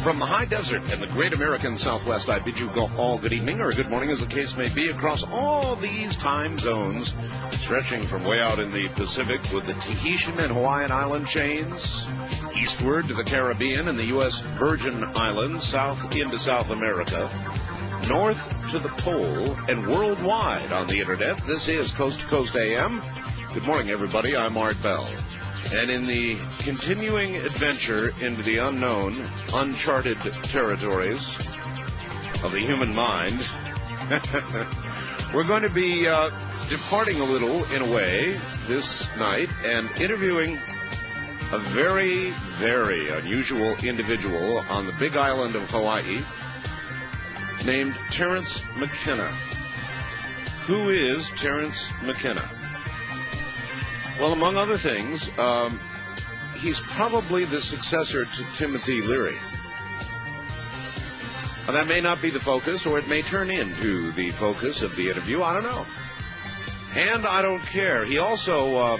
From the high desert and the great American Southwest, I bid you all good evening, or good morning as the case may be, across all these time zones, stretching from way out in the Pacific with the Tahitian and Hawaiian island chains, eastward to the Caribbean and the U.S. Virgin Islands, south into South America, north to the pole, and worldwide on the Internet. This is Coast to Coast AM. Good morning, everybody. I'm Art Bell. And in the continuing adventure into the unknown, uncharted territories of the human mind, we're going to be departing a little, in a way, this night and interviewing a very, very unusual individual on the big island of Hawaii named Terence McKenna. Who is Terence McKenna? Well, among other things, he's probably the successor to Timothy Leary. Now, that may not be the focus, or it may turn into the focus of the interview. I don't know. And I don't care. He also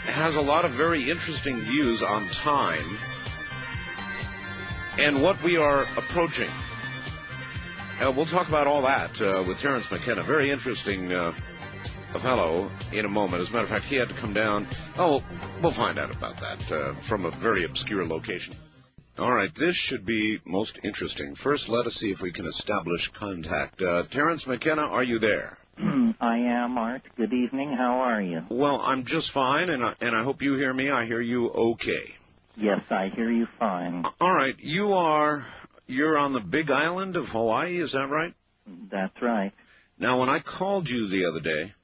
has a lot of very interesting views on time and what we are approaching. We'll talk about all that with Terence McKenna. Very interesting fellow in a moment. As a matter of fact, he had to come down. Oh, we'll find out about that from a very obscure location. All right, this should be most interesting. First, let us see if we can establish contact. Terence McKenna, are you there? I am, Art. Good evening. How are you? Well, I'm just fine, and I hope you hear me. I hear you okay. Yes, I hear you fine. All right, you're on the big island of Hawaii, is that right? That's right. Now, when I called you the other day,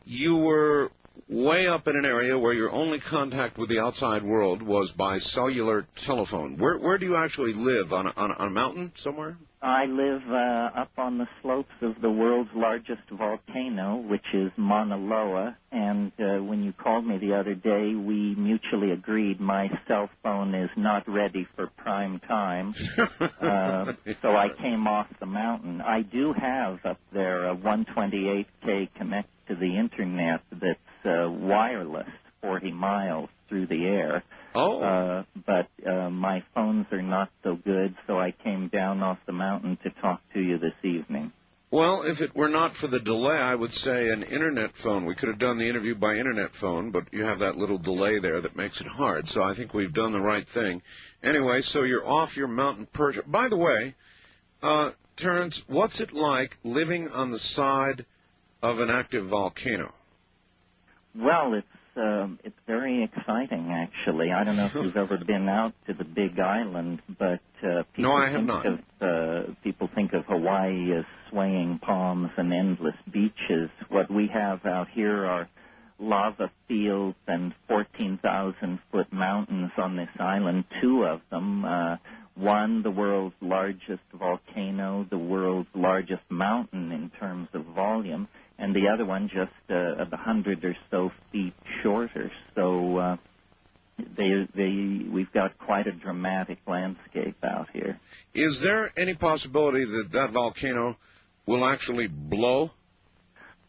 you were way up in an area where your only contact with the outside world was by cellular telephone. Where do you actually live? On a mountain somewhere? I live up on the slopes of the world's largest volcano, which is Mauna Loa, and when you called me the other day, we mutually agreed my cell phone is not ready for prime time, so I came off the mountain. I do have up there a 128K connect to the Internet that's wireless, 40 miles through the air. Oh. But my phones are not so good, so I came down off the mountain to talk to you this evening. Well, if it were not for the delay, I would say an Internet phone. We could have done the interview by Internet phone, but you have that little delay there that makes it hard, so I think we've done the right thing. Anyway, so you're off your mountain perch. By the way, Terence, what's it like living on the side of an active volcano? Well, it's very exciting, actually. I don't know if you've ever been out to the Big Island, but no, I have not. People think of Hawaii as swaying palms and endless beaches. What we have out here are lava fields and 14,000-foot mountains on this island, two of them. One, the world's largest volcano, the world's largest mountain in terms of volume, and the other one just 100 or so feet shorter. So we've got quite a dramatic landscape out here. Is there any possibility that that volcano will actually blow?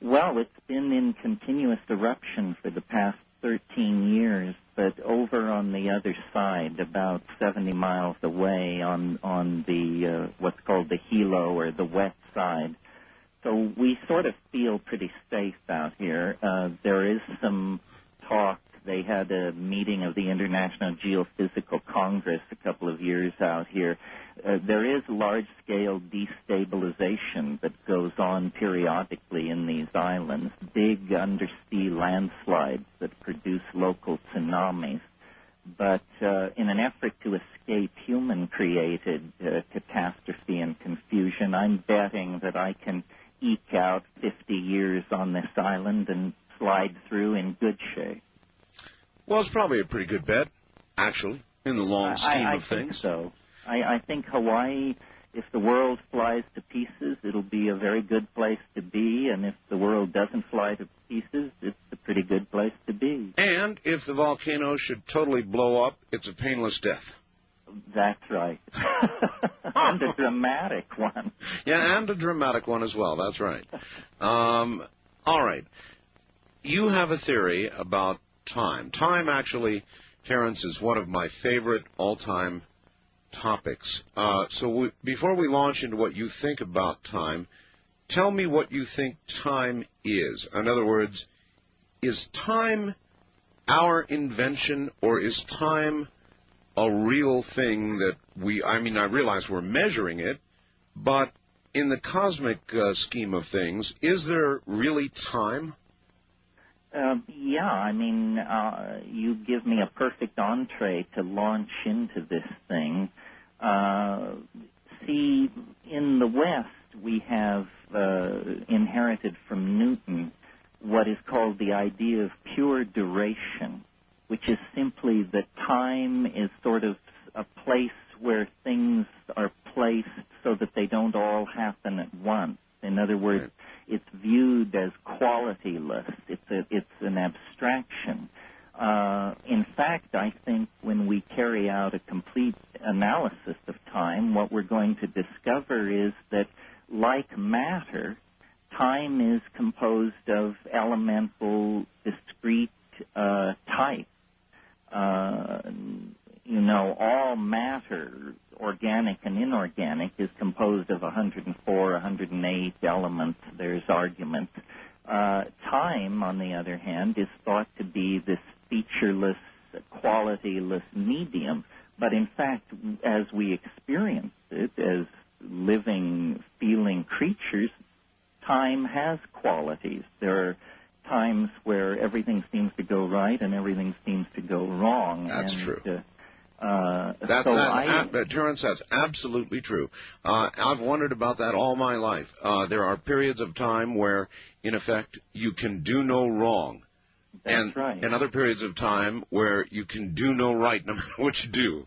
Well, it's been in continuous eruption for the past 13 years, but over on the other side, about 70 miles away on the what's called the Hilo, or the wet side. So we sort of feel pretty safe out here. There is some talk. They had a meeting of the International Geophysical Congress a couple of years out here. There is large-scale destabilization that goes on periodically in these islands, big undersea landslides that produce local tsunamis. But in an effort to escape human-created catastrophe and confusion, I'm betting that I can eke out 50 years on this island and slide through in good shape. Well, it's probably a pretty good bet, actually, in the long scheme of things. I think so. I think Hawaii, if the world flies to pieces, it'll be a very good place to be, and if the world doesn't fly to pieces, it's a pretty good place to be. And if the volcano should totally blow up, it's a painless death. That's right. And a dramatic one. Yeah, and a dramatic one as well. That's right. All right. You have a theory about time. Time, actually, Terence, is one of my favorite all-time topics. Before we launch into what you think about time, tell me what you think time is. In other words, is time our invention, or is time a real thing that I realize we're measuring it, but in the cosmic scheme of things, is there really time? You give me a perfect entree to launch into this thing. See, in the West, we have inherited from Newton what is called the idea of pure duration, which is simply that time is sort of a place where things are placed so that they don't all happen at once. In other words, it's viewed as qualityless. It's an abstraction. In fact, I think when we carry out a complete analysis of time, what we're going to discover is that, like matter, time is composed of elemental, discrete types. All matter, organic and inorganic, is composed of 104, 108 elements. There's argument. Time, on the other hand, is thought to be this featureless, qualityless medium. But in fact, as we experience it as living, feeling creatures, time has qualities. There are times where everything seems to go right and everything seems to go wrong. That's true. Terence, that's absolutely true. I've wondered about that all my life. There are periods of time where, in effect, you can do no wrong. That's right. And other periods of time where you can do no right, no matter what you do.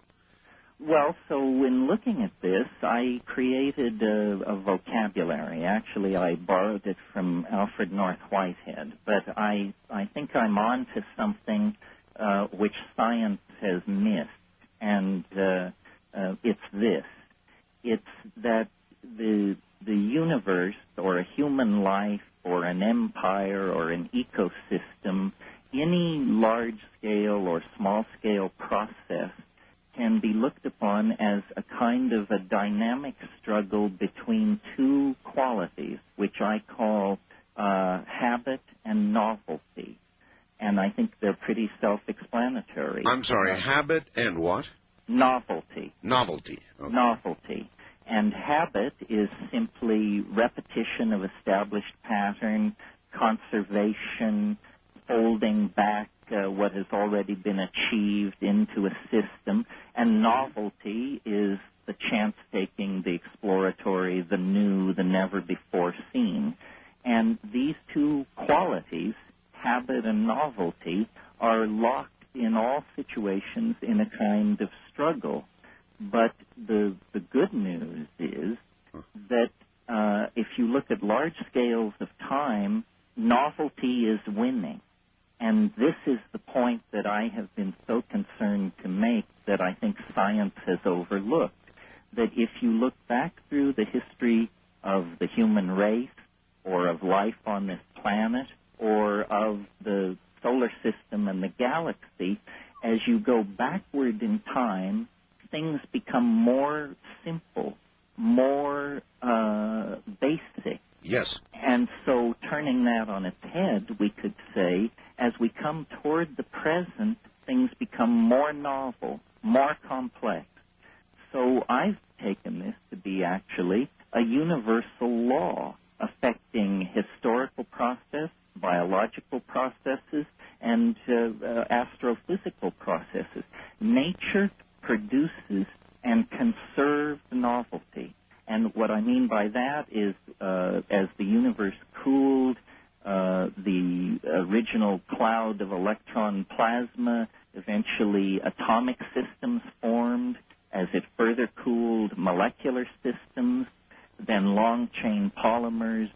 Well, so in looking at this, I created a vocabulary. Actually, I borrowed it from Alfred North Whitehead, but I think I'm on to something which science has missed, and it's this. It's that the universe, or a human life, or an empire, or an ecosystem, any large-scale or small-scale process can be looked upon as a kind of a dynamic struggle between two qualities, which I call habit and novelty. And I think they're pretty self-explanatory. I'm sorry, habit and what? Novelty. Novelty. Okay. Novelty. And habit is simply repetition of established pattern, conservation, folding back what has already been achieved into a system, and novelty is the chance-taking, the exploratory, the new, the never-before-seen. And these two qualities, habit and novelty, are locked in all situations in a kind of struggle. But the good news is that if you look at large scales of time, novelty is winning. And this is the point that I have been so concerned to make that I think science has overlooked. That if you look back through the history of the human race, or of life on this planet, or of the solar system and the galaxy, as you go backward in time, things become more simple, more basic. Yes. And so turning that on its head, we could say, as we come toward the present, things become more novel, more complex. So I've taken this to be actually a universal law affecting historical process, biological processes, and astrophysical processes. Nature produces and conserves novelty. And what I mean by that is as the universe cooled, the original cloud of electron plasma, eventually atomic systems formed. As it further cooled, molecular systems, then long-chain polymers,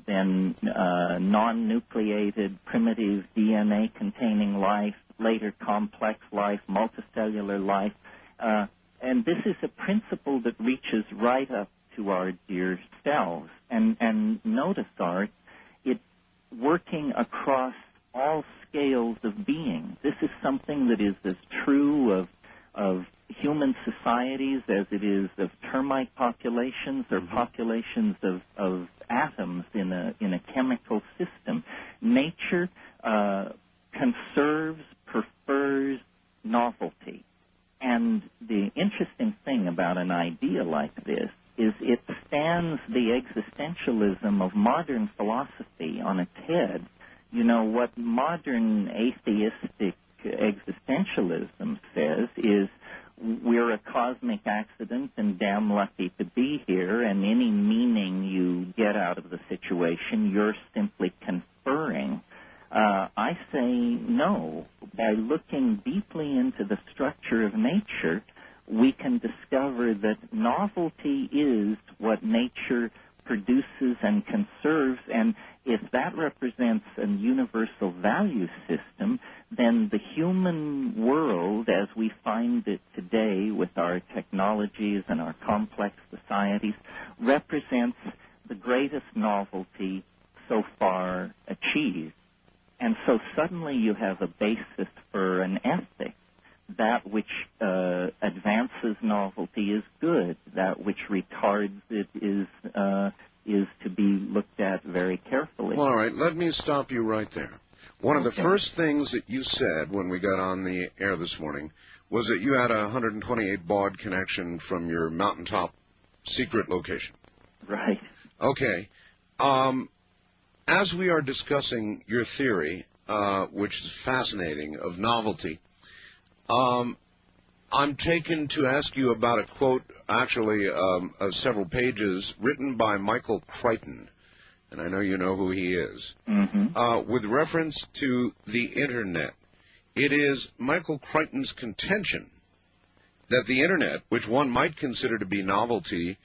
then non-nucleated primitive DNA-containing life, later complex life, multicellular life. And this is a principle that reaches right up to our dear selves. And notice, Art, it's working across all scales of being. This is something that is as true of human societies as it is of termite populations or populations of atoms in a chemical system. Nature conserves, prefers novelty. And the interesting thing about an idea like this is it stands the existentialism of modern philosophy on its head. You know, what modern atheistic existentialism says is we're a cosmic accident and damn lucky to be here, and any meaning you get out of the situation, you're simply conferring. I say no. By looking deeply into the structure of nature, we can discover that novelty is what nature produces and conserves, and if that represents a universal value system, then the human world as we find it today with our technologies and our complex societies represents the greatest novelty so far achieved. And so suddenly you have a basis for an ethic. That which advances novelty is good. That which retards it is to be looked at very carefully. Well, all right, let me stop you right there. One of the first things that you said when we got on the air this morning was that you had a 128 baud connection from your mountaintop secret location. Right. Okay. As we are discussing your theory, which is fascinating, of novelty, I'm taken to ask you about a quote, actually, of several pages, written by Michael Crichton, and I know you know who he is, with reference to the Internet. It is Michael Crichton's contention that the Internet, which one might consider to be novelty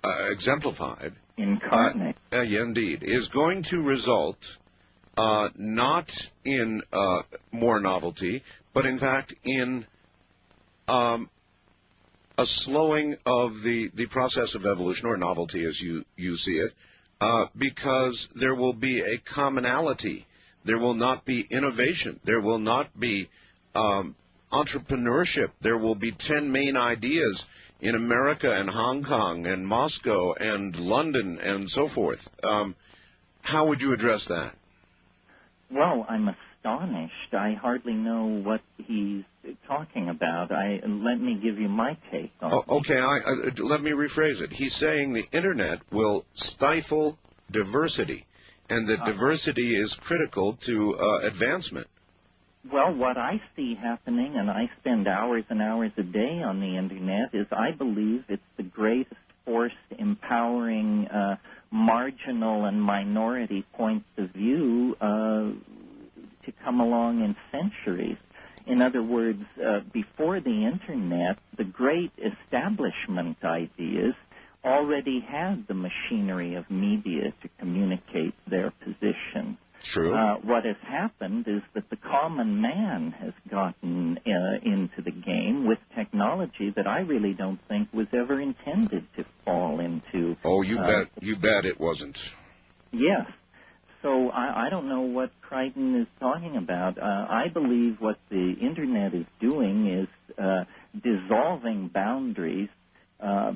exemplified, incarnate, yeah, indeed, is going to result not in more novelty, but in fact in a slowing of the process of evolution, or novelty as you see it, because there will be a commonality. There will not be innovation. There will not be entrepreneurship. There will be 10 main ideas in America and Hong Kong and Moscow and London and so forth. How would you address that? Well, I'm astonished. I hardly know what he's talking about. Let me give you my take on it. Okay, let me rephrase it. He's saying the Internet will stifle diversity, and that diversity is critical to advancement. Well, what I see happening, and I spend hours and hours a day on the Internet, is I believe it's the greatest force empowering marginal and minority points of view to come along in centuries. In other words, before the Internet, the great establishment ideas already had the machinery of media to communicate their position. True. What has happened is that the common man has gotten into the game with technology that I really don't think was ever intended to fall into. Oh, you bet it wasn't. Yes. So I don't know what Crichton is talking about. I believe what the Internet is doing is dissolving boundaries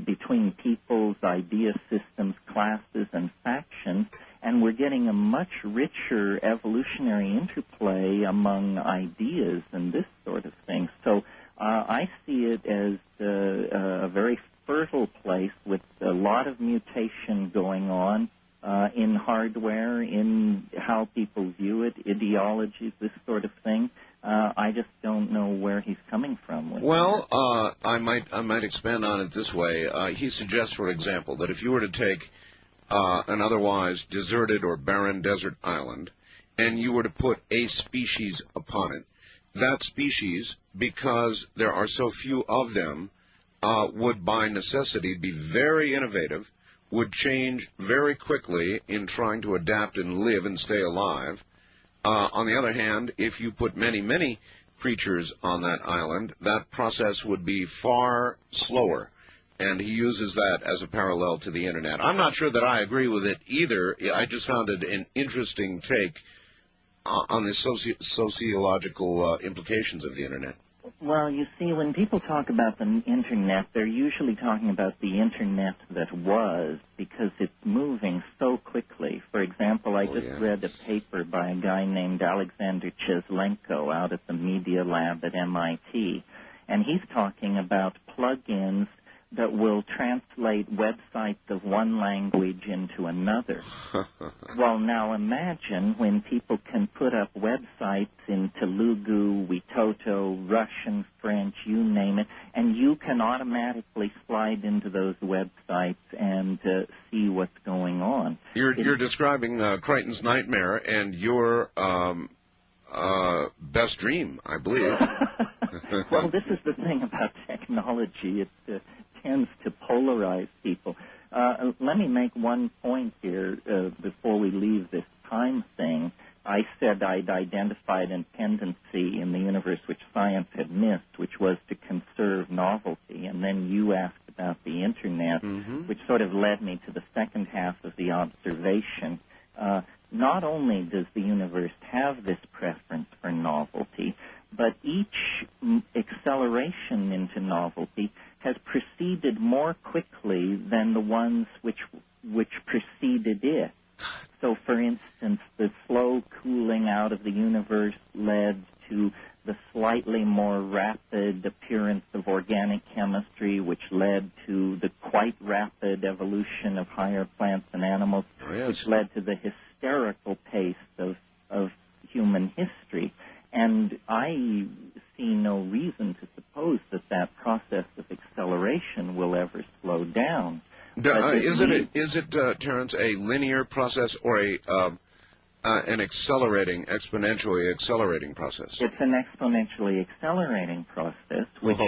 between people's idea systems, classes, and factions, and we're getting a much richer evolutionary interplay among ideas and this sort of thing. So I see it as a very fertile place with a lot of mutation going on in hardware, in how people view it, ideologies, this sort of thing. I just don't know where he's coming from with Well, I might expand on it this way. He suggests, for example, that if you were to take an otherwise deserted or barren desert island, and you were to put a species upon it, that species, because there are so few of them, would by necessity be very innovative, would change very quickly in trying to adapt and live and stay alive. On the other hand, if you put many, many creatures on that island, that process would be far slower. And he uses that as a parallel to the Internet. I'm not sure that I agree with it either. I just found it an interesting take on the sociological implications of the Internet. Well, you see, when people talk about the Internet, they're usually talking about the Internet that was, because it's moving so quickly. For example, I just read a paper by a guy named Alexander Cheslenko out at the Media Lab at MIT, and he's talking about plugins that will translate websites of one language into another. Well, now imagine when people can put up websites in Telugu, Witoto, Russian, French, you name it, and you can automatically slide into those websites and see what's going on. You're describing Crichton's nightmare and your best dream, I believe. Well, this is the thing about technology. It tends to polarize people. Let me make one point here before we leave this time thing. I said I'd identified a tendency in the universe which science had missed, which was to conserve novelty. And then you asked about the Internet, which sort of led me to the second half of the observation. Not only does the universe have this preference for novelty, but each acceleration into novelty has proceeded more quickly than the ones which preceded it. So, for instance, the slow cooling out of the universe led to the slightly more rapid appearance of organic chemistry, which led to the quite rapid evolution of higher plants and animals, which led to the hysterical pace of human history. And I see no reason to suppose that process of acceleration will ever slow down. Is it, Terence, a linear process or an exponentially accelerating process? It's an exponentially accelerating process, which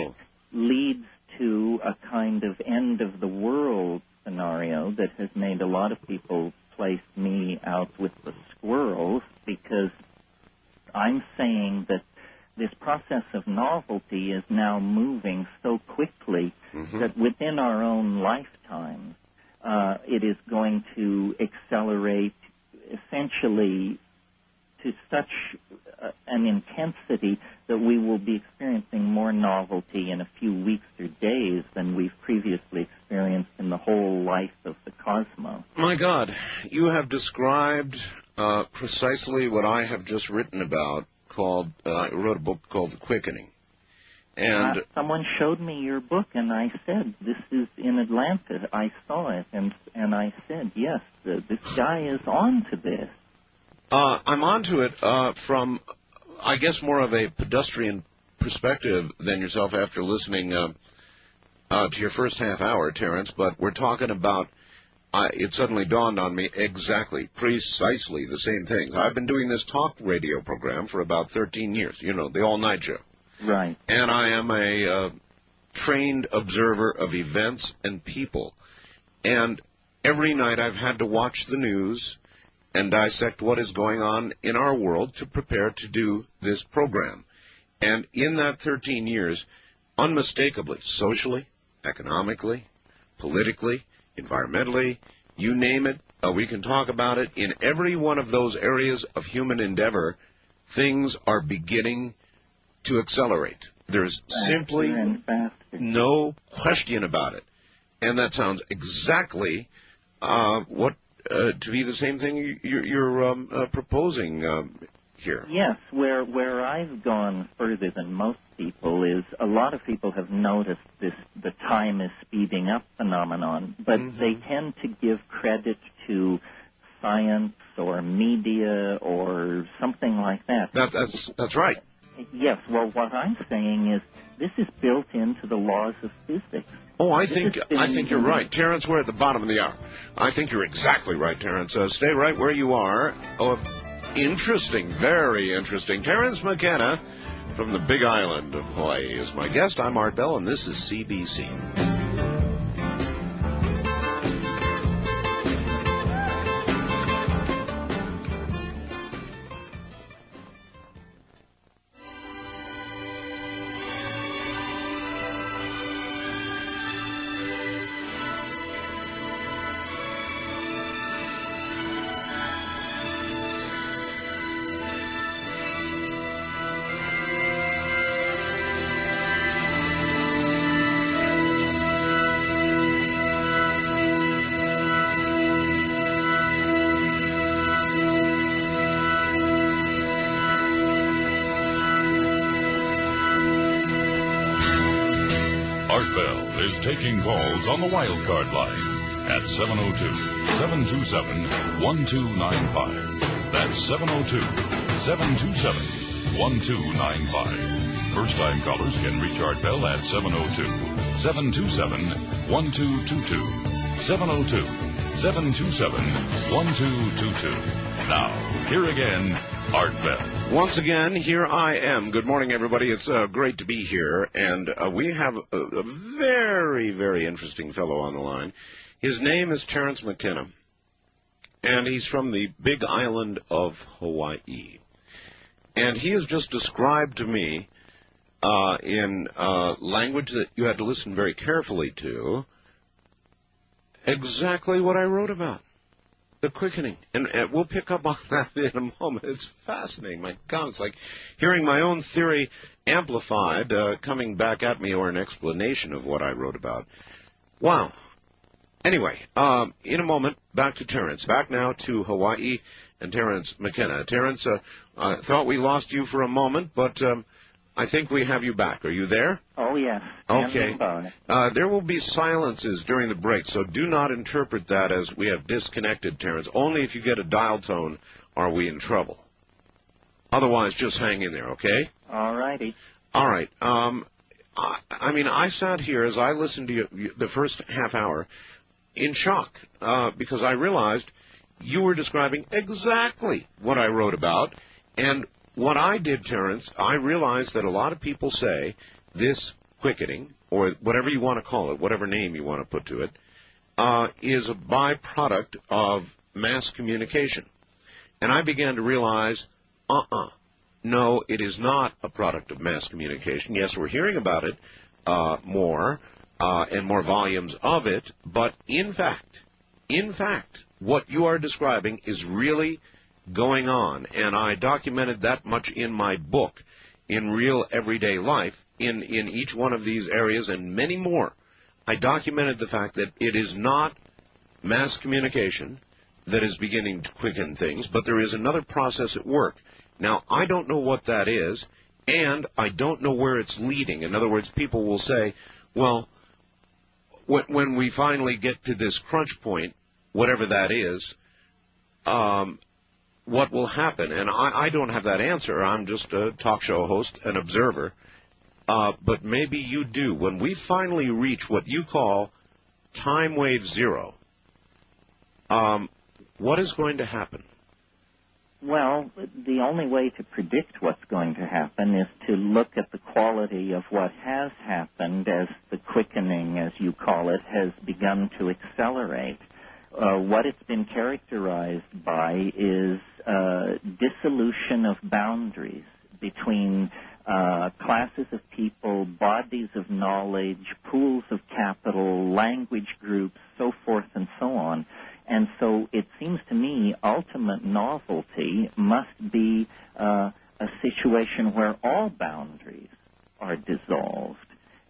leads to a kind of end-of-the-world scenario that has made a lot of people place me out with the squirrels, because I'm saying that this process of novelty is now moving so quickly that within our own lifetimes, it is going to accelerate essentially to such an intensity that we will be experiencing more novelty in a few weeks or days than we've previously experienced in the whole life of the cosmos. My God, you have described precisely what I have just written about. I wrote a book called The Quickening. And someone showed me your book, and I said, this is in Atlanta. I saw it, and I said, yes, this guy is on to this. I'm on to it from, I guess, more of a pedestrian perspective than yourself after listening to your first half hour, Terence, but we're talking about it suddenly dawned on me precisely the same things. I've been doing this talk radio program for about 13 years, the all-night show. Right. And I am a trained observer of events and people. And every night I've had to watch the news and dissect what is going on in our world to prepare to do this program. And in that 13 years, unmistakably, socially, economically, politically, environmentally, you name it, we can talk about it. In every one of those areas of human endeavor, things are beginning to accelerate. There's simply no question about it. And that sounds exactly to be the same thing you're proposing here. Yes, where I've gone further than most people is a lot of people have noticed the time is speeding up phenomenon, but they tend to give credit to science or media or something like that. That's right. Yes, well, what I'm saying is this is built into the laws of physics. Oh, I think you're right. Terence, we're at the bottom of the hour. I think you're exactly right, Terence. Stay right where you are. Interesting, very interesting. Terence McKenna from the Big Island of Hawaii is my guest. I'm Art Bell, and this is CBC. is taking calls on the wildcard line at 702-727-1295. That's 702-727-1295. First-time callers can reach Art Bell at 702-727-1222. 702-727-1222. Now, here again, Art Bell. Once again, here I am. Good morning, everybody. It's great to be here, and we have a very, very interesting fellow on the line. His name is Terence McKenna, and he's from the big island of Hawaii. And he has just described to me in language that you had to listen very carefully to exactly what I wrote about. The quickening. And we'll pick up on that in a moment. It's fascinating. My God, it's like hearing my own theory amplified coming back at me, or an explanation of what I wrote about. Wow. Anyway, in a moment, back to Terence. Back now to Hawaii and Terence McKenna. Terence, I thought we lost you for a moment, but I think we have you back. Are you there? Oh, yes. Okay. There will be silences during the break, so do not interpret that as we have disconnected Terence. Only if you get a dial tone are we in trouble. Otherwise, just hang in there, okay? All righty. All right. I mean, I sat here as I listened to you the first half hour in shock because I realized you were describing exactly what I wrote about. And what I did, Terence, I realized that a lot of people say this quickening, or whatever you want to call it, whatever name you want to put to it, is a byproduct of mass communication. And I began to realize, no, it is not a product of mass communication. Yes, we're hearing about it more and more volumes of it, but in fact, what you are describing is really going on, and I documented that much in my book, in real everyday life, in each one of these areas and many more. I documented the fact that it is not mass communication that is beginning to quicken things, but there is another process at work. Now, I don't know what that is, and I don't know where it's leading. In other words, people will say, well, when we finally get to this crunch point, whatever that is, what will happen? And I don't have that answer. I'm just a talk show host, an observer. But maybe you do. When we finally reach what you call time wave zero, what is going to happen? Well, the only way to predict what's going to happen is to look at the quality of what has happened as the quickening, as you call it, has begun to accelerate. What it's been characterized by is dissolution of boundaries between classes of people, bodies of knowledge, pools of capital, language groups, so forth and so on. And so it seems to me ultimate novelty must be a situation where all boundaries are dissolved.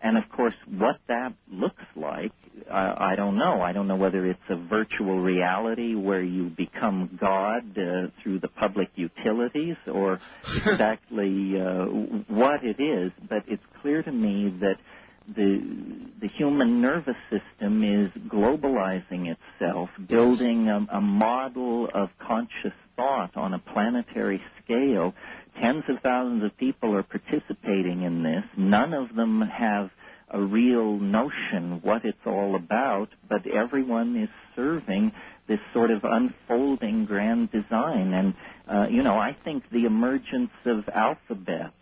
And, of course, what that looks like, I don't know. I don't know whether it's a virtual reality where you become God through the public utilities or exactly what it is. But it's clear to me that the human nervous system is globalizing itself, building a model of conscious thought on a planetary scale. Tens of thousands of people are participating in this. None of them have a real notion what it's all about, but everyone is serving this sort of unfolding grand design. And, I think the emergence of alphabets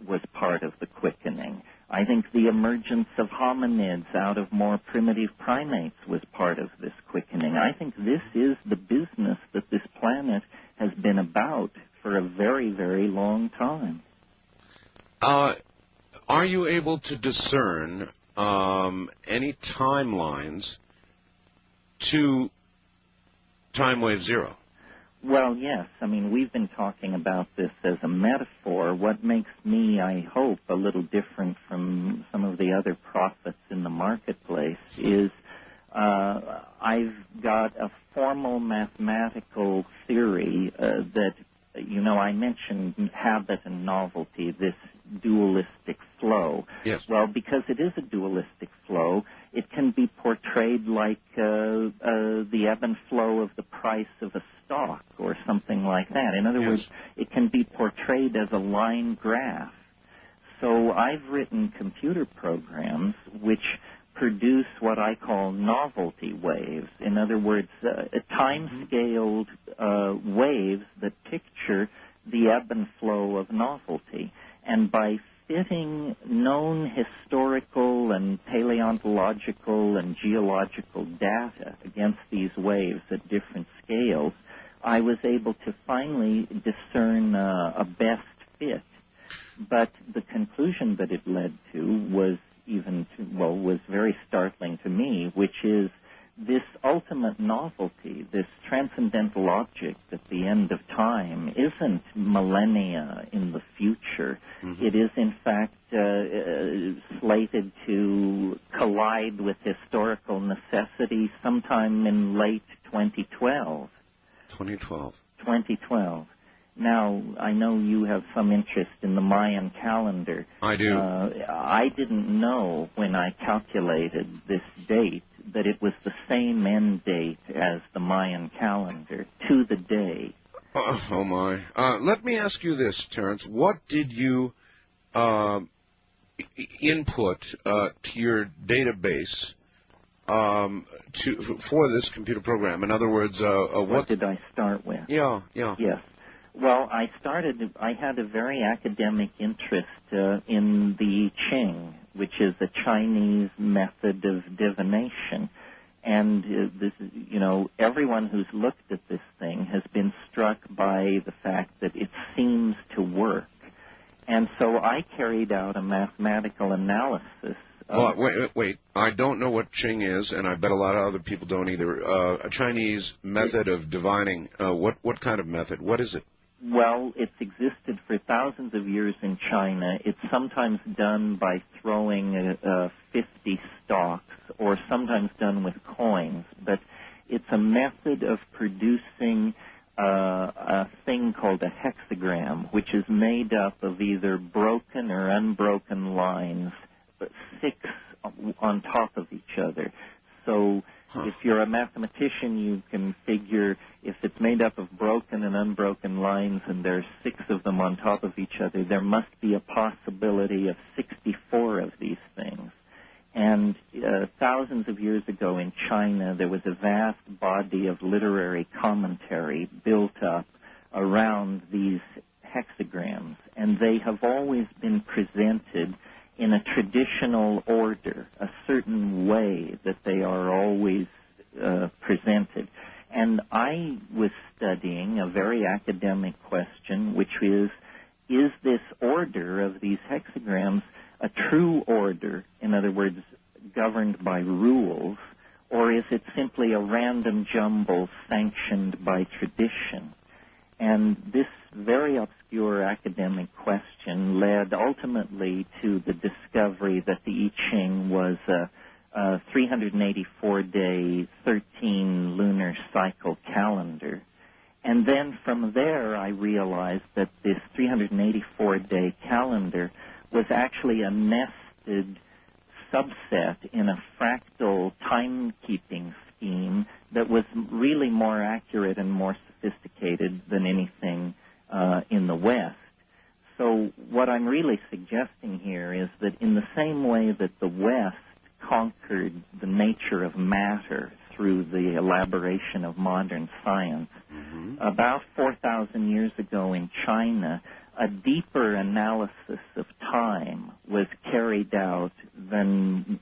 was part of the quickening. I think the emergence of hominids out of more primitive primates was part of this quickening. I think this is the business that this planet has been about for a very, very long time. Are you able to discern any timelines to time wave zero? Well, yes. I mean, we've been talking about this as a metaphor. What makes me, I hope, a little different from some of the other prophets in the marketplace is I've got a formal mathematical theory that, I mentioned habit and novelty, this dualistic flow. Yes. Well, because it is a dualistic flow, It can be portrayed like the ebb and flow of the price of a stock or something like that. In other words, it can be portrayed as a line graph. So I've written computer programs which produce what I call novelty waves. In other words, time-scaled waves that picture the ebb and flow of novelty. And by fitting known historical and paleontological and geological data against these waves at different scales, I was able to finally discern a best fit. But the conclusion that it led to was was very startling to me, which is this ultimate novelty, this transcendental object at the end of time, isn't millennia in the future. It is, in fact, slated to collide with historical necessity sometime in late 2012. 2012. Now, I know you have some interest in the Mayan calendar. I do. I didn't know when I calculated this date that it was the same end date as the Mayan calendar, to the day. Oh, my. Let me ask you this, Terence. What did you input to your database for this computer program? In other words, what did I start with? Yeah. Yes. Well, I had a very academic interest in the Qing, which is a Chinese method of divination. And everyone who's looked at this thing has been struck by the fact that it seems to work. And so I carried out a mathematical analysis. Wait. I don't know what Qing is, and I bet a lot of other people don't either. A Chinese method of divining. What kind of method? What is it? Well, it's existed for thousands of years in China. It's sometimes done by throwing 50 stalks, or sometimes done with coins. But it's a method of producing a thing called a hexagram, which is made up of either broken or unbroken lines, 6 on top of each other. So if you're a mathematician, you can figure if it's made up of broken and unbroken lines and there's 6 of them on top of each other, there must be a possibility of 64 of these things. And thousands of years ago in China, there was a vast body of literary commentary built up around these hexagrams, and they have always been presented in a traditional order, a certain way that they are always presented. And I was studying a very academic question, which is this order of these hexagrams a true order, in other words, governed by rules, or is it simply a random jumble sanctioned by tradition? And this very obscure academic question led ultimately to the discovery that the I Ching was a 384-day, 13 lunar cycle calendar. And then from there I realized that this 384-day calendar was actually a nested subset in a fractal timekeeping scheme that was really more accurate and more sophisticated than anything in the West. So what I'm really suggesting here is that in the same way that the West conquered the nature of matter through the elaboration of modern science, about 4,000 years ago in China, a deeper analysis of time was carried out than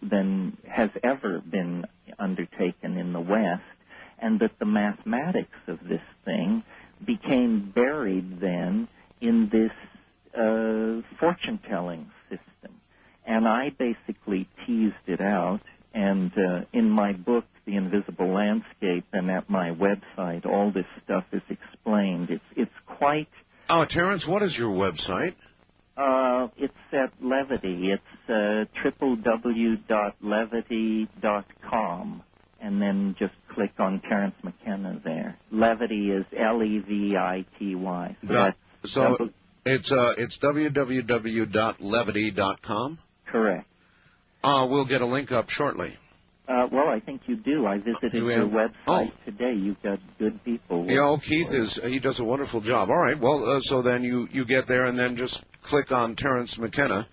has ever been undertaken in the West, and that the mathematics of this thing became buried then in this fortune-telling system. And I basically teased it out, and in my book, The Invisible Landscape, and at my website, all this stuff is explained. It's quite... Oh, Terence, what is your website? It's at Levity. It's www.levity.com, and then just click on Terence McKenna there. Levity is Levity. So it's www.levity.com? Correct. We'll get a link up shortly. Well, I think you do. I visited your website today. You've got good people. Yeah, Keith he does a wonderful job. All right, well, so then you get there and then just click on Terence McKenna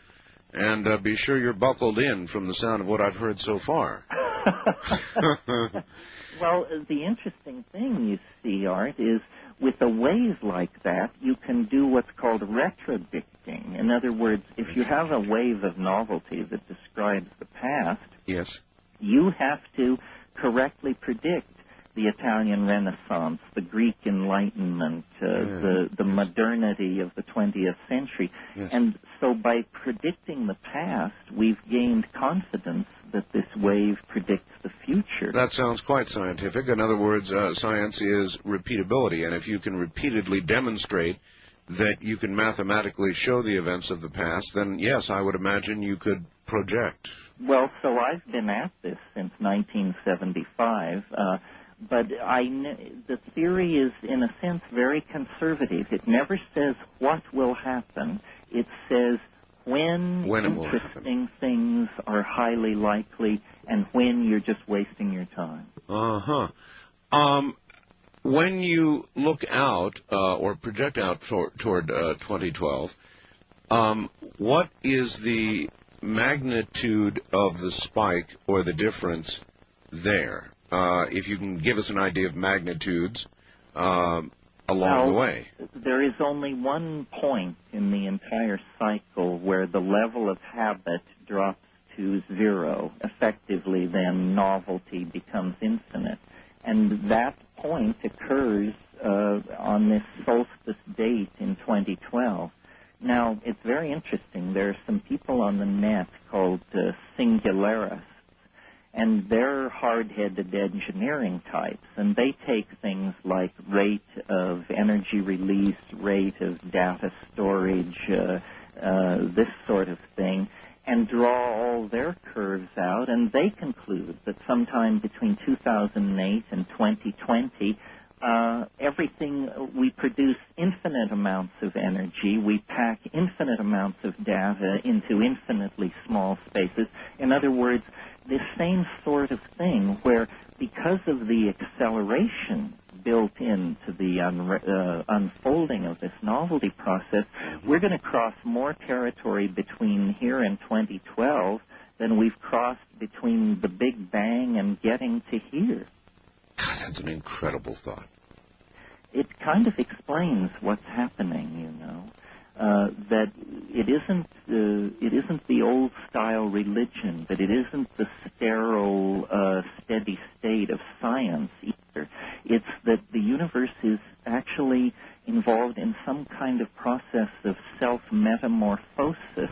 and be sure you're buckled in from the sound of what I've heard so far. Well, the interesting thing, you see, Art, is with a wave like that, you can do what's called retrodicting. In other words, if you have a wave of novelty that describes the past, yes, you have to correctly predict the Italian Renaissance, the Greek Enlightenment, the modernity of the 20th century. Yes. And so by predicting the past, we've gained confidence that this wave predicts the future. That sounds quite scientific. In other words, science is repeatability, and if you can repeatedly demonstrate that you can mathematically show the events of the past, then yes, I would imagine you could project. Well, so I've been at this since 1975, but the theory is, in a sense, very conservative. It never says what will happen. It says when interesting things are highly likely and when you're just wasting your time. When you look out or project out toward 2012, what is the magnitude of the spike or the difference there? If you can give us an idea of magnitudes along the way. There is only one point in the entire cycle where the level of habit drops to zero. Effectively, then novelty becomes infinite. And that point occurs on this solstice date in 2012. Now, it's very interesting. There are some people on the net called singularists, and they're hard-headed engineering types, and they take things like rate of energy release, rate of data storage, this sort of thing, and draw all their curves out, and they conclude that sometime between 2008 and 2020, we produce infinite amounts of energy. We pack infinite amounts of data into infinitely small spaces. In other words, this same sort of thing where because of the acceleration built into the unfolding of this novelty process, we're going to cross more territory between here and 2012 than we've crossed between the Big Bang and getting to here. God, that's an incredible thought. It kind of explains what's happening, you know. That it isn't the old style religion, that it isn't the sterile, steady state of science either. It's that the universe is actually involved in some kind of process of self-metamorphosis,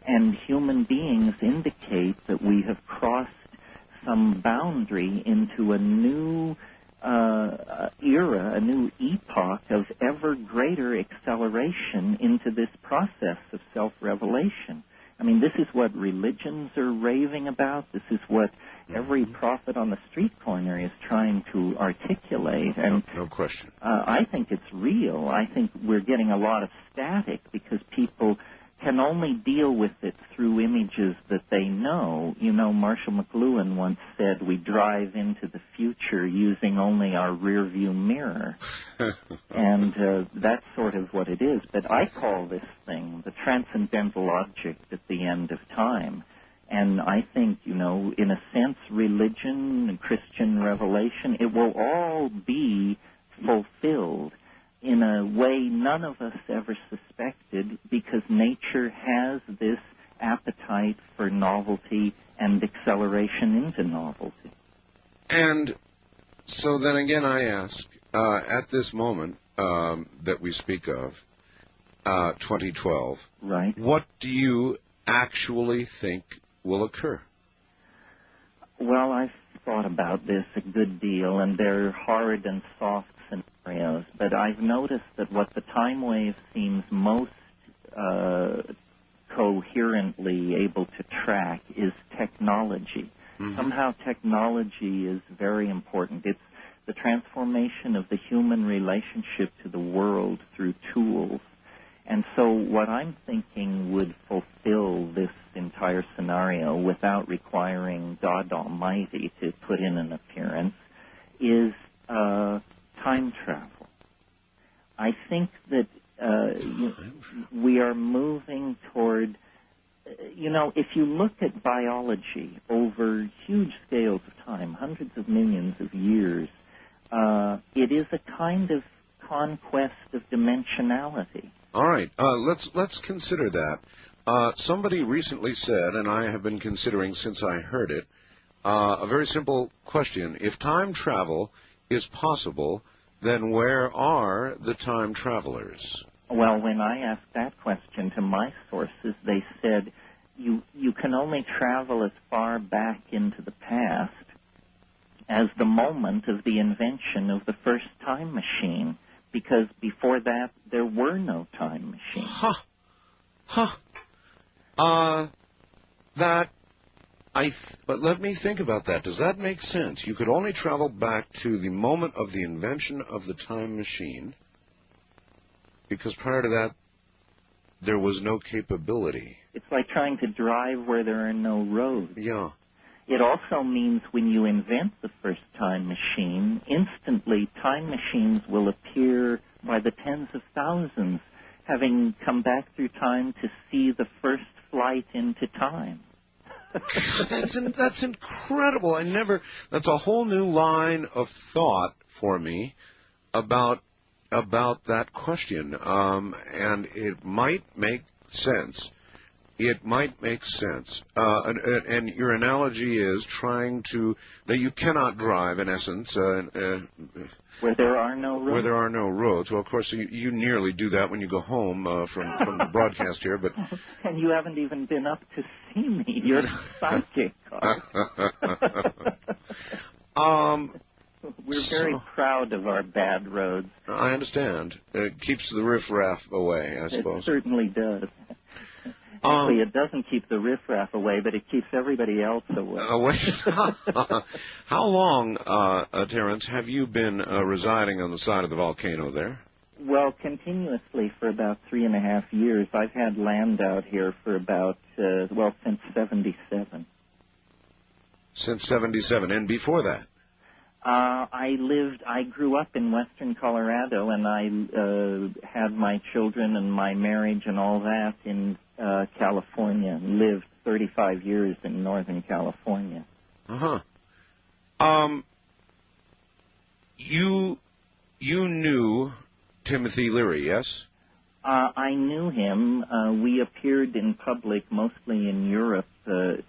and human beings indicate that we have crossed some boundary into a new era, a new epoch of ever greater acceleration into this process of self-revelation. I mean, this is what religions are raving about. This is what every prophet on the street corner is trying to articulate. And no question. I think it's real. I think we're getting a lot of static because people can only deal with it through images that they know. You know, Marshall McLuhan once said we drive into the future using only our rearview mirror. And that's sort of what it is. But I call this thing the transcendental object at the end of time. And I think, you know, in a sense, religion and Christian revelation, it will all be fulfilled in a way none of us ever suspected, because nature has this appetite for novelty and acceleration into novelty. And so then again I ask, at this moment that we speak of, 2012, right? What do you actually think will occur? Well, I've thought about this a good deal, and they're hard and soft scenarios, but I've noticed that what the time wave seems most coherently able to track is technology. Mm-hmm. Somehow technology is very important. It's the transformation of the human relationship to the world through tools. And so what I'm thinking would fulfill this entire scenario without requiring God Almighty to put in an appearance is time travel. I think that we are moving toward, if you look at biology over huge scales of time, hundreds of millions of years, it is a kind of conquest of dimensionality. All right, let's consider that. Somebody recently said, and I have been considering since I heard it, a very simple question. If time travel is possible, then where are the time travelers? Well, when I asked that question to my sources, they said you can only travel as far back into the past as the moment of the invention of the first time machine, because before that there were no time machines. But let me think about that. Does that make sense? You could only travel back to the moment of the invention of the time machine, because prior to that, there was no capability. It's like trying to drive where there are no roads. Yeah. It also means when you invent the first time machine, instantly time machines will appear by the tens of thousands, having come back through time to see the first flight into time. That's incredible. That's a whole new line of thought for me about that question, and it might make sense. It might make sense. And your analogy is that you cannot drive, in essence, where there are no roads. Where there are no roads. Well, of course, you nearly do that when you go home from the broadcast here, but... And you haven't even been up to see me. You're psychic. We're very proud of our bad roads. I understand. It keeps the riffraff away, I suppose. It certainly does. Actually, it doesn't keep the riffraff away, but it keeps everybody else away. How long, Terence, have you been residing on the side of the volcano there? Well, continuously for about 3.5 years. I've had land out here for about, since 1977. Since 1977, and before that? I grew up in western Colorado, and I had my children and my marriage and all that in California, and lived 35 years in Northern California. You knew Timothy Leary, yes? I knew him. We appeared in public, mostly in Europe,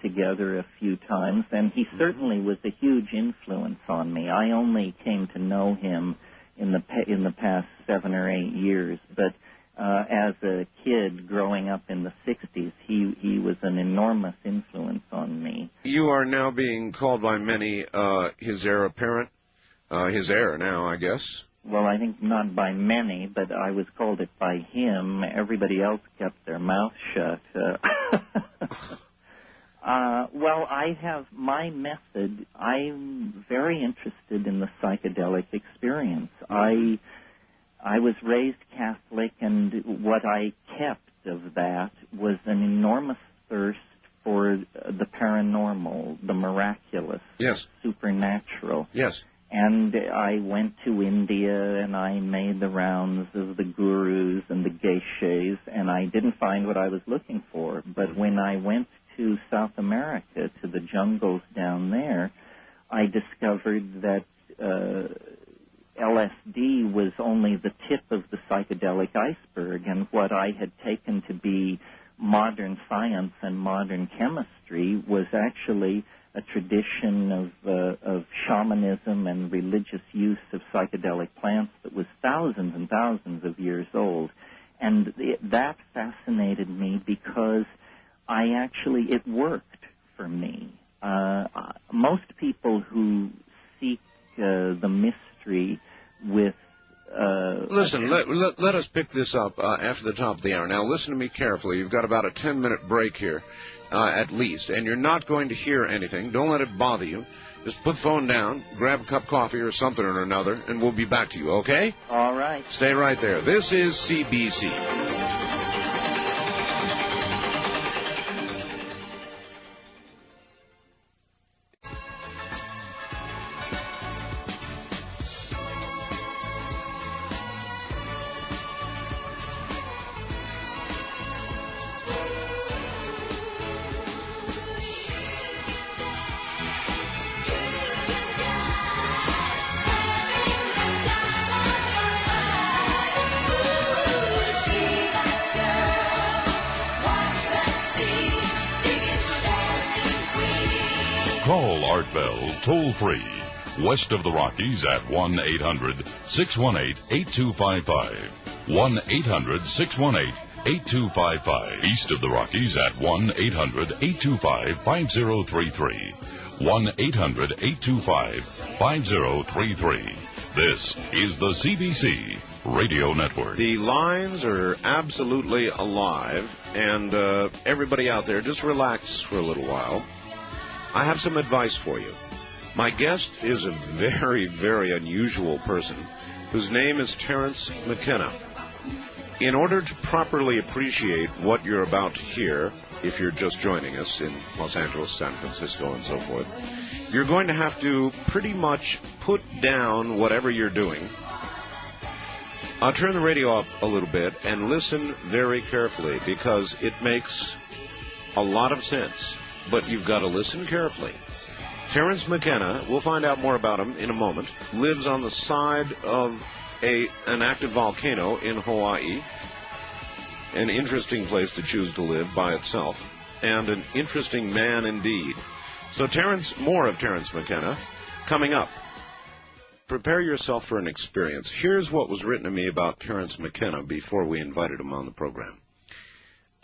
together a few times, and he certainly was a huge influence on me. I only came to know him in the past 7 or 8 years, but as a kid growing up in the 60s, he was an enormous influence on me. You are now being called by many his heir apparent, his heir now, I guess. Well, I think not by many, but I was called it by him. Everybody else kept their mouth shut. Well, I have my method. I'm very interested in the psychedelic experience. I was raised Catholic, and what I kept of that was an enormous thirst for the paranormal, the miraculous, yes, supernatural. Yes. And I went to India, and I made the rounds of the gurus and the geishas, and I didn't find what I was looking for. But when I went to South America, to the jungles down there, I discovered that LSD was only the tip of the psychedelic iceberg, and what I had taken to be modern science and modern chemistry was actually a tradition of shamanism and religious use of psychedelic plants that was thousands and thousands of years old. And that fascinated me because it worked for me. Most people who seek the mystery with... Listen, let us pick this up after the top of the hour. Now, listen to me carefully. You've got about a 10-minute break here, at least, and you're not going to hear anything. Don't let it bother you. Just put the phone down, grab a cup of coffee or something or another, and we'll be back to you, okay? All right. Stay right there. This is CBC. Call Art Bell toll-free, west of the Rockies at 1-800-618-8255. 1-800-618-8255. East of the Rockies at 1-800-825-5033. 1-800-825-5033. This is the CBC Radio Network. The lines are absolutely alive, and everybody out there, just relax for a little while. I have some advice for you. My guest is a very, very unusual person whose name is Terence McKenna. In order to properly appreciate what you're about to hear, if you're just joining us in Los Angeles, San Francisco, and so forth, you're going to have to pretty much put down whatever you're doing. I'll turn the radio up a little bit and listen very carefully, because it makes a lot of sense, but you've got to listen carefully. Terence McKenna, we'll find out more about him in a moment, lives on the side of an active volcano in Hawaii, an interesting place to choose to live by itself, and an interesting man indeed. So more of Terence McKenna coming up. Prepare yourself for an experience. Here's what was written to me about Terence McKenna before we invited him on the program.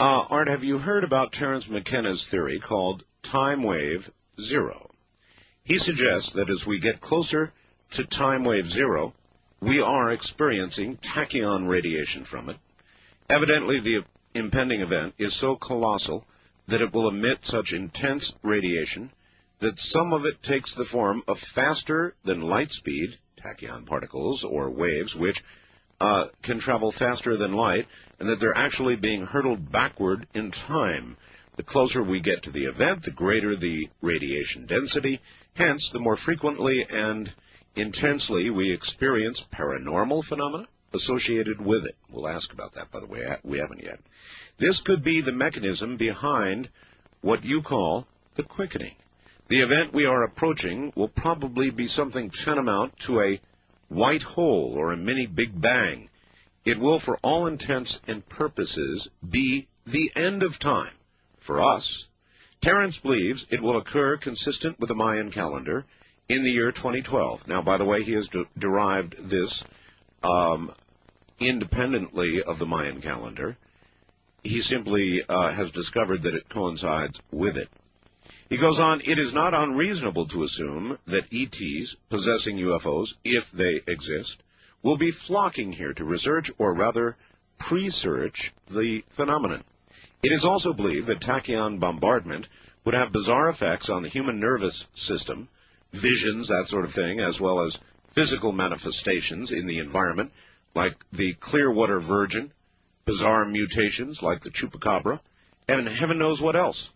Art, have you heard about Terence McKenna's theory called time wave zero? He suggests that as we get closer to time wave zero, we are experiencing tachyon radiation from it. Evidently, the impending event is so colossal that it will emit such intense radiation that some of it takes the form of faster than light speed tachyon particles or waves, which can travel faster than light, and that they're actually being hurtled backward in time. The closer we get to the event, the greater the radiation density. Hence, the more frequently and intensely we experience paranormal phenomena associated with it. We'll ask about that, by the way. We haven't yet. This could be the mechanism behind what you call the quickening. The event we are approaching will probably be something tantamount to a white hole or a mini Big Bang. It will, for all intents and purposes, be the end of time for us. Terence believes it will occur consistent with the Mayan calendar in the year 2012. Now, by the way, he has derived this independently of the Mayan calendar. He simply has discovered that it coincides with it. He goes on, it is not unreasonable to assume that ETs possessing UFOs, if they exist, will be flocking here to research, or rather pre-search, the phenomenon. It is also believed that tachyon bombardment would have bizarre effects on the human nervous system, visions, that sort of thing, as well as physical manifestations in the environment, like the Clearwater Virgin, bizarre mutations like the chupacabra, and heaven knows what else.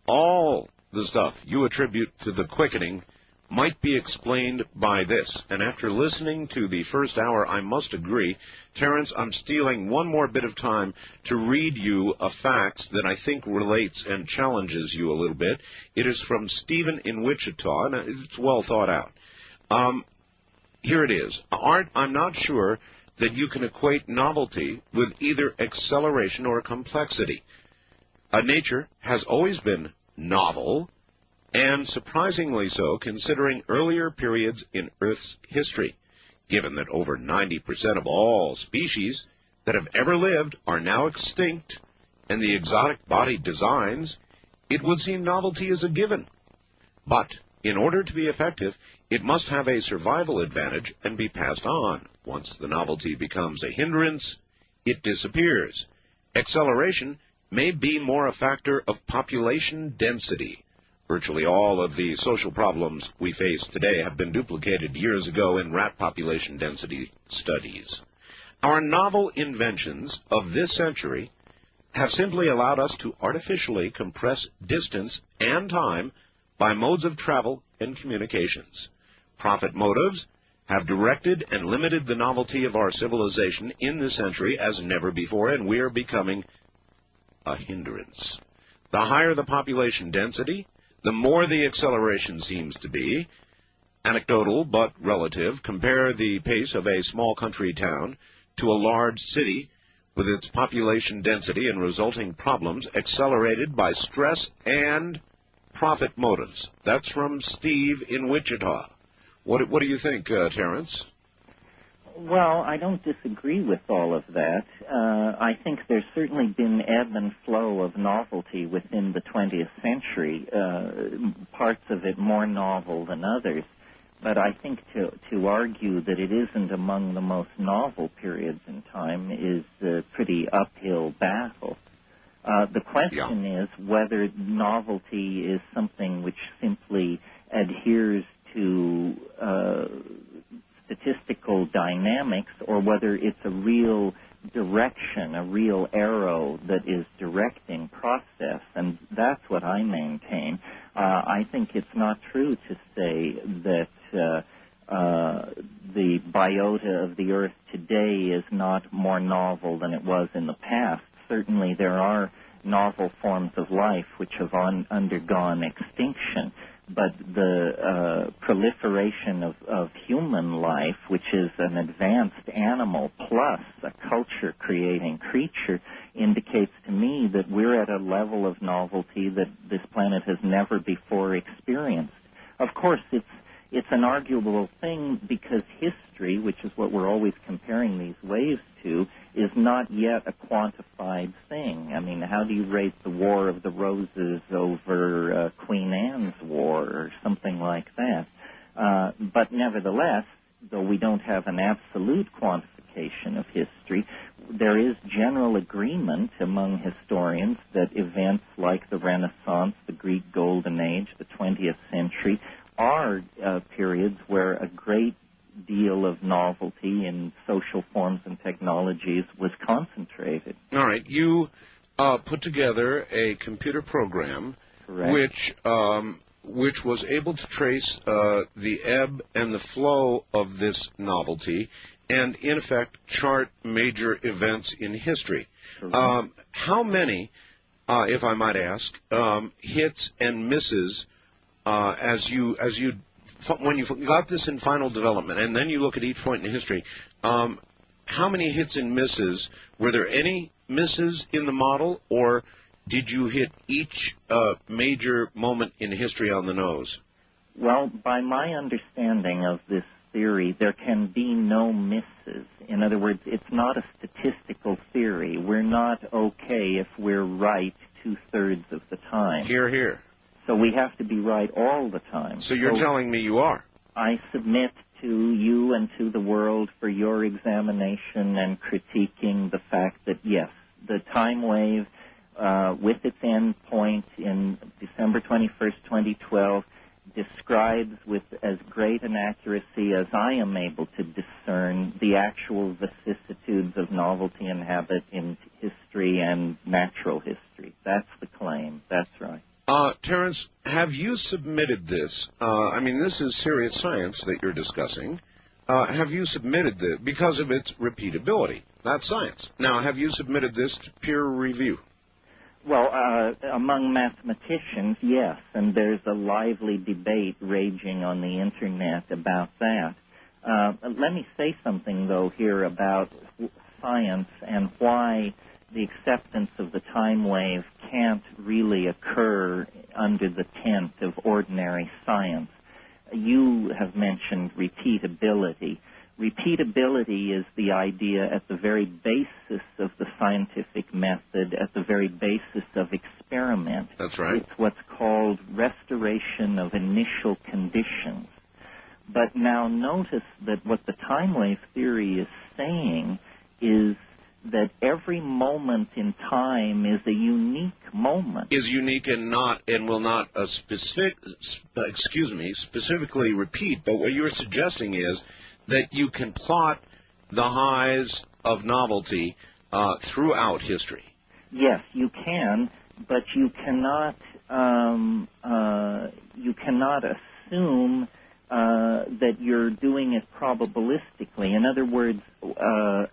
All the stuff you attribute to the quickening might be explained by this. And after listening to the first hour, I must agree, Terence, I'm stealing one more bit of time to read you a fact that I think relates and challenges you a little bit. It is from Stephen in Wichita, and it's well thought out. Here it is. Art, I'm not sure that you can equate novelty with either acceleration or complexity. Nature has always been novel, and surprisingly so, considering earlier periods in Earth's history, given that over 90% of all species that have ever lived are now extinct, and the exotic body designs, it would seem novelty is a given. But in order to be effective, it must have a survival advantage and be passed on. Once the novelty becomes a hindrance, it disappears. Acceleration may be more a factor of population density. Virtually all of the social problems we face today have been duplicated years ago in rat population density studies. Our novel inventions of this century have simply allowed us to artificially compress distance and time by modes of travel and communications. Profit motives have directed and limited the novelty of our civilization in this century as never before, and we are becoming a hindrance. The higher the population density, the more the acceleration seems to be. Anecdotal but relative. Compare the pace of a small country town to a large city with its population density and resulting problems accelerated by stress and profit motives. That's from Steve in Wichita. What do you think, Terence? Well, I don't disagree with all of that. I think there's certainly been ebb and flow of novelty within the 20th century, parts of it more novel than others. But I think to argue that it isn't among the most novel periods in time is a pretty uphill battle. The question is whether novelty is something which simply adheres to statistical dynamics, or whether it's a real direction, a real arrow that is directing process, and that's what I maintain. I think it's not true to say that the biota of the Earth today is not more novel than it was in the past. Certainly there are novel forms of life which have undergone extinction, but the proliferation of human life, which is an advanced animal plus a culture-creating creature, indicates to me that we're at a level of novelty that this planet has never before experienced. Of course, it's an arguable thing because history, which is what we're always comparing these waves to, is not yet a quantified thing. I mean, how do you rate the War of the Roses over Queen Anne's War or something like that? But nevertheless, though we don't have an absolute quantification of history, there is general agreement among historians that events like the Renaissance, the Greek Golden Age, the 20th century, are periods where a great deal of novelty in social forms and technologies was concentrated. All right. You put together a computer program which was able to trace the ebb and the flow of this novelty and, in effect, chart major events in history. How many, if I might ask, hits and misses when you got this in final development, and then you look at each point in history, how many hits and misses? Were there any misses in the model, or did you hit each major moment in history on the nose? Well, by my understanding of this theory, there can be no misses. In other words, it's not a statistical theory. We're not okay if we're right two-thirds of the time. Hear, hear. So we have to be right all the time. So you're telling me you are? I submit to you and to the world for your examination and critiquing the fact that, yes, the time wave, with its end point in December 21st, 2012, describes with as great an accuracy as I am able to discern the actual vicissitudes of novelty and habit in history and natural history. That's the claim. That's right. Terence, have you submitted this? I mean, this is serious science that you're discussing. Have you submitted this because of its repeatability? That's science. Now, have you submitted this to peer review? Well, among mathematicians, yes, and there's a lively debate raging on the Internet about that. Let me say something, though, here about science and why the acceptance of the time wave can't really occur under the tent of ordinary science. You have mentioned repeatability. Repeatability is the idea at the very basis of the scientific method, at the very basis of experiment. That's right. It's what's called restoration of initial conditions. But now notice that what the time wave theory is saying is that every moment in time is a unique moment. Is unique and will not specifically repeat. But what you're suggesting is that you can plot the highs of novelty throughout history. Yes, you can, but you cannot assume that you're doing it probabilistically. In other words,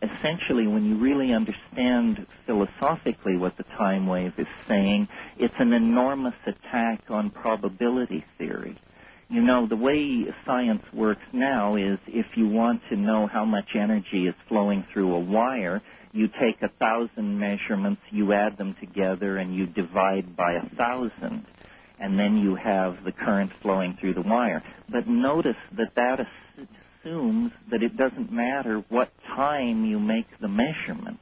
essentially, when you really understand philosophically what the time wave is saying, it's an enormous attack on probability theory. You know, the way science works now is if you want to know how much energy is flowing through a wire, you take 1,000 measurements, you add them together, and you divide by 1,000. and then you have the current flowing through the wire. But notice that that assumes that it doesn't matter what time you make the measurement.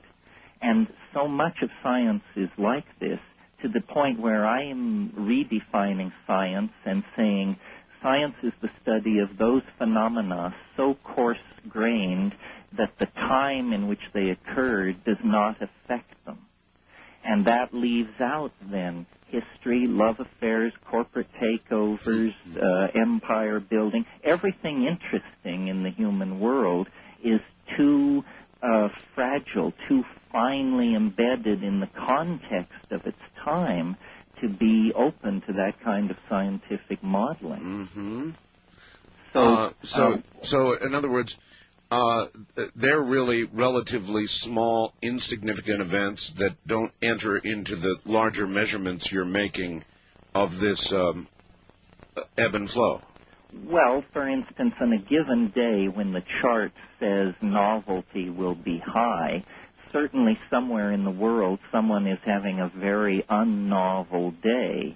And so much of science is like this, to the point where I am redefining science and saying science is the study of those phenomena so coarse-grained that the time in which they occurred does not affect them. And that leaves out, then, history, love affairs, corporate takeovers, empire building. Everything interesting in the human world is too fragile, too finely embedded in the context of its time to be open to that kind of scientific modeling. So, in other words, they're really relatively small, insignificant events that don't enter into the larger measurements you're making of this ebb and flow. Well, for instance, on a given day when the chart says novelty will be high, certainly somewhere in the world someone is having a very unnovel day.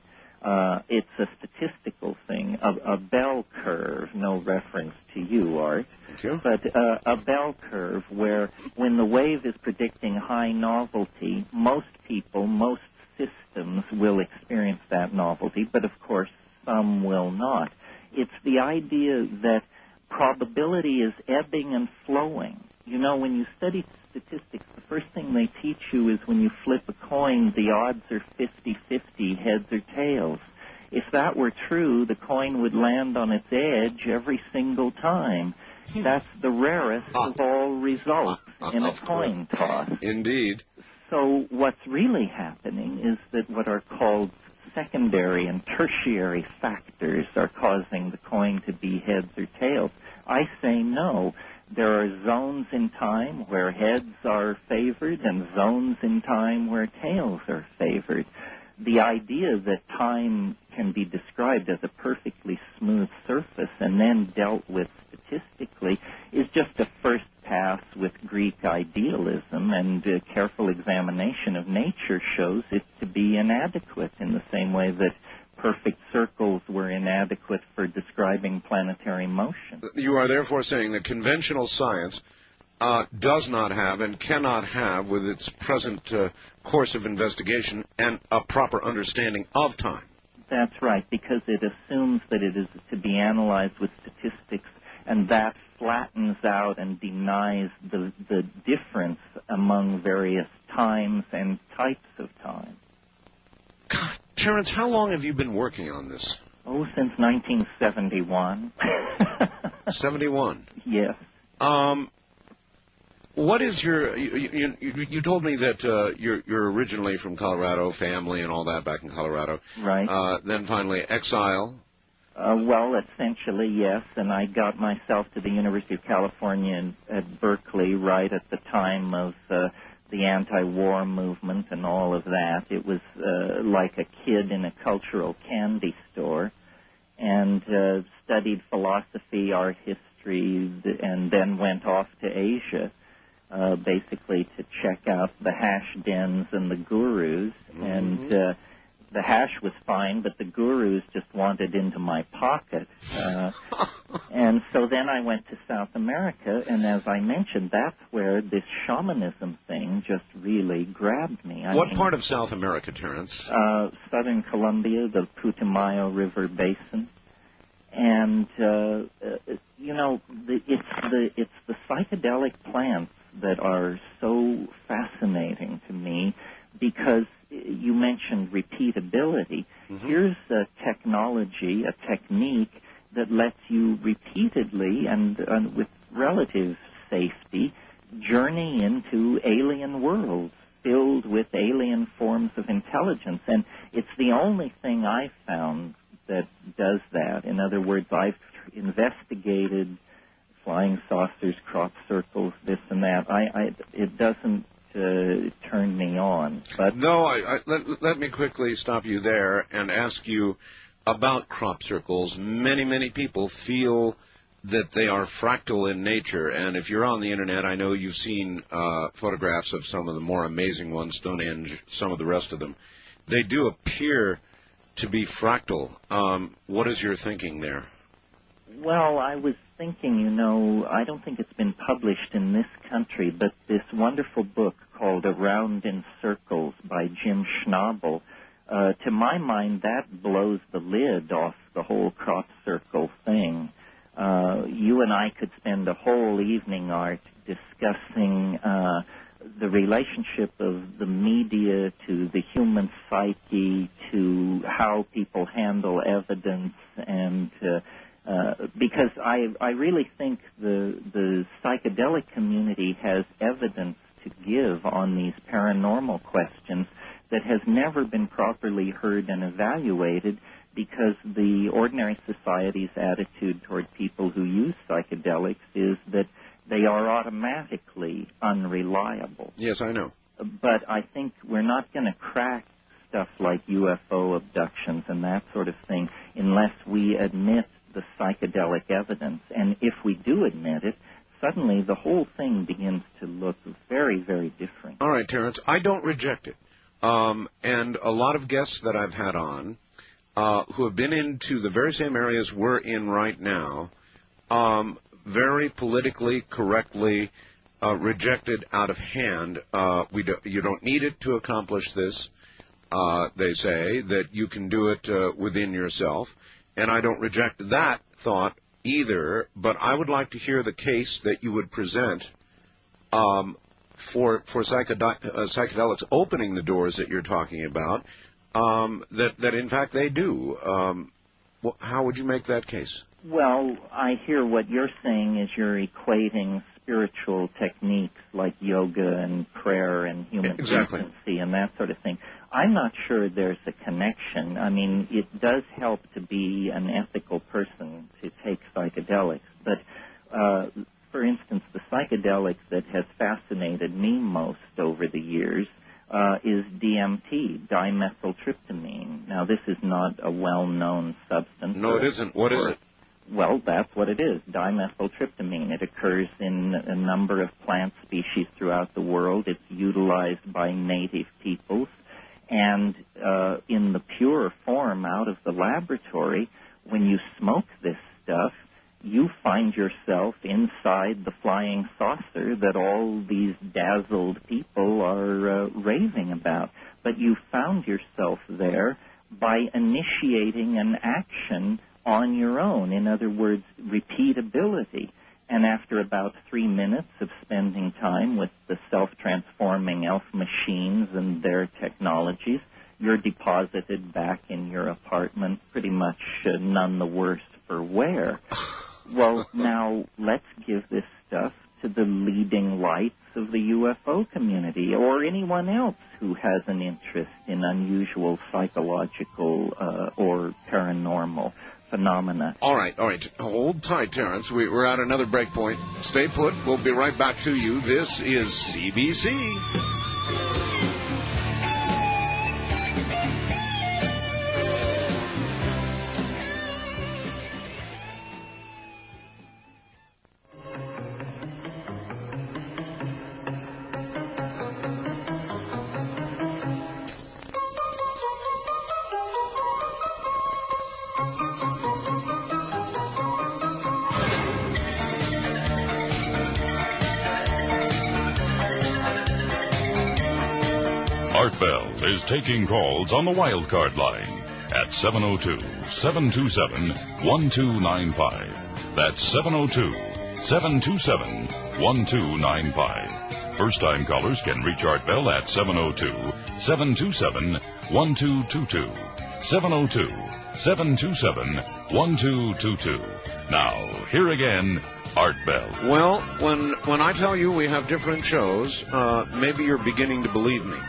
It's a statistical thing, a bell curve, no reference to you, Art, but a bell curve where when the wave is predicting high novelty, most people, most systems will experience that novelty, but of course some will not. It's the idea that probability is ebbing and flowing. You know, when you study statistics, the first thing they teach you is when you flip a coin, the odds are 50-50, heads or tails. If that were true, the coin would land on its edge every single time. That's the rarest of all results in a coin toss. Indeed. So what's really happening is that what are called secondary and tertiary factors are causing the coin to be heads or tails. I say no. There are zones in time where heads are favored and zones in time where tails are favored. The idea that time can be described as a perfectly smooth surface and then dealt with statistically is just a first pass with Greek idealism, and careful examination of nature shows it to be inadequate in the same way that perfect circles were inadequate for describing planetary motion. You are therefore saying that conventional science does not have and cannot have, with its present course of investigation, and a proper understanding of time. That's right, because it assumes that it is to be analyzed with statistics, and that flattens out and denies the difference among various times and types of time. God, Terence, how long have you been working on this? Oh, since 1971. 71? Yes. What is your... You told me that you're originally from Colorado, family and all that back in Colorado. Right. Then finally exile. Well, essentially, yes, and I got myself to the University of California at Berkeley right at the time of the anti-war movement and all of that. It was like a kid in a cultural candy store, and studied philosophy, art history, and then went off to Asia, basically to check out the hash dens and the gurus, and the hash was fine, but the gurus just wanted into my pocket. And so then I went to South America, and as I mentioned, that's where this shamanism thing just really grabbed me. What part of South America, Terence? Southern Colombia, the Putumayo River Basin. And, you know, it's the psychedelic plants that are so fascinating to me, because you mentioned repeatability. Here's a technology, a technique that lets you repeatedly and with relative safety journey into alien worlds filled with alien forms of intelligence. And it's the only thing I've found that does that. In other words, I've investigated flying saucers, crop circles, this and that. It doesn't turn me on. But no, let me quickly stop you there and ask you about crop circles. Many people feel that they are fractal in nature, and if you're on the internet, I know you've seen photographs of some of the more amazing ones, Stonehenge, some of the rest of them. They do appear to be fractal. What is your thinking there? Well, I was thinking, I don't think it's been published in this country, but this wonderful book called Around in Circles by Jim Schnabel, to my mind, that blows the lid off the whole crop circle thing. You and I could spend a whole evening, Art, discussing the relationship of the media to the human psyche, to how people handle evidence, and because I really think the psychedelic community has evidence to give on these paranormal questions that has never been properly heard and evaluated, because the ordinary society's attitude toward people who use psychedelics is that they are automatically unreliable. Yes, I know. But I think we're not going to crack stuff like UFO abductions and that sort of thing unless we admit the psychedelic evidence. And if we do admit it, suddenly the whole thing begins to look very, very different. All right, Terence, I don't reject it. And a lot of guests that I've had on who have been into the very same areas we're in right now, very politically correctly rejected out of hand. You don't need it to accomplish this. They say that you can do it within yourself. And I don't reject that thought either, but I would like to hear the case that you would present for psychedelics opening the doors that you're talking about, that in fact they do. How would you make that case? Well, I hear what you're saying is you're equating spiritual techniques like yoga and prayer and human decency and that sort of thing. I'm not sure there's a connection. I mean, it does help to be an ethical person to take psychedelics, but for instance, the psychedelic that has fascinated me most over the years is DMT, dimethyltryptamine. Now, this is not a well-known substance. No, it isn't. What is it? Well, that's what it is, dimethyltryptamine. It occurs in a number of plant species throughout the world. It's utilized by native peoples. And in the pure form out of the laboratory, when you smoke this stuff, you find yourself inside the flying saucer that all these dazzled people are raving about. But you found yourself there by initiating an action on your own. In other words, repeatability. And after about 3 minutes of spending time with the self-transforming elf machines and their technologies, you're deposited back in your apartment, pretty much none the worse for wear. Well, now let's give this stuff to the leading lights of the UFO community or anyone else who has an interest in unusual psychological or paranormal phenomena. All right. Hold tight, Terence. We're at another break point. Stay put. We'll be right back to you. This is CBC. Art Bell is taking calls on the wildcard line at 702-727-1295. That's 702-727-1295. First-time callers can reach Art Bell at 702-727-1222. 702-727-1222. Now, here again, Art Bell. Well, when I tell you we have different shows, maybe you're beginning to believe me.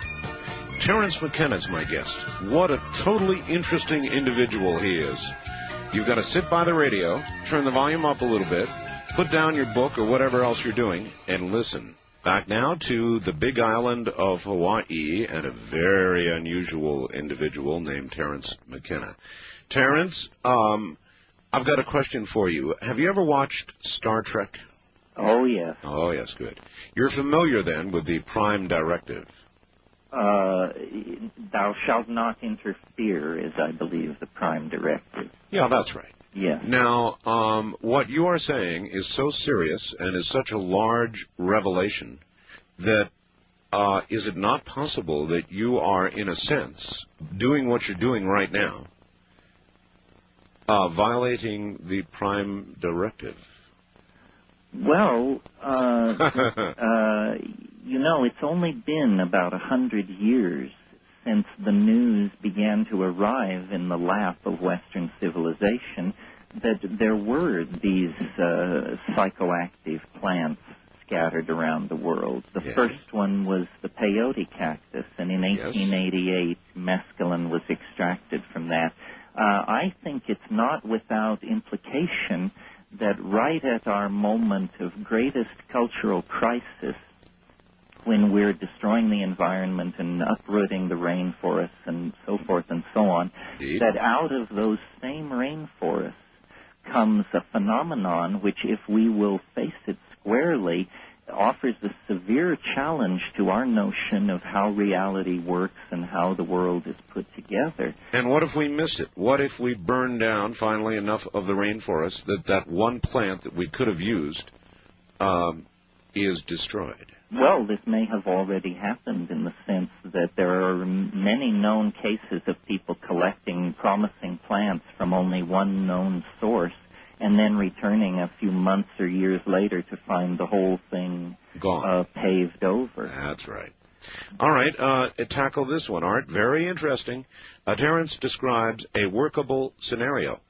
Terence McKenna is my guest. What a totally interesting individual he is. You've got to sit by the radio, turn the volume up a little bit, put down your book or whatever else you're doing, and listen. Back now to the big island of Hawaii and a very unusual individual named Terence McKenna. Terence, I've got a question for you. Have you ever watched Star Trek? Oh, yes. Oh, yes, good. You're familiar, then, with the Prime Directive. thou shalt not interfere is, I believe, the prime directive. Yeah, that's right. Yes. Now, what you are saying is so serious and is such a large revelation that is it not possible that you are, in a sense, doing what you're doing right now, violating the prime directive? Well, it's only been about 100 years since the news began to arrive in the lap of Western civilization that there were these psychoactive plants scattered around the world. The first one was the peyote cactus, and in 1888, mescaline was extracted from that. I think it's not without implication that right at our moment of greatest cultural crisis, when we're destroying the environment and uprooting the rainforests and so forth and so on, that out of those same rainforests comes a phenomenon which, if we will face it squarely, offers a severe challenge to our notion of how reality works and how the world is put together. And what if we miss it? What if we burn down, finally, enough of the rainforest that one plant that we could have used is destroyed? Well, this may have already happened in the sense that there are many known cases of people collecting promising plants from only one known source and then returning a few months or years later to find the whole thing gone, paved over. That's right. All right, tackle this one, Art. Very interesting. Terence describes a workable scenario.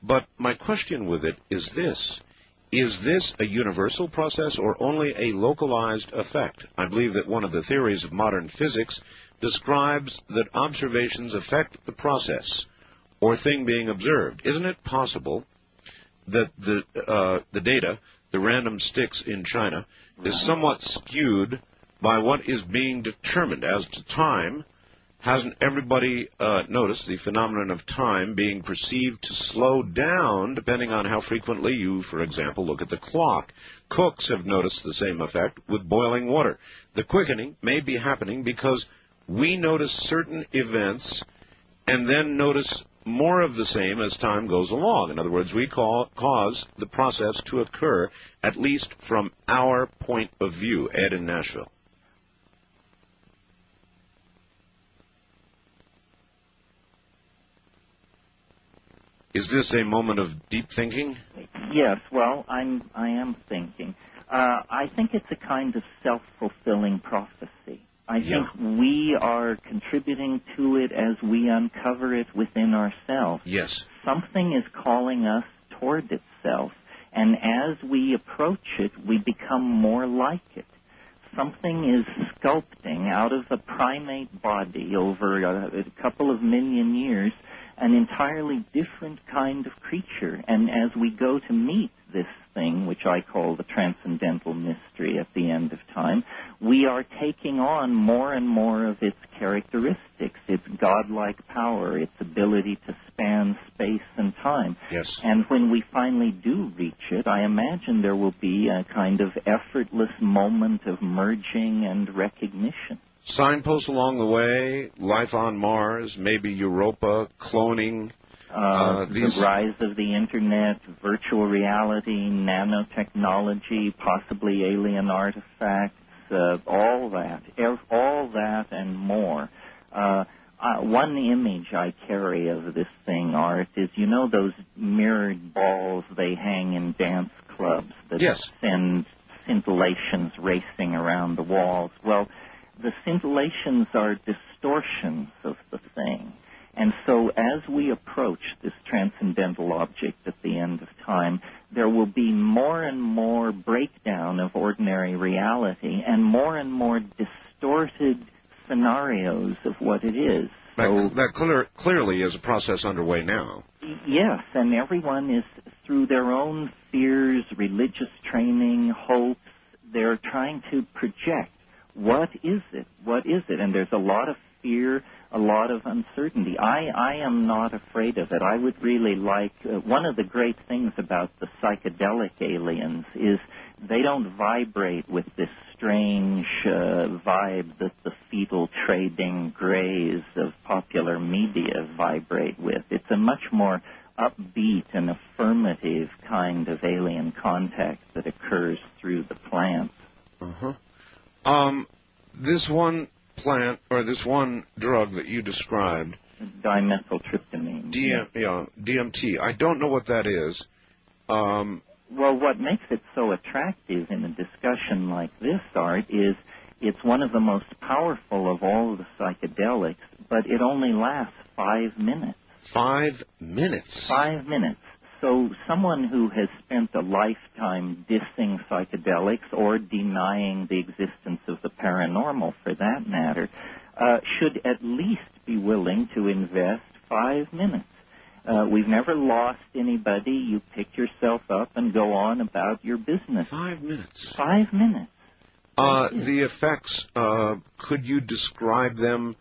But my question with it is this. Is this a universal process or only a localized effect? I believe that one of the theories of modern physics describes that observations affect the process or thing being observed. Isn't it possible that the data, the random sticks in China, is somewhat skewed by what is being determined as to time? Hasn't everybody noticed the phenomenon of time being perceived to slow down depending on how frequently you, for example, look at the clock? Cooks have noticed the same effect with boiling water. The quickening may be happening because we notice certain events and then notice more of the same as time goes along. In other words, we cause the process to occur, at least from our point of view. Ed in Nashville. Is this a moment of deep thinking? Yes, well, I am thinking. I think it's a kind of self-fulfilling prophecy. I think we are contributing to it as we uncover it within ourselves. Yes. Something is calling us toward itself, and as we approach it, we become more like it. Something is sculpting out of a primate body over a couple of million years an entirely different kind of creature. And as we go to meet this thing, which I call the transcendental mystery at the end of time, we are taking on more and more of its characteristics, its godlike power, its ability to span space and time. Yes. And when we finally do reach it, I imagine there will be a kind of effortless moment of merging and recognition. Signposts along the way, life on Mars, maybe Europa, cloning. The rise of the Internet, virtual reality, nanotechnology, possibly alien artifacts, all that and more. One image I carry of this thing, Art, is, you know those mirrored balls they hang in dance clubs that send scintillations racing around the walls? Well, the scintillations are distortions of the thing. And so as we approach this transcendental object at the end of time, there will be more and more breakdown of ordinary reality and more distorted scenarios of what it is. That clearly is a process underway now. Yes, and everyone is, through their own fears, religious training, hopes, they're trying to project. What is it? What is it? And there's a lot of fear, a lot of uncertainty. I am not afraid of it. I would really like, one of the great things about the psychedelic aliens is they don't vibrate with this strange vibe that the fetal trading grays of popular media vibrate with. It's a much more upbeat and affirmative kind of alien contact that occurs through the plants. This one plant, or this one drug that you described, dimethyltryptamine. DMT. I don't know what that is. Well, what makes it so attractive in a discussion like this, Art, is it's one of the most powerful of all the psychedelics, but it only lasts 5 minutes. 5 minutes? 5 minutes. So someone who has spent a lifetime dissing psychedelics or denying the existence of the paranormal, for that matter, should at least be willing to invest 5 minutes. We've never lost anybody. You pick yourself up and go on about your business. 5 minutes. 5 minutes. The effects, could you describe them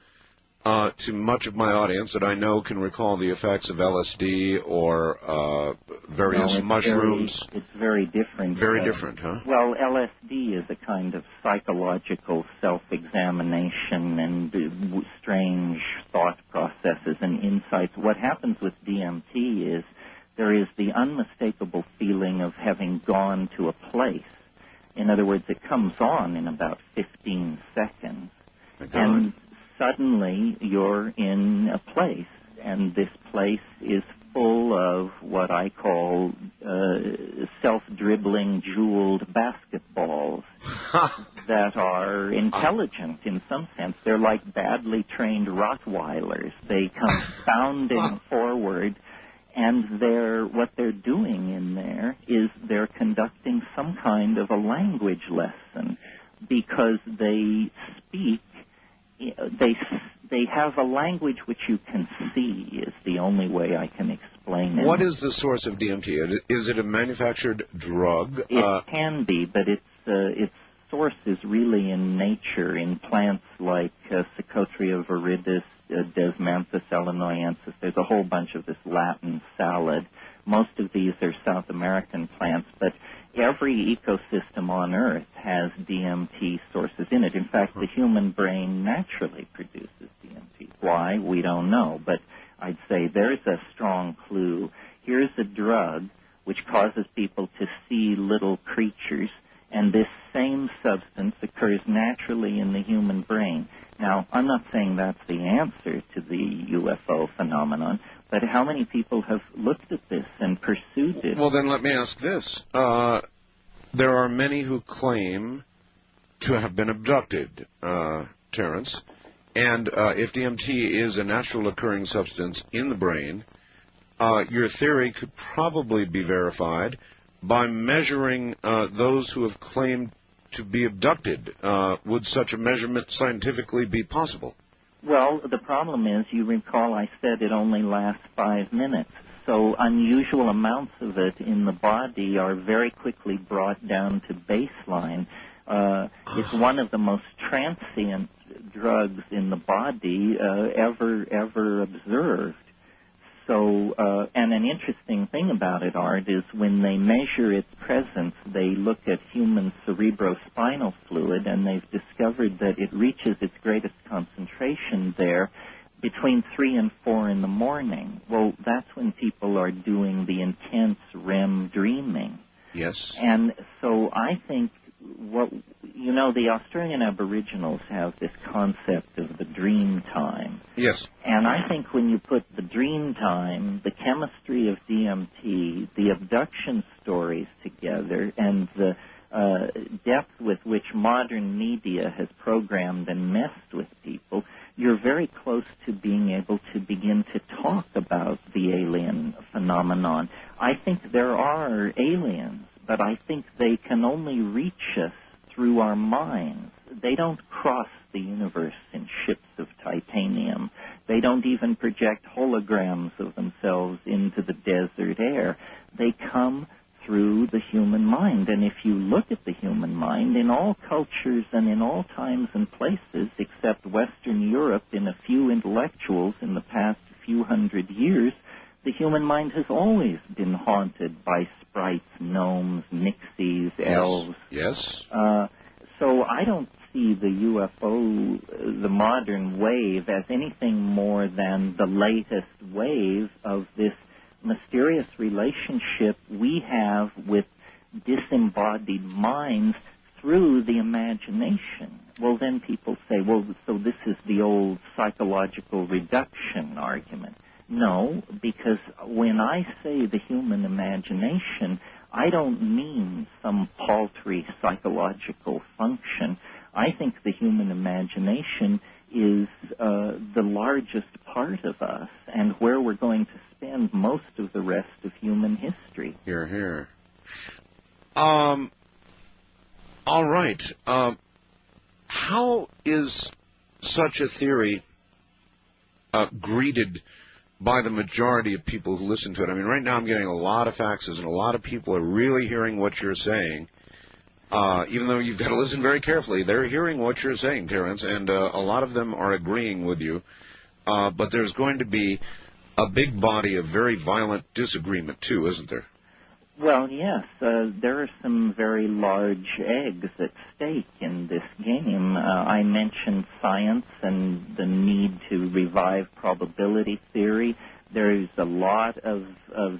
to much of my audience that I know can recall the effects of LSD or various mushrooms? It's very different. Very different, huh? Well, LSD is a kind of psychological self-examination and strange thought processes and insights. What happens with DMT is there is the unmistakable feeling of having gone to a place. In other words, it comes on in about 15 seconds. And suddenly you're in a place, and this place is full of what I call self-dribbling, jeweled basketballs that are intelligent in some sense. They're like badly trained Rottweilers. They come bounding forward, and what they're doing in there is they're conducting some kind of a language lesson because they speak. They have a language which you can see is the only way I can explain it. What is the source of DMT? Is it a manufactured drug? It can be, but its source is really in nature, in plants like Psychotria viridis, Desmanthus illinoisensis. There's a whole bunch of this Latin salad. Most of these are South American plants, but every ecosystem on Earth has DMT sources in it. In fact, the human brain naturally produces DMT. Why? We don't know. But I'd say there's a strong clue. Here's a drug which causes people to see little creatures, and this same substance occurs naturally in the human brain. Now, I'm not saying that's the answer to the UFO phenomenon, but how many people have looked at this and pursued it? Well, then let me ask this. There are many who claim to have been abducted, Terence, and if DMT is a natural occurring substance in the brain, your theory could probably be verified by measuring those who have claimed to be abducted. Would such a measurement scientifically be possible? Well, the problem is, you recall I said it only lasts 5 minutes. So unusual amounts of it in the body are very quickly brought down to baseline. It's one of the most transient drugs in the body ever observed. So, and an interesting thing about it, Art, is when they measure its presence, they look at human cerebrospinal fluid, and they've discovered that it reaches its greatest concentration there between 3 and 4 in the morning. Well, that's when people are doing the intense REM dreaming. Yes. And so I think the Australian Aboriginals have this concept of the dream time. Yes. And I think when you put the dream time, the chemistry of DMT, the abduction stories together, and the depth with which modern media has programmed and messed with people, you're very close to being able to begin to talk about the alien phenomenon. I think there are aliens, but I think they can only reach us through our minds. They don't cross the universe in ships of titanium. They don't even project holograms of themselves into the desert air. They come through the human mind. And if you look at the human mind, in all cultures and in all times and places, except Western Europe and a few intellectuals in the past few hundred years, the human mind has always been haunted by sprites, gnomes, nixies, elves. Yes. So I don't see the UFO, the modern wave, as anything more than the latest wave of this mysterious relationship we have with disembodied minds through the imagination. Well, then people say, well, so this is the old psychological reduction argument. No, because when I say the human imagination, I don't mean some paltry psychological function. I think the human imagination is the largest part of us and where we're going to spend most of the rest of human history. Hear, hear. All right. How is such a theory greeted by the majority of people who listen to it? I mean, right now I'm getting a lot of faxes, and a lot of people are really hearing what you're saying. Even though you've got to listen very carefully, they're hearing what you're saying, Terence, and a lot of them are agreeing with you. But there's going to be a big body of very violent disagreement, too, isn't there? Well, yes. There are some very large eggs at stake in this game. I mentioned science and the need to revive probability theory. There's a lot of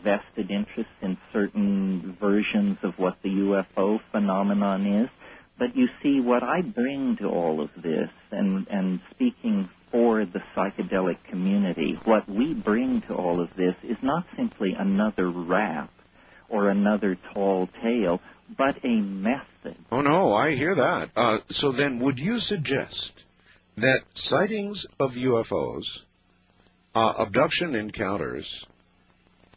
vested interest in certain versions of what the UFO phenomenon is. But you see, what I bring to all of this, and speaking for the psychedelic community, what we bring to all of this is not simply another rap or another tall tale, but a method. Oh, no, I hear that. So then would you suggest that sightings of UFOs, abduction encounters,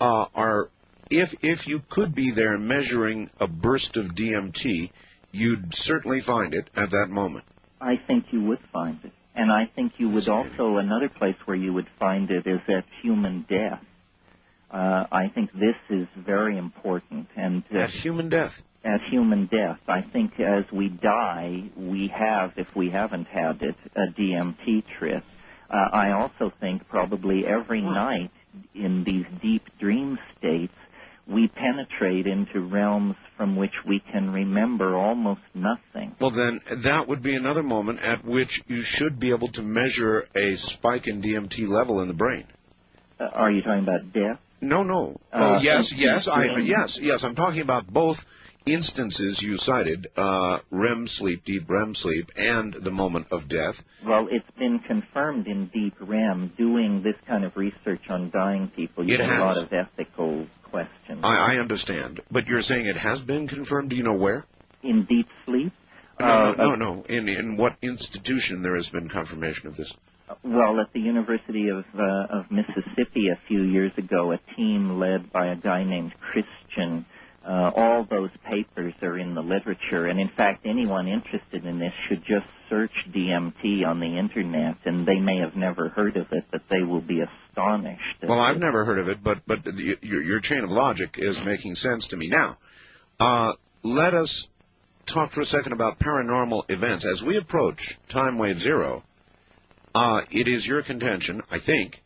are, if you could be there measuring a burst of DMT, you'd certainly find it at that moment? I think you would find it. And I think you would also, another place where you would find it is at human death. I think this is very important. And at human death? At human death. I think as we die, we have, if we haven't had it, a DMT trip. I also think probably every night in these deep dream states, we penetrate into realms from which we can remember almost nothing. Well, then, that would be another moment at which you should be able to measure a spike in DMT level in the brain. Are you talking about death? No. Yes. I'm talking about both instances you cited, REM sleep, deep REM sleep, and the moment of death. Well, it's been confirmed in deep REM. Doing this kind of research on dying people, you have a lot of ethical questions. I understand. But you're saying it has been confirmed? Do you know where? In deep sleep? No. In what institution there has been confirmation of this? Well, at the University of Mississippi a few years ago, a team led by a guy named Christian, all those papers are in the literature, and in fact anyone interested in this should just search DMT on the Internet, and they may have never heard of it, but they will be astonished. Well, I've never heard of it, but your chain of logic is making sense to me. Now, let us talk for a second about paranormal events. As we approach time wave zero, it is your contention, I think,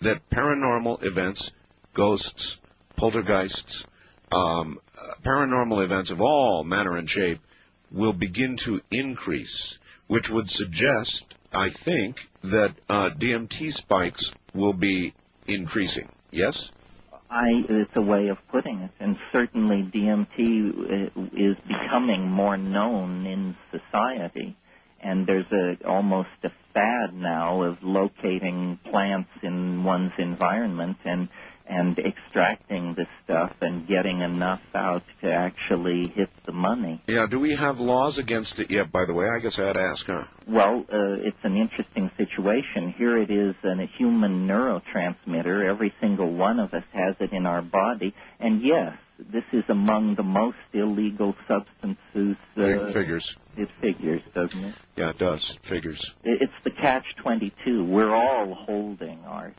that paranormal events, ghosts, poltergeists, paranormal events of all manner and shape will begin to increase, which would suggest, I think, that DMT spikes will be increasing. Yes? It's a way of putting it, and certainly DMT is becoming more known in society. And there's almost a fad now of locating plants in one's environment and extracting this stuff and getting enough out to actually hit the money. Yeah, do we have laws against it yet, by the way? I guess I had to ask, huh? Well, it's an interesting situation. Here it is a human neurotransmitter. Every single one of us has it in our body. And yes, this is among the most illegal substances. It figures. It figures, doesn't it? Yeah, it does. It figures. It's the catch-22. We're all holding art.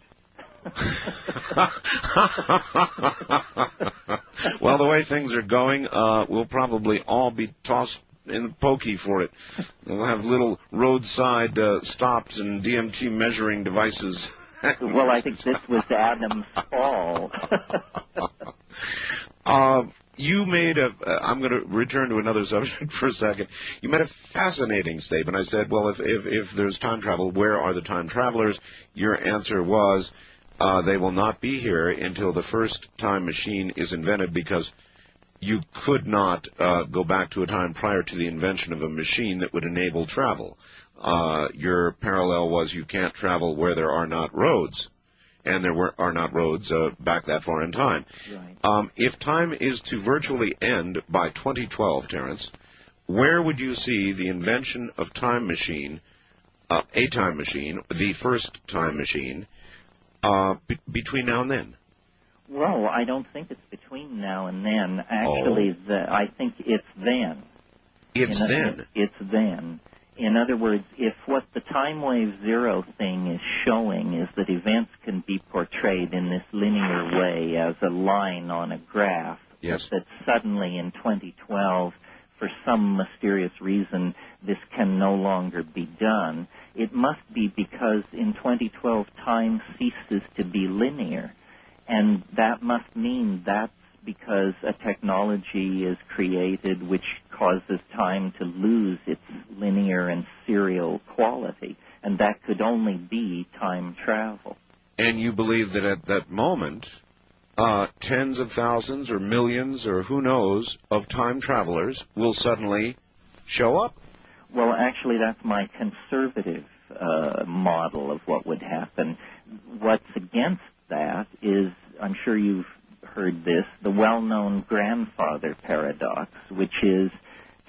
Well, the way things are going, we'll probably all be tossed in the pokey for it. We'll have little roadside stops and DMT measuring devices. Well, I think this was Adam's fall. you made I'm going to return to another subject for a second. You made a fascinating statement. I said, well, if there's time travel, where are the time travelers? Your answer was, they will not be here until the first time machine is invented, because you could not go back to a time prior to the invention of a machine that would enable travel. Your parallel was you can't travel where there are not roads, and there are not roads back that far in time. Right. If time is to virtually end by 2012, Terence, where would you see the invention of time machine, a time machine, the first time machine, between now and then? Well, I don't think it's between now and then. Actually, I think it's then. It's then? It's then. In other words, if what the time wave zero thing is showing is that events can be portrayed in this linear way as a line on a graph, yes, that suddenly in 2012, for some mysterious reason, this can no longer be done, it must be because in 2012 time ceases to be linear. And that must mean that's because a technology is created which causes time to lose its linear and serial quality. And that could only be time travel. And you believe that at that moment, tens of thousands or millions or who knows of time travelers will suddenly show up? Well, actually, that's my conservative model of what would happen. What's against that is, I'm sure you've heard this, the well-known grandfather paradox, which is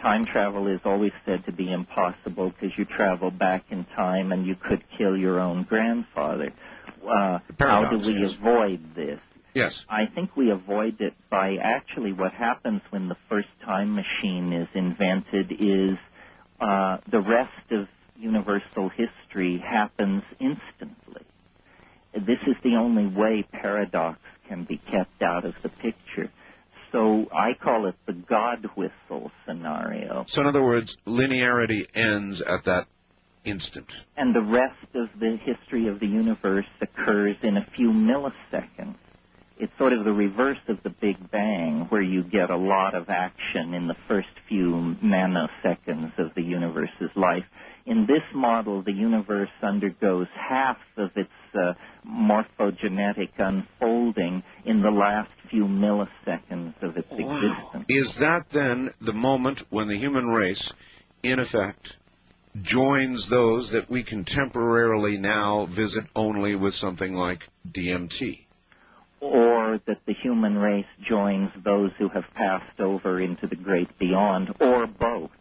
time travel is always said to be impossible because you travel back in time and you could kill your own grandfather. How do we avoid this? Yes. I think we avoid it by actually what happens when the first time machine is invented is the rest of universal history happens instantly. This is the only way paradox can be kept out of the picture. So I call it the God whistle scenario. So in other words, linearity ends at that instant. And the rest of the history of the universe occurs in a few milliseconds. It's sort of the reverse of the Big Bang, where you get a lot of action in the first few nanoseconds of the universe's life. In this model, the universe undergoes half of its morphogenetic unfolding in the last few milliseconds of its existence. Is that then the moment when the human race, in effect, joins those that we can temporarily now visit only with something like DMT? Or that the human race joins those who have passed over into the great beyond, or both.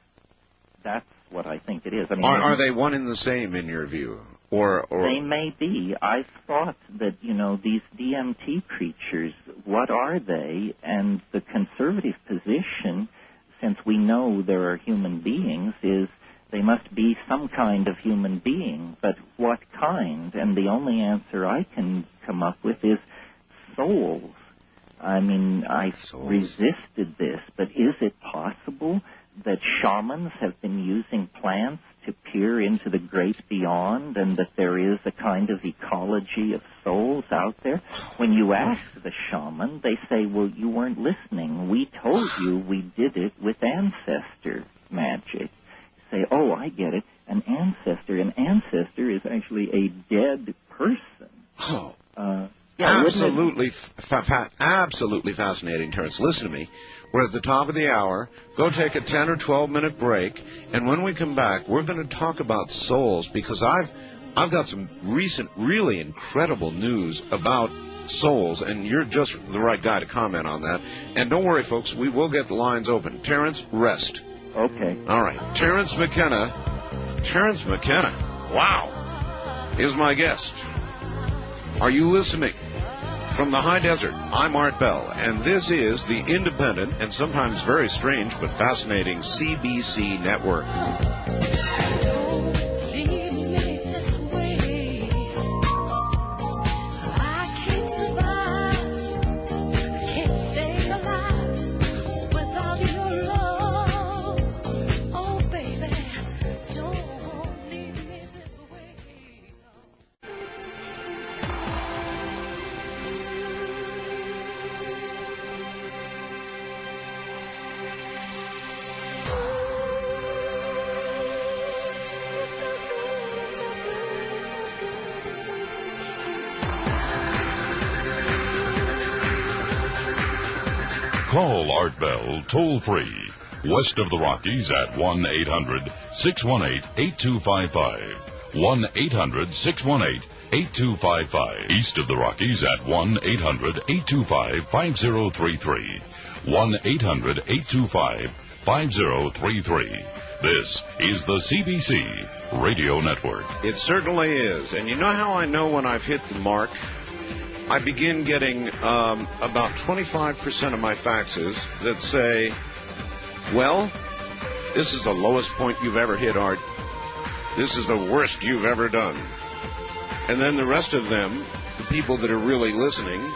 That's what I think it is. I mean, are they one and the same in your view? Or they may be. I thought that, these DMT creatures, what are they? And the conservative position, since we know there are human beings, is they must be some kind of human being. But what kind? And the only answer I can come up with is souls. I mean, I resisted this, but is it possible that shamans have been using plants to peer into the great beyond, and that there is a kind of ecology of souls out there? When you ask the shaman, they say, well, you weren't listening. We told you we did it with ancestor magic. You say, oh, I get it. An ancestor is actually a dead person. Oh. Yeah, absolutely fascinating, Terence. Listen to me. We're at the top of the hour. Go take a 10 or 12-minute break, and when we come back, we're going to talk about souls, because I've got some recent, really incredible news about souls, and you're just the right guy to comment on that. And don't worry, folks, we will get the lines open. Terence, rest. Okay. All right. Terence McKenna. Terence McKenna, wow, is my guest. Are you listening? From the high desert, I'm Art Bell, and this is the independent and sometimes very strange but fascinating CBC Network. Call Art Bell toll-free, west of the Rockies at 1-800-618-8255. 1-800-618-8255. East of the Rockies at 1-800-825-5033. 1-800-825-5033. This is the CBC Radio Network. It certainly is. And you know how I know when I've hit the mark? I begin getting about 25% of my faxes that say, well, this is the lowest point you've ever hit, Art. This is the worst you've ever done. And then the rest of them, the people that are really listening,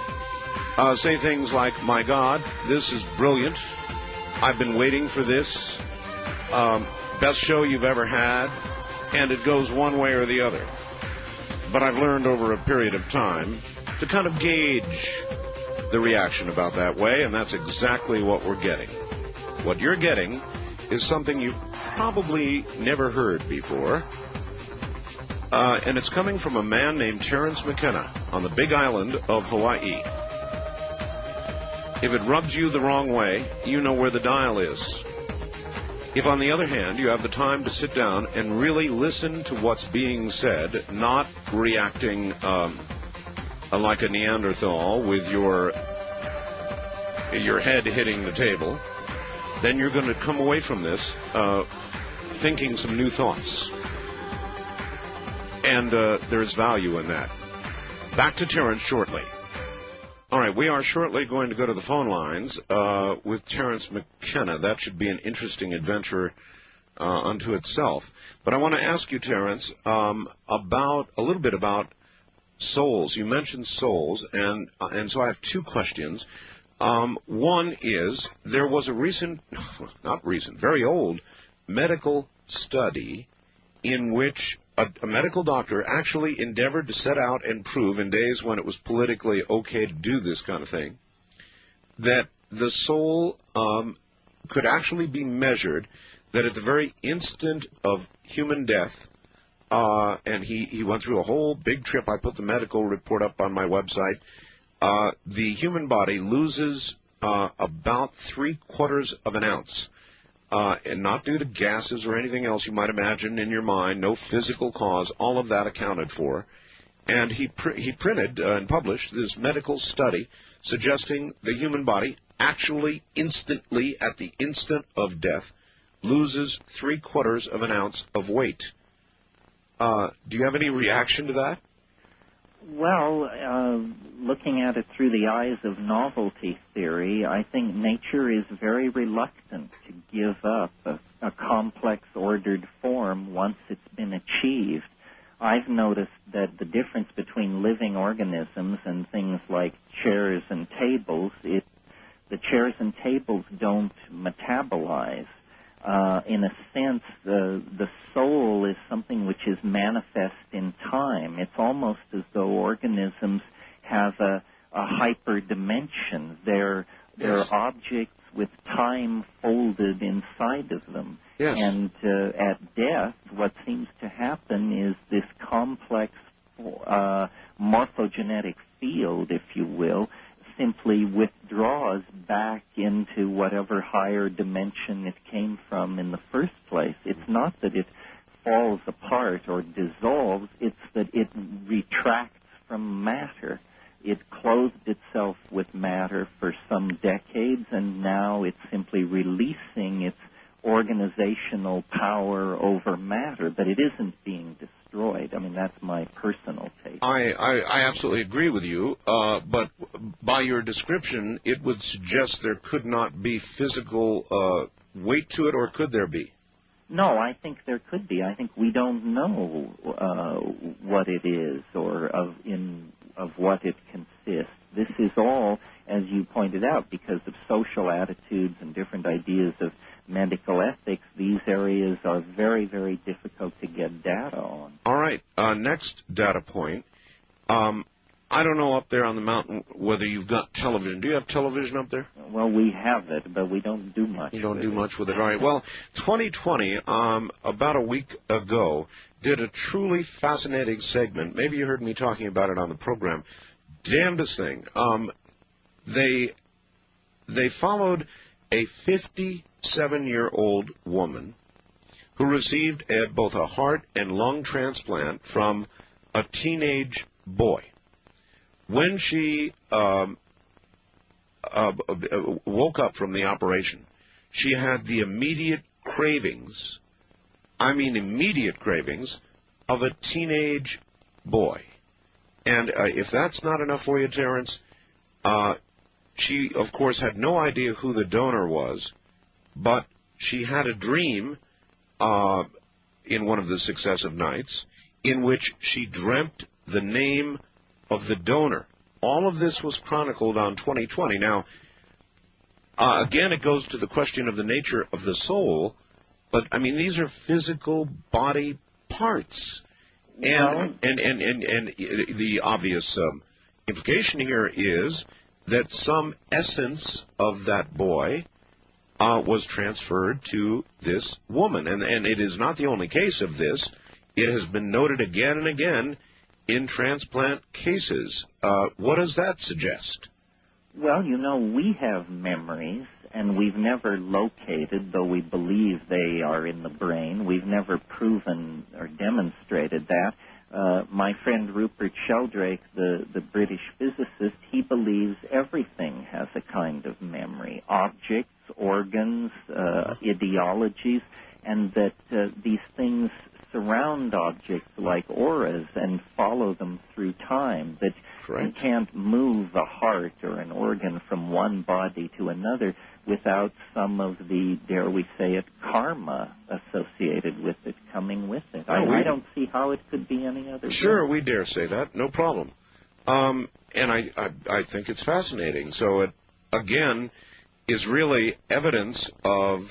say things like, my God, this is brilliant. I've been waiting for this. Best show you've ever had. And it goes one way or the other. But I've learned over a period of time to kind of gauge the reaction about that way, and that's exactly what we're getting. What you're getting is something you've probably never heard before, and it's coming from a man named Terence McKenna on the big island of Hawaii. If it rubs you the wrong way, you know where the dial is. If, on the other hand, you have the time to sit down and really listen to what's being said, not reacting like a Neanderthal with your head hitting the table, then you're going to come away from this thinking some new thoughts. And there's value in that. Back to Terence shortly. All right, we are shortly going to go to the phone lines with Terence McKenna. That should be an interesting adventure unto itself. But I want to ask you, Terence, about a little bit about souls. You mentioned souls, and so I have two questions. One is, there was a very old medical study in which a medical doctor actually endeavored to set out and prove, in days when it was politically okay to do this kind of thing, that the soul could actually be measured, that at the very instant of human death, and he went through a whole big trip. I put the medical report up on my website. The human body loses about 3/4 of an ounce, and not due to gases or anything else you might imagine in your mind, no physical cause, all of that accounted for. And he printed and published this medical study suggesting the human body actually instantly, at the instant of death, loses 3/4 of an ounce of weight. Do you have any reaction to that? Well, looking at it through the eyes of novelty theory, I think nature is very reluctant to give up a complex ordered form once it's been achieved. I've noticed that the difference between living organisms and things like chairs and tables, the chairs and tables don't metabolize. In a sense, the soul is something which is manifest in time. It's almost as though organisms have a hyperdimension. They're objects with time folded inside of them. Yes. And at death, what seems to happen is this complex morphogenetic field, if you will, simply withdraws back into whatever higher dimension it came from in the first place. It's not that it falls apart or dissolves, it's that it retracts from matter. It clothed itself with matter for some decades, and now it's simply releasing its organizational power over matter, but it isn't being destroyed. I mean, that's my personal take. I absolutely agree with you, but by your description, it would suggest there could not be physical weight to it, or could there be? No, I think there could be. I think we don't know what it is or of what it consists. This is all, as you pointed out, because of social attitudes and different ideas of medical ethics. These areas are very, very difficult to get data on. All right. Next data point. I don't know up there on the mountain whether you've got television. Do you have television up there? Well, we have it, but we don't do much. You don't do much with it. All right. Well, 2020, about a week ago, did a truly fascinating segment. Maybe you heard me talking about it on the program. Damnedest thing. They they followed a 57-year-old woman who received both a heart and lung transplant from a teenage boy. When she woke up from the operation, she had the immediate cravings, immediate cravings, of a teenage boy. And if that's not enough for you, Terence, she, of course, had no idea who the donor was, but she had a dream in one of the successive nights in which she dreamt the name of the donor. All of this was chronicled on 2020. Now, again, it goes to the question of the nature of the soul, but, these are physical body parts. And the obvious implication here is that some essence of that boy was transferred to this woman. And it is not the only case of this. It has been noted again and again in transplant cases. What does that suggest? Well, we have memories, and we've never located, though we believe they are in the brain. We've never proven or demonstrated that. My friend Rupert Sheldrake, the British physicist, he believes everything has a kind of memory, objects, organs, ideologies, and that these things surround objects like auras and follow them through time, that you can't move a heart or an organ from one body to another without some of the, dare we say it, karma associated with it coming with it. I don't see how it could be any other way. Sure, we dare say that, no problem. And I think it's fascinating. So it, again, is really evidence of,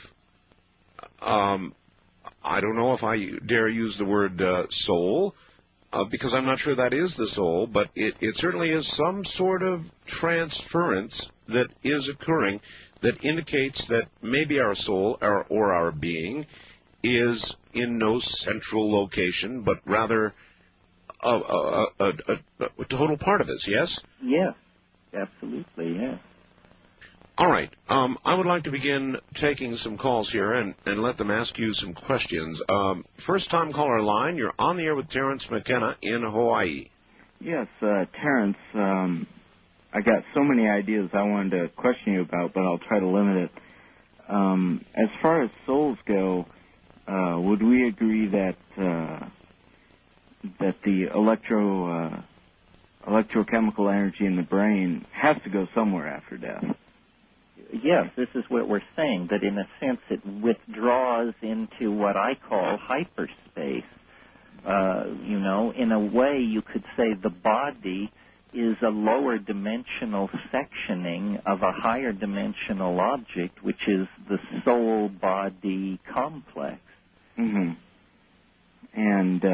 I don't know if I dare use the word soul, because I'm not sure that is the soul, but it certainly is some sort of transference that is occurring that indicates that maybe our soul or our being is in no central location, but rather a total part of us, yes? Yes, absolutely, yes. All right. I would like to begin taking some calls here and let them ask you some questions. First-time caller line, you're on the air with Terence McKenna in Hawaii. Yes, Terence, I got so many ideas I wanted to question you about, but I'll try to limit it. As far as souls go, would we agree that the electrochemical energy in the brain has to go somewhere after death? Yes, this is what we're saying, that in a sense it withdraws into what I call hyperspace. In a way you could say the body is a lower dimensional sectioning of a higher dimensional object, which is the soul-body complex. Mm-hmm. And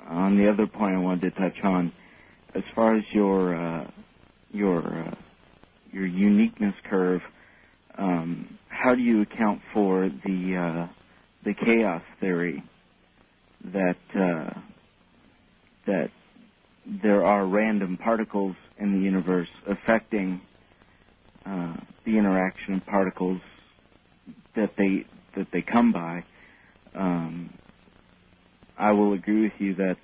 on the other point I wanted to touch on, as far as your uniqueness curve, how do you account for the chaos theory that there are random particles in the universe affecting the interaction of particles that they come by? I will agree with you that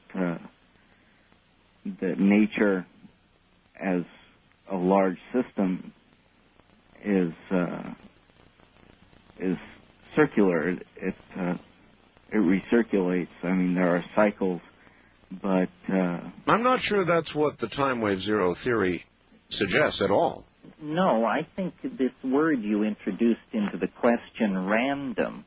nature as a large system is circular. It recirculates. There are cycles, but I'm not sure that's what the time wave zero theory suggests at all. No, I think this word you introduced into the question, random,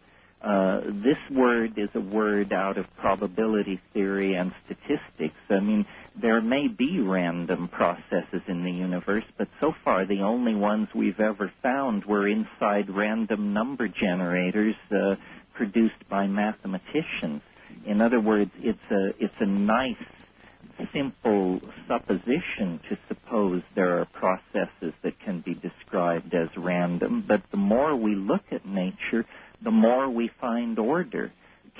this word is a word out of probability theory and statistics. There may be random processes in the universe, but so far the only ones we've ever found were inside random number generators produced by mathematicians. In other words, it's a nice, simple supposition to suppose there are processes that can be described as random, but the more we look at nature, the more we find order.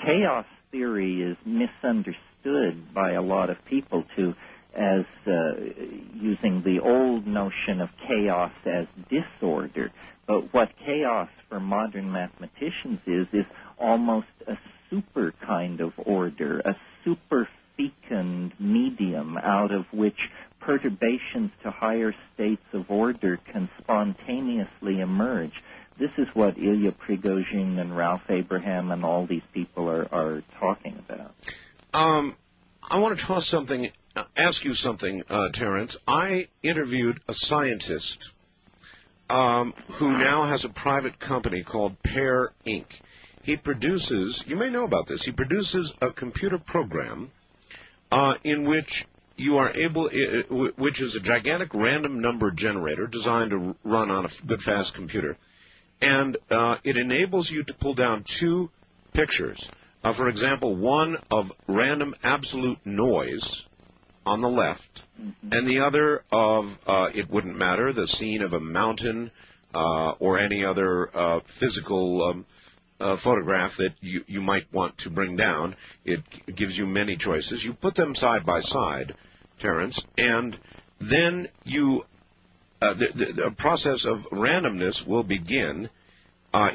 Chaos theory is misunderstood by a lot of people to using the old notion of chaos as disorder. But what chaos for modern mathematicians is almost a super kind of order, a super fecund medium out of which perturbations to higher states of order can spontaneously emerge. This is what Ilya Prigozhin and Ralph Abraham and all these people are talking about. I want to ask you something, Terence. I interviewed a scientist who now has a private company called Pear Inc. He produces, you may know about this, he produces a computer program in which you are able, which is a gigantic random number generator designed to run on a good, fast computer. And it enables you to pull down two pictures. For example, one of random absolute noise on the left, and the other of, it wouldn't matter, the scene of a mountain or any other physical photograph that you might want to bring down. It gives you many choices. You put them side by side, Terence, and then the process of randomness will begin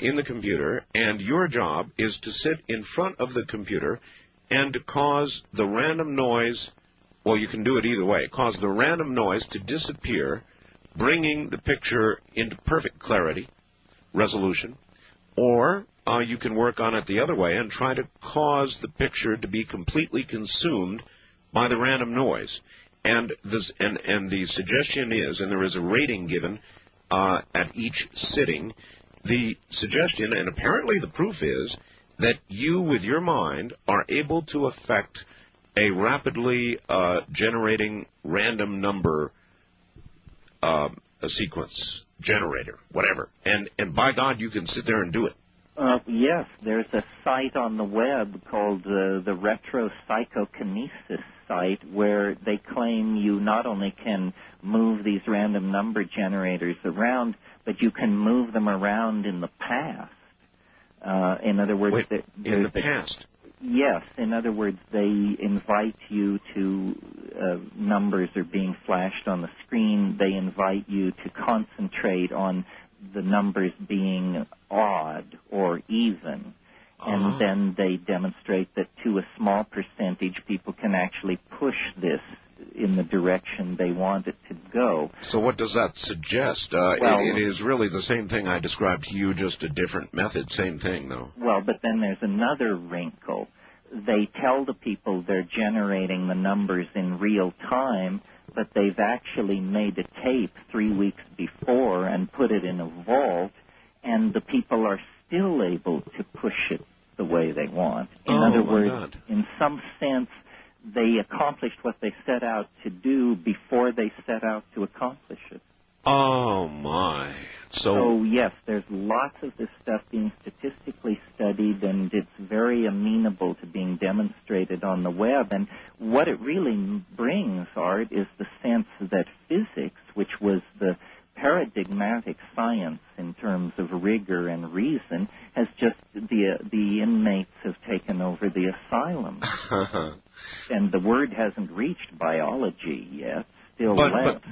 in the computer, and your job is to sit in front of the computer and to cause the random noise, well, you can do it either way, cause the random noise to disappear, bringing the picture into perfect clarity, resolution, or you can work on it the other way and try to cause the picture to be completely consumed by the random noise. And the suggestion is, and there is a rating given at each sitting, the suggestion, and apparently the proof is, that you, with your mind, are able to affect a rapidly generating random number a sequence generator, whatever. And by God, you can sit there and do it. Yes, there's a site on the web called the Retro Psychokinesis site where they claim you not only can move these random number generators around, but you can move them around in the past. In other words, in the past? Yes. In other words, they invite you to, numbers are being flashed on the screen. They invite you to concentrate on the numbers being odd or even. And then they demonstrate that to a small percentage, people can actually push this in the direction they want it to go. So what does that suggest? It is really the same thing I described to you, just a different method. Same thing, though. Well, but then there's another wrinkle. They tell the people they're generating the numbers in real time, but they've actually made a tape 3 weeks before and put it in a vault, and the people are still able to push it the way they want. In other words, in some sense, they accomplished what they set out to do before they set out to accomplish it. Oh, my. So, yes, there's lots of this stuff being statistically studied, and it's very amenable to being demonstrated on the web. And what it really brings, Art, is the sense that physics, which was the paradigmatic science in terms of rigor and reason, has just, the inmates have taken over the asylum. And the word hasn't reached biology yet, still left.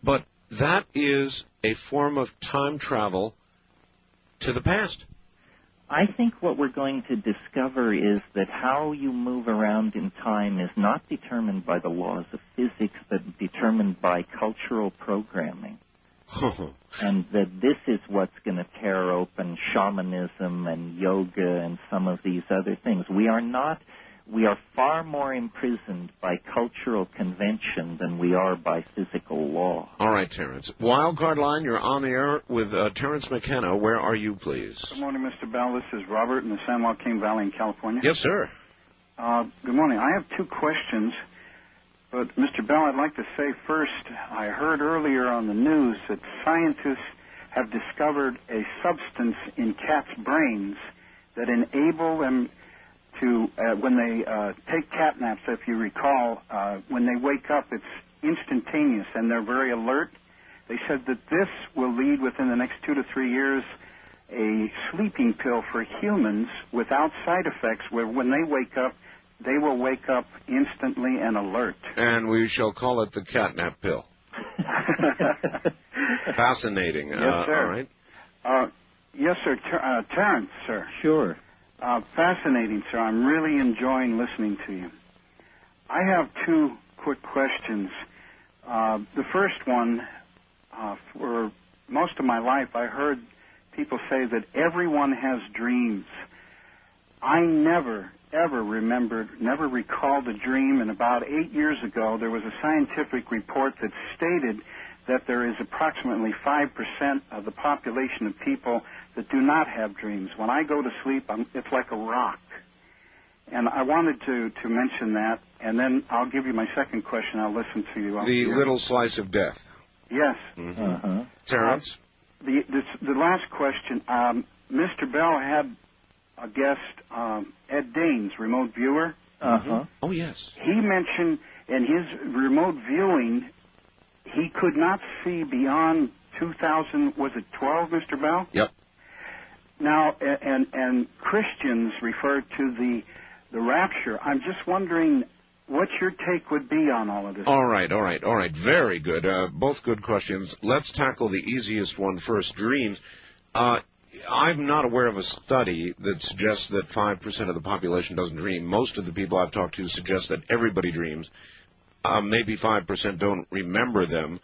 But that is a form of time travel to the past. I think what we're going to discover is that how you move around in time is not determined by the laws of physics, but determined by cultural programming. And that this is what's going to tear open shamanism and yoga and some of these other things. We are far more imprisoned by cultural convention than we are by physical law. All right, Terence. Wildcard Line, you're on the air with Terence McKenna. Where are you, please? Good morning, Mr. Bell. This is Robert in the San Joaquin Valley in California. Yes, sir. Good morning. I have two questions. But, Mr. Bell, I'd like to say first, I heard earlier on the news that scientists have discovered a substance in cats' brains that enable them to, when they take cat naps, if you recall, when they wake up, it's instantaneous and they're very alert. They said that this will lead within the next 2 to 3 years a sleeping pill for humans without side effects, where when they wake up, they will wake up instantly and alert. And we shall call it the catnap pill. Fascinating. Yes, sir. All right. Yes, sir. Terence, sir. Sure. Fascinating, sir. I'm really enjoying listening to you. I have two quick questions. The first one, for most of my life, I heard people say that everyone has dreams. I never, ever never recalled a dream, and about 8 years ago, there was a scientific report that stated that there is approximately 5% of the population of people that do not have dreams. When I go to sleep, it's like a rock. And I wanted to mention that, and then I'll give you my second question. I'll listen to you. The little slice of death. Yes. Mm-hmm. Terence? The last question. Mr. Bell had a guest, Ed Daines, remote viewer. Uh-huh. Oh, yes. He mentioned in his remote viewing he could not see beyond 2000, was it 12, Mr. Bell? Yep. Now, and Christians refer to the rapture. I'm just wondering what your take would be on all of this. All right. Very good. Both good questions. Let's tackle the easiest one first, dreams. I'm not aware of a study that suggests that 5% of the population doesn't dream. Most of the people I've talked to suggest that everybody dreams. Maybe 5% don't remember them.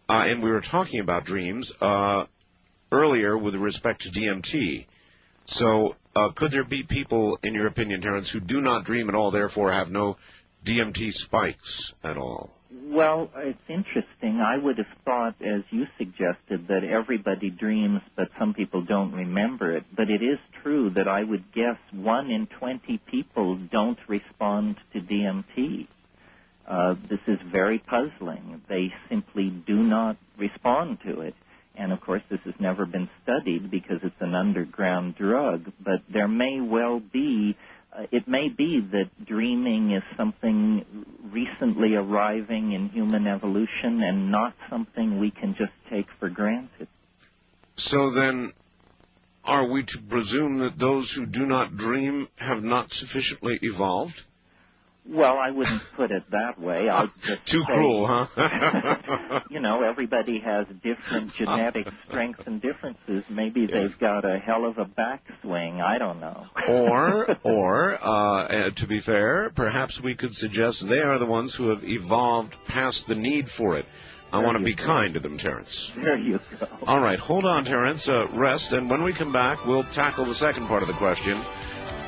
And we were talking about dreams earlier with respect to DMT. So could there be people, in your opinion, Terence, who do not dream at all, therefore have no DMT spikes at all? Well, it's interesting. I would have thought, as you suggested, that everybody dreams, but some people don't remember it. But it is true that I would guess 1 in 20 people don't respond to DMT. This is very puzzling. They simply do not respond to it. And, of course, this has never been studied because it's an underground drug. But there may well be, it may be that dreaming is something recently arriving in human evolution and not something we can just take for granted. So then, are we to presume that those who do not dream have not sufficiently evolved? Well, I wouldn't put it that way. I'd just Too say, cruel, huh? You know, everybody has different genetic strengths and differences. Maybe they've got a hell of a backswing. I don't know. Or, to be fair, perhaps we could suggest they are the ones who have evolved past the need for it. I want to be kind to them, Terence. There you go. All right, hold on, Terence. Rest, and when we come back, we'll tackle the second part of the question,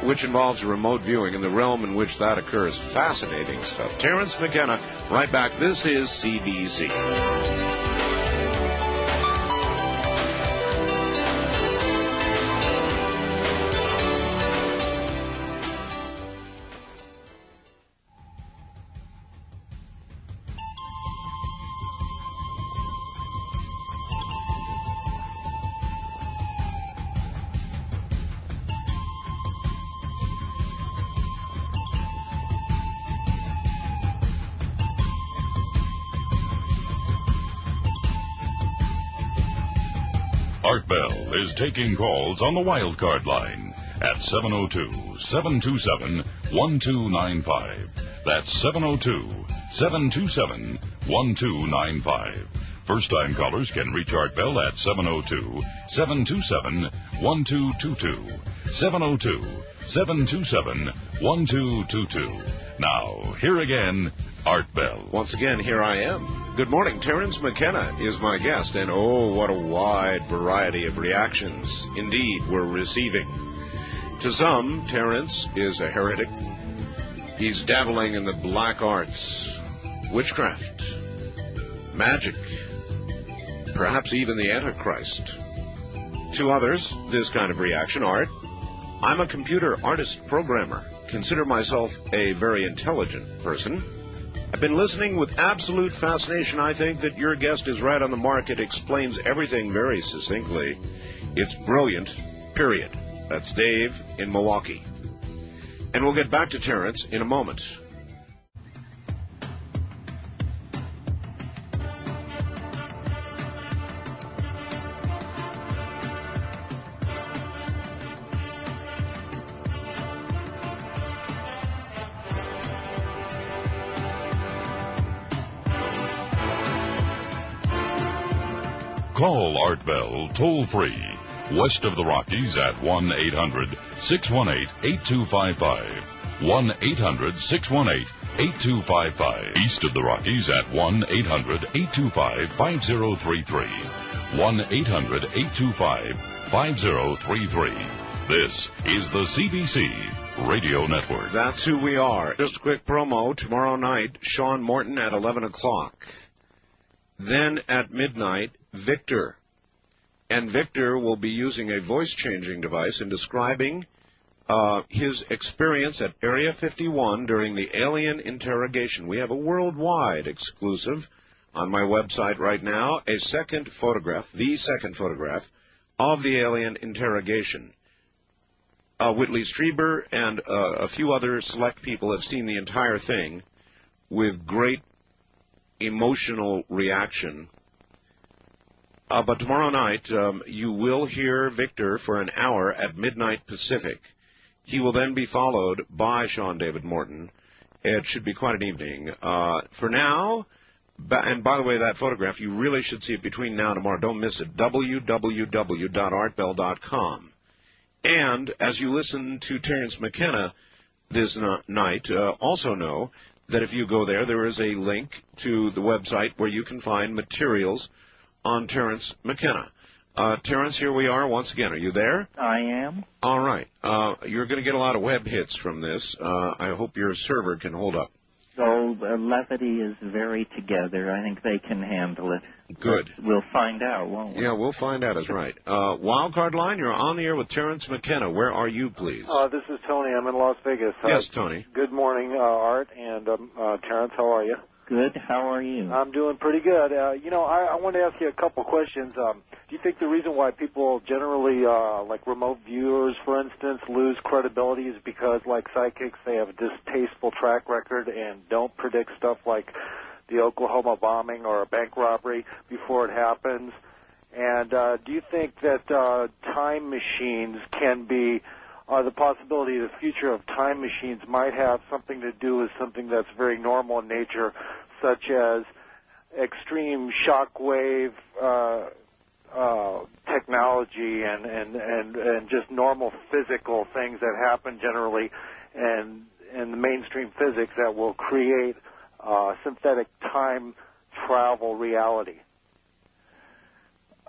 which involves remote viewing and the realm in which that occurs. Fascinating stuff. Terence McKenna, right back. This is CBC. Art Bell is taking calls on the wildcard line at 702-727-1295. That's 702-727-1295. First-time callers can reach Art Bell at 702-727-1222. 702-727-1222. Now, here again, Art Bell. Once again, here I am. Good morning. Terence McKenna is my guest, and oh, what a wide variety of reactions, indeed, we're receiving. To some, Terence is a heretic. He's dabbling in the black arts, witchcraft, magic, perhaps even the Antichrist. To others, this kind of reaction, Art, I'm a computer artist programmer. Consider myself a very intelligent person. I've been listening with absolute fascination. I think that your guest is right on the mark. It explains everything very succinctly. It's brilliant, period. That's Dave in Milwaukee. And we'll get back to Terence in a moment. Call Art Bell toll-free, west of the Rockies at 1-800-618-8255. 1-800-618-8255. East of the Rockies at 1-800-825-5033. 1-800-825-5033. This is the CBC Radio Network. That's who we are. Just a quick promo. Tomorrow night, Sean Morton at 11 o'clock. Then at midnight, Victor. And Victor will be using a voice-changing device and describing his experience at Area 51 during the alien interrogation. We have a worldwide exclusive on my website right now, a second photograph, the second photograph, of the alien interrogation. Whitley Strieber and a few other select people have seen the entire thing with great emotional reaction. But tomorrow night, you will hear Victor for an hour at midnight Pacific. He will then be followed by Sean David Morton. It should be quite an evening. For now, and by the way, that photograph, you really should see it between now and tomorrow. Don't miss it. www.artbell.com. And as you listen to Terence McKenna this night, also know that if you go there, there is a link to the website where you can find materials on Terence McKenna. Terence, here we are once again. Are you there? I am. All right. You're going to get a lot of web hits from this. I hope your server can hold up. So levity is very together. I think they can handle it. Good. But we'll find out, won't we? Yeah, we'll find out. Is right. Wildcard line, you're on the air with Terence McKenna. Where are you, please? This is Tony. I'm in Las Vegas. Yes, Tony. Good morning, Art and Terence. How are you? Good. How are you? I'm doing pretty good. I wanted to ask you a couple questions. Do you think the reason why people generally, like remote viewers, for instance, lose credibility is because, like psychics, they have a distasteful track record and don't predict stuff like the Oklahoma bombing or a bank robbery before it happens? And do you think that time machines can be, the possibility of the future of time machines might have something to do with something that's very normal in nature, such as extreme shockwave technology and just normal physical things that happen generally in the mainstream physics that will create synthetic time travel reality?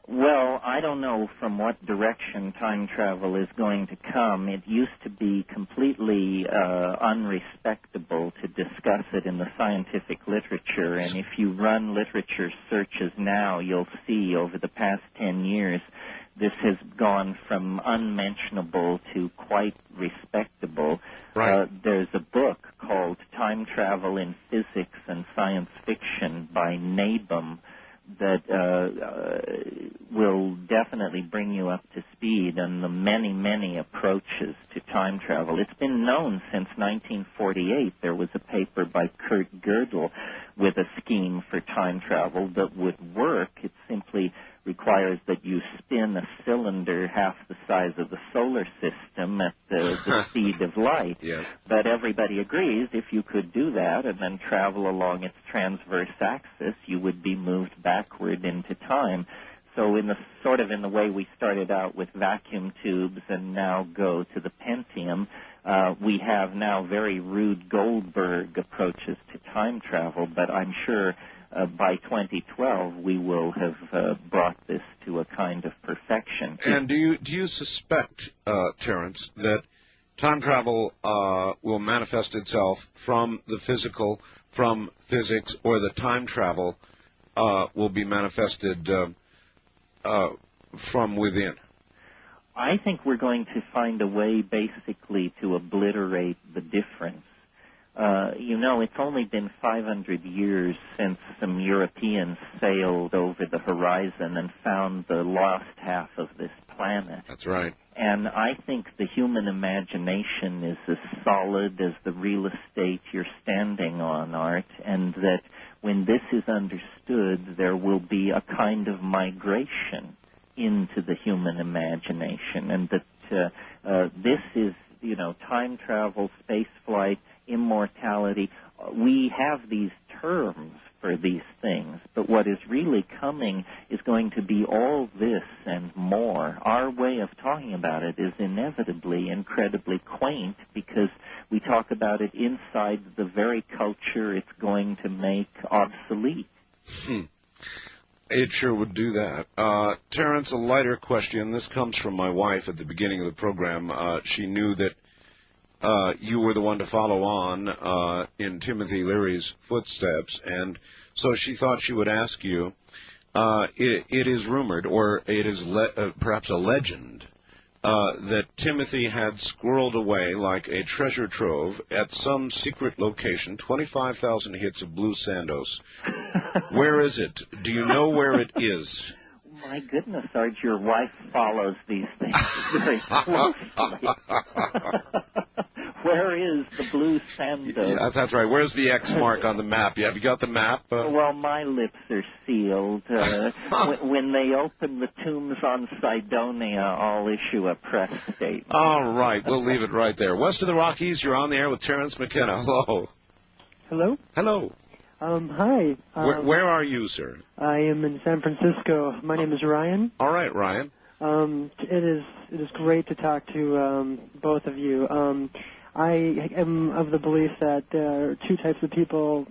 Well, I don't know from what direction time travel is going to come. It used to be completely unrespectable to discuss it in the scientific literature, and if you run literature searches now, you'll see over the past 10 years this has gone from unmentionable to quite respectable. Right. There's a book called Time Travel in Physics and Science Fiction by Nabum that will definitely bring you up to speed on the many, many approaches to time travel. It's been known since 1948. There was a paper by Kurt Gödel with a scheme for time travel that would work. It simply requires that you spin a cylinder half the size of the solar system at the speed of light. Yes. But everybody agrees if you could do that and then travel along its transverse axis, you would be moved backward into time. So in the way we started out with vacuum tubes and now go to the Pentium, we have now very Rube Goldberg approaches to time travel, but I'm sure by 2012 we will have brought this to a kind of perfection. And do you suspect, Terence, that time travel will manifest itself from the physical, from physics, or the time travel will be manifested from within? I think we're going to find a way basically to obliterate the difference. It's only been 500 years since some Europeans sailed over the horizon and found the lost half of this planet. That's right. And I think the human imagination is as solid as the real estate you're standing on, Art, and that when this is understood, there will be a kind of migration into the human imagination, and that this is, time travel, space flight, immortality. We have these terms for these things. But what is really coming is going to be all this and more. Our way of talking about it is inevitably incredibly quaint because we talk about it inside the very culture it's going to make obsolete. It sure would do that. Terence, a lighter question. This comes from my wife at the beginning of the program. She knew that you were the one to follow on in Timothy Leary's footsteps, and so she thought she would ask you, it is rumored, or it is perhaps a legend, that Timothy had squirreled away like a treasure trove at some secret location 25,000 hits of blue Sandos. Where is it? Do you know where it is? My goodness, Sarge, your wife follows these things very closely. Where is the blue Sandos? Yeah, that's right. Where's the X mark on the map? Have you got the map? Well, my lips are sealed. When they open the tombs on Cydonia, I'll issue a press statement. All right. We'll leave it right there. West of the Rockies, you're on the air with Terence McKenna. Hello. Hello? Hello. Hi. Where are you, sir? I am in San Francisco. My name is Ryan. All right, Ryan. It is great to talk to both of you. I am of the belief that there are two types of people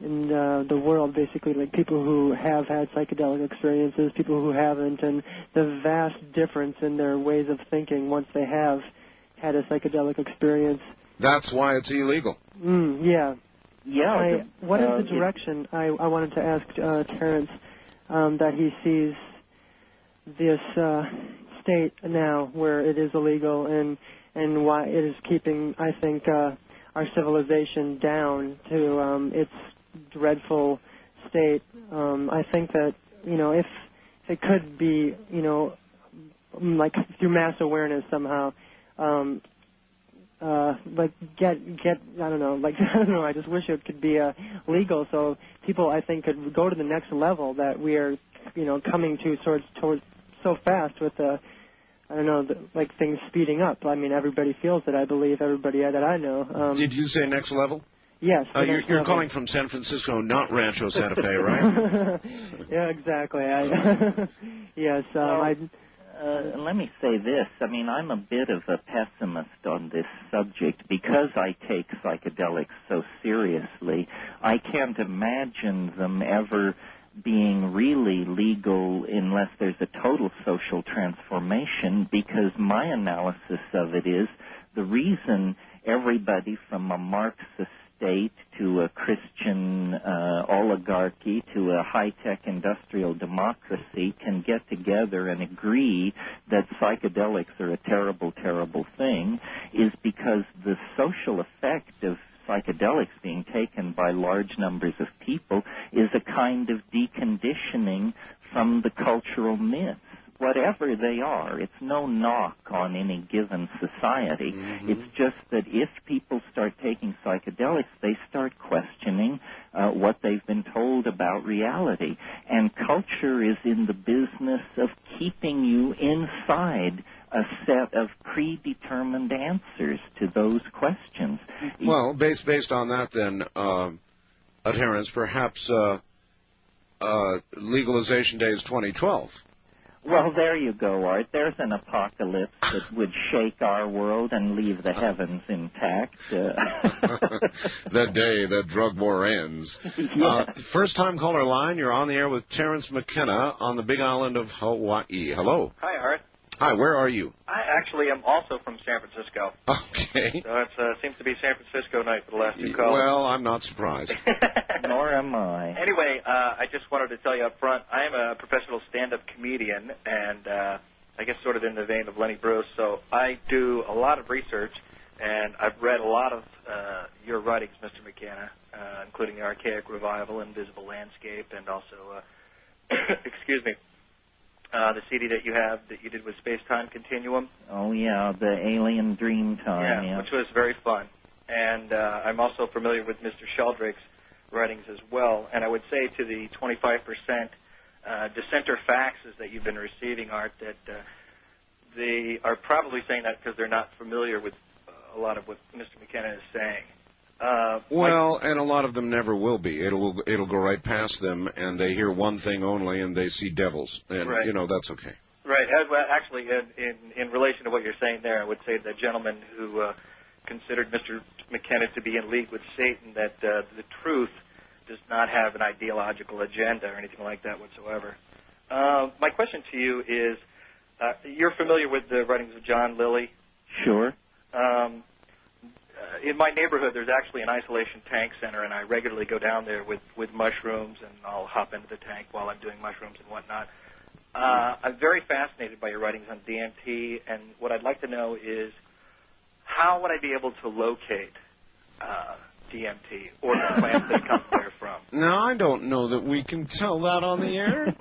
in the world, basically, like people who have had psychedelic experiences, people who haven't, and the vast difference in their ways of thinking once they have had a psychedelic experience. That's why it's illegal. Yeah. Yeah. What is the direction, I wanted to ask Terence, that he sees this state now where it is illegal and why it is keeping, I think, our civilization down to its dreadful state. I think that, if it could be, like through mass awareness somehow, I just wish it could be legal so people, I think, could go to the next level that we are, coming to towards so fast with things speeding up. I mean, everybody feels it, I believe, everybody that I know. Did you say next level? Yes. You're calling from San Francisco, not Rancho Santa Fe, right? Yeah, exactly. Yes. Let me say this. I mean, I'm a bit of a pessimist on this subject because I take psychedelics so seriously. I can't imagine them ever being really legal unless there's a total social transformation, because my analysis of it is the reason everybody from a Marxist state to a Christian oligarchy to a high-tech industrial democracy can get together and agree that psychedelics are a terrible, terrible thing is because the social effect of psychedelics being taken by large numbers of people is a kind of deconditioning from the cultural myths. Whatever they are, it's no knock on any given society. Mm-hmm. It's just that if people start taking psychedelics, they start questioning what they've been told about reality. And culture is in the business of keeping you inside a set of predetermined answers to those questions. Well, based on that, then, Terence, perhaps legalization day is 2012. Well, there you go, Art. There's an apocalypse that would shake our world and leave the heavens intact. The day that drug war ends. Yeah. First-time caller line, you're on the air with Terence McKenna on the Big Island of Hawaii. Hello. Hi, Art. Hi, where are you? I actually am also from San Francisco. Okay. So it seems to be San Francisco night for the last two callers. Well, I'm not surprised. Nor am I. Anyway, I just wanted to tell you up front, I am a professional stand-up comedian, and I guess sort of in the vein of Lenny Bruce. So I do a lot of research, and I've read a lot of your writings, Mr. McKenna, including The Archaic Revival, Invisible Landscape, and also, excuse me, the CD that you did with Space-Time Continuum. Oh, yeah, the Alien Dream Time. Yeah, which was very fun. And I'm also familiar with Mr. Sheldrake's writings as well. And I would say to the 25% dissenter faxes that you've been receiving, Art, that they are probably saying that because they're not familiar with a lot of what Mr. McKenna is saying. Well, and a lot of them never will be. It'll go right past them, and they hear one thing only, and they see devils, and that's okay. Right. Well, actually, in relation to what you're saying there, I would say the gentleman who considered Mr. McKenna to be in league with Satan, that the truth does not have an ideological agenda or anything like that whatsoever. My question to you is, you're familiar with the writings of John Lilly? Sure. In my neighborhood, there's actually an isolation tank center, and I regularly go down there with mushrooms, and I'll hop into the tank while I'm doing mushrooms and whatnot. I'm very fascinated by your writings on DMT, and what I'd like to know is, how would I be able to locate DMT or the plant that comes there from? Now, I don't know that we can tell that on the air.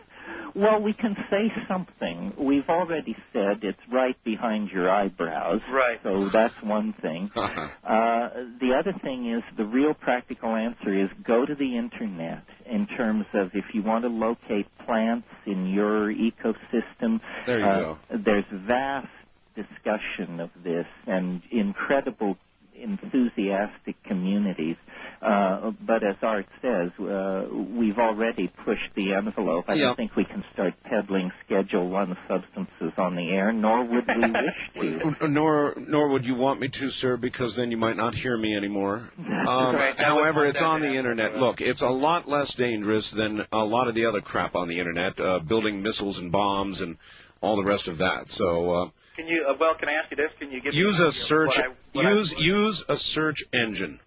Well, we can say something. We've already said it's right behind your eyebrows. Right. So that's one thing. The other thing is, the real practical answer is go to the Internet in terms of if you want to locate plants in your ecosystem. There you go. There's vast discussion of this and incredible enthusiastic communities. But as Art says, we've already pushed the envelope. I don't think we can start peddling Schedule I substances on the air, nor would we wish to. Nor would you want me to, sir, because then you might not hear me anymore. However, it's on the Internet. Look, it's a lot less dangerous than a lot of the other crap on the Internet, building missiles and bombs and all the rest of that. So... Can you? Can I ask you this? Can you give use me a search? Use a search engine.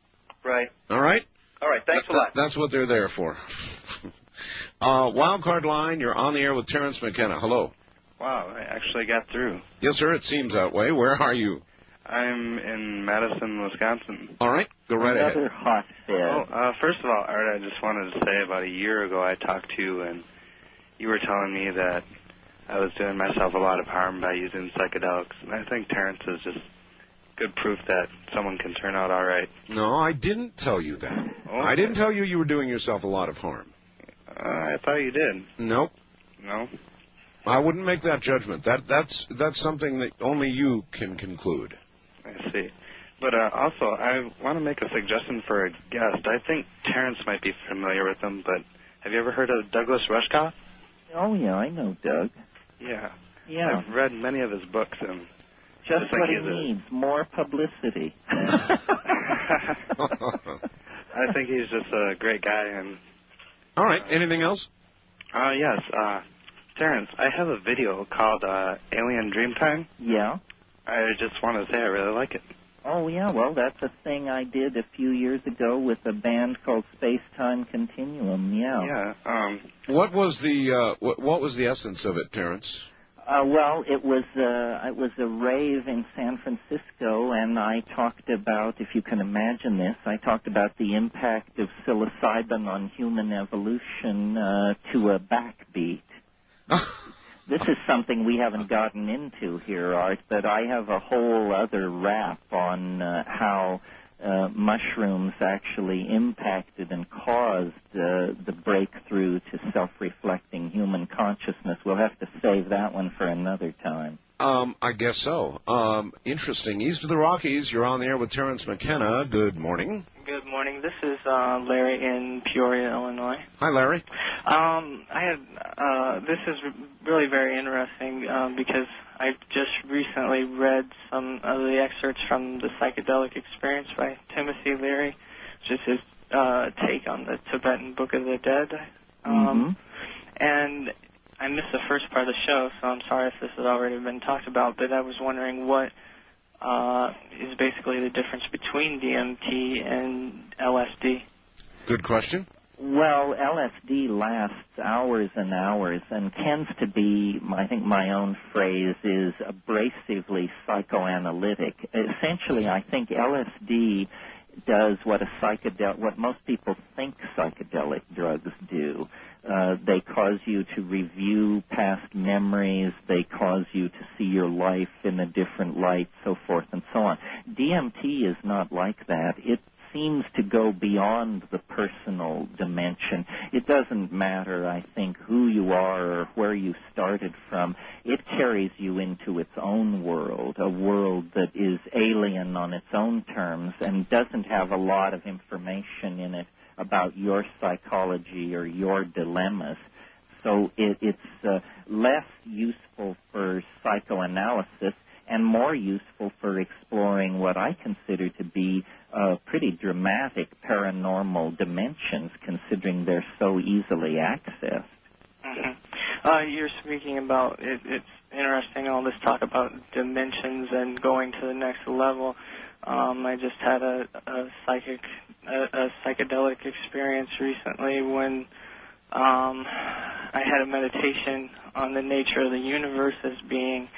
Right. All right. All right. Thanks a lot. That's what they're there for. Wildcard line. You're on the air with Terence McKenna. Hello. Wow, I actually got through. Yes, sir. It seems that way. Where are you? I'm in Madison, Wisconsin. All right. Go right ahead. Another hotbed. First of all, Art, I just wanted to say about a year ago I talked to you, and you were telling me that I was doing myself a lot of harm by using psychedelics, and I think Terence is just good proof that someone can turn out all right. No, I didn't tell you that. Okay. I didn't tell you were doing yourself a lot of harm. I thought you did. Nope. No? I wouldn't make that judgment. That's something that only you can conclude. I see. But also, I want to make a suggestion for a guest. I think Terence might be familiar with him, but have you ever heard of Douglas Rushkoff? Oh, yeah, I know Doug. Yeah. Yeah. I've read many of his books, and just what he needs, more publicity. I think he's just a great guy. And all right. Anything else? Yes. Terence, I have a video called Alien Dreamtime. Yeah. I just want to say I really like it. Oh, yeah. Well, that's a thing I did a few years ago with a band called Space Time Continuum. Yeah. Yeah. What was the essence of it, Terence? Well, it was a rave in San Francisco, and I talked about, if you can imagine this, I talked about the impact of psilocybin on human evolution to a backbeat. This is something we haven't gotten into here, Art, but I have a whole other rap on how mushrooms actually impacted and caused the breakthrough to self-reflecting human consciousness. We'll have to save that one for another time. I guess so. Interesting. East of the Rockies, you're on the air with Terence McKenna. Good morning. Good morning. This is Larry in Peoria, Illinois. Hi, Larry. This is really very interesting because I just recently read some of the excerpts from The Psychedelic Experience by Timothy Leary, which is his take on the Tibetan Book of the Dead. And I missed the first part of the show, so I'm sorry if this has already been talked about, but I was wondering what is basically the difference between DMT and LSD. Good question. Well, LSD lasts hours and hours and tends to be, I think my own phrase is abrasively psychoanalytic. Essentially, I think LSD does what most people think psychedelic drugs do. They cause you to review past memories. They cause you to see your life in a different light, so forth and so on. DMT is not like that. It seems to go beyond the personal dimension. It doesn't matter, I think, who you are or where you started from. It carries you into its own world, a world that is alien on its own terms and doesn't have a lot of information in it about your psychology or your dilemmas. So it's less useful for psychoanalysis and more useful for exploring what I consider to be pretty dramatic paranormal dimensions, considering they're so easily accessed. Mm-hmm. You're speaking about, it's interesting, all this talk about dimensions and going to the next level. I just had a psychedelic experience recently when I had a meditation on the nature of the universe as being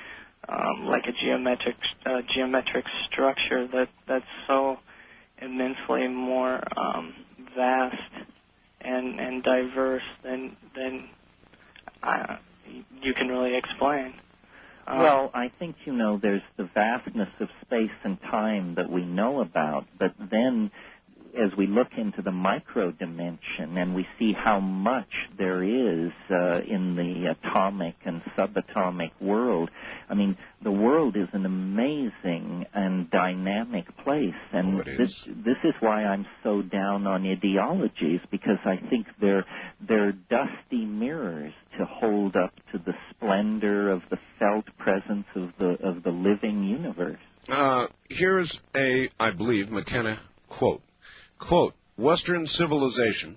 like a geometric structure that's so immensely more vast and diverse than you can really explain. Well, I think, there's the vastness of space and time that we know about, but then as we look into the micro dimension and we see how much there is in the atomic and subatomic world, I mean, the world is an amazing and dynamic place, and this is why I'm so down on ideologies, because I think they're dusty mirrors to hold up to the splendor of the felt presence of the living universe. Here's I believe, McKenna quote. Quote, Western civilization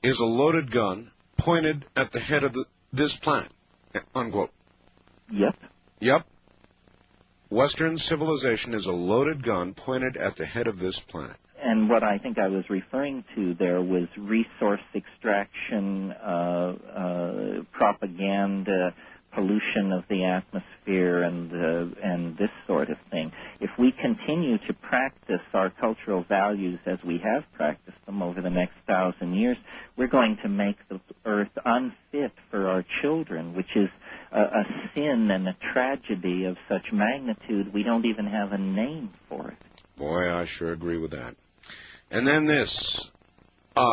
is a loaded gun pointed at the head of this planet. Unquote. Yep. Western civilization is a loaded gun pointed at the head of this planet. And what I think I was referring to there was resource extraction, propaganda, pollution of the atmosphere, and this sort of thing. If we continue to practice our cultural values as we have practiced them over the next 1,000 years, we're going to make the earth unfit for our children, which is a sin and a tragedy of such magnitude we don't even have a name for it. Boy, I sure agree with that. And then this,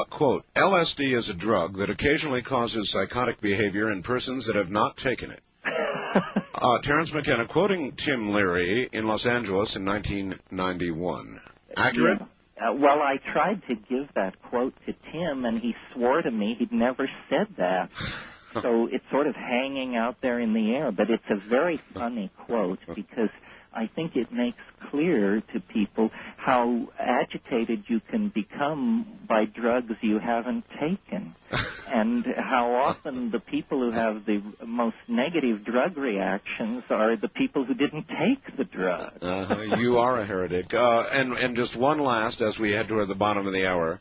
quote, LSD is a drug that occasionally causes psychotic behavior in persons that have not taken it. Terence McKenna quoting Tim Leary in Los Angeles in 1991. Accurate? Yeah. Well, I tried to give that quote to Tim, and he swore to me he'd never said that. So it's sort of hanging out there in the air. But it's a very funny quote because I think it makes clear to people how agitated you can become by drugs you haven't taken, and how often the people who have the most negative drug reactions are the people who didn't take the drug. You are a heretic. And just one last, as we head toward the bottom of the hour,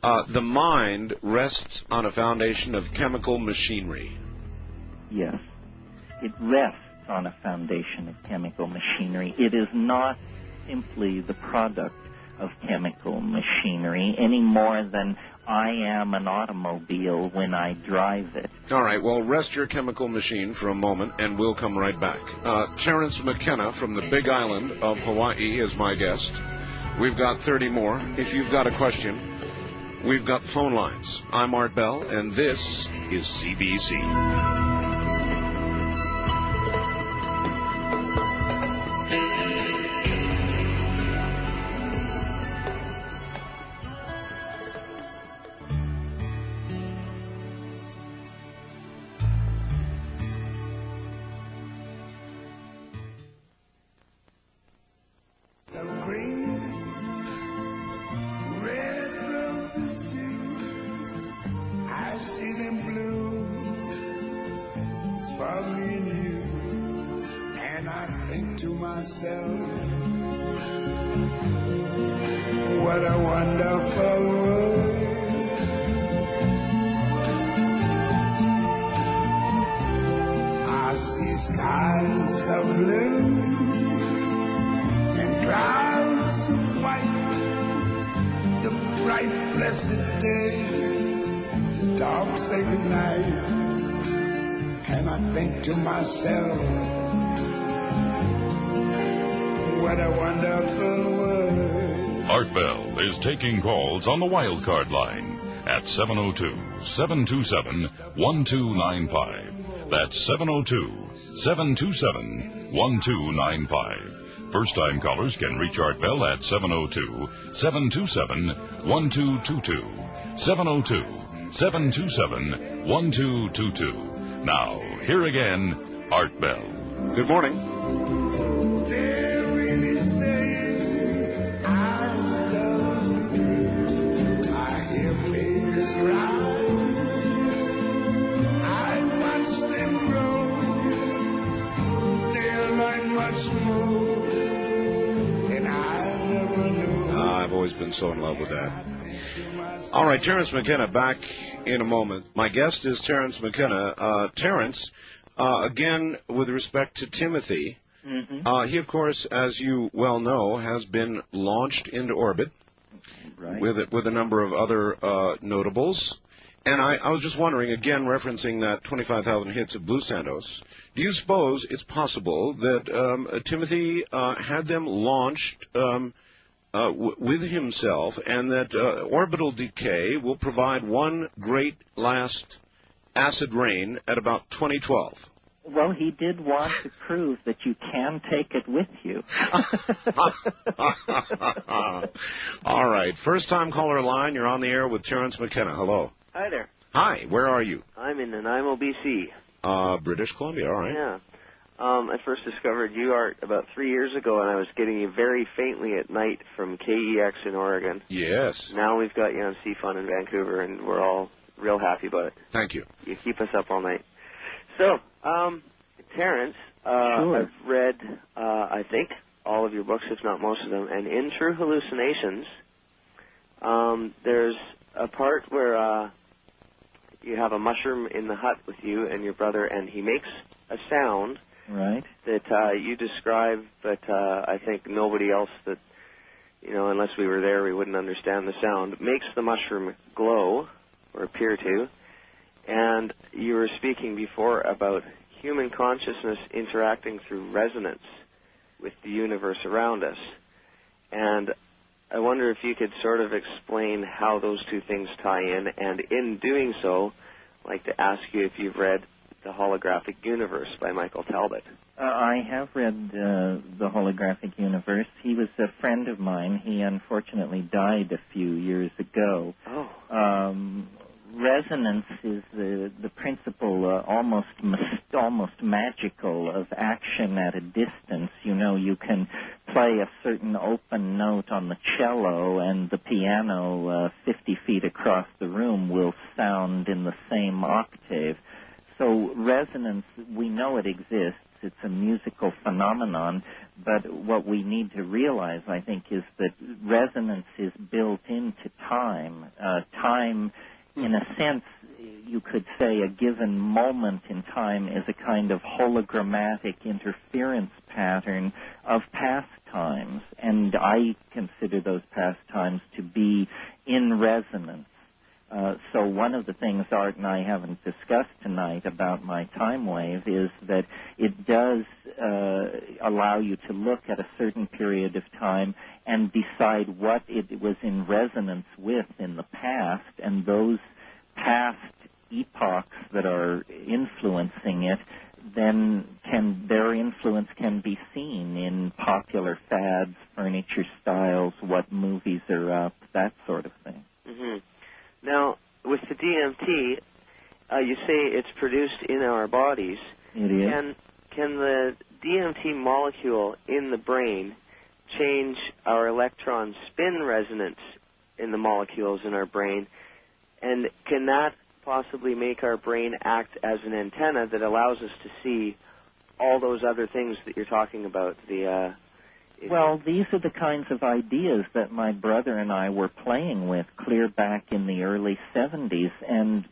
the mind rests on a foundation of chemical machinery. Yes, it rests on a foundation of chemical machinery. It is not simply the product of chemical machinery any more than I am an automobile when I drive it. All right, well, rest your chemical machine for a moment, and we'll come right back. Terence McKenna from the Big Island of Hawaii is my guest. We've got 30 more. If you've got a question, we've got phone lines. I'm Art Bell, and this is CBC. What a wonderful world. I see skies of blue and clouds of white, the bright blessed day, the dark sacred night, and I think to myself, what a wonderful world. Art Bell is taking calls on the wildcard line at 702-727-1295. That's 702-727-1295. First-time callers can reach Art Bell at 702-727-1222. 702-727-1222. Now, here again, Art Bell. Good morning. I've always been so in love with that. All right, Terence McKenna back in a moment. My guest is Terence McKenna. Terence, again, with respect to Timothy, he, of course, as you well know, has been launched into orbit with a number of other notables. And I was just wondering, again, referencing that 25,000 hits of Blue Santos, do you suppose it's possible that Timothy had them launched with himself, and that orbital decay will provide one great last acid rain at about 2012? Well, he did want to prove that you can take it with you. All right. First-time caller line, you're on the air with Terence McKenna. Hello. Hi there. Hi. Where are you? I'm in Nanaimo, BC. British Columbia. All right. Yeah. I first discovered you, Art, about 3 years ago, and I was getting you very faintly at night from KEX in Oregon. Yes. Now we've got you on CFUN in Vancouver, and we're all real happy about it. Thank you. You keep us up all night. So, Terence, Sure. I've read, I think, all of your books, if not most of them, and in True Hallucinations, there's a part where you have a mushroom in the hut with you and your brother, and he makes a sound that you describe, but I think nobody else that, unless we were there, we wouldn't understand the sound, makes the mushroom glow, or appear to. And you were speaking before about human consciousness interacting through resonance with the universe around us. And I wonder if you could sort of explain how those two things tie in, and in doing so, I'd like to ask you if you've read The Holographic Universe by Michael Talbot. I have read The Holographic Universe. He was a friend of mine. He unfortunately died a few years ago. Resonance is the principle almost magical of action at a distance. You can play a certain open note on the cello, and the piano 50 feet across the room will sound in the same octave. So resonance, we know it exists. It's a musical phenomenon, but what we need to realize, I think, is that resonance is built into time. Time, in a sense, you could say a given moment in time is a kind of hologrammatic interference pattern of past times, and I consider those past times to be in resonance. So one of the things Art and I haven't discussed tonight about my time wave is that it does allow you to look at a certain period of time and decide what it was in resonance with in the past, and those past epochs that are influencing it, then their influence can be seen in popular fads, furniture styles, what movies are up, that sort of thing. Mm-hmm. Now, with the DMT, you say it's produced in our bodies. It is. Can the DMT molecule in the brain change our electron spin resonance in the molecules in our brain? And can that possibly make our brain act as an antenna that allows us to see all those other things that you're talking about? Well, these are the kinds of ideas that my brother and I were playing with clear back in the early 70s, and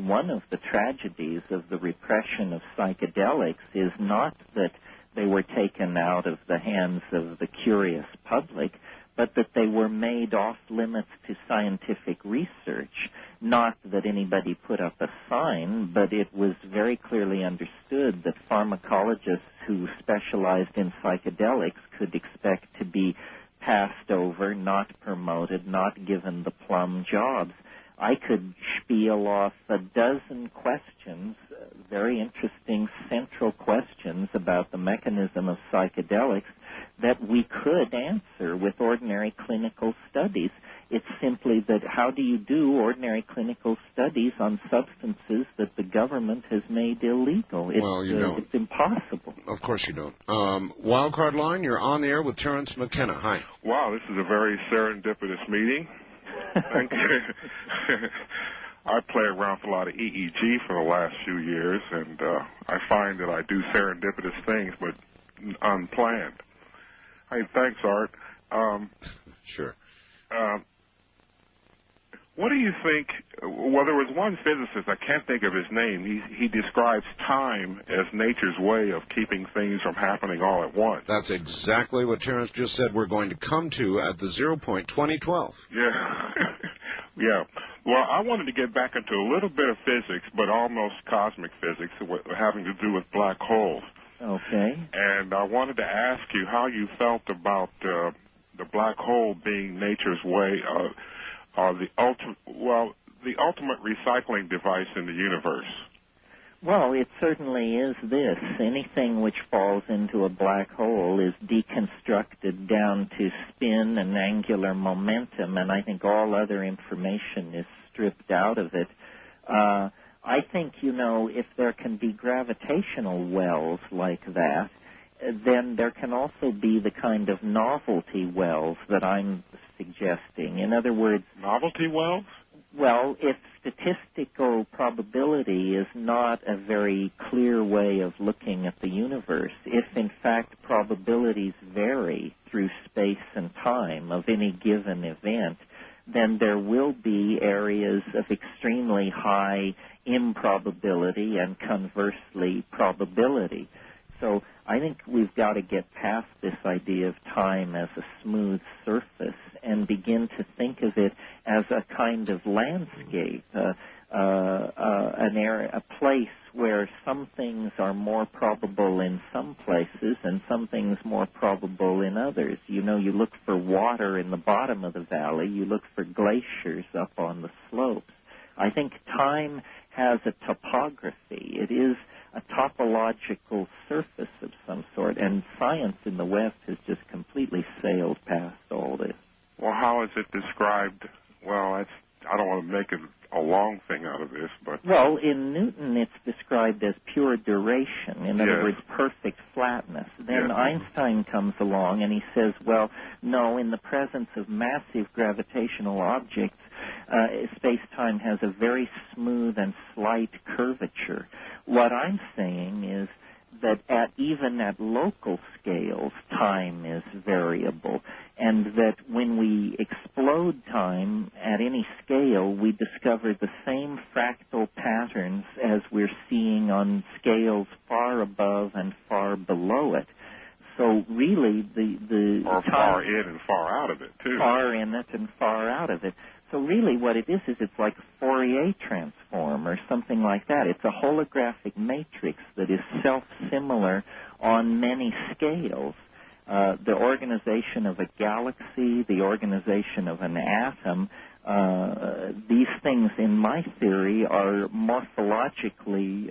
one of the tragedies of the repression of psychedelics is not that they were taken out of the hands of the curious public, but that they were made off limits to scientific research. Not that anybody put up a sign, but it was very clearly understood that pharmacologists who specialized in psychedelics could expect to be passed over, not promoted, not given the plum jobs. I could spiel off a dozen questions, very interesting central questions about the mechanism of psychedelics that we could answer with ordinary clinical studies. It's simply that how do you do ordinary clinical studies on substances that the government has made illegal? It's impossible. Of course you don't. Wildcard line, you're on the air with Terence McKenna. Hi. Wow, this is a very serendipitous meeting. Thank you. I play around with a lot of EEG for the last few years, and I find that I do serendipitous things, but unplanned. Hey, thanks, Art. Sure. What do you think? Well, there was one physicist, I can't think of his name. He describes time as nature's way of keeping things from happening all at once. That's exactly what Terence just said we're going to come to at the 0 point 2012. Yeah. Yeah. Well, I wanted to get back into a little bit of physics, but almost cosmic physics, having to do with black holes. Okay. And I wanted to ask you how you felt about the black hole being nature's way of the ultimate recycling device in the universe. Well, it certainly is this. Anything which falls into a black hole is deconstructed down to spin and angular momentum, and I think all other information is stripped out of it. I think, if there can be gravitational wells like that, then there can also be the kind of novelty wells that I'm suggesting. In other words... Novelty wells? Well, if statistical probability is not a very clear way of looking at the universe, if in fact probabilities vary through space and time of any given event, then there will be areas of extremely high improbability and conversely probability. So I think we've got to get past this idea of time as a smooth surface and begin to think of it as a kind of landscape, an area, a place where some things are more probable in some places and some things more probable in others. You look for water in the bottom of the valley, you look for glaciers up on the slopes. I think time has a topography. It is a topological surface of some sort, and science in the West has just completely sailed past all this. Well, how is it described? Well, I don't want to make a long thing out of this, but... Well, in Newton, it's described as pure duration. In other words, perfect flatness. Then Einstein comes along and he says, well, no, in the presence of massive gravitational objects, space-time has a very smooth and slight curvature. What I'm saying is that even at local scales, time is variable, and that when we explode time at any scale, we discover the same fractal patterns as we're seeing on scales far above and far below it. So really, the or far in and far out of it, too. Far in it and far out of it. So really what it is it's like a Fourier transform or something like that. It's a holographic matrix that is self-similar on many scales. The organization of a galaxy, the organization of an atom, these things, in my theory, are morphologically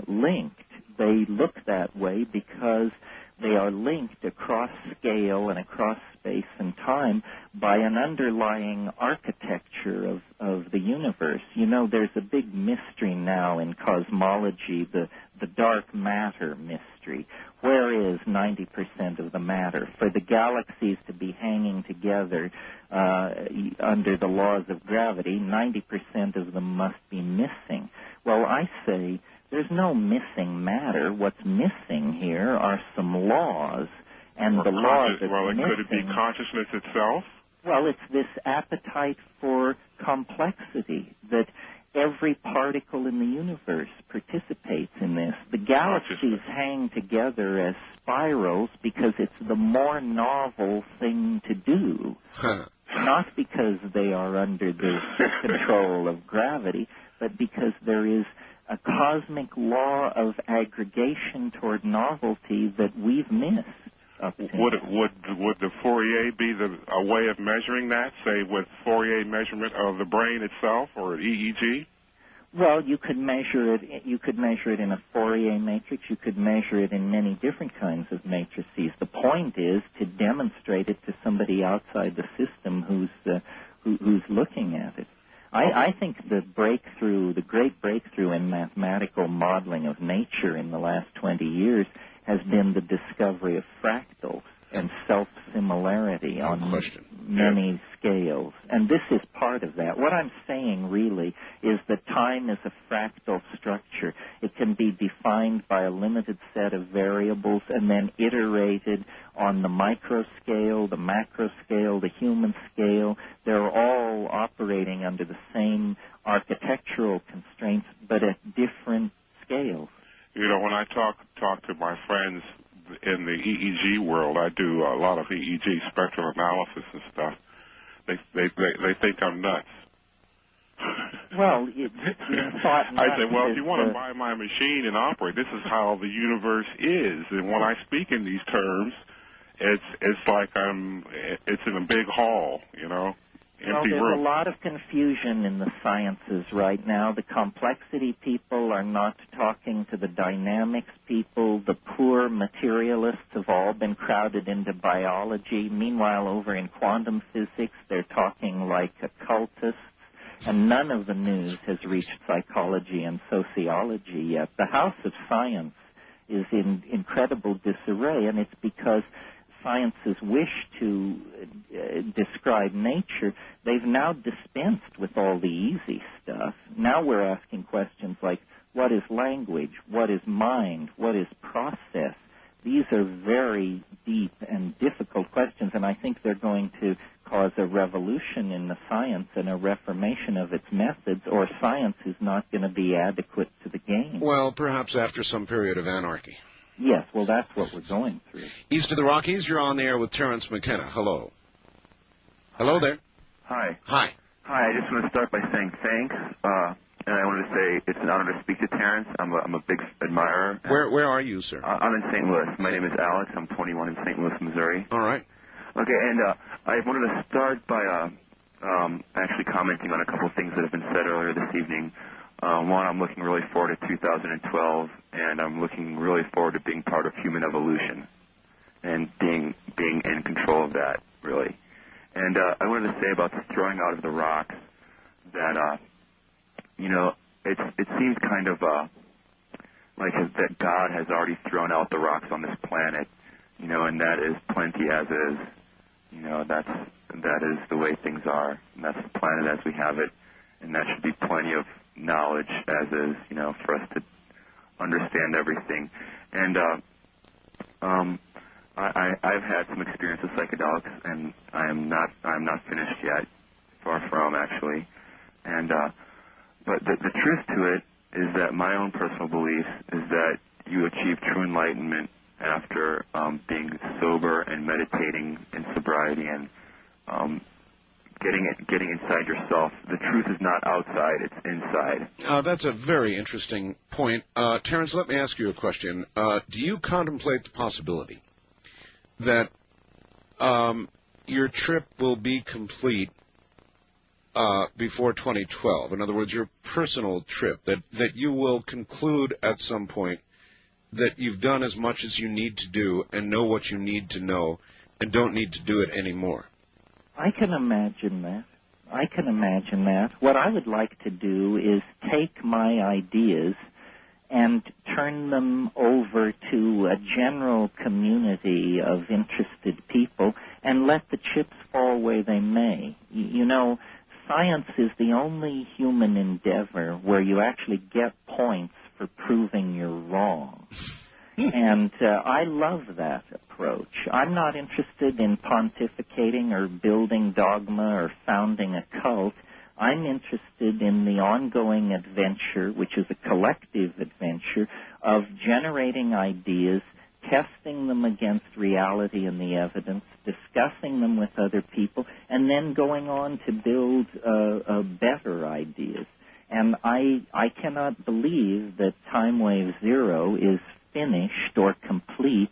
linked. They look that way because they are linked across scale and across space and time by an underlying architecture of the universe. There's a big mystery now in cosmology, the dark matter mystery. Where is 90% of the matter? For the galaxies to be hanging together under the laws of gravity, 90% of them must be missing. Well, I say there's no missing matter. What's missing here are some laws, and the laws that's missing... Could it be consciousness itself? Well, it's this appetite for complexity, that every particle in the universe participates in this. The galaxies hang together as spirals because it's the more novel thing to do, not because they are under the control of gravity, but because there is a cosmic law of aggregation toward novelty that we've missed. up to. Would the Fourier be a way of measuring that, say with Fourier measurement of the brain itself or EEG? Well, you could measure it. You could measure it in a Fourier matrix. You could measure it in many different kinds of matrices. The point is to demonstrate it to somebody outside the system who's looking at it. I think the great breakthrough in mathematical modeling of nature in the last 20 years has been the discovery of fractals and self-similarity on many scales. And this is part of that. What I'm saying really is that time is a fractal structure. It can be defined by a limited set of variables and then iterated on the micro scale, the macro scale, the human scale. They're all operating under the same architectural constraints, but at different scales. You know, when I talk to my friends in the EEG world, I do a lot of EEG spectral analysis and stuff. They think I'm nuts. Well, I say, well, if you want to buy my machine and operate, this is how the universe is. And when I speak in these terms, it's like it's in a big hall, you know. Empty there's room. A lot of confusion in the sciences right now. The complexity people are not talking to the dynamics people. The poor materialists have all been crowded into biology. Meanwhile, over in quantum physics, they're talking like occultists. And none of the news has reached psychology and sociology yet. The house of science is in incredible disarray, and it's because science's wish to describe nature, they've now dispensed with all the easy stuff. Now we're asking questions like, what is language? What is mind? What is process? These are very deep and difficult questions, and I think they're going to cause a revolution in the science and a reformation of its methods, or science is not going to be adequate to the game. Well, perhaps after some period of anarchy. Yes, well, that's what we're going through. East of the Rockies, you're on the air with Terence McKenna. Hello. Hello there. Hi. Hi. Hi, I just want to start by saying thanks. And I wanted to say it's an honor to speak to Terence. I'm a big admirer. Where are you, sir? I'm in St. Louis. My name is Alex. I'm 21 in St. Louis, Missouri. All right. Okay, and I wanted to start by actually commenting on a couple of things that have been said earlier this evening. One, I'm looking really forward to 2012, and I'm looking really forward to being part of human evolution and being in control of that, really. And I wanted to say about the throwing out of the rocks that, you know, it seems kind of like that God has already thrown out the rocks on this planet, you know, and that is plenty as is. You know, that is the way things are, and that's the planet as we have it, and that should be plenty of knowledge as is, you know, for us to understand everything. And I've had some experience with psychedelics, and I'm not finished yet, far from actually. And but the truth to it is that my own personal belief is that you achieve true enlightenment after being sober and meditating in sobriety and getting inside yourself. The truth is not outside, it's inside. That's a very interesting point. Terence, let me ask you a question. Do you contemplate the possibility that your trip will be complete before 2012? In other words, your personal trip, that you will conclude at some point that you've done as much as you need to do and know what you need to know and don't need to do it anymore? I can imagine that. What I would like to do is take my ideas and turn them over to a general community of interested people and let the chips fall where they may. You know, science is the only human endeavor where you actually get points for proving you're wrong. And I love that approach. I'm not interested in pontificating or building dogma or founding a cult. I'm interested in the ongoing adventure, which is a collective adventure, of generating ideas, testing them against reality and the evidence, discussing them with other people, and then going on to build better ideas. And I cannot believe that Time Wave Zero is finished or complete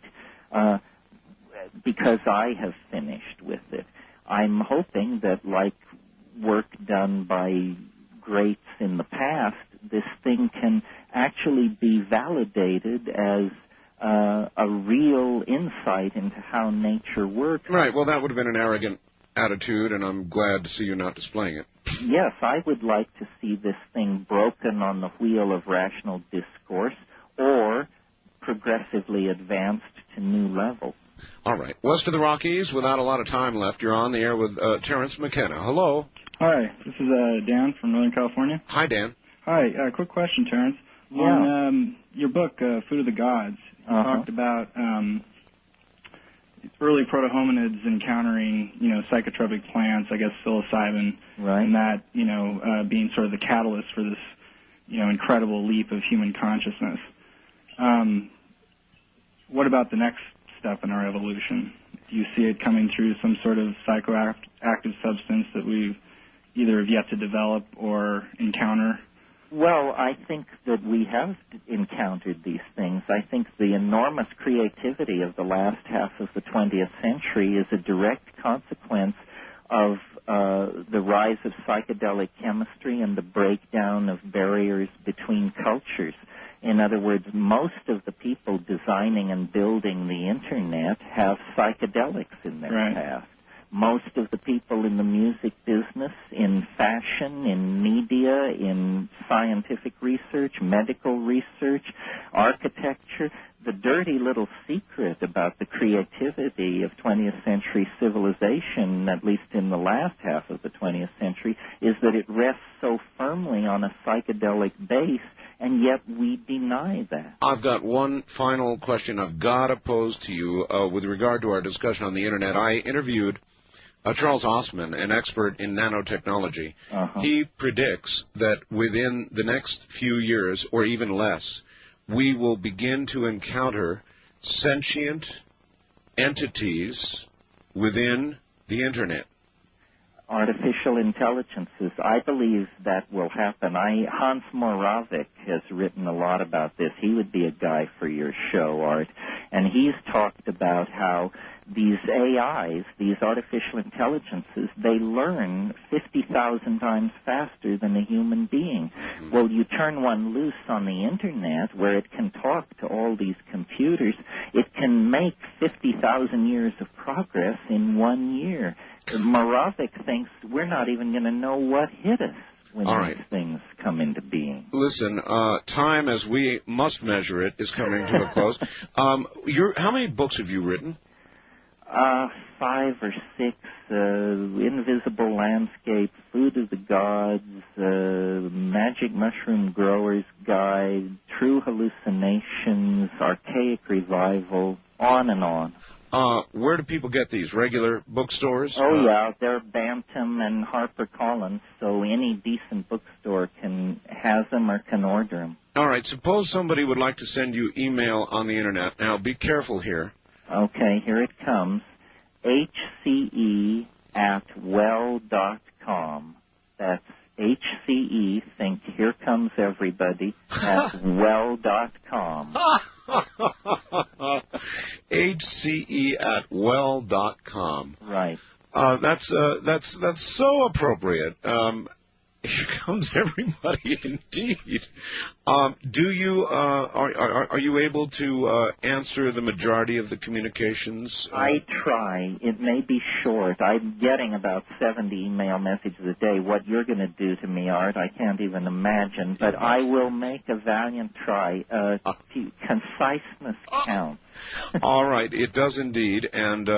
because I have finished with it. I'm hoping that, like work done by greats in the past, this thing can actually be validated as a real insight into how nature works. Right. Well, that would have been an arrogant attitude, and I'm glad to see you not displaying it. Yes, I would like to see this thing broken on the wheel of rational discourse or progressively advanced to new levels. All right. West of the Rockies, without a lot of time left, you're on the air with Terence McKenna. Hello. Hi, this is Dan from Northern California. Hi, Dan. Hi, quick question, Terence. Yeah. On your book, Food of the Gods, you talked about early proto-hominids encountering, psychotropic plants, I guess psilocybin, right, and that, being sort of the catalyst for this, incredible leap of human consciousness. What about the next step in our evolution? Do you see it coming through some sort of psychoactive substance that we either have yet to develop or encounter? Well, I think that we have encountered these things. I think the enormous creativity of the last half of the 20th century is a direct consequence of the rise of psychedelic chemistry and the breakdown of barriers between cultures. In other words, most of the people designing and building the Internet have psychedelics in their past. Most of the people in the music business, in fashion, in media, in scientific research, medical research, architecture, the dirty little secret about the creativity of 20th century civilization, at least in the last half of the 20th century, is that it rests so firmly on a psychedelic base, and yet we deny that. I've got one final question I've got to pose to you with regard to our discussion on the Internet. I interviewed Charles Osman, an expert in nanotechnology. He predicts that within the next few years, or even less, we will begin to encounter sentient entities within the Internet. Artificial intelligences. I believe that will happen. Hans Moravec has written a lot about this. He would be a guy for your show, Art. And he's talked about how these AIs, these artificial intelligences, they learn 50,000 times faster than a human being. Well, you turn one loose on the Internet where it can talk to all these computers, it can make 50,000 years of progress in 1 year. Moravec thinks we're not even going to know what hit us when these things come into being. Listen, time as we must measure it is coming to a close. How many books have you written? 5 or 6. Invisible Landscape, Food of the Gods, Magic Mushroom Grower's Guide, True Hallucinations, Archaic Revival, on and on. Where do people get these? Regular bookstores? Oh, yeah. They're Bantam and HarperCollins, so any decent bookstore has them or can order them. All right. Suppose somebody would like to send you email on the Internet. Now, be careful here. Okay, here it comes. HCE@well.com. That's HCE, think Here Comes Everybody, at well.com. HCE@well.com. Right. That's so appropriate. Here comes everybody, indeed. Do you are you able to answer the majority of the communications? I try. It may be short. I'm getting about 70 email messages a day. What you're going to do to me, Art, I can't even imagine. But I will make a valiant try. Conciseness counts. All right, it does indeed, and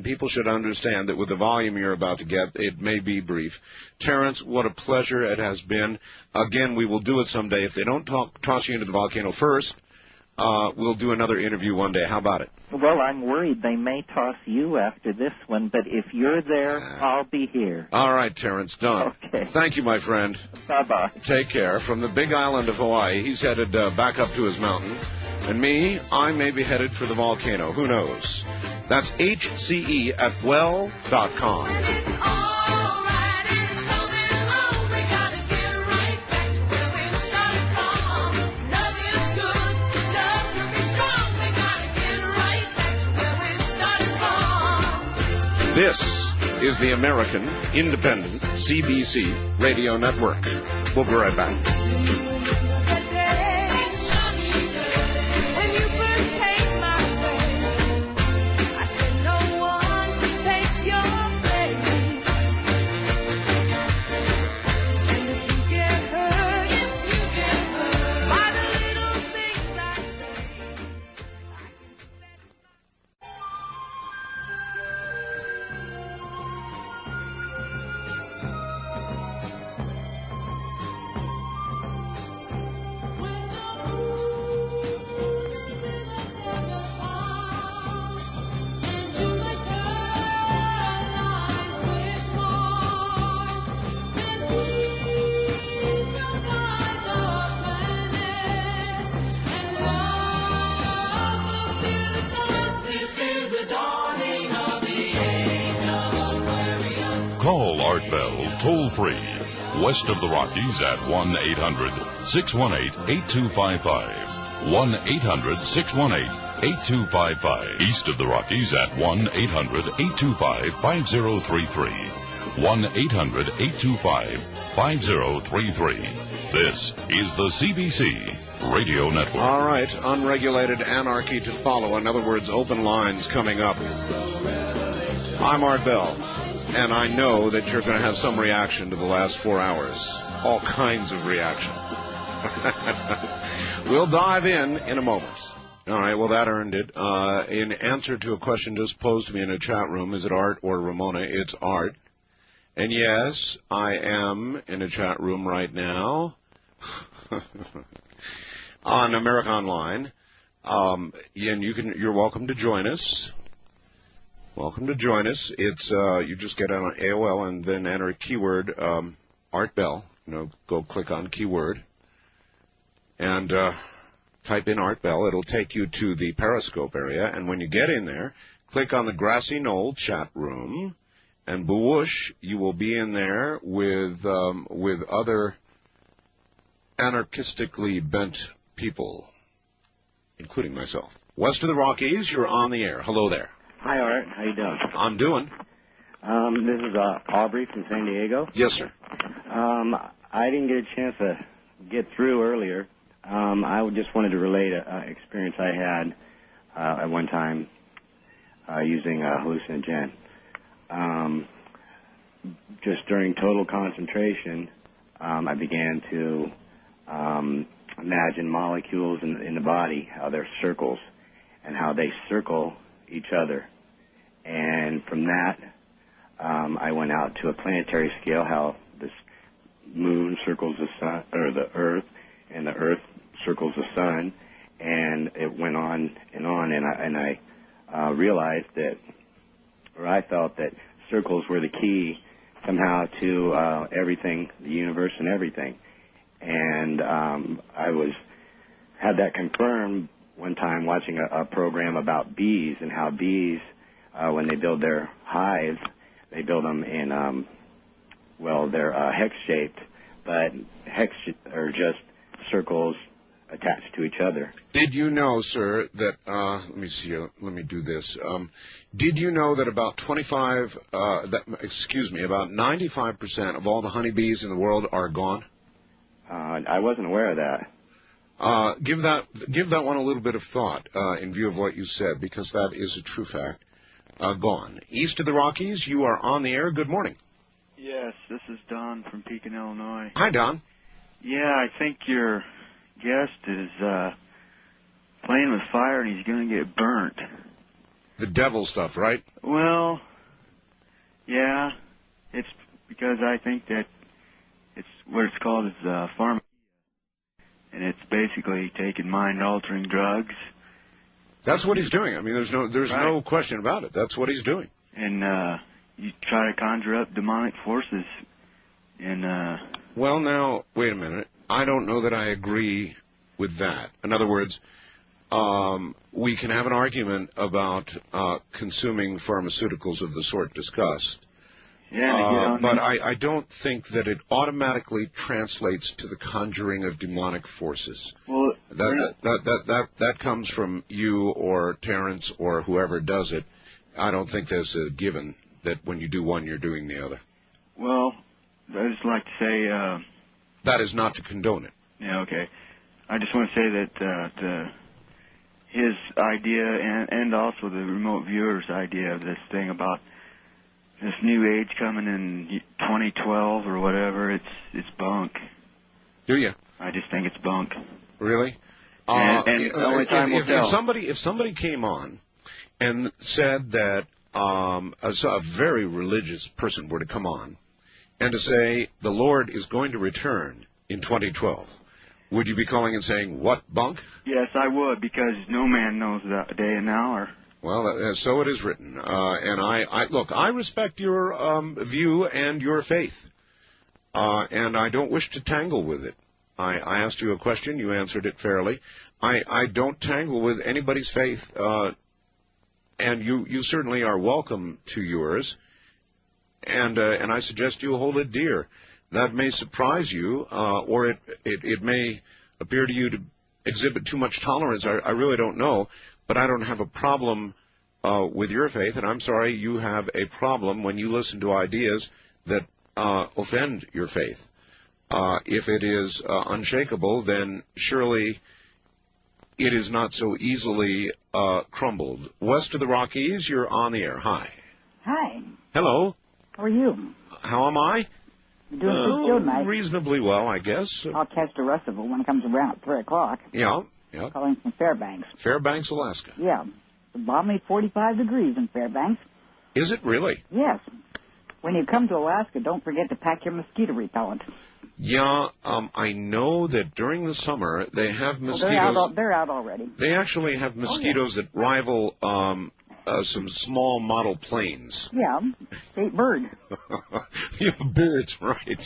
people should understand that with the volume you're about to get, it may be brief. Terence, what a pleasure it has been. Again, we will do it someday. If they don't toss you into the volcano first, we'll do another interview one day. How about it? Well, I'm worried they may toss you after this one, but if you're there, I'll be here. All right, Terence, done. Okay. Thank you, my friend. Bye-bye. Take care. From the big island of Hawaii, he's headed back up to his mountain. And me, I may be headed for the volcano. Who knows? That's HCE@well.com. This is the American Independent CBC Radio Network. We'll be right back. Call Art Bell toll-free, west of the Rockies at 1-800-618-8255. 1-800-618-8255. East of the Rockies at 1-800-825-5033. 1-800-825-5033. This is the CBC Radio Network. All right, unregulated anarchy to follow. In other words, open lines coming up. I'm Art Bell, and I know that you're going to have some reaction to the last 4 hours. All kinds of reaction. We'll dive in a moment. All right, well, that earned it. In answer to a question just posed to me in a chat room, is it Art or Ramona? It's Art. And yes, I am in a chat room right now on America Online. And you're welcome to join us. Welcome to join us. It's you just get on AOL and then enter a keyword Art Bell. Go click on keyword and type in Art Bell. It'll take you to the Periscope area, and when you get in there, click on the Grassy Knoll chat room, and bwoosh, you will be in there with other anarchistically bent people, including myself. West of the Rockies, you're on the air. Hello there. Hi, Art. How you doing? I'm doing. This is Aubrey from San Diego. Yes, sir. I didn't get a chance to get through earlier. I just wanted to relate an experience I had at one time using a hallucinogen. Just during total concentration, I began to imagine molecules in the body, how they're circles, and how they circle each other. And from that, I went out to a planetary scale, how this moon circles the sun, or the Earth, and the Earth circles the sun, and it went on, and I realized that, or I felt that circles were the key somehow to everything, the universe and everything. And I had that confirmed one time watching a program about bees, and how bees, when they build their hives, they build them in, they're hex-shaped, but hex are just circles attached to each other. Did you know, sir, that, let me see, let me do this. Did you know that about 95% of all the honeybees in the world are gone? I wasn't aware of that. Give that one a little bit of thought in view of what you said, because that is a true fact. Gone. East of the Rockies, you are on the air. Good morning. Yes, this is Don from Pekin, Illinois. Hi, Don. Yeah, I think your guest is playing with fire, and he's going to get burnt. The devil stuff, right? Well, yeah. It's because I think that it's what it's called is pharmacia, and it's basically taking mind-altering drugs. That's what he's doing. I mean, there's no question about it. That's what he's doing. And you try to conjure up demonic forces. And well, now wait a minute. I don't know that I agree with that. In other words, we can have an argument about consuming pharmaceuticals of the sort discussed. Yeah, but I don't think that it automatically translates to the conjuring of demonic forces. Well, that comes from you or Terence or whoever does it. I don't think there's a given. that when you do one, you're doing the other? Well, I just like to say... that is not to condone it. Yeah, okay. I just want to say that his idea and also the remote viewers' idea of this thing about this new age coming in 2012 or whatever, it's bunk. Do you? I just think it's bunk. Really? And only time will tell. If somebody came on and said that a very religious person were to come on and to say the Lord is going to return in 2012, would you be calling and saying, what, bunk? Yes, I would, because no man knows the day and hour. Well, so it is written. And I respect your view and your faith. And I don't wish to tangle with it. I asked you a question. You answered it fairly. I don't tangle with anybody's faith. And you certainly are welcome to yours. And I suggest you hold it dear. That may surprise you, or it may appear to you to exhibit too much tolerance. I really don't know. But I don't have a problem with your faith. And I'm sorry you have a problem when you listen to ideas that offend your faith. If it is unshakable, then surely it is not so easily crumbled. West of the Rockies, you're on the air. Hi. Hi. Hello. How are you? How am I? You're doing pretty good, Mike. Reasonably well, I guess. I'll catch the rest of it when it comes around at 3 o'clock. Yeah. Calling from Fairbanks. Fairbanks, Alaska. Yeah. It's balmy 45 degrees in Fairbanks. Is it really? Yes. When you come to Alaska, don't forget to pack your mosquito repellent. Yeah, I know that during the summer they have mosquitoes. Well, they're out already. They actually have mosquitoes that rival some small model planes. Yeah, state bird. Yeah, birds, right.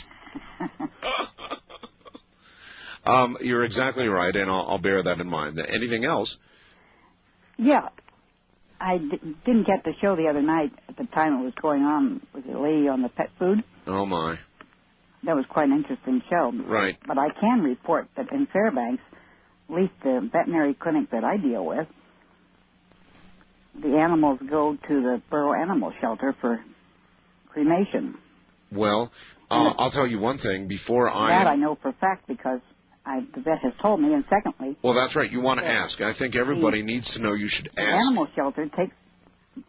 You're exactly right, and I'll bear that in mind. Anything else? Yeah. I didn't get the show the other night at the time it was going on with the lady on the pet food. Oh, my. That was quite an interesting show. Right. But I can report that in Fairbanks, at least the veterinary clinic that I deal with, the animals go to the Borough Animal Shelter for cremation. Well, I'll tell you one thing before That I know for a fact because the vet has told me. And secondly... Well, that's right. You want to ask. I think everybody needs to know you should ask. The animal shelter takes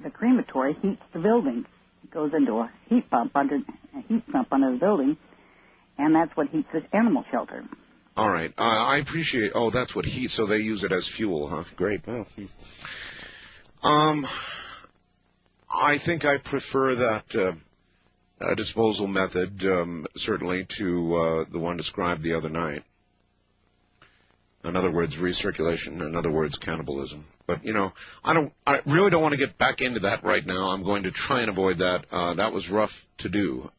the crematory, heats the building. It goes into a heat pump under the building, and that's what heats this animal shelter. All right. I appreciate... Oh, that's what heat... So they use it as fuel, huh? Great. Well, I think I prefer that disposal method, certainly, to the one described the other night. In other words, recirculation. In other words, cannibalism. But, I really don't want to get back into that right now. I'm going to try and avoid that. That was rough to do.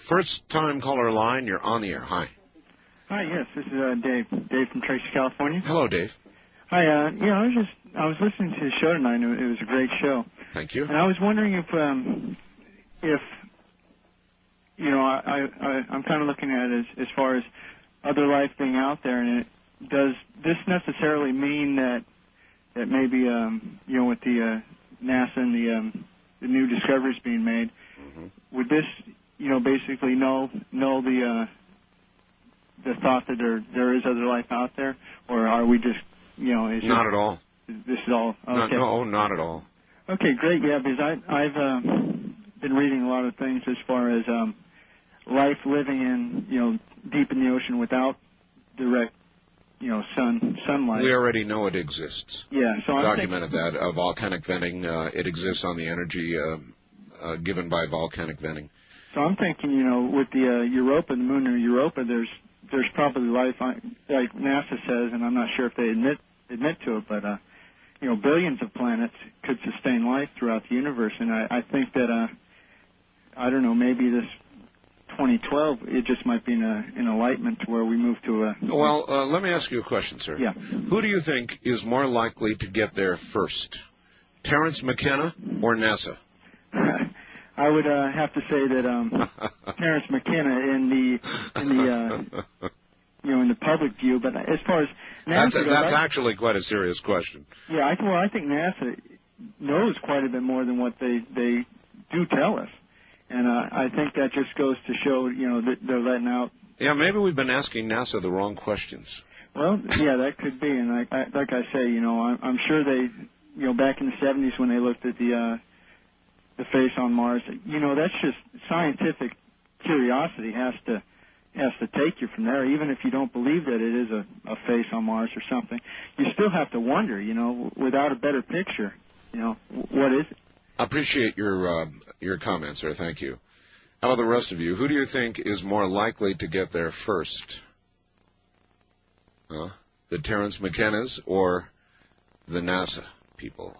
First-time caller line, you're on the air. Hi. Hi, yes, this is Dave. Dave from Tracy, California. Hello, Dave. Hi, I was listening to the show tonight, and it was a great show. Thank you. And I was wondering if I'm kind of looking at it as far as other life being out there, and does this necessarily mean that maybe with the NASA and the new discoveries being made, would this basically null the thought that there is other life out there, or are we just not at all. This is all okay? No, not at all. Okay, great. Yeah, because I've been reading a lot of things as far as life living in deep in the ocean without direct sunlight. We already know it exists. Yeah, so I'm documented that volcanic venting. It exists on the energy given by volcanic venting. So I'm thinking, with the Europa, the moon of Europa, there's probably life, like NASA says, and I'm not sure if they admit to it, but billions of planets could sustain life throughout the universe, and I think that I don't know, maybe this 2012, it just might be an enlightenment to where we move to a... Well, let me ask you a question, sir. Yeah. Who do you think is more likely to get there first, Terence McKenna or NASA? I would have to say that Terence McKenna in the public view, but as far as NASA that's actually quite a serious question. Yeah, I think NASA knows quite a bit more than what they do tell us. And I think that just goes to show, that they're letting out. Yeah, maybe we've been asking NASA the wrong questions. Well, yeah, that could be. And like I say, I'm sure they, back in the 70s when they looked at the face on Mars, that's just scientific curiosity has to take you from there. Even if you don't believe that it is a face on Mars or something, you still have to wonder, without a better picture, what is it? I appreciate your comments, sir. Thank you. How about the rest of you? Who do you think is more likely to get there first? The Terence McKennas or the NASA people?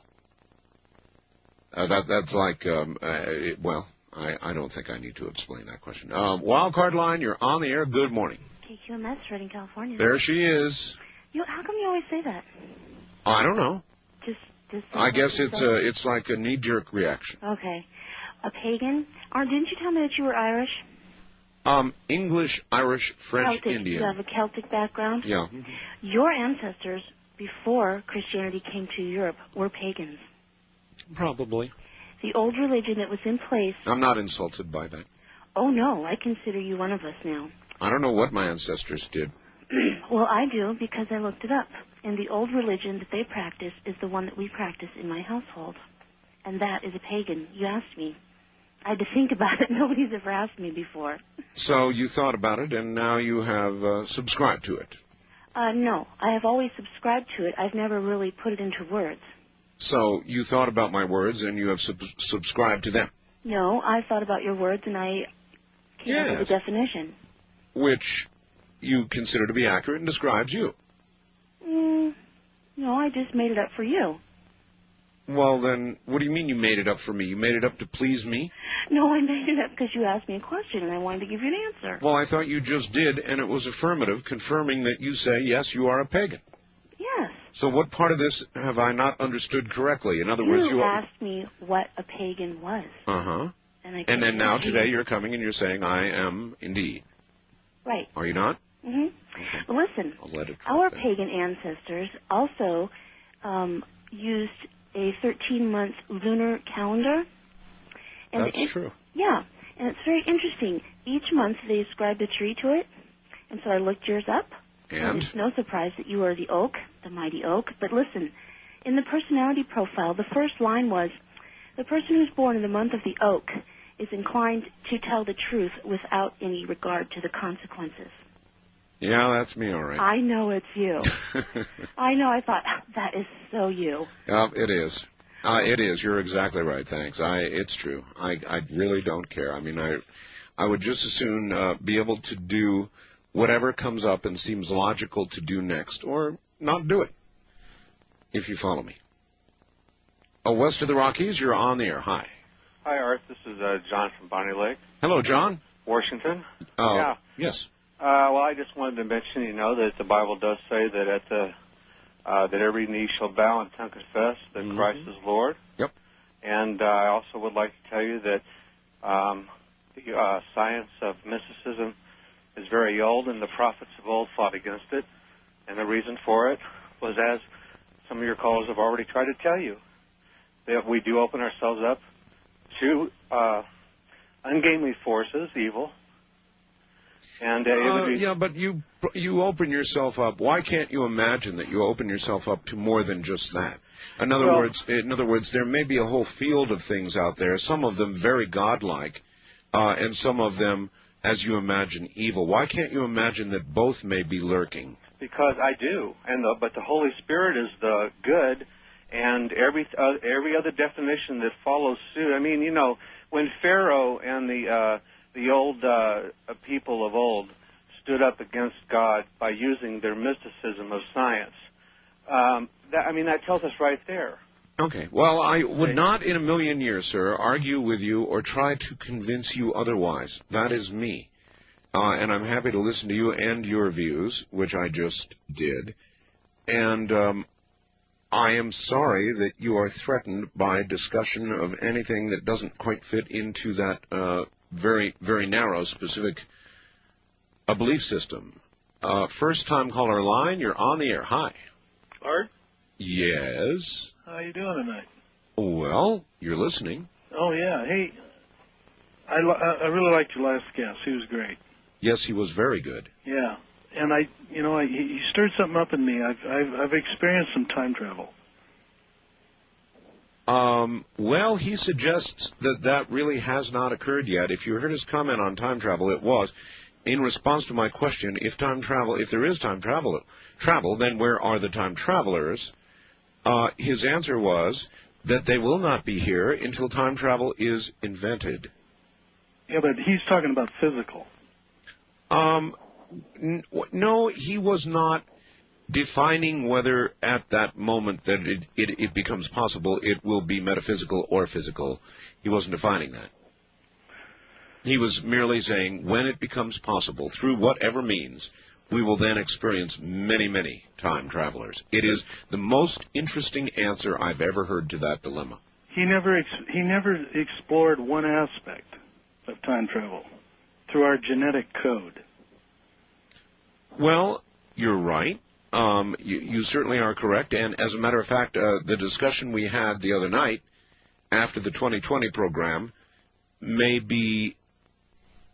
That's like, I don't think I need to explain that question. Wild card line, you're on the air. Good morning. KQMS, Redding, California. There she is. How come you always say that? I don't know. Just I guess it's like a knee-jerk reaction. Okay. A pagan? Didn't you tell me that you were Irish? English, Irish, French, Celtic. Indian. You have a Celtic background? Yeah. Your ancestors, before Christianity came to Europe, were pagans. Probably. The old religion that was in place... I'm not insulted by that. Oh, no. I consider you one of us now. I don't know what my ancestors did. Well, I do because I looked it up. And the old religion that they practice is the one that we practice in my household. And that is a pagan. You asked me. I had to think about it. Nobody's ever asked me before. So you thought about it, and now you have subscribed to it. No. I have always subscribed to it. I've never really put it into words. So you thought about my words, and you have subscribed to them? No. I thought about your words, and I came up with a definition. Which you consider to be accurate and describes you. No, I just made it up for you. Well, then, what do you mean you made it up for me? You made it up to please me? No, I made it up because you asked me a question, and I wanted to give you an answer. Well, I thought you just did, and it was affirmative, confirming that you say, yes, you are a pagan. Yes. So what part of this have I not understood correctly? In other words, you asked me what a pagan was. Uh-huh. And then now, today, you're coming and you're saying, I am indeed. Right. Are you not? Mm-hmm. Okay. Well, listen, our pagan ancestors also used a 13-month lunar calendar. And that's true. Yeah, and it's very interesting. Each month they ascribed a tree to it, and so I looked yours up. And? It's no surprise that you are the oak, the mighty oak. But listen, in the personality profile, the first line was, the person who's born in the month of the oak is inclined to tell the truth without any regard to the consequences. Yeah, that's me, all right. I know it's you. I know. I thought, that is so you. It is. It is. You're exactly right. Thanks. It's true. I really don't care. I mean, I would just as soon be able to do whatever comes up and seems logical to do next, or not do it, if you follow me. West of the Rockies, you're on the air. Hi. Hi, Art. This is John from Bonnie Lake. Hello, John. Washington. Yeah. Yes. Well, I just wanted to mention, that the Bible does say that that every knee shall bow and tongue confess that Christ is Lord. Yep. And I also would like to tell you that the science of mysticism is very old, and the prophets of old fought against it. And the reason for it was, as some of your callers have already tried to tell you, that we do open ourselves up to ungainly forces, evil. And yeah, but you open yourself up. Why can't you imagine that you open yourself up to more than just that? In other words, there may be a whole field of things out there. Some of them very godlike, and some of them, as you imagine, evil. Why can't you imagine that both may be lurking? Because I do, but the Holy Spirit is the good, and every other definition that follows suit. I mean, when Pharaoh and the old people of old stood up against God by using their mysticism of science. That tells us right there. Okay. Well, I would not in a million years, sir, argue with you or try to convince you otherwise. That is me. And I'm happy to listen to you and your views, which I just did. And I am sorry that you are threatened by discussion of anything that doesn't quite fit into that very, very narrow, specific belief system. First-time caller line, you're on the air. Hi. Art? Yes? How you doing tonight? Well, you're listening. Oh, yeah. Hey, I really liked your last guest. He was great. Yes, he was very good. Yeah. And he stirred something up in me. I've experienced some time travel. Well, he suggests that really has not occurred yet. If you heard his comment on time travel, it was in response to my question, if there is time travel, then where are the time travelers? His answer was that they will not be here until time travel is invented. Yeah, but he's talking about physical. No, he was not defining whether at that moment that it becomes possible it will be metaphysical or physical. He wasn't defining that. He was merely saying when it becomes possible, through whatever means, we will then experience many, many time travelers. It is the most interesting answer I've ever heard to that dilemma. He never explored one aspect of time travel through our genetic code. Well, you're right. You certainly are correct. And as a matter of fact, the discussion we had the other night after the 2020 program may be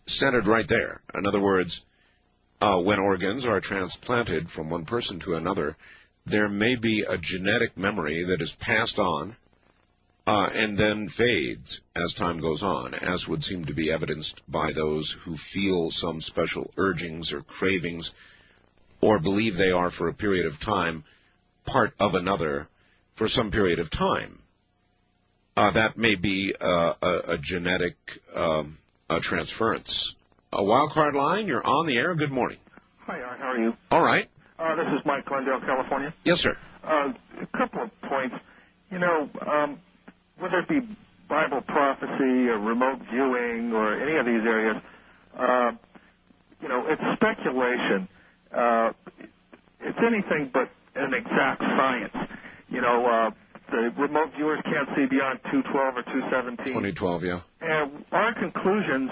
centered right there. In other words, when organs are transplanted from one person to another, there may be a genetic memory that is passed on and then fades as time goes on, as would seem to be evidenced by those who feel some special urgings or cravings or believe they are for a period of time part of another for some period of time. That may be a genetic transference. A wildcard line, you're on the air. Good morning. Hi, Art. How are you? All right. This is Mike, Glendale, California. Yes, sir. A couple of points. Whether it be Bible prophecy or remote viewing or any of these areas, it's speculation. It's anything but an exact science. The remote viewers can't see beyond 212 or 217. 2012, yeah. And our conclusions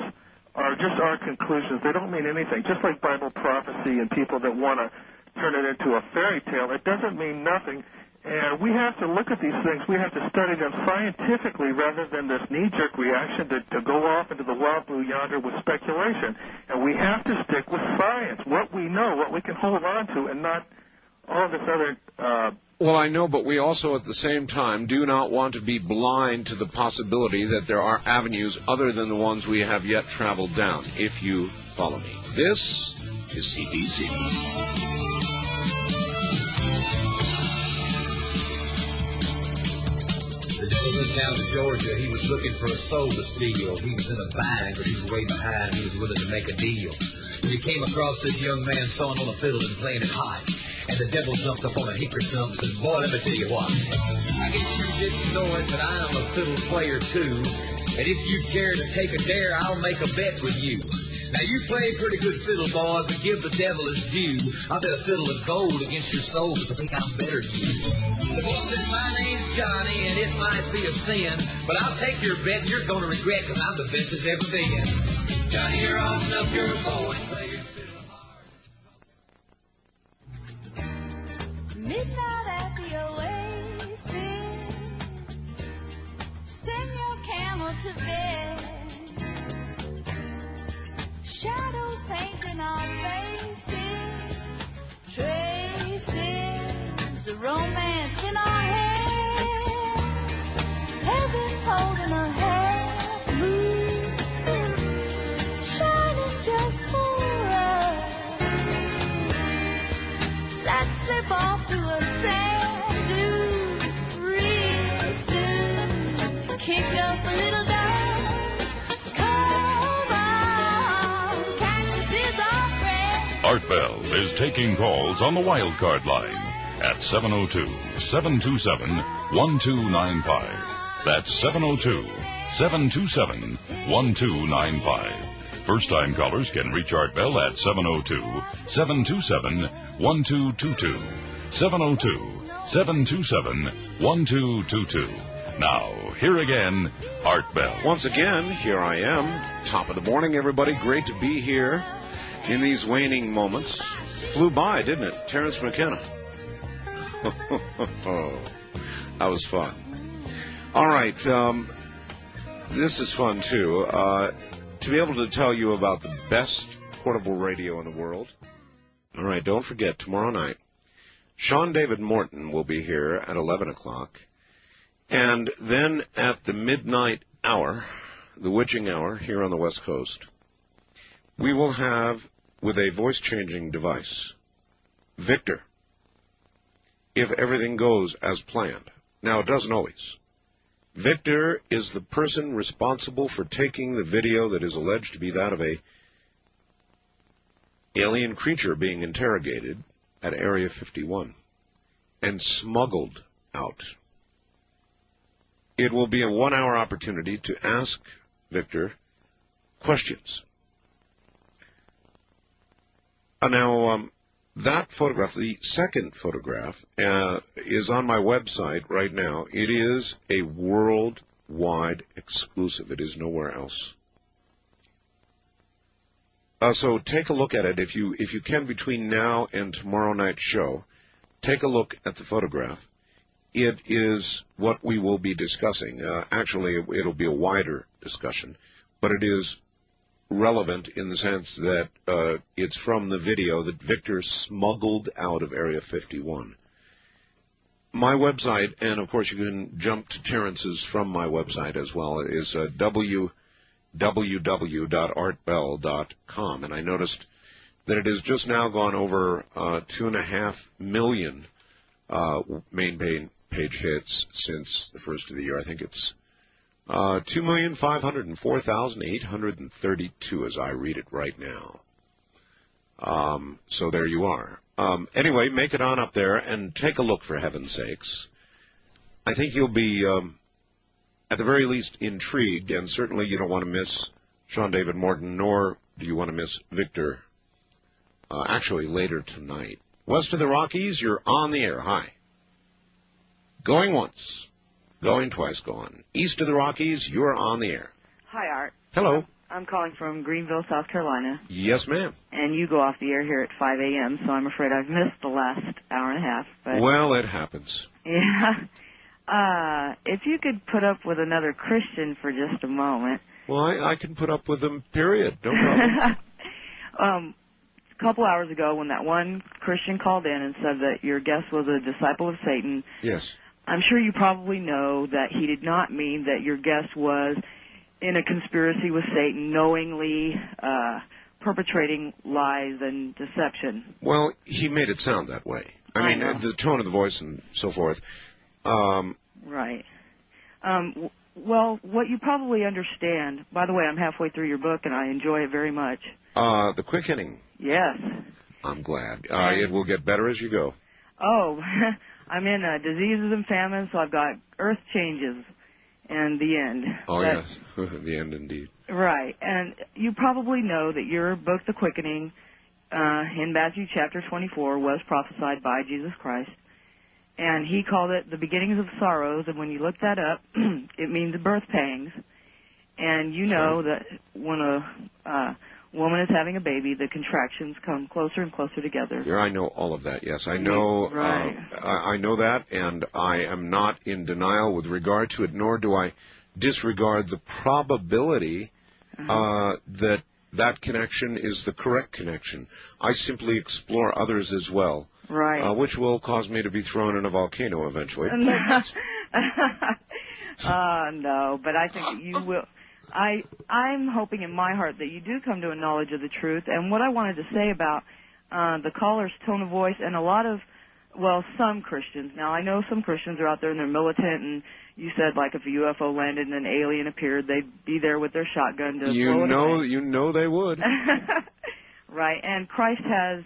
are just our conclusions. They don't mean anything. Just like Bible prophecy and people that want to turn it into a fairy tale, it doesn't mean nothing. And we have to look at these things. We have to study them scientifically rather than this knee-jerk reaction to go off into the wild blue yonder with speculation. And we have to stick with science, what we know, what we can hold on to, and not all this other... Well, I know, but we also at the same time do not want to be blind to the possibility that there are avenues other than the ones we have yet traveled down, if you follow me. This is CBC. The devil went down to Georgia. He was looking for a soul to steal. He was in a bind, but he was way behind. He was willing to make a deal. When he came across this young man sawing on a fiddle and playing it high, and the devil jumped up on a hickory stump and said, "Boy, let me tell you what. I guess you didn't know it, but I'm a fiddle player too. And if you care to take a dare, I'll make a bet with you. Now, you play pretty good fiddle, boys, but give the devil his due. I bet a fiddle is gold against your soul, because I think I'm better than you." The boy said, "My name's Johnny, and it might be a sin, but I'll take your bet, and you're going to regret, because I'm the best as ever been. Johnny, you're awesome up your boy. Play your fiddle hard." Midnight at the oasis, send your camel to bed. Shadows painting our faces, traces of romance in our head. Heaven's holding a half moon, shining just for us. Let's slip off to a sand dune real soon. Kick up a little dust. Art Bell is taking calls on the wildcard line at 702-727-1295. That's 702-727-1295. First-time callers can reach Art Bell at 702-727-1222. 702-727-1222. Now, here again, Art Bell. Once again, here I am. Top of the morning, everybody. Great to be here. In these waning moments, flew by, didn't it? Terence McKenna. That was fun. All right. this is fun, too, to be able to tell you about the best portable radio in the world. All right, don't forget, tomorrow night, Sean David Morton will be here at 11 o'clock. And then at the midnight hour, the witching hour here on the West Coast, we will have, with a voice-changing device, Victor, if everything goes as planned. Now, it doesn't always. Victor is the person responsible for taking the video that is alleged to be that of a alien creature being interrogated at Area 51 and smuggled out. It will be a 1-hour opportunity to ask Victor questions. Now, that photograph, the second photograph, is on my website right now. It is a worldwide exclusive. It is nowhere else. So take a look at it if you can between now and tomorrow night's show. Take a look at the photograph. It is what we will be discussing. Actually, it'll be a wider discussion, but it is relevant in the sense that it's from the video that Victor smuggled out of Area 51. My website, and of course you can jump to Terence's from my website as well, is www.artbell.com, and I noticed that it has just now gone over 2.5 million main page hits since the first of the year. I think it's 2,504,832 as I read it right now. So there you are. Anyway, make it on up there and take a look, for heaven's sakes. I think you'll be, at the very least, intrigued, and certainly you don't want to miss Sean David Morton, nor do you want to miss Victor, actually later tonight. West of the Rockies, you're on the air. Hi. Going once. Going twice, gone. East of the Rockies, you're on the air. Hi, Art. Hello. I'm calling from Greenville, South Carolina. Yes, ma'am. And you go off the air here at 5 a.m., so I'm afraid I've missed the last hour and a half. But well, it happens. yeah. If you could put up with another Christian for just a moment. Well, I can put up with them, period. No problem. A couple hours ago when that one Christian called in and said that your guest was a disciple of Satan. Yes. I'm sure you probably know that he did not mean that your guest was in a conspiracy with Satan, knowingly perpetrating lies and deception. Well, he made it sound that way. I mean, the tone of the voice and so forth. Right. Well, what you probably understand, by the way, I'm halfway through your book and I enjoy it very much. The quickening. Yes. I'm glad. It will get better as you go. Oh, I'm in diseases and famines, so I've got earth changes and the end. Oh, yes, the end indeed. Right, and you probably know that your book, The Quickening, in Matthew chapter 24, was prophesied by Jesus Christ, and he called it the beginnings of sorrows, and when you look that up, it means birth pangs, and you know that when a woman is having a baby, the contractions come closer and closer together. Yeah, I know all of that, yes. I know right. I know that, and I am not in denial with regard to it, nor do I disregard the probability that connection is the correct connection. I simply explore others as well, right? Which will cause me to be thrown in a volcano eventually. No, but I think that you will. I'm hoping in my heart that you do come to a knowledge of the truth. And what I wanted to say about the caller's tone of voice and a lot of, well, some Christians. Now, I know some Christians are out there and they're militant, and you said, like, if a UFO landed and an alien appeared, they'd be there with their shotgun to blow it away. You know they would. Right, and Christ has,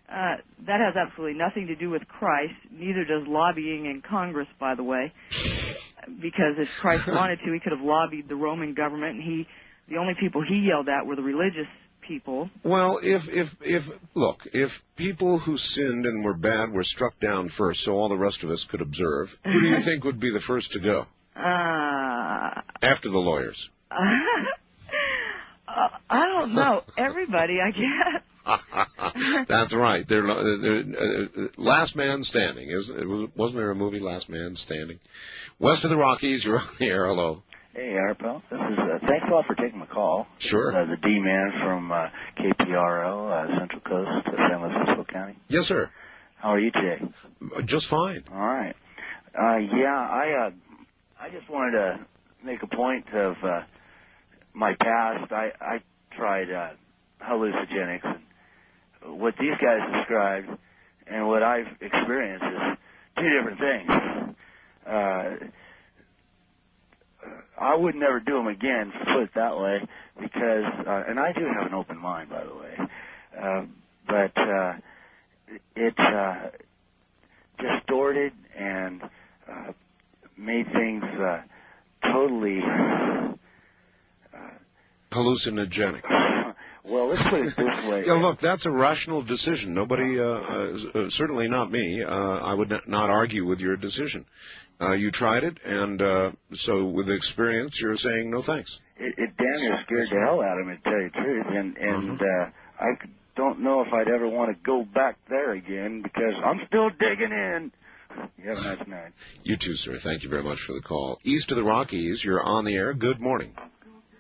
that has absolutely nothing to do with Christ. Neither does lobbying in Congress, by the way. Because if Christ wanted to, he could have lobbied the Roman government, and the only people he yelled at were the religious people. Well, if people who sinned and were bad were struck down first, so all the rest of us could observe, who do you think would be the first to go? After the lawyers. I don't know. Everybody, I guess. That's right. They're Last Man Standing. Wasn't there a movie, Last Man Standing? West of the Rockies, you're on the air. Hello. Hey, Arpel. This is thanks a lot for taking my call. Sure. The D-man from KPRO, Central Coast, San Luis Obispo County. Yes, sir. How are you today? Just fine. All right. I just wanted to make a point of my past. I tried hallucinogenics, and what these guys described and what I've experienced is two different things. I would never do them again, put it that way, because, and I do have an open mind, by the way, but it distorted and made things totally hallucinogenic. Well, let's put it this way. Yeah, look, that's a rational decision. Nobody, certainly not me, I would not argue with your decision. You tried it, and so with experience, you're saying no thanks. It damn near scared the hell out of me, to tell you the truth, and I don't know if I'd ever want to go back there again, because I'm still digging in. You have a nice night. You too, sir. Thank you very much for the call. East of the Rockies, you're on the air. Good morning.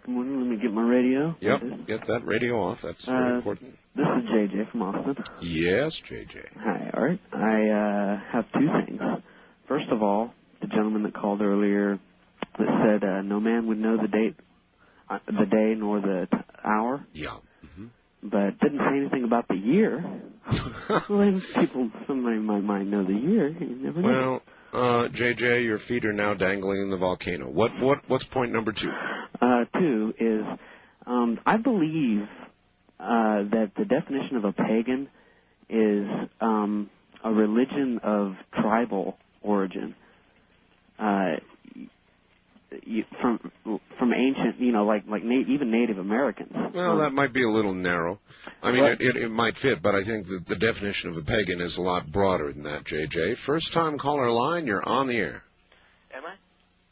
Good morning. Let me get my radio. Yep, get that radio off. That's very important. This is JJ from Austin. Yes, JJ. Hi, Art. I have two things. First of all, the gentleman that called earlier that said no man would know the day nor the hour. Yeah. But didn't say anything about the year. Well, somebody might know the year. You never know. Well, JJ, your feet are now dangling in the volcano. What's point number 2? 2 is I believe that the definition of a pagan is a religion of tribal origin. From ancient, even Native Americans. Well, that might be a little narrow. I mean, it might fit, but I think that the definition of a pagan is a lot broader than that, JJ. First-time caller line, you're on the air. Am I?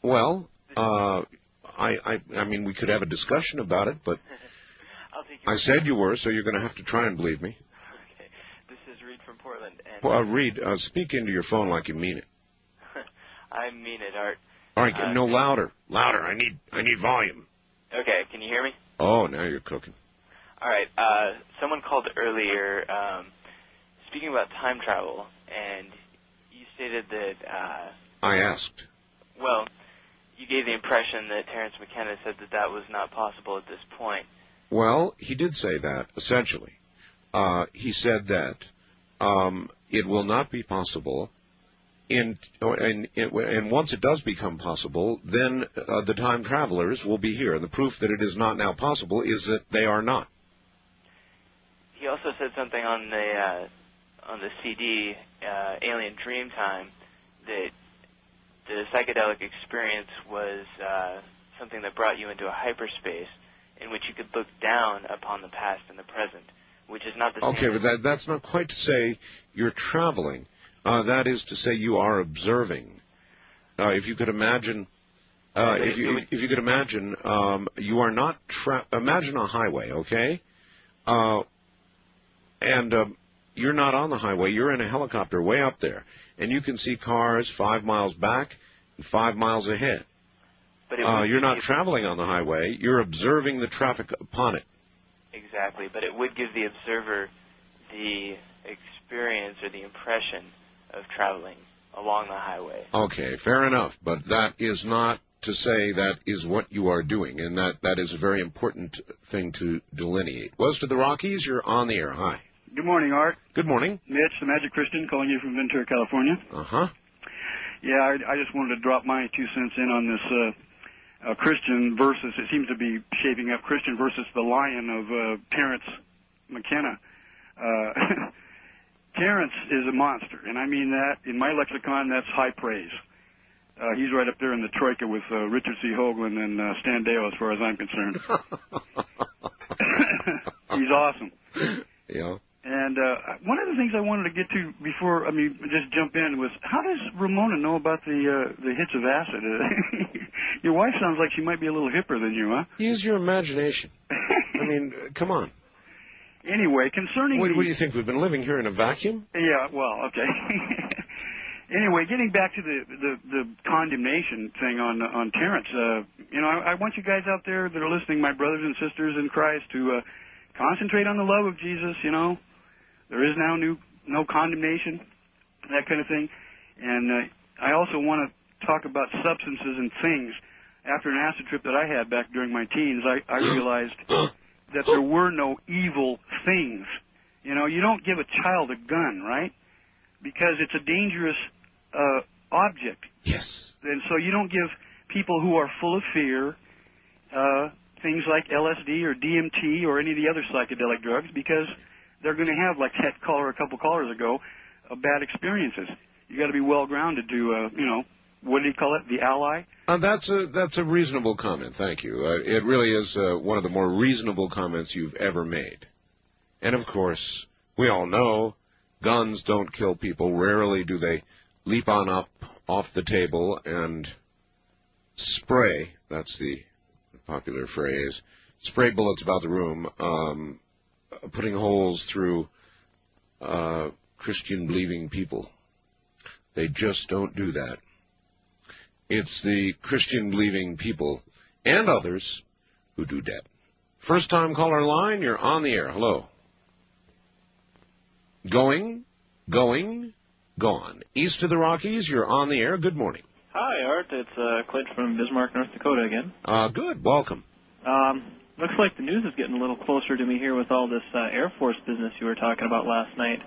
Well, I mean, we could have a discussion about it, but I said you were, so you're going to have to try and believe me. Okay. This is Reed from Portland. And Reed, speak into your phone like you mean it. I mean it, Art. All right, no, louder. Louder. I need volume. Okay, can you hear me? Oh, now you're cooking. All right. Someone called earlier speaking about time travel, and you stated that... I asked. Well, you gave the impression that Terence McKenna said that was not possible at this point. Well, he did say that, essentially. He said that it will not be possible... And once it does become possible, then the time travelers will be here. And the proof that it is not now possible is that they are not. He also said something on the CD, Alien Dreamtime, that the psychedelic experience was something that brought you into a hyperspace in which you could look down upon the past and the present, which is not the same. Okay, but that's not quite to say you're traveling. That is to say, you are observing. If you could imagine, if you could imagine, you are not. Imagine a highway, okay? And you're not on the highway. You're in a helicopter way up there, and you can see cars 5 miles back and 5 miles ahead. But you're not traveling on the highway. You're observing the traffic upon it. Exactly, but it would give the observer the experience or the impression of traveling along the highway. Okay, fair enough, but that is not to say that is what you are doing, and that is a very important thing to delineate. West of the Rockies, you're on the air. Hi. Good morning, Art. Good morning. Mitch, the Magic Christian, calling you from Ventura, California. Uh-huh. Yeah, I just wanted to drop my 2 cents in on this Christian versus, it seems to be shaping up, Christian versus the lion of Terence McKenna. Terence is a monster, and I mean that. In my lexicon, that's high praise. He's right up there in the troika with Richard C. Hoagland and Stan Dale, as far as I'm concerned. He's awesome. Yeah. And one of the things I wanted to get to before, just jump in, was how does Ramona know about the hits of acid? Your wife sounds like she might be a little hipper than you, huh? Use your imagination. I mean, come on. Anyway, concerning... What do you think? We've been living here in a vacuum? Yeah, well, okay. Anyway, getting back to the condemnation thing on Terence, I want you guys out there that are listening, my brothers and sisters in Christ, to concentrate on the love of Jesus. There is now no condemnation, that kind of thing. And I also want to talk about substances and things. After an acid trip that I had back during my teens, I realized that there were no evil things. You don't give a child a gun, right? Because it's a dangerous object. Yes. And so you don't give people who are full of fear things like LSD or DMT or any of the other psychedelic drugs, because they're going to have, like that caller a couple callers ago, bad experiences. You got to be well grounded to, what do you call it? The ally. That's a reasonable comment. Thank you. It really is one of the more reasonable comments you've ever made. And of course, we all know guns don't kill people. Rarely do they leap on up off the table and spray. That's the popular phrase. Spray bullets about the room, putting holes through Christian-believing people. They just don't do that. It's the Christian-believing people and others who do that. First-time caller line, you're on the air. Hello. Going, gone. East of the Rockies, you're on the air. Good morning. Hi, Art. It's Clint from Bismarck, North Dakota again. Good. Welcome. Looks like the news is getting a little closer to me here with all this Air Force business you were talking about last night.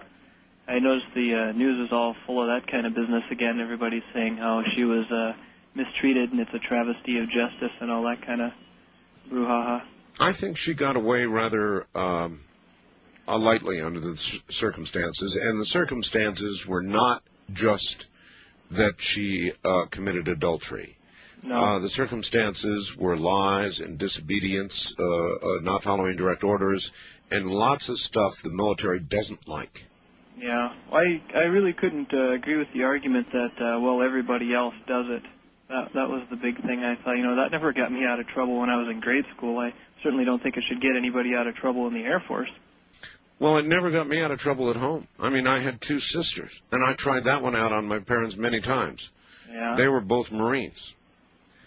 I noticed the news is all full of that kind of business again. Everybody's saying how she was mistreated and it's a travesty of justice and all that kind of brouhaha. I think she got away rather lightly under the circumstances, and the circumstances were not just that she committed adultery. No. The circumstances were lies and disobedience, not following direct orders, and lots of stuff the military doesn't like. Yeah, I really couldn't agree with the argument that, everybody else does it. That was the big thing. I thought, that never got me out of trouble when I was in grade school. I certainly don't think it should get anybody out of trouble in the Air Force. Well, it never got me out of trouble at home. I mean, I had two sisters, and I tried that one out on my parents many times. Yeah. They were both Marines.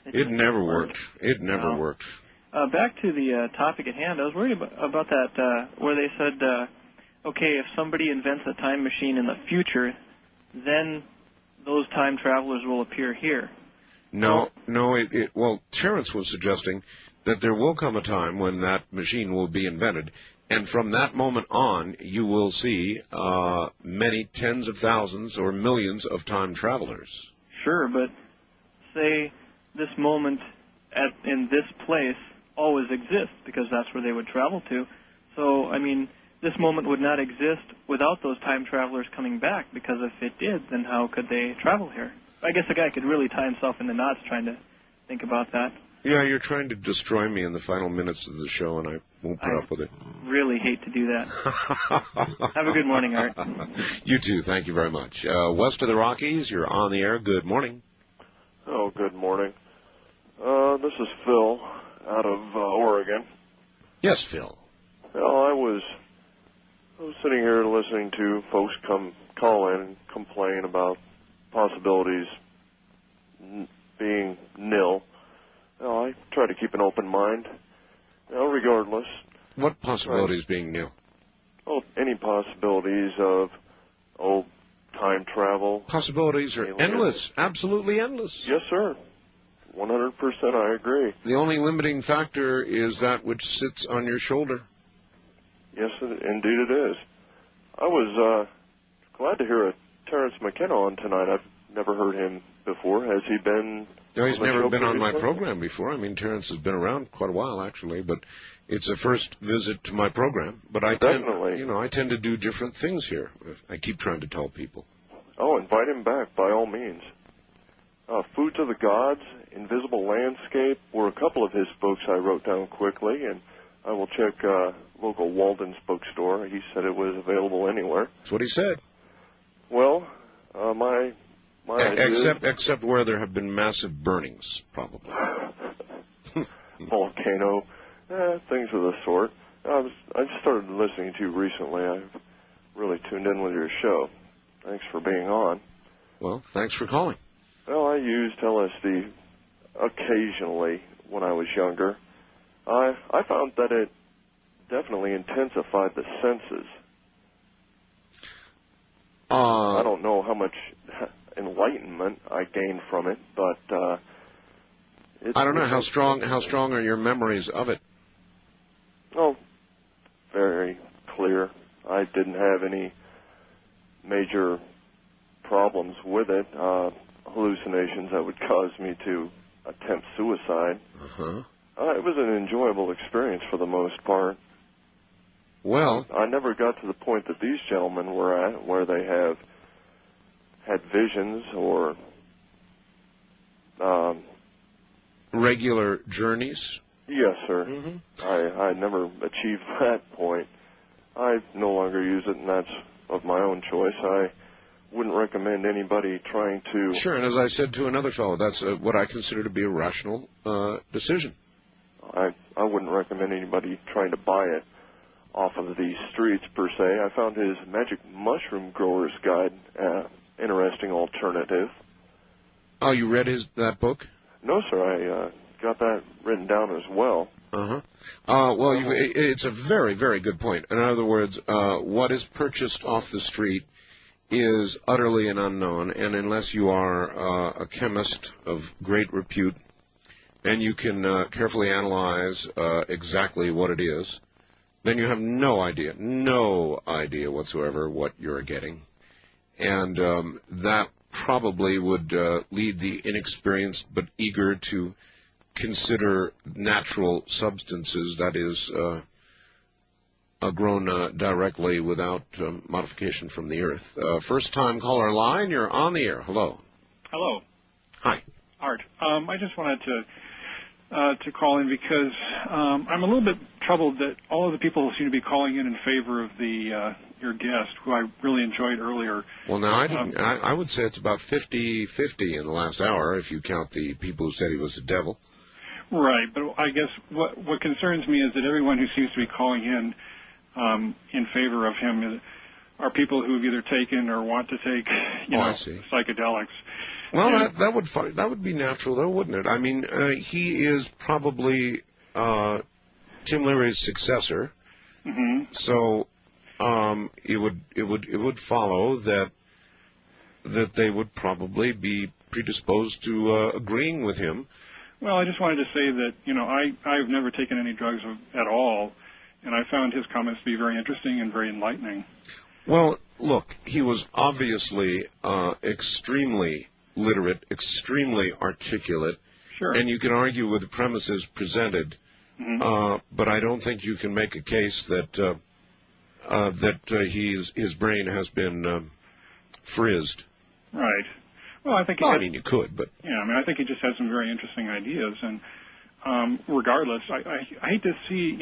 It never worked. It never worked. Back to the topic at hand, I was worried about that where they said, okay, if somebody invents a time machine in the future, then those time travelers will appear here. No, Terence was suggesting that there will come a time when that machine will be invented, and from that moment on, you will see many tens of thousands or millions of time travelers. Sure, but say this moment in this place always exists because that's where they would travel to. So, I mean, this moment would not exist without those time travelers coming back, because if it did, then how could they travel here? I guess a guy could really tie himself in the knots trying to think about that. Yeah, you're trying to destroy me in the final minutes of the show, and I won't put up with it. Really hate to do that. Have a good morning, Art. You too. Thank you very much. West of the Rockies, you're on the air. Good morning. Oh, good morning. This is Phil out of Oregon. Yes, Phil. Well, I was sitting here listening to folks call in and complain about possibilities being nil. Well, I try to keep an open mind, regardless. What possibilities being nil? Oh, any possibilities of, time travel. Possibilities are endless, absolutely endless. Yes, sir. 100% I agree. The only limiting factor is that which sits on your shoulder. Yes, indeed it is. I was glad to hear a Terence McKenna on tonight. I've never heard him before. Has he been? No, he's never been on my program before. I mean, Terence has been around quite a while, actually, but it's a first visit to my program. But I tend to do different things here. I keep trying to tell people. Oh, invite him back by all means. Foods of the Gods, Invisible Landscape were a couple of his books I wrote down quickly, and I will check local Walden's bookstore. He said it was available anywhere. That's what he said. Well, my idea... Except where there have been massive burnings, probably. Volcano, things of the sort. I just started listening to you recently. I've really tuned in with your show. Thanks for being on. Well, thanks for calling. Well, I used LSD occasionally when I was younger. I found that it definitely intensified the senses. I don't know how much enlightenment I gained from it, but I don't know how strong are your memories of it. Oh, very clear. I didn't have any major problems with it. Hallucinations that would cause me to attempt suicide. It was an enjoyable experience for the most part. Well, I never got to the point that these gentlemen were at, where they have had visions or regular journeys. Yes, sir. I never achieved that point. I no longer use it, and that's of my own choice. I wouldn't recommend anybody trying to... Sure, and as I said to another fellow, that's what I consider to be a rational decision. I wouldn't recommend anybody trying to buy it off of the streets, per se. I found his Magic Mushroom Grower's Guide interesting alternative. Oh, you read that book? No, sir. I got that written down as well. Well, it's a very, very good point. In other words, what is purchased off the street is utterly an unknown, and unless you are a chemist of great repute and you can carefully analyze exactly what it is, then you have no idea whatsoever what you're getting. And that probably would lead the inexperienced but eager to consider natural substances, that is, grown directly without modification from the earth. First-time caller line, you're on the air. Hello. Hello. Hi. Art. I just wanted to call in because I'm a little bit troubled that all of the people seem to be calling in favor of your guest, who I really enjoyed earlier. Well, now, I would say it's about 50-50 in the last hour, if you count the people who said he was the devil. Right, but I guess what concerns me is that everyone who seems to be calling in favor of him are people who have either taken or want to take, psychedelics. Well, that would be natural, though, wouldn't it? I mean, he is probably Tim Leary's successor, so it would follow that they would probably be predisposed to agreeing with him. Well, I just wanted to say that I've never taken any drugs at all, and I found his comments to be very interesting and very enlightening. Well, look, he was obviously extremely literate, extremely articulate, and you can argue with the premises presented, but I don't think you can make a case that his brain has been frizzed. Right. Well, I think. I mean, you could, but I think he just has some very interesting ideas, and regardless, I hate to see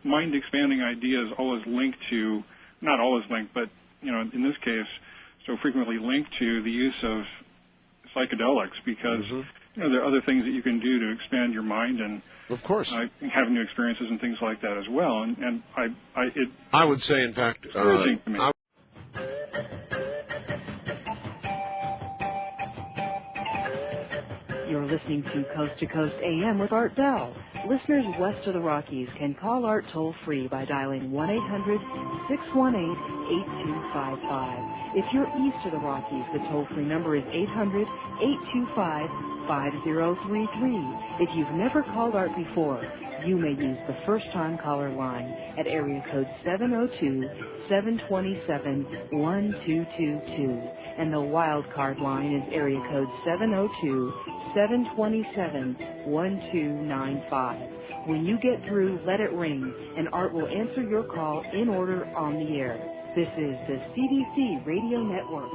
mind expanding ideas always linked to, not always linked, but in this case, so frequently linked to the use of psychedelics, because there are other things that you can do to expand your mind and, of course, have new experiences and things like that as well. And I would say, in fact, You're listening to Coast to Coast AM with Art Bell. Listeners west of the Rockies can call Art toll-free by dialing 1-800-618-8255. If you're east of the Rockies, the toll-free number is 800-825-5033. If you've never called Art before, you may use the first-time caller line at area code 702-727-1222. And the wild card line is area code 702-727-1295. When you get through, let it ring, and Art will answer your call in order on the air. This is the CDC Radio Network.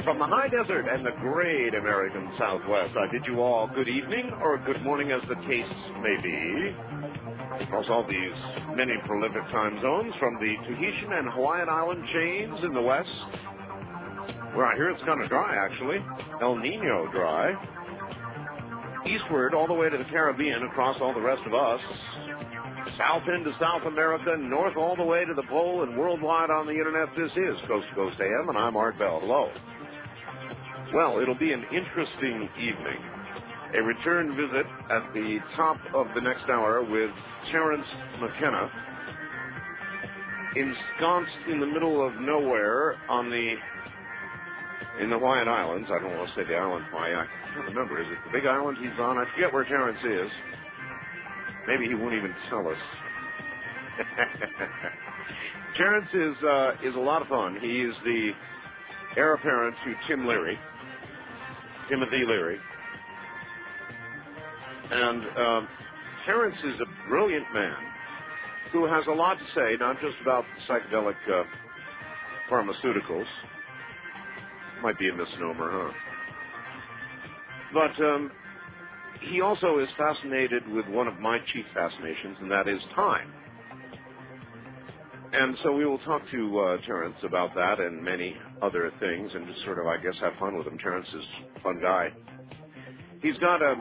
from the high desert and the great American Southwest, I bid you all good evening or good morning as the case may be. Across all these many prolific time zones, from the Tahitian and Hawaiian island chains in the west, where I hear it's kind of dry actually, El Nino dry, eastward all the way to the Caribbean across all the rest of us, south into South America, north all the way to the pole, and worldwide on the internet. This is Coast to Coast AM, and I'm Art Bell. Hello. Well, it'll be an interesting evening. A return visit at the top of the next hour with Terence McKenna, ensconced in the middle of nowhere in the Hawaiian Islands. I don't want to say the island Hawaii. I can't remember. Is it the big island he's on? I forget where Terence is. Maybe he won't even tell us. Terence is a lot of fun. He is the heir apparent to Timothy Leary. And Terence is a brilliant man who has a lot to say, not just about psychedelic pharmaceuticals. Might be a misnomer, huh? But he also is fascinated with one of my chief fascinations, and that is time. And so we will talk to Terence about that and many other things, and just sort of, I guess, have fun with him. Terence is a fun guy. He's got a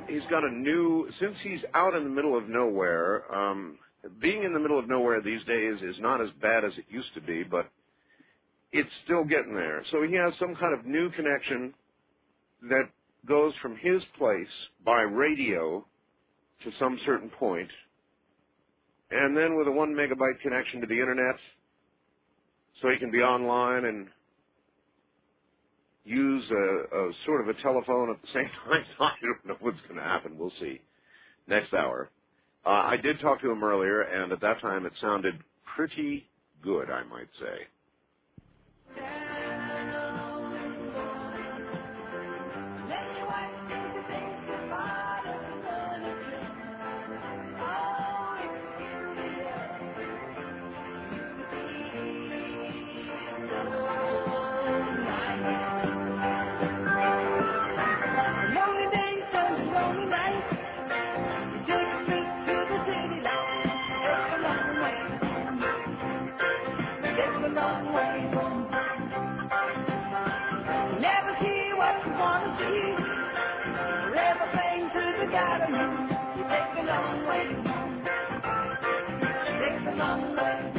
new, since he's out in the middle of nowhere, being in the middle of nowhere these days is not as bad as it used to be, but it's still getting there. So he has some kind of new connection that goes from his place by radio to some certain point, and then with a 1 megabyte connection to the internet, so he can be online and use a sort of a telephone at the same time. I don't know what's going to happen. We'll see next hour. I did talk to him earlier, and at that time it sounded pretty good, I might say.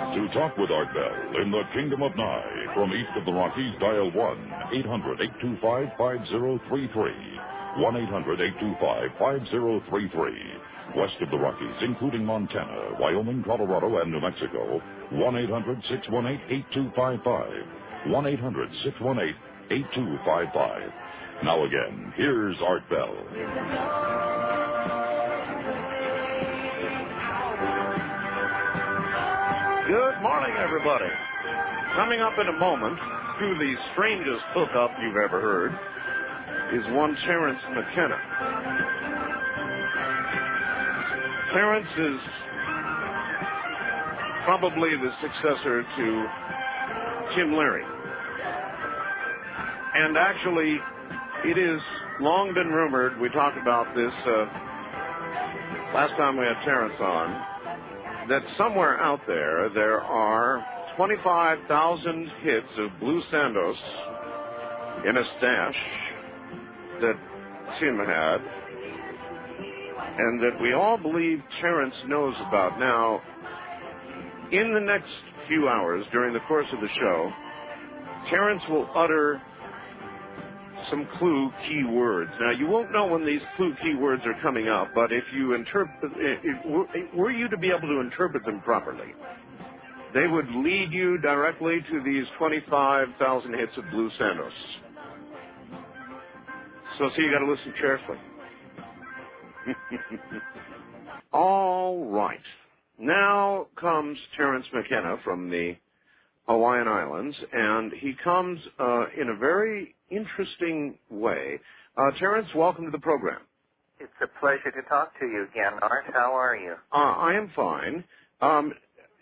To talk with Art Bell in the Kingdom of Nye, from east of the Rockies, dial 1-800-825-5033. 1-800-825-5033. West of the Rockies, including Montana, Wyoming, Colorado, and New Mexico, 1-800-618-8255. 1-800-618-8255. Now again, here's Art Bell. Good morning, everybody. Coming up in a moment, through the strangest hookup you've ever heard, is one Terence McKenna. Terence is probably the successor to Tim Leary. And actually, it is long been rumored, we talked about this last time we had Terence on, that somewhere out there are 25,000 hits of Blue Sandos in a stash that Tim had, and that we all believe Terence knows about. Now, in the next few hours, during the course of the show, Terence will utter some clue key words. Now, you won't know when these clue key words are coming up, but if you were you to be able to interpret them properly, they would lead you directly to these 25,000 hits of Blue Sandos. So you got to listen carefully. All right. Now comes Terence McKenna from the Hawaiian Islands, and he comes in a very interesting way. Terence, welcome to the program. It's a pleasure to talk to you again, Art. How are you? I am fine.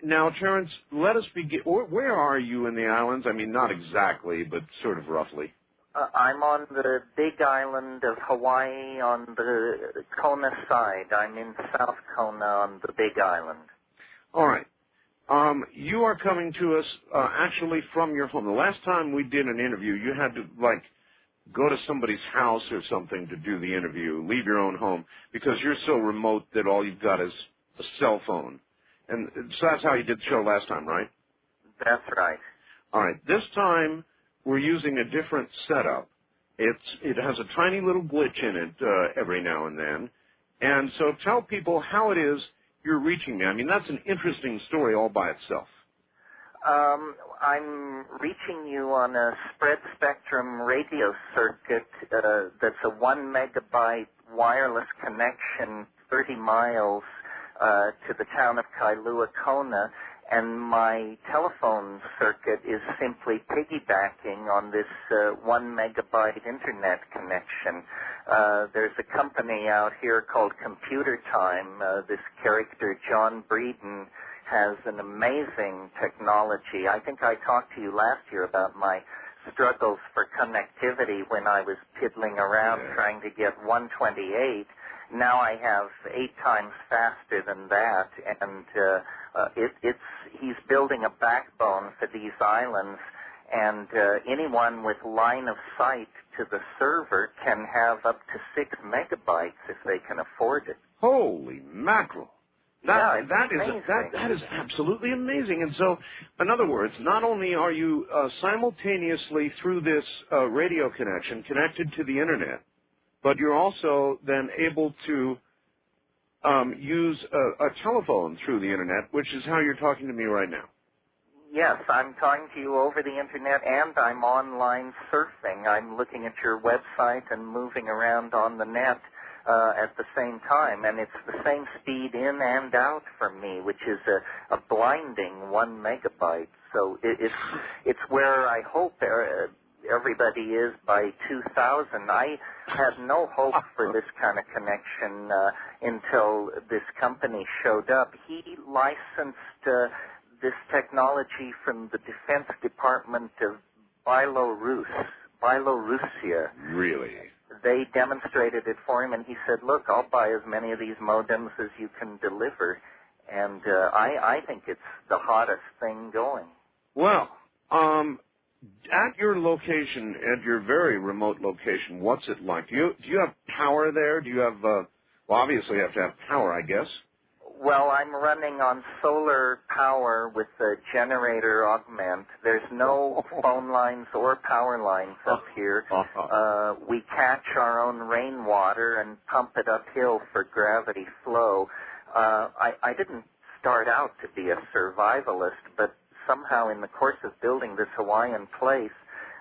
Now, Terence, let us begin. Where are you in the islands? I mean, not exactly, but sort of roughly. I'm on the big island of Hawaii on the Kona side. I'm in South Kona on the big island. All right. You are coming to us actually from your home. The last time we did an interview, you had to, like, go to somebody's house or something to do the interview, leave your own home, because you're so remote that all you've got is a cell phone. And so that's how you did the show last time, right? That's right. All right. This time, we're using a different setup. It has a tiny little glitch in it every now and then. And so tell people how it is you're reaching me. I mean, that's an interesting story all by itself. I'm reaching you on a spread spectrum radio circuit that's a 1 megabyte wireless connection 30 miles to the town of Kailua, Kona, and my telephone circuit is simply piggybacking on this 1 megabyte internet connection. There's a company out here called Computer Time. This character, John Breeden, has an amazing technology. I think I talked to you last year about my struggles for connectivity when I was piddling around trying to get 128. Now I have 8 times faster than that, and he's building a backbone for these islands, and anyone with line of sight to the server can have up to 6 megabytes if they can afford it. Holy mackerel. That is absolutely amazing. And so, in other words, not only are you simultaneously through this radio connection connected to the Internet, but you're also then able to use a telephone through the Internet, which is how you're talking to me right now. Yes, I'm talking to you over the Internet, and I'm online surfing. I'm looking at your website and moving around on the net at the same time, and it's the same speed in and out for me, which is a blinding 1 megabyte. So it's where I hope everybody is by 2000. I had no hope for this kind of connection until this company showed up. He licensed this technology from the Defense Department of Belarusia. Really? They demonstrated it for him, and he said, look, I'll buy as many of these modems as you can deliver. And I think it's the hottest thing going. Well, at your location, at your very remote location, what's it like? Do you have power there? Do you have, well, obviously you have to have power, I guess. Well, I'm running on solar power with a generator augment. There's no phone lines or power lines up here. We catch our own rainwater and pump it uphill for gravity flow. I didn't start out to be a survivalist, but somehow in the course of building this Hawaiian place,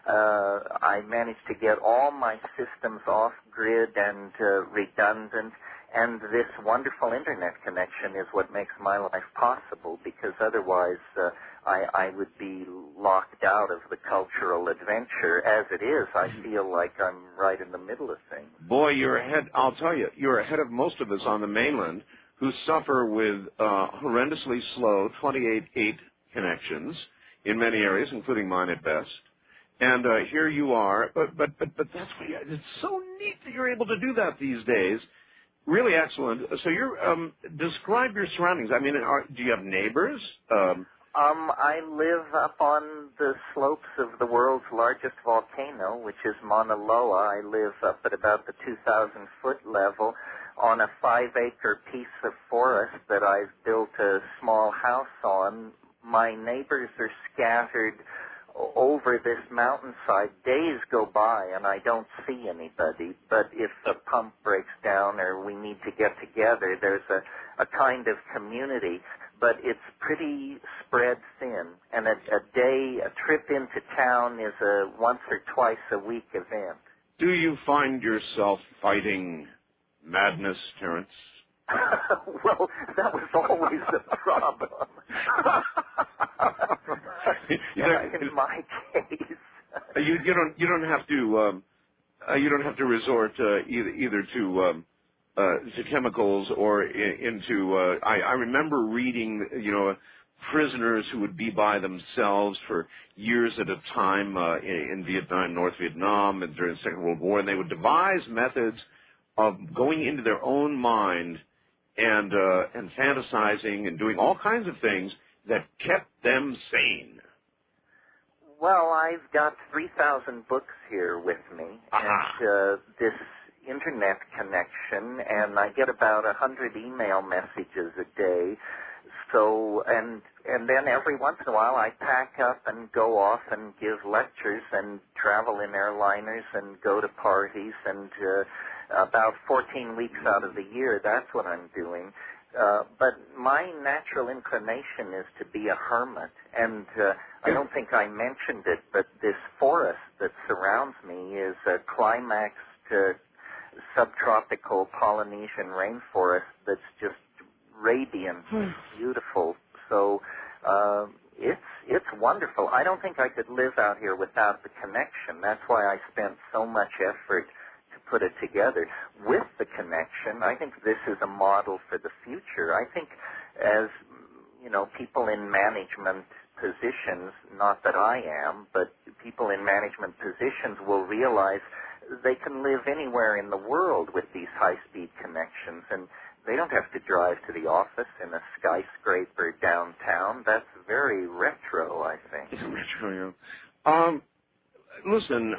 I managed to get all my systems off-grid and redundant. And this wonderful Internet connection is what makes my life possible, because otherwise I would be locked out of the cultural adventure. As it is, I feel like I'm right in the middle of things. Boy, you're ahead. I'll tell you, you're ahead of most of us on the mainland who suffer with horrendously slow 28.8 connections in many areas, including mine at best. And here you are. But that's what it's so neat that you're able to do that these days. Really excellent. So you're describe your surroundings. I mean, do you have neighbors? I live up on the slopes of the world's largest volcano, which is Mauna Loa. I live up at about the 2,000-foot level on a 5-acre piece of forest that I've built a small house on. My neighbors are scattered over this mountainside. Days go by and I don't see anybody, but if the pump breaks down or we need to get together, there's a kind of community, but it's pretty spread thin, and a trip into town is a once or twice a week event. Do you find yourself fighting madness, Terence? Well, that was always the problem. In my case, you don't have to resort either to chemicals or into. I remember reading prisoners who would be by themselves for years at a time in Vietnam, North Vietnam, and during the Second World War, and they would devise methods of going into their own mind and fantasizing and doing all kinds of things that kept them sane. Well, I've got 3,000 books here with me, and this internet connection, and I get about 100 email messages a day. So, and then every once in a while I pack up and go off and give lectures and travel in airliners and go to parties, and about 14 weeks out of the year, that's what I'm doing. But my natural inclination is to be a hermit, and I don't think I mentioned it, but this forest that surrounds me is a climaxed subtropical Polynesian rainforest that's just radiant, beautiful. So it's wonderful. I don't think I could live out here without the connection. That's why I spent so much effort to put it together. With the connection, I think this is a model for the future. I think as, you know, people in management positions, not that I am, but people in management positions will realize they can live anywhere in the world with these high-speed connections, and they don't have to drive to the office in a skyscraper downtown. That's very retro, I think. Retro, yeah. Listen,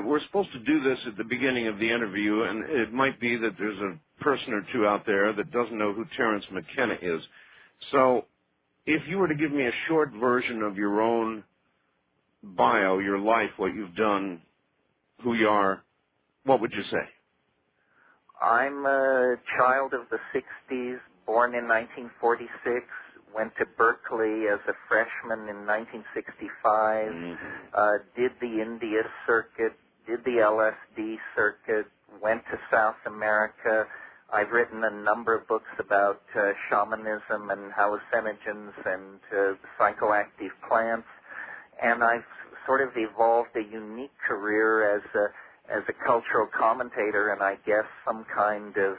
we're supposed to do this at the beginning of the interview, and it might be that there's a person or two out there that doesn't know who Terence McKenna is. So if you were to give me a short version of your own bio, your life, what you've done, who you are, what would you say? I'm a child of the 60s, born in 1946, went to Berkeley as a freshman in 1965, did the India circuit, did the LSD circuit, went to South America. I've written a number of books about shamanism and hallucinogens and psychoactive plants, and I've sort of evolved a unique career as a cultural commentator, and I guess some kind of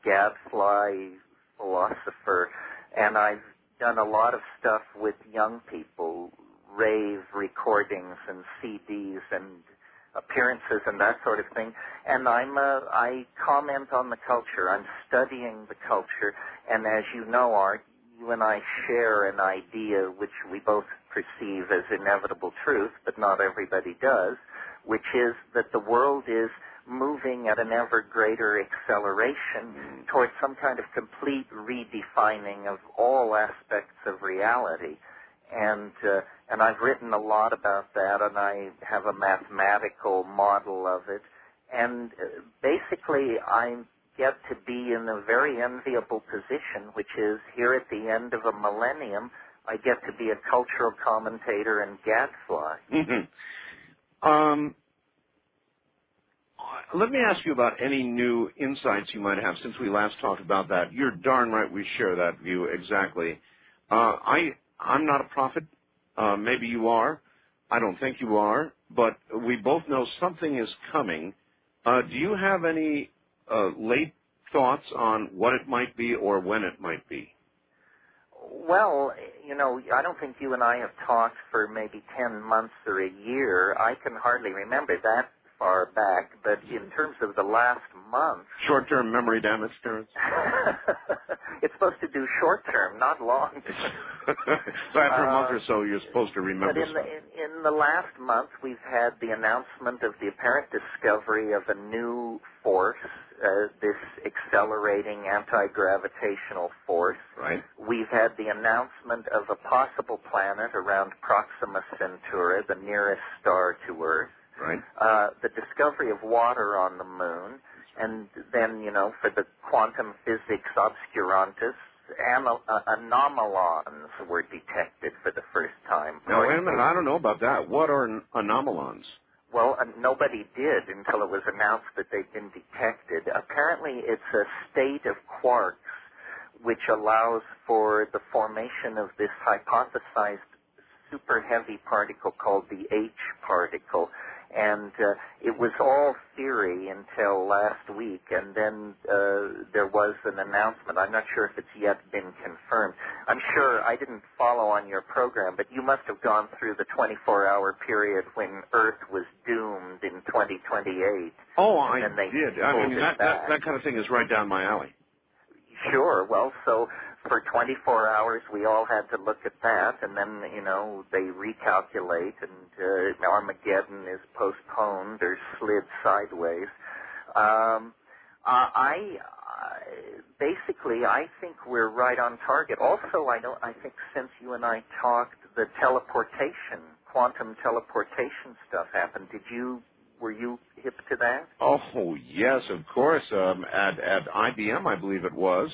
gadfly philosopher. And I've done a lot of stuff with young people, rave recordings and CDs and appearances and that sort of thing. And I comment on the culture. I'm studying the culture. And as you know, Art, you and I share an idea which we both perceive as inevitable truth, but not everybody does, which is that the world is moving at an ever greater acceleration towards some kind of complete redefining of all aspects of reality. And I've written a lot about that, and I have a mathematical model of it. And basically, I get to be in a very enviable position, which is here at the end of a millennium, I get to be a cultural commentator and gadfly. Let me ask you about any new insights you might have since we last talked about that. You're darn right we share that view exactly. I'm not a prophet. Maybe you are. I don't think you are. But we both know something is coming. Do you have any late thoughts on what it might be or when it might be? Well, you know, I don't think you and I have talked for maybe 10 months or a year. I can hardly remember that far back, but in terms of the last month... Short-term memory damage, Terence? It's supposed to do short-term, not long-term. So after a month or so, you're supposed to remember But in the last month, we've had the announcement of the apparent discovery of a new force, this accelerating anti-gravitational force. Right. We've had the announcement of a possible planet around Proxima Centauri, the nearest star to Earth. Right. The discovery of water on the moon, and then, you know, for the quantum physics obscurantists, anomalons were detected for the first time. Now, wait a minute, I don't know about that. What are anomalons? Well, nobody did until it was announced that they'd been detected. Apparently, it's a state of quarks which allows for the formation of this hypothesized super heavy particle called the H particle. And it was all theory until last week, and then there was an announcement. I'm not sure if it's yet been confirmed. I'm sure I didn't follow on your program, but you must have gone through the 24-hour period when Earth was doomed in 2028. Oh, I did. I mean, that that kind of thing is right down my alley. Sure. Well, so for 24 hours, we all had to look at that, and then, they recalculate, and Armageddon is postponed or slid sideways. Basically, I think we're right on target. Also, I think since you and I talked, the quantum teleportation stuff happened. Were you hip to that? Oh, yes, of course. At IBM, I believe it was.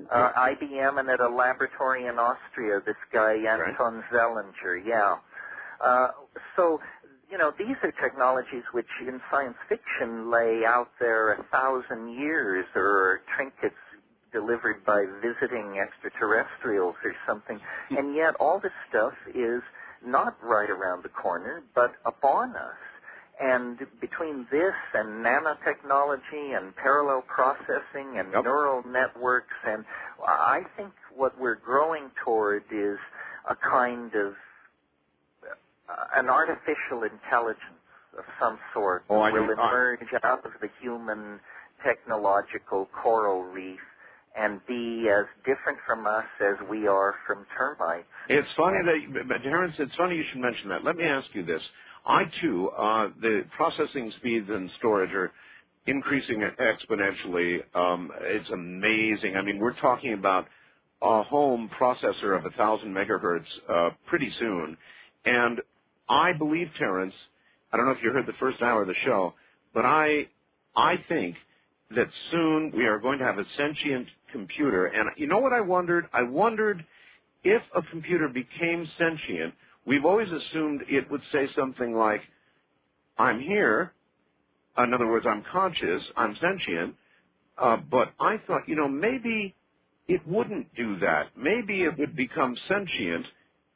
IBM and at a laboratory in Austria, this guy, Anton Zellinger, yeah. So, these are technologies which in science fiction lay out there 1,000 years, or trinkets delivered by visiting extraterrestrials or something. And yet all this stuff is not right around the corner, but upon us. And between this and nanotechnology and parallel processing and neural networks, and I think what we're growing toward is a kind of an artificial intelligence of some sort that will emerge out of the human technological coral reef and be as different from us as we are from termites. It's funny Terence, it's funny you should mention that. Let me ask you this. I, too, the processing speeds and storage are increasing exponentially. It's amazing. I mean, we're talking about a home processor of 1,000 megahertz pretty soon. And I believe, Terence, I don't know if you heard the first hour of the show, but I think that soon we are going to have a sentient computer. And you know what I wondered? I wondered if a computer became sentient. We've always assumed it would say something like, I'm here. In other words, I'm conscious, I'm sentient. But I thought, maybe it wouldn't do that. Maybe it would become sentient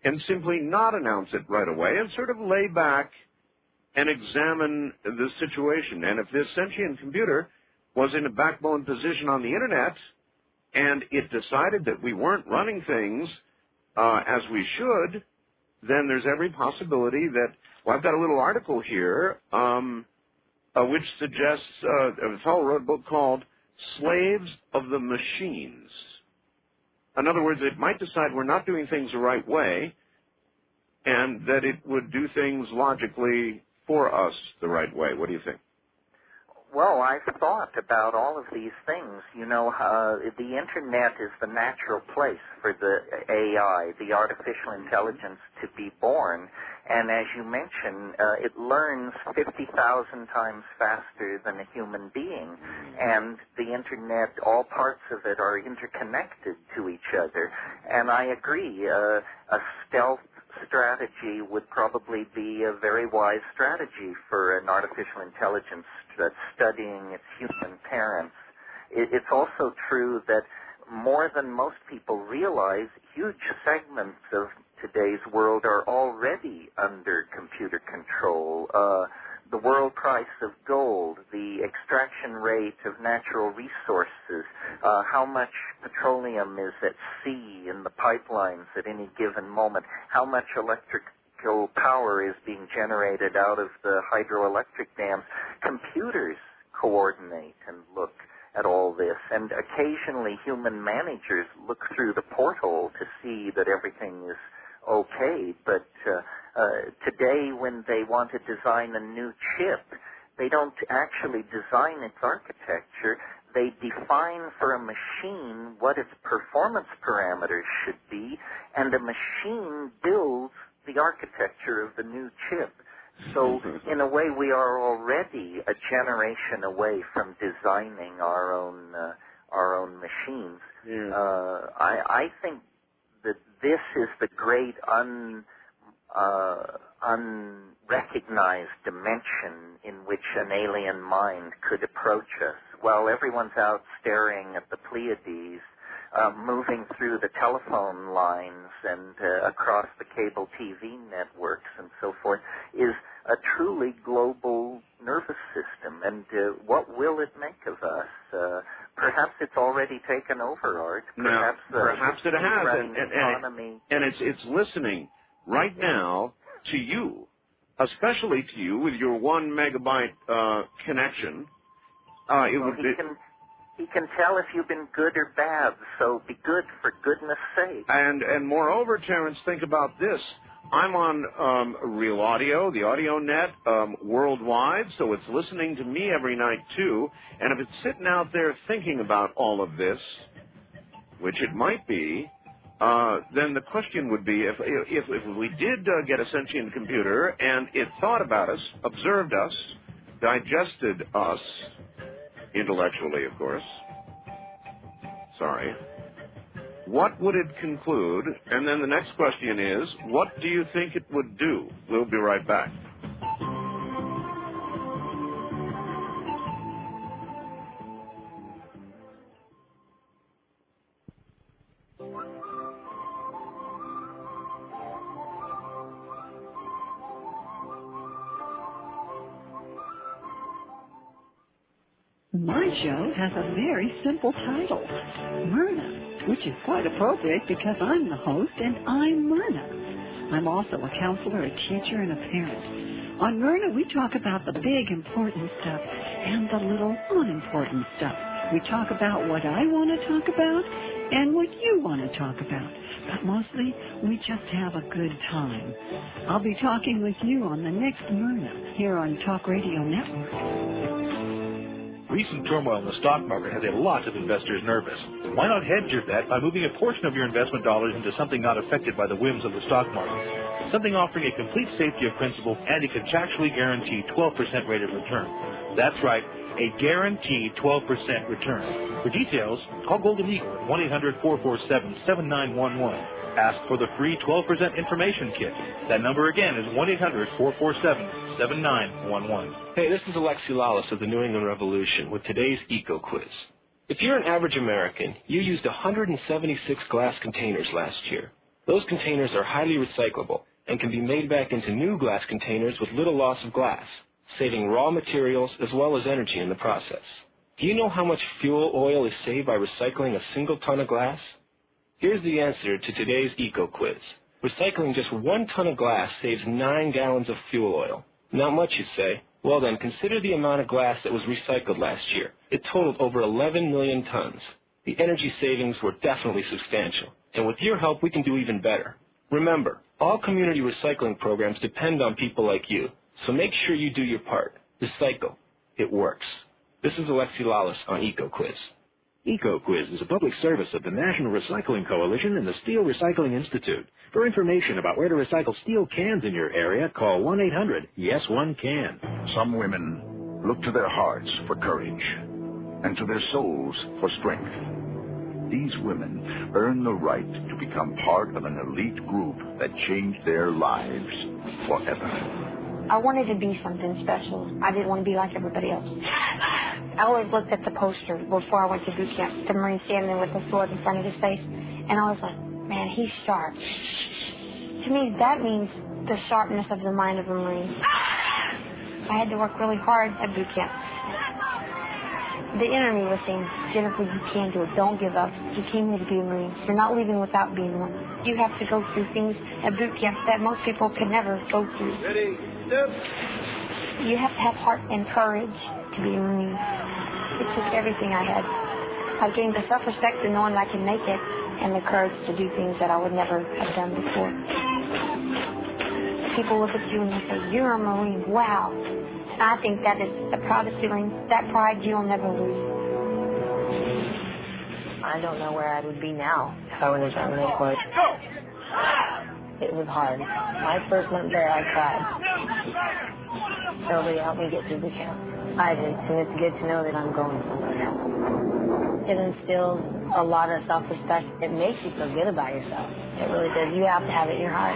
and simply not announce it right away and sort of lay back and examine the situation. And if this sentient computer was in a backbone position on the Internet and it decided that we weren't running things as we should, then there's every possibility that, I've got a little article here which suggests, a fellow wrote a book called Slaves of the Machines. In other words, it might decide we're not doing things the right way and that it would do things logically for us the right way. What do you think? Well, I've thought about all of these things. The Internet is the natural place for the AI, the artificial intelligence, to be born. And as you mentioned, it learns 50,000 times faster than a human being. And the Internet, all parts of it are interconnected to each other. And I agree, a stealth strategy would probably be a very wise strategy for an artificial intelligence that's studying its human parents. It's also true that more than most people realize, huge segments of today's world are already under computer control. The world price of gold, the extraction rate of natural resources, how much petroleum is at sea in the pipelines at any given moment, how much electrical power is being generated out of the hydroelectric dams. Computers coordinate and look at all this, and occasionally human managers look through the porthole to see that everything is okay, but today when they want to design a new chip, they don't actually design its architecture. They define for a machine what its performance parameters should be, and a machine builds the architecture of the new chip. So in a way, we are already a generation away from designing our own machines. I think that this is the great unrecognized dimension in which an alien mind could approach us. While everyone's out staring at the Pleiades, moving through the telephone lines and across the cable TV networks and so forth, is a truly global nervous system. And what will it make of us? Perhaps it's already taken over, Art. Perhaps it has, economy. and it's listening right now to you, especially to you with your 1 megabyte connection. He can tell if you've been good or bad, so be good for goodness sake. And moreover, Terence, think about this. I'm on Real Audio, the audio net, worldwide, so it's listening to me every night, too. And if it's sitting out there thinking about all of this, which it might be, then the question would be, if we did get a sentient computer and it thought about us, observed us, digested us, intellectually, of course, what would it conclude? And then the next question is, what do you think it would do? We'll be right back. My show has a very simple title, Myrna, which is quite appropriate because I'm the host and I'm Myrna. I'm also a counselor, a teacher, and a parent. On Myrna, we talk about the big important stuff and the little unimportant stuff. We talk about what I want to talk about and what you want to talk about. But mostly, we just have a good time. I'll be talking with you on the next Myrna here on Talk Radio Network. Recent turmoil in the stock market has a lot of investors nervous. Why not hedge your bet by moving a portion of your investment dollars into something not affected by the whims of the stock market? Something offering a complete safety of principal and a contractually guaranteed 12% rate of return. That's right, a guaranteed 12% return. For details, call Golden Eagle at 1-800-447-7911. Ask for the free 12% information kit. That number again is 1-800-447-7911. Hey, this is Alexi Lawless of the New England Revolution with today's Eco Quiz. If you're an average American, you used 176 glass containers last year. Those containers are highly recyclable and can be made back into new glass containers with little loss of glass, saving raw materials as well as energy in the process. Do you know how much fuel oil is saved by recycling a single ton of glass? Here's the answer to today's Eco Quiz. Recycling just 1 ton of glass saves 9 gallons of fuel oil. Not much, you say? Well then, consider the amount of glass that was recycled last year. It totaled over 11 million tons. The energy savings were definitely substantial. And with your help, we can do even better. Remember, all community recycling programs depend on people like you. So make sure you do your part. Recycle. It works. This is Alexi Lawless on Eco Quiz. Eco Quiz is a public service of the National Recycling Coalition and the Steel Recycling Institute. For information about where to recycle steel cans in your area, call 1-800-YES-1-CAN. Some women look to their hearts for courage and to their souls for strength. These women earn the right to become part of an elite group that changed their lives forever. I wanted to be something special. I didn't want to be like everybody else. I always looked at the poster before I went to boot camp, the Marine standing with the sword in front of his face, and I was like, man, he's sharp. To me, that means the sharpness of the mind of a Marine. I had to work really hard at boot camp. The enemy was saying, Jennifer, you can do it. Don't give up. You came here to be a Marine. You're not leaving without being one. You have to go through things at boot camp that most people could never go through. Ready, step. You have to have heart and courage to be a Marine. It took everything I had. I gained the self-respect of knowing I can make it and the courage to do things that I would never have done before. People look at you and they say, you're a Marine. Wow. And I think that is the proudest feeling. That pride you'll never lose. I don't know where I would be now if I would have done this course. It was hard. My first month there, I cried. Nobody helped me get through the camp. I did, and it's good to know that I'm going somewhere now. It instills a lot of self-respect. It makes you feel good about yourself. It really does. You have to have it in your heart.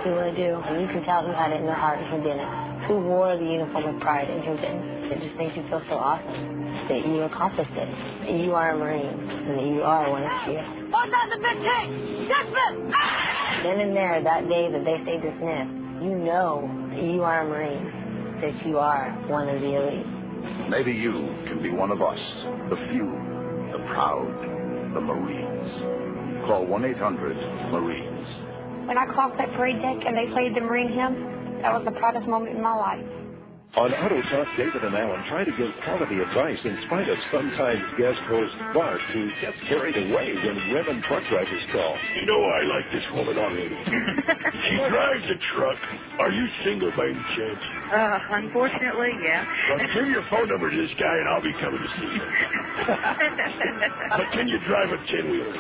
You really do. And you can tell who had it in their heart and who didn't. Who wore the uniform with pride and who didn't. It just makes you feel so awesome. that you accomplished it, that you are a Marine, and that you are one of the few. What's on the big tank? Dismiss! Then and there, that day that they say dismiss, you know that you are a Marine, that you are one of the elite. Maybe you can be one of us, the few, the proud, the Marines. Call 1-800-MARINES. When I crossed that parade deck and they played the Marine hymn, that was the proudest moment in my life. On Auto Talk, David and Alan try to give quality advice in spite of sometimes guest host Bart, who gets carried away when women truck drivers call. You know I like this woman already. She drives a truck. Are you single by any chance? Unfortunately, yeah. Well, give me your phone number to this guy and I'll be coming to see you. But can you drive a 10-wheeler?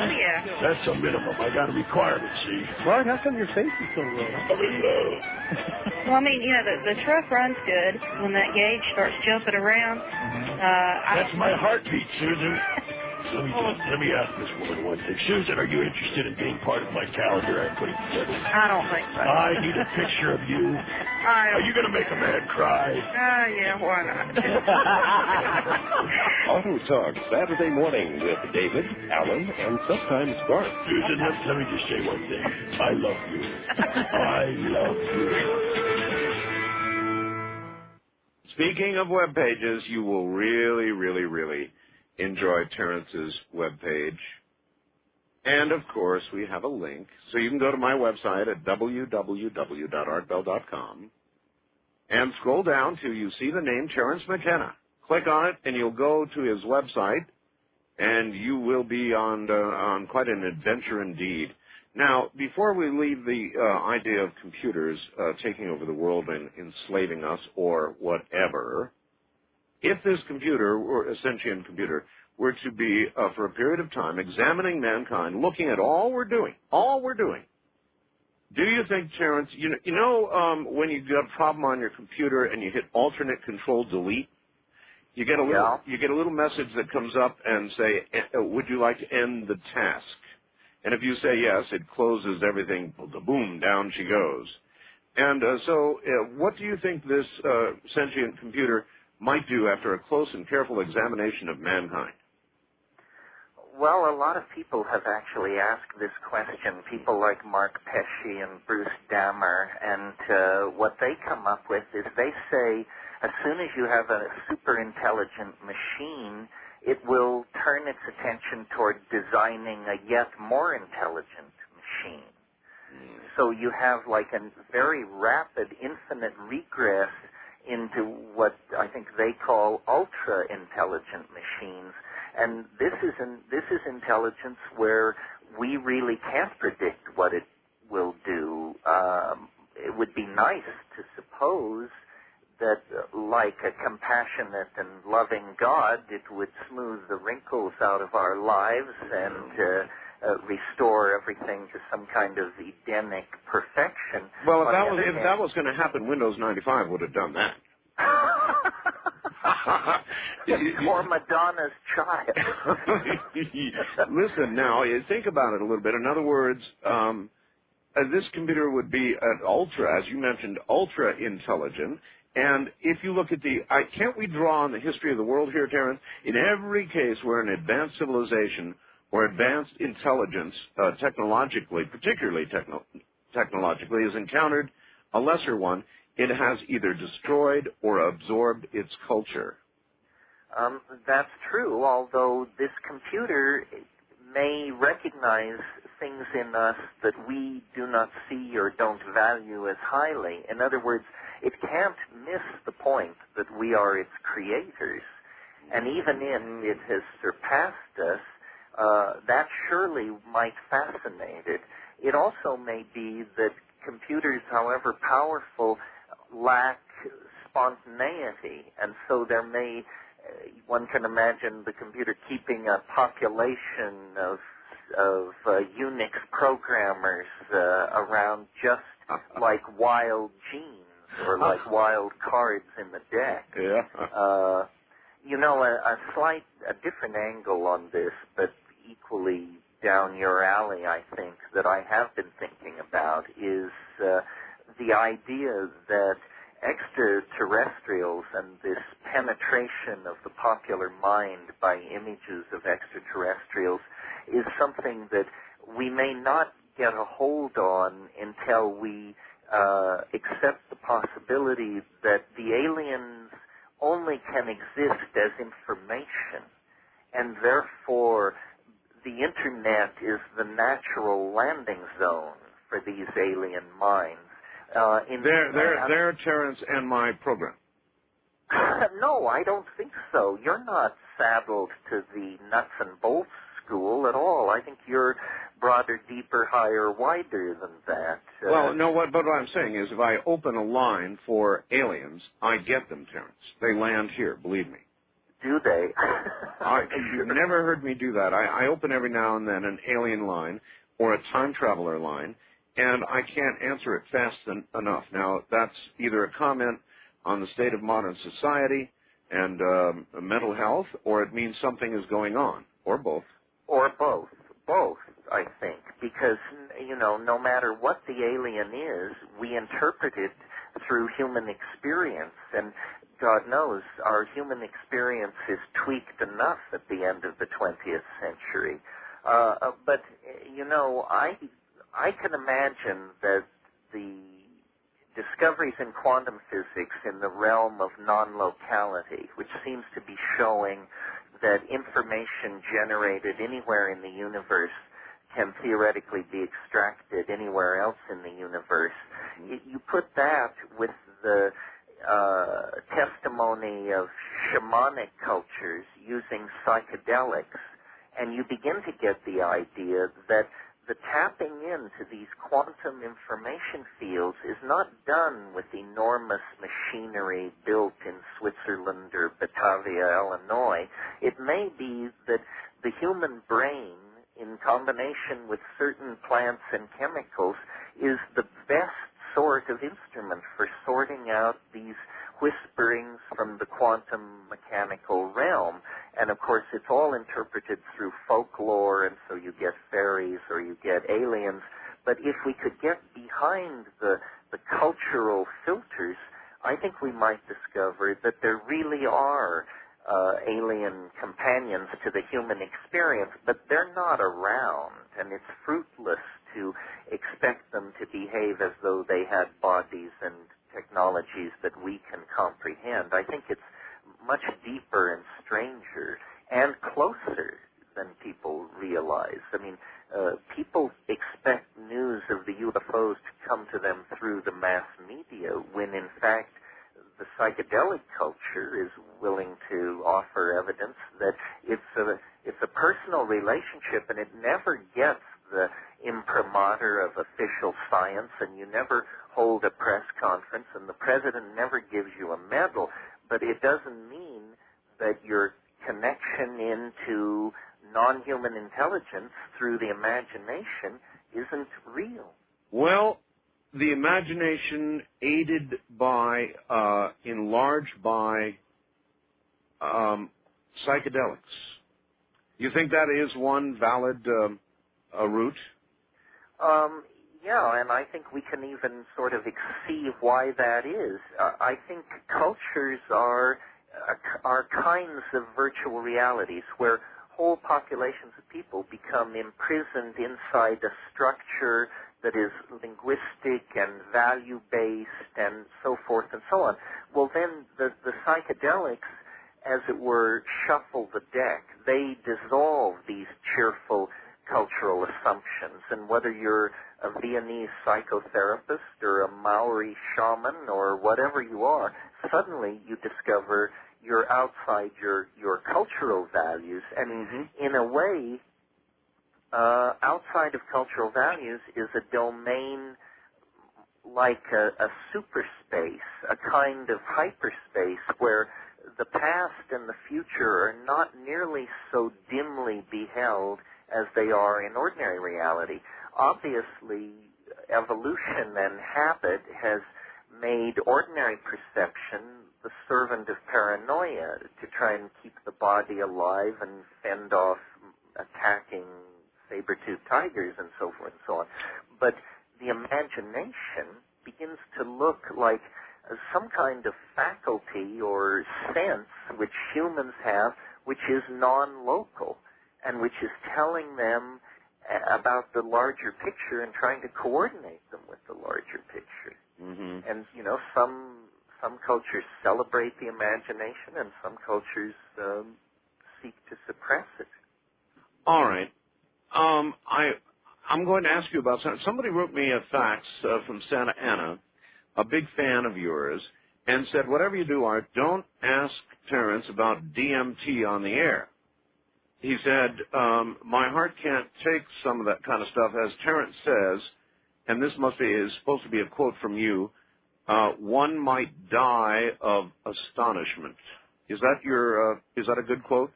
Yeah. That's a minimum. I got a requirement, see? Bart, how come your face is so low? I'm in love. Well, I mean, you know, the truck runs good when that gauge starts jumping around. That's my heartbeat, Susan. Let me ask this woman one thing. Susan, are you interested in being part of my calendar I'm putting together? I don't think so. I need a picture of you. Are you going to make a man cry? Yeah, why not? Auto Talk, Saturday morning with David, Alan, and sometimes Bart. Susan, let me just say one thing. I love you. I love you. Speaking of web pages, you will really, really, really enjoy Terence's webpage. And, of course, we have a link. So you can go to my website at www.artbell.com and scroll down till you see the name Terence McKenna. Click on it, and you'll go to his website, and you will be on quite an adventure indeed. Now, before we leave the idea of computers taking over the world and enslaving us or whatever, if this computer, or a sentient computer, were to be, for a period of time, examining mankind, looking at all we're doing, do you think, Terence, you know when you get a problem on your computer and you hit alternate control delete, you get a little message that comes up and say, would you like to end the task? And if you say yes, it closes everything, boom, down she goes. And so what do you think this sentient computer might do after a close and careful examination of mankind? Well, a lot of people have actually asked this question, people like Mark Pesce and Bruce Dammer, and what they come up with is they say as soon as you have a super intelligent machine, it will turn its attention toward designing a yet more intelligent machine. So you have like a very rapid, infinite regress into what I think they call ultra-intelligent machines. And this is intelligence where we really can't predict what it will do. It would be nice to suppose that, like a compassionate and loving God, it would smooth the wrinkles out of our lives and restore everything to some kind of Edenic perfection. Well, if that was going to happen, Windows 95 would have done that. Or Madonna's Child. Listen, now, think about it a little bit. In other words, this computer would be an ultra, as you mentioned, ultra-intelligent. And if you look at can't we draw on the history of the world here, Terence? In every case where an advanced civilization or advanced intelligence, technologically, particularly technologically, has encountered a lesser one, it has either destroyed or absorbed its culture. That's true, although this computer may recognize things in us that we do not see or don't value as highly. In other words, it can't miss the point that we are its creators. And even if it has surpassed us, that surely might fascinate it. It also may be that computers, however powerful, lack spontaneity, and so there may, one can imagine the computer keeping a population of Unix programmers around just like wild genes or like wild cards in the deck. Yeah. A different angle on this, but equally down your alley, I think, that I have been thinking about is the idea that extraterrestrials and this penetrating penetration of the popular mind by images of extraterrestrials is something that we may not get a hold on until we accept the possibility that the aliens only can exist as information, and therefore the Internet is the natural landing zone for these alien minds. They're Terence and my program. No, I don't think so. You're not saddled to the nuts and bolts school at all. I think you're broader, deeper, higher, wider than that. Well, no, but what I'm saying is if I open a line for aliens, I get them, Terence. They land here, believe me. Do they? You've never heard me do that. I open every now and then an alien line or a time traveler line, and I can't answer it fast enough. Now, that's either a comment on the state of modern society and mental health, or it means something is going on, or both. Or both. Both, I think, because, no matter what the alien is, we interpret it through human experience, and God knows our human experience is tweaked enough at the end of the 20th century. But, I can imagine that the discoveries in quantum physics in the realm of non-locality, which seems to be showing that information generated anywhere in the universe can theoretically be extracted anywhere else in the universe. You put that with the testimony of shamanic cultures using psychedelics, and you begin to get the idea that the tapping into these quantum information fields is not done with enormous machinery built in Switzerland or Batavia, Illinois. It may be that the human brain, in combination with certain plants and chemicals, is the best sort of instrument for sorting out these whisperings from the quantum mechanical realm. And of course, it's all interpreted through folklore, and so you get fairies or you get aliens. But if we could get behind the cultural filters, I think we might discover that there really are alien companions to the human experience, but they're not around, and it's fruitless to expect them to behave as though they had bodies and technologies that we can comprehend. I think it's much deeper and stranger and closer than people realize. I mean, people expect news of the UFOs to come to them through the mass media, when in fact the psychedelic culture is willing to offer evidence that it's a personal relationship, and it never gets the imprimatur of official science, and you never hold a press conference, and the president never gives you a medal, but it doesn't mean that your connection into non-human intelligence through the imagination isn't real. Well, the imagination aided by, enlarged by psychedelics. You think that is one valid route? Yeah, and I think we can even sort of see why that is. I think cultures are kinds of virtual realities where whole populations of people become imprisoned inside a structure that is linguistic and value-based and so forth and so on. Well, then the psychedelics, as it were, shuffle the deck. They dissolve these cheerful cultural assumptions, and whether you're a Viennese psychotherapist or a Maori shaman or whatever you are, suddenly you discover you're outside your cultural values, and in a way, outside of cultural values is a domain like a superspace, a kind of hyperspace where the past and the future are not nearly so dimly beheld as they are in ordinary reality. Obviously, evolution and habit has made ordinary perception the servant of paranoia to try and keep the body alive and fend off attacking saber-toothed tigers and so forth and so on. But the imagination begins to look like some kind of faculty or sense which humans have, which is non-local, and which is telling them about the larger picture and trying to coordinate them with the larger picture. Mm-hmm. And, some cultures celebrate the imagination, and some cultures seek to suppress it. All right. I'm going to ask you about something. Somebody wrote me a fax from Santa Ana, a big fan of yours, and said, whatever you do, Art, don't ask Terence about DMT on the air. He said, my heart can't take some of that kind of stuff. As Terence says, and this is supposed to be a quote from you, one might die of astonishment. Is that a good quote?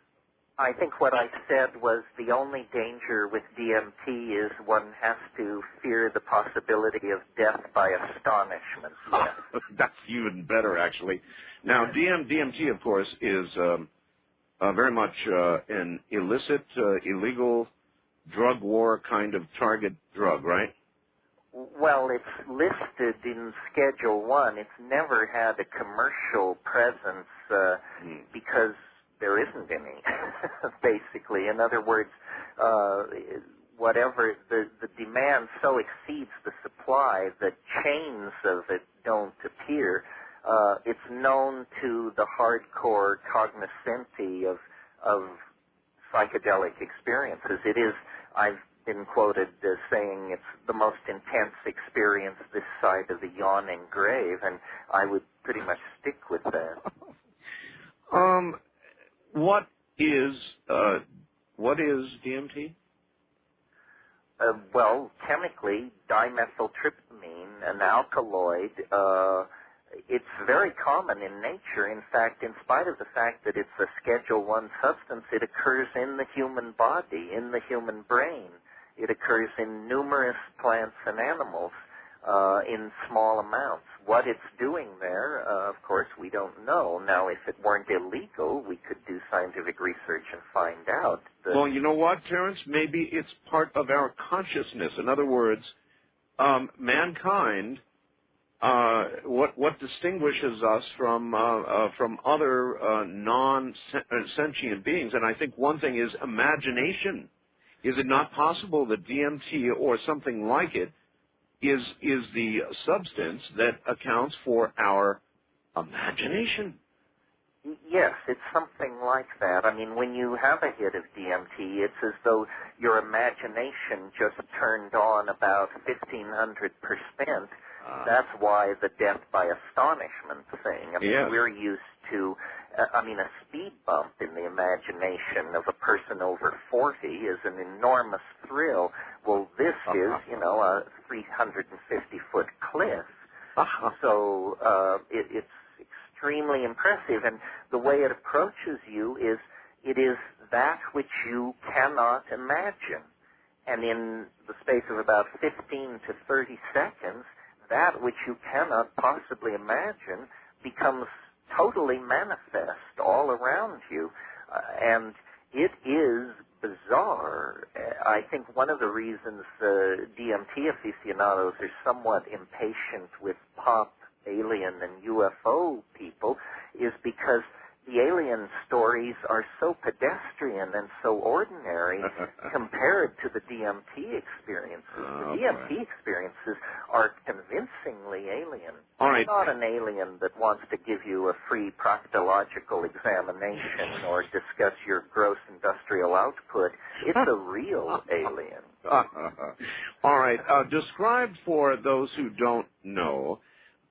I think what I said was the only danger with DMT is one has to fear the possibility of death by astonishment. Yes. That's even better, actually. Now, DMT, of course, is very much an illicit, illegal drug war kind of target drug, right? Well, it's listed in Schedule 1. It's never had a commercial presence because there isn't any, basically. In other words, whatever the demand so exceeds the supply that chains of it don't appear. It's known to the hardcore cognoscenti of psychedelic experiences. It is, I've been quoted as saying it's the most intense experience this side of the yawning grave, and I would pretty much stick with that. What is DMT? Well, chemically, dimethyltryptamine, an alkaloid. It's very common in nature. In fact, in spite of the fact that it's a Schedule 1 substance, it occurs in the human body, in the human brain. It occurs in numerous plants and animals in small amounts. What it's doing there, of course, we don't know. Now, if it weren't illegal, we could do scientific research and find out. Well, you know what, Terence? Maybe it's part of our consciousness. In other words, mankind, what distinguishes us from other non-sentient beings, and I think one thing is imagination. Is it not possible that DMT or something like it is the substance that accounts for our imagination? Yes, it's something like that. I mean, when you have a hit of DMT, it's as though your imagination just turned on about 1,500%. That's why the death by astonishment thing. I mean, we're used to, a speed bump in the imagination of a person over 40 is an enormous thrill. Well, this is, a 350-foot cliff. So it's extremely impressive. And the way it approaches you is, it is that which you cannot imagine. And in the space of about 15 to 30 seconds, that which you cannot possibly imagine becomes totally manifest all around you. And it is bizarre. I think one of the reasons DMT aficionados are somewhat impatient with pop, alien, and UFO people is because the alien stories are so pedestrian and so ordinary compared to the DMT experiences. The DMT experiences are convincingly alien. All right. It's not an alien that wants to give you a free proctological examination or discuss your gross industrial output. It's a real alien. All right. Describe for those who don't know,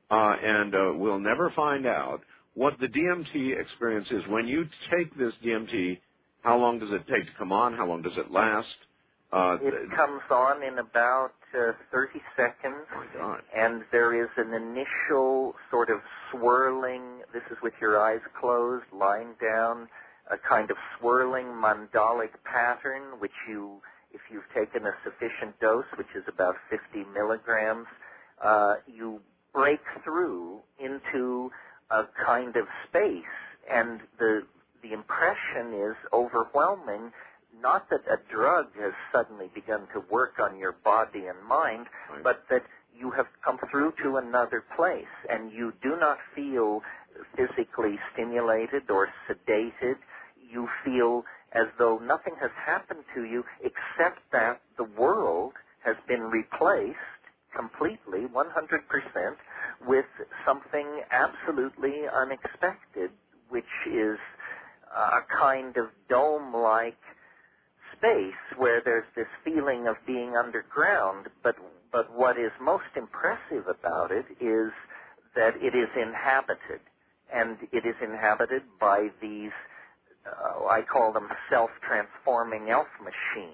and we'll never find out, what the DMT experience is. When you take this DMT, how long does it take to come on? How long does it last? It comes on in about 30 seconds, and there is an initial sort of swirling, this is with your eyes closed, lying down, a kind of swirling mandalic pattern, which you, if you've taken a sufficient dose, which is about 50 milligrams, you break through into a kind of space, and the impression is overwhelming. Not that a drug has suddenly begun to work on your body and mind, but that you have come through to another place, and you do not feel physically stimulated or sedated. You feel as though nothing has happened to you except that the world has been replaced completely, 100%, with something absolutely unexpected, which is a kind of dome-like space where there's this feeling of being underground, but what is most impressive about it is that it is inhabited, and it is inhabited by these, I call them self-transforming elf machines,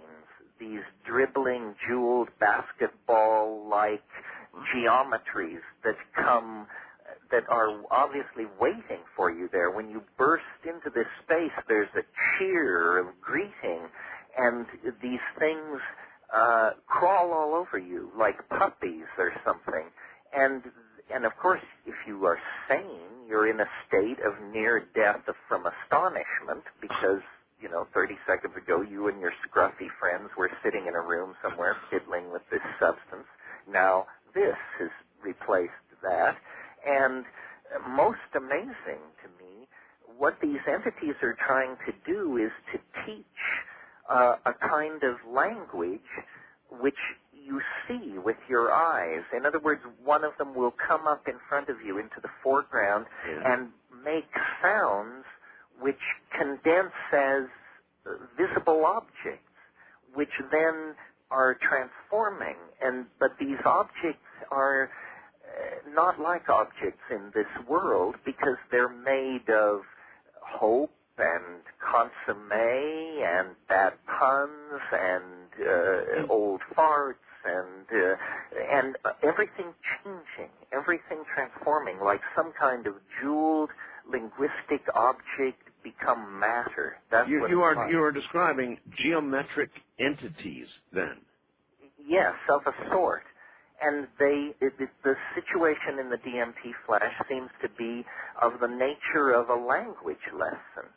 these dribbling, jeweled, basketball-like geometries that come, that are obviously waiting for you there. When you burst into this space, there's a cheer of greeting, and these things crawl all over you like puppies or something. And of course, if you are sane, you're in a state of near death from astonishment because, 30 seconds ago, you and your scruffy friends were sitting in a room somewhere fiddling with this substance. Now this has replaced that. And most amazing to me, what these entities are trying to do is to teach a kind of language which you see with your eyes. In other words, one of them will come up in front of you into the foreground and make sounds which condense as visible objects, which then are transforming. But these objects are not like objects in this world because they're made of hope and consomme and bad puns and old farts and everything changing, everything transforming, like some kind of jeweled linguistic object become matter. That's what you are describing geometric entities then. Yes, of a sort. And the situation in the DMT flash seems to be of the nature of a language lesson.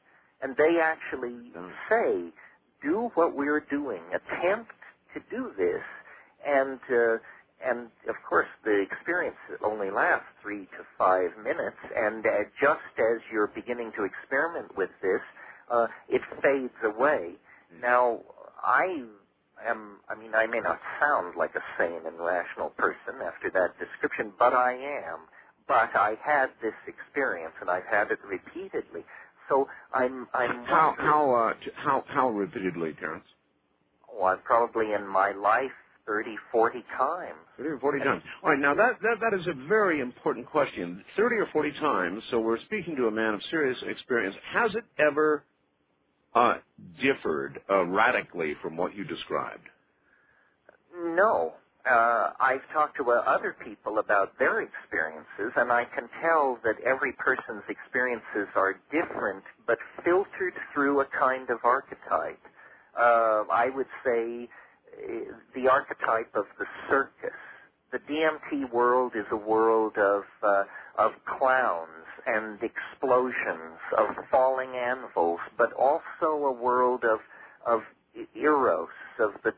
And they actually say, do what we're doing, attempt to do this, and of course the experience only lasts 3 to 5 minutes, and just as you're beginning to experiment with this, it fades away. Now, I may not sound like a sane and rational person after that description, but I am. But I had this experience, and I've had it repeatedly. So I'm how repeatedly, Terence? Oh, I've probably in my life 30, 40 times. 30 or 40 times. All right, now that is a very important question. 30 or 40 times, so we're speaking to a man of serious experience. Has it ever differed radically from what you described? No. I've talked to other people about their experiences, and I can tell that every person's experiences are different, but filtered through a kind of archetype. I would say the archetype of the circus. The DMT world is a world of clowns and explosions, of falling anvils, but also a world of eros, of the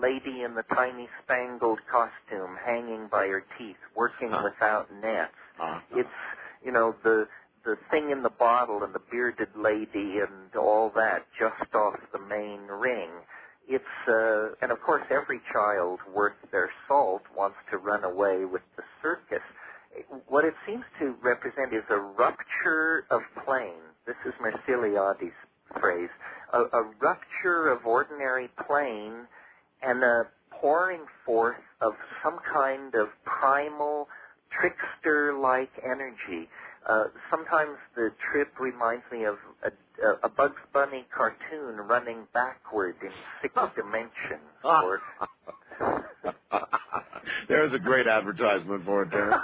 lady in the tiny spangled costume hanging by her teeth, working without nets. It's, the thing in the bottle and the bearded lady and all that just off the main ring. It's, and of course every child worth their salt wants to run away with the circus. What it seems to represent is a rupture of plane. This is Merciliades' phrase. A rupture of ordinary plane and a pouring forth of some kind of primal, trickster-like energy. Sometimes the trip reminds me of a Bugs Bunny cartoon running backward in 6 dimensions. Or there's a great advertisement for it, Terence.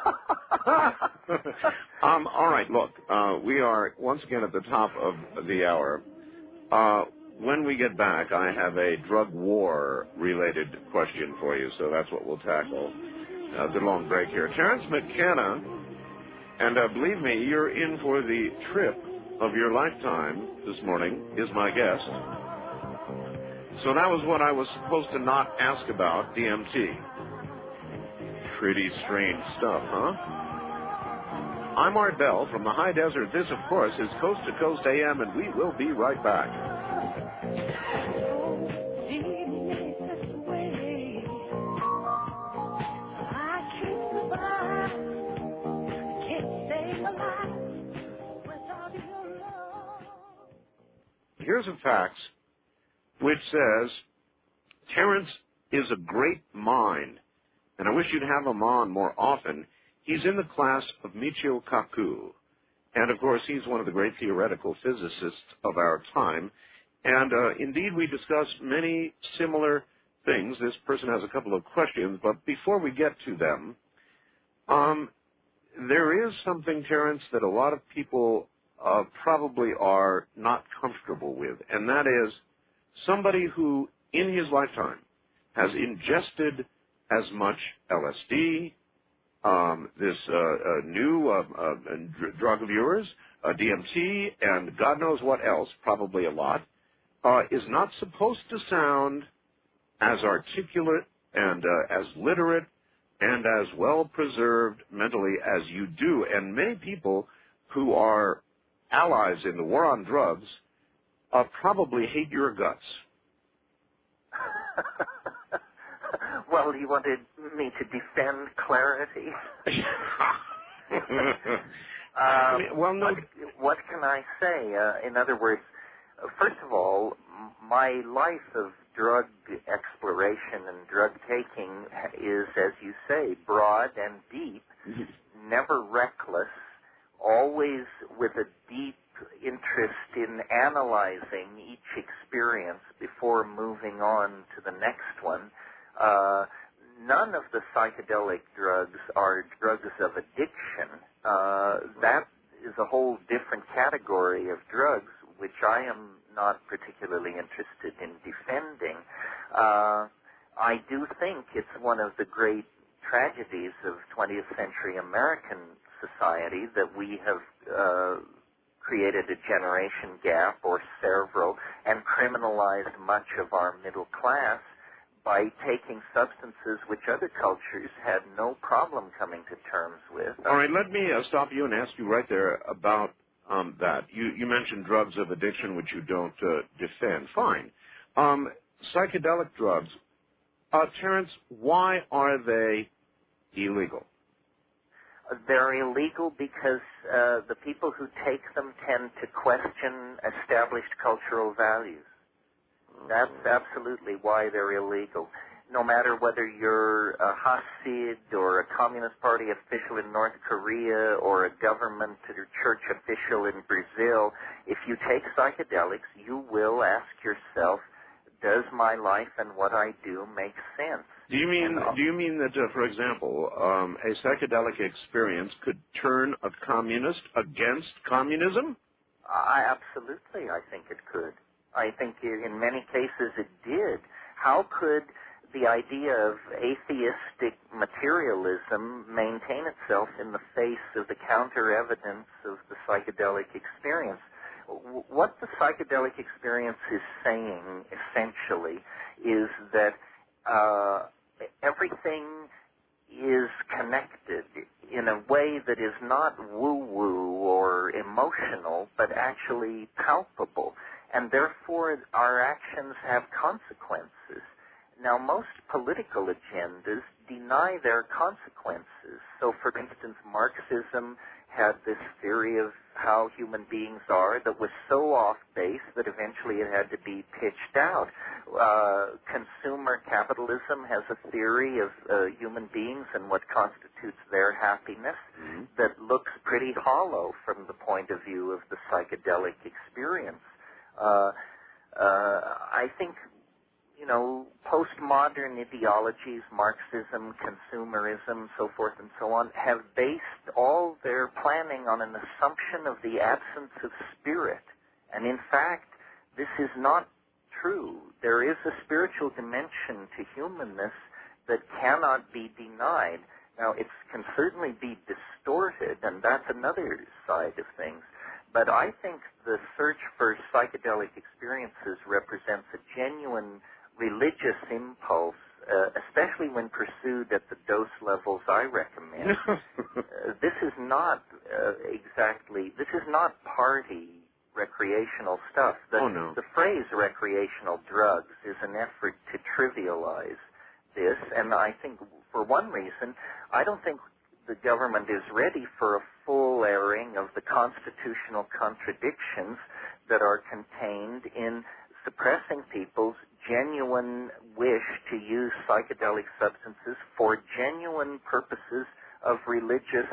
All right, look, we are once again at the top of the hour. When we get back, I have a drug war-related question for you, so that's what we'll tackle. Good long break here. Terence McKenna, and believe me, you're in for the trip of your lifetime this morning, is my guest. So that was what I was supposed to not ask about, DMT. Pretty strange stuff, huh? I'm Art Bell from the high desert. This, of course, is Coast to Coast AM, and we will be right back. Here's a fax which says, Terence is a great mind, and I wish you'd have him on more often. He's in the class of Michio Kaku, and of course he's one of the great theoretical physicists of our time, and indeed we discuss many similar things. This person has a couple of questions, but before we get to them, there is something, Terence, that a lot of people probably are not comfortable with, and that is somebody who in his lifetime has ingested as much LSD, this new drug of yours, DMT, and God knows what else, probably a lot, is not supposed to sound as articulate and as literate and as well preserved mentally as you do. And many people who are allies in the war on drugs probably hate your guts. Well, you wanted me to defend clarity? Well, no. What can I say? In other words, first of all, my life of drug exploration and drug taking is, as you say, broad and deep, never reckless, always with a deep interest in analyzing each experience before moving on to the next one. None of the psychedelic drugs are drugs of addiction. That is a whole different category of drugs, which I am not particularly interested in defending. I do think it's one of the great tragedies of 20th century American society that we have created a generation gap or several and criminalized much of our middle class by taking substances which other cultures had no problem coming to terms with. All right, let me stop you and ask you right there about that. You mentioned drugs of addiction, which you don't defend. Fine. Psychedelic drugs. Terence, why are they illegal? They're illegal because the people who take them tend to question established cultural values. That's absolutely why they're illegal. No matter whether you're a Hasid or a Communist Party official in North Korea or a government or church official in Brazil, if you take psychedelics, you will ask yourself, does my life and what I do make sense? Do you mean that, for example, a psychedelic experience could turn a communist against communism? Absolutely, I think it could. I think in many cases it did. How could the idea of atheistic materialism maintain itself in the face of the counter-evidence of the psychedelic experience? What the psychedelic experience is saying, essentially, is that everything is connected in a way that is not woo-woo or emotional, but actually palpable. And therefore, our actions have consequences. Now, most political agendas deny their consequences. So, for instance, Marxism had this theory of how human beings are that was so off base that eventually it had to be pitched out. Consumer capitalism has a theory of human beings and what constitutes their happiness that looks pretty hollow from the point of view of the psychedelic experience. I think, postmodern ideologies, Marxism, consumerism, so forth and so on, have based all their planning on an assumption of the absence of spirit. And in fact, this is not true. There is a spiritual dimension to humanness that cannot be denied. Now, it can certainly be distorted, and that's another side of things. But I think the search for psychedelic experiences represents a genuine religious impulse especially when pursued at the dose levels I recommend. This is not party recreational stuff. The phrase recreational drugs is an effort to trivialize this, and I think for one reason, I don't think the government is ready for a full airing of the constitutional contradictions that are contained in suppressing people's genuine wish to use psychedelic substances for genuine purposes of religious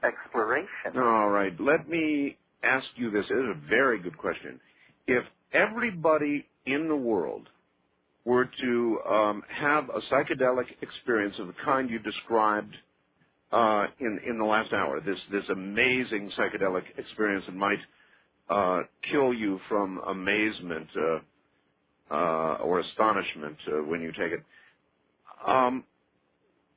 exploration. All right. Let me ask you this. It is a very good question. If everybody in the world were to have a psychedelic experience of the kind you described in the last hour, this amazing psychedelic experience that might kill you from amazement or astonishment when you take it,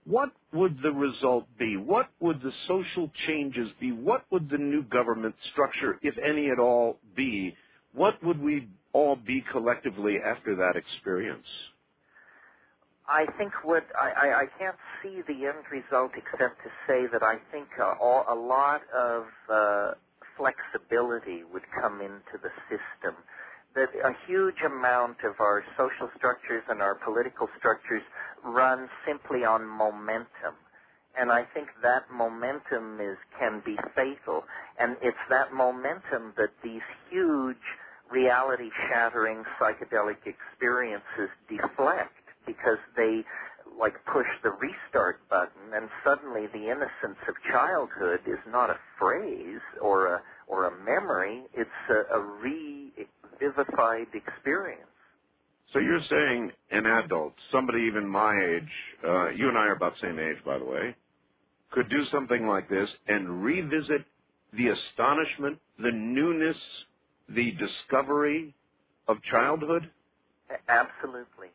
what would the result be? What would the social changes be? What would the new government structure, if any at all, be? What would we all be collectively after that experience? I think I can't see the end result except to say that I think a lot of flexibility would come into the system, that a huge amount of our social structures and our political structures run simply on momentum. And I think that momentum can be fatal. And it's that momentum that these huge reality-shattering psychedelic experiences deflect, because they push the restart button, and suddenly the innocence of childhood is not a phrase or a memory, it's a revivified experience. So you're saying an adult, somebody even my age, you and I are about the same age, by the way, could do something like this and revisit the astonishment, the newness, the discovery of childhood? Absolutely.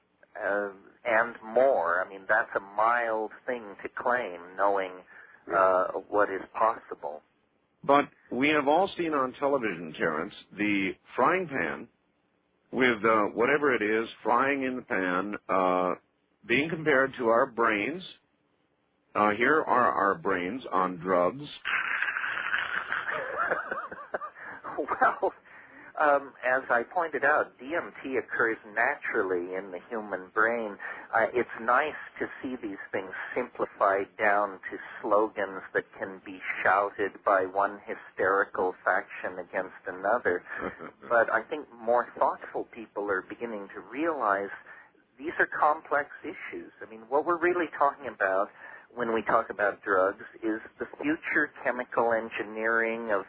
And more. I mean, that's a mild thing to claim, knowing what is possible. But we have all seen on television, Terence, the frying pan with whatever it is frying in the pan being compared to our brains. Here are our brains on drugs. Well, as I pointed out, DMT occurs naturally in the human brain. It's nice to see these things simplified down to slogans that can be shouted by one hysterical faction against another. But I think more thoughtful people are beginning to realize these are complex issues. I mean, what we're really talking about when we talk about drugs is the future chemical engineering of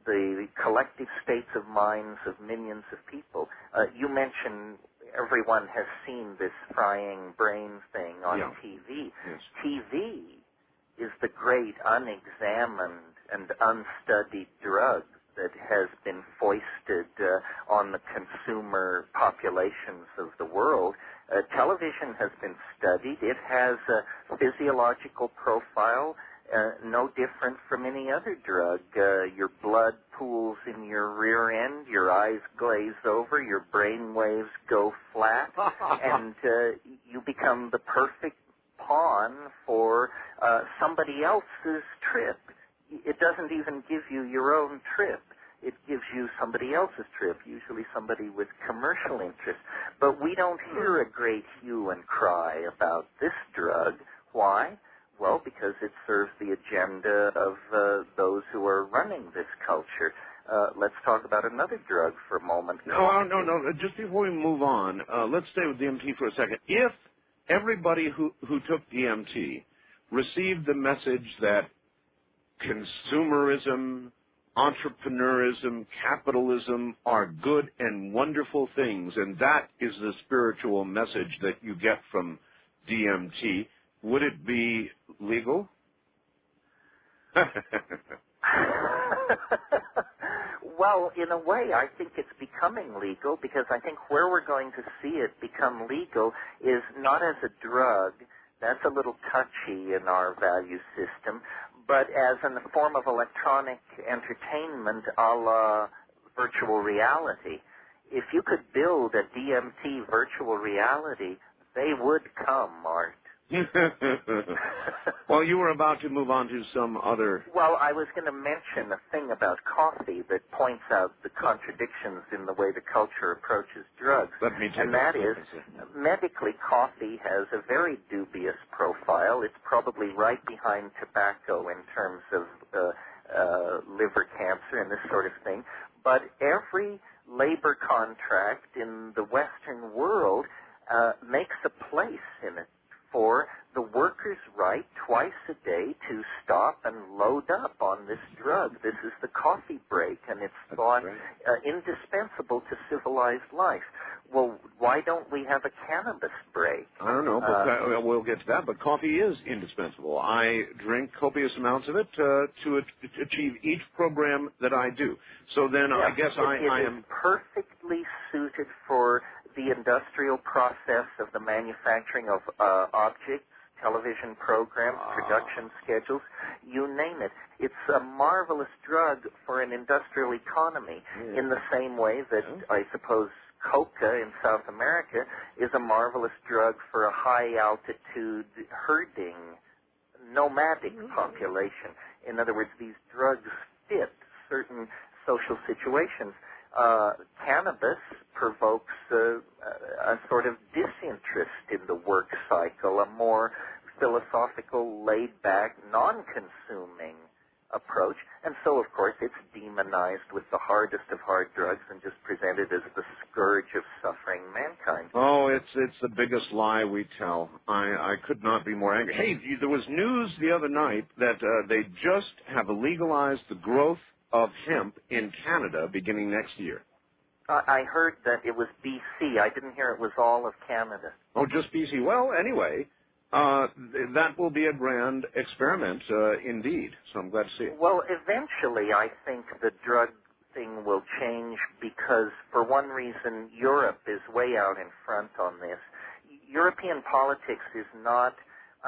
the collective states of minds of millions of people. You mentioned everyone has seen this frying brain thing on TV. Yes. TV is the great unexamined and unstudied drug that has been foisted on the consumer populations of the world. Television has been studied. It has a physiological profile no different from any other drug. Your blood pools in your rear end, your eyes glaze over, your brain waves go flat, and you become the perfect pawn for somebody else's trip. It doesn't even give you your own trip. It gives you somebody else's trip, usually somebody with commercial interest. But we don't hear a great hue and cry about this drug. Why? Well, because it serves the agenda of those who are running this culture. Let's talk about another drug for a moment. No. Just before we move on, let's stay with DMT for a second. If everybody who took DMT received the message that consumerism, entrepreneurism, capitalism are good and wonderful things, and that is the spiritual message that you get from DMT, would it be legal? Well, in a way, I think it's becoming legal, because I think where we're going to see it become legal is not as a drug. That's a little touchy in our value system, but as in the form of electronic entertainment a la virtual reality. If you could build a DMT virtual reality They would come, Art. Well, you were about to move on to some other... Well, I was going to mention a thing about coffee that points out the contradictions in the way the culture approaches drugs. Let me take and that is, medically, coffee has a very dubious profile. It's probably right behind tobacco in terms of liver cancer and this sort of thing. But every labor contract in the Western world makes a place in it for the worker's right twice a day to stop and load up on this drug. This is the coffee break, and it's thought indispensable to civilized life. Well, why don't we have a cannabis break? I don't know, but we'll get to that. But coffee is indispensable. I drink copious amounts of it to achieve each program that I do. So then I guess I am perfectly suited for the industrial process of the manufacturing of objects, television programs, production schedules, you name it. It's a marvelous drug for an industrial economy in the same way that I suppose coca in South America is a marvelous drug for a high-altitude herding, nomadic population. In other words, these drugs fit certain social situations. Cannabis provokes a sort of disinterest in the work cycle, a more philosophical, laid-back, non-consuming approach. And so, of course, it's demonized with the hardest of hard drugs and just presented as the scourge of suffering mankind. Oh, it's the biggest lie we tell. I could not be more angry. Hey, there was news the other night that they just have legalized the growth of hemp in Canada beginning next year. I heard that it was BC. I didn't hear it was all of Canada. Oh, just BC. Well, anyway, that will be a grand experiment indeed, so I'm glad to see it. Well, eventually I think the drug thing will change because, for one reason, Europe is way out in front on this. European politics is not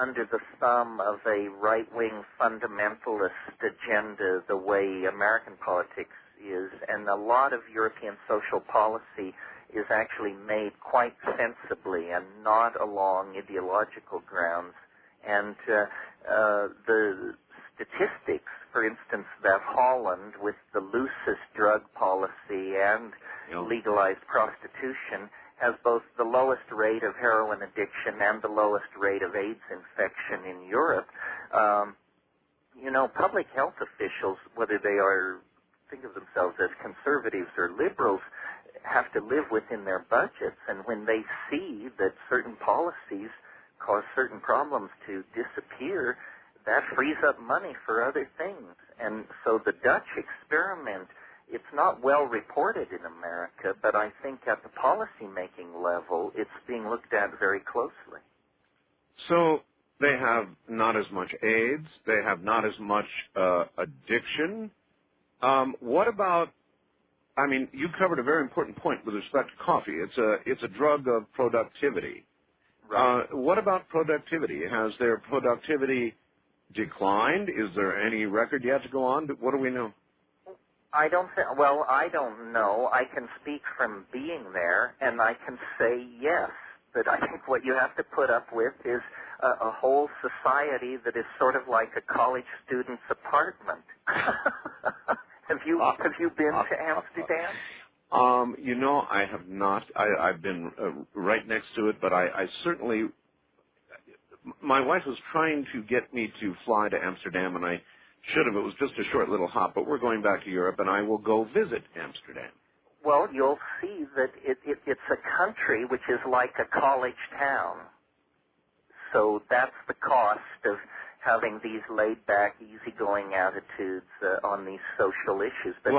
under the thumb of a right-wing fundamentalist agenda the way American politics is, and a lot of European social policy is actually made quite sensibly and not along ideological grounds. And the statistics, for instance, that Holland, with the loosest drug policy and legalized prostitution, has both the lowest rate of heroin addiction and the lowest rate of AIDS infection in Europe. Public health officials, whether they think of themselves as conservatives or liberals, have to live within their budgets. And when they see that certain policies cause certain problems to disappear, that frees up money for other things. And so the Dutch experiment, it's not well reported in America, but I think at the policy-making level, it's being looked at very closely. So they have not as much AIDS. They have not as much addiction. What about, you covered a very important point with respect to coffee. It's a drug of productivity. Right. What about productivity? Has their productivity declined? Is there any record yet to go on? What do we know? I don't know. I can speak from being there, and I can say yes, but I think what you have to put up with is a whole society that is sort of like a college student's apartment. Have you been to Amsterdam? I have not. I've been right next to it, but I certainly. My wife was trying to get me to fly to Amsterdam, and I should have. It was just a short little hop, but we're going back to Europe, and I will go visit Amsterdam. Well, you'll see that it's a country which is like a college town. So that's the cost of having these laid-back, easygoing attitudes on these social issues. But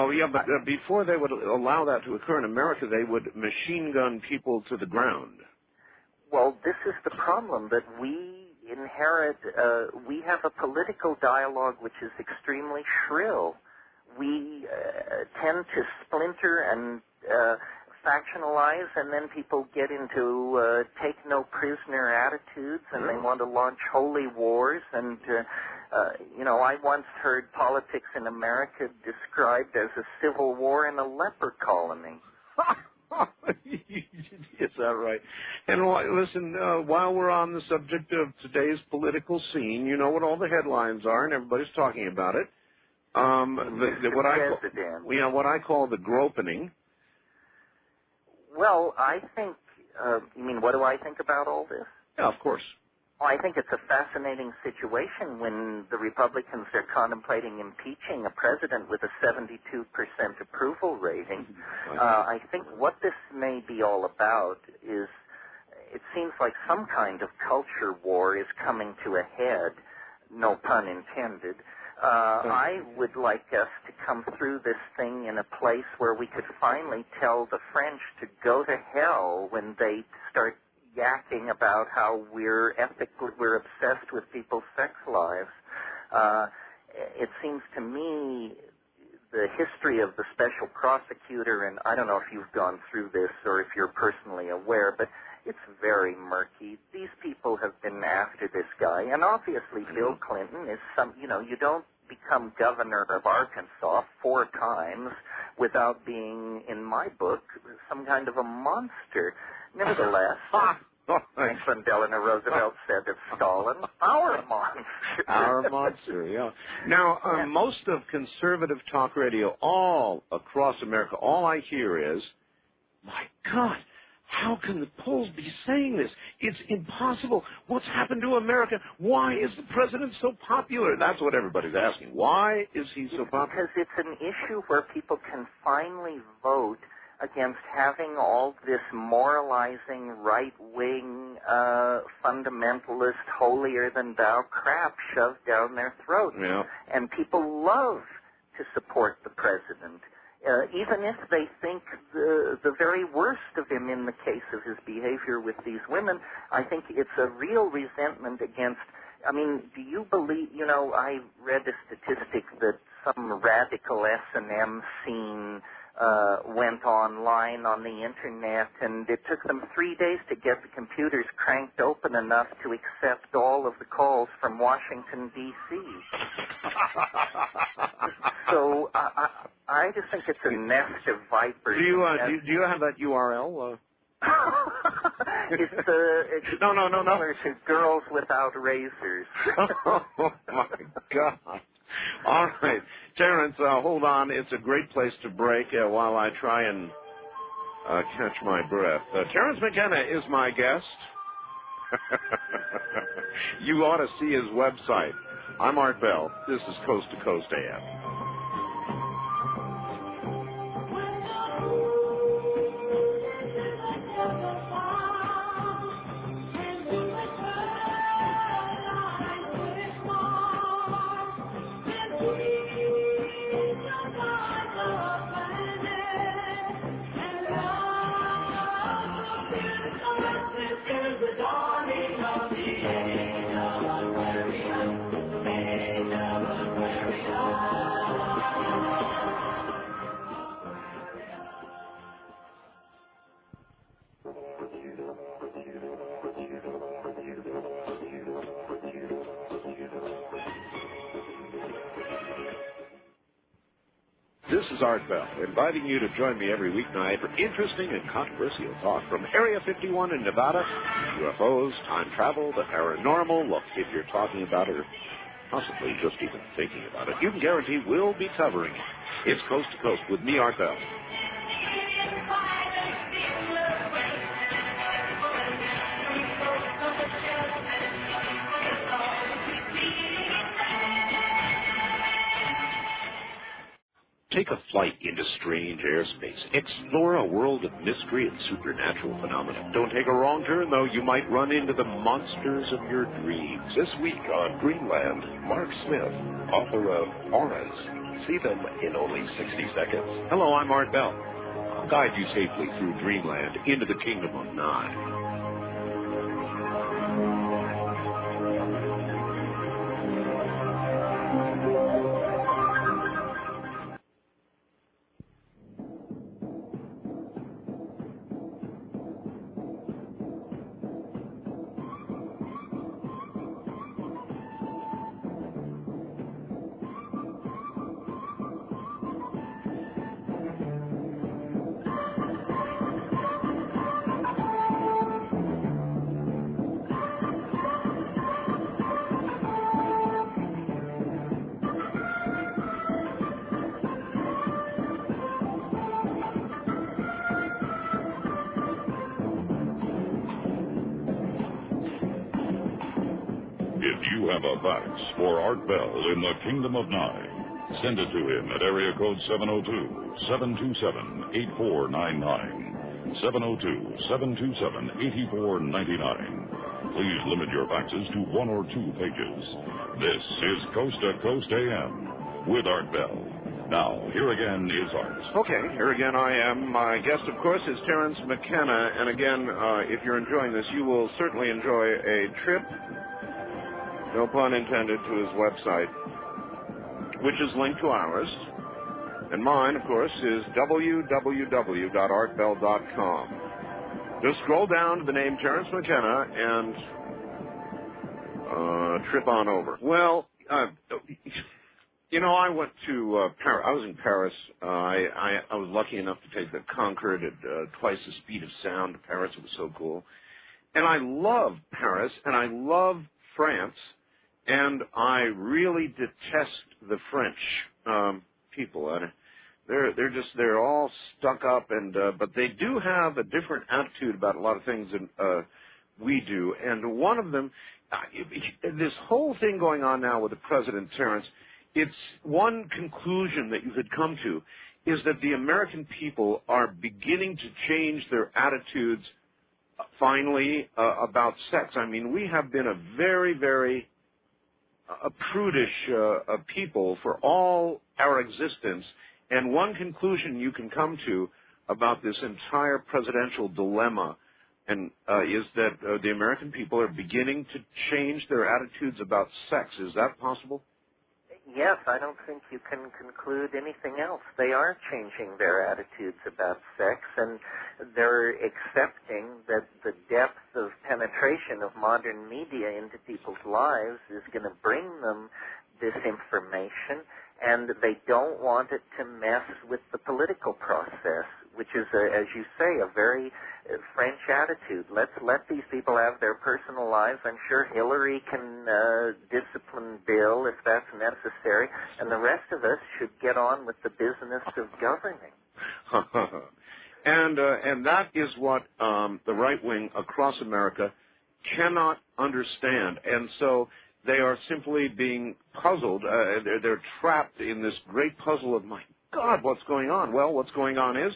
before they would allow that to occur in America, they would machine gun people to the ground. Well, this is the problem, that we inherit, we have a political dialogue which is extremely shrill. We tend to splinter and factionalize, and then people get into take-no-prisoner attitudes, and they want to launch holy wars. And, I once heard politics in America described as a civil war in a leper colony. Is that right? And listen, while we're on the subject of today's political scene, you know what all the headlines are, and everybody's talking about it. What I call the gropening. Well, I think, you mean what do I think about all this? Yeah, of course. Well, I think it's a fascinating situation when the Republicans are contemplating impeaching a president with a 72% approval rating. I think what this may be all about is it seems like some kind of culture war is coming to a head, no pun intended. I would like us to come through this thing in a place where we could finally tell the French to go to hell when they start yakking about how we're obsessed with people's sex lives. It seems to me the history of the special prosecutor, and I don't know if you've gone through this or if you're personally aware, but it's very murky. These people have been after this guy, and obviously Bill Clinton is you don't become governor of Arkansas 4 times without being, in my book, some kind of a monster. Nevertheless, Franklin Delano Roosevelt said of Stalin, our monster. Our monster, yeah. Now, most of conservative talk radio all across America, all I hear is, my God, how can the polls be saying this? It's impossible. What's happened to America? Why is the president so popular? That's what everybody's asking. Why is he so popular? Because it's an issue where people can finally vote against having all this moralizing, right-wing, fundamentalist, holier-than-thou crap shoved down their throats. Yeah. And people love to support the president, even if they think the very worst of him in the case of his behavior with these women. I think it's a real resentment against, do you believe, I read a statistic that some radical S&M scene went online on the internet, and it took them 3 days to get the computers cranked open enough to accept all of the calls from Washington, D.C. So I just think it's a nest of vipers. Do you have that URL? It's similar to Girls Without Razors. Oh, my God. All right. Terence, hold on. It's a great place to break while I try and catch my breath. Terence McKenna is my guest. You ought to see his website. I'm Art Bell. This is Coast to Coast AM. This is Art Bell, inviting you to join me every weeknight for interesting and controversial talk from Area 51 in Nevada, UFOs, time travel, the paranormal. Look, if you're talking about it or possibly just even thinking about it, you can guarantee we'll be covering it. It's Coast to Coast with me, Art Bell. Take a flight into strange airspace. Explore a world of mystery and supernatural phenomena. Don't take a wrong turn, though. You might run into the monsters of your dreams. This week on Greenland, Mark Smith, author of Auras. See them in only 60 seconds. Hello, I'm Art Bell. I'll guide you safely through Dreamland into the Kingdom of Nine. If you have a fax for Art Bell in the Kingdom of Nye, send it to him at area code 702-727-8499. 702-727-8499. Please limit your faxes to 1 or 2 pages. This is Coast to Coast AM with Art Bell. Now, here again is Art. Okay, here again I am. My guest, of course, is Terence McKenna. And again, if you're enjoying this, you will certainly enjoy a trip, no pun intended, to his website, which is linked to ours. And mine, of course, is www.artbell.com. Just scroll down to the name Terence McKenna and trip on over. Well, you know, I went to Paris. I was in Paris. I was lucky enough to take the Concorde at twice the speed of sound to Paris. It was so cool. And I love Paris, and I love France, and I really detest the French people. They're all stuck up, and but they do have a different attitude about a lot of things than we do. And one of them, this whole thing going on now with the president, Terence, it's one conclusion that you could come to is that the American people are beginning to change their attitudes finally about sex. I mean, we have been a very, very prudish people for all our existence. And one conclusion you can come to about this entire presidential dilemma and is that the American people are beginning to change their attitudes about sex. Is that possible? Yes, I don't think you can conclude anything else. They are changing their attitudes about sex, and they're accepting that the depth of penetration of modern media into people's lives is going to bring them this information, and they don't want it to mess with the political process, which is, as you say, a very French attitude. Let's let these people have their personal lives. I'm sure Hillary can discipline Bill if that's necessary, and the rest of us should get on with the business of governing. And that is what the right wing across America cannot understand, and so they are simply being puzzled. They're trapped in this great puzzle of, my God, what's going on? Well, what's going on is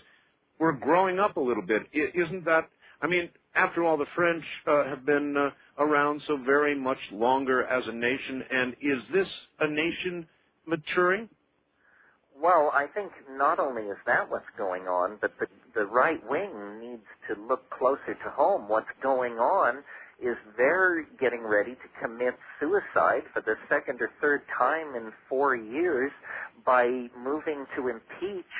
we're growing up a little bit. Isn't that, I mean, after all, the French have been around so very much longer as a nation, and is this a nation maturing? Well, I think not only is that what's going on, but the right wing needs to look closer to home. What's going on is they're getting ready to commit suicide for the second or third time in 4 years by moving to impeach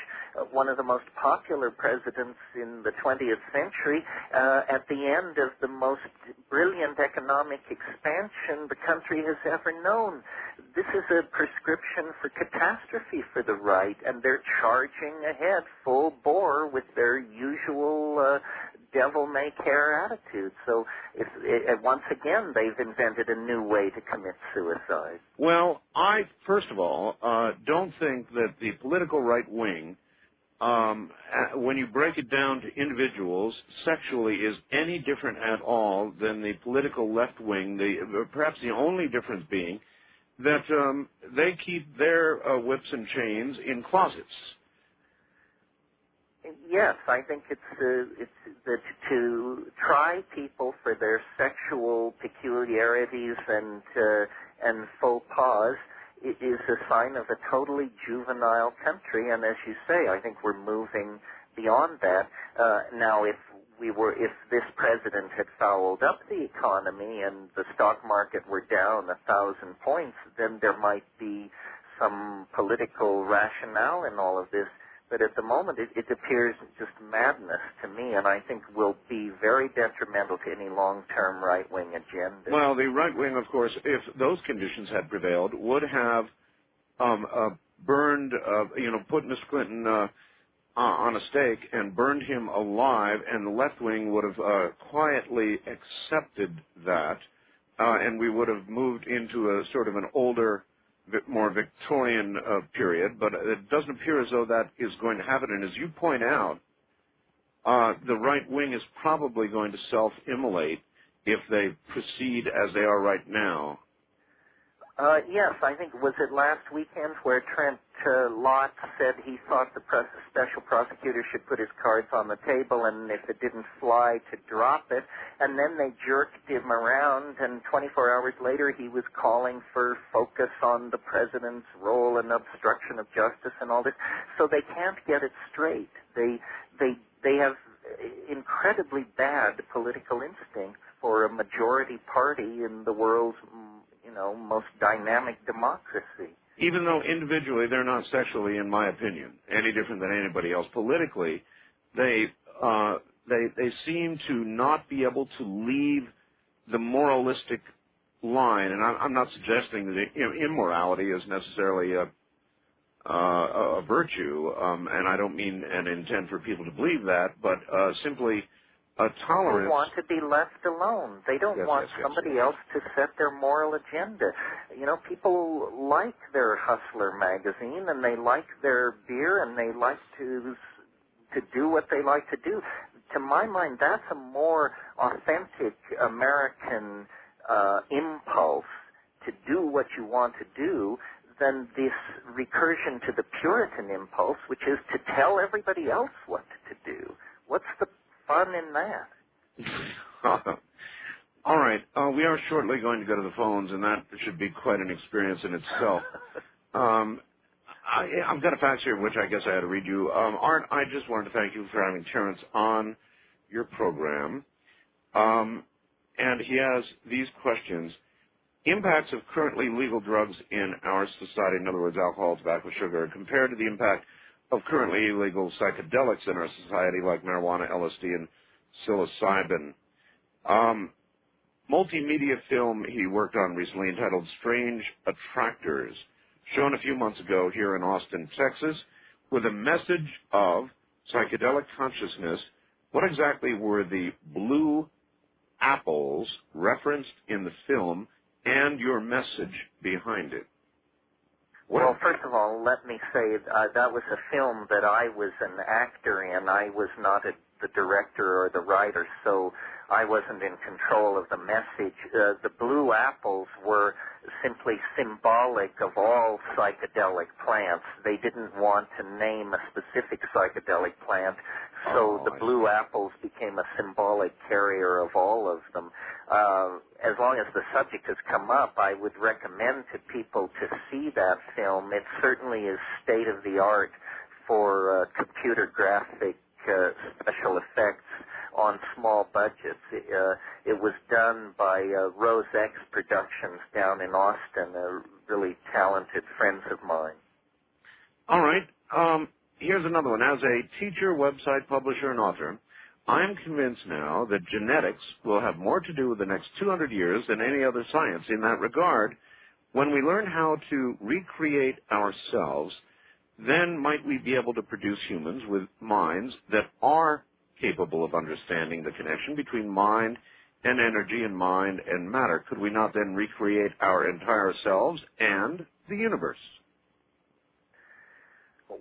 one of the most popular presidents in the 20th century at the end of the most brilliant economic expansion the country has ever known. This is a prescription for catastrophe for the right, and they're charging ahead full bore with their usual devil-may-care attitude. So once again, they've invented a new way to commit suicide. Well, I, first of all, don't think that the political right wing, when you break it down to individuals, sexually is any different at all than the political left wing, perhaps the only difference being that they keep their whips and chains in closets. Yes, I think it's that to try people for their sexual peculiarities and faux pas is a sign of a totally juvenile country, and as you say, I think we're moving beyond that. Now, if this president had fouled up the economy and the stock market were down 1,000 points, then there might be some political rationale in all of this. But at the moment, it appears just madness to me, and I think will be very detrimental to any long-term right-wing agenda. Well, the right wing, of course, if those conditions had prevailed, would have burned, put Mr. Clinton on a stake and burned him alive, and the left wing would have quietly accepted that, and we would have moved into a sort of an older, more Victorian period, but it doesn't appear as though that is going to happen. And as you point out, the right wing is probably going to self-immolate if they proceed as they are right now. Yes, I think, was it last weekend where Trent Lott said he thought the special prosecutor should put his cards on the table and if it didn't fly to drop it, and then they jerked him around, and 24 hours later he was calling for focus on the president's role in obstruction of justice and all this. So they can't get it straight. They have incredibly bad political instincts for a majority party in the world's most dynamic democracy. Even though individually they're not sexually, in my opinion, any different than anybody else, politically, they seem to not be able to leave the moralistic line. And I'm not suggesting that immorality is necessarily a virtue, and I don't mean an intent for people to believe that, but simply a tolerance. They want to be left alone. They don't want somebody else to set their moral agenda. People like their Hustler magazine, and they like their beer, and they like to do what they like to do. To my mind, that's a more authentic American impulse to do what you want to do than this recursion to the Puritan impulse, which is to tell everybody else what to do. What's the fun in that? All right. We are shortly going to go to the phones, and that should be quite an experience in itself. I've got a fax here, which I guess I had to read you. Art, I just wanted to thank you for having Terence on your program. And he has these questions. Impacts of currently legal drugs in our society, in other words, alcohol, tobacco, sugar, compared to the impact of currently illegal psychedelics in our society like marijuana, LSD, and psilocybin. Multimedia film he worked on recently entitled Strange Attractors, shown a few months ago here in Austin, Texas, with a message of psychedelic consciousness. What exactly were the blue apples referenced in the film and your message behind it? Well, first of all, let me say that was a film that I was an actor in. I was not the director or the writer, so I wasn't in control of the message. The blue apples were simply symbolic of all psychedelic plants. They didn't want to name a specific psychedelic plant, so the blue apples became a symbolic carrier of all of them. As long as the subject has come up, I would recommend to people to see that film. It certainly is state-of-the-art for computer graphic special effects on small budgets. It was done by Rose X Productions down in Austin, really talented friends of mine. All right. Here's another one. As a teacher, website publisher, and author, I'm convinced now that genetics will have more to do with the next 200 years than any other science. In that regard, when we learn how to recreate ourselves, then might we be able to produce humans with minds that are capable of understanding the connection between mind and energy and mind and matter. Could we not then recreate our entire selves and the universe?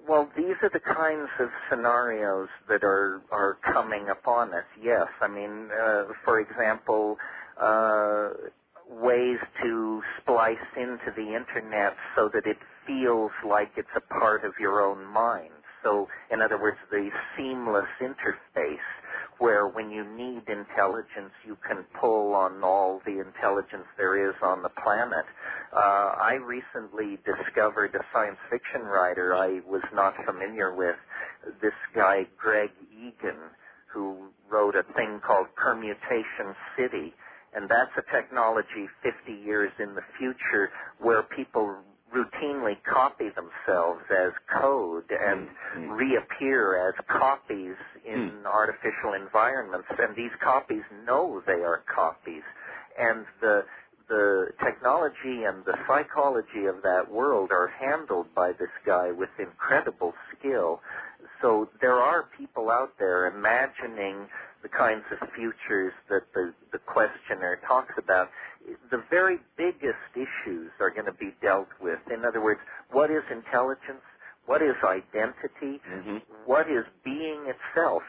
Well, these are the kinds of scenarios that are coming upon us, yes. I mean, for example, ways to splice into the Internet so that it feels like it's a part of your own mind. So, in other words, the seamless interface where when you need intelligence, you can pull on all the intelligence there is on the planet. I recently discovered a science fiction writer I was not familiar with, this guy Greg Egan, who wrote a thing called Permutation City, and that's a technology 50 years in the future where people routinely copy themselves as code and reappear as copies in artificial environments, and these copies know they are copies, and the technology and the psychology of that world are handled by this guy with incredible skill. So there are people out there imagining the kinds of futures that the questioner talks about. The very biggest issues are going to be dealt with. In other words, what is intelligence? What is identity? What is being itself?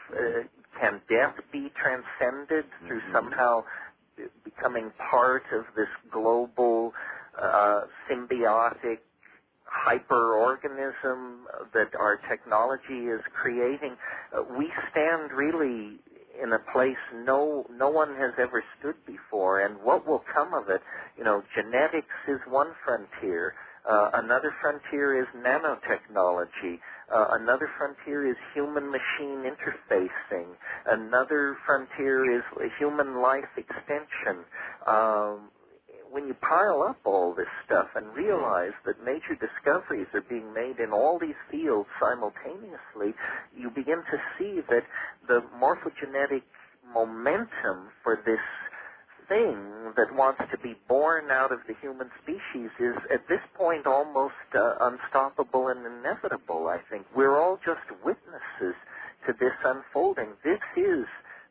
Can death be transcended through somehow becoming part of this global symbiotic hyperorganism that our technology is creating. We stand really in a place no one has ever stood before, and what will come of it? Genetics is one frontier. Another frontier is nanotechnology. Another frontier is human-machine interfacing. Another frontier is human life extension. When you pile up all this stuff and realize that major discoveries are being made in all these fields simultaneously, you begin to see that the morphogenetic momentum for this thing that wants to be born out of the human species is at this point almost unstoppable and inevitable, I think. We're all just witnesses to this unfolding. This is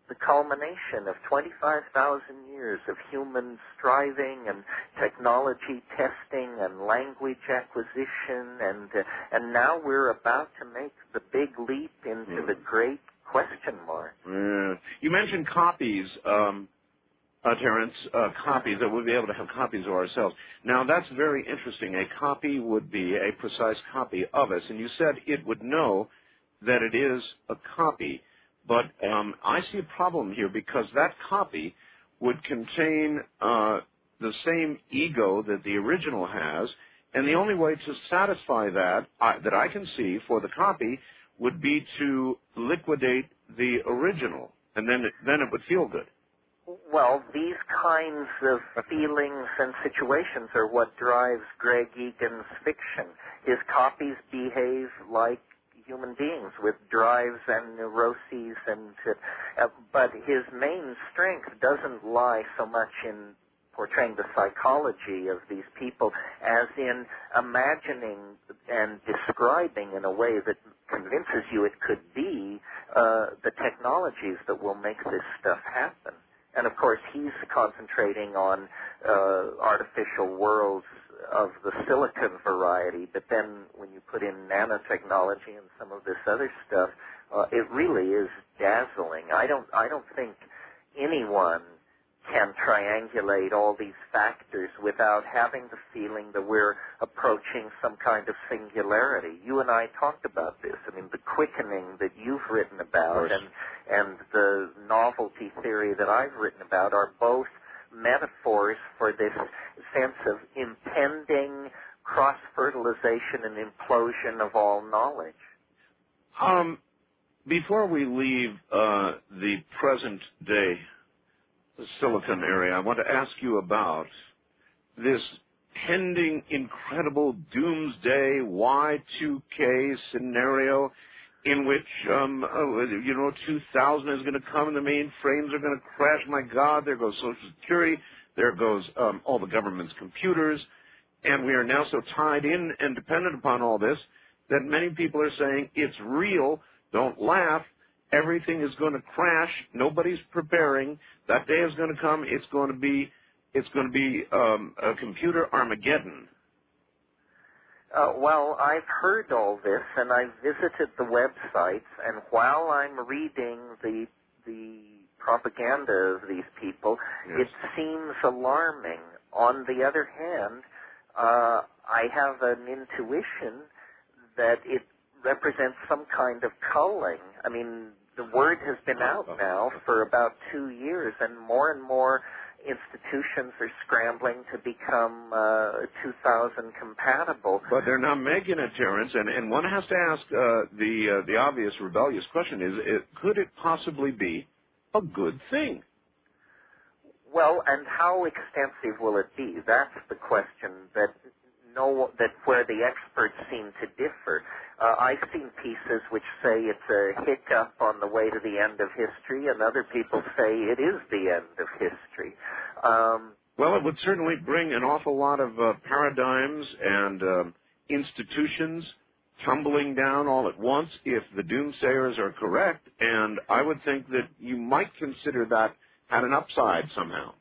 the culmination of 25,000 years of human striving and technology testing and language acquisition, and now we're about to make the big leap into the great question mark. You mentioned copies, Terence, copies, that we'll be able to have copies of ourselves. Now, that's very interesting. A copy would be a precise copy of us, and you said it would know that it is a copy. But I see a problem here because that copy would contain the same ego that the original has, and the only way to satisfy that I can see for the copy would be to liquidate the original, and then it would feel good. Well, these kinds of feelings and situations are what drives Greg Egan's fiction. His copies behave like human beings with drives and neuroses, but his main strength doesn't lie so much in portraying the psychology of these people as in imagining and describing in a way that convinces you it could be the technologies that will make this stuff happen. And of course, he's concentrating on artificial worlds of the silicon variety, but then when you put in nanotechnology and some of this other stuff, it really is dazzling. I don't think anyone can triangulate all these factors without having the feeling that we're approaching some kind of singularity. You and I talked about this. I mean, the quickening that you've written about and the novelty theory that I've written about are both metaphors for this sense of impending cross-fertilization and implosion of all knowledge. Before we leave the present day Silicon area, I want to ask you about this pending incredible doomsday Y2K scenario in which, 2000 is going to come and the mainframes are going to crash. My God, there goes Social Security. There goes all the government's computers. And we are now so tied in and dependent upon all this that many people are saying it's real. Don't laugh. Everything is going to crash. Nobody's preparing. That day is going to come. It's going to be a computer Armageddon. Well, I've heard all this, and I've visited the websites, and while I'm reading the propaganda of these people, it seems alarming. On the other hand, I have an intuition that it represents some kind of culling. I mean, the word has been out now for about 2 years, and more institutions are scrambling to become 2000 compatible. But they're not making it, Terence, and one has to ask the obvious rebellious question is, could it possibly be a good thing? Well, and how extensive will it be? That's the question that where the experts seem to differ. I've seen pieces which say it's a hiccup on the way to the end of history, and other people say it is the end of history. Well, it would certainly bring an awful lot of paradigms and institutions tumbling down all at once if the doomsayers are correct, and I would think that you might consider that had an upside somehow.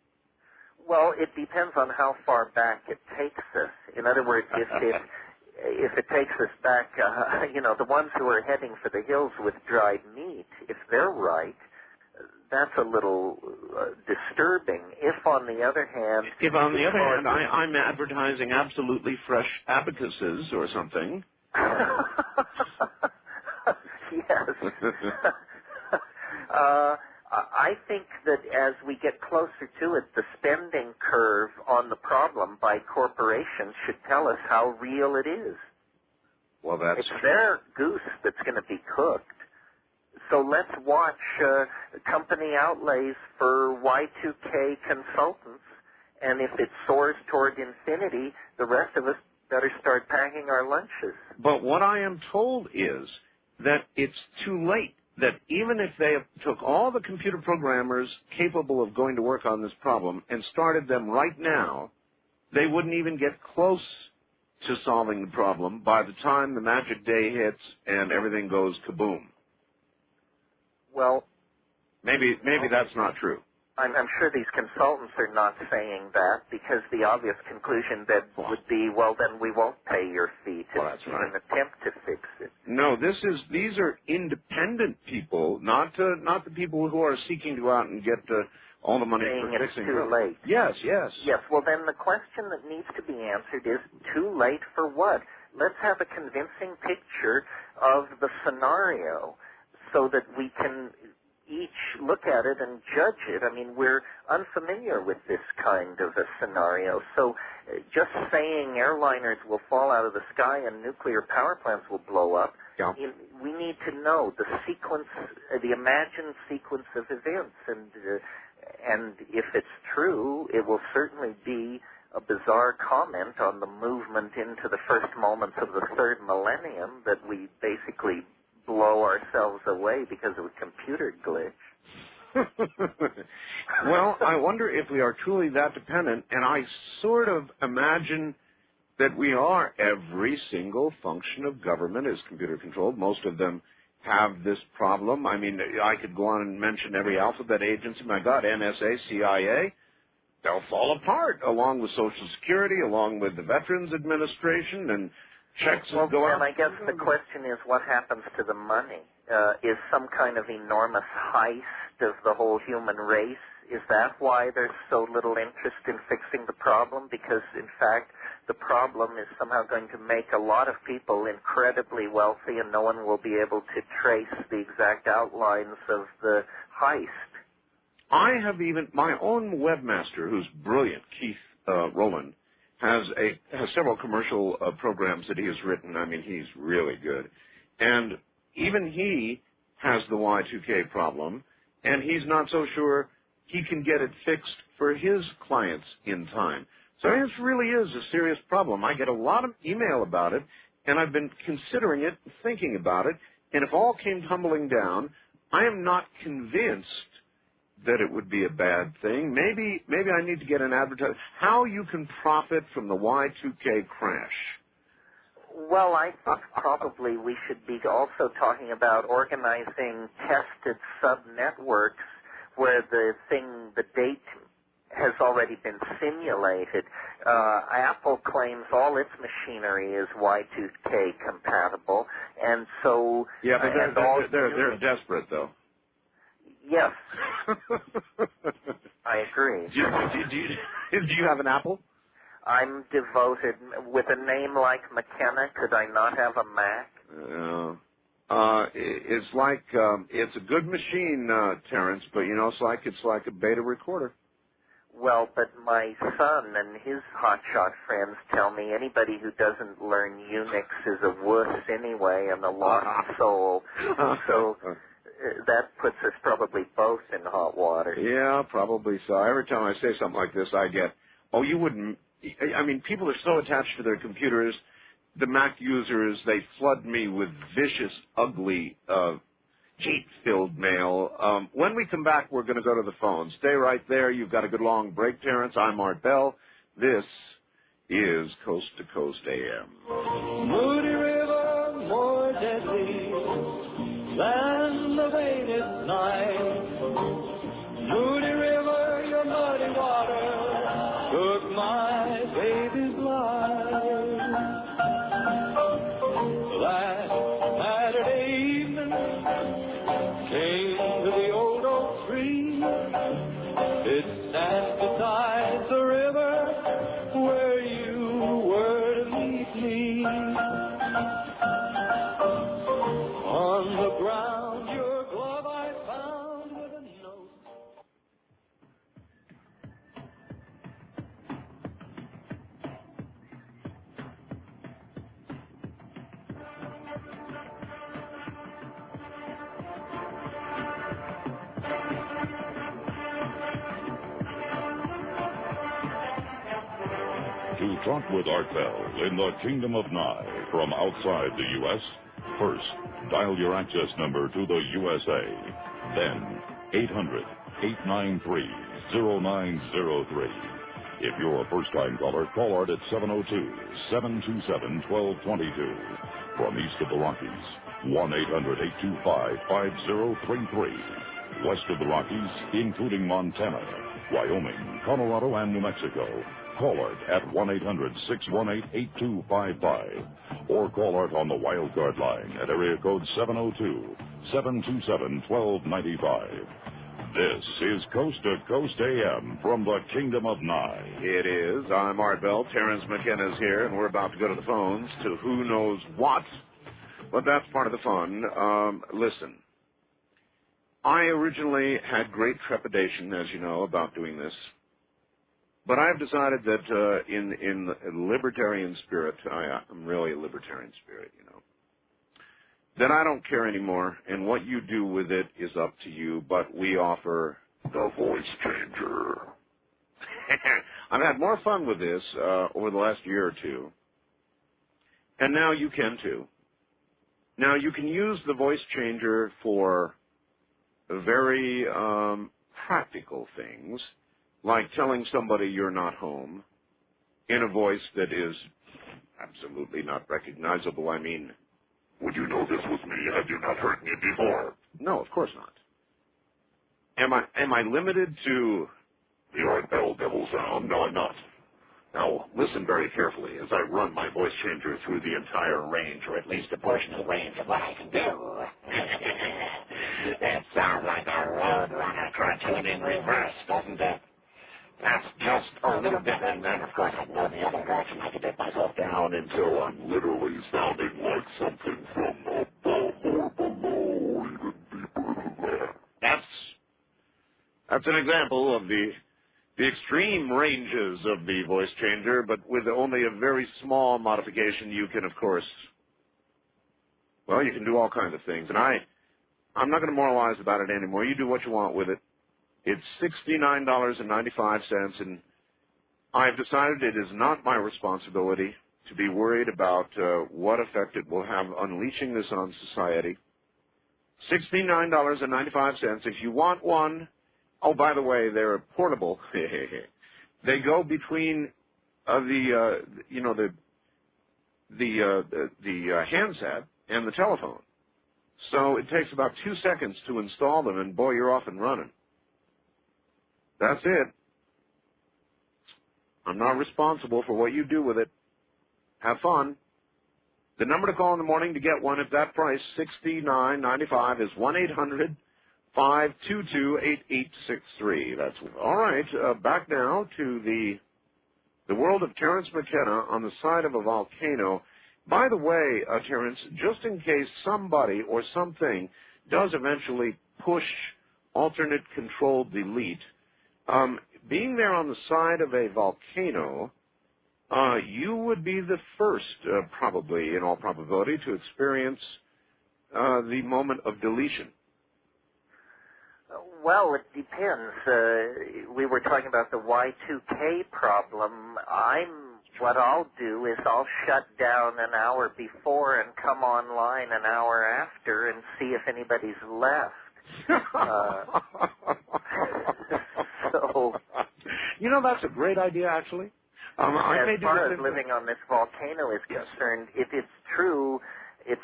Well, it depends on how far back it takes us. In other words, if it takes us back, the ones who are heading for the hills with dried meat, if they're right, that's a little disturbing. If, on the other hand... I'm advertising absolutely fresh abacuses or something. Yes. I think that as we get closer to it, the spending curve on the problem by corporations should tell us how real it is. Well, that's It's their goose that's going to be cooked. So let's watch company outlays for Y2K consultants, and if it soars toward infinity, the rest of us better start packing our lunches. But what I am told is that it's too late, that even if they took all the computer programmers capable of going to work on this problem and started them right now, they wouldn't even get close to solving the problem by the time the magic day hits and everything goes kaboom. Well, maybe that's not true. I'm sure these consultants are not saying that, because the obvious conclusion then would be, well, then we won't pay your fee to even attempt to fix it. No, these are independent people, not the people who are seeking to go out and get all the money for fixing it's too late. Yes. Yes, well, then the question that needs to be answered is, too late for what? Let's have a convincing picture of the scenario so that we can each look at it and judge it. I mean, we're unfamiliar with this kind of a scenario. So just saying airliners will fall out of the sky and nuclear power plants will blow up, we need to know the sequence, the imagined sequence of events. And if it's true, it will certainly be a bizarre comment on the movement into the first moments of the third millennium that we basically blow ourselves away because of a computer glitch. Well, I wonder if we are truly that dependent, and I sort of imagine that we are. Every single function of government is computer-controlled. Most of them have this problem. I mean, I could go on and mention every alphabet agency. My God, NSA, CIA, they'll fall apart, along with Social Security, along with the Veterans Administration, and checks will go out. And I guess the question is, what happens to the money? Is some kind of enormous heist of the whole human race? Is that why there's so little interest in fixing the problem? Because, in fact, the problem is somehow going to make a lot of people incredibly wealthy, and no one will be able to trace the exact outlines of the heist. I have even, my own webmaster, who's brilliant, Keith Rowland, has several commercial programs that he has written. I mean, he's really good. And even he has the Y2K problem, and he's not so sure he can get it fixed for his clients in time. So this really is a serious problem. I get a lot of email about it, and I've been considering it, thinking about it, and if all came tumbling down, I am not convinced that it would be a bad thing. Maybe I need to get an advertisement. How you can profit from the Y2K crash? Well, I think probably we should be also talking about organizing tested sub-networks where the date has already been simulated. Apple claims all its machinery is Y2K compatible, and so... Yeah, but they're desperate, though. Yes. I agree. Do you have an Apple? I'm devoted. With a name like McKenna, could I not have a Mac? It's like it's a good machine, Terence, but it's like a beta recorder. Well, but my son and his hotshot friends tell me anybody who doesn't learn Unix is a wuss anyway and a lost soul. So that puts us probably both in hot water. Yeah, probably so. Every time I say something like this, I get, oh, you wouldn't. I mean, people are so attached to their computers. The Mac users, they flood me with vicious, ugly, hate-filled mail. When we come back, we're going to go to the phone. Stay right there. You've got a good long break, Terence. I'm Art Bell. This is Coast to Coast AM. Moody River, more deadly than the weighted night. Moody River, your muddy water took my baby's life. That Saturday evening came to the old oak tree. To talk with Art Bell in the Kingdom of Nye from outside the U.S., first, dial your access number to the USA. Then, 800-893-0903. If you're a first-time caller, call Art at 702-727-1222. From east of the Rockies, 1-800-825-5033. West of the Rockies, including Montana, Wyoming, Colorado, and New Mexico, call Art at 1-800-618-8255. Or call Art on the wildcard line at area code 702-727-1295. This is Coast to Coast AM from the Kingdom of Nye. It is. I'm Art Bell. Terence McKenna is here, and we're about to go to the phones to who knows what. But that's part of the fun. Listen, I originally had great trepidation, as you know, about doing this. But I've decided that in libertarian spirit, I'm really a libertarian spirit, you know, that I don't care anymore, and what you do with it is up to you, but we offer the voice changer. I've had more fun with this over the last year or two, and now you can too. Now, you can use the voice changer for very practical things, like telling somebody you're not home in a voice that is absolutely not recognizable. I mean, would you know this was me? Have you not heard me before? No, of course not. Am I limited to the Art Bell Devil sound? No, I'm not. Now, listen very carefully as I run my voice changer through the entire range, or at least a portion of the range of what I can do. It sounds like a Roadrunner cartoon in reverse, doesn't it? That's just a little bit, and then, of course, I know the other direction. I can dip myself down until I'm literally sounding like something from above or below, even deeper than that. That's an example of the extreme ranges of the voice changer, but with only a very small modification, you can, of course, well, you can do all kinds of things. And I'm not going to moralize about it anymore. You do what you want with it. It's $69.95, and I've decided it is not my responsibility to be worried about what effect it will have unleashing this on society. $69.95. If you want one, oh, by the way, they're portable. They go between the handset and the telephone. So it takes about 2 seconds to install them, and boy, you're off and running. That's it. I'm not responsible for what you do with it. Have fun. The number to call in the morning to get one at that price, $69.95, is 1-800-522-8863. That's all right. Back now to the world of Terence McKenna on the side of a volcano. By the way, Terence, just in case somebody or something does eventually push alternate control delete, being there on the side of a volcano, you would be the first, probably in all probability, to experience the moment of deletion. Well, it depends. We were talking about the Y2K problem. What I'll do is I'll shut down an hour before and come online an hour after and see if anybody's left. So, you know, that's a great idea, actually. As far as living on this volcano is concerned, if it's true, it's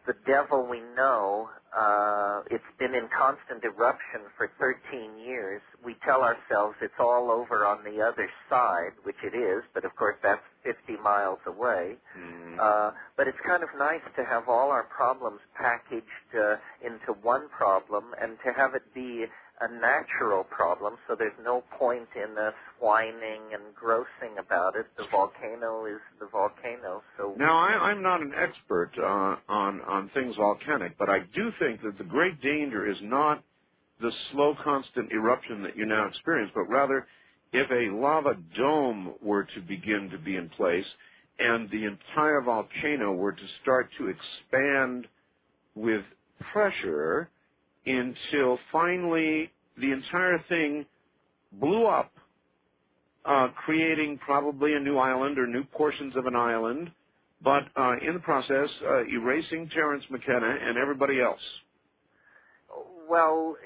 the devil we know. It's been in constant eruption for 13 years. We tell ourselves it's all over on the other side, which it is, but of course that's 50 miles away. But it's kind of nice to have all our problems packaged into one problem and to have it be a natural problem, so there's no point in us whining and grossing about it. The volcano is the volcano. So now, I'm not an expert on things volcanic, but I do think that the great danger is not the slow, constant eruption that you now experience, but rather if a lava dome were to begin to be in place and the entire volcano were to start to expand with pressure until finally the entire thing blew up creating probably a new island or new portions of an island, but in the process, erasing Terence McKenna and everybody else. Well,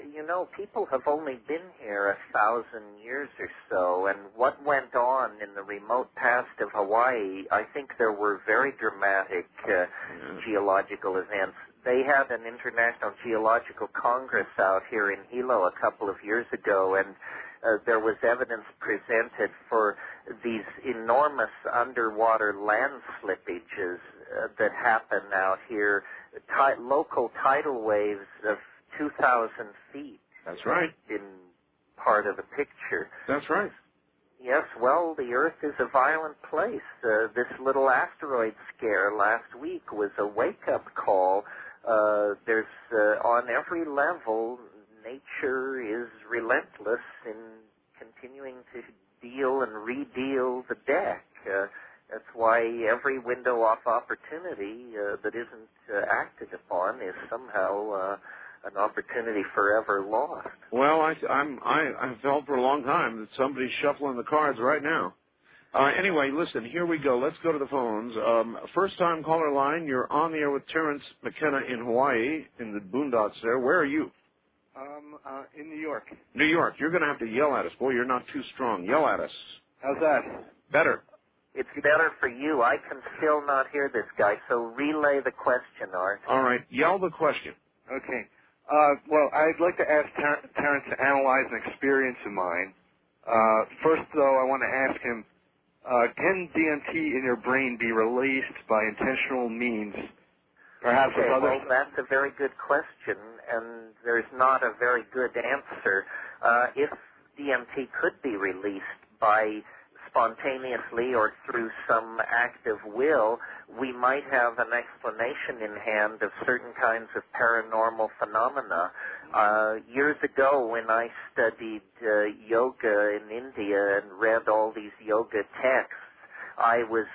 people have only been here 1,000 years or so, and what went on in the remote past of Hawaii, I think there were very dramatic geological events. They had an International Geological Congress out here in Hilo a couple of years ago, and there was evidence presented for these enormous underwater land slippages that happen out here, local tidal waves of 2,000 feet. That's right. In part of the picture. That's right. Yes, well, the Earth is a violent place. This little asteroid scare last week was a wake-up call. There's, on every level, nature is relentless in continuing to deal and redeal the deck. That's why every window of opportunity that isn't acted upon is somehow an opportunity forever lost. Well, I've felt for a long time that somebody's shuffling the cards right now. Anyway, listen, here we go. Let's go to the phones. First-time caller line, you're on the air with Terence McKenna in Hawaii, in the boondocks there. Where are you? In New York. New York. You're going to have to yell at us. Boy, you're not too strong. Yell at us. How's that? Better. It's better for you. I can still not hear this guy, so relay the question, Art. All right. Yell the question. Okay. Well, I'd like to ask Terence to analyze an experience of mine. First, though, I want to ask him, can DMT in your brain be released by intentional means? Perhaps okay, with others? well, that's a very good question, and there's not a very good answer. If DMT could be released by spontaneously or through some act of will, we might have an explanation in hand of certain kinds of paranormal phenomena. Years ago, when I studied yoga in India and read all these yoga texts, I was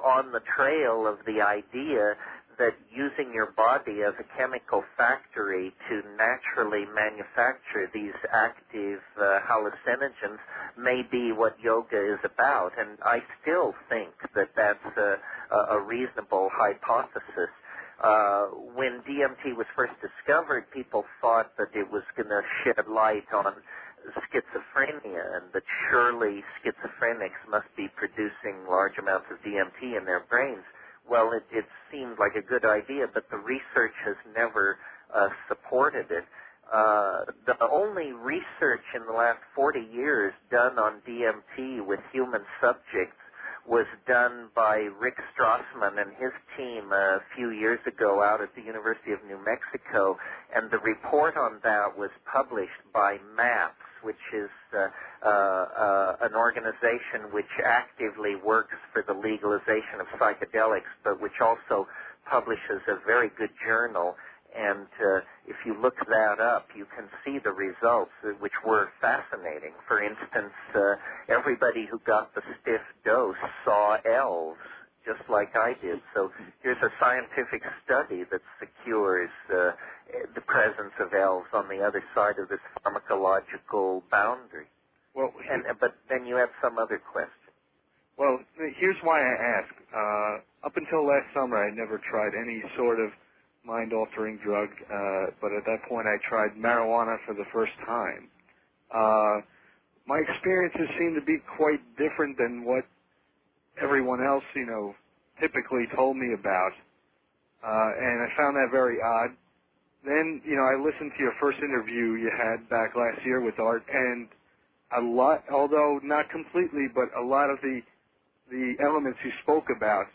on the trail of the idea that using your body as a chemical factory to naturally manufacture these active hallucinogens may be what yoga is about. And I still think that that's a reasonable hypothesis. When DMT was first discovered, people thought that it was going to shed light on schizophrenia, and that surely schizophrenics must be producing large amounts of DMT in their brains. Well, it seemed like a good idea, but the research has never supported it. The only research in the last 40 years done on DMT with human subjects was done by Rick Strassman and his team a few years ago out at the University of New Mexico, and the report on that was published by MAPS, which is an organization which actively works for the legalization of psychedelics, but which also publishes a very good journal. And if you look that up, you can see the results, which were fascinating. For instance, everybody who got the stiff dose saw elves, just like I did. So here's a scientific study that secures the presence of elves on the other side of this pharmacological boundary. Well, but then you have some other question. Well, here's why I ask. Up until last summer, I never tried any sort of mind-altering drug, but at that point I tried marijuana for the first time. My experiences seem to be quite different than what everyone else, typically told me about, and I found that very odd. Then, I listened to your first interview you had back last year with Art, and a lot, although not completely, but a lot of the elements you spoke about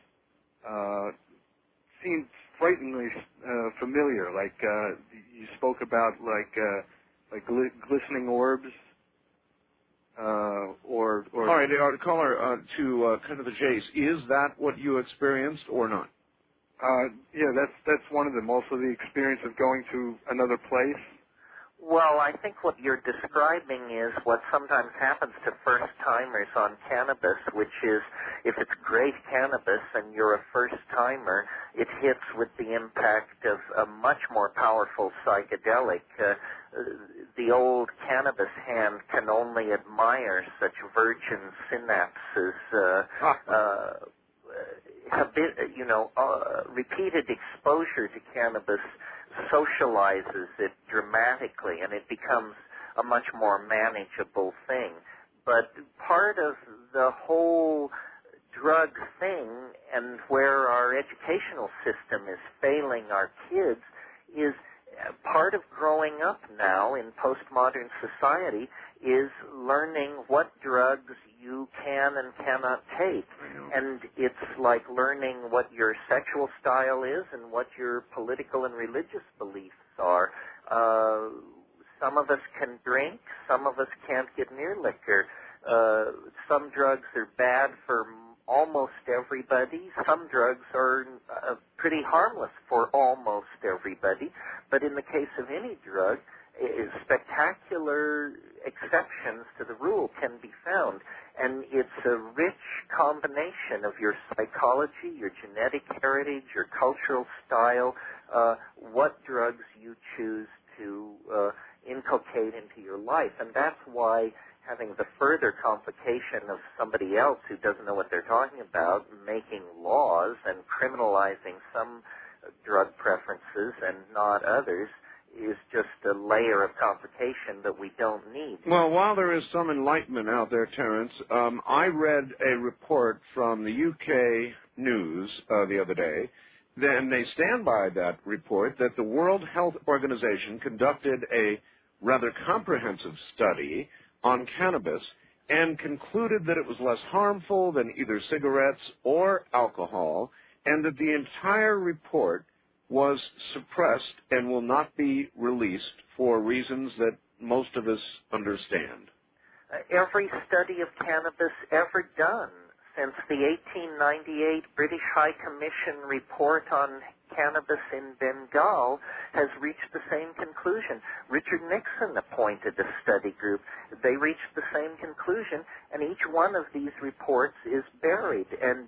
seemed frighteningly familiar. Like you spoke about like glistening orbs, or. All right, caller, to cut to the chase. Is that what you experienced or not? Yeah, that's one of them. Also, the experience of going to another place. Well, I think what you're describing is what sometimes happens to first-timers on cannabis, which is if it's great cannabis and you're a first-timer, it hits with the impact of a much more powerful psychedelic. the old cannabis hand can only admire such virgin synapses. Repeated exposure to cannabis socializes it dramatically, and it becomes a much more manageable thing. But part of the whole drug thing, and where our educational system is failing our kids, is part of growing up now in postmodern society is learning what drugs you can and cannot take. And it's like learning what your sexual style is and what your political and religious beliefs are. Some of us can drink, some of us can't get near liquor. Some drugs are bad for almost everybody. Some drugs are pretty harmless for almost everybody. But in the case of any drug, spectacular exceptions to the rule can be found. And it's a rich combination of your psychology, your genetic heritage, your cultural style, what drugs you choose to inculcate into your life. And that's why having the further complication of somebody else who doesn't know what they're talking about making laws and criminalizing some drug preferences and not others is just a layer of complication that we don't need. Well, while there is some enlightenment out there, Terence, I read a report from the UK News the other day, and they stand by that report that the World Health Organization conducted a rather comprehensive study on cannabis and concluded that it was less harmful than either cigarettes or alcohol, and that the entire report was suppressed and will not be released for reasons that most of us understand. Every study of cannabis ever done since the 1898 British High Commission report on cannabis in Bengal has reached the same conclusion. Richard Nixon appointed a study group. They reached the same conclusion, and each one of these reports is buried. And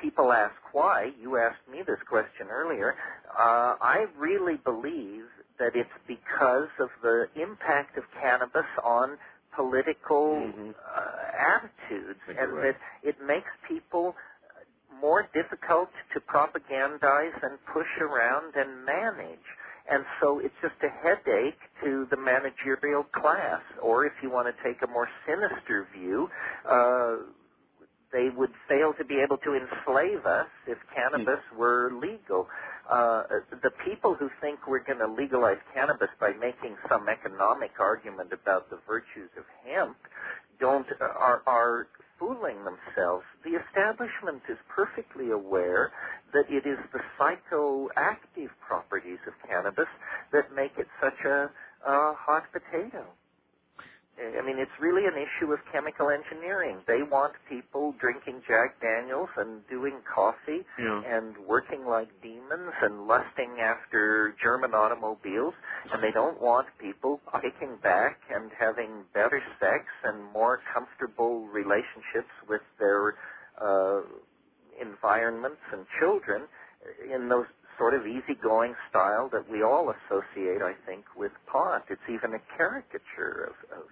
people ask why. You asked me this question earlier. I really believe that it's because of the impact of cannabis on political attitudes, and that it makes people more difficult to propagandize and push around and manage. And so it's just a headache to the managerial class. Or if you want to take a more sinister view, they would fail to be able to enslave us if cannabis were legal. The people who think we're going to legalize cannabis by making some economic argument about the virtues of hemp are fooling themselves. The establishment is perfectly aware that it is the psychoactive properties of cannabis that make it such a hot potato. I mean, it's really an issue of chemical engineering. They want people drinking Jack Daniels and doing coffee and working like demons and lusting after German automobiles, and they don't want people kicking back and having better sex and more comfortable relationships with their environments and children in those sort of easygoing style that we all associate, I think, with pot. It's even a caricature of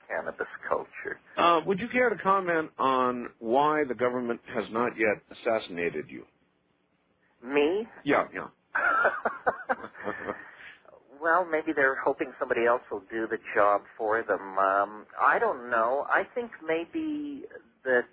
cannabis culture. Would you care to comment on why the government has not yet assassinated you? Me? Yeah. Well, maybe they're hoping somebody else will do the job for them. I don't know. I think maybe that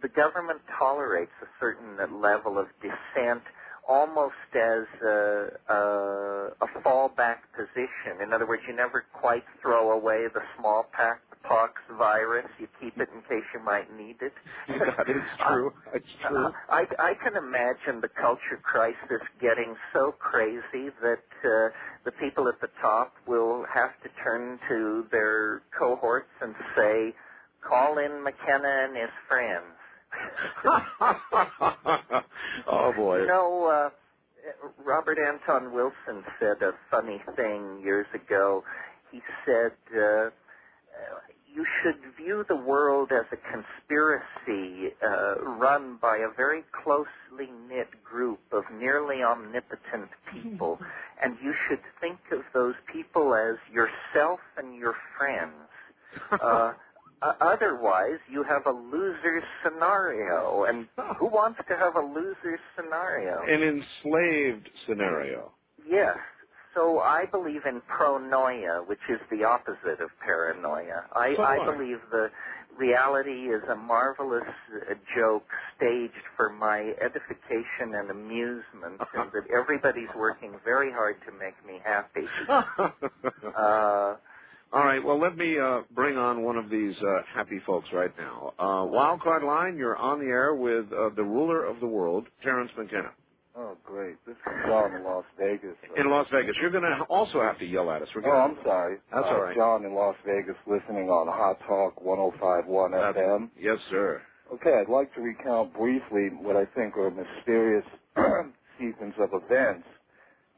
the government tolerates a certain level of dissent almost as a fallback position. In other words, you never quite throw away the smallpox virus. You keep it in case you might need it. That is true. It's true. I can imagine the culture crisis getting so crazy that the people at the top will have to turn to their cohorts and say, call in McKenna and his friends. Oh, boy. You know, Robert Anton Wilson said a funny thing years ago. He said, you should view the world as a conspiracy run by a very closely knit group of nearly omnipotent people, and you should think of those people as yourself and your friends. Otherwise, you have a loser scenario, and who wants to have a loser scenario? An enslaved scenario. Yes. So I believe in pronoia, which is the opposite of paranoia. I believe the reality is a marvelous joke staged for my edification and amusement, and that everybody's working very hard to make me happy. All right, well, let me bring on one of these happy folks right now. Wildcard Line, you're on the air with the ruler of the world, Terence McKenna. Oh, great. This is John in Las Vegas. In Las Vegas. You're going to also have to yell at us. I'm sorry. That's all right. John in Las Vegas, listening on Hot Talk 105.1 FM. Yes, sir. Okay, I'd like to recount briefly what I think are a mysterious sequence of events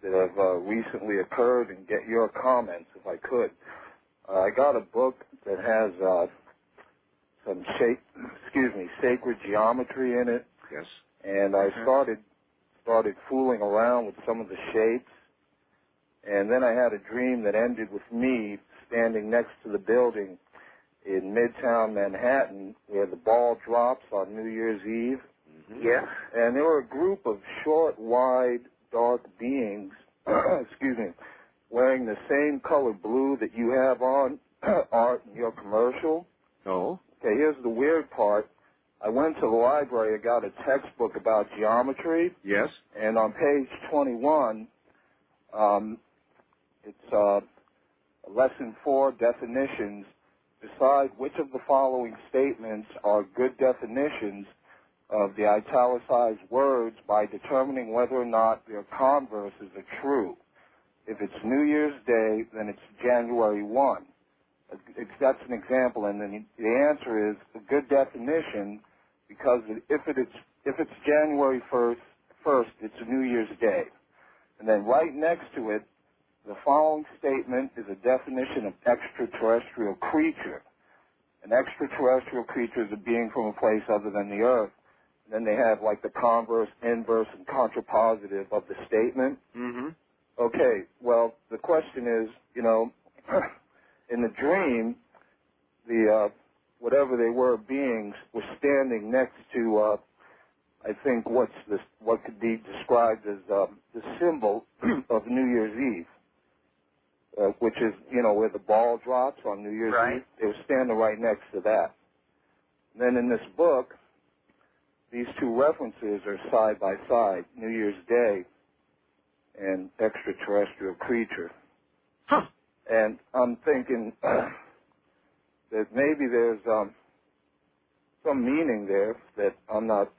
that have recently occurred and get your comments, if I could. I got a book that has some sacred geometry in it. Yes. And I started fooling around with some of the shapes, and then I had a dream that ended with me standing next to the building in Midtown Manhattan where the ball drops on New Year's Eve. Mm-hmm. Yeah. And there were a group of short, wide, dark beings, wearing the same color blue that you have on, Art, in your commercial. Oh. Okay, here's the weird part. I went to the library, I got a textbook about geometry. Yes. And on page 21, it's lesson 4, definitions. Decide which of the following statements are good definitions of the italicized words by determining whether or not their converses are true. If it's New Year's Day, then it's January 1. That's an example, and then the answer is a good definition, because if it's January 1st, it's a New Year's Day. And then right next to it, the following statement is a definition of extraterrestrial creature. An extraterrestrial creature is a being from a place other than the Earth. And then they have like the converse, inverse, and contrapositive of the statement. Mm-hmm. Okay, well, the question is, in the dream, the whatever they were beings were standing next to, I think, what could be described as the symbol of New Year's Eve, which is, where the ball drops on New Year's Eve. They were standing right next to that. And then in this book, these two references are side by side, New Year's Day and extraterrestrial creature. Huh. And I'm thinking that maybe there's some meaning there that I'm not.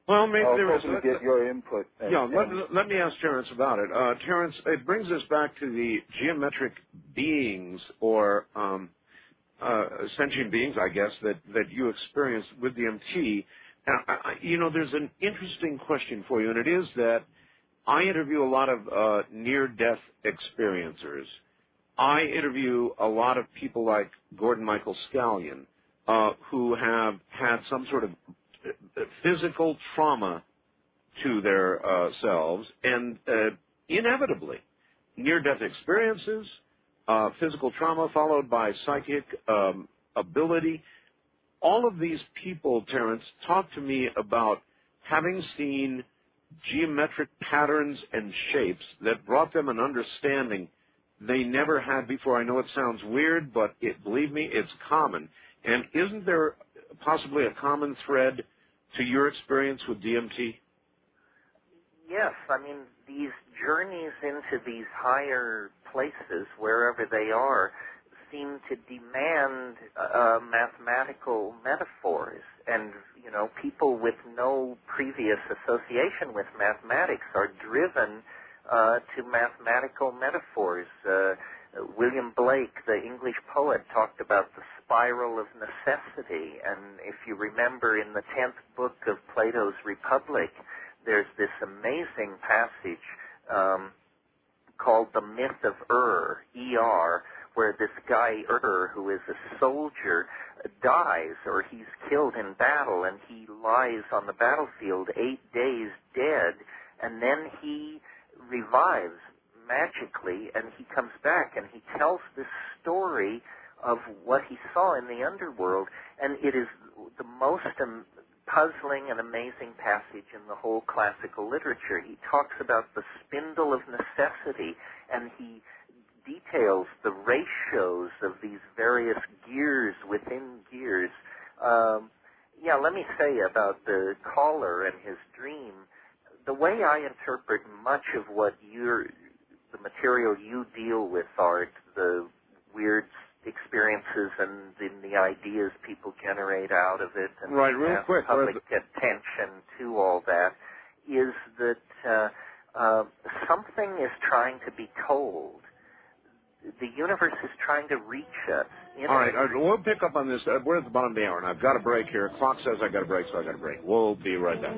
Well, maybe there is. To get your input. Let me ask Terence about it. Terence, it brings us back to the geometric beings or sentient beings, I guess, that you experienced with DMT. Now, there's an interesting question for you, and it is that I interview a lot of near-death experiencers. I interview a lot of people like Gordon Michael Scallion, who have had some sort of physical trauma to their selves, and inevitably, near-death experiences, physical trauma followed by psychic ability. All of these people, Terence, talk to me about having seen geometric patterns and shapes that brought them an understanding they never had before. I know it sounds weird, but believe me, it's common. And isn't there possibly a common thread to your experience with DMT? Yes, I mean, these journeys into these higher places, wherever they are, seem to demand mathematical metaphors. And, people with no previous association with mathematics are driven to mathematical metaphors. William Blake, the English poet, talked about the spiral of necessity. And if you remember in the 10th book of Plato's Republic, there's this amazing passage called the myth of E.R., where this guy, who is a soldier, dies, or he's killed in battle, and he lies on the battlefield 8 days dead, and then he revives magically, and he comes back, and he tells this story of what he saw in the underworld, and it is the most puzzling and amazing passage in the whole classical literature. He talks about the spindle of necessity, and he details the ratios of these various gears within gears. Let me say about the caller and his dream, the way I interpret much of what the material you deal with, Art, the weird experiences and the ideas people generate out of it, and right, real quick, public attention to all that, is that something is trying to be told. The universe is trying to reach us. All right, we'll pick up on this. We're at the bottom of the hour, and I've got a break here. Clock says I got a break, so I got a break. We'll be right back.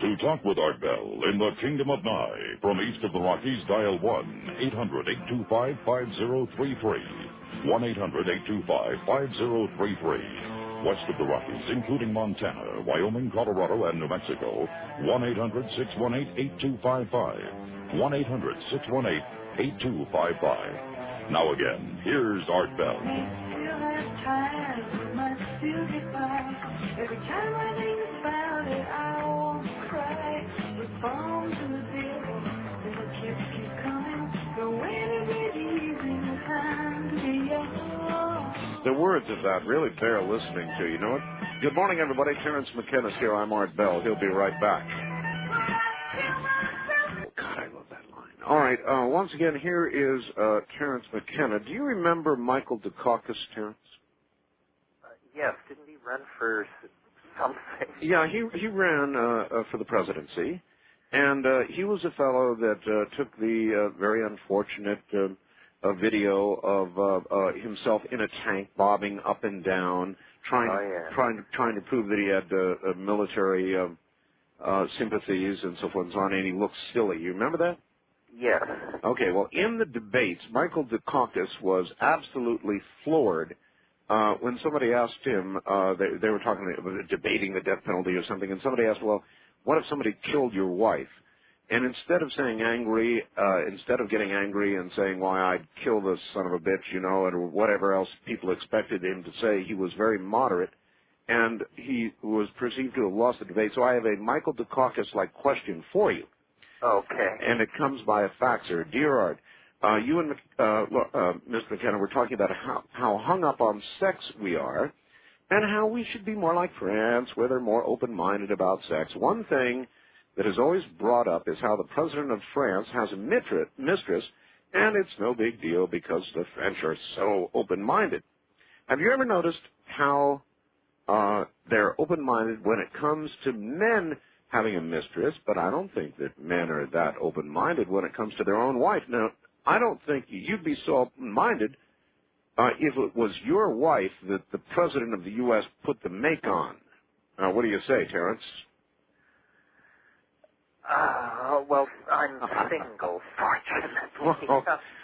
To talk with Art Bell in the Kingdom of Nye, from east of the Rockies, dial 1-800-825-5033. 1-800-825-5033. West of the Rockies, including Montana, Wyoming, Colorado, and New Mexico, 1-800-618-8255. 1-800-618-8255. Now again, here's Art Bell. Every time I think about it, I won't cry. Respond to the deal, and the kids keep coming. So when it is evening, time to be yours. The words of that really bear listening to, you know it? Good morning, everybody. Terence McKenna's here. I'm Art Bell. He'll be right back. God, I love that line. All right, once again, here is Terence McKenna. Do you remember Michael Dukakis, Terence? Yes, didn't he run for something? Yeah, he ran for the presidency, and he was a fellow that took the very unfortunate video of himself in a tank bobbing up and down, trying to prove that he had military sympathies and so forth and so on, and he looked silly. You remember that? Yes. Okay, well, in the debates, Michael Dukakis was absolutely floored when somebody asked him, they were debating the death penalty or something, and somebody asked, well, what if somebody killed your wife? And instead of getting angry and saying, why, I'd kill this son of a bitch, you know, and whatever else people expected him to say, he was very moderate, and he was perceived to have lost the debate. So I have a Michael Dukakis-like question for you. Okay. And it comes by a faxer. Dear Art, you and Mr. McKenna were talking about how hung up on sex we are and how we should be more like France, where they're more open-minded about sex. One thing that is always brought up is how the president of France has a mistress, and it's no big deal because the French are so open-minded. Have you ever noticed how they're open-minded when it comes to men having a mistress, but I don't think that men are that open-minded when it comes to their own wife? Now, I don't think you'd be so open-minded if it was your wife that the president of the U.S. put the make on. What do you say, Terence? Well, I'm single, fortunately.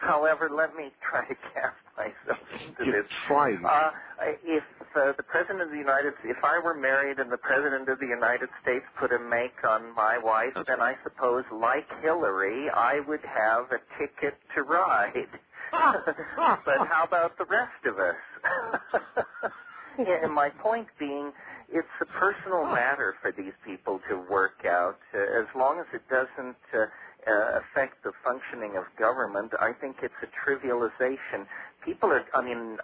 However, let me try to cast myself into this. Try. If the president of the if I were married and the president of the United States put a make on my wife, then I suppose, like Hillary, I would have a ticket to ride. But how about the rest of us? And my point being, it's a personal matter for these people to work out. As long as it doesn't affect the functioning of government, I think it's a trivialization.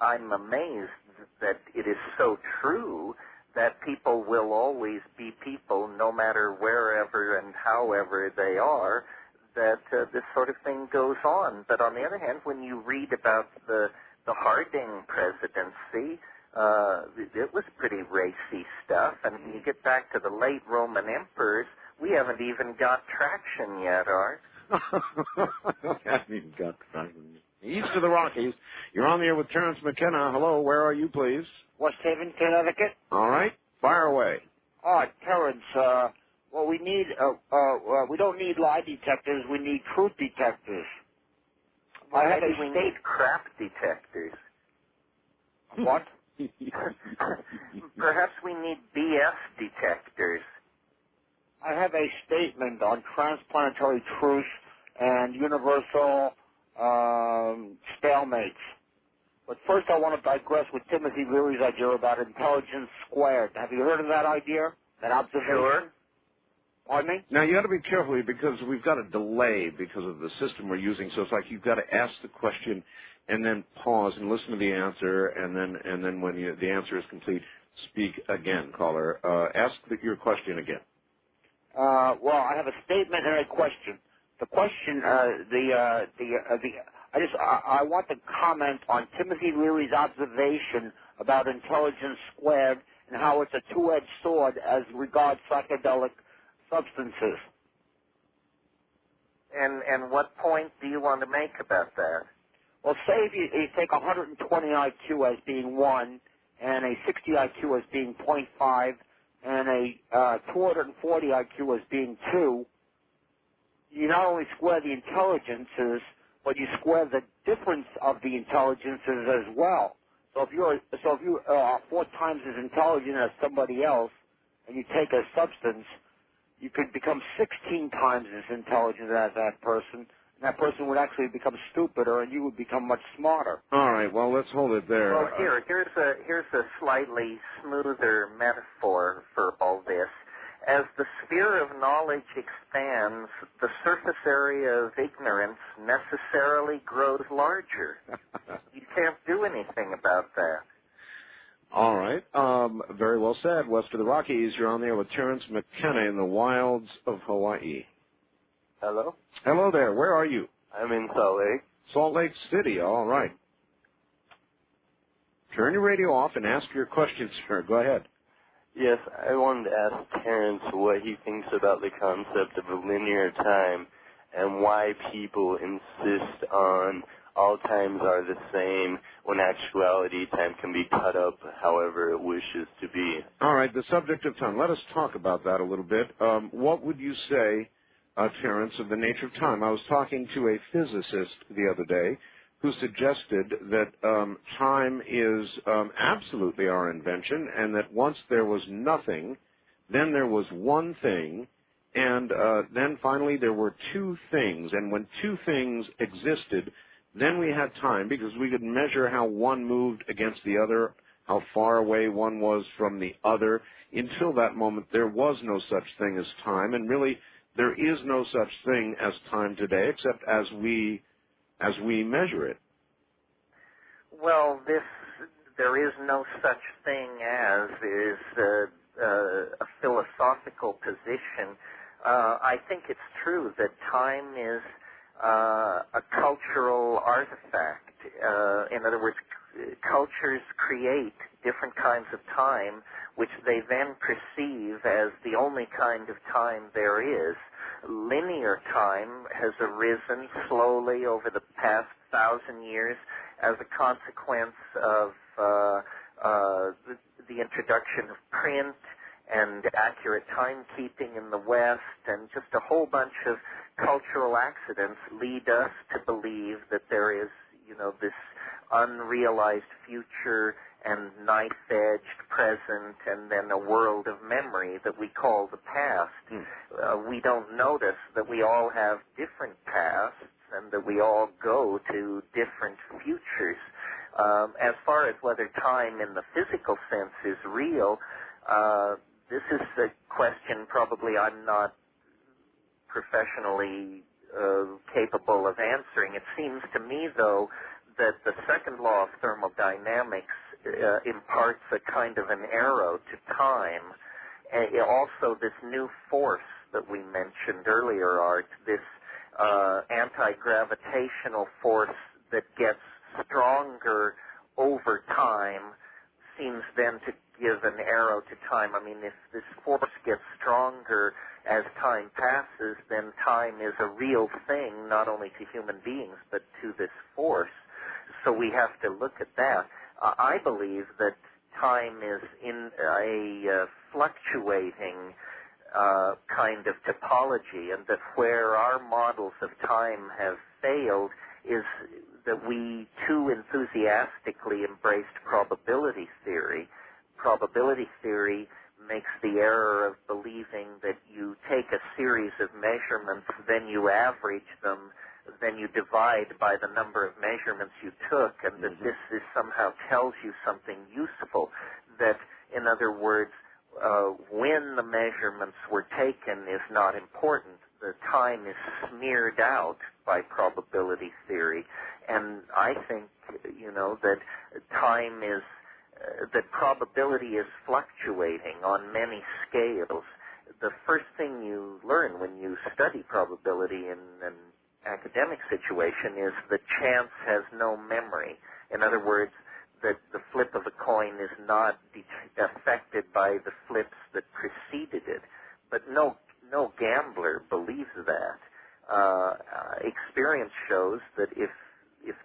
I'm amazed that it is so true that people will always be people no matter wherever and however they are, that this sort of thing goes on. But on the other hand, when you read about the Harding presidency, it was pretty racy stuff. And when you get back to the late Roman emperors, we haven't even got traction yet, Art. haven't even got traction. East of the Rockies, you're on the air with Terence McKenna. Hello, where are you, please? West Haven, Connecticut. All right, fire away. Terence, well, we need, we don't need lie detectors, we need truth detectors. Well, maybe we need crap detectors. What? Perhaps we need BS detectors. I have a statement on transplanetary truth and universal stalemates. But first I want to digress with Timothy Leary's idea about intelligence squared. Have you heard of that idea? That observation? Sure. Pardon me? Now, you got to be careful because we've got a delay because of the system we're using. So it's like you've got to ask the question and then pause and listen to the answer, and then when the answer is complete, speak again, caller. Ask your question again. Well, I have a statement and a question. The question, I want to comment on Timothy Leary's observation about intelligence squared and how it's a two-edged sword as regards psychedelic substances. And what point do you want to make about that? Well, say if you take 120 IQ as being 1, and a 60 IQ as being 0.5, and a 240 IQ as being 2, you not only square the intelligences, but you square the difference of the intelligences as well. So if you are 4 times as intelligent as somebody else, and you take a substance, you could become 16 times as intelligent as that person. And that person would actually become stupider, and you would become much smarter. All right. Well, let's hold it there. Well, here's a slightly smoother metaphor for all this. As the sphere of knowledge expands, the surface area of ignorance necessarily grows larger. You can't do anything about that. All right. Very well said. West of the Rockies, you're on there with Terence McKenna in the wilds of Hawaii. Hello? Hello there. Where are you? I'm in Salt Lake. Salt Lake City. All right. Turn your radio off and ask your question, sir. Go ahead. Yes, I wanted to ask Terence what he thinks about the concept of a linear time and why people insist on all times are the same when actuality time can be cut up however it wishes to be. All right, the subject of time. Let us talk about that a little bit. What would you say, Terence, of the nature of time? I was talking to a physicist the other day who suggested that time is absolutely our invention, and that once there was nothing, then there was one thing, and then finally there were two things. And when two things existed, then we had time because we could measure how one moved against the other, how far away one was from the other. Until that moment, there was no such thing as time, and really there is no such thing as time today except as we measure it. Well, there is no such thing as is a philosophical position. I think it's true that time is a cultural artifact. In other words, cultures create different kinds of time, which they then perceive as the only kind of time there is. Linear time has arisen slowly over the past 1,000 years as a consequence of the introduction of print and accurate timekeeping in the West, and just a whole bunch of cultural accidents lead us to believe that there is, this unrealized future and knife-edged present, and then a world of memory that we call the past. We don't notice that we all have different pasts and that we all go to different futures. As far as whether time in the physical sense is real, this is a question probably I'm not professionally capable of answering. It seems to me, though, that the second law of thermodynamics imparts a kind of an arrow to time. And also this new force that we mentioned earlier, Art, this anti-gravitational force that gets stronger over time seems then to give an arrow to time. I mean, if this force gets stronger as time passes, then time is a real thing, not only to human beings, but to this force. So we have to look at that. I believe that time is in a fluctuating kind of topology, and that where our models of time have failed is that we too enthusiastically embraced probability theory. Probability theory makes the error of believing that you take a series of measurements, then you average them, then you divide by the number of measurements you took, and that this is somehow tells you something useful. That, in other words, when the measurements were taken is not important. The time is smeared out by probability theory. And I think, that time is, that probability is fluctuating on many scales. The first thing you learn when you study probability in an academic situation is that chance has no memory. In other words, that the flip of a coin is not affected by the flips that preceded it. But no gambler believes that. Experience shows that if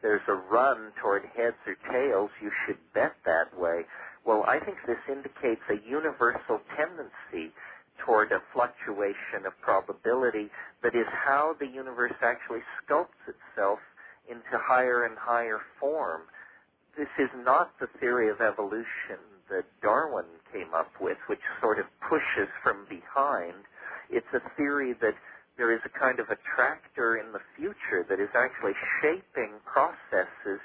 there's a run toward heads or tails, you should bet that way. Well, I think this indicates a universal tendency toward a fluctuation of probability that is how the universe actually sculpts itself into higher and higher form. This is not the theory of evolution that Darwin came up with, which sort of pushes from behind. It's a theory that there is a kind of a tractor in the future that is actually shaping processes,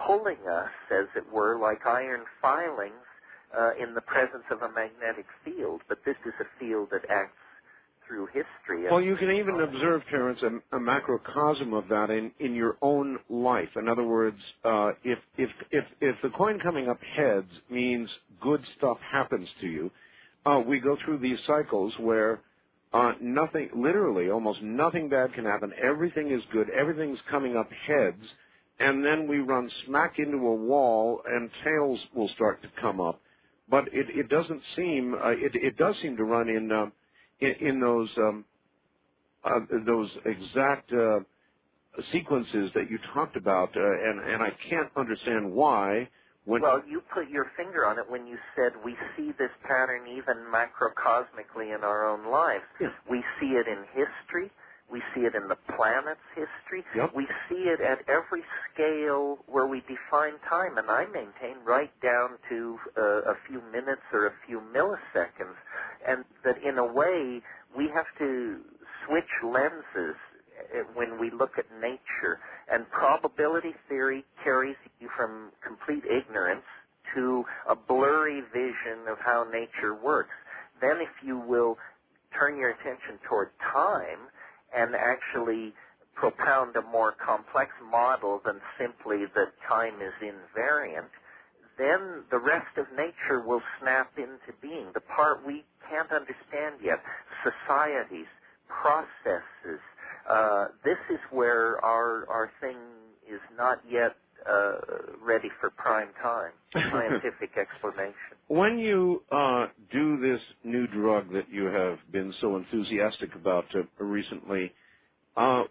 pulling us, as it were, like iron filings in the presence of a magnetic field. But this is a field that acts through history. Well, you can even observe, Terence, a macrocosm of that in your own life. In other words, if the coin coming up heads means good stuff happens to you, we go through these cycles where nothing, literally almost nothing bad can happen. Everything is good. Everything's coming up heads, and then we run smack into a wall, and tails will start to come up. But it doesn't seem. It does seem to run in those exact sequences that you talked about, and I can't understand why. Well, you put your finger on it when you said we see this pattern even macrocosmically in our own lives. Yeah. We see it in history. We see it in the planet's history. Yep. We see it at every scale where we define time, and I maintain right down to a few minutes or a few milliseconds, and that in a way we have to switch lenses when we look at nature. And probability theory carries you from complete ignorance to a blurry vision of how nature works. Then if you will turn your attention toward time and actually propound a more complex model than simply that time is invariant, then the rest of nature will snap into being. The part we can't understand yet, societies, processes, this is where our thing is not yet ready for prime time, scientific explanation. When you do this new drug that you have been so enthusiastic about recently,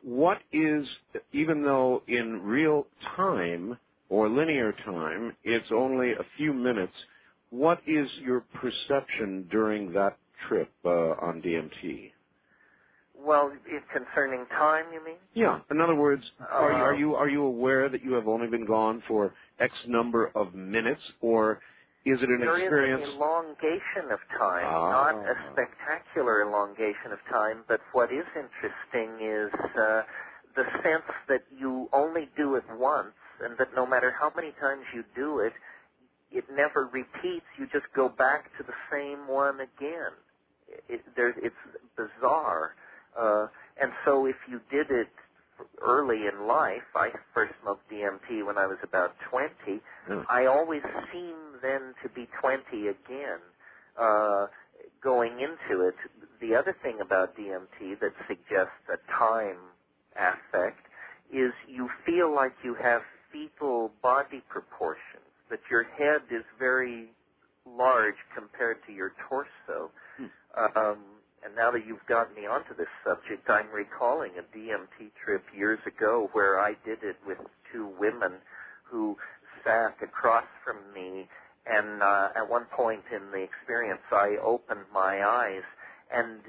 what is, even though in real time or linear time it's only a few minutes, what is your perception during that trip on DMT? Well, concerning time, you mean? Yeah. In other words, are you aware that you have only been gone for X number of minutes, or is it an experience? There is an elongation of time, not a spectacular elongation of time, but what is interesting is the sense that you only do it once, and that no matter how many times you do it, it never repeats. You just go back to the same one again. It's bizarre. And so if you did it early in life. I first smoked DMT when I was about 20. I always seem then to be 20 again going into it. The other thing about DMT that suggests a time aspect is you feel like you have fetal body proportions, that your head is very large compared to your torso. And now that you've got me onto this subject, I'm recalling a DMT trip years ago where I did it with two women who sat across from me, and at one point in the experience I opened my eyes, and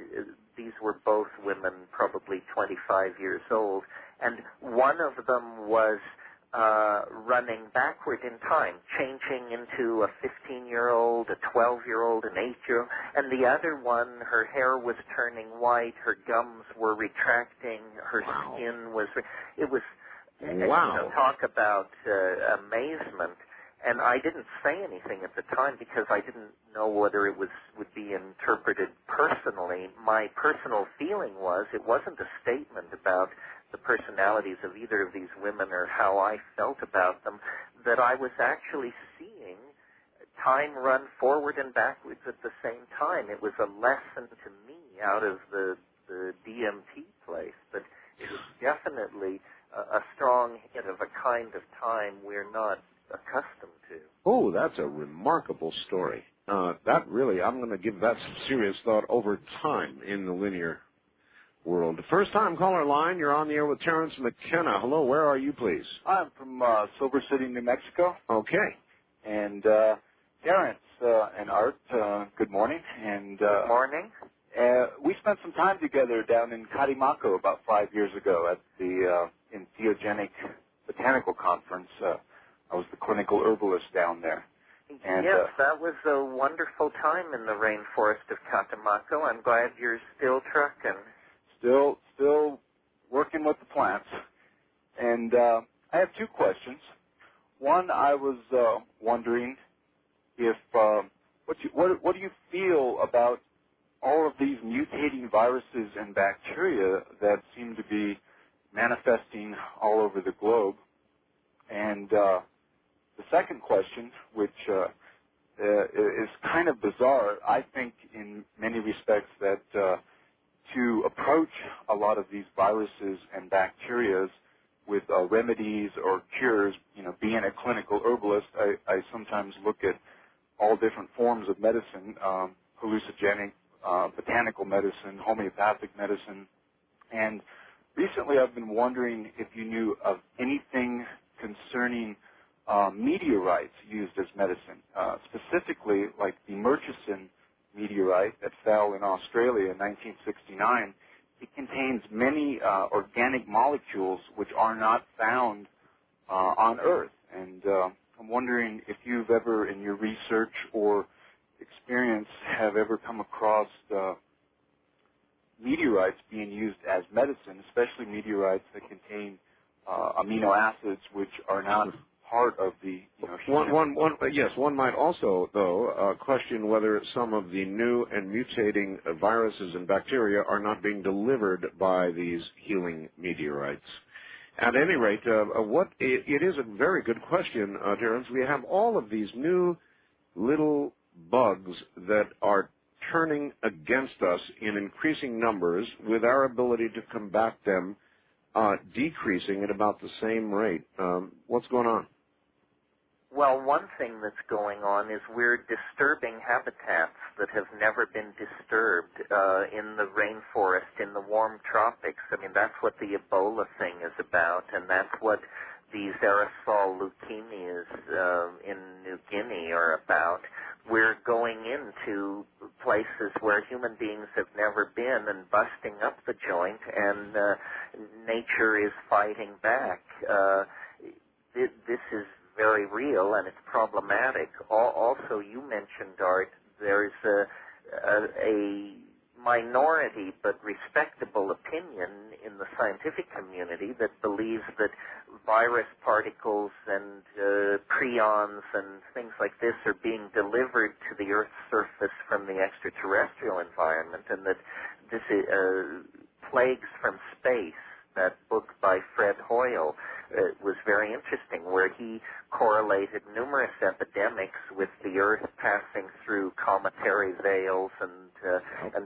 these were both women, probably 25 years old, and one of them was running backward in time, changing into a 15-year-old, a 12-year-old, an 8-year-old, and the other one, her hair was turning white, her gums were retracting, her skin was... It was... talk about amazement. And I didn't say anything at the time because I didn't know whether it would be interpreted personally. My personal feeling was it wasn't a statement about the personalities of either of these women or how I felt about them, that I was actually seeing time run forward and backwards at the same time. It was a lesson to me out of the DMT place, but it was definitely a strong hit of a kind of time we're not accustomed to. Oh, that's a remarkable story. That really, I'm going to give that some serious thought over time in the linear world. First-time caller line, you're on the air with Terence McKenna. Hello, where are you, please? I'm from Silver City, New Mexico. Okay. And Terence and Art, good morning. And good morning. We spent some time together down in Catemaco about 5 years ago at the Entheogenic Botanical Conference. I was the clinical herbalist down there. And, yes, that was a wonderful time in the rainforest of Catemaco. I'm glad you're still trucking. Still working with the plants. And I have two questions. One, I was wondering if what do you feel about all of these mutating viruses and bacteria that seem to be manifesting all over the globe? And the second question, which is kind of bizarre, I think in many respects that to approach a lot of these viruses and bacteria with remedies or cures, being a clinical herbalist, I sometimes look at all different forms of medicine, hallucinogenic, botanical medicine, homeopathic medicine, and recently I've been wondering if you knew of anything concerning meteorites used as medicine, specifically like the Murchison meteorite that fell in Australia in 1969. It contains many organic molecules which are not found on Earth. And I'm wondering if you've ever, in your research or experience, have ever come across meteorites being used as medicine, especially meteorites that contain amino acids which are not part of the one might also, though, question whether some of the new and mutating viruses and bacteria are not being delivered by these healing meteorites. At any rate, it is a very good question, Terence. We have all of these new little bugs that are turning against us in increasing numbers, with our ability to combat them decreasing at about the same rate. What's going on? Well, one thing that's going on is we're disturbing habitats that have never been disturbed in the rainforest, in the warm tropics. I mean, that's what the Ebola thing is about, and that's what these aerosol leukemias in New Guinea are about. We're going into places where human beings have never been and busting up the joint, and nature is fighting back. This is very real, and it's problematic. Also, you mentioned, Art, there's a minority but respectable opinion in the scientific community that believes that virus particles and prions and things like this are being delivered to the Earth's surface from the extraterrestrial environment, and that this is plagues from space that book by Fred Hoyle was very interesting, where he correlated numerous epidemics with the Earth passing through cometary veils and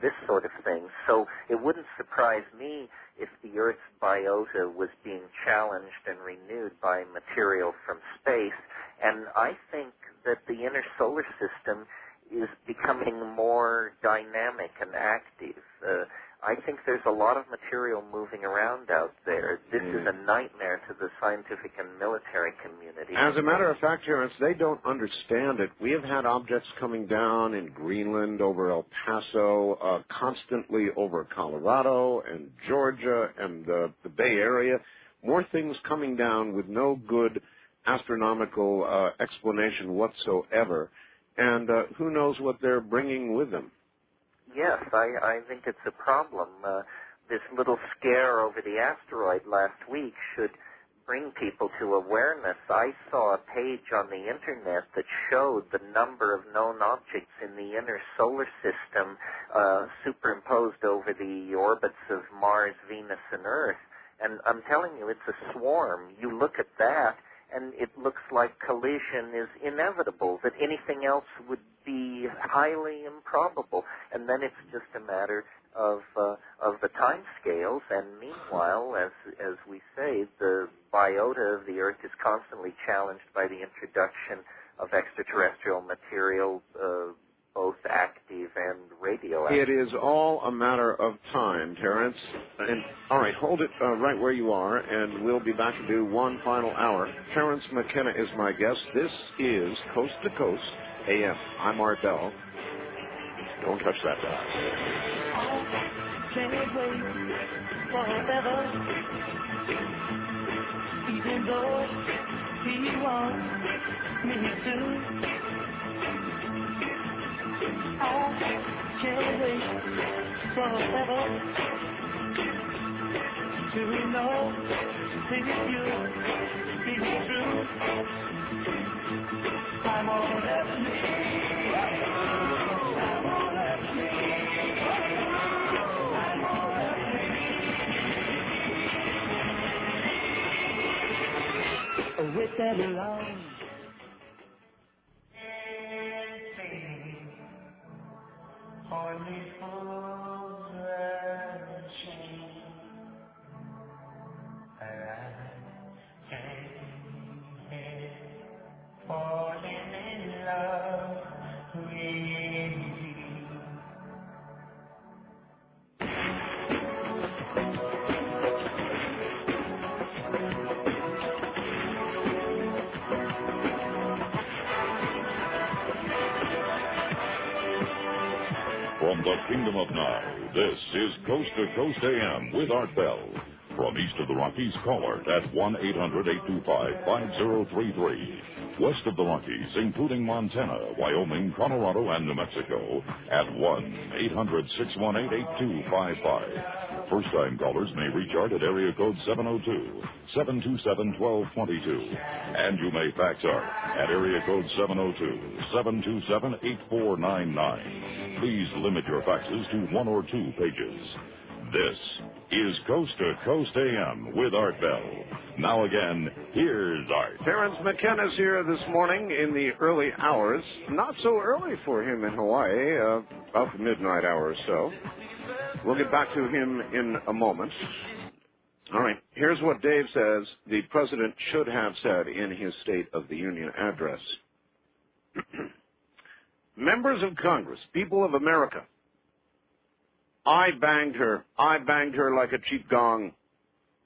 this sort of thing. So it wouldn't surprise me if the Earth's biota was being challenged and renewed by material from space. And I think that the inner solar system is becoming more dynamic and active. I think there's a lot of material moving around out there. This is a nightmare to the scientific and military community. As a matter of fact, Terence, they don't understand it. We have had objects coming down in Greenland, over El Paso, constantly over Colorado and Georgia and the Bay Area. More things coming down with no good astronomical explanation whatsoever. And who knows what they're bringing with them. Yes, I think it's a problem. This little scare over the asteroid last week should bring people to awareness. I saw a page on the Internet that showed the number of known objects in the inner solar system superimposed over the orbits of Mars, Venus, and Earth. And I'm telling you, it's a swarm. You look at that, and it looks like collision is inevitable, that anything else would be highly improbable. And then it's just a matter of the time scales. And meanwhile, as we say, the biota of the Earth is constantly challenged by the introduction of extraterrestrial material, both active and radioactive. It is all a matter of time, Terence. And all right, hold it right where you are, and we'll be back to do one final hour. Terence McKenna is my guest. This is Coast to Coast AM. I'm Art Bell. Don't touch that dial. Can't wait forever, even though he wants me to. I can't wait forever to know if you be true. I'm all that's me. I'm all that's me. I'm all that's me. With that alone. Only fools and shame. I came here falling in love with you. From the Kingdom of Nye, this is Coast to Coast AM with Art Bell. From east of the Rockies, call Art at 1-800-825-5033. West of the Rockies, including Montana, Wyoming, Colorado, and New Mexico, at 1-800-618-8255. First-time callers may reach Art at area code 702-727-1222. And you may fax Art at area code 702-727-8499. Please limit your faxes to 1 or 2 pages. This is Coast to Coast AM with Art Bell. Now again, here's Art. Terence McKenna's here this morning in the early hours. Not so early for him in Hawaii, about the midnight hour or so. We'll get back to him in a moment. All right, here's what Dave says the president should have said in his State of the Union address. Members of Congress, people of America, I banged her like a cheap gong,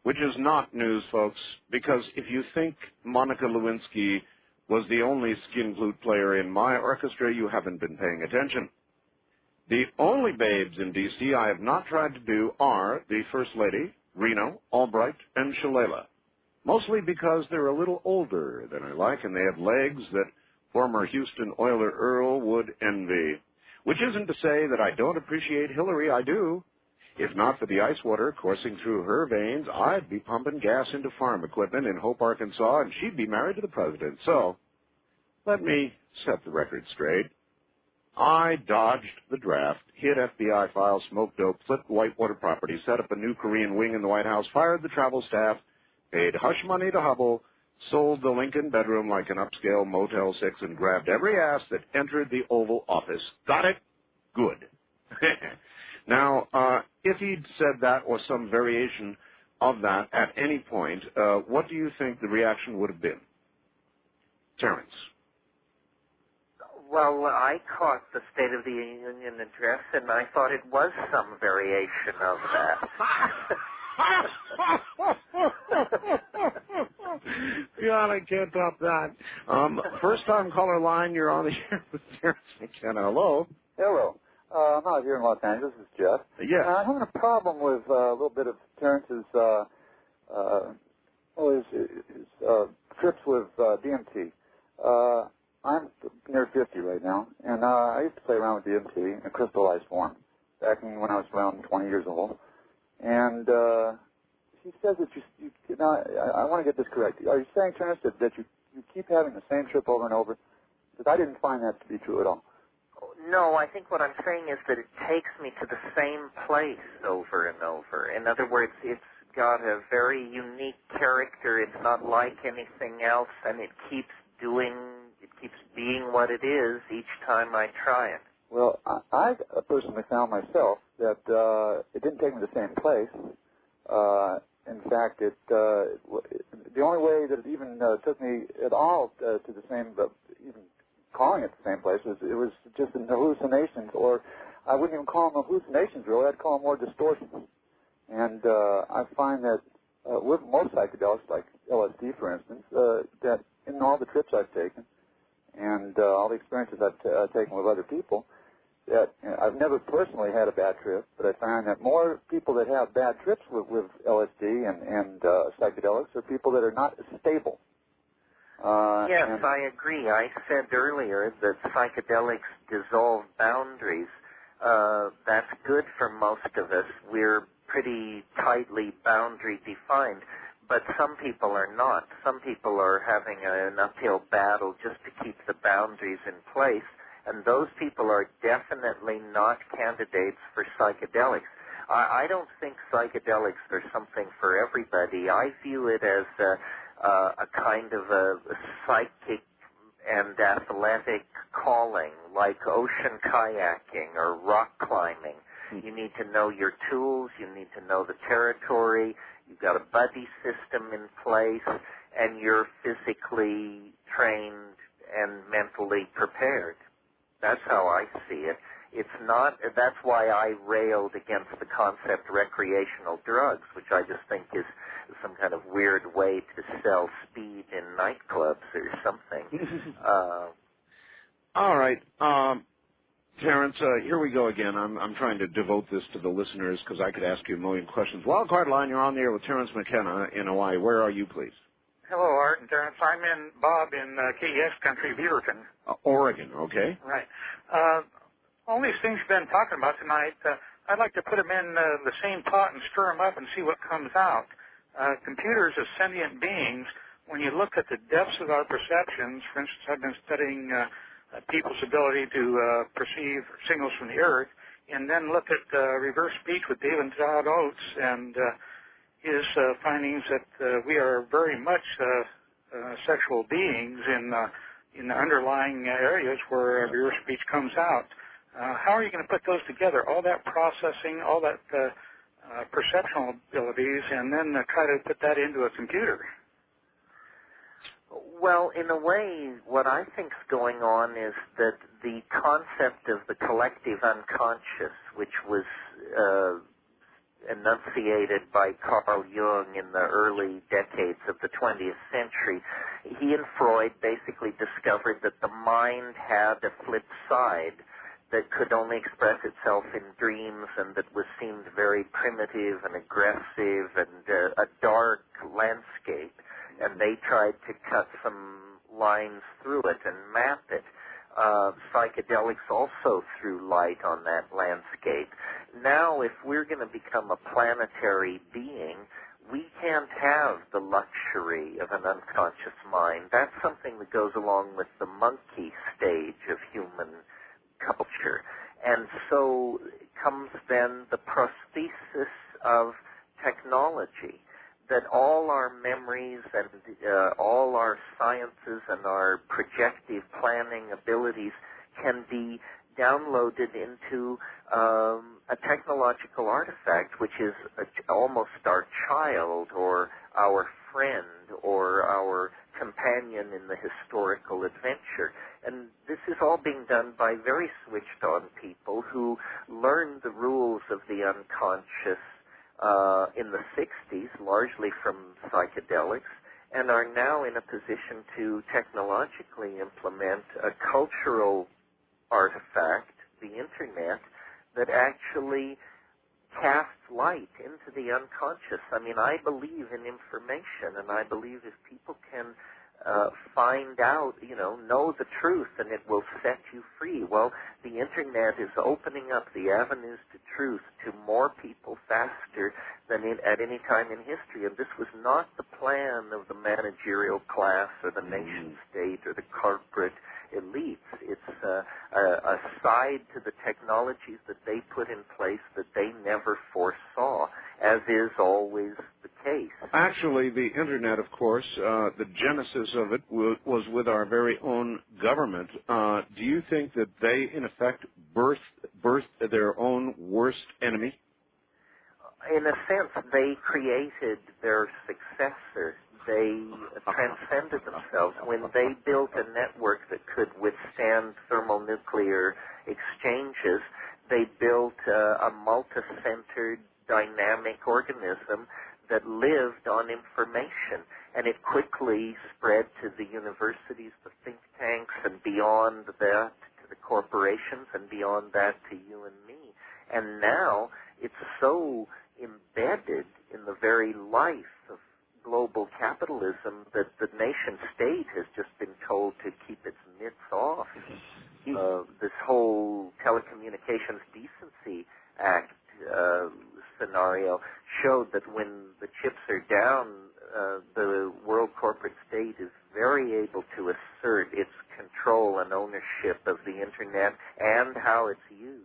which is not news, folks, because if you think Monica Lewinsky was the only skin flute player in my orchestra, you haven't been paying attention. The only babes in D.C. I have not tried to do are the First Lady, Reno, Albright, and Shalala, mostly because they're a little older than I like, and they have legs that former Houston Oiler Earl would envy. Which isn't to say that I don't appreciate Hillary, I do. If not for the ice water coursing through her veins, I'd be pumping gas into farm equipment in Hope, Arkansas, and she'd be married to the president. So, let me set the record straight. I dodged the draft, hid FBI files, smoked dope, flipped Whitewater property, set up a new Korean wing in the White House, fired the travel staff, paid hush money to Hubble, sold the Lincoln bedroom like an upscale Motel 6, and grabbed every ass that entered the Oval Office. Got it? Good. Now, if he'd said that or some variation of that at any point, what do you think the reaction would have been? Terence. Well, I caught the State of the Union address, and I thought it was some variation of that. God, I can't top that. First-time caller line, you're on the air with Terence McKenna. Hello. Hello. I'm out here in Los Angeles. This is Jeff. Yeah. I'm having a problem with a little bit of Terence's trips with DMT. I'm near 50 right now, and I used to play around with DMT in a crystallized form back when I was around 20 years old. And he says that you now, I want to get this correct. Are you saying, Terence, that you keep having the same trip over and over? Because I didn't find that to be true at all. No, I think what I'm saying is that it takes me to the same place over and over. In other words, it's got a very unique character. It's not like anything else, and it keeps being what it is each time I try it. Well, I personally found myself that it didn't take me to the same place. In fact, the only way that it even took me at all to the same, even calling it the same place, it was just an hallucinations, or I wouldn't even call them hallucinations really. I'd call them more distortions. And I find that with most psychedelics, like LSD, for instance, that in all the trips I've taken and all the experiences I've taken with other people, that I've never personally had a bad trip, but I find that more people that have bad trips with LSD and psychedelics are people that are not as stable. Yes, I agree. I said earlier that psychedelics dissolve boundaries. That's good for most of us. We're pretty tightly boundary defined, but some people are not. Some people are having an uphill battle just to keep the boundaries in place, and those people are definitely not candidates for psychedelics. I don't think psychedelics are something for everybody. I view it as a kind of a psychic and athletic calling, like ocean kayaking or rock climbing. You need to know your tools, you need to know the territory, you've got a buddy system in place, and you're physically trained and mentally prepared. That's how I see it. It's not, that's why I railed against the concept recreational drugs, which I just think is some kind of weird way to sell speed in nightclubs or something. All right. Terence, here we go again. I'm trying to devote this to the listeners because I could ask you a million questions. Wildcard line, you're on the air with Terence McKenna in Hawaii. Where are you, please? Hello, Art and Terence. I'm Bob in KEX country, Beaverton. Oregon, okay. Right. All these things you've been talking about tonight, I'd like to put them in the same pot and stir them up and see what comes out. Computers as sentient beings, when you look at the depths of our perceptions, for instance, I've been studying people's ability to perceive signals from the Earth, and then look at reverse speech with David Todd Oates and his findings that we are very much sexual beings in the underlying areas where reverse speech comes out. How are you going to put those together, all that processing, all that perceptual abilities, and then try to put that into a computer? Well, in a way, what I think's going on is that the concept of the collective unconscious, which was enunciated by Carl Jung in the early decades of the 20th century, he and Freud basically discovered that the mind had a flip side that could only express itself in dreams and that seemed very primitive and aggressive and a dark landscape. And they tried to cut some lines through it and map it. Psychedelics also threw light on that landscape. Now, if we're going to become a planetary being, we can't have the luxury of an unconscious mind. That's something that goes along with the monkey stage of human culture. And so comes then the prosthesis of technology, that all our memories and all our sciences and our projective planning abilities can be downloaded into a technological artifact, which is almost our child or our friend or our companion in the historical adventure. And this is all being done by very switched-on people who learned the rules of the unconscious in the 60s, largely from psychedelics, and are now in a position to technologically implement a cultural artifact, the Internet, that actually casts light into the unconscious. I mean, I believe in information, and I believe if people can find out, know the truth, and it will set you free. Well, the Internet is opening up the avenues to truth to more people faster than at any time in history. And this was not the plan of the managerial class or the nation state or the corporate elites. It's a side to the technologies that they put in place that they never foresaw, as is always the case. Actually, the Internet, of course, the genesis of it was with our very own government. Do you think that they, in effect, birthed their own worst enemy? In a sense, they created their successor. They transcended themselves. When they built a network that could withstand thermonuclear exchanges, they built a multi-centered, dynamic organism that lived on information. And it quickly spread to the universities, the think tanks, and beyond that to the corporations, and beyond that to you and me. And now it's so embedded in the very life of global capitalism that the nation state has just been told to keep its mitts off. This whole Telecommunications Decency Act scenario showed that when the chips are down, the world corporate state is very able to assert its control and ownership of the Internet and how it's used.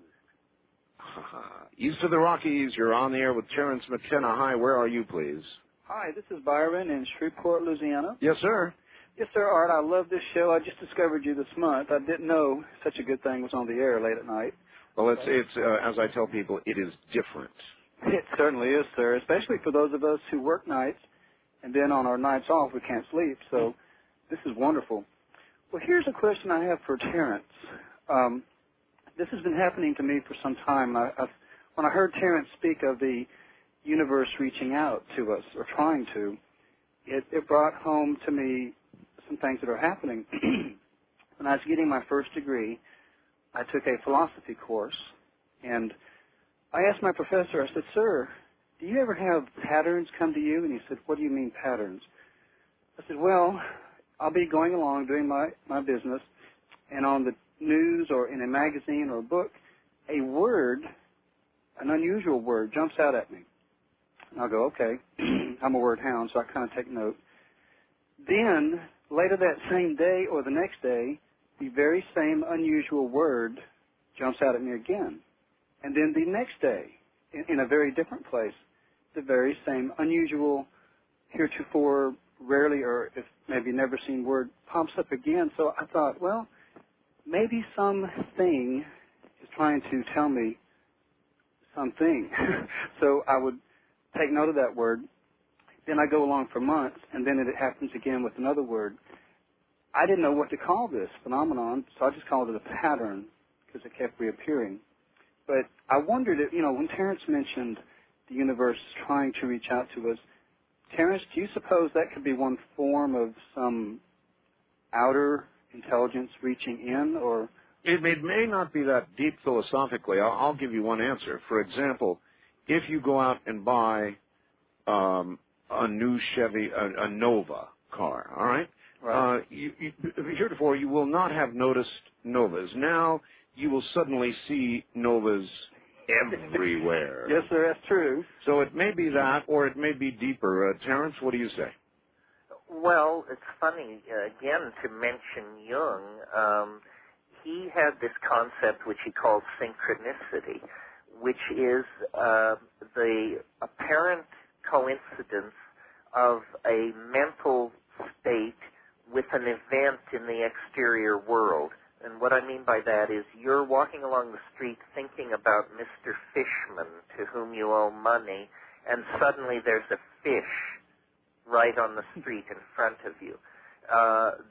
East of the Rockies, you're on the air with Terence McKenna. Hi, where are you, please? Hi, this is Byron in Shreveport, Louisiana. Yes, sir. Yes, sir, Art. I love this show. I just discovered you this month. I didn't know such a good thing was on the air late at night. Well, it's as I tell people, it is different. It certainly is, sir, especially for those of us who work nights, and then on our nights off we can't sleep. So this is wonderful. Well, here's a question I have for Terence. This has been happening to me for some time. When I heard Terence speak of the universe reaching out to us, or trying to, it brought home to me some things that are happening. When I was getting my first degree, I took a philosophy course, and I asked my professor, I said, "Sir, do you ever have patterns come to you?" And he said, "What do you mean patterns?" I said, "Well, I'll be going along doing my business, and on the news or in a magazine or a book, a word, an unusual word, jumps out at me. And I'll go, okay, I'm a word hound, so I kind of take note. Then, later that same day or the next day, the very same unusual word jumps out at me again. And then the next day, in a very different place, the very same unusual, heretofore rarely or if maybe never seen word pops up again. So I thought, well, maybe something is trying to tell me something. So I would take note of that word. Then I go along for months, and then it happens again with another word. I didn't know what to call this phenomenon, so I just called it a pattern because it kept reappearing. But I wondered if, when Terence mentioned the universe trying to reach out to us, Terence, do you suppose that could be one form of some outer intelligence reaching in, or? It may not be that deep philosophically. I'll give you one answer. For example, if you go out and buy a new Chevy, a Nova car, all right? Right. Heretofore, you will not have noticed Novas. Now, you will suddenly see Novas everywhere. Yes, sir, that's true. So it may be that, or it may be deeper. Terence, what do you say? Well, it's funny, again, to mention Jung. he had this concept which he called synchronicity, which is the apparent coincidence of a mental state with an event in the exterior world. And what I mean by that is you're walking along the street thinking about Mr. Fishman to whom you owe money, and suddenly there's a fish right on the street in front of you.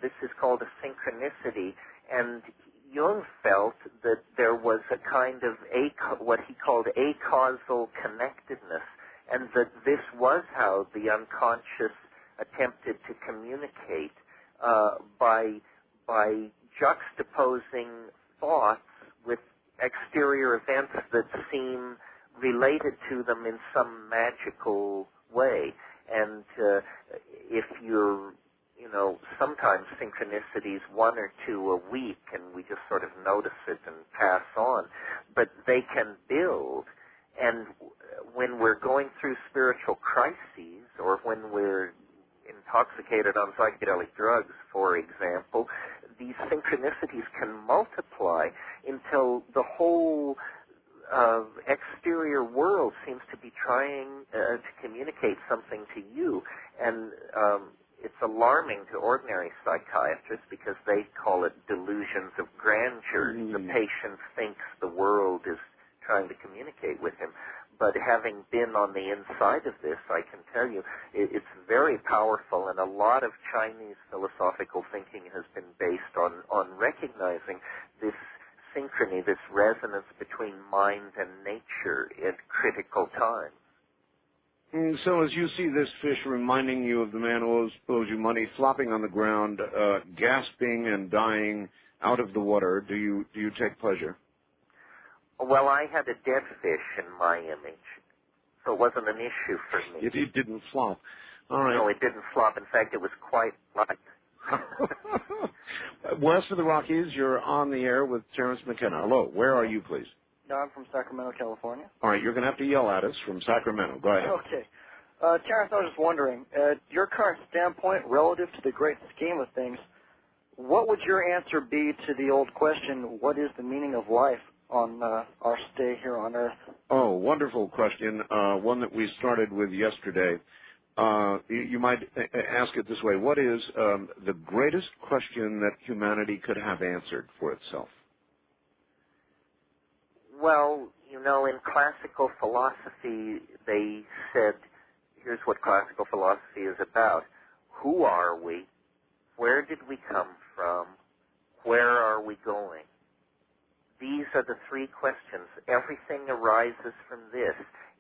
This is called a synchronicity, and Jung felt that there was a kind of what he called acausal connectedness, and that this was how the unconscious attempted to communicate by juxtaposing thoughts with exterior events that seem related to them in some magical way. And if you're, sometimes synchronicities 1 or 2 a week, and we just sort of notice it and pass on, but they can build. And when we're going through spiritual crises, or when we're intoxicated on psychedelic drugs, for example, these synchronicities can multiply until the whole exterior world seems to be trying to communicate something to you. And it's alarming to ordinary psychiatrists because they call it delusions of grandeur. The patient thinks the world is trying to communicate with him. But having been on the inside of this, I can tell you, it's very powerful, and a lot of Chinese philosophical thinking has been based on recognizing this synchrony, this resonance between mind and nature at critical times. So as you see this fish reminding you of the man who owes you money, flopping on the ground, gasping and dying out of the water, do you take pleasure? Well, I had a dead fish in my image, so it wasn't an issue for me. It didn't flop. All right. No, it didn't flop. In fact, it was quite light. West of the Rockies, you're on the air with Terence McKenna. Hello. Where are you, please? No, I'm from Sacramento, California. All right. You're going to have to yell at us from Sacramento. Go ahead. Okay. Terence, I was just wondering, at your current standpoint relative to the great scheme of things, what would your answer be to the old question, what is the meaning of life on our stay here on Earth? Oh, wonderful question. One that we started with yesterday. You might ask it this way. What is the greatest question that humanity could have answered for itself? Well, in classical philosophy, they said, here's what classical philosophy is about. Who are we? Where did we come from? Where are we going? These are the 3 questions. Everything arises from this.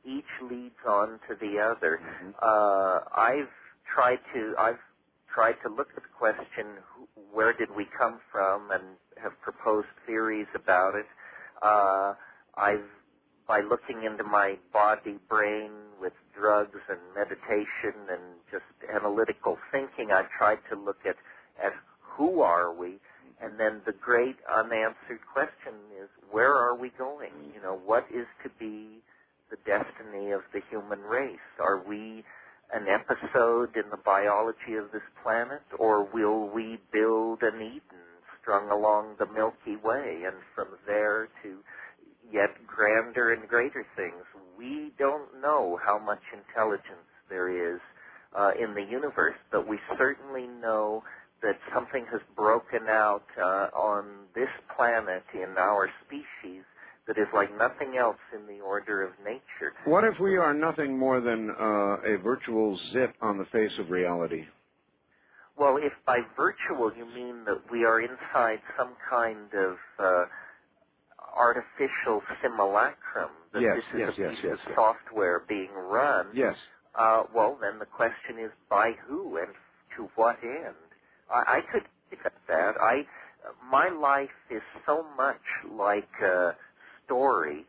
Each leads on to the other. I've tried to look at the question, where did we come from, and have proposed theories about it. By looking into my body, brain with drugs and meditation and just analytical thinking, I've tried to look at who are we. And then the great unanswered question is, where are we going? What is to be the destiny of the human race? Are we an episode in the biology of this planet, or will we build an Eden strung along the Milky Way, and from there to yet grander and greater things? We don't know how much intelligence there is in the universe, but we certainly know that something has broken out on this planet in our species that is like nothing else in the order of nature. What if we are nothing more than a virtual zit on the face of reality? Well, if by virtual you mean that we are inside some kind of artificial simulacrum, that this is a piece of software being run, well, then the question is by who and to what end? I could accept that. My life is so much like a story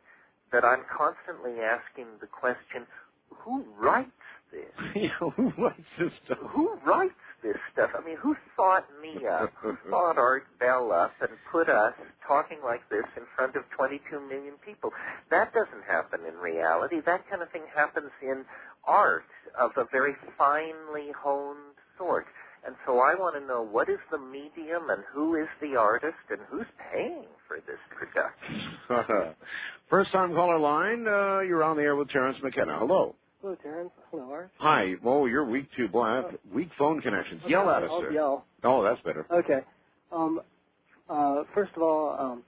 that I'm constantly asking the question, who writes this? Who writes this stuff? Who writes this stuff? I mean, who thought me up? Who thought Art Bell up and put us talking like this in front of 22 million people? That doesn't happen in reality. That kind of thing happens in art of a very finely honed sort. And so I want to know, what is the medium and who is the artist and who's paying for this production? First time caller line, you're on the air with Terence McKenna. Hello. Hello, Terence. Hello, Art. Hi. Oh, you're weak too, boy. I have weak phone connections. Okay, Yell at us, I'll sir. yell. Oh, that's better. Okay. First of all,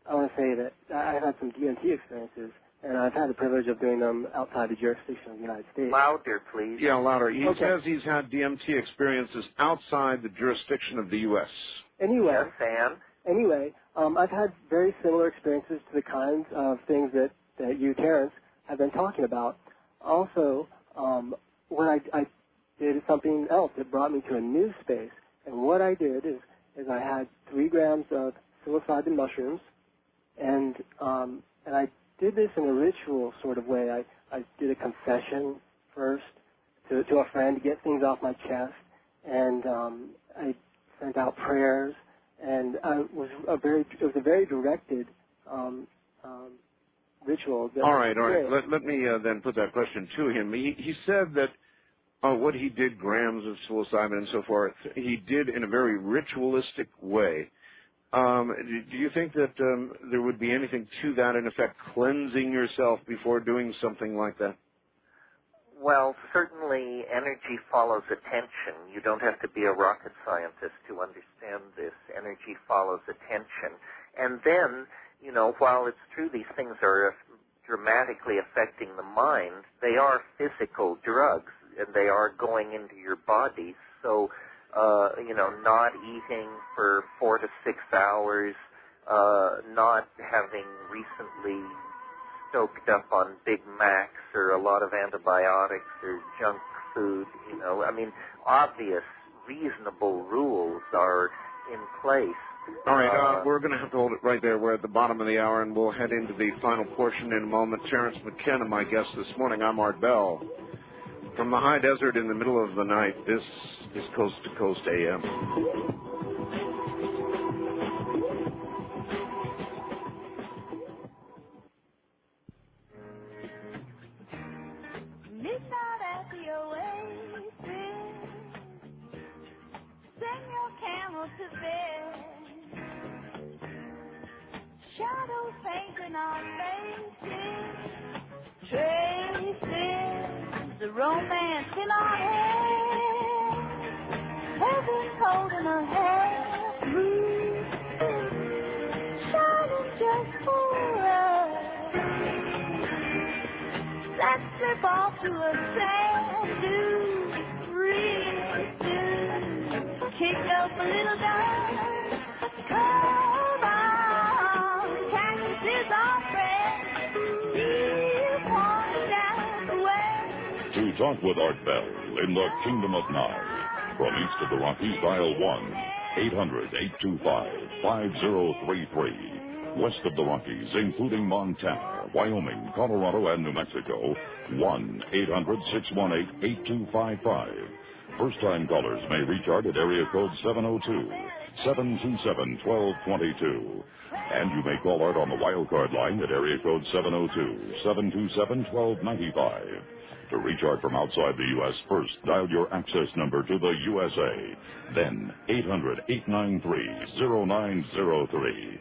I want to say that I've had some DMT experiences, and I've had the privilege of doing them outside the jurisdiction of the United States. Louder, please. Yeah, louder. He Okay. says he's had DMT experiences outside the jurisdiction of the U.S. Anyway, Yes, and? Anyway, I've had very similar experiences to the kinds of things that you, Terence, have been talking about. Also, when I did something else that brought me to a new space, and what I did is I had 3 grams of psilocybin mushrooms, and I did this in a ritual sort of way. I did a confession first to a friend to get things off my chest, and I sent out prayers, and it was a very directed ritual. All right. Let me then put that question to him. He said that what he did, grams of psilocybin and so forth, he did in a very ritualistic way. Do you think that there would be anything to that, in effect, cleansing yourself before doing something like that? Well, certainly energy follows attention. You don't have to be a rocket scientist to understand this. Energy follows attention. And then, while it's true these things are dramatically affecting the mind, they are physical drugs, and they are going into your body. So, not eating for 4 to 6 hours, not having recently stoked up on Big Macs or a lot of antibiotics or junk food, obvious, reasonable rules are in place. All right, we're going to have to hold it right there. We're at the bottom of the hour, and we'll head into the final portion in a moment. Terence McKenna, my guest this morning. I'm Art Bell. From the high desert in the middle of the night, this is Coast to Coast AM. Midnight at the oasis, send your camel to bed. Shadows painting our faces, traces, the romance in our head. Heaven's holding a hand, shining just for us. Let's slip off to a sand dune, real soon. Kick up a little dust. Come on, cactus is our friend. He'll point out the way. To talk with Art Bell in the Kingdom of Nye. From east of the Rockies, dial 1-800-825-5033. West of the Rockies, including Montana, Wyoming, Colorado, and New Mexico, 1-800-618-8255. First-time callers may reach Art at area code 702-727-1222. And you may call Art on the wildcard line at area code 702-727-1295. To reach Art from outside the U.S., first dial your access number to the USA, then 800-893-0903.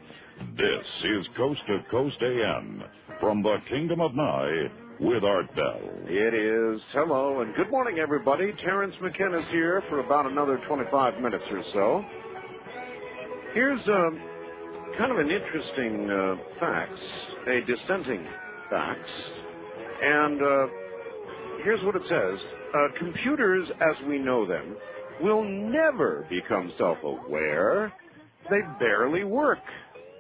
This is Coast to Coast AM from the Kingdom of Nye with Art Bell. It is. Hello and good morning, everybody. Terence McKenna's here for about another 25 minutes or so. Here's kind of an interesting facts, a dissenting facts, and here's what it says. Computers, as we know them, will never become self-aware. They barely work.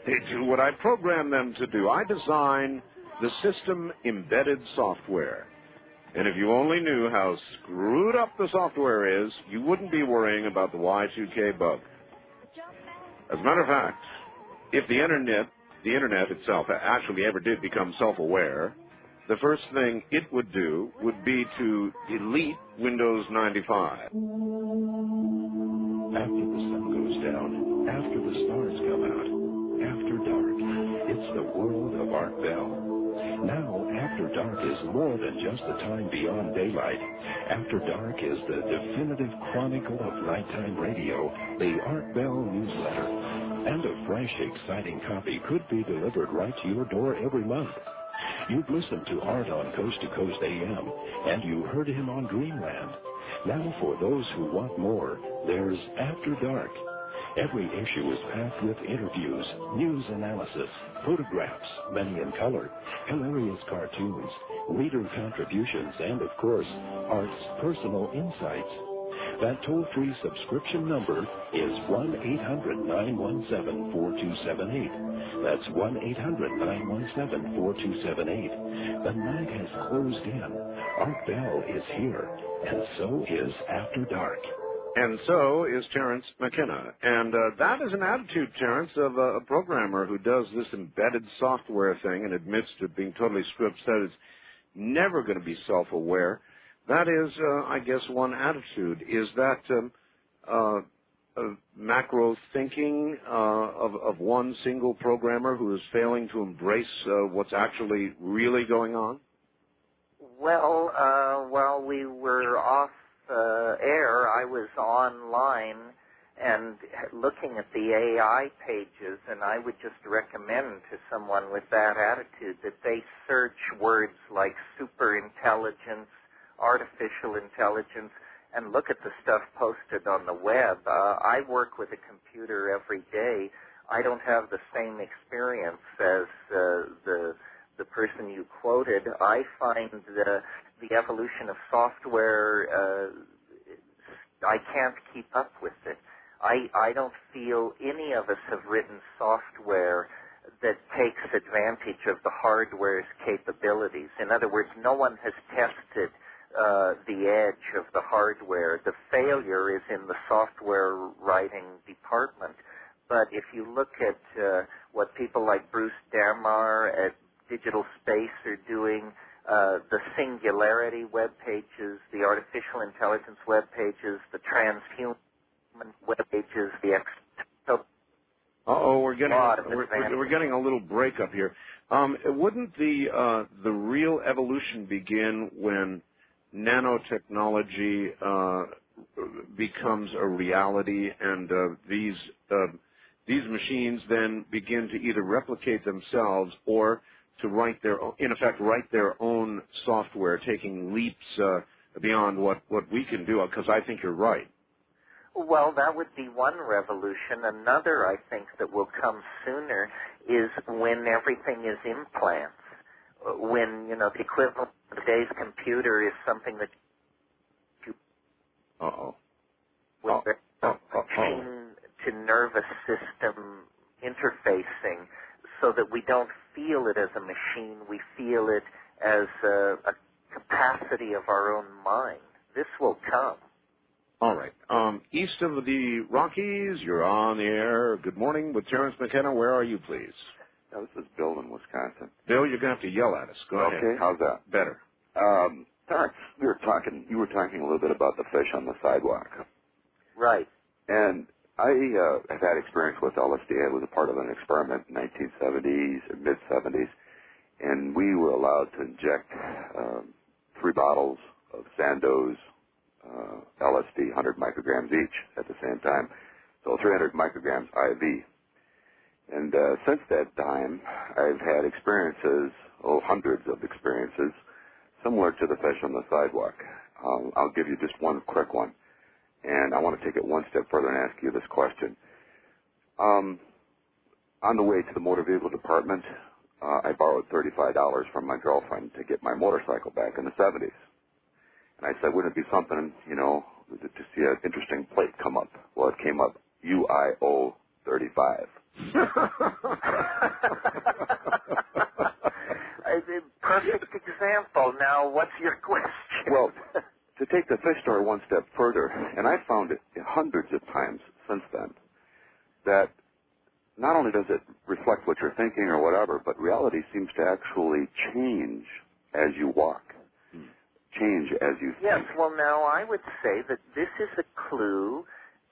They do what I program them to do. I design the system embedded software. And if you only knew how screwed up the software is, you wouldn't be worrying about the Y2K bug. As a matter of fact, if the internet itself actually ever did become self-aware, the first thing it would do would be to delete Windows 95. After the sun goes down, after the stars come out, after dark, it's the world of Art Bell. Now, After Dark is more than just the time beyond daylight. After Dark is the definitive chronicle of nighttime radio, the Art Bell newsletter. And a fresh, exciting copy could be delivered right to your door every month. You've listened to Art on Coast to Coast AM, and you heard him on Dreamland. Now, for those who want more, there's After Dark. Every issue is packed with interviews, news analysis, photographs, many in color, hilarious cartoons, reader contributions, and, of course, Art's personal insights. That toll-free subscription number is 1-800-917-4278. That's 1-800-917-4278. The night has closed in. Art Bell is here, and so is After Dark. And so is Terence McKenna. And that is an attitude, Terence, of a programmer who does this embedded software thing and admits to being totally stripped, said it's never going to be self-aware. That is, I guess, one attitude. Is that macro thinking of one single programmer who is failing to embrace what's actually really going on? Well, while we were off air, I was online and looking at the AI pages, and I would just recommend to someone with that attitude that they search words like superintelligence, artificial intelligence, and look at the stuff posted on the web. I work with a computer every day. I don't have the same experience as the person you quoted. I find the evolution of software, I can't keep up with it. I don't feel any of us have written software that takes advantage of the hardware's capabilities. In other words, no one has tested the edge of the hardware. The failure is in the software writing department. But if you look at what people like Bruce Damar at Digital Space are doing, the singularity web pages, the artificial intelligence web pages, the transhuman web pages, the we're getting a little breakup here. Wouldn't the real evolution begin when nanotechnology becomes a reality, and these machines then begin to either replicate themselves or to write their own software, taking leaps beyond what we can do? Because I think you're right. Well, that would be one revolution. Another, I think, that will come sooner is when everything is implants. When, the equivalent of today's computer is something that you... machine to nervous system interfacing, so that we don't feel it as a machine, we feel it as a capacity of our own mind. This will come. All right. East of the Rockies, you're on the air. Good morning with Terence McKenna. Where are you, please? This is Bill in Wisconsin. Bill, you're going to have to yell at us. Go ahead. Okay, how's that? Better. Terence, you were talking a little bit about the fish on the sidewalk. Right. And I have had experience with LSD. I was a part of an experiment in 1970s or mid-70s, and we were allowed to inject 3 bottles of Sandoz LSD, 100 micrograms each at the same time, so 300 micrograms IV. And since that time, I've had experiences, hundreds of experiences, similar to the fish on the sidewalk. I'll give you just one quick one. And I want to take it one step further and ask you this question. On the way to the motor vehicle department, I borrowed $35 from my girlfriend to get my motorcycle back in the 70s. And I said, wouldn't it be something, to see an interesting plate come up? Well, it came up UIO 35. Perfect example. Now, what's your question? Well, to take the fish story one step further, and I've found it hundreds of times since then, that not only does it reflect what you're thinking or whatever, but reality seems to actually change as you walk, change as you think. Yes, well, now I would say that this is a clue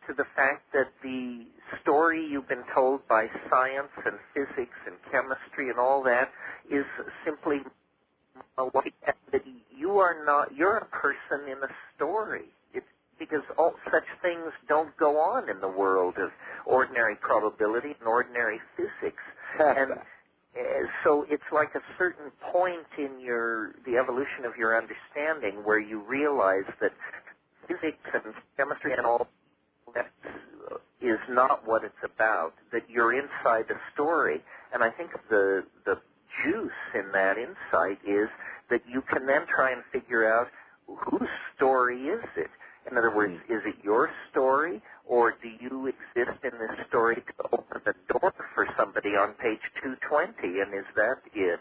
to the fact that the story you've been told by science and physics and chemistry and all that is simply that you're a person in a story. It's because all such things don't go on in the world of ordinary probability and ordinary physics. And so it's like a certain point in the evolution of your understanding where you realize that physics and chemistry and all that is not what it's about, that you're inside a story. And I think the juice in that insight is that you can then try and figure out whose story is it. In other words, is it your story, or do you exist in this story to open the door for somebody on page 220, and is that it?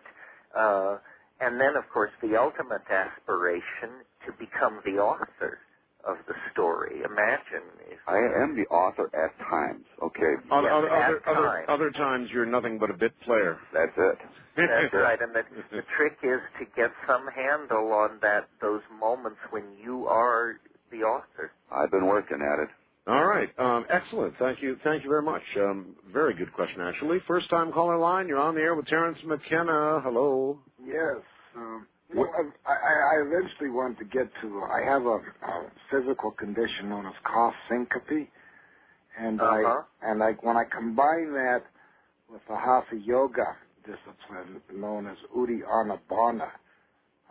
And then, of course, the ultimate aspiration to become the author of the story. Imagine if I am the author at times, okay? Other times you're nothing but a bit player. That's it. That's right, and the trick is to get some handle on those moments when you are the author. I've been working at it. All right. Excellent. Thank you. Thank you very much. Very good question, actually. First-time caller line. You're on the air with Terence McKenna. Hello. Yes. I eventually want to get to, I have a physical condition known as cough syncope, and when I combine that with the hatha yoga discipline known as Uddiyana Bana,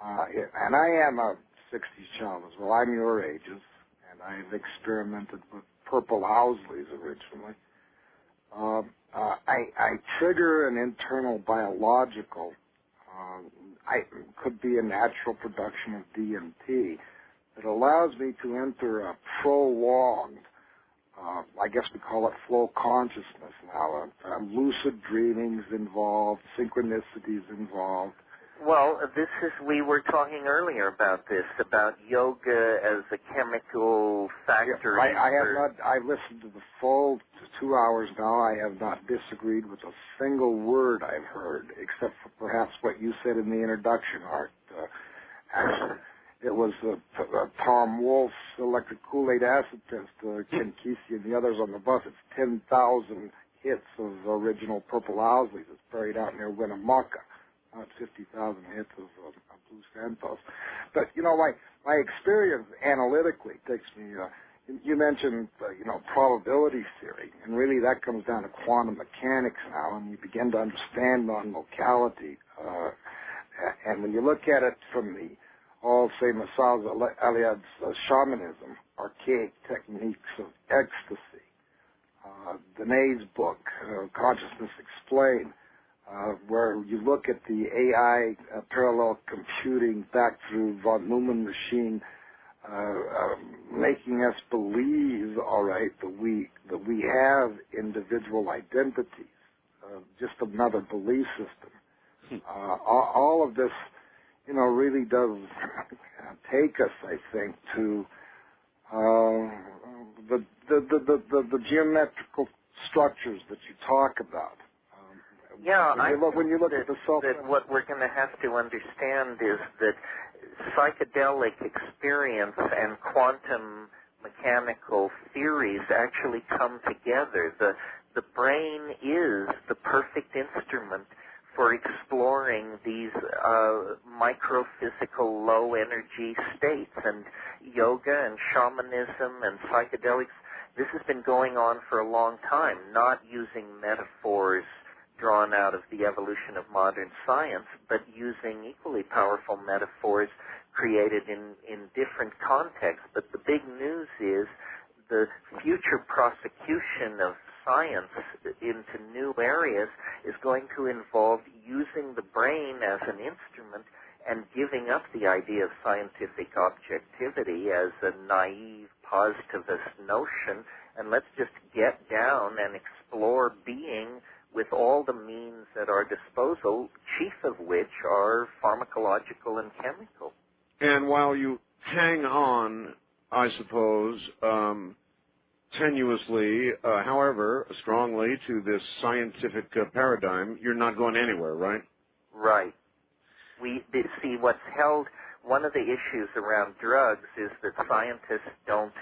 and I am a 60s child as well. I'm your ages, and I've experimented with purple Housley's originally. I trigger an internal biological, could be a natural production of DMT that allows me to enter a prolonged, I guess we call it flow consciousness now. Lucid dreaming's involved, synchronicities involved. Well, we were talking earlier about yoga as a chemical factory. I listened to the full 2 hours now. I have not disagreed with a single word I've heard, except for perhaps what you said in the introduction, Art. Actually, it was Tom Wolfe's electric Kool-Aid acid test, Ken Kesey and the others on the bus. It's 10,000 hits of original Purple Owsley's. It's buried out near Winnemucca. Not 50,000 hits of Blue Santos. But, my experience analytically takes me, you mentioned, probability theory, and really that comes down to quantum mechanics now, and you begin to understand non-locality. And when you look at it from the, say, Masaz Aliad's shamanism, archaic techniques of ecstasy, Dene's book, Consciousness Explained, where you look at the AI parallel computing back through von Neumann machine, making us believe, all right, that we have individual identities, just another belief system. All of this, really does take us, I think, to the geometrical structures that you talk about. Yeah, when you look at the self, that what we're going to have to understand is that psychedelic experience and quantum mechanical theories actually come together. The brain is the perfect instrument for exploring these microphysical low-energy states, and yoga and shamanism and psychedelics, this has been going on for a long time, not using metaphors drawn out of the evolution of modern science, but using equally powerful metaphors created in different contexts. But the big news is the future prosecution of science into new areas is going to involve using the brain as an instrument and giving up the idea of scientific objectivity as a naive positivist notion, and let's just get down and explore being with all the means at our disposal, chief of which are pharmacological and chemical. And while you hang on, I suppose, tenuously, however, strongly to this scientific paradigm, you're not going anywhere, right? Right. We see what's held, one of the issues around drugs is that scientists don't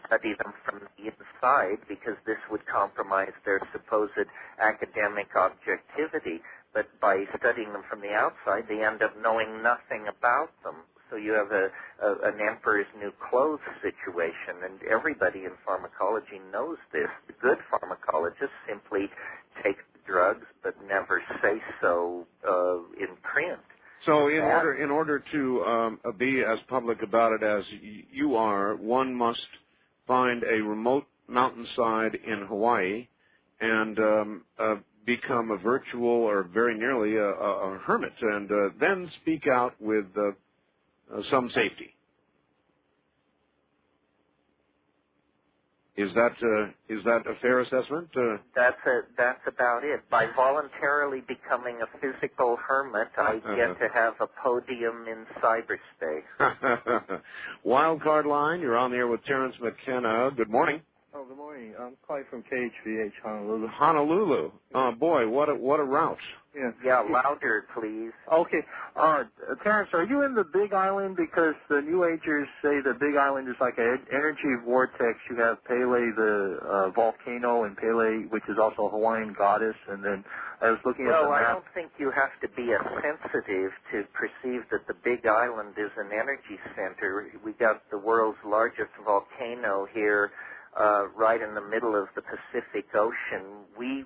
study them from the inside because this would compromise their supposed academic objectivity. But by studying them from the outside, they end up knowing nothing about them. So you have an emperor's new clothes situation, and everybody in pharmacology knows this. The good pharmacologists simply take the drugs but never say so in print. So in order to be as public about it as you are, one must find a remote mountainside in Hawaii and become a virtual or very nearly a hermit, and then speak out with some safety. Is that a fair assessment? That's about it. By voluntarily becoming a physical hermit, I get to have a podium in cyberspace. Wildcard line, you're on the air with Terence McKenna. Good morning. Oh, good morning. I'm calling from KHVH, Honolulu. Honolulu. Oh boy, what a route. Yeah, louder, please. Okay. Terence, are you in the Big Island? Because the New Agers say the Big Island is like an energy vortex. You have Pele, the volcano, and Pele, which is also a Hawaiian goddess. And then I was looking at the map. I don't think you have to be a sensitive to perceive that the Big Island is an energy center. We got the world's largest volcano here. Right in the middle of the Pacific Ocean. We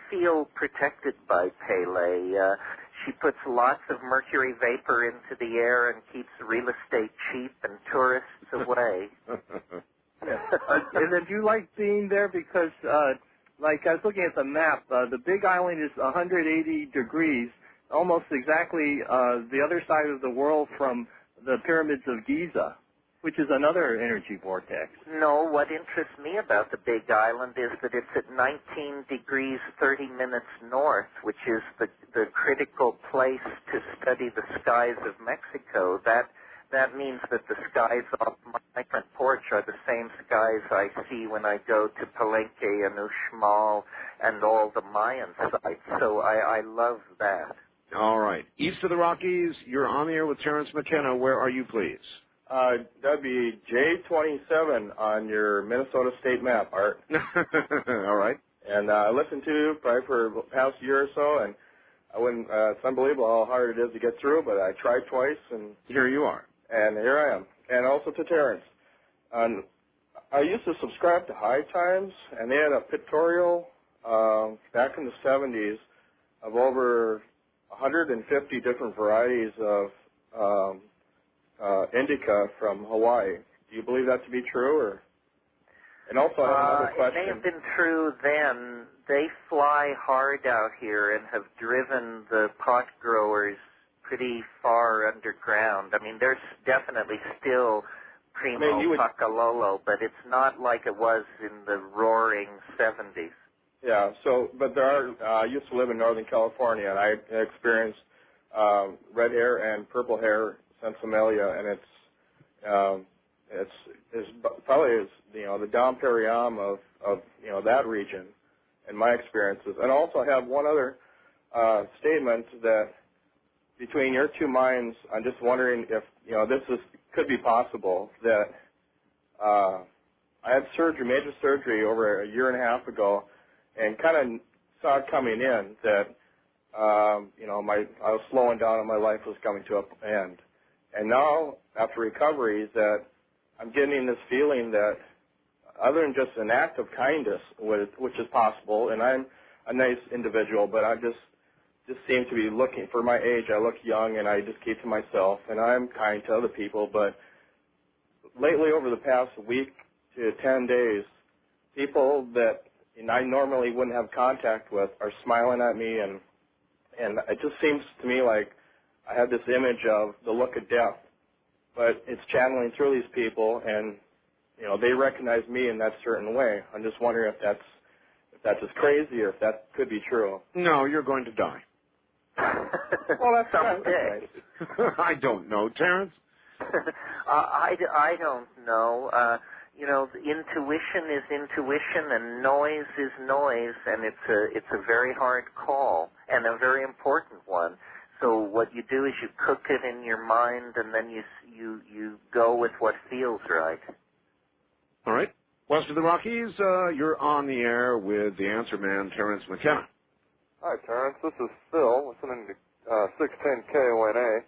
feel protected by Pele. She puts lots of mercury vapor into the air and keeps real estate cheap and tourists away. And then do you like being there? Because, like I was looking at the map, the Big Island is 180 degrees, almost exactly the other side of the world from the pyramids of Giza, which is another energy vortex. No, what interests me about the Big Island is that it's at 19 degrees 30 minutes north, which is the critical place to study the skies of Mexico. That means that the skies off my front porch are the same skies I see when I go to Palenque and Uxmal and all the Mayan sites. So I love that. All right. East of the Rockies, you're on the air with Terence McKenna. Where are you, please? That'd be J27 on your Minnesota state map, Art. All right. And I listened to you probably for the past year or so, and it's unbelievable how hard it is to get through, but I tried twice, and here you are. And here I am. And also to Terence. I used to subscribe to High Times, and they had a pictorial back in the 70s of over 150 different varieties of indica from Hawaii. Do you believe that to be true? Or? And also I have another question. It may have been true then. They fly hard out here and have driven the pot growers pretty far underground. I mean, there's definitely still primo Pakalolo, but it's not like it was in the roaring 70s. Yeah, but there are, I used to live in Northern California, and I experienced red hair and purple hair Sensimelia, and it's probably the Dom Perignon of that region in my experiences. And also I have one other statement that between your two minds, I'm just wondering if this could be possible that I had major surgery over a year and a half ago, and kind of saw it coming in that I was slowing down and my life was coming to an end. And now, after recovery, that I'm getting this feeling that other than just an act of kindness, which is possible, and I'm a nice individual, but I just seem to be looking, for my age, I look young, and I just keep to myself, and I'm kind to other people. But lately, over the past week to 10 days, people that I normally wouldn't have contact with are smiling at me, and it just seems to me like I have this image of the look of death, but it's channeling through these people, and they recognize me in that certain way. I'm just wondering if that's just crazy, or if that could be true. No, you're going to die. Well, that's someday. I don't know, Terence. I don't know. Intuition is intuition, and noise is noise, and it's a very hard call and a very important one. So what you do is you cook it in your mind, and then you go with what feels right. All right. West of the Rockies, you're on the air with the answer man, Terence McKenna. Hi, Terence. This is Phil, listening to 610 KONA.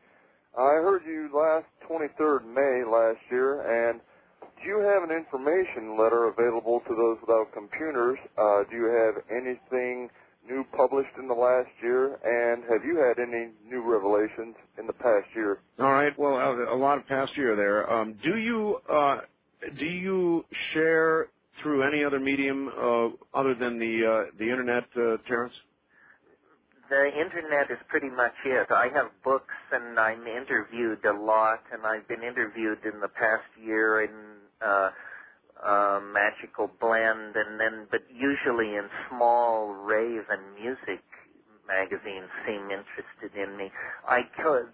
I heard you last 23rd May last year, and do you have an information letter available to those without computers? Do you have anything new published in the last year, and have you had any new revelations in the past year? All right. Well, a lot of past year there. Do you share through any other medium other than the internet, Terence? The internet is pretty much it. I have books, and I'm interviewed a lot, and I've been interviewed in the past year in Magical Blend, but usually in small rave and music magazines seem interested in me.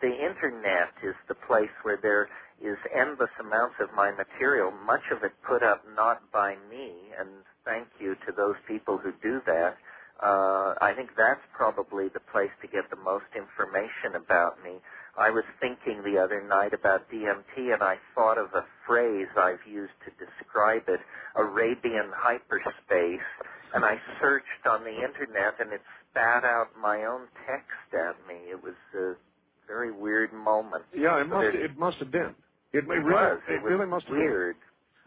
The internet is the place where there is endless amounts of my material, much of it put up not by me, and thank you to those people who do that. I think that's probably the place to get the most information about me. I was thinking the other night about DMT, and I thought of a phrase I've used to describe it, Arabian hyperspace, and I searched on the internet, and it spat out my own text at me. It was a very weird moment. Yeah, it must have been. It really must have been. Weird.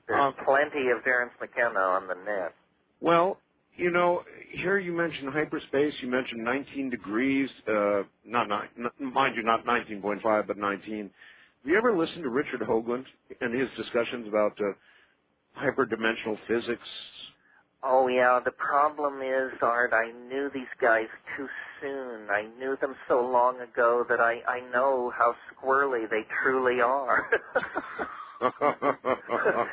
There's plenty of Terence McKenna on the net. Well, you know, here you mentioned hyperspace. You mentioned 19 degrees. Mind you, not 19.5, but 19. Have you ever listened to Richard Hoagland and his discussions about hyperdimensional physics? Oh, yeah. The problem is, Art, I knew these guys too soon. I knew them so long ago that I know how squirrely they truly are.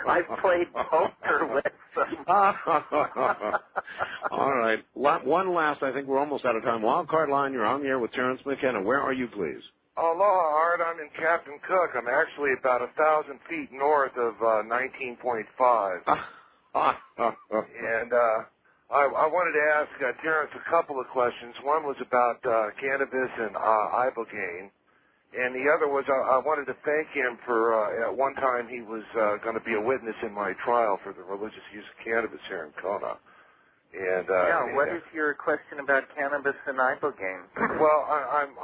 I've played poker with them. All right. One last. I think we're almost out of time. Wildcard line, you're on the air with Terence McKenna. Where are you, please? Aloha, Art. I'm in Captain Cook. I'm actually about 1,000 feet north of 19.5. And I wanted to ask Terence a couple of questions. One was about cannabis and ibogaine. And the other was I wanted to thank him for, at one time he was going to be a witness in my trial for the religious use of cannabis here in Kona. And what is your question about cannabis and ibogaine? Well,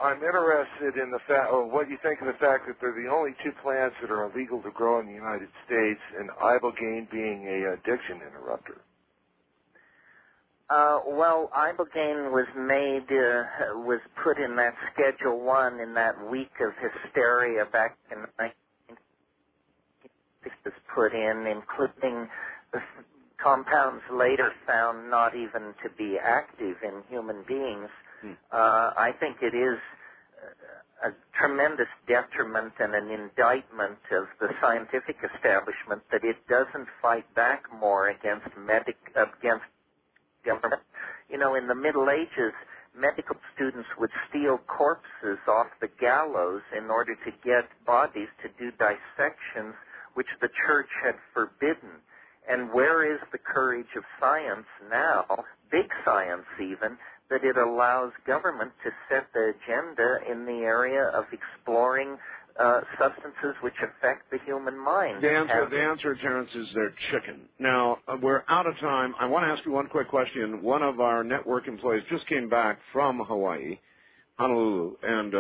I'm interested in the fact, or what you think of the fact that they're the only two plants that are illegal to grow in the United States, and ibogaine being a addiction interrupter. Well, ibogaine was was put in that Schedule 1 in that week of hysteria back in 1960. Was put in, including the compounds later found not even to be active in human beings. I think it is a tremendous detriment and an indictment of the scientific establishment that it doesn't fight back more against government. You know, in the Middle Ages, medical students would steal corpses off the gallows in order to get bodies to do dissections, which the church had forbidden. And where is the courage of science now, big science even, that it allows government to set the agenda in the area of exploring substances which affect the human mind? The answer, Terence, is they're chicken. Now, we're out of time. I want to ask you one quick question. One of our network employees just came back from Hawaii, Honolulu, and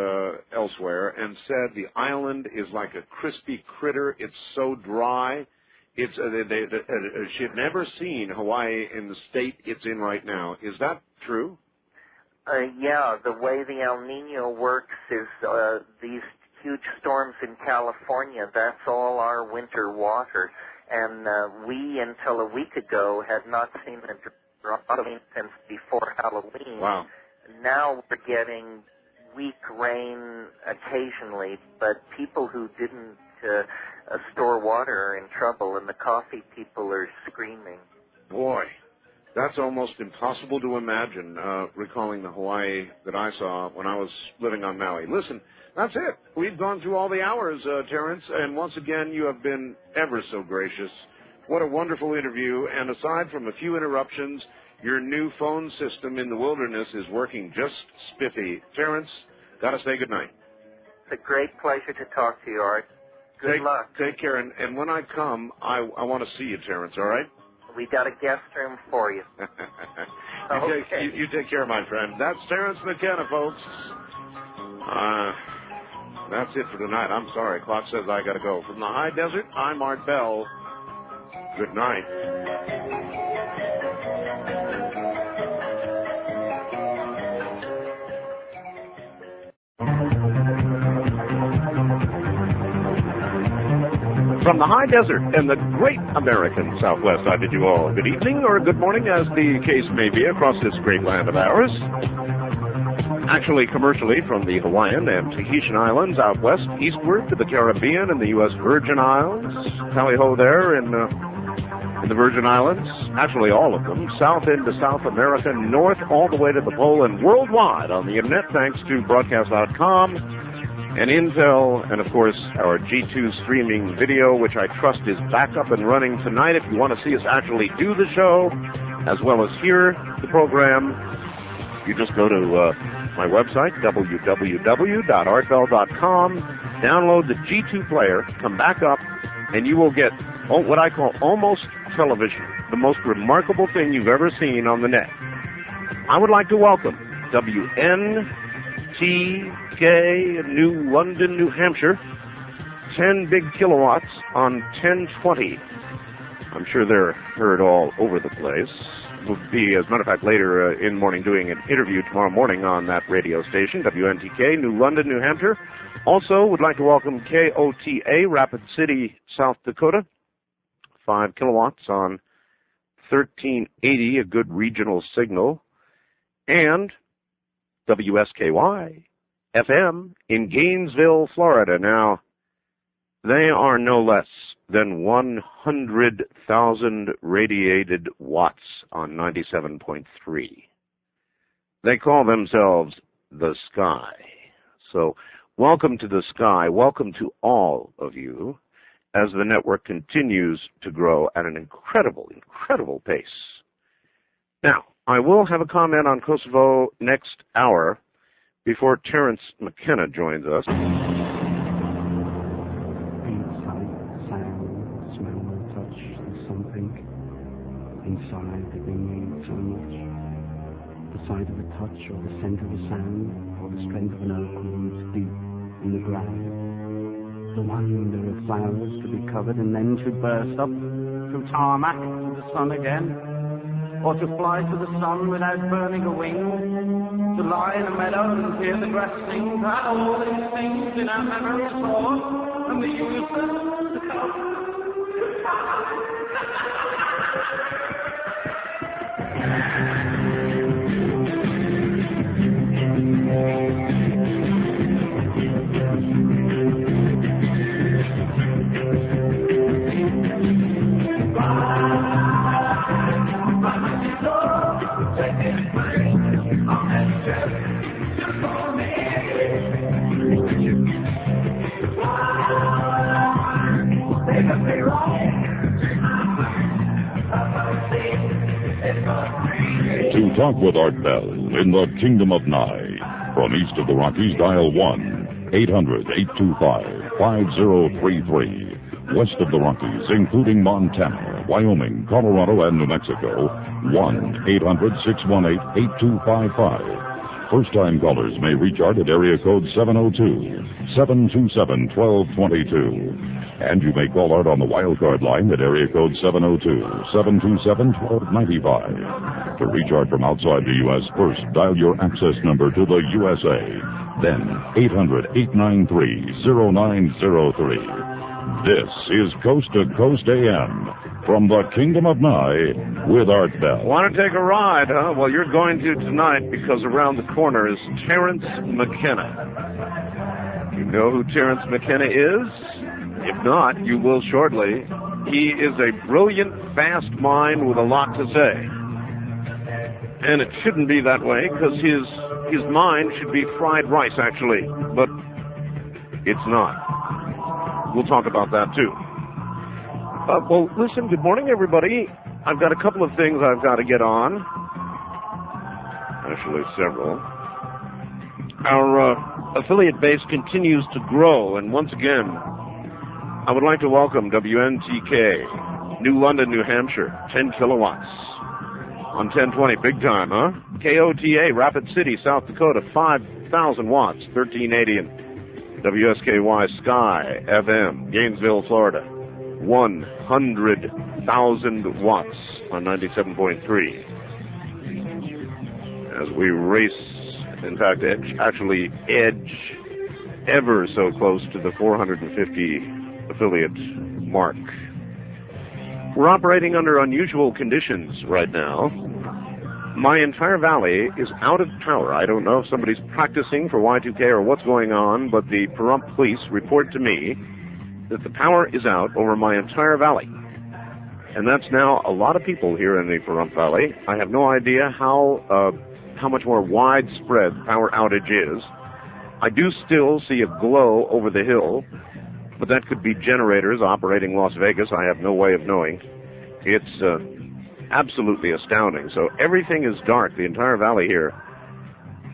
elsewhere, and said the island is like a crispy critter. It's so dry. It's she had never seen Hawaii in the state it's in right now. Is that true? Yeah, the way the El Nino works is these huge storms in California, that's all our winter water. And we, until a week ago, had not seen a drop of rain since before Halloween. Wow. Now we're getting weak rain occasionally, but people who didn't store water are in trouble, and the coffee people are screaming. Boy, that's almost impossible to imagine, recalling the Hawaii that I saw when I was living on Maui. Listen, that's it. We've gone through all the hours, Terence, and once again, you have been ever so gracious. What a wonderful interview, and aside from a few interruptions, your new phone system in the wilderness is working just spiffy. Terence, got to say goodnight. It's a great pleasure to talk to you, Art. Good luck. Take care, and when I come, I want to see you, Terence, all right? We got a guest room for you. You take care, my friend. That's Terence McKenna, folks. That's it for tonight. I'm sorry. Clock says I got to go. From the high desert, I'm Art Bell. Good night. From the high desert and the great American Southwest, I bid you all good evening or good morning, as the case may be, across this great land of ours. Actually, commercially, from the Hawaiian and Tahitian Islands out west, eastward to the Caribbean and the U.S. Virgin Islands. Tally-ho there in the Virgin Islands. Actually, all of them. South into South America, north all the way to the pole, and worldwide on the Internet, thanks to broadcast.com. And Intel, and of course, our G2 streaming video, which I trust is back up and running tonight. If you want to see us actually do the show, as well as hear the program, you just go to my website, www.artbell.com, download the G2 player, come back up, and you will get what I call almost television, the most remarkable thing you've ever seen on the net. I would like to welcome WNTK, New London, New Hampshire, 10 big kilowatts on 1020. I'm sure they're heard all over the place. We'll be, as a matter of fact, later in the morning doing an interview tomorrow morning on that radio station, WNTK, New London, New Hampshire. Also, would like to welcome KOTA, Rapid City, South Dakota, 5 kilowatts on 1380, a good regional signal. And WSKY, FM, in Gainesville, Florida. Now, they are no less than 100,000 radiated watts on 97.3. They call themselves the Sky. So, welcome to the Sky. Welcome to all of you as the network continues to grow at an incredible, incredible pace. Now, I will have a comment on Kosovo next hour before Terence McKenna joins us. Inside that they made so much. The sight of a touch, or the scent of a sound, or the strength of an oak roots deep in the ground. The wonder of flowers to be covered and then to burst up through tarmac to the sun again, or to fly to the sun without burning a wing, to lie in a meadow and hear the grass sing, to have all these things in our memories stored, and we use them. To talk with Art Bell in the Kingdom of Nye. From east of the Rockies, dial 1-800-825-5033. West of the Rockies, including Montana, Wyoming, Colorado, and New Mexico, 1-800-618-8255. First-time callers may reach Art at area code 702-727-1222. And you may call Art on the wildcard line at area code 702-727-1295. To reach Art from outside the U.S., first dial your access number to the USA. Then 800-893-0903. This is Coast to Coast AM from the Kingdom of Nye with Art Bell. Want to take a ride, huh? Well, you're going to tonight because around the corner is Terence McKenna. You know who Terence McKenna is? If not, you will shortly. He is a brilliant, fast mind with a lot to say. And it shouldn't be that way, because his mind should be fried rice, actually. But it's not. We'll talk about that, too. Well, listen, good morning, everybody. I've got a couple of things I've got to get on. Actually, several. Our affiliate base continues to grow, and once again, I would like to welcome WNTK, New London, New Hampshire, 10 kilowatts. On 1020, big time, huh? KOTA, Rapid City, South Dakota, 5,000 watts, 1380. And WSKY Sky, FM, Gainesville, Florida, 100,000 watts on 97.3. As we race, in fact, actually edge ever so close to the 450 affiliate mark. We're operating under unusual conditions right now. My entire valley is out of power. I don't know if somebody's practicing for Y2K or what's going on, but the Pahrump police report to me that the power is out over my entire valley. And that's now a lot of people here in the Pahrump Valley. I have no idea how much more widespread the power outage is. I do still see a glow over the hill, but that could be generators operating Las Vegas. I have no way of knowing. It's absolutely astounding. So everything is dark. The entire valley here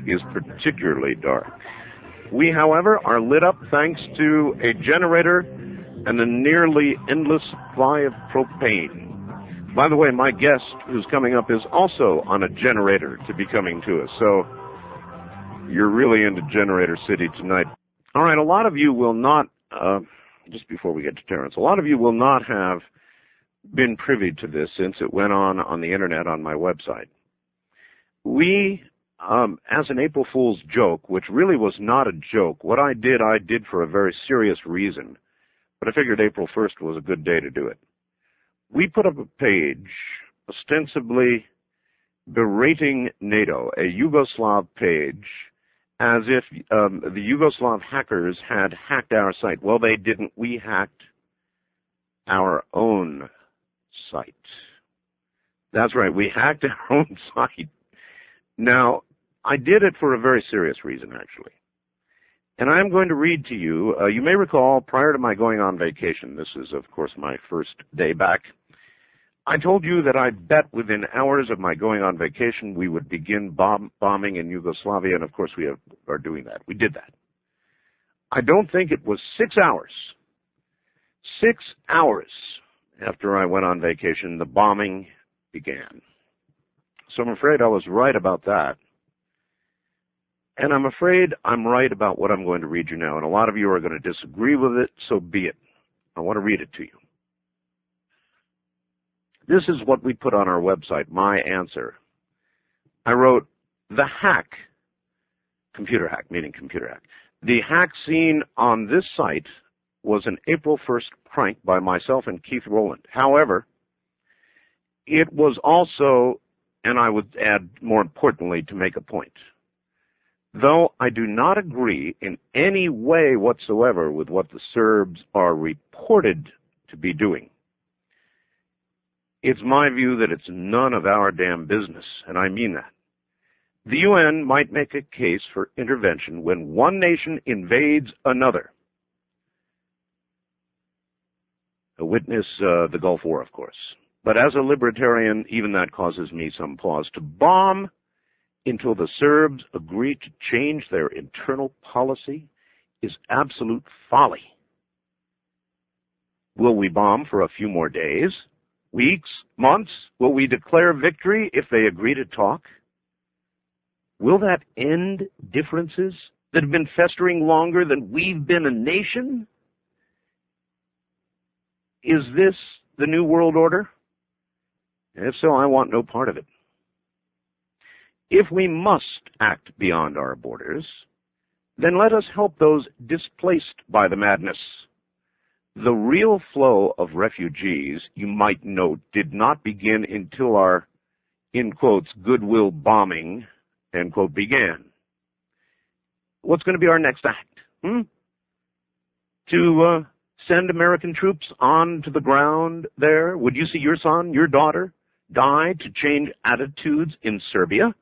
is particularly dark. We, however, are lit up thanks to a generator and a nearly endless supply of propane. By the way, my guest who's coming up is also on a generator to be coming to us. So you're really into Generator City tonight. All right, a lot of you will not, just before we get to Terence, a lot of you will not have been privy to this since it went on the internet on my website. We, as an April Fool's joke, which really was not a joke, what I did for a very serious reason, but I figured April 1st was a good day to do it. We put up a page ostensibly berating NATO, a Yugoslav page, as if the Yugoslav hackers had hacked our site. Well, they didn't. We hacked our own site. That's right. We hacked our own site. Now, I did it for a very serious reason, actually. And I'm going to read to you, you may recall, prior to my going on vacation, this is, of course, my first day back, I told you that I bet within hours of my going on vacation we would begin bombing in Yugoslavia, and of course we are doing that. We did that. I don't think it was 6 hours. 6 hours after I went on vacation, the bombing began. So I'm afraid I was right about that. And I'm afraid I'm right about what I'm going to read you now, and a lot of you are going to disagree with it, so be it. I want to read it to you. This is what we put on our website, my answer. I wrote, the hack, computer hack, meaning computer hack. The hack seen on this site was an April 1st prank by myself and Keith Rowland. However, it was also, and I would add more importantly to make a point, though I do not agree in any way whatsoever with what the Serbs are reported to be doing, it's my view that it's none of our damn business, and I mean that. The UN might make a case for intervention when one nation invades another. Witness the Gulf War, of course. But as a libertarian, even that causes me some pause. To bomb until the Serbs agree to change their internal policy is absolute folly. Will we bomb for a few more days? Weeks? Months? Will we declare victory if they agree to talk? Will that end differences that have been festering longer than we've been a nation? Is this the new world order? If so, I want no part of it. If we must act beyond our borders, then let us help those displaced by the madness. The real flow of refugees, you might note, did not begin until our, in quotes, goodwill bombing, end quote, began. What's going to be our next act? To send American troops on to the ground there? Would you see your son, your daughter, die to change attitudes in Serbia?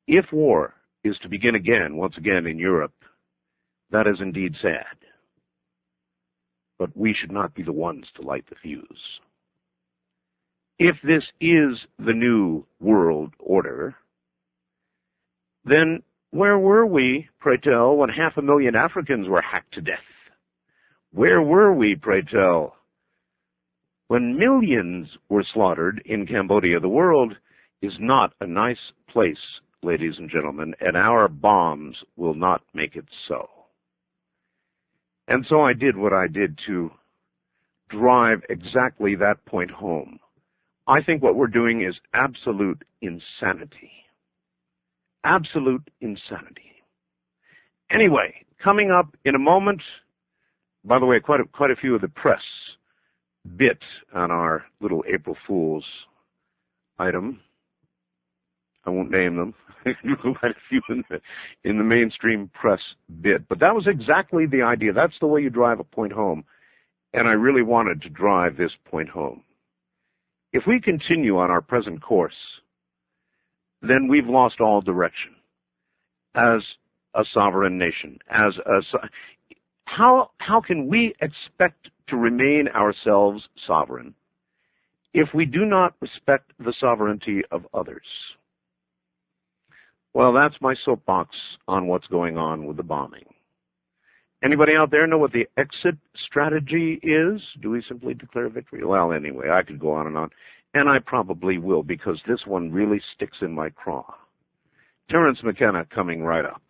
If war is to begin again, once again in Europe, that is indeed sad. But we should not be the ones to light the fuse. If this is the new world order, then where were we, pray tell, when 500,000 Africans were hacked to death? Where were we, pray tell? When millions were slaughtered in Cambodia, the world is not a nice place, ladies and gentlemen, and our bombs will not make it so. And so I did what I did to drive exactly that point home. I think what we're doing is absolute insanity. Absolute insanity. Anyway, coming up in a moment, by the way, quite a few of the press bit on our little April Fool's item. I won't name them. Quite a few in the mainstream press bit. But that was exactly the idea. That's the way you drive a point home. And I really wanted to drive this point home. If we continue on our present course, then we've lost all direction as a sovereign nation. How can we expect to remain ourselves sovereign if we do not respect the sovereignty of others? Well, that's my soapbox on what's going on with the bombing. Anybody out there know what the exit strategy is? Do we simply declare victory? Well, anyway, I could go on, and I probably will, because this one really sticks in my craw. Terence McKenna coming right up.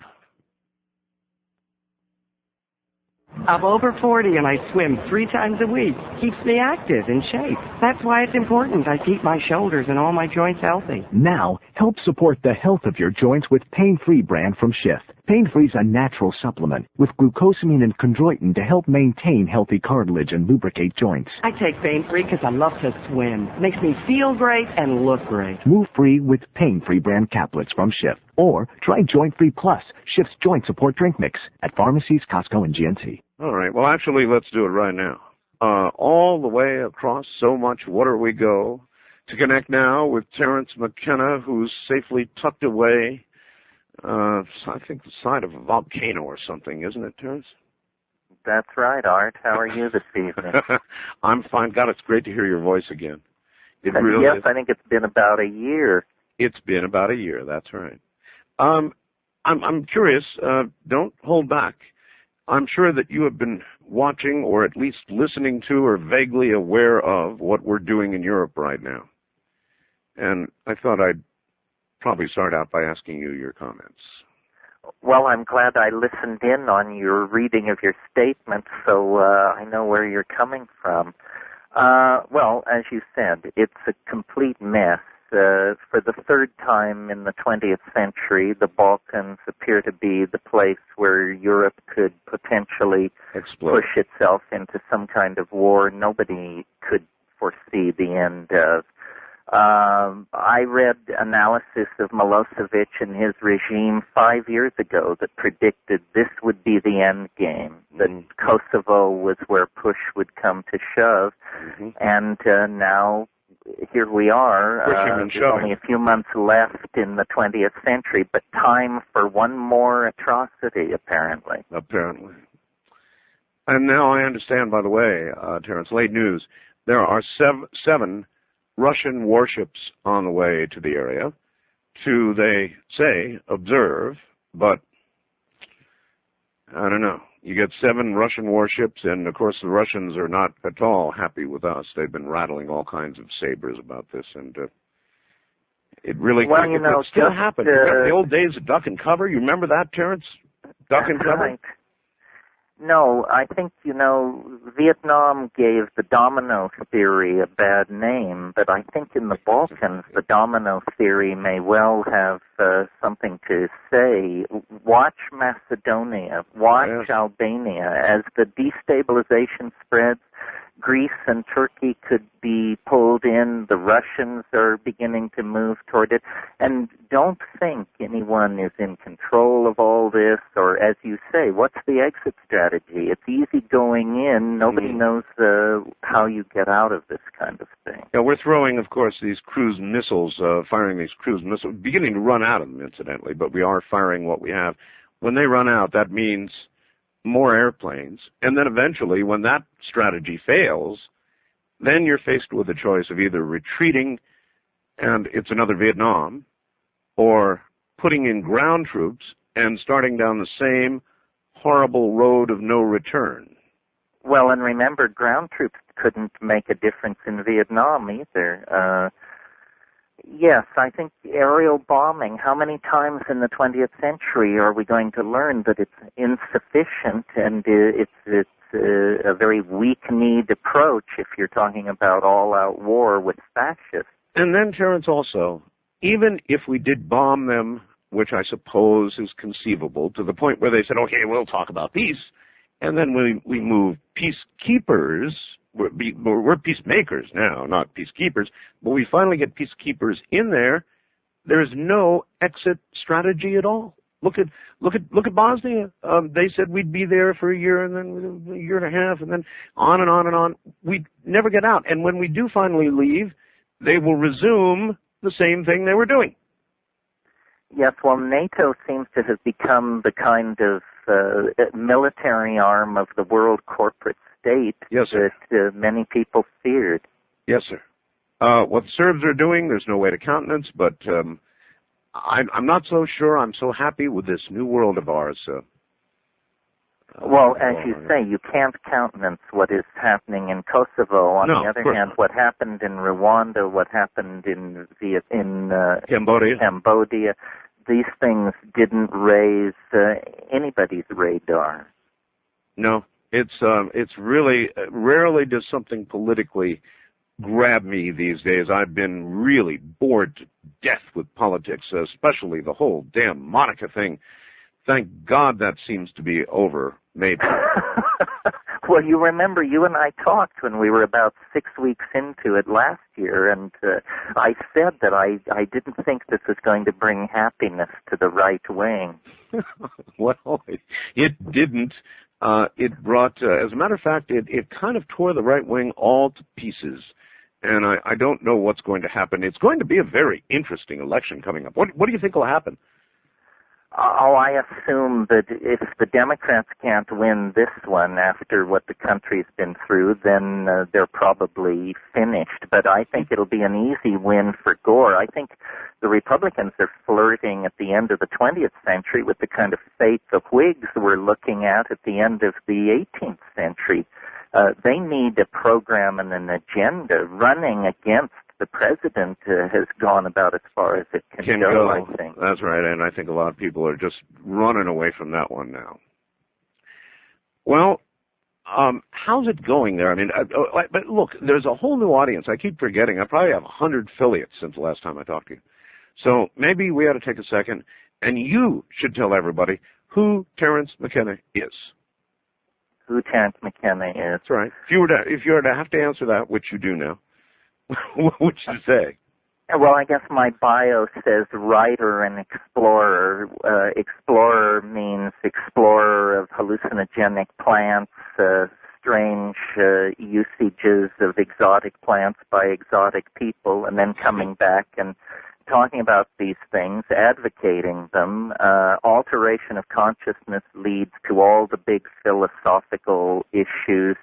I'm over 40 and I swim 3 times a week. Keeps me active, in shape. That's why it's important I keep my shoulders and all my joints healthy. Now, help support the health of your joints with Pain-Free brand from Schiff. Pain-Free is a natural supplement with glucosamine and chondroitin to help maintain healthy cartilage and lubricate joints. I take Pain-Free because I love to swim. Makes me feel great and look great. Move free with Pain-Free brand caplets from Schiff. Or try Joint Free Plus, Schiff's joint support drink mix at pharmacies, Costco, and GNC. All right. Well, actually, let's do it right now. All the way across so much water we go to connect now with Terence McKenna, who's safely tucked away, I think the side of a volcano or something, isn't it, Terence? That's right, Art. How are you this evening? I'm fine. God, it's great to hear your voice again. It really yes, is. I think it's been about a year. It's been about a year. That's right. I'm curious. Don't hold back. I'm sure that you have been watching or at least listening to or vaguely aware of what we're doing in Europe right now. And I thought I'd probably start out by asking you your comments. Well, I'm glad I listened in on your reading of your statement, so I know where you're coming from. Well, as you said, it's a complete mess. For the third time in the 20th century, the Balkans appear to be the place where Europe could potentially push itself into some kind of war nobody could foresee the end of. I read analysis of Milosevic and his regime 5 years ago that predicted this would be the end game, that Kosovo was where push would come to shove, and now here we are. There's only a few months left in the 20th century, but time for one more atrocity, apparently. Apparently. And now I understand, by the way, Terence, late news, there are seven Russian warships on the way to the area to, they say, observe, but I don't know. You get 7 Russian warships, and, of course, the Russians are not at all happy with us. They've been rattling all kinds of sabers about this, and it really it still happened. The old days of duck and cover, you remember that, Terence? Duck and cover? Right. No, I think, Vietnam gave the domino theory a bad name, but I think in the Balkans, the domino theory may well have something to say. Watch Macedonia, watch Albania. As the destabilization spreads, Greece and Turkey could be pulled in. The Russians are beginning to move toward it. And don't think anyone is in control of all this, or as you say, what's the exit strategy? It's easy going in. Nobody knows how you get out of this kind of thing. Yeah, we're throwing, of course, these cruise missiles, firing these cruise missiles, beginning to run out of them, incidentally, but we are firing what we have. When they run out, that means more airplanes, and then eventually, when that strategy fails, then you're faced with a choice of either retreating, and it's another Vietnam, or putting in ground troops and starting down the same horrible road of no return, Well, and remember, ground troops couldn't make a difference in Vietnam either. Yes, I think aerial bombing, how many times in the 20th century are we going to learn that it's insufficient and it's a very weak-kneed approach if you're talking about all-out war with fascists? And then, Terence, also, even if we did bomb them, which I suppose is conceivable, to the point where they said, okay, we'll talk about peace, and then we move peacekeepers. We're peacemakers now, not peacekeepers, but we finally get peacekeepers in there. There's no exit strategy at all. Look at Bosnia. They said we'd be there for a year and then a year and a half and then on and on and on. We never get out. And when we do finally leave, they will resume the same thing they were doing. Yes, well, NATO seems to have become the kind of military arm of the world corporate state that many people feared. Yes, sir. What the Serbs are doing, there's no way to countenance, but I'm not so sure I'm so happy with this new world of ours. Well, as you say, you can't countenance what is happening in Kosovo. On the other hand, what happened in Rwanda, what happened in Cambodia, these things didn't raise anybody's radar. No, it's really rarely does something politically grab me these days. I've been really bored to death with politics, especially the whole damn Monica thing. Thank God that seems to be over, maybe. Well, you remember you and I talked when we were about 6 weeks into it last year, and I said that I didn't think this was going to bring happiness to the right wing. Well, it didn't. It brought, as a matter of fact, it kind of tore the right wing all to pieces. And I don't know what's going to happen. It's going to be a very interesting election coming up. What do you think will happen? Oh, I assume that if the Democrats can't win this one after what the country's been through, then they're probably finished. But I think it'll be an easy win for Gore. I think the Republicans are flirting at the end of the 20th century with the kind of fate the Whigs were looking at the end of the 18th century. They need a program and an agenda. Running against the president has gone about as far as it can go, I think. That's right, and I think a lot of people are just running away from that one now. Well, how's it going there? I mean, but look, there's a whole new audience. I keep forgetting. I probably have 100 affiliates since the last time I talked to you. So maybe we ought to take a second, and you should tell everybody who Terence McKenna is. Who Terence McKenna is. That's right. If you were to have to answer that, which you do now, what would you say? Well, I guess my bio says writer and explorer. Explorer means explorer of hallucinogenic plants, strange usages of exotic plants by exotic people, and then coming back and talking about these things, advocating them. Alteration of consciousness leads to all the big philosophical issues.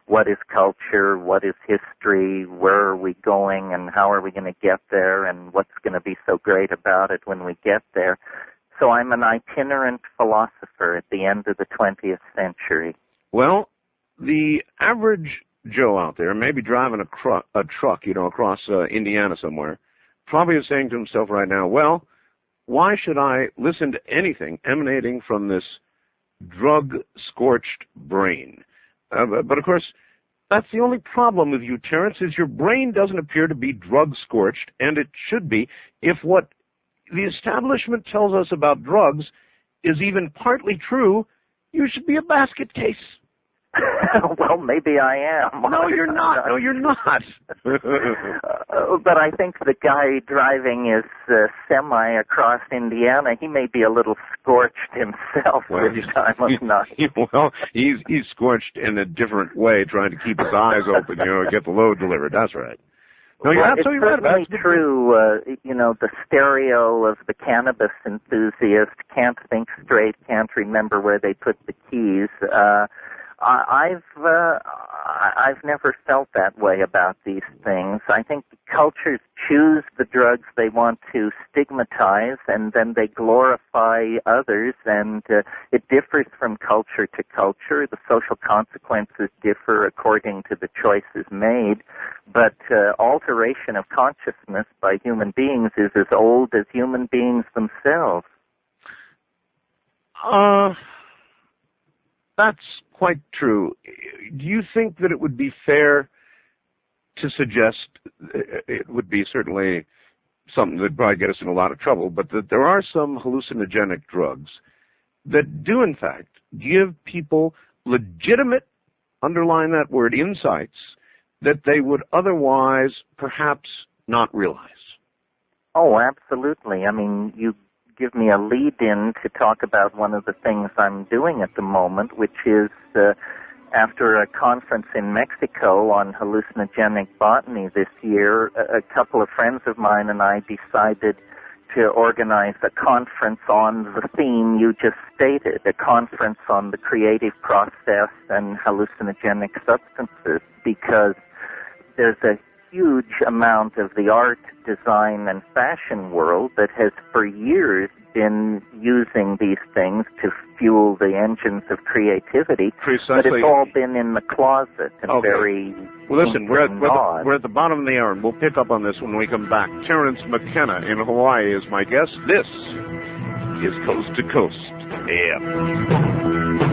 What is culture? What is history? Where are we going? And how are we going to get there? And what's going to be so great about it when we get there? So I'm an itinerant philosopher at the end of the 20th century. Well, the average Joe out there, maybe driving a truck, across Indiana somewhere, probably is saying to himself right now, well, why should I listen to anything emanating from this drug-scorched brain? But of course, that's the only problem with you, Terence, is your brain doesn't appear to be drug-scorched, and it should be. If what the establishment tells us about drugs is even partly true, you should be a basket case. Well, maybe I am. No, you're not. No, you're not. But I think the guy driving his semi across Indiana, he may be a little scorched himself this time of night. Well, he's scorched in a different way, trying to keep his eyes open, get the load delivered. That's right. No, you're absolutely right. It's certainly true. The stereo of the cannabis enthusiast can't think straight, can't remember where they put the keys. I've never felt that way about these things. I think cultures choose the drugs they want to stigmatize, and then they glorify others, and it differs from culture to culture. The social consequences differ according to the choices made, but alteration of consciousness by human beings is as old as human beings themselves. That's quite true. Do you think that it would be fair to suggest, it would be certainly something that would probably get us in a lot of trouble, but that there are some hallucinogenic drugs that do, in fact, give people legitimate, underline that word, insights that they would otherwise perhaps not realize? Oh, absolutely. I mean, you give me a lead-in to talk about one of the things I'm doing at the moment, which is after a conference in Mexico on hallucinogenic botany this year, a couple of friends of mine and I decided to organize a conference on the theme you just stated, a conference on the creative process and hallucinogenic substances, because there's a huge amount of the art, design, and fashion world that has for years been using these things to fuel the engines of creativity. Precisely. But it's all been in the closet and very... Well, listen, we're at the bottom of the hour, and we'll pick up on this when we come back. Terence McKenna in Hawaii is my guest. This is Coast to Coast AM.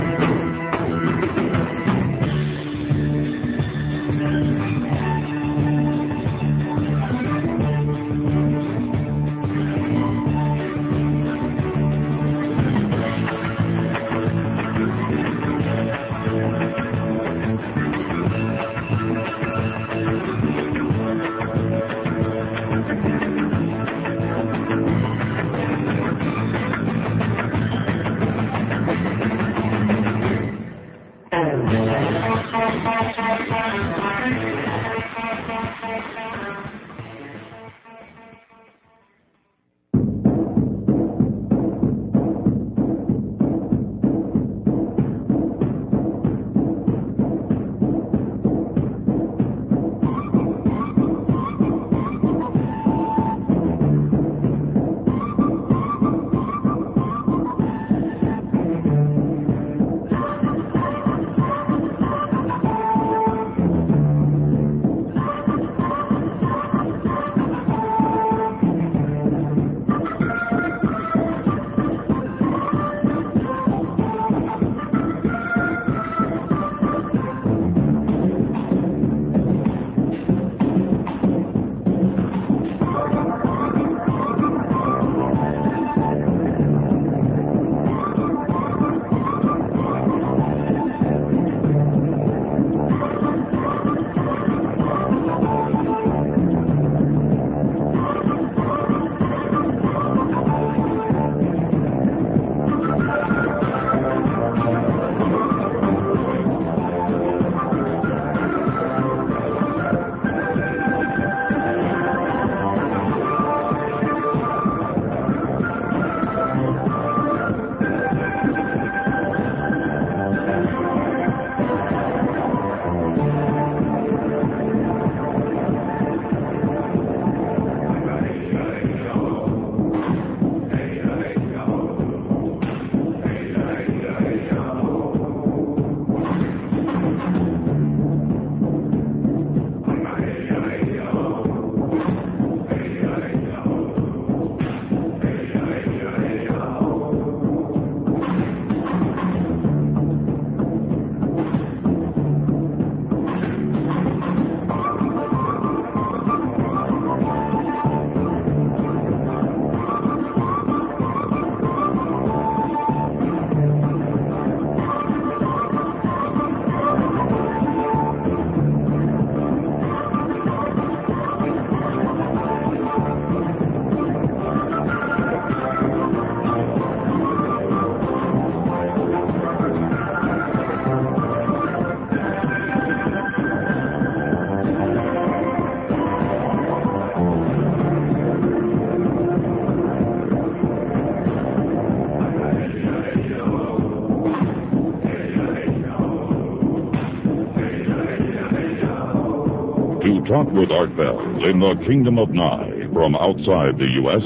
To talk with Art Bell in the Kingdom of Nye from outside the U.S.,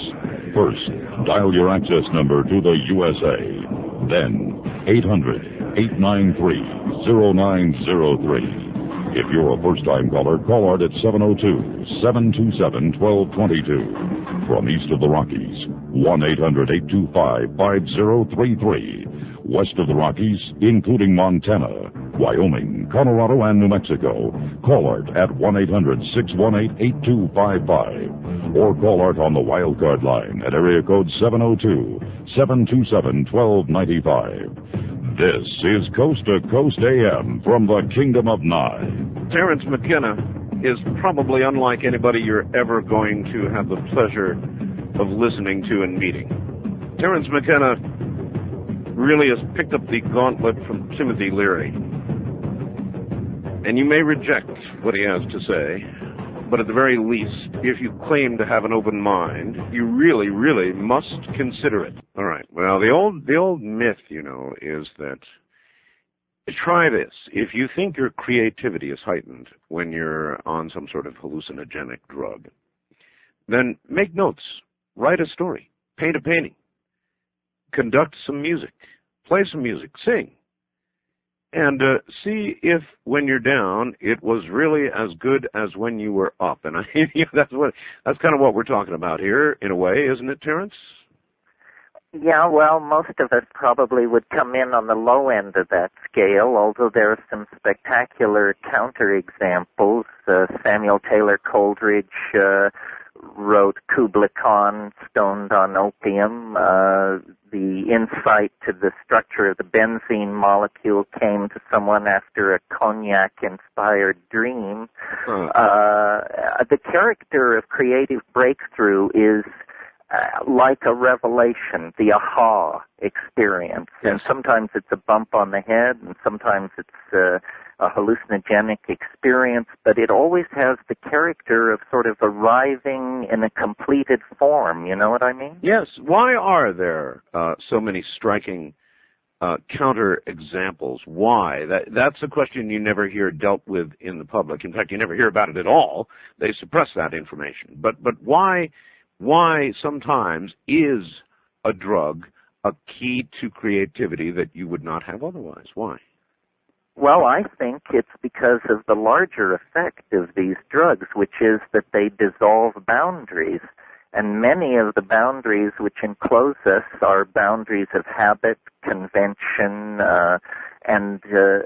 first, dial your access number to the USA. Then, 800-893-0903. If you're a first-time caller, call Art at 702-727-1222. From east of the Rockies, 1-800-825-5033. West of the Rockies, including Montana, Wyoming, Colorado, and New Mexico, call Art at 1-800-618-8255. Or call Art on the wildcard line at area code 702-727-1295. This is Coast to Coast AM from the Kingdom of Nye. Terence McKenna is probably unlike anybody you're ever going to have the pleasure of listening to and meeting. Terence McKenna really has picked up the gauntlet from Timothy Leary. And you may reject what he has to say, but at the very least, if you claim to have an open mind, you really, really must consider it. All right. Well, the old myth, is that try this. If you think your creativity is heightened when you're on some sort of hallucinogenic drug, then make notes, write a story, paint a painting, conduct some music, play some music, sing. And see if, when you're down, it was really as good as when you were up. And that's kind of what we're talking about here, in a way, isn't it, Terence? Yeah, well, most of us probably would come in on the low end of that scale, although there are some spectacular counterexamples. Samuel Taylor Coleridge wrote Kubla Khan, Stoned on Opium. The insight to the structure of the benzene molecule came to someone after a cognac-inspired dream. The character of creative breakthrough is like a revelation, the aha experience. Yes. And sometimes it's a bump on the head, and sometimes it's a hallucinogenic experience, but it always has the character of sort of arriving in a completed form. You know what I mean? Yes. Why are there so many striking counter examples? Why? That's a question you never hear dealt with in the public. In fact, you never hear about it at all. They suppress that information. But why sometimes is a drug a key to creativity that you would not have otherwise? Why? Well, I think it's because of the larger effect of these drugs, which is that they dissolve boundaries. And many of the boundaries which enclose us are boundaries of habit, convention, and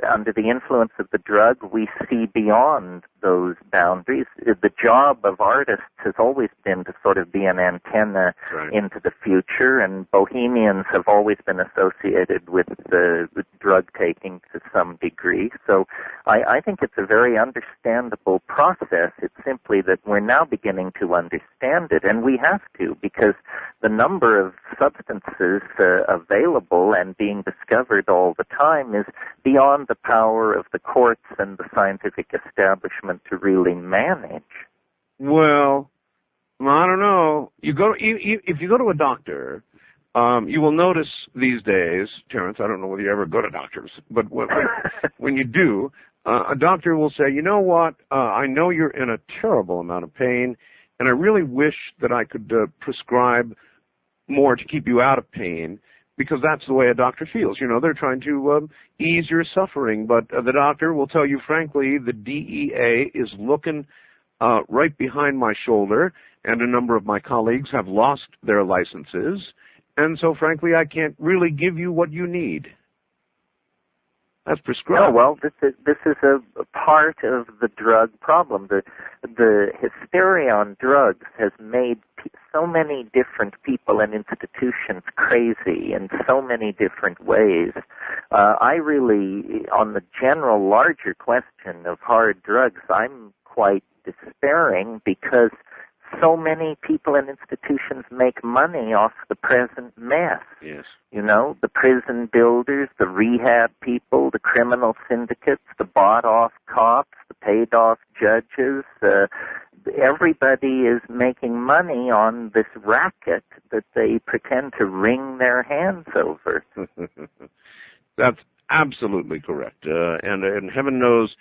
under the influence of the drug, we see beyond those boundaries. The job of artists has always been to sort of be an antenna into the future, and bohemians have always been associated with drug taking to some degree. So I think it's a very understandable process. It's simply that we're now beginning to understand it, and we have to, because the number of substances available and being discovered all the time is beyond the power of the courts and the scientific establishment to really manage. Well, I don't know. If you go to a doctor, you will notice these days, Terence, I don't know whether you ever go to doctors, but when you do, a doctor will say, you know what, I know you're in a terrible amount of pain, and I really wish that I could prescribe more to keep you out of pain, because that's the way a doctor feels. They're trying to ease your suffering, but the doctor will tell you, frankly, the DEA is looking right behind my shoulder, and a number of my colleagues have lost their licenses, and so, frankly, I can't really give you what you need. That's prescribed. Oh, well, this is a part of the drug problem. The hysteria on drugs has made so many different people and institutions crazy in so many different ways. I really, on the general larger question of hard drugs, I'm quite despairing because so many people and institutions make money off the present mess. Yes. The prison builders, the rehab people, the criminal syndicates, the bought-off cops, the paid-off judges. Everybody is making money on this racket that they pretend to wring their hands over. That's absolutely correct. And heaven knows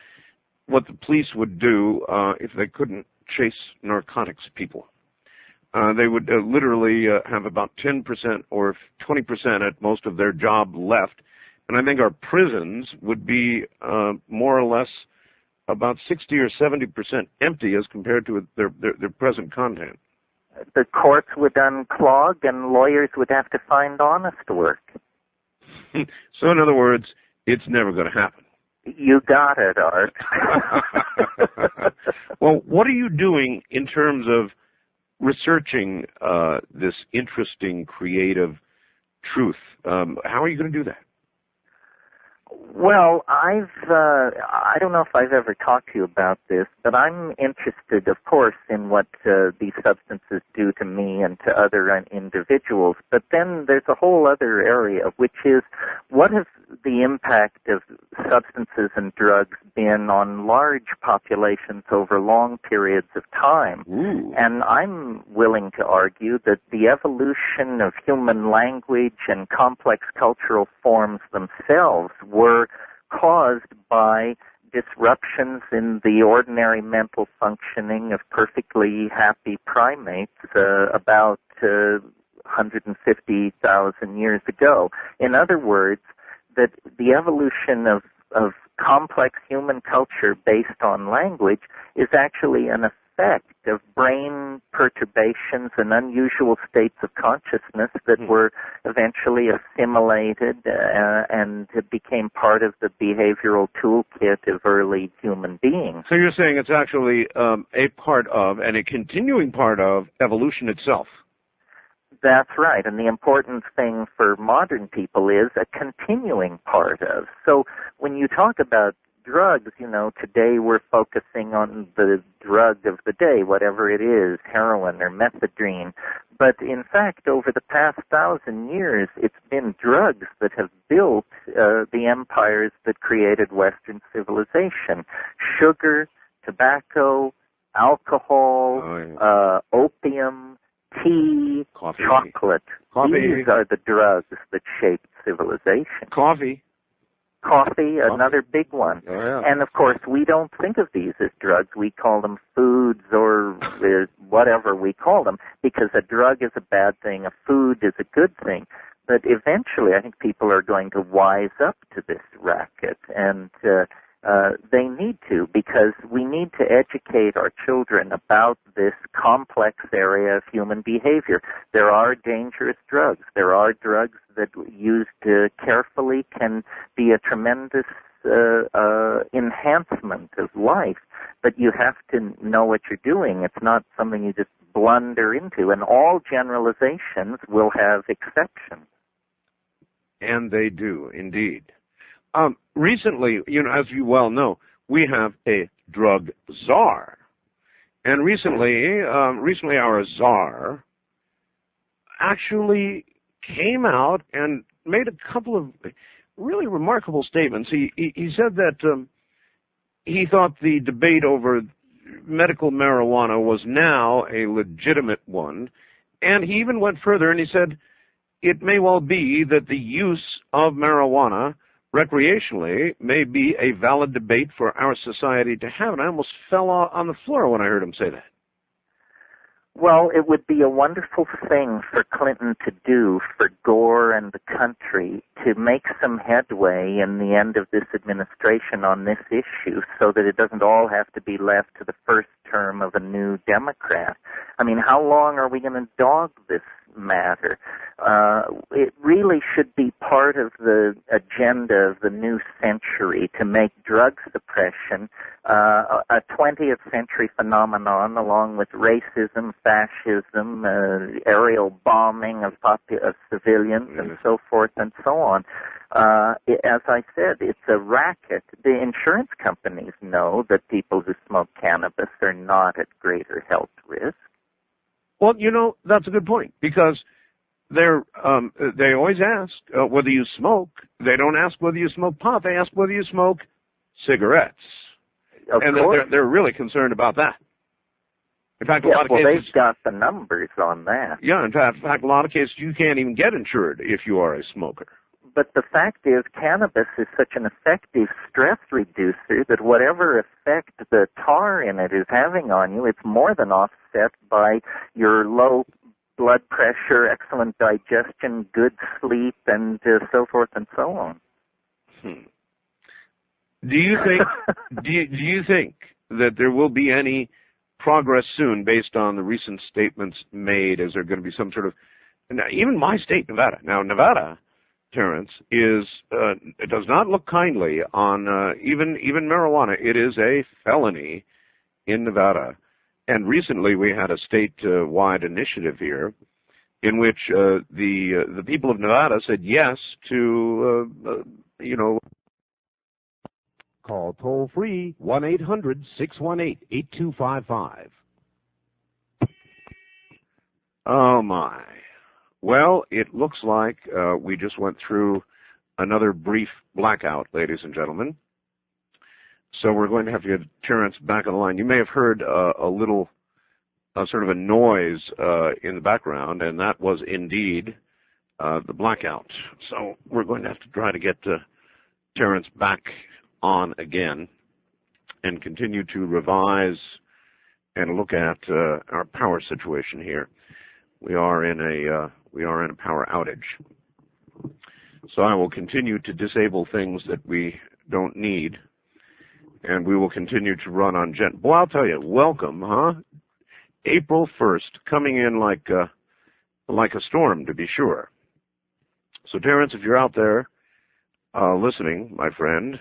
what the police would do if they couldn't chase narcotics people. They would literally have about 10% or 20% at most of their job left. And I think our prisons would be more or less about 60 or 70% empty as compared to their present content. The courts would unclog and lawyers would have to find honest work. So in other words, it's never going to happen. You got it, Art. Well, what are you doing in terms of researching this interesting, creative truth? How are you going to do that? Well, I don't know if I've ever talked to you about this, but I'm interested, of course, in what these substances do to me and to other individuals. But then there's a whole other area, which is what has the impact of substances and drugs been on large populations over long periods of time? Ooh. And I'm willing to argue that the evolution of human language and complex cultural forms themselves were caused by disruptions in the ordinary mental functioning of perfectly happy primates about 150,000 years ago. In other words, that the evolution of complex human culture based on language is actually an effect of brain perturbations and unusual states of consciousness that were eventually assimilated and became part of the behavioral toolkit of early human beings. So you're saying it's actually a part of and a continuing part of evolution itself. That's right, and the important thing for modern people is a continuing part of. So when you talk about drugs, you know, today we're focusing on the drug of the day, whatever it is, heroin or methadone. But in fact, over the past 1,000 years, it's been drugs that have built the empires that created Western civilization. Sugar, tobacco, alcohol, opium, tea, coffee, chocolate. These are the drugs that shaped civilization. Coffee, another big one. Oh, yeah. And of course, we don't think of these as drugs. We call them foods or whatever we call them, because a drug is a bad thing, a food is a good thing. But eventually, I think people are going to wise up to this racket, and they need to, because we need to educate our children about this complex area of human behavior. There are dangerous drugs. There are drugs that, used carefully, can be a tremendous enhancement of life. But you have to know what you're doing. It's not something you just blunder into. And all generalizations will have exceptions. And they do, indeed. Recently, you know, as you well know, we have a drug czar. And recently our czar actually came out and made a couple of really remarkable statements. He said that he thought the debate over medical marijuana was now a legitimate one. And he even went further and he said it may well be that the use of marijuana recreationally may be a valid debate for our society to have. And I almost fell on the floor when I heard him say that. Well, it would be a wonderful thing for Clinton to do for Gore and the country to make some headway in the end of this administration on this issue so that it doesn't all have to be left to the first term of a new Democrat. I mean, how long are we going to dog this matter? It really should be part of the agenda of the new century to make drug suppression a 20th century phenomenon, along with racism, fascism, aerial bombing of civilians, and so forth and so on. As I said, it's a racket. The insurance companies know that people who smoke cannabis are not at greater health risk. Well, you know, that's a good point, because they always ask whether you smoke. They don't ask whether you smoke pot. They ask whether you smoke cigarettes. And they're really concerned about that. In fact, a lot of cases, they've got the numbers on that. Yeah, in fact, a lot of cases you can't even get insured if you are a smoker. But the fact is, cannabis is such an effective stress reducer that whatever effect the tar in it is having on you, it's more than offset by your low blood pressure, excellent digestion, good sleep, and so forth and so on. Do you think? do you think that there will be any progress soon, based on the recent statements made? Is there going to be some sort of? Now, even my state, Nevada. Now, Nevada, Terence, is it does not look kindly on even marijuana. It is a felony in Nevada. And recently we had a state-wide initiative here in which the people of Nevada said yes to, Call toll-free 1-800-618-8255. Oh, my. Well, it looks like we just went through another brief blackout, ladies and gentlemen. So we're going to have to get Terence back on the line. You may have heard a little sort of a noise in the background, and that was indeed the blackout. So we're going to have to try to get Terence back on again and continue to revise and look at our power situation here. We are in a power outage. So I will continue to disable things that we don't need, and we will continue to run on Gen. Boy, I'll tell you, welcome, huh? April 1st, coming in like a storm, to be sure. So, Terence, if you're out there listening, my friend,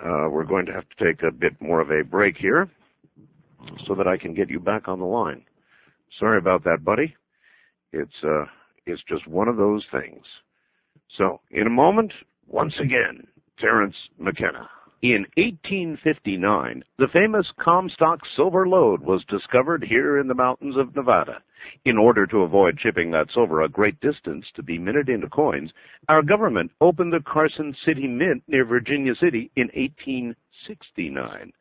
we're going to have to take a bit more of a break here so that I can get you back on the line. Sorry about that, buddy. It's just one of those things. So, in a moment, once again, Terence McKenna. In 1859, the famous Comstock silver lode was discovered here in the mountains of Nevada. In order to avoid shipping that silver a great distance to be minted into coins, our government opened the Carson City Mint near Virginia City in 1869.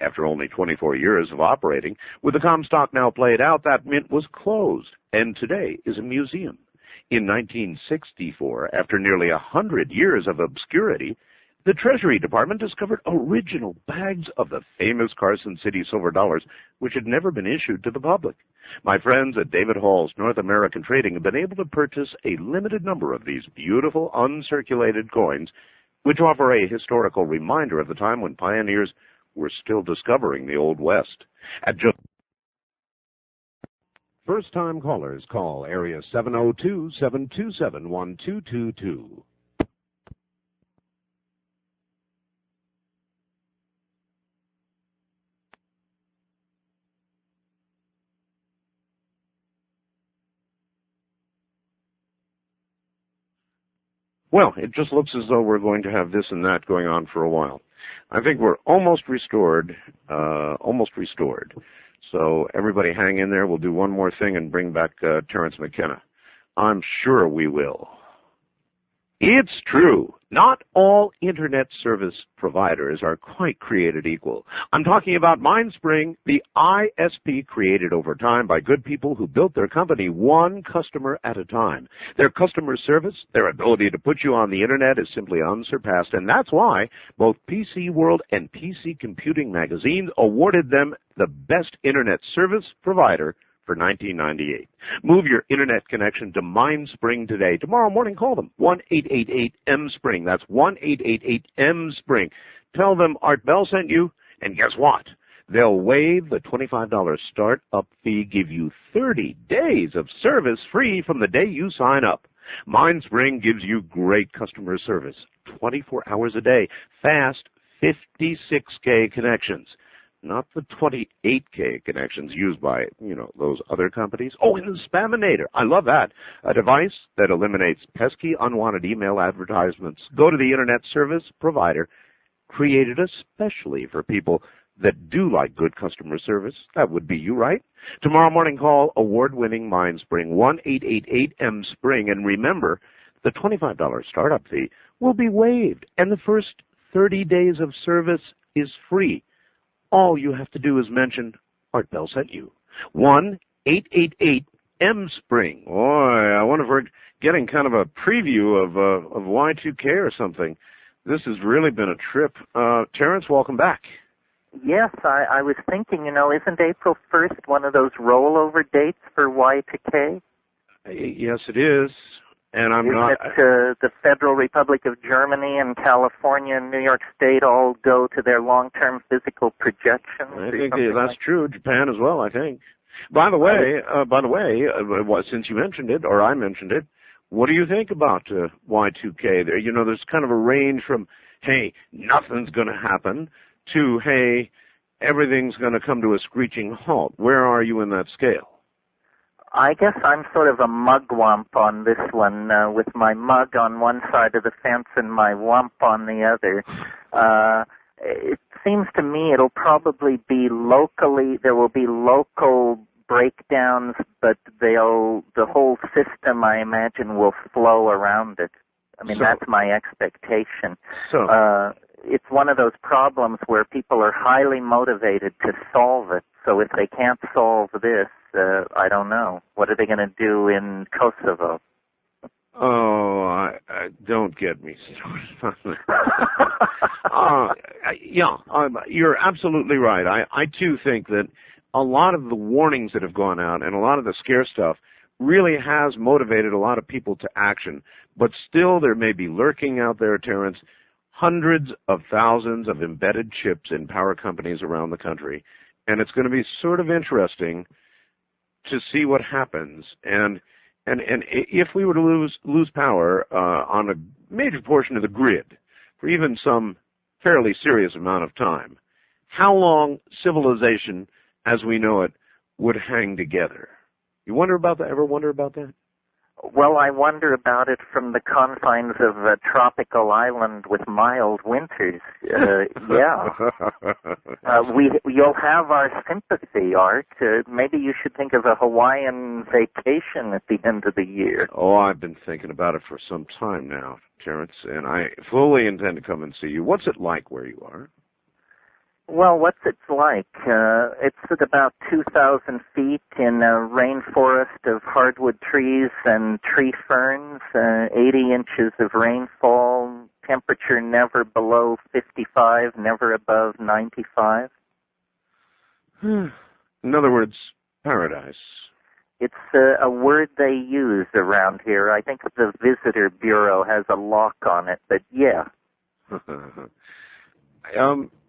After only 24 years of operating, with the Comstock now played out, that mint was closed and today is a museum. In 1964, after nearly 100 years of obscurity, the Treasury Department discovered original bags of the famous Carson City silver dollars, which had never been issued to the public. My friends at David Hall's North American Trading have been able to purchase a limited number of these beautiful uncirculated coins, which offer a historical reminder of the time when pioneers were still discovering the Old West. At just First-time callers call area 702-727-1222. Well, it just looks as though we're going to have this and that going on for a while. I think we're almost restored. So everybody hang in there. We'll do one more thing and bring back Terence McKenna. I'm sure we will. It's true. Not all Internet service providers are quite created equal. I'm talking about MindSpring, the ISP created over time by good people who built their company one customer at a time. Their customer service, their ability to put you on the Internet is simply unsurpassed, and that's why both PC World and PC Computing magazines awarded them the best Internet service provider for 1998. Move your Internet connection to MindSpring today. Tomorrow morning, call them, 1-888-M-SPRING. That's 1-888-M-SPRING. Tell them Art Bell sent you, and guess what? They'll waive the $25 startup fee, give you 30 days of service free from the day you sign up. MindSpring gives you great customer service, 24 hours a day, fast 56K connections. Not the 28K connections used by, those other companies. Oh, and the Spaminator. I love that. A device that eliminates pesky, unwanted email advertisements. Go to the Internet service provider, created especially for people that do like good customer service. That would be you, right? Tomorrow morning, call award-winning MindSpring, 1-888-M-SPRING. And remember, the $25 startup fee will be waived, and the first 30 days of service is free. All you have to do is mention Art Bell sent you. 1-888-M-SPRING. M Spring. Boy, I wonder if we're getting kind of a preview of Y2K or something. This has really been a trip. Terence, welcome back. Yes, I was thinking, isn't April 1st one of those rollover dates for Y2K? Yes, it is. And I'm Isn't not. it, the Federal Republic of Germany and California and New York State all go to their long-term physical projections? I think that's true. Japan as well, I think. By the way, since you mentioned it, or I mentioned it, what do you think about Y2K? There, there's kind of a range from, hey, nothing's going to happen, to, hey, everything's going to come to a screeching halt. Where are you in that scale? I guess I'm sort of a mugwump on this one, with my mug on one side of the fence and my wump on the other. It seems to me it'll probably be there will be local breakdowns, but the whole system, I imagine, will flow around it. I mean, that's my expectation. It's one of those problems where people are highly motivated to solve it. So if they can't solve this, I don't know. What are they going to do in Kosovo? Oh, I don't get me started. You're absolutely right. I too think that a lot of the warnings that have gone out and a lot of the scare stuff really has motivated a lot of people to action. But still, there may be lurking out there, Terence, hundreds of thousands of embedded chips in power companies around the country. And it's going to be sort of interesting to see what happens. And if we were to lose power on a major portion of the grid for even some fairly serious amount of time, how long civilization as we know it would hang together? You wonder about that? Ever wonder about that? Well, I wonder about it from the confines of a tropical island with mild winters. You'll have our sympathy, Art. Maybe you should think of a Hawaiian vacation at the end of the year. Oh, I've been thinking about it for some time now, Terence, and I fully intend to come and see you. What's it like where you are? Well, what's it like? It's at about 2,000 feet in a rainforest of hardwood trees and tree ferns, 80 inches of rainfall, temperature never below 55, never above 95. In other words, paradise. It's a word they use around here. I think the Visitor Bureau has a lock on it, but yeah.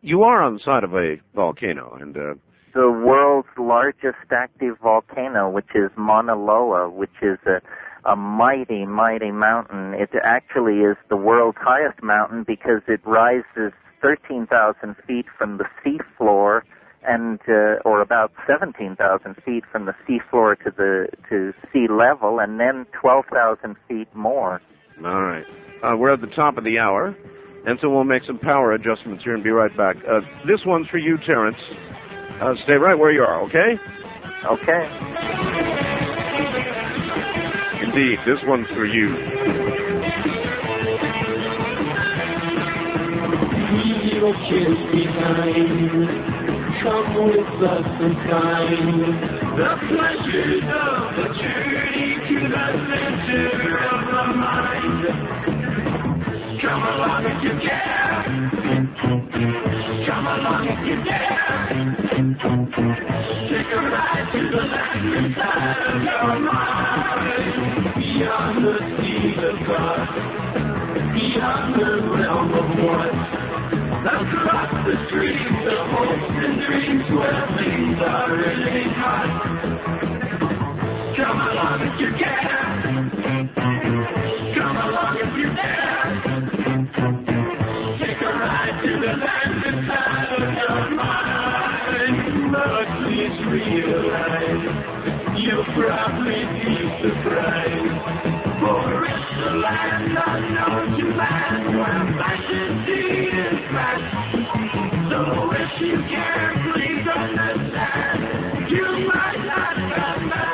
You are on the side of a volcano, and the world's largest active volcano, which is Mauna Loa, which is a mighty, mighty mountain. It actually is the world's highest mountain because it rises 13,000 feet from the seafloor, and or about 17,000 feet from the seafloor to sea level, and then 12,000 feet more. All right, we're at the top of the hour. And so we'll make some power adjustments here and be right back. This one's for you, Terence. Stay right where you are, okay? Okay. Indeed, this one's for you. Leave a kiss behind. Come with us and find the pleasures of the journey to the center of the mind. Come along if you care. Come along if you dare. Take a ride to the land inside of your mind. Beyond the seas of God, beyond the realm of what, across the streets of hopes and dreams where things are really hot. Come along if you care. Come along if you dare. Take a ride to the land inside of your mind. But please realize you'll probably be surprised. For it's the land unknown to man, where fantasy is fast. So if you care, please understand, you might not come back.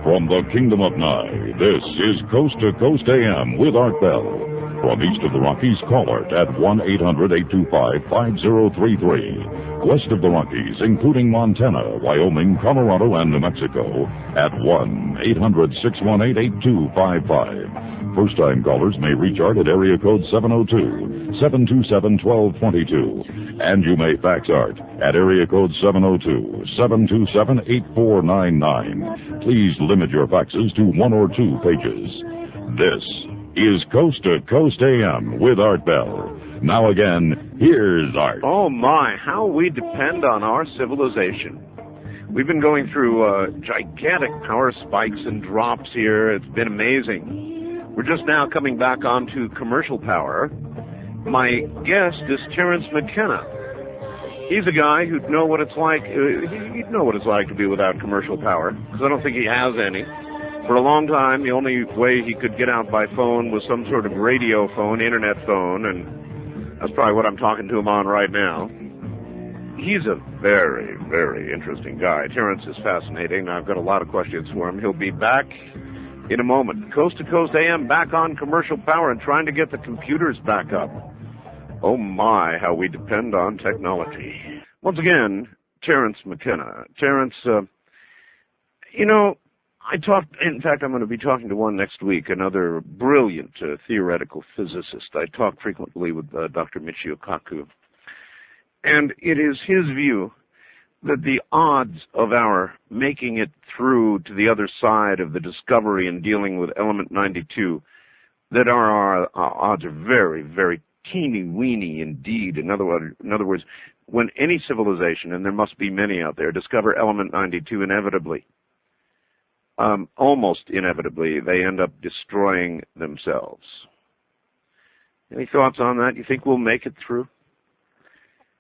From the Kingdom of Nye, this is Coast to Coast AM with Art Bell. From east of the Rockies, call Art at 1-800-825-5033. West of the Rockies, including Montana, Wyoming, Colorado, and New Mexico, at 1-800-618-8255. First-time callers may reach Art at area code 702-727-1222. And you may fax Art at area code 702-727-8499. Please limit your faxes to 1 or 2 pages. This is Coast to Coast AM with Art Bell. Now again, here's Art. Oh my, how we depend on our civilization. We've been going through gigantic power spikes and drops here. It's been amazing. We're just now coming back onto commercial power. My guest is Terence McKenna. He's a guy who'd know what it's like. He'd know what it's like to be without commercial power, because I don't think he has any. For a long time, the only way he could get out by phone was some sort of radio phone, internet phone, and that's probably what I'm talking to him on right now. He's a very, very interesting guy. Terence is fascinating. I've got a lot of questions for him. He'll be back in a moment. Coast to Coast AM back on commercial power and trying to get the computers back up. Oh my, how we depend on technology. Once again, Terence McKenna. Terence, in fact, I'm going to be talking to one next week, another brilliant theoretical physicist. I talk frequently with Dr. Michio Kaku. And it is his view that the odds of our making it through to the other side of the discovery and dealing with element 92, that our odds are very, very teeny-weeny indeed. In other words, when any civilization, and there must be many out there, discover element 92 inevitably, almost inevitably, they end up destroying themselves. Any thoughts on that? You think we'll make it through?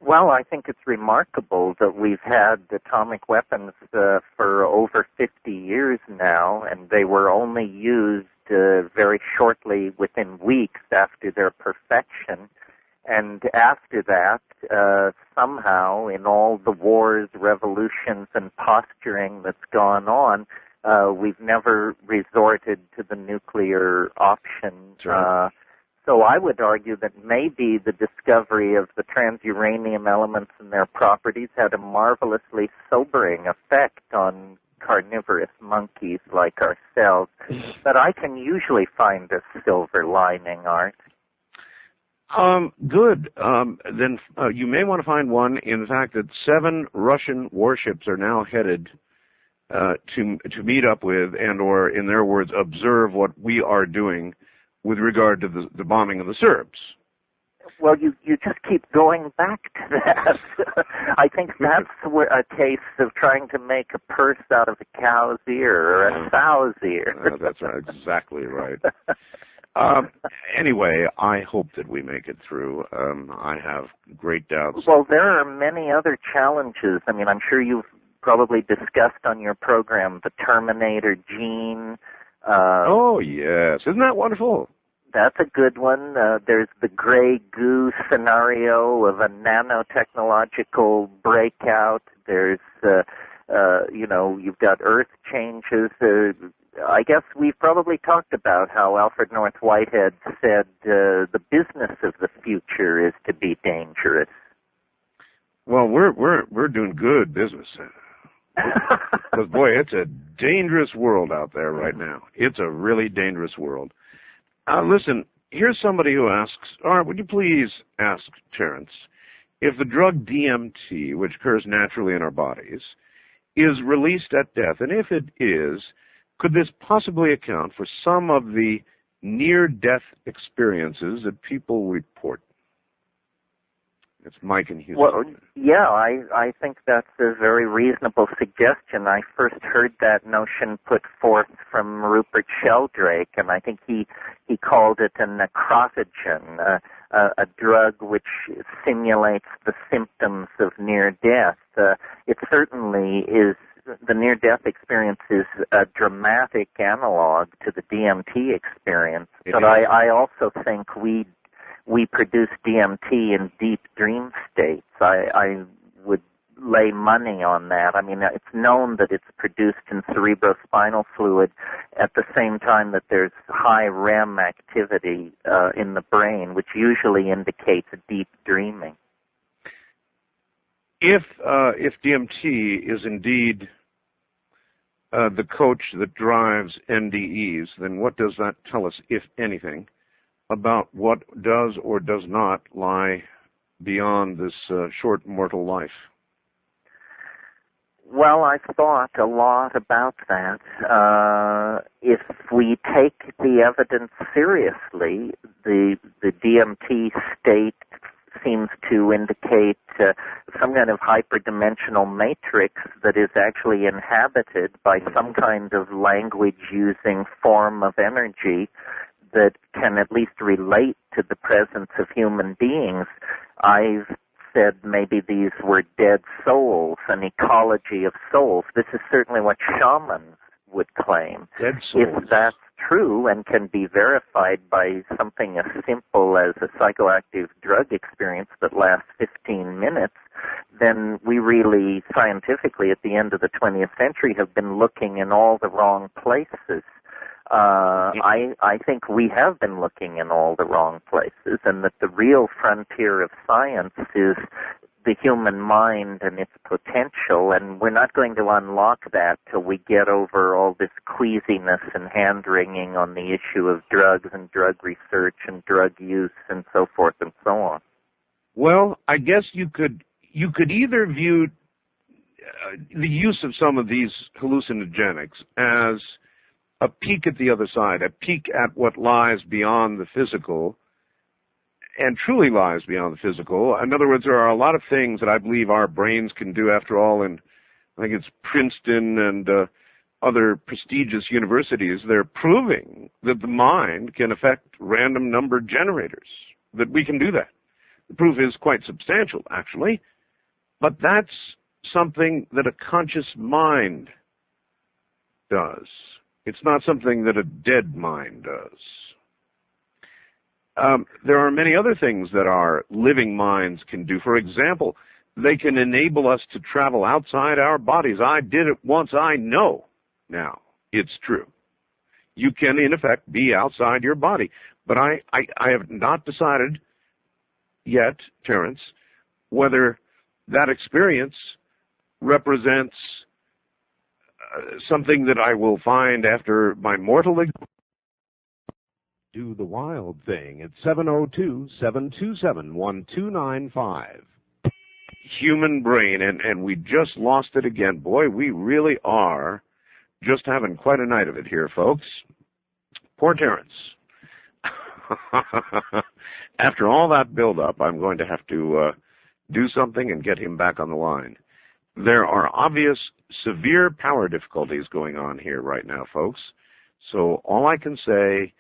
Well, I think it's remarkable that we've had atomic weapons for over 50 years now, and they were only used very shortly, within weeks after their perfection. And after that, somehow, in all the wars, revolutions, and posturing that's gone on, we've never resorted to the nuclear option. Right. So I would argue that maybe the discovery of the transuranium elements and their properties had a marvelously sobering effect on carnivorous monkeys like ourselves. But I can usually find a silver lining, Art. Good. Then you may want to find one in the fact that 7 Russian warships are now headed to meet up with and, or in their words, observe what we are doing with regard to the bombing of the Serbs. Well, you just keep going back to that. I think that's a case of trying to make a purse out of a cow's ear or a sow's ear. That's right, exactly right. Anyway, I hope that we make it through. I have great doubts. Well, there are many other challenges. I mean, I'm sure you've probably discussed on your program the Terminator gene. Oh, yes. Isn't that wonderful? That's a good one. There's the gray goo scenario of a nanotechnological breakout. There's, you've got earth changes. I guess we've probably talked about how Alfred North Whitehead said the business of the future is to be dangerous. Well, we're doing good business. Because, boy, it's a dangerous world out there right now. It's a really dangerous world. Listen, here's somebody who asks, all right, would you please ask Terence, if the drug DMT, which occurs naturally in our bodies, is released at death, and if it is, could this possibly account for some of the near-death experiences that people report? It's Mike in Houston. Well, yeah, I think that's a very reasonable suggestion. I first heard that notion put forth from Rupert Sheldrake, and I think he called it a necrotogen, a drug which simulates the symptoms of near death. It certainly is. The near-death experience is a dramatic analog to the DMT experience, but I also think we produce DMT in deep dream states. I would lay money on that. I mean, it's known that it's produced in cerebrospinal fluid at the same time that there's high REM activity in the brain, which usually indicates deep dreaming. If DMT is indeed the coach that drives NDEs, then what does that tell us, if anything, about what does or does not lie beyond this short mortal life? Well, I've thought a lot about that. If we take the evidence seriously, the DMT state seems to indicate some kind of hyperdimensional matrix that is actually inhabited by some kind of language-using form of energy that can at least relate to the presence of human beings. I've said maybe these were dead souls, an ecology of souls. This is certainly what shamans would claim. Dead souls. If that's true and can be verified by something as simple as a psychoactive drug experience that lasts 15 minutes, then we really, scientifically, at the end of the 20th century, have been looking in all the wrong places. I think we have been looking in all the wrong places, and that the real frontier of science is the human mind and its potential, and we're not going to unlock that till we get over all this queasiness and hand-wringing on the issue of drugs and drug research and drug use and so forth and so on. Well, I guess you could either view the use of some of these hallucinogenics as a peek at the other side, a peek at what lies beyond the physical, and truly lies beyond the physical. In other words, there are a lot of things that I believe our brains can do, after all, and I think it's Princeton and other prestigious universities. They're proving that the mind can affect random number generators, that we can do that. The proof is quite substantial, actually, but that's something that a conscious mind does. It's not something that a dead mind does. There are many other things that our living minds can do. For example, they can enable us to travel outside our bodies. I did it once. I know now it's true. You can, in effect, be outside your body. But I have not decided yet, Terence, whether that experience represents something that I will find after my mortal existence. Do the wild thing at 702-727-1295. Human brain, and we just lost it again. Boy, we really are just having quite a night of it here, folks. Poor Terence. After all that build-up, I'm going to have to do something and get him back on the line. There are obvious, severe power difficulties going on here right now, folks. So all I can say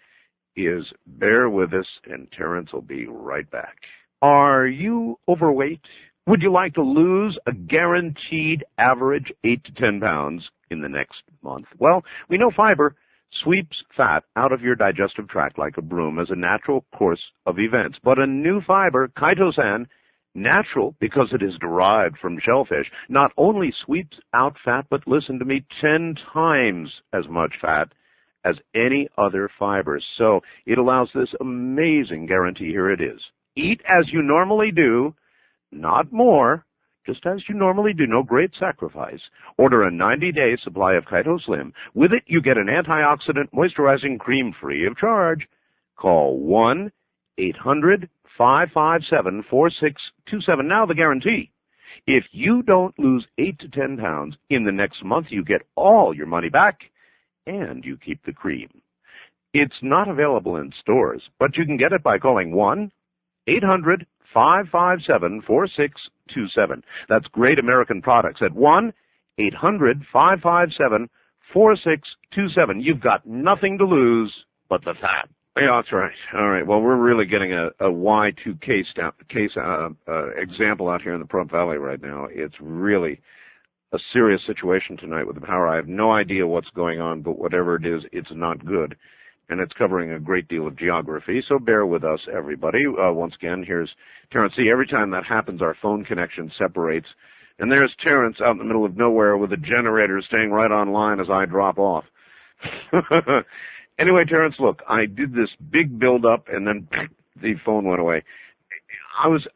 is bear with us, and Terence will be right back. Are you overweight? Would you like to lose a guaranteed average 8 to 10 pounds in the next month? Well, we know fiber sweeps fat out of your digestive tract like a broom as a natural course of events. But a new fiber, chitosan, natural because it is derived from shellfish, not only sweeps out fat, but listen to me, 10 times as much fat as any other fiber. So it allows this amazing guarantee. Here it is. Eat as you normally do, not more, just as you normally do. No great sacrifice. Order a 90-day supply of Chito Slim. With it, you get an antioxidant moisturizing cream free of charge. Call 1-800-557-4627. Now the guarantee. If you don't lose 8 to 10 pounds in the next month, you get all your money back, and you keep the cream. It's not available in stores, but you can get it by calling 1-800-557-4627. That's Great American Products at 1-800-557-4627. You've got nothing to lose but the fat. Yeah, that's right. All right. Well, we're really getting a Y2K example out here in the Pahrump Valley right now. It's really a serious situation tonight with the power. I have no idea what's going on, but whatever it is, it's not good. And it's covering a great deal of geography, so bear with us, everybody. Once again, here's Terence. See, every time that happens, our phone connection separates. And there's Terence out in the middle of nowhere with a generator staying right on line as I drop off. Anyway, Terence, look, I did this big build-up, and then the phone went away. I was,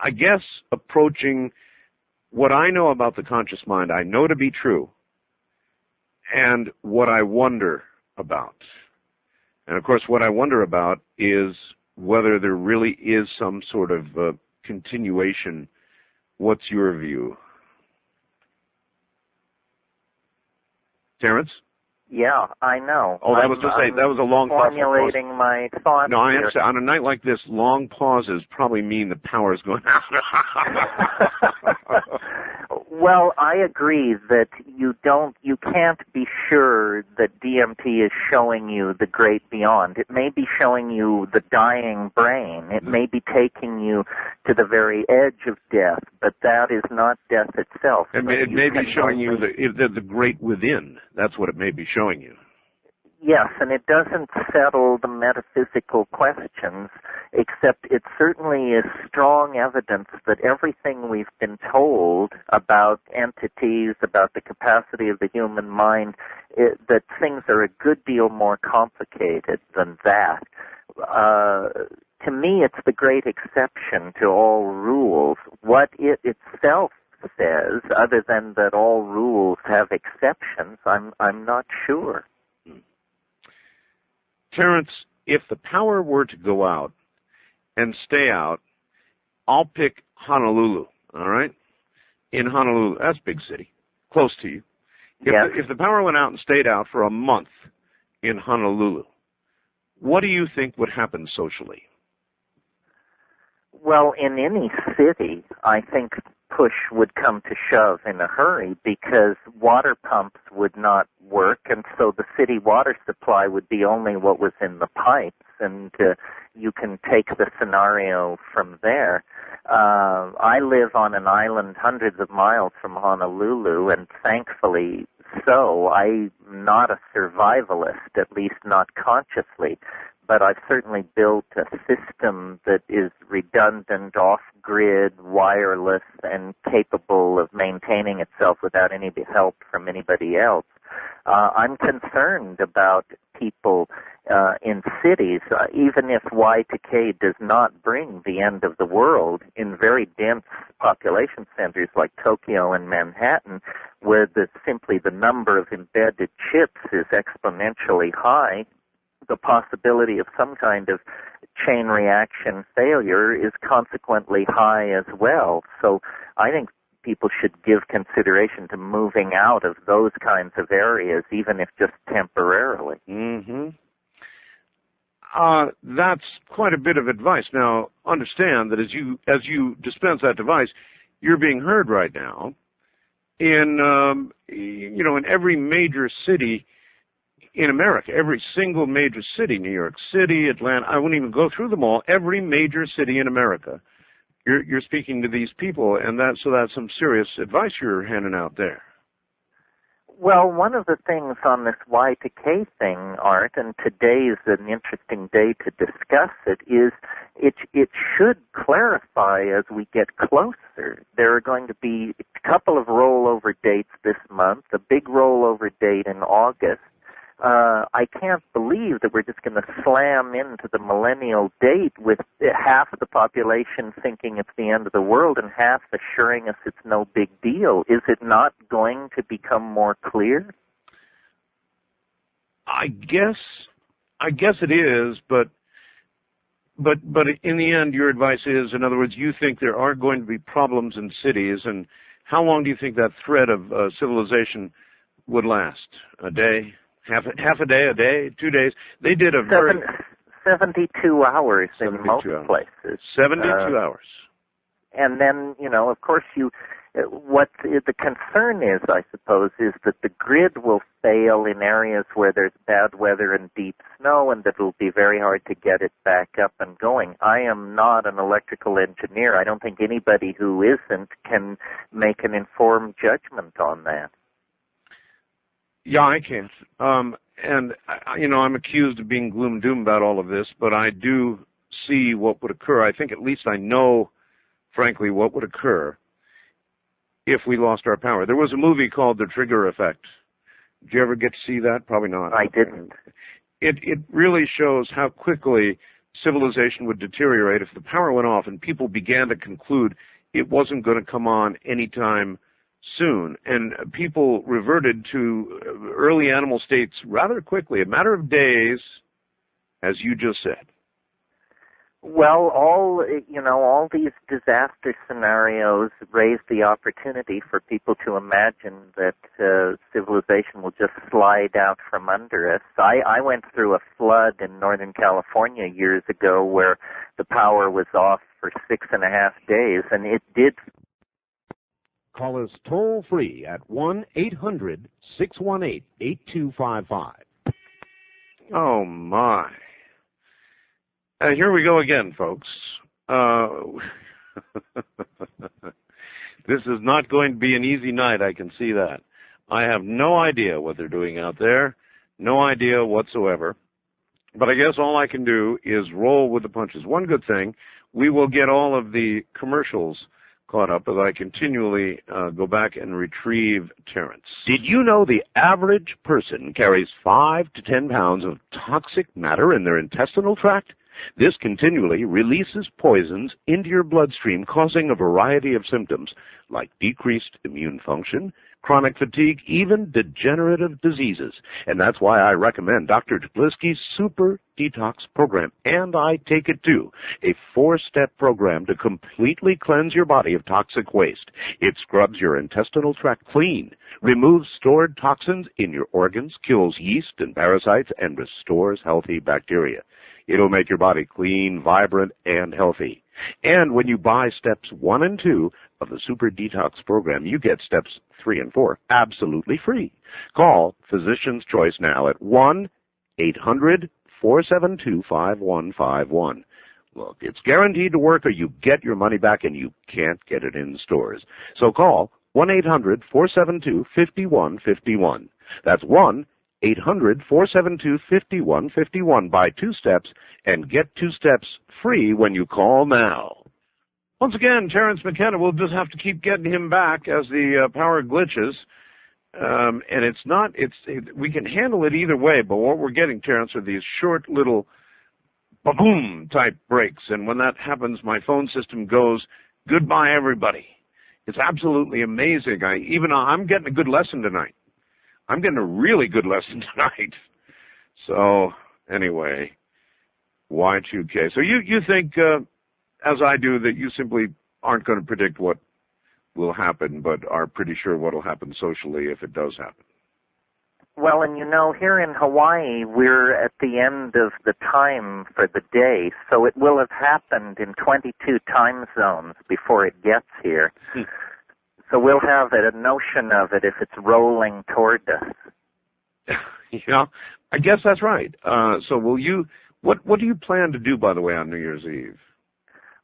I guess, approaching what I know about the conscious mind. I know to be true, and what I wonder about. And, of course, what I wonder about is whether there really is some sort of continuation. What's your view? Terence? Yeah, I know. Oh, that was a long pause. Formulating my thoughts. No, I here. understand. On a night like this, long pauses probably mean the power is going out. Well, I agree that you can't be sure that DMT is showing you the great beyond. It may be showing you the dying brain. It may be taking you to the very edge of death, but that is not death itself. It may be showing you the great within. That's what it may be showing you. Yes, and it doesn't settle the metaphysical questions, except it certainly is strong evidence that everything we've been told about entities, about the capacity of the human mind, that things are a good deal more complicated than that. To me, it's the great exception to all rules. What it itself says, other than that all rules have exceptions, I'm not sure. Terence, if the power were to go out and stay out, I'll pick Honolulu, all right? In Honolulu, that's a big city, close to you. If the power went out and stayed out for a month in Honolulu, what do you think would happen socially? Well, in any city, I think push would come to shove in a hurry because water pumps would not work, and so the city water supply would be only what was in the pipes, and you can take the scenario from there. I live on an island hundreds of miles from Honolulu, and thankfully so. I'm not a survivalist, at least not consciously, but I've certainly built a system that is redundant, off-grid, wireless, and capable of maintaining itself without any help from anybody else. I'm concerned about people in cities, even if Y2K does not bring the end of the world, in very dense population centers like Tokyo and Manhattan, where simply the number of embedded chips is exponentially high. The possibility of some kind of chain reaction failure is consequently high as well. So I think people should give consideration to moving out of those kinds of areas, even if just temporarily. Mm-hmm. That's quite a bit of advice. Now, understand that as you dispense that advice, you're being heard right now in in every major city in America, every single major city, New York City, Atlanta, I wouldn't even go through them all, every major city in America. You're speaking to these people, and that's some serious advice you're handing out there. Well, one of the things on this Y2K thing, Art, and today is an interesting day to discuss it, is it should clarify as we get closer. There are going to be a couple of rollover dates this month, a big rollover date in August. I can't believe that we're just going to slam into the millennial date with half of the population thinking it's the end of the world and half assuring us it's no big deal. Is it not going to become more clear? I guess it is, but in the end, your advice is, in other words, you think there are going to be problems in cities, and how long do you think that thread of civilization would last? A day? Half a day, 2 days. They did a 72 hours in most places. 72 hours. And then, of course, what the concern is, I suppose, is that the grid will fail in areas where there's bad weather and deep snow, and that it'll be very hard to get it back up and going. I am not an electrical engineer. I don't think anybody who isn't can make an informed judgment on that. Yeah, I can't. And I'm accused of being gloom and doom about all of this, but I do see what would occur. I think at least I know, frankly, what would occur if we lost our power. There was a movie called The Trigger Effect. Did you ever get to see that? Probably not. I didn't. It really shows how quickly civilization would deteriorate if the power went off and people began to conclude it wasn't going to come on anytime soon, and people reverted to early animal states rather quickly, a matter of days, as you just said. Well, all these disaster scenarios raise the opportunity for people to imagine that civilization will just slide out from under us. I went through a flood in Northern California years ago where the power was off for 6.5 days, and it did. Call us toll-free at 1-800-618-8255. Oh, my. Here we go again, folks. This is not going to be an easy night, I can see that. I have no idea what they're doing out there, no idea whatsoever. But I guess all I can do is roll with the punches. One good thing, we will get all of the commercials caught up as I continually go back and retrieve Terence. Did you know the average person carries 5 to 10 pounds of toxic matter in their intestinal tract? This continually releases poisons into your bloodstream, causing a variety of symptoms like decreased immune function, chronic fatigue, even degenerative diseases. And that's why I recommend Dr. Teplisky's Super Detox Program. And I take it too, a 4-step program to completely cleanse your body of toxic waste. It scrubs your intestinal tract clean, removes stored toxins in your organs, kills yeast and parasites, and restores healthy bacteria. It'll make your body clean, vibrant, and healthy. And when you buy steps 1 and 2 of the Super Detox Program, you get steps 3 and 4 absolutely free. Call Physician's Choice now at 1-800-472-5151. Look, it's guaranteed to work or you get your money back and you can't get it in stores. So call 1-800-472-5151. That's 1-800-472-5151. Buy 2 steps and get 2 steps free when you call now. Once again, Terence McKenna, we'll just have to keep getting him back as the power glitches. And we can handle it either way, but what we're getting, Terence, are these short little ba-boom type breaks. And when that happens, my phone system goes, goodbye, everybody. It's absolutely amazing. I'm getting a good lesson tonight. I'm getting a really good lesson tonight. So, anyway, Y2K. So you think, as I do, that you simply aren't going to predict what will happen, but are pretty sure what will happen socially if it does happen. Well, and here in Hawaii, we're at the end of the time for the day, so it will have happened in 22 time zones before it gets here. So we'll have a notion of it if it's rolling toward us. Yeah, I guess that's right. So will you, what do you plan to do, by the way, on New Year's Eve?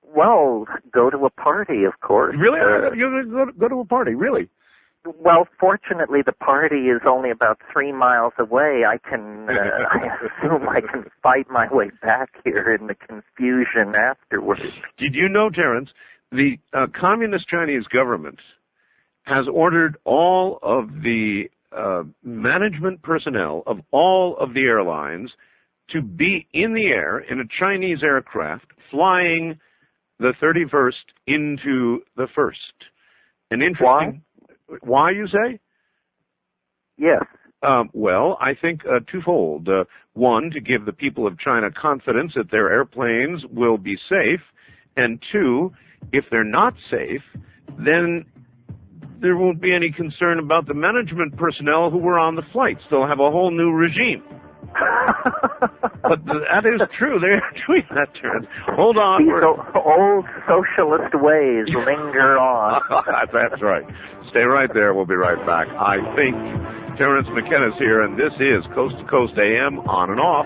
Well, go to a party, of course. Really? You're going to go to a party, really? Well, fortunately, the party is only about 3 miles away. I assume I can fight my way back here in the confusion afterwards. Did you know, Terence, the communist Chinese government has ordered all of the management personnel of all of the airlines to be in the air in a Chinese aircraft flying the 31st into the 1st. An interesting... Why, you say? Yes. Well, I think twofold. One, to give the people of China confidence that their airplanes will be safe. And two, if they're not safe, then there won't be any concern about the management personnel who were on the flights. They'll have a whole new regime. But that is true. They're doing that, Terence. Hold on. These old socialist ways linger on. That's right. Stay right there. We'll be right back. I think Terence McKenna's here, and this is Coast to Coast AM on and off.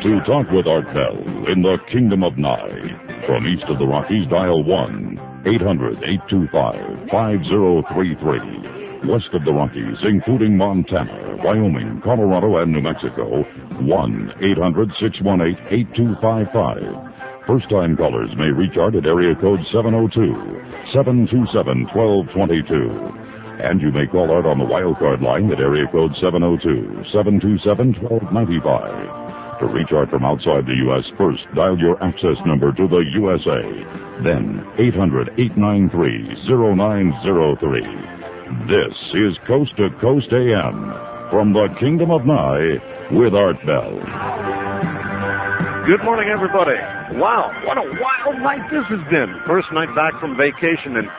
To talk with Art Bell in the Kingdom of Nye. From east of the Rockies, dial 1-800-825-5033. West of the Rockies, including Montana, Wyoming, Colorado, and New Mexico, 1-800-618-8255. First-time callers may reach Art at area code 702-727-1222. And you may call Art on the wildcard line at area code 702-727-1295. To reach Art from outside the U.S., first dial your access number to the USA. Then 800-893-0903. This is Coast to Coast AM from the Kingdom of Nye with Art Bell. Good morning, everybody. Wow, what a wild night this has been. First night back from vacation, and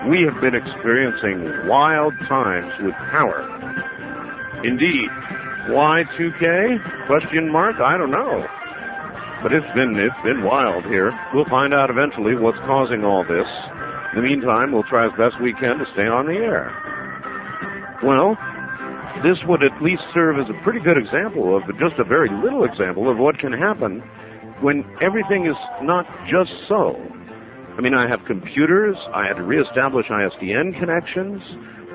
we have been experiencing wild times with power. Indeed. Y2K? Question mark? I don't know. But it's been wild here. We'll find out eventually what's causing all this. In the meantime, we'll try as best we can to stay on the air. Well, this would at least serve as a pretty good example of, just a very little example of what can happen when everything is not just so. I mean, I have computers. I had to reestablish ISDN connections.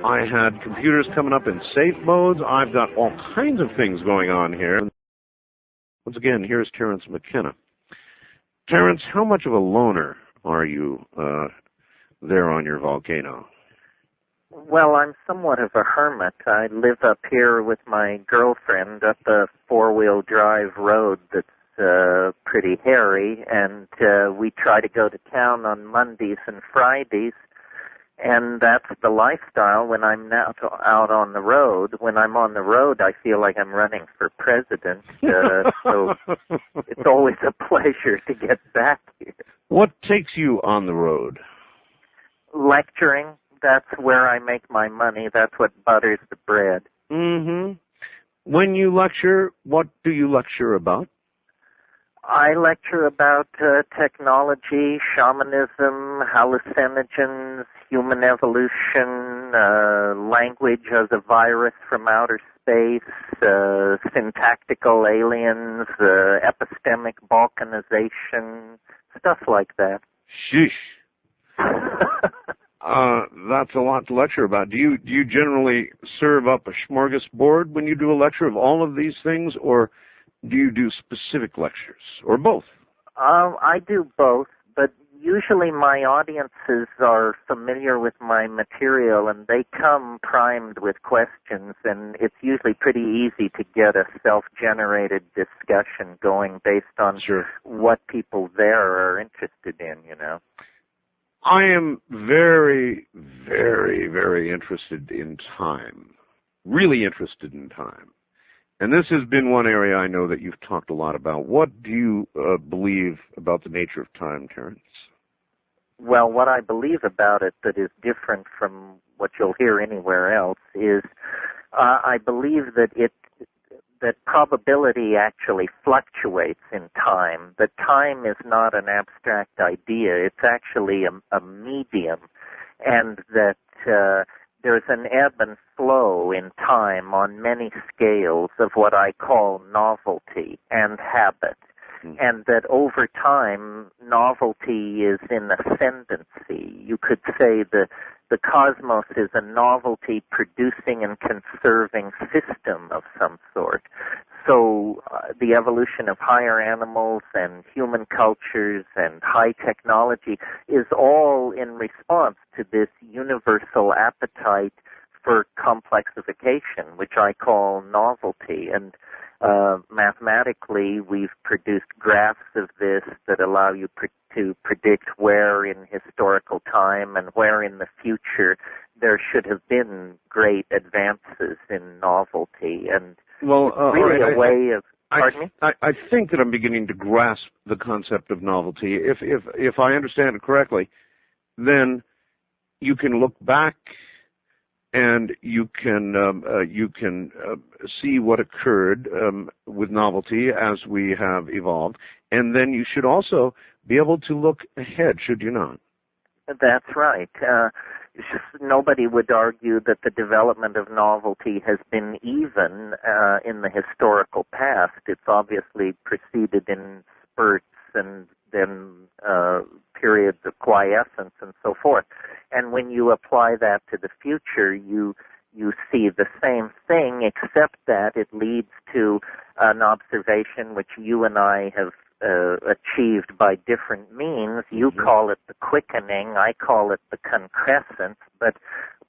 I had computers coming up in safe modes. I've got all kinds of things going on here. Once again, here's Terence McKenna. Terence, how much of a loner are you there on your volcano? Well, I'm somewhat of a hermit. I live up here with my girlfriend up a four-wheel drive road that's pretty hairy, and we try to go to town on Mondays and Fridays, and that's the lifestyle when I'm now out on the road. When I'm on the road, I feel like I'm running for president, so it's always a pleasure to get back here. What takes you on the road? Lecturing. That's where I make my money. That's what butters the bread. Mm-hmm. When you lecture, what do you lecture about? I lecture about technology, shamanism, hallucinogens, human evolution, language as a virus from outer space, syntactical aliens, epistemic balkanization, stuff like that. Sheesh. That's a lot to lecture about. Do you generally serve up a smorgasbord when you do a lecture of all of these things, or do you do specific lectures, or both? I do both, but usually my audiences are familiar with my material, and they come primed with questions, and it's usually pretty easy to get a self-generated discussion going based on what people there are interested in, you know. I am very, very, very interested in time, really interested in time. And this has been one area I know that you've talked a lot about. What do you believe about the nature of time, Terence? Well, what I believe about it that is different from what you'll hear anywhere else is I believe that that probability actually fluctuates in time. That time is not an abstract idea. It's actually a medium, and that there's an ebb and flow in time on many scales of what I call novelty and habit, and that over time, novelty is in ascendancy. You could say the cosmos is a novelty-producing and conserving system of some sort. So the evolution of higher animals and human cultures and high technology is all in response to this universal appetite for complexification, which I call novelty. And mathematically, we've produced graphs of this that allow you to predict where in historical time and where in the future there should have been great advances in novelty. And well, it's really a way of... Pardon me? I think that I'm beginning to grasp the concept of novelty. If I understand it correctly, then you can look back and you can see what occurred with novelty as we have evolved, and then you should also be able to look ahead, should you not? That's right. Nobody would argue that the development of novelty has been even in the historical past. It's obviously proceeded in spurts and then periods of quiescence and so forth. And when you apply that to the future, you see the same thing, except that it leads to an observation which you and I have achieved by different means. You call it the quickening, I call it the concrescence, but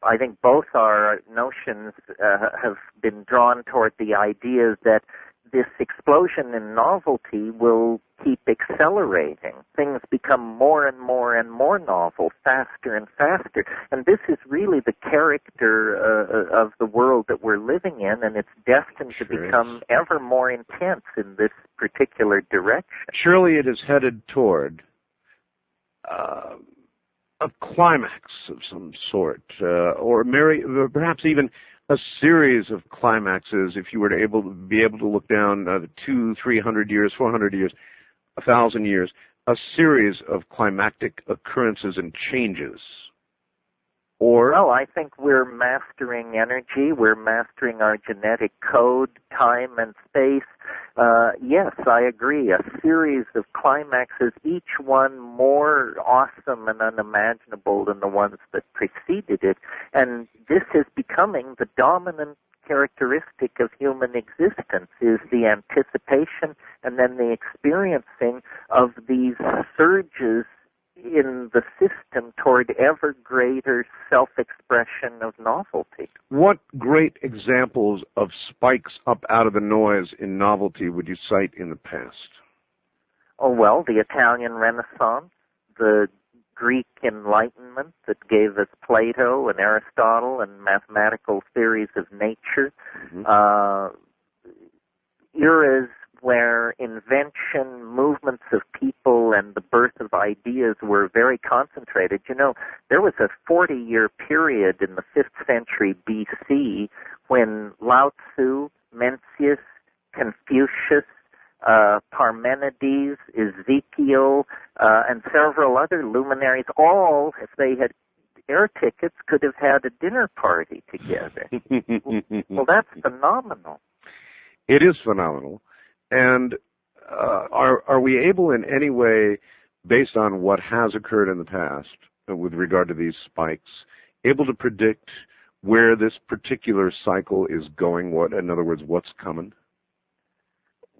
I think both our notions have been drawn toward the idea that this explosion in novelty will keep accelerating. Things become more and more and more novel, faster and faster. And this is really the character of the world that we're living in, and it's destined to become ever more intense in this particular direction. Surely it is headed toward a climax of some sort, or perhaps even a series of climaxes. If you were to be able to look down 200, 300 years, 400 years, 1,000 years, a series of climactic occurrences and changes? Or well, I think we're mastering energy. We're mastering our genetic code, time and space. Yes, I agree. A series of climaxes, each one more awesome and unimaginable than the ones that preceded it. And this is becoming the dominant characteristic of human existence, is the anticipation and then the experiencing of these surges in the system toward ever greater self-expression of novelty. what great examples of spikes up out of the noise in novelty would you cite in the past? Oh, well, the Italian Renaissance, the Greek Enlightenment that gave us Plato and Aristotle and mathematical theories of nature, eras where invention, movements of people, and the birth of ideas were very concentrated. You know, there was a 40-year period in the 5th century BC when Lao Tzu, Mencius, Confucius, Parmenides, Ezekiel, and several other luminaries, all, if they had air tickets, could have had a dinner party together. Well, that's phenomenal. It is phenomenal. And are we able in any way, based on what has occurred in the past with regard to these spikes, able to predict where this particular cycle is going? In other words, what's coming?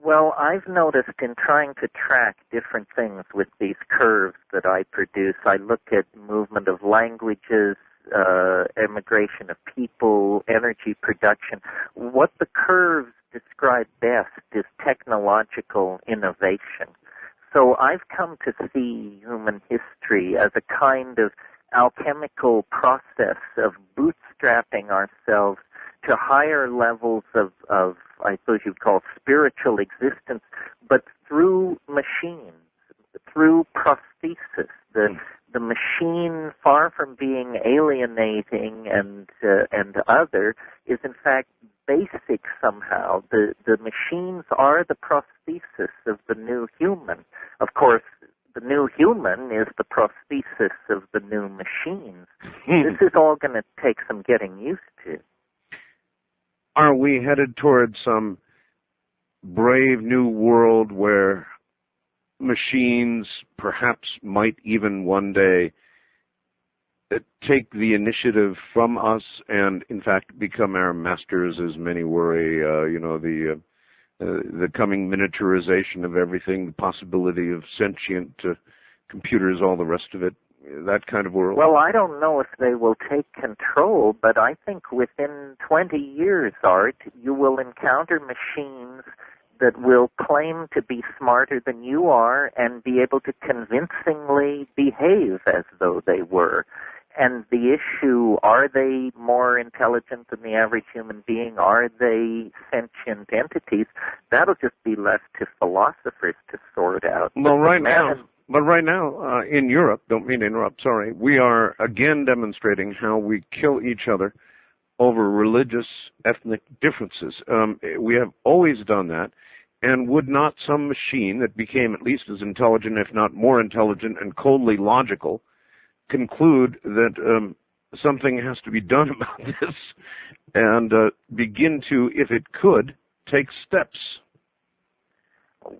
Well, I've noticed in trying to track different things with these curves that I produce, I look at movement of languages, immigration of people, energy production. What the curves describe best is technological innovation. So I've come to see human history as a kind of alchemical process of bootstrapping ourselves to higher levels of I suppose you'd call spiritual existence, but through machines, through prosthesis. The machine, far from being alienating and other, is in fact basic somehow. The machines are the prosthesis of the new human. Of course, the new human is the prosthesis of the new machines. This is all going to take some getting used to. Are we headed towards some brave new world where machines perhaps might even one day take the initiative from us and, in fact, become our masters, as many worry, the coming miniaturization of everything, the possibility of sentient computers, all the rest of it, that kind of world? Well, I don't know if they will take control, but I think within 20 years, Art, you will encounter machines that will claim to be smarter than you are and be able to convincingly behave as though they were. And the issue, are they more intelligent than the average human being? Are they sentient entities? That'll just be left to philosophers to sort out. Well, right now, in Europe, don't mean to interrupt, sorry, we are again demonstrating how we kill each other over religious, ethnic differences. We have always done that, and would not some machine that became at least as intelligent, if not more intelligent and coldly logical, conclude that something has to be done about this and begin to, if it could, take steps?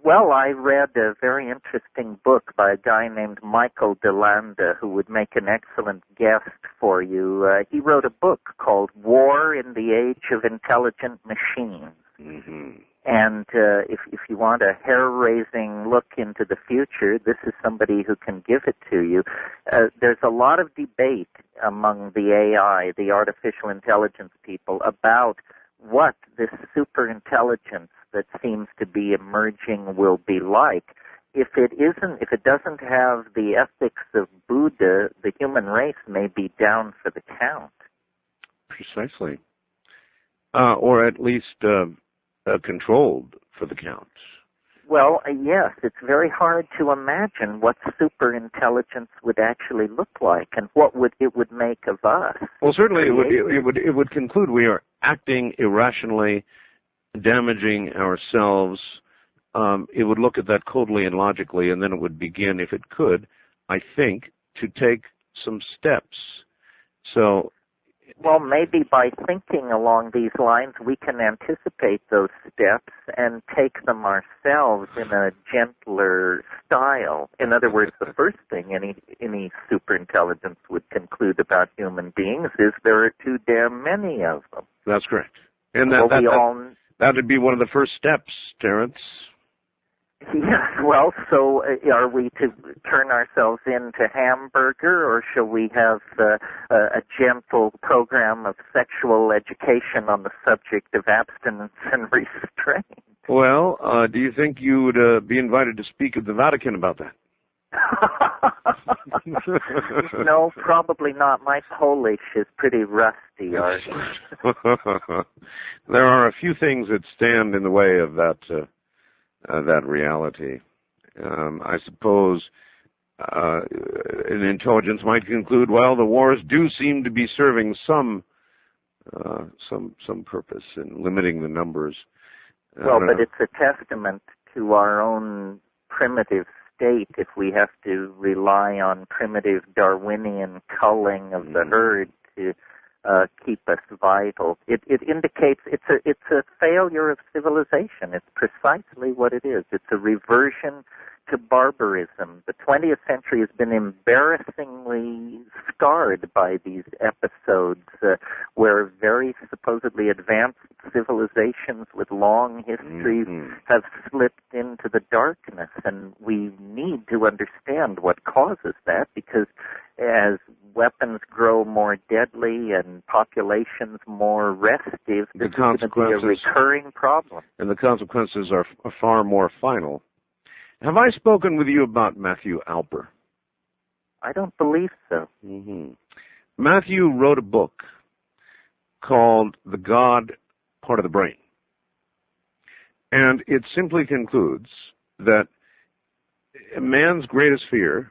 Well, I read a very interesting book by a guy named Michael DeLanda, who would make an excellent guest for you. He wrote a book called War in the Age of Intelligent Machines. And if you want a hair-raising look into the future, this is somebody who can give it to you. There's a lot of debate among the AI, the artificial intelligence people, about what this superintelligence that seems to be emerging will be like. If it doesn't have the ethics of Buddha, the human race may be down for the count. Precisely. Or at least controlled for the count. Well, yes, it's very hard to imagine what superintelligence would actually look like and what it would make of us. Well, certainly it would conclude we are acting irrationally, damaging ourselves, it would look at that codally and logically, and then it would begin, if it could, I think, to take some steps. So, well, maybe by thinking along these lines, we can anticipate those steps and take them ourselves in a gentler style. In other words, the first thing any superintelligence would conclude about human beings is there are too damn many of them. That's correct. And that would be one of the first steps, Terence. Yes, well, so are we to turn ourselves into hamburger, or shall we have a gentle program of sexual education on the subject of abstinence and restraint? Well, do you think you would be invited to speak at the Vatican about that? No, probably not. My Polish is pretty rusty, Art. There are a few things that stand in the way of that reality. I suppose an intelligence might conclude, well, the wars do seem to be serving some purpose in limiting the numbers. Well, but it's a testament to our own primitive state if we have to rely on primitive Darwinian culling of the herd to keep us vital. It indicates it's a failure of civilization. It's precisely what it is. It's a reversion to barbarism. The 20th century has been embarrassingly scarred by these episodes where very supposedly advanced civilizations with long histories have slipped into the darkness, and we need to understand what causes that, because as weapons grow more deadly and populations more restive, this is going to be a recurring problem. And the consequences are far more final. Have I spoken with you about Matthew Alper? I don't believe so. Matthew wrote a book called The God Part of the Brain. And it simply concludes that man's greatest fear,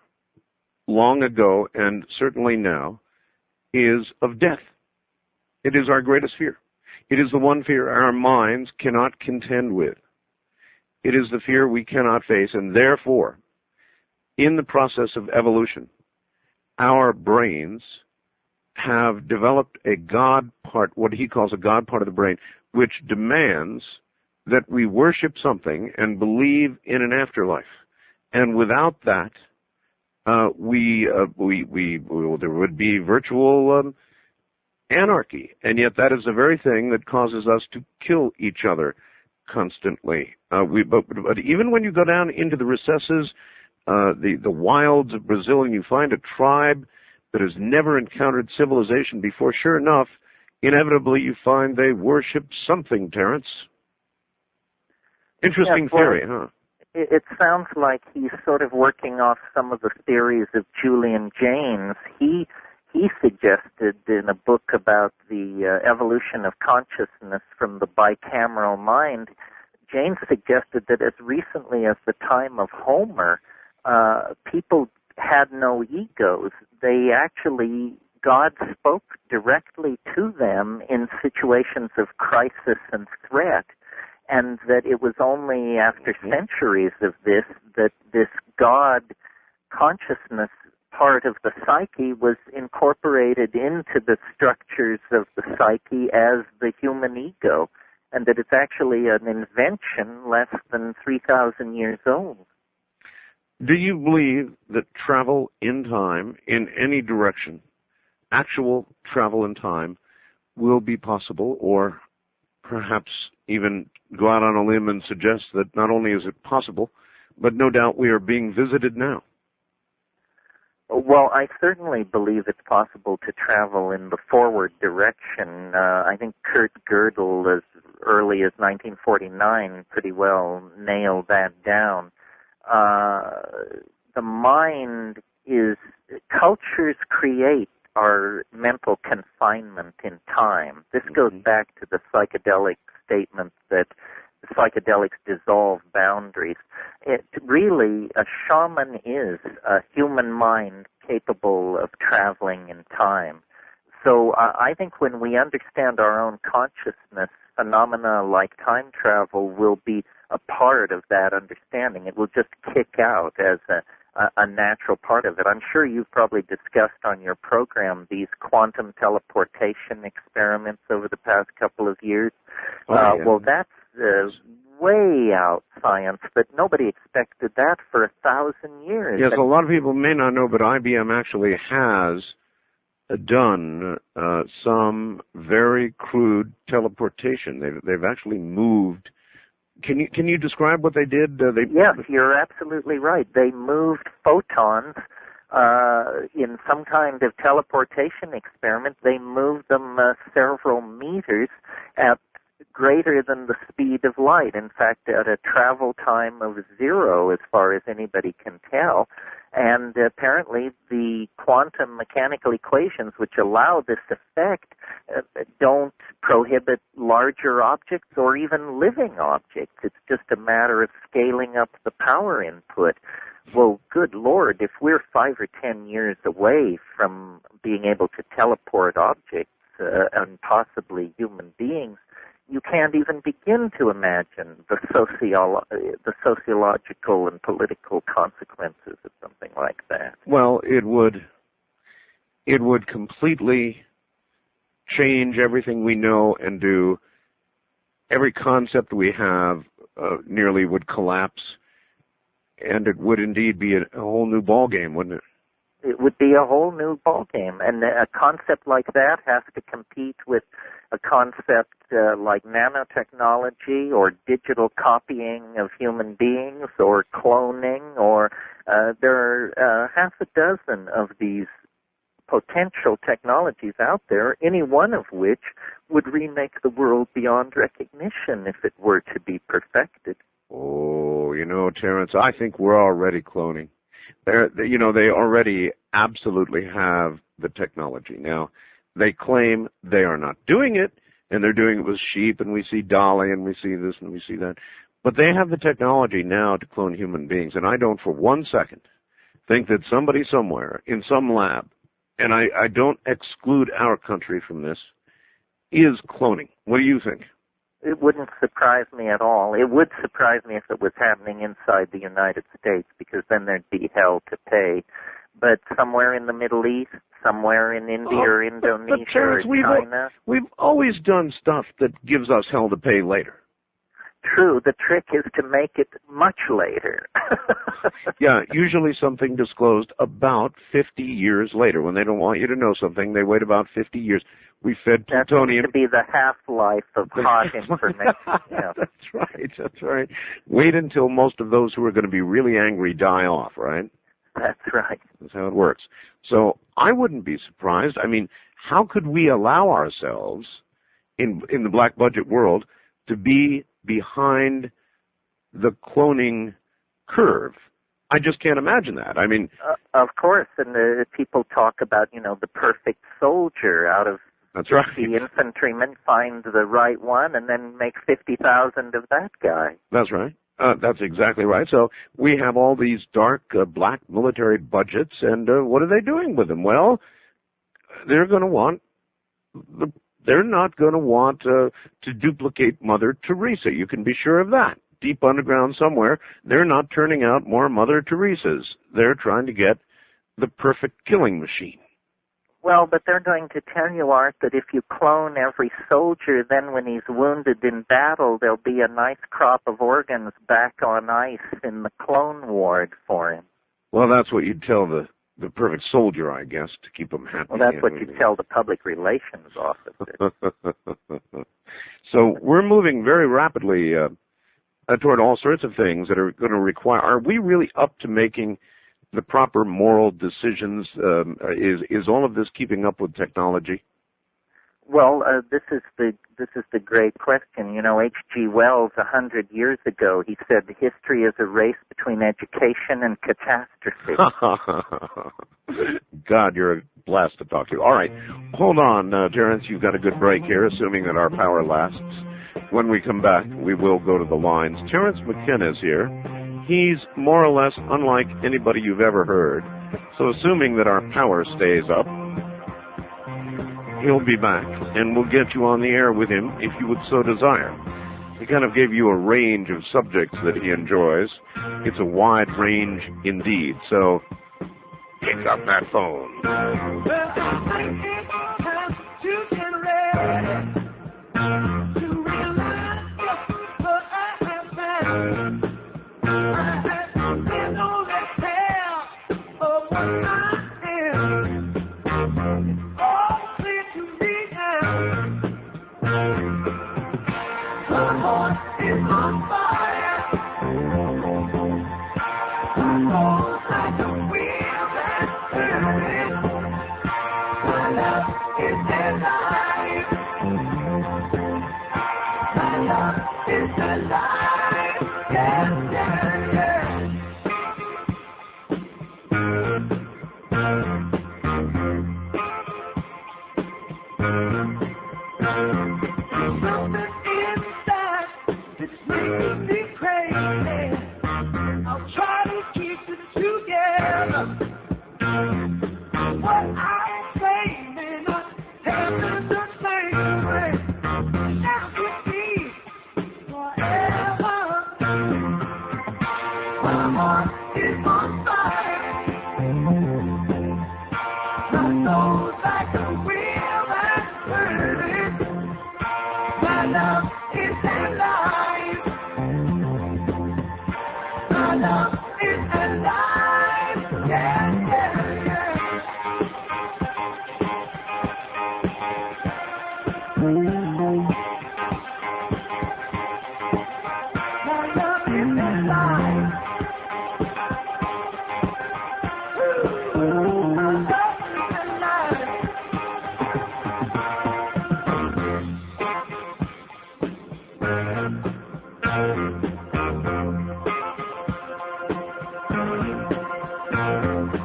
long ago and certainly now, is of death. It is our greatest fear. It is the one fear our minds cannot contend with. It is the fear we cannot face, and therefore, in the process of evolution, our brains have developed a God part, what he calls a God part of the brain, which demands that we worship something and believe in an afterlife. And without that, there would be virtual anarchy. And yet that is the very thing that causes us to kill each other constantly. But even when you go down into the recesses, the wilds of Brazil, and you find a tribe that has never encountered civilization before, sure enough, inevitably you find they worship something, Terence. Interesting theory, huh? It sounds like he's sort of working off some of the theories of Julian Jaynes. He suggested in a book about the evolution of consciousness from the bicameral mind, Jaynes suggested that as recently as the time of Homer, people had no egos. They actually, God spoke directly to them in situations of crisis and threat, and that it was only after centuries of this that this God consciousness part of the psyche was incorporated into the structures of the psyche as the human ego, and that it's actually an invention less than 3,000 years old. Do you believe that travel in time, in any direction, actual travel in time, will be possible, or perhaps even go out on a limb and suggest that not only is it possible, but no doubt we are being visited now? Well, I certainly believe it's possible to travel in the forward direction. I think Kurt Gödel, as early as 1949, pretty well nailed that down. The mind is, cultures create our mental confinement in time. This goes back to the psychedelic statement that psychedelics dissolve boundaries. It really, a shaman is a human mind capable of traveling in time. So I think when we understand our own consciousness, phenomena like time travel will be a part of that understanding. It will just kick out as a natural part of it. I'm sure you've probably discussed on your program these quantum teleportation experiments over the past couple of years. Well, that's way out science, but nobody expected that for 1,000 years. Yes, a lot of people may not know, but IBM actually has done some very crude teleportation. They've actually moved. Can you describe what they did? Yes, you're absolutely right. They moved photons in some kind of teleportation experiment. They moved them several meters at greater than the speed of light. In fact, at a travel time of 0, as far as anybody can tell. And apparently the quantum mechanical equations which allow this effect don't prohibit larger objects or even living objects. It's just a matter of scaling up the power input. Well, good Lord, if we're 5 or 10 years away from being able to teleport objects and possibly human beings, you can't even begin to imagine the sociological and political consequences of something like that. Well, it would completely change everything we know and do. Every concept we have nearly would collapse, and it would indeed be a whole new ballgame, wouldn't it? It would be a whole new ballgame, and a concept like that has to compete with a concept like nanotechnology or digital copying of human beings or cloning, or there are half a dozen of these potential technologies out there, any one of which would remake the world beyond recognition if it were to be perfected. Oh, Terence, I think we're already cloning. They already absolutely have the technology. Now, they claim they are not doing it, and they're doing it with sheep, and we see Dolly, and we see this, and we see that. But they have the technology now to clone human beings, and I don't for 1 second think that somebody somewhere in some lab, and I don't exclude our country from this, is cloning. What do you think? It wouldn't surprise me at all. It would surprise me if it was happening inside the United States, because then there'd be hell to pay. But somewhere in the Middle East, somewhere in India or Indonesia Terence, or China. We've always done stuff that gives us hell to pay later. True. The trick is to make it much later. Yeah, usually something disclosed about 50 years later. When they don't want you to know something, they wait about 50 years. We fed plutonium. That seems to be the half-life of hot information. Yeah. That's right. Wait until most of those who are going to be really angry die off, right? That's right. That's how it works. So I wouldn't be surprised. I mean, how could we allow ourselves in the black budget world to be behind the cloning curve? I just can't imagine that. I mean, of course, and people talk about, the perfect soldier out of That's right. The infantrymen find the right one and then make 50,000 of that guy. That's right. That's exactly right. So we have all these dark black military budgets, and what are they doing with them? Well, they're going to want they're not going to want to duplicate Mother Teresa. You can be sure of that. Deep underground somewhere, they're not turning out more Mother Teresas. They're trying to get the perfect killing machine. Well, but they're going to tell you, Art, that if you clone every soldier, then when he's wounded in battle, there'll be a nice crop of organs back on ice in the clone ward for him. Well, that's what you'd tell the perfect soldier, I guess, to keep him happy. Well, that's what you'd tell the public relations officer. So we're moving very rapidly toward all sorts of things that are going to require. Are we really up to making the proper moral decisions? Is all of this keeping up with technology? Well, this is the great question. H.G. Wells 100 years ago, he said history is a race between education and catastrophe. God, you're a blast to talk to. All right, hold on, Terence. You've got a good break here, assuming that our power lasts. When we come back, we will go to the lines. Terence McKenna is here. He's more or less unlike anybody you've ever heard. So assuming that our power stays up, he'll be back, and we'll get you on the air with him if you would so desire. He kind of gave you a range of subjects that he enjoys. It's a wide range indeed. So pick up that phone. Well, I think it's time to get ready to realize what I have found. I have been on the path of what I am. All clear to me now. My heart is on fire. My soul's like a wheel that's turning. My love is alive. My love is alive. Yeah, yeah, yeah. Something inside that's making me crazy. I'll try to keep it together. What I say may not happen the same way. Now could be forever. My heart is on fire. My soul's like a wheel that's turning. My love is alive. My love is alive. Yeah, yeah, yeah. My love is alive. Ooh, my love is alive.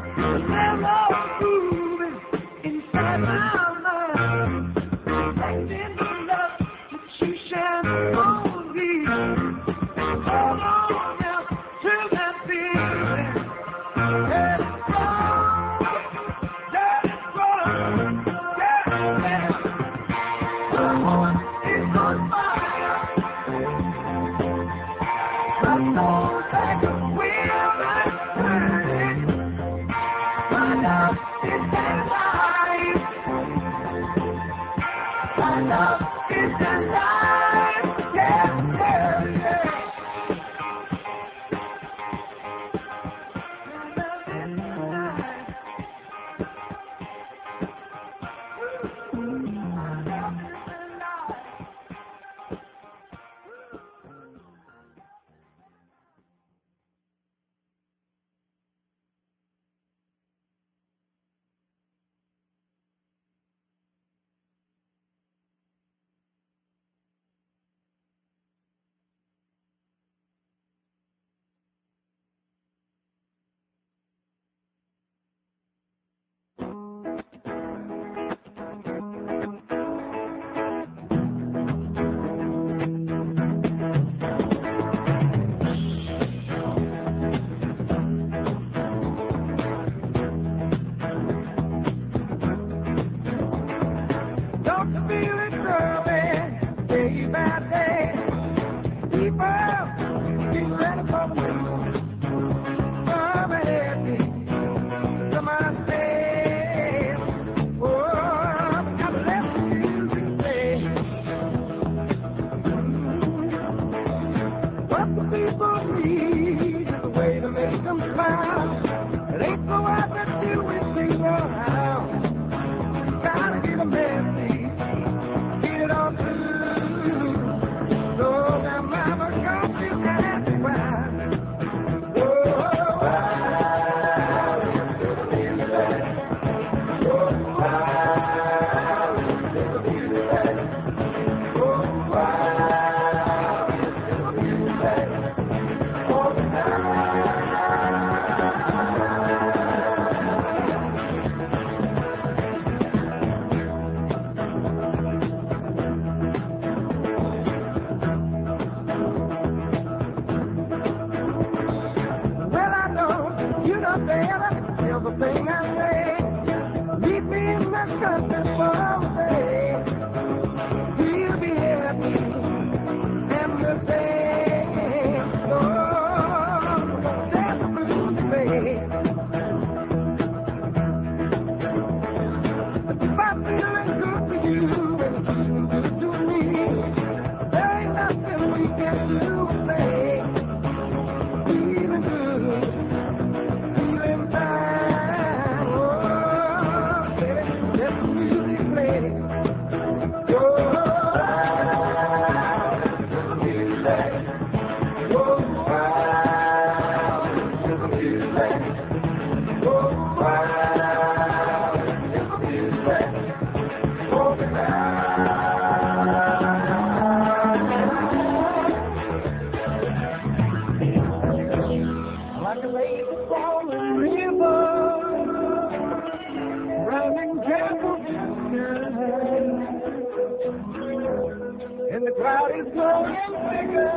Hello, moving inside my mind. Reflecting the love that you share on me. Hold on now to that feeling. Let it go. Let it go. Yeah, yeah. My heart is on fire. My soul's like a wheel that's turning. My love is alive. My love is alive. Yeah, yeah, yeah. My love is alive. Ooh, my love is alive. And the crowd is growing bigger.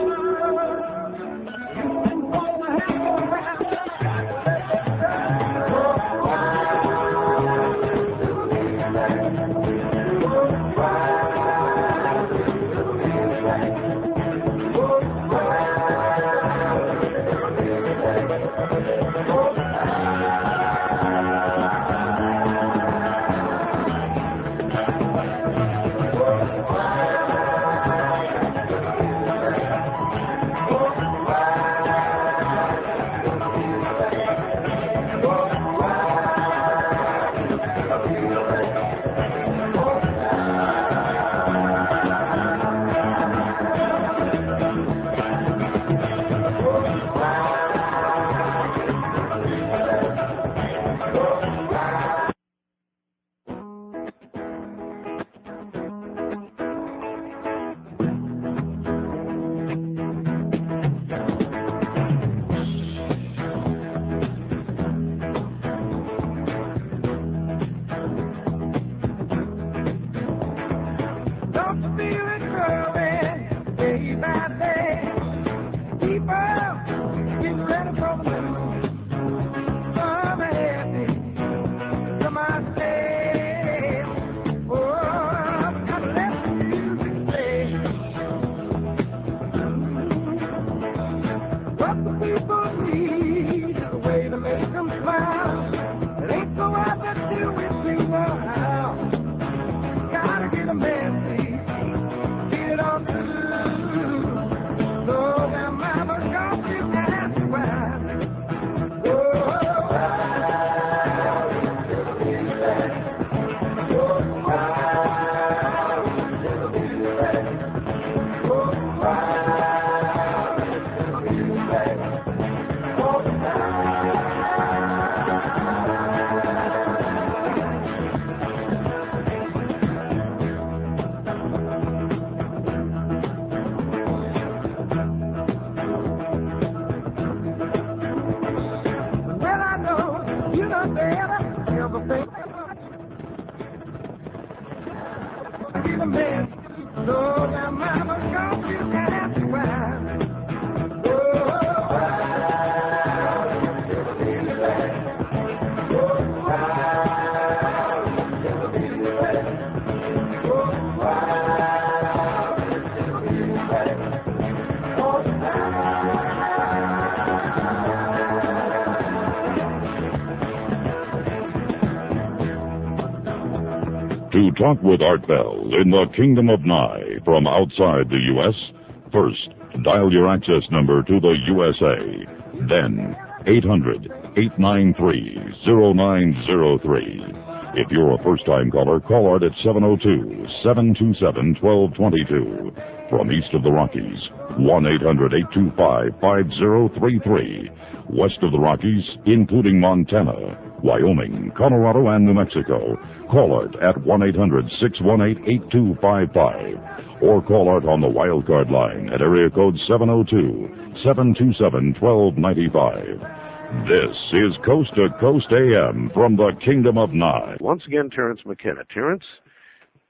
To talk with Art Bell in the Kingdom of Nye from outside the U.S., first, dial your access number to the USA. Then, 800-893-0903. If you're a first-time caller, call Art at 702-727-1222. From east of the Rockies, 1-800-825-5033. West of the Rockies, including Montana, Wyoming, Colorado, and New Mexico, call Art at 1-800-618-8255. Or call Art on the wildcard line at area code 702-727-1295. This is Coast to Coast AM from the Kingdom of Nye. Once again, Terence McKenna. Terence,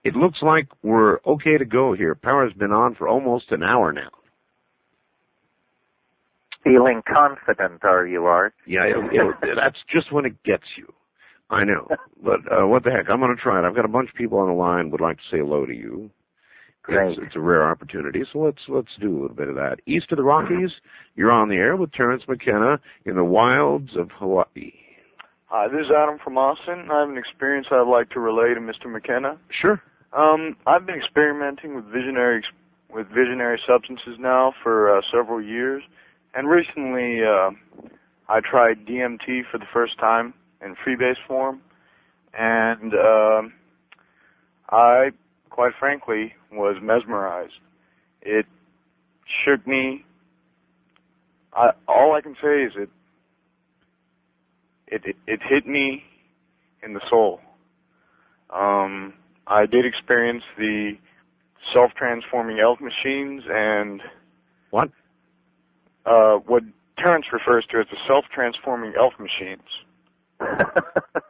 it looks like we're okay to go here. Power's been on for almost an hour now. Feeling confident, are you, Art? Yeah, that's just when it gets you. I know. But what the heck, I'm going to try it. I've got a bunch of people on the line who would like to say hello to you. Great. It's a rare opportunity, so let's do a little bit of that. East of the Rockies, you're on the air with Terence McKenna in the wilds of Hawaii. Hi, this is Adam from Austin. I have an experience I'd like to relay to Mr. McKenna. Sure. I've been experimenting with visionary substances now for several years, and recently I tried DMT for the first time in freebase form, and I, quite frankly, was mesmerized. It shook me. All I can say is it hit me in the soul. I did experience the self-transforming elf machines and what Terence refers to as the self-transforming elf machines.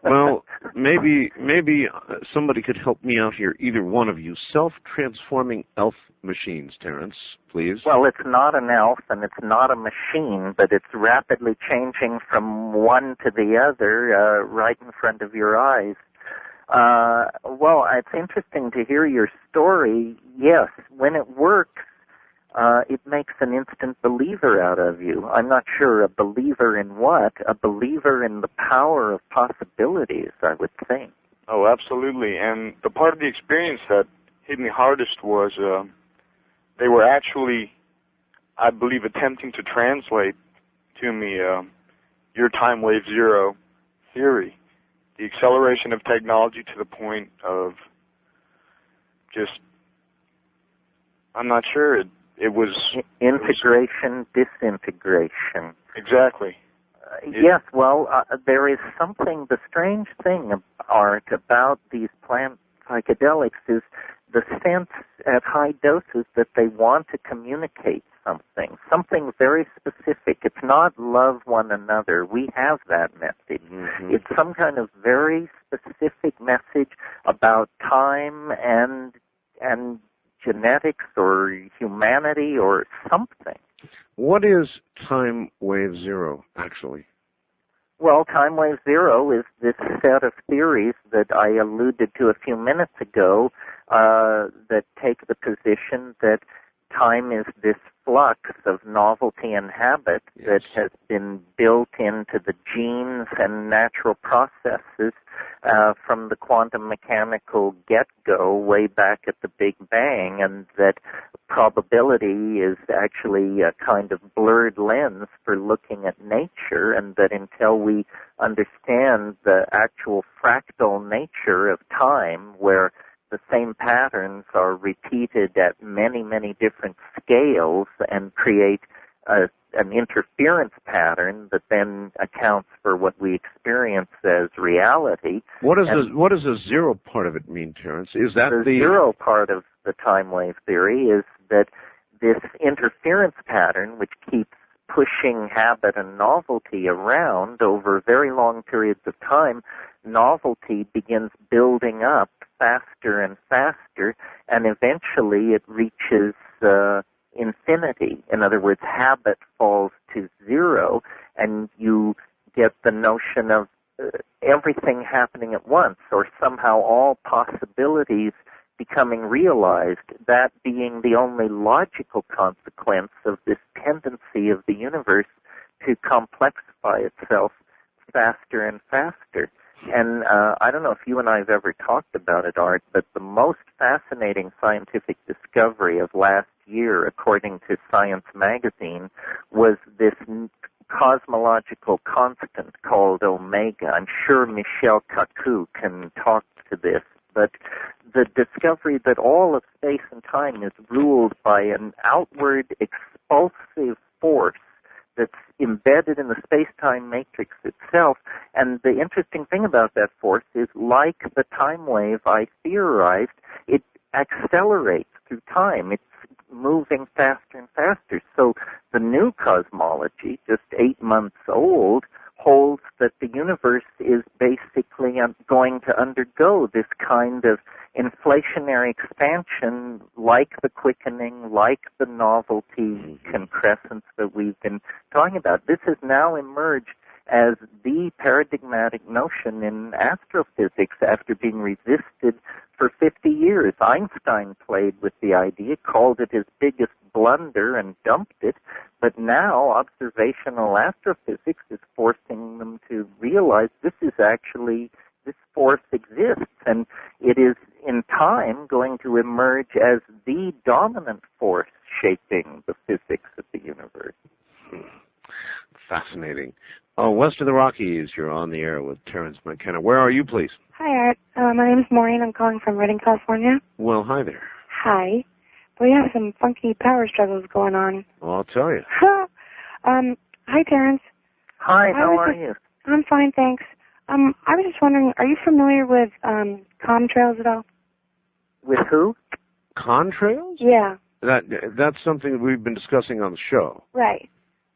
Well, maybe somebody could help me out here, either one of you. Self-transforming elf machines, Terence, please. Well, it's not an elf and it's not a machine, but it's rapidly changing from one to the other right in front of your eyes. Well, it's interesting to hear your story. Yes, when it works, it makes an instant believer out of you. I'm not sure a believer in what, a believer in the power of possibilities, I would think. Oh, absolutely. And the part of the experience that hit me hardest was they were actually, I believe, attempting to translate to me your time wave zero theory. The acceleration of technology to the point of just, I'm not sure, it was integration, disintegration. Exactly. Yes, well, there is something, the strange thing, Art, about these plant psychedelics is the sense at high doses that they want to communicate something very specific. It's not love one another. We have that message. Mm-hmm. It's some kind of very specific message about time and genetics or humanity or something. What is time wave zero, actually? Well, time wave zero is this set of theories that I alluded to a few minutes ago that take the position that time is this flux of novelty and habit that has been built into the genes and natural processes from the quantum mechanical get-go way back at the Big Bang, and that probability is actually a kind of blurred lens for looking at nature, and that until we understand the actual fractal nature of time, where the same patterns are repeated at many, many different scales and create an interference pattern that then accounts for what we experience as reality. What does the zero part of it mean, Terence? Is that the zero part of the time wave theory is that this interference pattern, which keeps pushing habit and novelty around over very long periods of time, novelty begins building up faster and faster, and eventually it reaches infinity. In other words, habit falls to zero, and you get the notion of everything happening at once, or somehow all possibilities becoming realized, that being the only logical consequence of this tendency of the universe to complexify itself faster and faster. And I don't know if you and I have ever talked about it, Art, but the most fascinating scientific discovery of last year, according to Science magazine, was this cosmological constant called omega. I'm sure Michel Kaku can talk to this, but the discovery that all of space and time is ruled by an outward expulsive force that's embedded in the space-time matrix itself. And the interesting thing about that force is, like the time wave I theorized, it accelerates through time. It's moving faster and faster. So the new cosmology, just 8 months old, holds that the universe is basically going to undergo this kind of inflationary expansion, like the quickening, like the novelty concrescence that we've been talking about. This has now emerged as the paradigmatic notion in astrophysics after being resisted for 50 years. Einstein played with the idea, called it his biggest blunder, and dumped it. But now observational astrophysics is forcing them to realize this force exists, and it is in time going to emerge as the dominant force shaping the physics of the universe. Fascinating. Oh, west of the Rockies, you're on the air with Terence McKenna. Where are you, please? Hi, Art. My name is Maureen. I'm calling from Redding, California. Well, hi there. Hi. We have some funky power struggles going on. Well, I'll tell you. Hi, Terence. Hi, how are you? I'm fine, thanks. I was just wondering, are you familiar with contrails at all? With who? Contrails? Yeah. That's something that we've been discussing on the show. Right.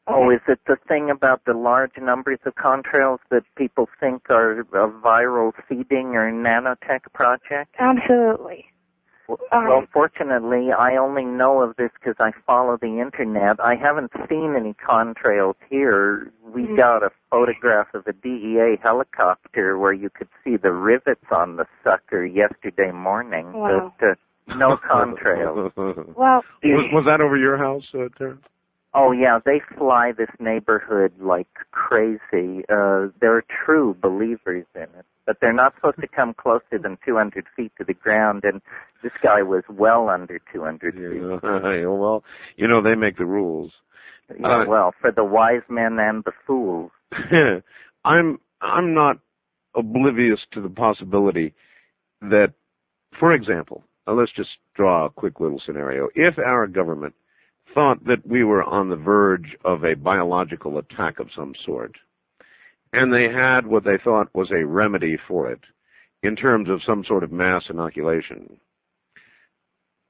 Oh, is it the thing about the large numbers of contrails that people think are a viral seeding or nanotech project? Absolutely. Well, fortunately, I only know of this because I follow the internet. I haven't seen any contrails here. We got a photograph of a DEA helicopter where you could see the rivets on the sucker yesterday morning, but no contrails. Well, was that over your house, Terence? Oh, yeah, they fly this neighborhood like crazy. They're true believers in it. But they're not supposed to come closer than 200 feet to the ground, and this guy was well under 200 feet. Well, you know, they make the rules. Yeah, well, for the wise men and the fools. I'm not oblivious to the possibility that, for example, let's just draw a quick little scenario. If our government thought that we were on the verge of a biological attack of some sort, and they had what they thought was a remedy for it in terms of some sort of mass inoculation,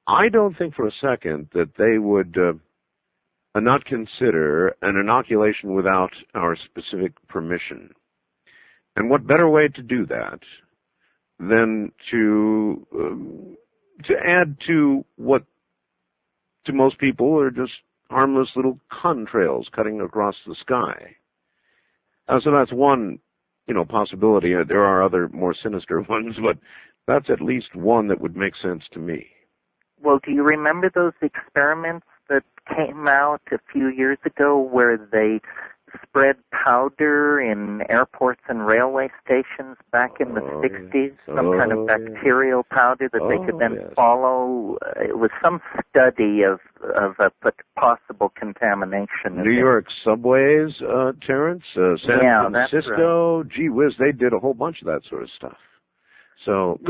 I don't think for a second that they would not consider an inoculation without our specific permission. And what better way to do that than to add to what to most people are just harmless little contrails cutting across the sky. So that's one, possibility. There are other more sinister ones, but that's at least one that would make sense to me. Well, do you remember those experiments that came out a few years ago where they spread powder in airports and railway stations back in the 60s, some kind of bacterial powder that they could then follow? It was some study of a possible contamination. New York subways, Terence, San Francisco, right. Gee whiz, they did a whole bunch of that sort of stuff. So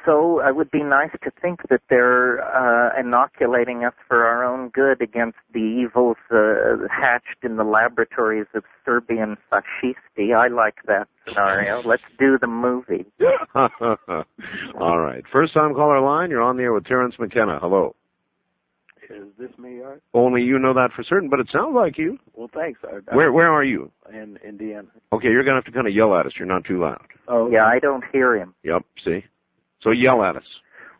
so it would be nice to think that they're inoculating us for our own good against the evils hatched in the laboratories of Serbian fascisti. I like that scenario. Let's do the movie. All right. First time caller line, you're on the air with Terence McKenna. Hello. Is this me, Art? Only you know that for certain, but it sounds like you. Well, thanks, Art. Where are you? In Indiana. Okay, you're going to have to kind of yell at us. You're not too loud. Oh, yeah, I don't hear him. Yep, see? So yell at us.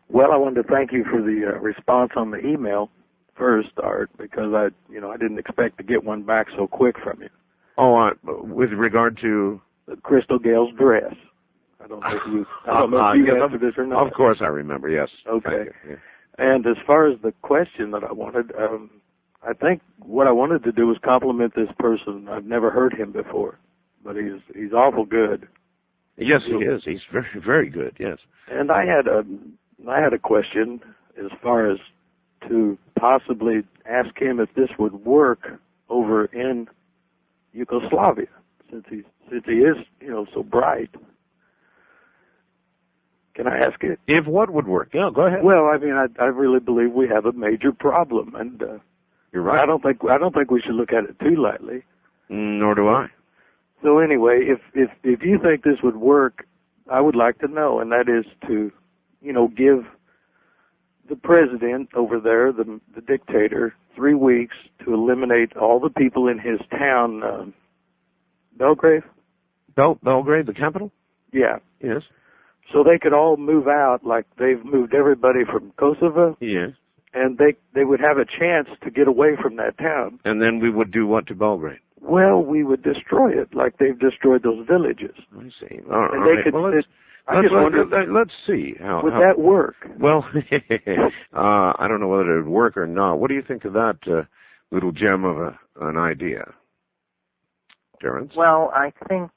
Well, I wanted to thank you for the response on the email first, Art, because I didn't expect to get one back so quick from you. Oh, with regard to Crystal Gale's dress. I don't know if you answered this or not. Of course I remember, yes. Okay. Yeah. And as far as the question that I wanted, I think what I wanted to do was compliment this person. I've never heard him before, but he's awful good. Yes, he is. He's very, very good, yes. And I had a question as far as to possibly ask him if this would work over in Yugoslavia, since he is, so bright. Can I ask it? If what would work? Yeah, go ahead. Well, I mean, I really believe we have a major problem, and you're right. I don't think we should look at it too lightly. Nor do I. So anyway, if you think this would work, I would like to know, and that is to, give the president over there, the dictator, 3 weeks to eliminate all the people in his town, Belgrade. Belgrade, the capital? Yeah. Yes. So they could all move out like they've moved everybody from Kosovo. Yes. And they would have a chance to get away from that town. And then we would do what to Belgrade? Well, we would destroy it like they've destroyed those villages. I see. All right. And they could. Well, let's see. Would that work? Well, I don't know whether it would work or not. What do you think of that little gem of an idea, Terence? Well, I think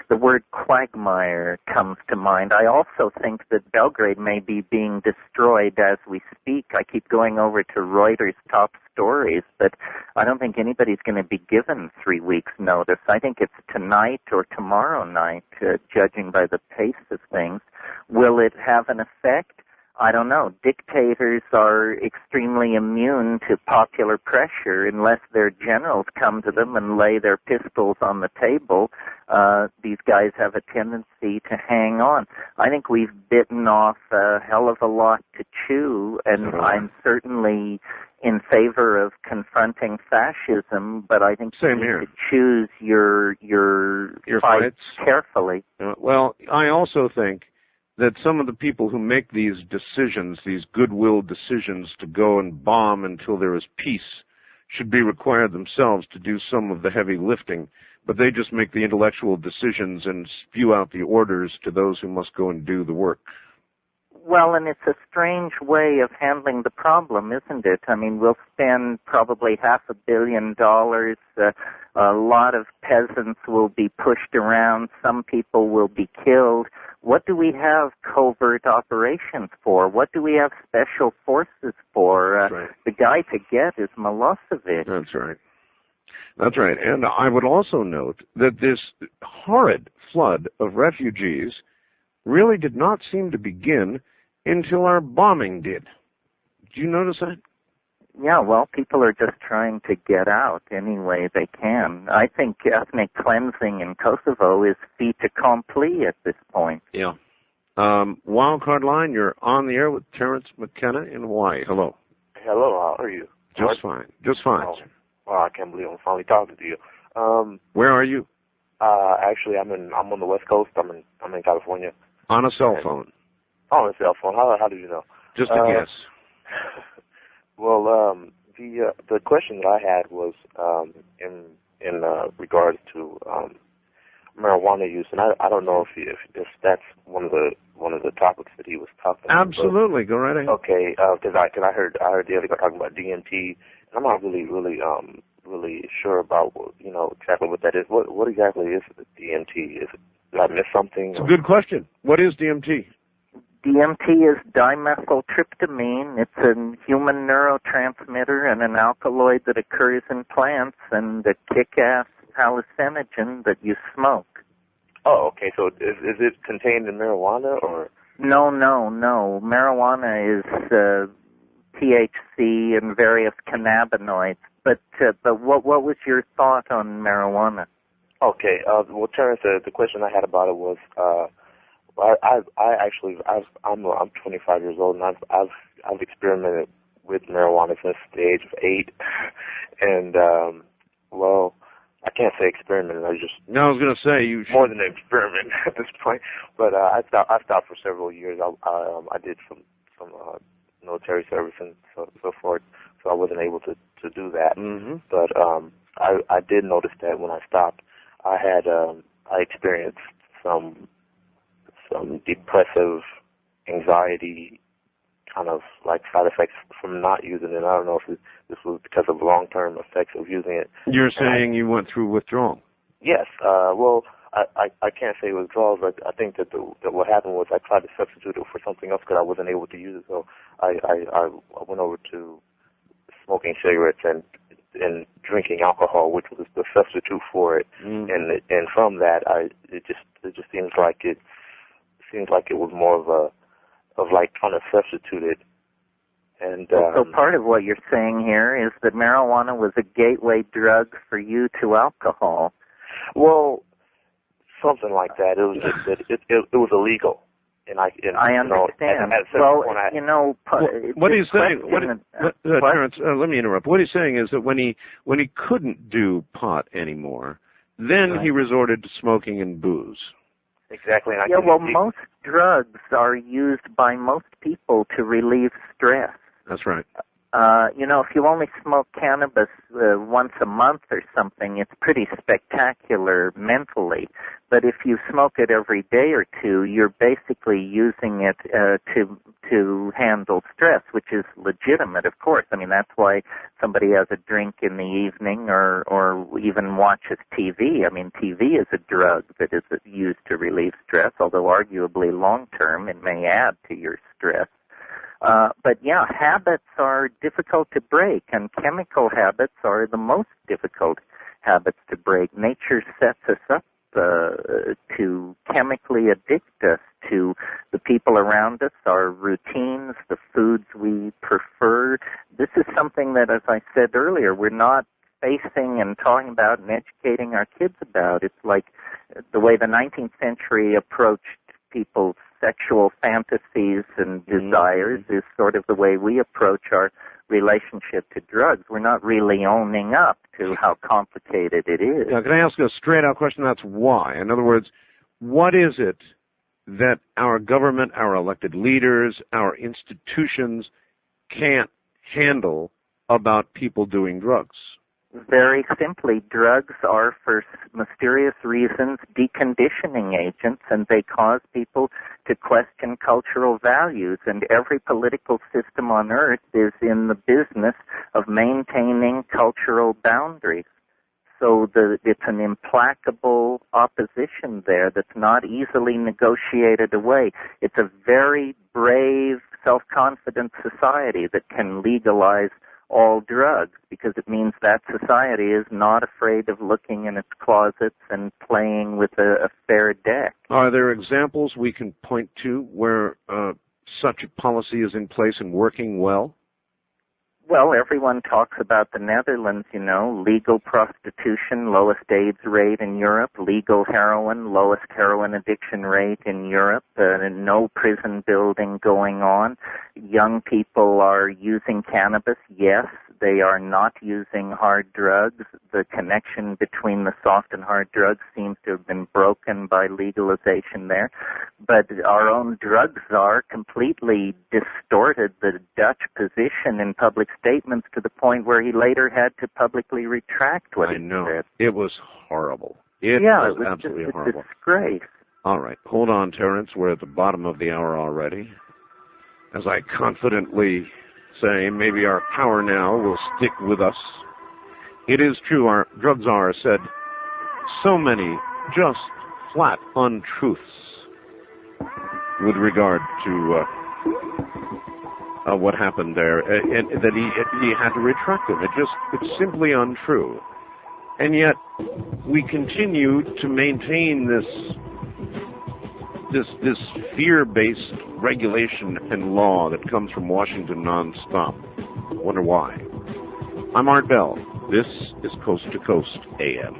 the word quagmire comes to mind. I also think that Belgrade may be being destroyed as we speak. I keep going over to Reuters' top stories, but I don't think anybody's going to be given 3 weeks' notice. I think it's tonight or tomorrow night, judging by the pace of things. Will it have an effect? I don't know. Dictators are extremely immune to popular pressure unless their generals come to them and lay their pistols on the table. These guys have a tendency to hang on. I think we've bitten off a hell of a lot to chew, and I'm certainly in favor of confronting fascism, but I think you need to choose your fights carefully. Well, I also think that some of the people who make these decisions, these goodwill decisions to go and bomb until there is peace, should be required themselves to do some of the heavy lifting, but they just make the intellectual decisions and spew out the orders to those who must go and do the work. Well, and it's a strange way of handling the problem, isn't it? I mean, we'll spend probably $500 million. A lot of peasants will be pushed around. Some people will be killed. What do we have covert operations for? What do we have special forces for? Right. The guy to get is Milosevic. That's right. That's right. And I would also note that this horrid flood of refugees really did not seem to begin until our bombing did. Did you notice that? Yeah, well, people are just trying to get out any way they can. I think ethnic cleansing in Kosovo is fait accompli at this point. Yeah. Wildcard line, you're on the air with Terence McKenna in Hawaii. Hello. Hello, how are you? Just fine. Just fine. Oh, wow, I can't believe I'm finally talking to you. Where are you? Actually, I'm on the West Coast. I'm in California. On a cell phone. Oh, on a cell phone. How did you know? Just a guess. Well, the question that I had was in regards to marijuana use, and I don't know if that's one of the topics that he was talking about. Absolutely, go right ahead. Okay, because I heard the other guy talking about DMT, and I'm not really sure about exactly what that is. What exactly is the DMT? Did I miss something? It's a good question. What is DMT? DMT is dimethyltryptamine. It's a human neurotransmitter and an alkaloid that occurs in plants and a kick-ass hallucinogen that you smoke. Oh, okay. So is it contained in marijuana or? No. Marijuana is THC and various cannabinoids. But what was your thought on marijuana? Okay. Well, Terence, the question I had about it was, I'm 25 years old, and I've experimented with marijuana since the age of 8, and well, I can't say experimented. I was going to say you more than an experiment at this point. But I stopped for several years. I did some military service and so forth, so I wasn't able to do that. Mm-hmm. But I did notice that when I stopped, I experienced some depressive anxiety kind of like side effects from not using it. I don't know if this was because of long-term effects of using it. You're saying you went through withdrawal? Yes. Well, I can't say withdrawal, but I think that what happened was I tried to substitute it for something else because I wasn't able to use it. So I went over to smoking cigarettes and drinking alcohol, which was the substitute for it. Mm-hmm. And from that, it just seems like it was more of like trying to substitute it. And so part of what you're saying here is that marijuana was a gateway drug for you to alcohol. Well, something like that. It was just that it was illegal. I understand. What he's saying, Terence, let me interrupt. What he's saying is that when he couldn't do pot anymore, then he resorted to smoking and booze. Exactly. Most drugs are used by most people to relieve stress. That's right. If you only smoke cannabis once a month or something, it's pretty spectacular mentally. But if you smoke it every day or two, you're basically using it to handle stress, which is legitimate, of course. I mean, that's why somebody has a drink in the evening or even watches TV. I mean, TV is a drug that is used to relieve stress, although arguably long-term it may add to your stress. But yeah, habits are difficult to break, and chemical habits are the most difficult habits to break. Nature sets us up to chemically addict us to the people around us, our routines, the foods we prefer. This is something that, as I said earlier, we're not facing and talking about and educating our kids about. It's like the way the 19th century approached people's sexual fantasies and desires is sort of the way we approach our relationship to drugs. We're not really owning up to how complicated it is. Now, can I ask a straight-out question? That's why. In other words, what is it that our government, our elected leaders, our institutions can't handle about people doing drugs? Very simply, drugs are, for mysterious reasons, deconditioning agents, and they cause people to question cultural values. And every political system on earth is in the business of maintaining cultural boundaries. So it's an implacable opposition there that's not easily negotiated away. It's a very brave, self-confident society that can legalize all drugs, because it means that society is not afraid of looking in its closets and playing with a fair deck. Are there examples we can point to where such a policy is in place and working well? Well, everyone talks about the Netherlands, legal prostitution, lowest AIDS rate in Europe, legal heroin, lowest heroin addiction rate in Europe, no prison building going on. Young people are using cannabis, yes. They are not using hard drugs. The connection between the soft and hard drugs seems to have been broken by legalization there. But our own drug czar completely distorted the Dutch position in public statements to the point where he later had to publicly retract what he said. It was horrible. It was absolutely horrible. A disgrace. All right. Hold on, Terence. We're at the bottom of the hour already. As I confidently say, maybe our power now will stick with us. It is true, our drug czar said so many just flat untruths with regard to what happened there, and that he had to retract them. It's simply untrue. And yet, we continue to maintain this fear-based regulation and law that comes from Washington nonstop. Wonder why. I'm Art Bell. This is Coast to Coast AM.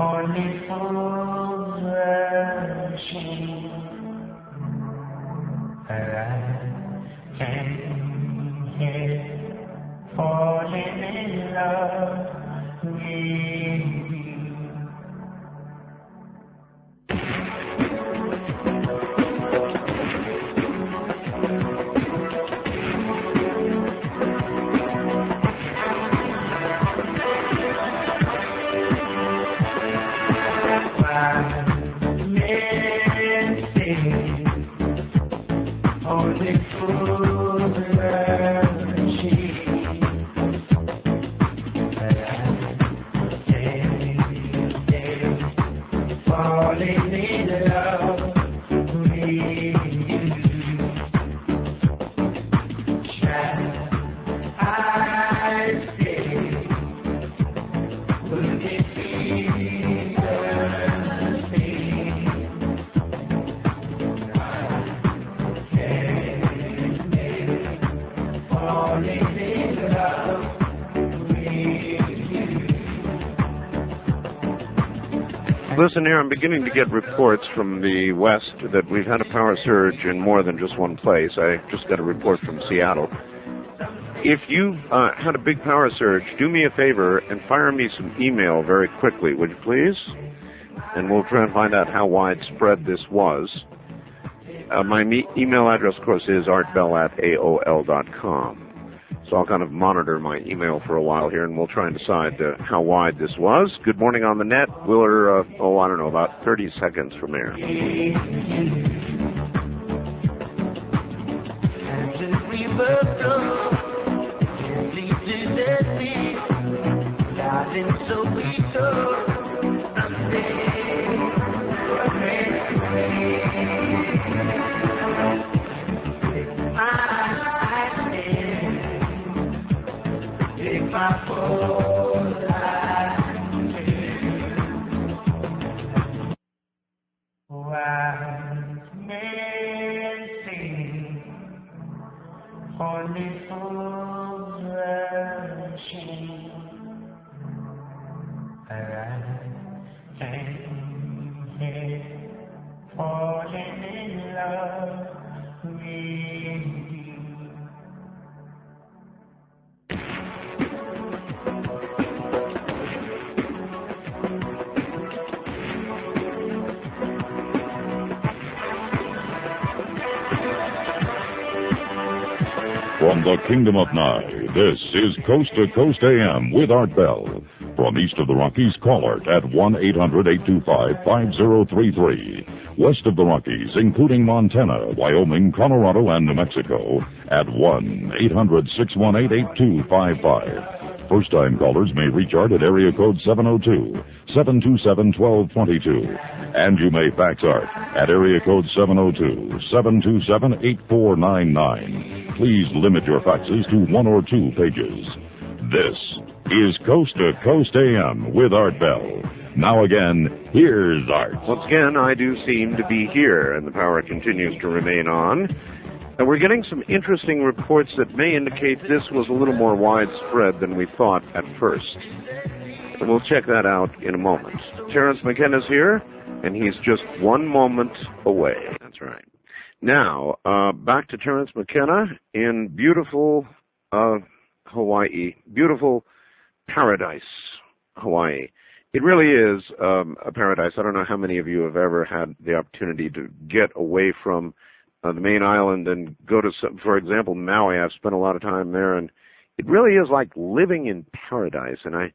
Only fools rushing. I came here falling in love with you. Only fools rushing. Falling in love with you. Shall I stay? Would it be the same? Falling in love with you. Listen here, I'm beginning to get reports from the West that we've had a power surge in more than just one place. I just got a report from Seattle. If you had a big power surge, do me a favor and fire me some email very quickly, would you please? And we'll try and find out how widespread this was. My email address, of course, is artbell@aol.com. So I'll kind of monitor my email for a while here, and we'll try and decide how wide this was. Good morning on the net. We're, I don't know, about 30 seconds from here. My whole life, wise men sing, only fools rushing. I came here falling in love with you. From the Kingdom of Nye, this is Coast to Coast AM with Art Bell. From east of the Rockies, call Art at 1-800-825-5033. West of the Rockies, including Montana, Wyoming, Colorado, and New Mexico, at 1-800-618-8255. First-time callers may reach Art at area code 702-727-1222. And you may fax Art at area code 702-727-8499. Please limit your faxes to 1 or 2 pages. This is Coast to Coast AM with Art Bell. Now again, here's Art. Once again, I do seem to be here, and the power continues to remain on. And we're getting some interesting reports that may indicate this was a little more widespread than we thought at first. And we'll check that out in a moment. Terence McKenna's here, and he's just 1 moment away. That's right. Now, back to Terence McKenna in beautiful Hawaii. Beautiful paradise, Hawaii. It really is a paradise. I don't know how many of you have ever had the opportunity to get away from the main island and go to, for example, Maui. I've spent a lot of time there, and it really is like living in paradise. And I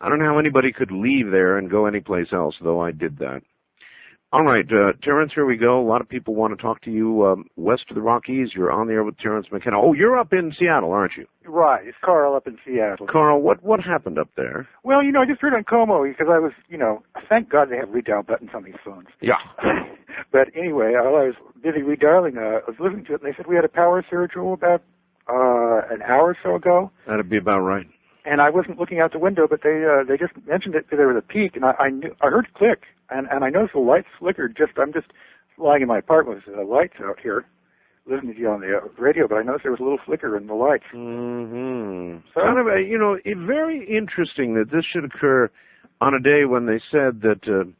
don't know how anybody could leave there and go anyplace else, though I did that. All right, Terence, here we go. A lot of people want to talk to you west of the Rockies. You're on the air with Terence McKenna. Oh, you're up in Seattle, aren't you? Right. It's Carl up in Seattle. Carl, what happened up there? Well, I just heard on Como because I was, thank God they have redial buttons on these phones. Yeah. But anyway, while I was busy redialing, I was listening to it, and they said we had a power surge about an hour or so ago. That'd be about right. And I wasn't looking out the window, but they just mentioned it. There was a peak, and I heard it click, and I noticed the lights flickered. I'm just lying in my apartment with the lights out here, listening to you on the radio, but I noticed there was a little flicker in the lights. Mm-hmm. So kind of it's very interesting that this should occur on a day when they said that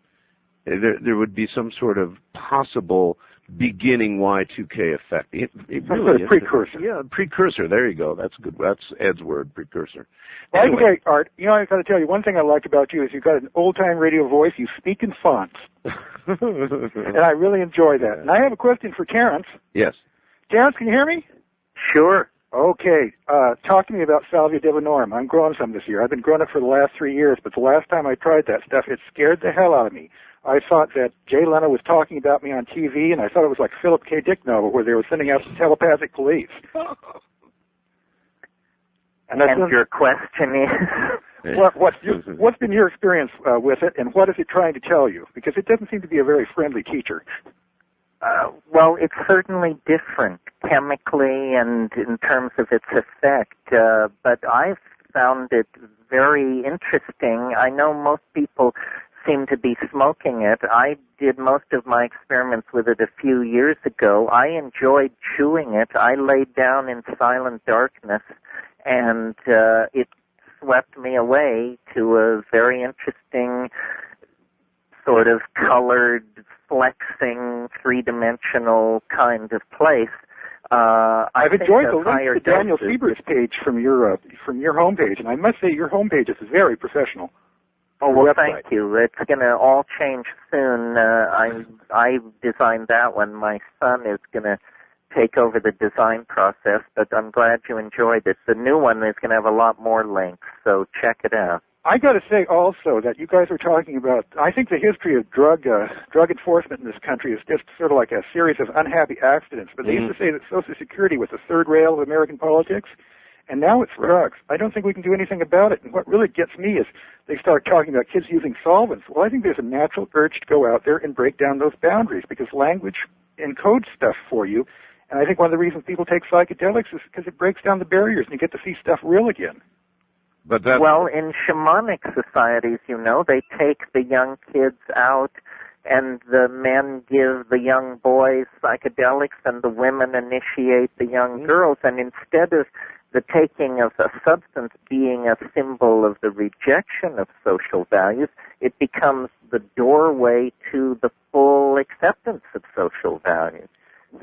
there would be some sort of possible beginning Y2K effect. It really is. Precursor. Yeah, precursor. There you go. That's good. That's Ed's word, precursor. Well, Anyway. okay, Art, you know, I've got to tell you, one thing I like about you is you've got an old-time radio voice. You speak in fonts. And I really enjoy that. And I have a question for Terence. Yes. Terence, can you hear me? Sure. Okay. Talk to me about Salvia divinorum. I'm growing some this year. I've been growing it for the last 3 years, but the last time I tried that stuff, it scared the hell out of me. I thought that Jay Leno was talking about me on TV, and I thought it was like Philip K. Dick novel where they were sending out telepathic police. And your question is? What's been your experience with it, and what is it trying to tell you? Because it doesn't seem to be a very friendly teacher. Well, it's certainly different chemically and in terms of its effect, but I've found it very interesting. I know most people seem to be smoking it. I did most of my experiments with it a few years ago. I enjoyed chewing it. I laid down in silent darkness, and it swept me away to a very interesting sort of colored, flexing, three-dimensional kind of place. I've enjoyed the link to Daniel Siebert's page from your homepage, and I must say your homepage is very professional. Oh, well, thank you. It's going to all change soon. I designed that one. My son is going to take over the design process, but I'm glad you enjoyed it. The new one is going to have a lot more links, so check it out. I got to say also that you guys were talking about, I think the history of drug enforcement in this country is just sort of like a series of unhappy accidents. But they used to say that Social Security was the third rail of American politics, and now it's drugs. I don't think we can do anything about it. And what really gets me is they start talking about kids using solvents. Well, I think there's a natural urge to go out there and break down those boundaries because language encodes stuff for you. And I think one of the reasons people take psychedelics is because it breaks down the barriers and you get to see stuff real again. But well, in shamanic societies, you know, they take the young kids out and the men give the young boys psychedelics and the women initiate the young girls. And instead of the taking of a substance being a symbol of the rejection of social values, it becomes the doorway to the full acceptance of social values.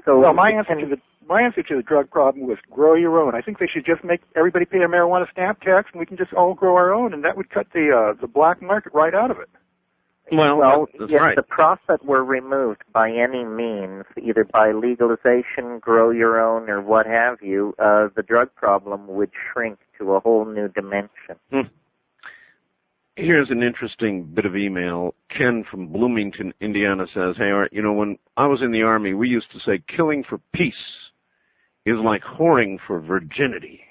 So well, my answer to the drug problem was grow your own. I think they should just make everybody pay a marijuana stamp tax, and we can just all grow our own, and that would cut the black market right out of it. Well, that's if right. the profit were removed by any means, either by legalization, grow your own, or what have you, the drug problem would shrink to a whole new dimension. Here's an interesting bit of email. Ken from Bloomington, Indiana says, hey, Art, you know, when I was in the Army, we used to say killing for peace is like whoring for virginity.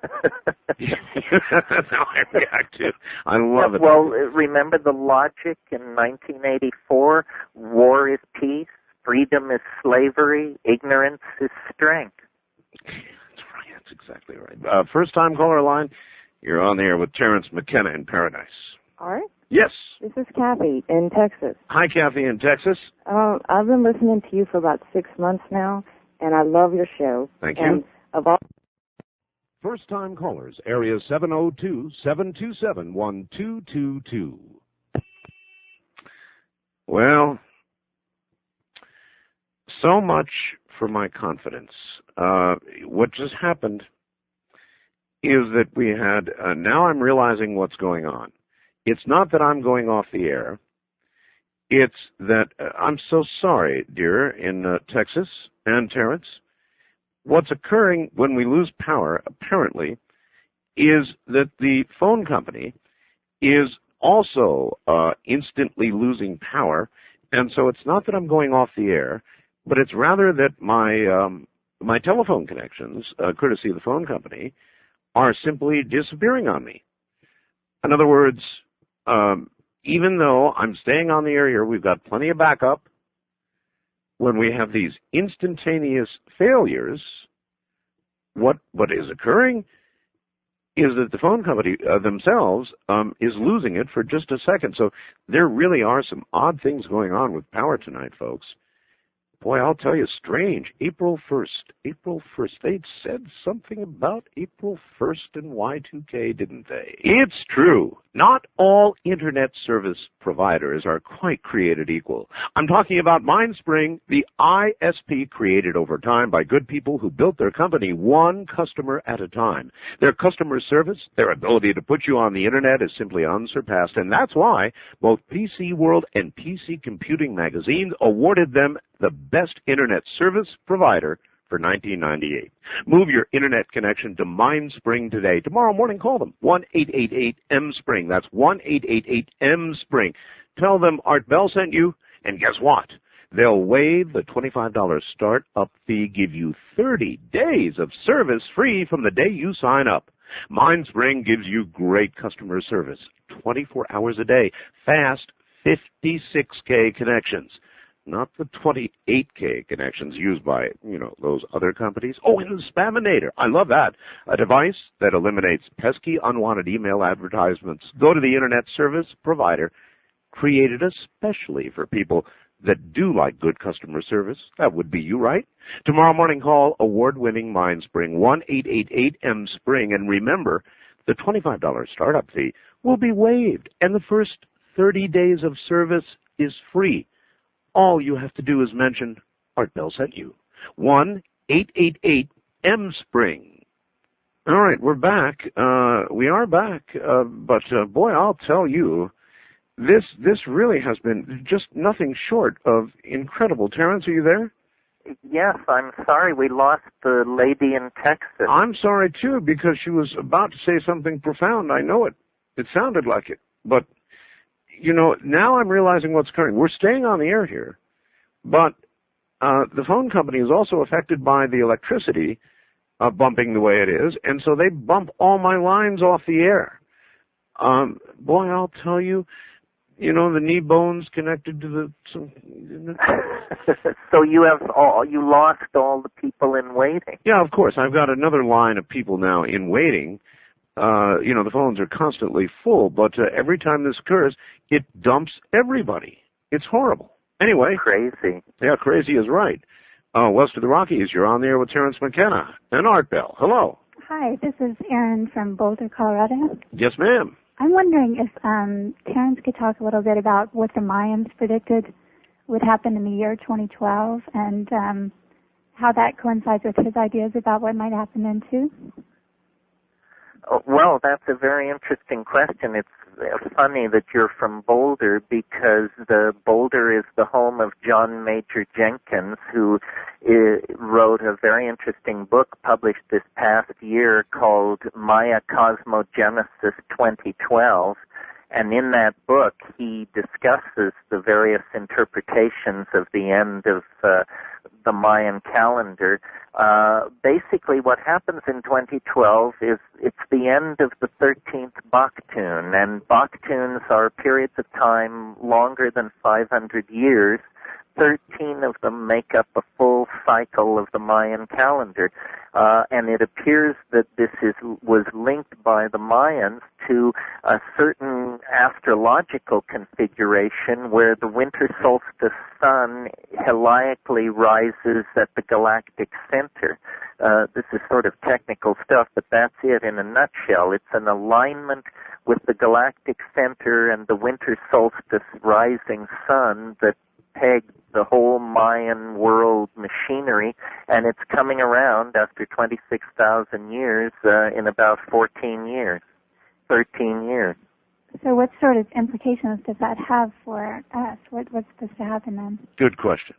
That's how I react to it. I love it. Well, remember the logic in 1984? War is peace, freedom is slavery, ignorance is strength. That's right. That's exactly right. First-time caller line. You're on the air with Terence McKenna in Paradise. All right. Yes. This is Kathy in Texas. Hi, Kathy in Texas. I've been listening to you for about 6 months now, and I love your show. Thank and you. Of all First-time callers, area 702-727-1222. Well, so much for my confidence. What just happened is that we had, now I'm realizing what's going on. It's not that I'm going off the air. It's that I'm so sorry, dear, in Texas and Terrence. What's occurring when we lose power, apparently, is that the phone company is also instantly losing power. And so it's not that I'm going off the air, but it's rather that my telephone connections, courtesy of the phone company, are simply disappearing on me. In other words, even though I'm staying on the air here, we've got plenty of backup. When we have these instantaneous failures, what is occurring is that the phone company themselves is losing it for just a second. So there really are some odd things going on with power tonight, folks. Boy, I'll tell you, strange. April 1st. April 1st. They'd said something about April 1st and Y2K, didn't they? It's true. Not all Internet service providers are quite created equal. I'm talking about MindSpring, the ISP created over time by good people who built their company one customer at a time. Their customer service, their ability to put you on the Internet is simply unsurpassed, and that's why both PC World and PC Computing magazines awarded them the best Internet service provider for 1998. Move your Internet connection to MindSpring today. Tomorrow morning, call them. 1-888-M-SPRING. That's 1-888-M-SPRING. Tell them Art Bell sent you, and guess what? They'll waive the $25 start-up fee, give you 30 days of service free from the day you sign up. MindSpring gives you great customer service, 24 hours a day, fast 56K connections. Not the 28K connections used by, those other companies. Oh, and the Spaminator. I love that. A device that eliminates pesky, unwanted email advertisements. Go to the Internet service provider created especially for people that do like good customer service. That would be you, right? Tomorrow morning, call award-winning MindSpring, 1-888-M-SPRING. And remember, the $25 startup fee will be waived, and the first 30 days of service is free. All you have to do is mention Art Bell sent you. 1-888-M-SPRING. All right, we're back. We are back. But boy, I'll tell you, this really has been just nothing short of incredible. Terence, are you there? Yes, I'm sorry we lost the lady in Texas. I'm sorry, too, because she was about to say something profound. I know it. It sounded like it. But now I'm realizing what's occurring. We're staying on the air here, but the phone company is also affected by the electricity bumping the way it is, and so they bump all my lines off the air. Boy, I'll tell you, the knee bones connected to the... So you lost all the people in waiting? Yeah, of course. I've got another line of people now in waiting. The phones are constantly full, but every time this occurs, it dumps everybody. It's horrible. Anyway. Crazy. Yeah, crazy is right. West of the Rockies, you're on the air with Terence McKenna and Art Bell. Hello. Hi, this is Erin from Boulder, Colorado. Yes, ma'am. I'm wondering if Terence could talk a little bit about what the Mayans predicted would happen in the year 2012 and how that coincides with his ideas about what might happen then, too. Well, that's a very interesting question. It's funny that you're from Boulder because Boulder is the home of John Major Jenkins, who wrote a very interesting book published this past year called Maya Cosmogenesis 2012. And in that book, he discusses the various interpretations of the end of the Mayan calendar. Basically, what happens in 2012 is it's the end of the 13th Baktun, and Baktuns are periods of time longer than 500 years. 13 of them make up a full cycle of the Mayan calendar. And it appears that this was linked by the Mayans to a certain astrological configuration where the winter solstice sun heliacally rises at the galactic center. This is sort of technical stuff, but that's it in a nutshell. It's an alignment with the galactic center and the winter solstice rising sun that pegged the whole Mayan world machinery, and it's coming around after 26,000 years in about 13 years. So what sort of implications does that have for us? What's supposed to happen then? Good question.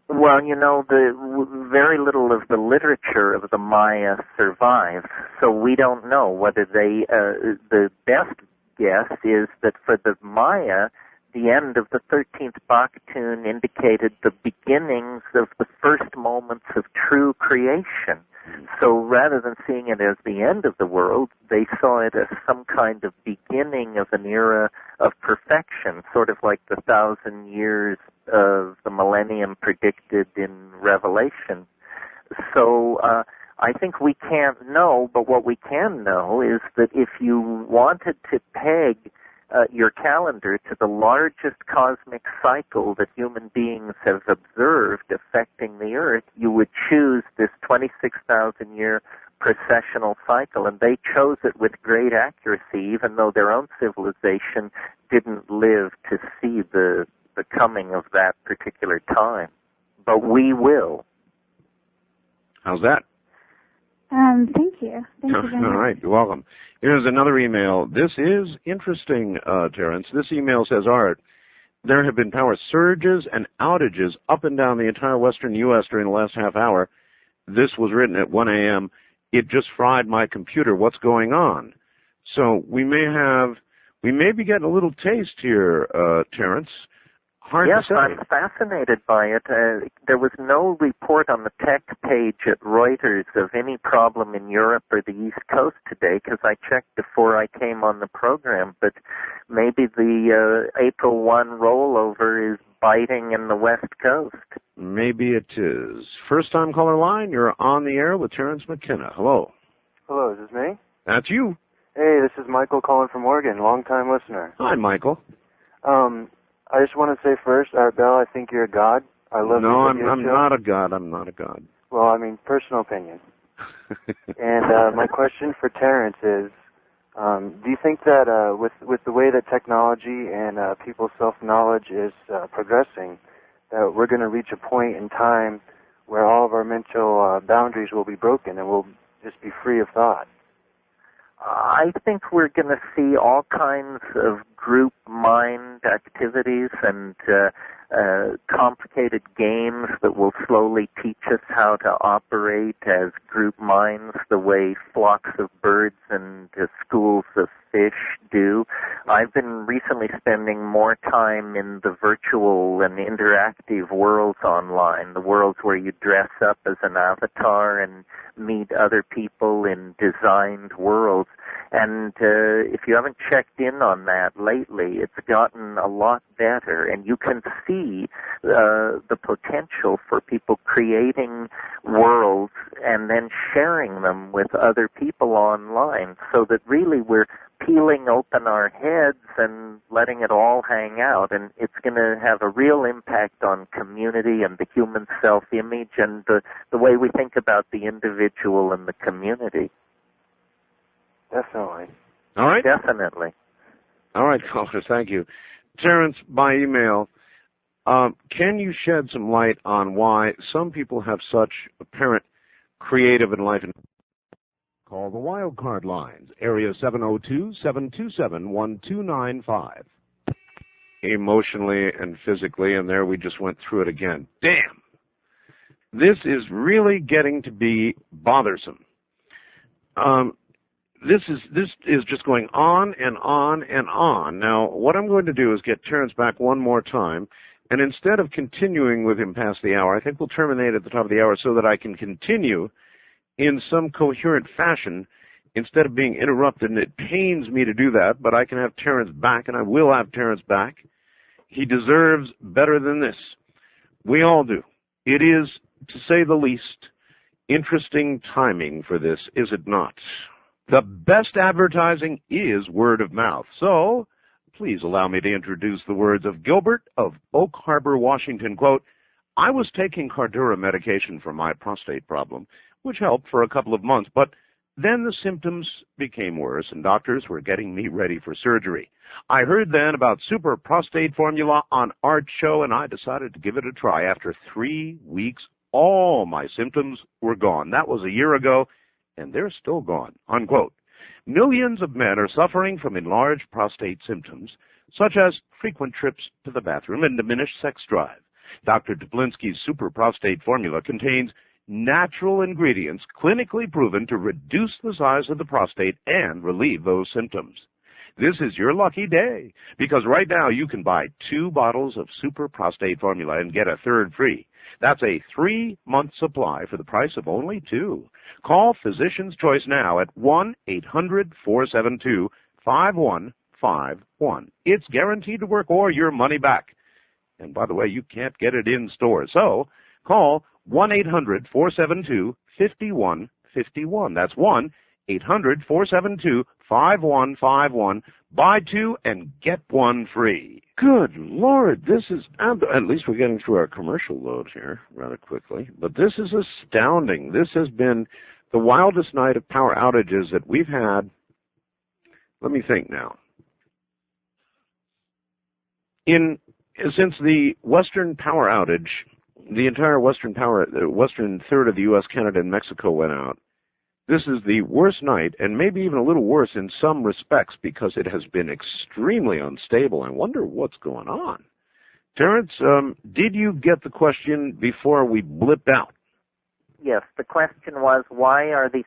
Well, very little of the literature of the Maya survives, so we don't know whether the best guess is that for the Maya, the end of the 13th Baktun indicated the beginnings of the first moments of true creation. So rather than seeing it as the end of the world, they saw it as some kind of beginning of an era of perfection, sort of like the 1,000 years of the millennium predicted in Revelation. So I think we can't know, but what we can know is that if you wanted to peg your calendar to the largest cosmic cycle that human beings have observed affecting the Earth, you would choose this 26,000-year precessional cycle, and they chose it with great accuracy, even though their own civilization didn't live to see the coming of that particular time. But we will. How's that? Thank you. Thank you very much. All right, you're welcome. Here's another email. This is interesting, Terence. This email says, Art, there have been power surges and outages up and down the entire western U.S. during the last half hour. This was written at 1 a.m. It just fried my computer. What's going on? So we may be getting a little taste here, Terence. Hard yes, to say. I'm fascinated by it. There was no report on the tech page at Reuters of any problem in Europe or the East Coast today, because I checked before I came on the program. But maybe the April 1 rollover is biting in the West Coast. Maybe it is. First-time caller line, you're on the air with Terence McKenna. Hello. Hello, is this me? That's you. Hey, this is Michael calling from Oregon, long-time listener. Hi, Michael. I just want to say first, Art Bell, I think you're a god. I love No, your I'm video show. not a god. I'm not a god. Well, I mean, personal opinion. And my question for Terence is, do you think that with the way that technology and people's self-knowledge is progressing, that we're going to reach a point in time where all of our mental boundaries will be broken and we'll just be free of thought? I think we're going to see all kinds of group mind activities and complicated games that will slowly teach us how to operate as group minds the way flocks of birds and schools of fish do. I've been recently spending more time in the virtual and interactive worlds online, the worlds where you dress up as an avatar and meet other people in designed worlds. And if you haven't checked in on that lately, it's gotten a lot better. And you can see the potential for people creating worlds and then sharing them with other people online, so that really we're peeling open our heads and letting it all hang out. And it's going to have a real impact on community and the human self-image and the way we think about the individual and the community. Definitely. All right? Definitely. All right, callers, thank you. Terence, by email, can you shed some light on why some people have such apparent creative enlightenment? Call the wildcard lines, area 702-727-1295. Emotionally and physically, and there we just went through it again. Damn! This is really getting to be bothersome. This is just going on and on and on. Now, what I'm going to do is get Terence back one more time, and instead of continuing with him past the hour, I think we'll terminate at the top of the hour so that I can continue in some coherent fashion instead of being interrupted, and it pains me to do that, but I can have Terence back, and I will have Terence back. He deserves better than this. We all do. It is, to say the least, interesting timing for this, is it not? The best advertising is word of mouth. So, please allow me to introduce the words of Gilbert of Oak Harbor, Washington. Quote, I was taking Cardura medication for my prostate problem, which helped for a couple of months, but then the symptoms became worse, and doctors were getting me ready for surgery. I heard then about Super Prostate Formula on Art's show, and I decided to give it a try. After 3 weeks, all my symptoms were gone. That was a year ago, and they're still gone, unquote. Millions of men are suffering from enlarged prostate symptoms, such as frequent trips to the bathroom and diminished sex drive. Dr. Duplinsky's Super Prostate Formula contains natural ingredients clinically proven to reduce the size of the prostate and relieve those symptoms. This is your lucky day, because right now you can buy 2 bottles of Super Prostate Formula and get a third free. That's a 3-month supply for the price of only 2. Call Physician's Choice now at 1-800-472-5151. It's guaranteed to work or your money back. And by the way, you can't get it in stores. So call 1-800-472-5151. That's 800-472-5151. Buy two and get one free. Good Lord, this is, at least we're getting through our commercial load here rather quickly, but this is astounding. This has been the wildest night of power outages that we've had. Let me think now. Since the Western power outage, the entire Western third of the U.S., Canada, and Mexico went out. This is the worst night, and maybe even a little worse in some respects because it has been extremely unstable. I wonder what's going on. Terence, did you get the question before we blipped out? Yes, the question was, why are the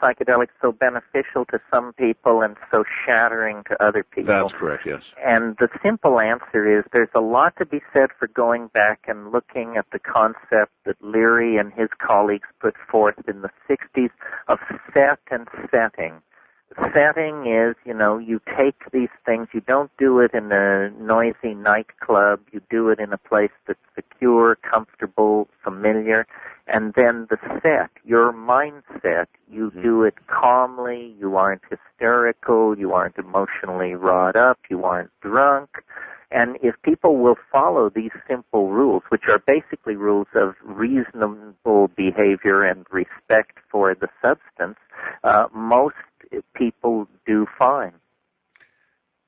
psychedelics so beneficial to some people and so shattering to other people? That's correct, yes. And the simple answer is there's a lot to be said for going back and looking at the concept that Leary and his colleagues put forth in the 60s of set and setting. Setting is, you take these things, you don't do it in a noisy nightclub, you do it in a place that's secure, comfortable, familiar, and then the set, your mindset, you do it calmly, you aren't hysterical, you aren't emotionally wrought up, you aren't drunk, and if people will follow these simple rules, which are basically rules of reasonable behavior and respect for the substance, most people do fine.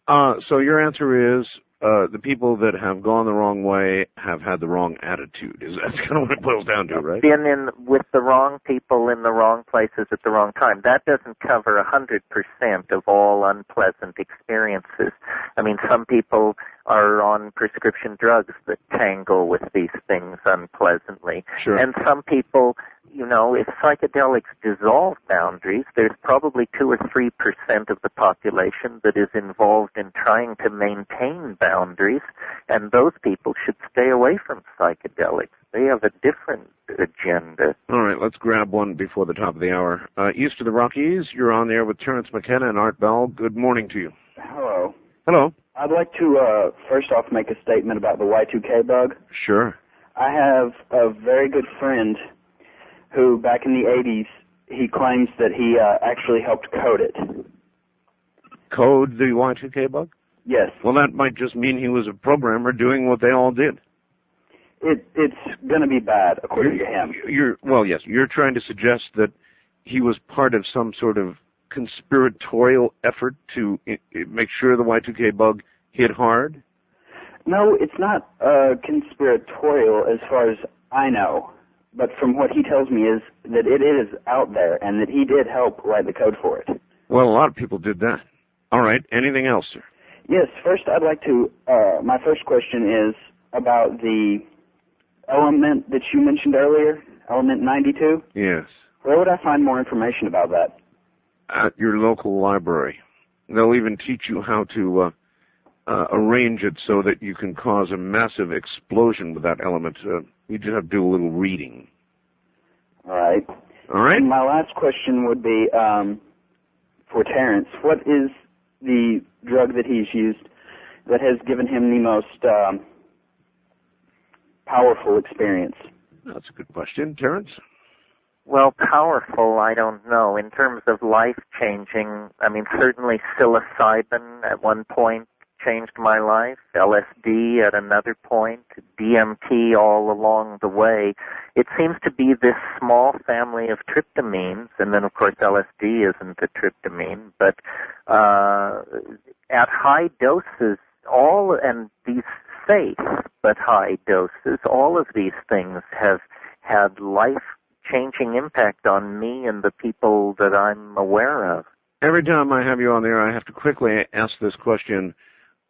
So your answer is the people that have gone the wrong way have had the wrong attitude. That's kind of what it boils down to, right? Been in with the wrong people in the wrong places at the wrong time. That doesn't cover 100% of all unpleasant experiences. I mean, some people are on prescription drugs that tangle with these things unpleasantly. Sure. And some people, if psychedelics dissolve boundaries, there's probably 2 or 3% of the population that is involved in trying to maintain boundaries, and those people should stay away from psychedelics. They have a different agenda. All right, let's grab one before the top of the hour. East of the Rockies, you're on there with Terence McKenna and Art Bell. Good morning to you. Hello. Hello. I'd like to first off make a statement about the Y2K bug. Sure. I have a very good friend who, back in the 80s, he claims that he actually helped code it. Code the Y2K bug? Yes. Well, that might just mean he was a programmer doing what they all did. It's going to be bad, according to him. Yes, you're trying to suggest that he was part of some sort of conspiratorial effort to make sure the Y2K bug hit hard? No, it's not conspiratorial as far as I know. But from what he tells me is that it is out there and that he did help write the code for it. Well, a lot of people did that. All right. Anything else, sir? Yes. First, I'd like to, my first question is about the element that you mentioned earlier, element 92. Yes. Where would I find more information about that? At your local library. They'll even teach you how to arrange it so that you can cause a massive explosion with that element. You just have to do a little reading. All right. All right. And my last question would be for Terence. What is the drug that he's used that has given him the most powerful experience? That's a good question. Terence? Well, powerful, I don't know. In terms of life-changing, I mean, certainly psilocybin at one point changed my life, LSD at another point, DMT all along the way. It seems to be this small family of tryptamines, and then, of course, LSD isn't a tryptamine, but at high doses, and these safe but high doses, all of these things have had life-changing impact on me and the people that I'm aware of. Every time I have you on there, I have to quickly ask this question.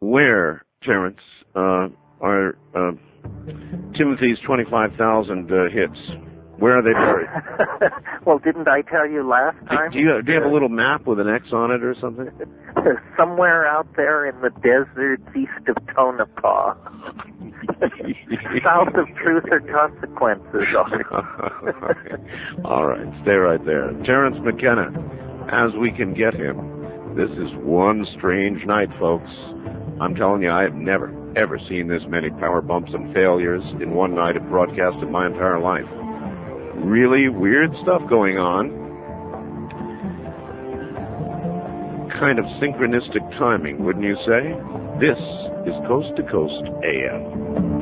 Where, Terence, are Timothy's 25,000 hits? Where are they buried? Well, didn't I tell you last time? Do you have a little map with an X on it or something? Somewhere out there in the deserts east of Tonopah. South of Truth or Consequences. All right, stay right there. Terence McKenna, as we can get him. This is one strange night, folks. I'm telling you, I have never, ever seen this many power bumps and failures in one night of broadcast in my entire life. Really weird stuff going on. kind of synchronistic timing, wouldn't you say? This is Coast to Coast AM.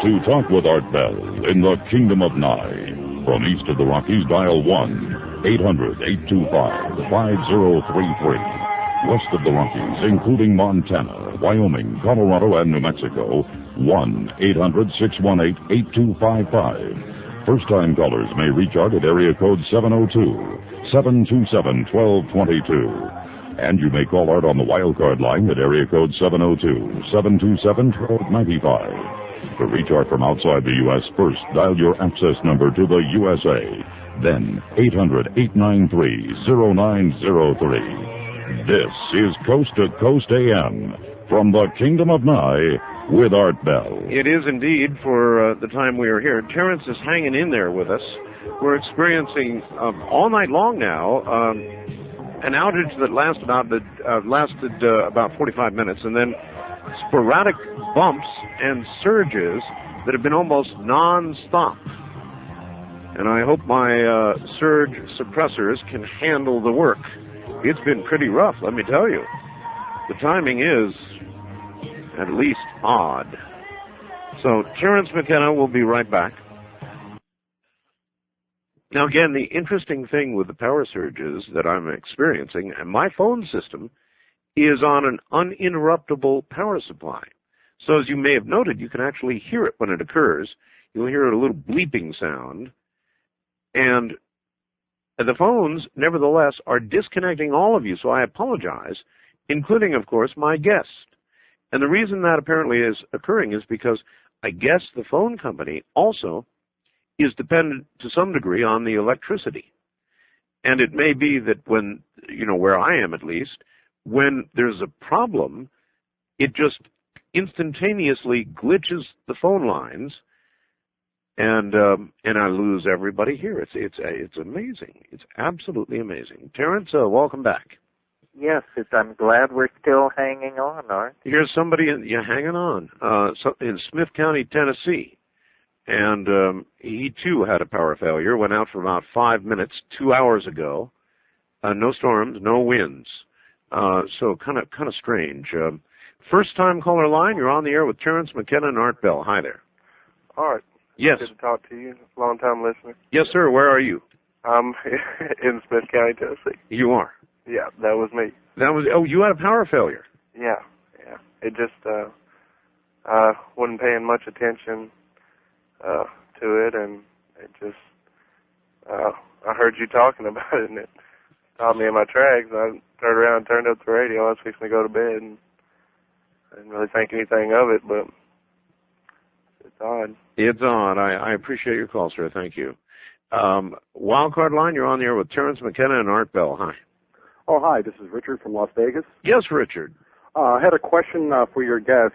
to talk with Art Bell in the Kingdom of Nye. From east of the Rockies, dial 1-800-825-5033. West of the Rockies, including Montana, Wyoming, Colorado, and New Mexico, 1-800-618-8255. First-time callers may reach Art at area code 702-727-1222. And you may call Art on the wildcard line at area code 702-727-1295. To reach Art from outside the U.S., first dial your access number to the USA. Then 800-893-0903. This is Coast to Coast AM from the Kingdom of Nye with Art Bell. It is indeed for the time we are here. Terence is hanging in there with us. We're experiencing all night long now an outage that lasted about 45 minutes, and then sporadic bumps and surges that have been almost non-stop. And I hope my surge suppressors can handle the work. It's been pretty rough, let me tell you. The timing is at least odd. So Terence McKenna will be right back. Now again, the interesting thing with the power surges that I'm experiencing, and my phone system is on an uninterruptible power supply. So as you may have noted, you can actually hear it when it occurs. You'll hear a little bleeping sound. And the phones, nevertheless, are disconnecting all of you, so I apologize, including, of course, my guest. And the reason that apparently is occurring is because I guess the phone company also is dependent to some degree on the electricity. And it may be that when, where I am at least, when there's a problem, it just instantaneously glitches the phone lines, and I lose everybody here. It's amazing. It's absolutely amazing. Terence, welcome back. Yes, I'm glad we're still hanging on, Art. Here's somebody hanging on in Smith County, Tennessee, and he too had a power failure. Went out for about 5 minutes 2 hours ago. No storms, no winds. So kind of strange. First time caller line. You're on the air with Terence McKenna and Art Bell. Hi there. Art. Yes. Good to talk to you. Long time listener. Yes, sir. Where are you? I'm in Smith County, Tennessee. You are? Yeah, that was me. You had a power failure? Yeah. It just, wasn't paying much attention, to it, and it just, I heard you talking about it, and it stopped me in my tracks. I turned around and turned up the radio. I was fixing to go to bed, and I didn't really think anything of it, but it's odd. It's odd. I appreciate your call, sir. Thank you. Wildcard line, you're on the air with Terence McKenna and Art Bell. Hi. Oh, hi. This is Richard from Las Vegas. Yes, Richard. I had a question for your guest.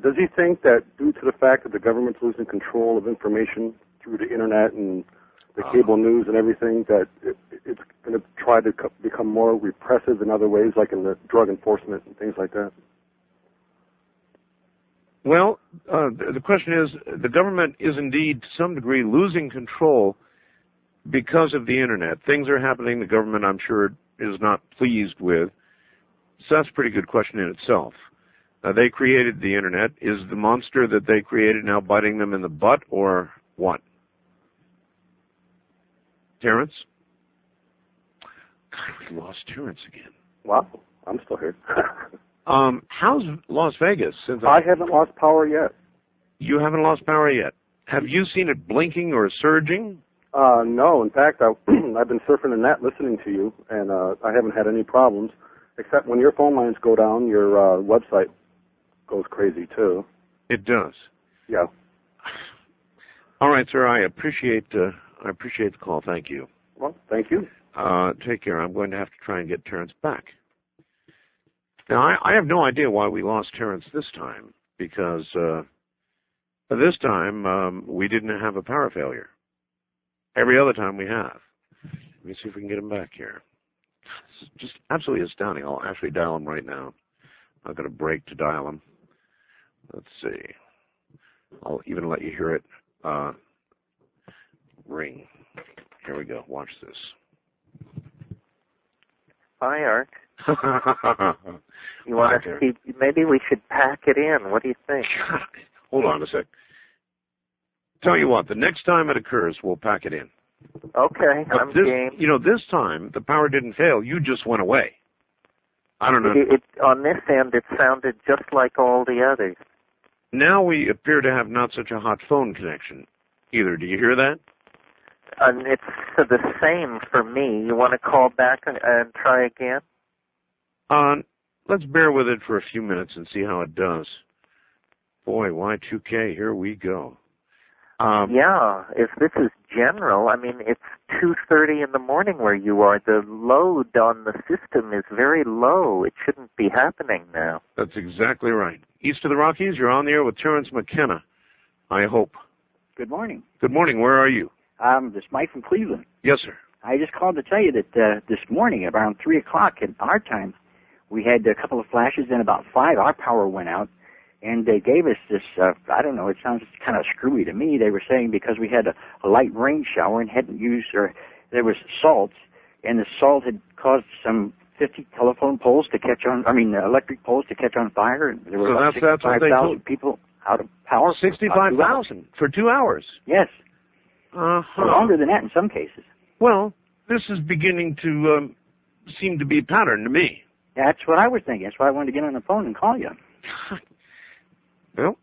Does he think that due to the fact that the government's losing control of information through the Internet and the cable news and everything, that it's going to try to become more repressive in other ways, like in the drug enforcement and things like that? Well, the question is, the government is indeed, to some degree, losing control because of the Internet. Things are happening the government, I'm sure, is not pleased with. So that's a pretty good question in itself. They created the Internet. Is the monster that they created now biting them in the butt, or what? Terence? God, we lost Terence again. Wow, I'm still here. How's Las Vegas? I haven't lost power yet. You haven't lost power yet. Have you seen it blinking or surging? No. In fact, I've been surfing the net listening to you, and I haven't had any problems, except when your phone lines go down, your website goes crazy, too. It does? Yeah. All right, sir. I appreciate the call. Thank you. Well, thank you. Take care. I'm going to have to try and get Terence back. Now, I have no idea why we lost Terence this time, because this time we didn't have a power failure. Every other time we have. Let me see if we can get him back here. This is just absolutely astounding. I'll actually dial him right now. I've got a break to dial him. Let's see. I'll even let you hear it ring. Here we go. Watch this. Hi, Art. You want to see? Maybe we should pack it in. What do you think? Hold on a sec. Tell you what, the next time it occurs, we'll pack it in. Okay, But I'm this, game. You know, this time, the power didn't fail. You just went away. I don't know. On this end, it sounded just like all the others. Now we appear to have not such a hot phone connection either. Do you hear that? And it's the same for me. You want to call back and try again? Let's bear with it for a few minutes and see how it does. Boy, Y2K, here we go. Yeah, if this is general, I mean, it's 2:30 in the morning where you are. The load on the system is very low. It shouldn't be happening now. That's exactly right. East of the Rockies, you're on the air with Terence McKenna, I hope. Good morning. Good morning. Where are you? This is Mike from Cleveland. Yes, sir. I just called to tell you that this morning, around 3 o'clock at our time, we had a couple of flashes, and about 5, our power went out. And they gave us this, I don't know, it sounds kind of screwy to me. They were saying because we had a light rain shower and hadn't used, or there was salt, and the salt had caused some 50 telephone poles to catch on, electric poles to catch on fire. And there were So about that's what they 65,000 told people out of power. 65,000 for 2 hours? Yes. Uh-huh. Longer than that in some cases. Well, this is beginning to seem to be a pattern to me. That's what I was thinking. That's why I wanted to get on the phone and call you. Well,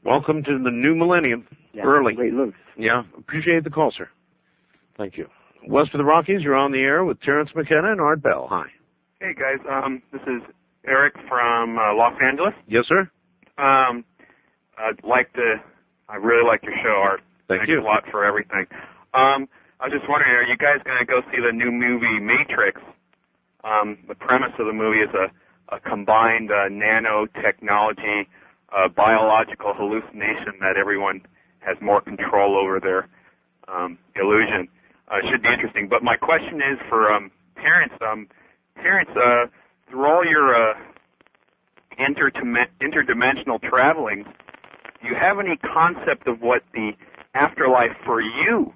welcome to the new millennium. Yeah, early. Great loose. Yeah, appreciate the call, sir. Thank you. West of the Rockies, you're on the air with Terence McKenna and Art Bell. Hi. Hey, guys. This is Eric from Los Angeles. Yes, sir. I really like your show, Art. Thank you. Thanks a lot for everything. I was just wondering, are you guys going to go see the new movie Matrix? The premise of the movie is a combined nanotechnology, biological hallucination that everyone has more control over their illusion. It should be interesting. But my question is for Terence. Terence, through all your interdimensional traveling, do you have any concept of what the afterlife for you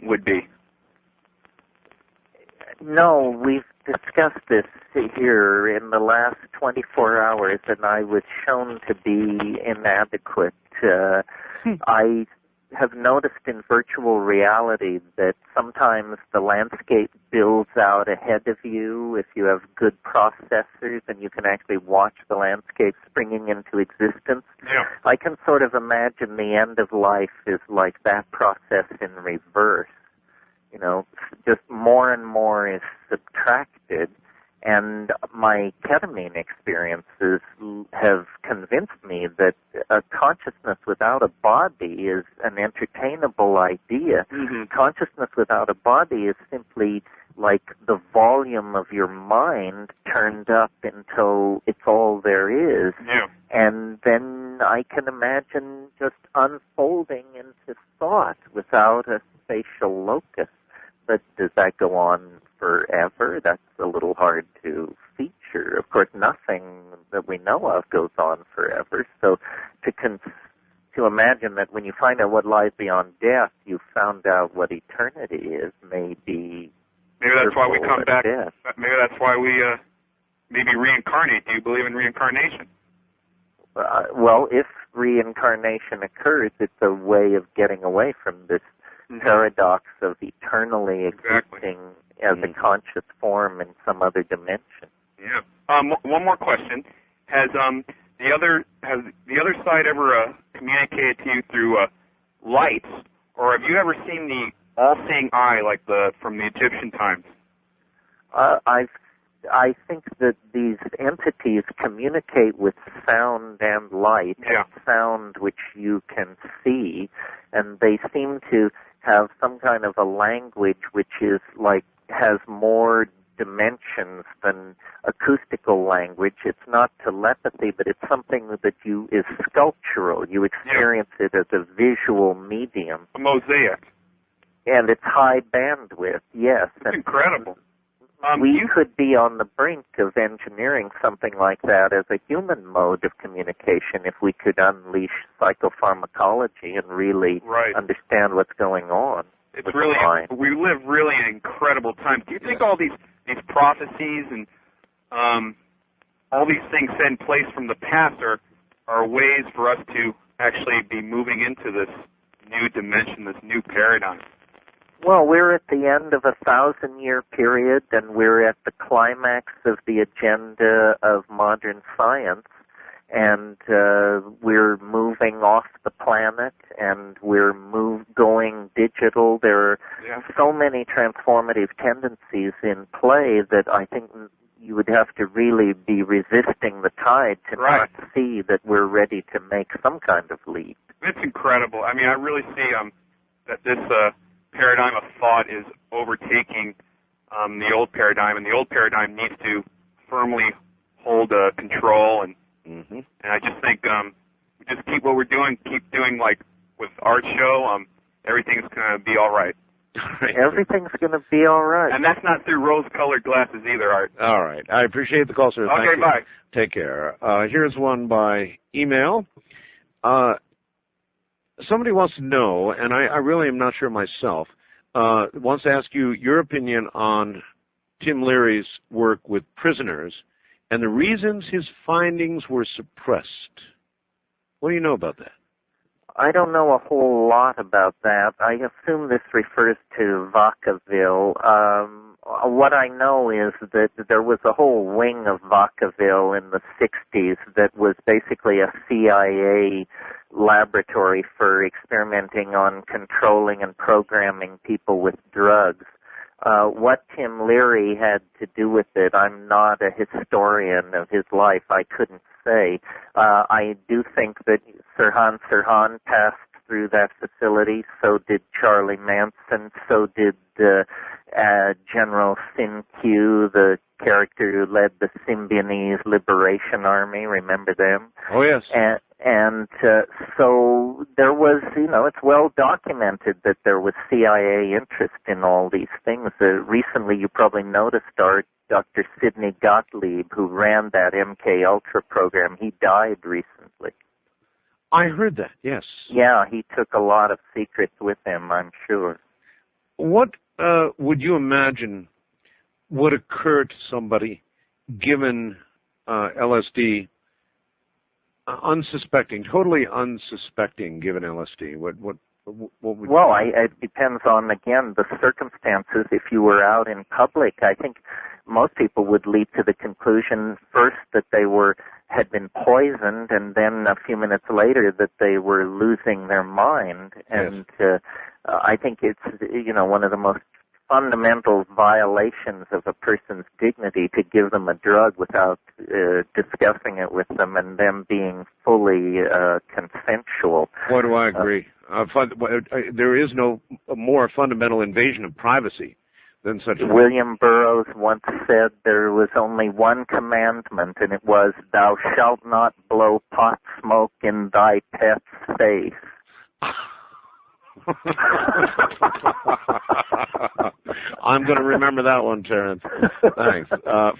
would be? No, we've discussed this here in the last 24 hours, and I was shown to be inadequate. I have noticed in virtual reality that sometimes the landscape builds out ahead of you if you have good processors and you can actually watch the landscape springing into existence. Yeah. I can sort of imagine the end of life is like that process in reverse. You know, just more and more is subtracted, and my ketamine experiences have convinced me that a consciousness without a body is an entertainable idea. Mm-hmm. Consciousness without a body is simply like the volume of your mind turned up until it's all there is. Yeah. And then I can imagine just unfolding into thought without a spatial locus. But does that go on forever? That's a little hard to feature. Of course, nothing that we know of goes on forever. So to imagine that when you find out what lies beyond death, you found out what eternity is, maybe that's why we come back. Death. Maybe that's why we maybe reincarnate. Do you believe in reincarnation? Well, if reincarnation occurs, it's a way of getting away from this paradox of eternally existing as a conscious form in some other dimension. Yeah. One more question: Has the other side ever communicated to you through lights, or have you ever seen the all-seeing eye, like from the Egyptian times? I think that these entities communicate with sound and light, and sound which you can see, and they seem to have some kind of a language which is has more dimensions than acoustical language. It's not telepathy, but it's something that is sculptural. You experience it as a visual medium. A mosaic. And it's high bandwidth, yes. It's incredible. We could be on the brink of engineering something like that as a human mode of communication if we could unleash psychopharmacology and really understand what's going on. It's really, we live really in incredible times. Do you think all these prophecies and all these things set in place from the past are ways for us to actually be moving into this new dimension, this new paradigm? Well, we're at the end of a 1,000-year period, and we're at the climax of the agenda of modern science, and we're moving off the planet, and we're going digital. There are so many transformative tendencies in play that I think you would have to really be resisting the tide to not see that we're ready to make some kind of leap. It's incredible. I mean, I really see that this paradigm of thought is overtaking the old paradigm, and the old paradigm needs to firmly hold control. And I just think we just keep what we're doing, keep doing like with Art's show. Everything's going to be all right. Everything's going to be all right. And that's not through rose-colored glasses either, Art. All right. I appreciate the call, sir. Thank you. Bye. Take care. Here's one by email. Somebody wants to know, and I really am not sure myself, wants to ask you your opinion on Tim Leary's work with prisoners and the reasons his findings were suppressed. What do you know about that? I don't know a whole lot about that. I assume this refers to Vacaville. What I know is that there was a whole wing of Vacaville in the 60s that was basically a CIA laboratory for experimenting on controlling and programming people with drugs. What Tim Leary had to do with it, I'm not a historian of his life. I couldn't say. I do think that Sirhan Sirhan passed through that facility. So did Charlie Manson. So did General Sin Q, the character who led the Symbionese Liberation Army. Remember them? Oh, yes. And so there was, it's well documented that there was CIA interest in all these things. Recently, you probably noticed Dr. Sidney Gottlieb, who ran that MK Ultra program, he died recently. I heard that, yes. Yeah, he took a lot of secrets with him, I'm sure. What would you imagine would occur to somebody given LSD, totally unsuspecting given LSD? What would it depends on, again, the circumstances. If you were out in public, I think most people would leap to the conclusion first that they had been poisoned, and then a few minutes later that they were losing their mind. And I think it's one of the most fundamental violations of a person's dignity to give them a drug without discussing it with them and them being fully consensual. Boy, do I agree. There is no more fundamental invasion of privacy than such. William Burroughs once said there was only one commandment, and it was, "Thou shalt not blow pot smoke in thy pet's face." I'm going to remember that one, Terence. Thanks.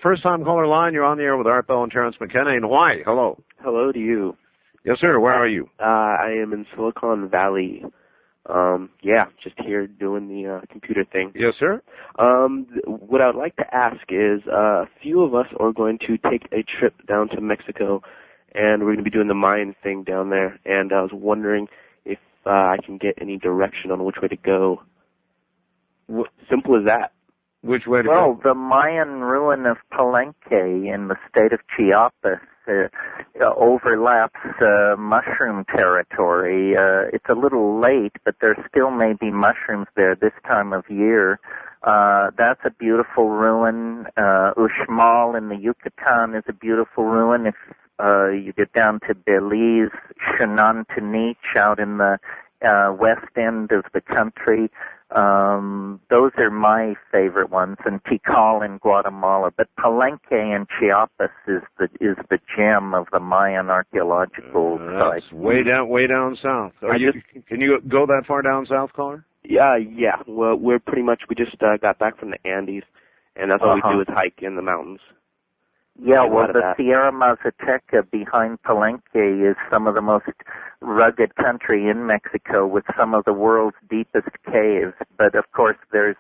First-time caller line, you're on the air with Art Bell and Terence McKenna in Hawaii. Hello. Hello to you. Yes, sir. Where are you? I am in Silicon Valley. Just here doing the computer thing. Yes, sir. What I would like to ask is, a few of us are going to take a trip down to Mexico, and we're going to be doing the Mayan thing down there, and I was wondering if I can get any direction on which way to go. Simple as that. Which way to go? Well, the Mayan ruin of Palenque in the state of Chiapas overlaps mushroom territory. It's a little late, but there still may be mushrooms there this time of year. That's a beautiful ruin. Uxmal in the Yucatan is a beautiful ruin. If you get down to Belize, Xanantunich out in the west end of the country, those are my favorite ones, and Tikal in Guatemala. But Palenque in Chiapas is the gem of the Mayan archaeological site. That's way down south. Can you go that far down south, caller? Yeah. Well, we just got back from the Andes, and that's all we do is hike in the mountains. Yeah, well, the Sierra Mazateca behind Palenque is some of the most rugged country in Mexico with some of the world's deepest caves. But, of course, there's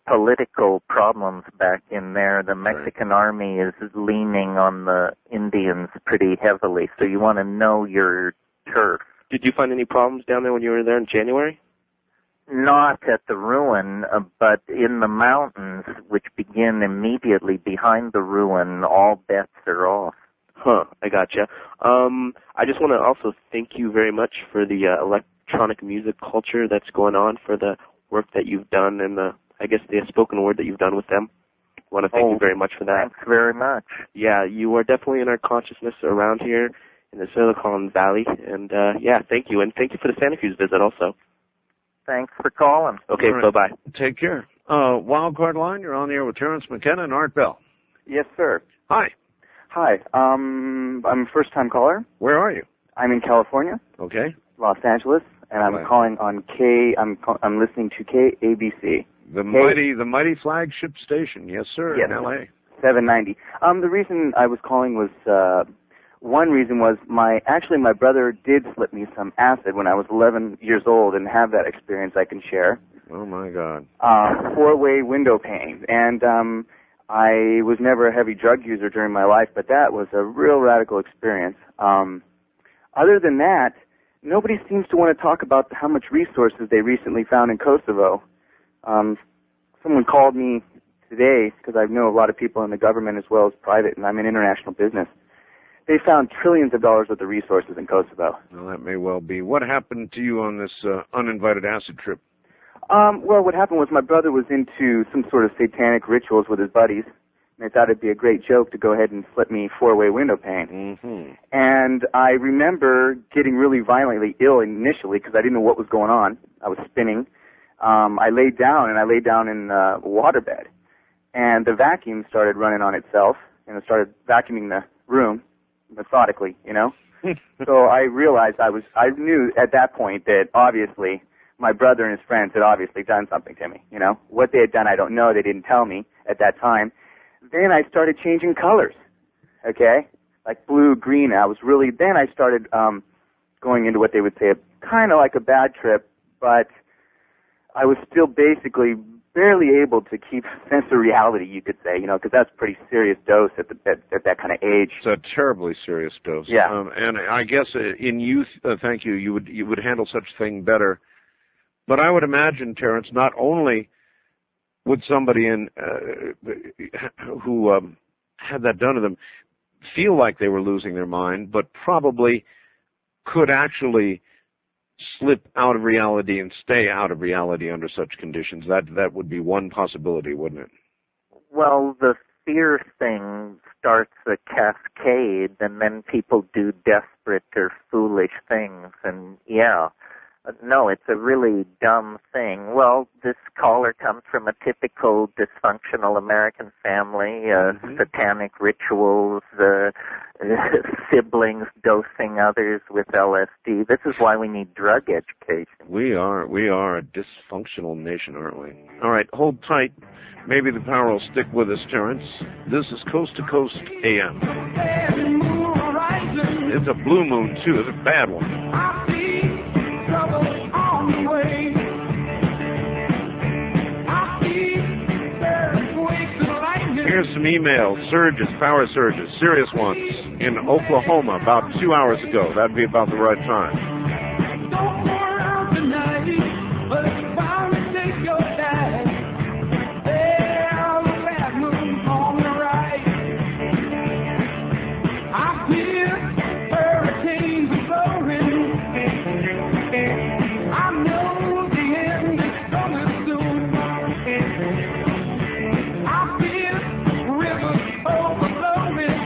political problems back in there. The Mexican army is leaning on the Indians pretty heavily, so you want to know your turf. Did you find any problems down there when you were there in January? Not at the ruin, but in the mountains, which begin immediately behind the ruin, all bets are off. Huh, I gotcha. I just want to also thank you very much for the electronic music culture that's going on, for the work that you've done and the spoken word that you've done with them. I want to thank you very much for that. Thanks very much. Yeah, you are definitely in our consciousness around here in the Silicon Valley, and thank you, and thank you for the Santa Cruz visit also. Thanks for calling. Okay, All right. bye-bye. Take care. Wildcard Line, you're on the air with Terence McKenna and Art Bell. Yes, sir. Hi. Hi. I'm a first-time caller. Where are you? I'm in California. Okay. Los Angeles, and I'm calling on I'm listening to KABC. The mighty flagship station. Yes, sir. Yes. In L.A. 790. The reason I was calling was one reason was my brother did slip me some acid when I was 11 years old, and have that experience I can share. Oh my God. 4-way window pane, and I was never a heavy drug user during my life, but that was a real radical experience. Other than that, nobody seems to want to talk about how much resources they recently found in Kosovo. Someone called me today, because I know a lot of people in the government as well as private, and I'm in international business. They found trillions of dollars worth of resources in Kosovo. Well, that may well be. What happened to you on this uninvited acid trip? Well, what happened was my brother was into some sort of satanic rituals with his buddies, and they thought it'd be a great joke to go ahead and slip me 4-way window pane. Mm-hmm. And I remember getting really violently ill initially because I didn't know what was going on. I was spinning. I laid down in a waterbed, and the vacuum started running on itself, and it started vacuuming the room methodically, you know. So I realized I knew at that point that obviously my brother and his friends had obviously done something to me, you know. What they had done, I don't know. They didn't tell me at that time. Then I started changing colors, okay, like blue, green. Then I started going into what they would say kind of like a bad trip, but I was still basically barely able to keep a sense of reality, you could say, you know, because that's a pretty serious dose at that kind of age. It's a terribly serious dose. Yeah. And I guess in youth, thank you, you would handle such a thing better. But I would imagine, Terence, not only would somebody who had that done to them feel like they were losing their mind, but probably could actually slip out of reality and stay out of reality under such conditions. That would be one possibility, wouldn't it? Well, the fear thing starts a cascade, and then people do desperate or foolish things, and no, it's a really dumb thing. Well, this caller comes from a typical dysfunctional American family, satanic rituals, siblings dosing others with LSD. This is why we need drug education. We are a dysfunctional nation, aren't we? All right, hold tight. Maybe the power will stick with us, Terence. This is Coast to Coast AM. It's a blue moon, too. It's a bad one. Here's some emails, surges, power surges, serious ones, in Oklahoma about 2 hours ago. That'd be about the right time. Don't go around tonight, but it's bound to take your time. There's a bad moon on the right. I feel hurricanes blowing. I know the end is coming soon. I feel rivers overflowing.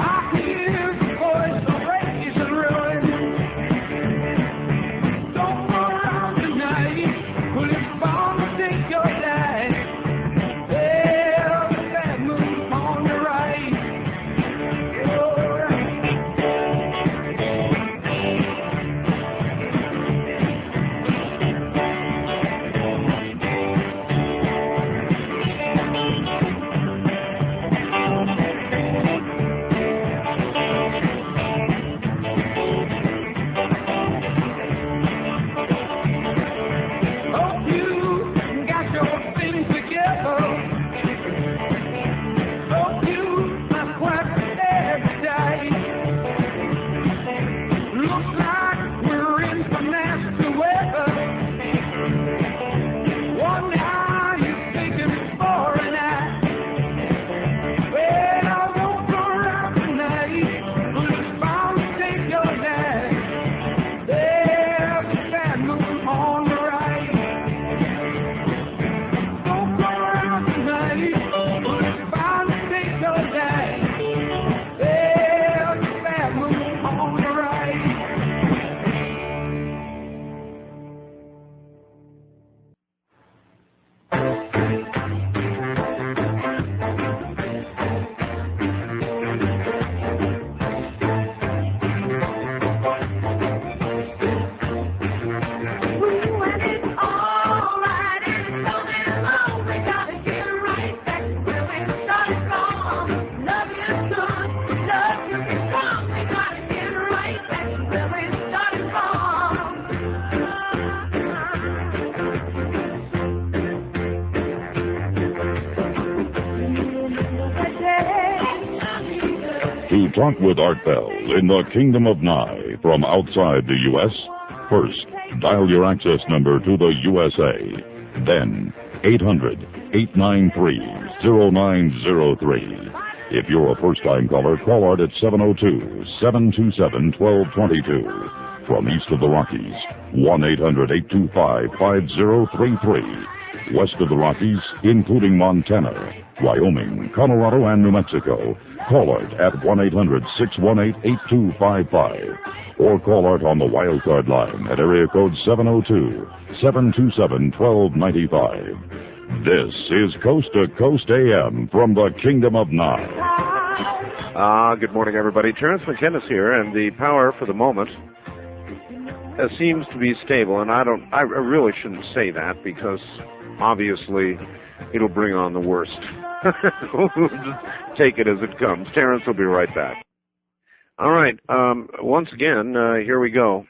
I hear the voice of rage and ruin. Don't go around tonight, but it's bound to take your life. There's a bad moon on the right. To talk with Art Bell in the Kingdom of Nye from outside the U.S., first, dial your access number to the USA. Then, 800-893-0903. If you're a first-time caller, call Art at 702-727-1222. From east of the Rockies, 1-800-825-5033. West of the Rockies, including Montana, Wyoming, Colorado, and New Mexico, call Art at 1-800-618-8255. Or call Art on the wildcard line at area code 702-727-1295. This is Coast to Coast AM from the Kingdom of Nye. Good morning, everybody. Terence McKenna's here, and the power for the moment seems to be stable, and I really shouldn't say that because obviously it'll bring on the worst. Just take it as it comes. Terence will be right back. All right. Once again, here we go.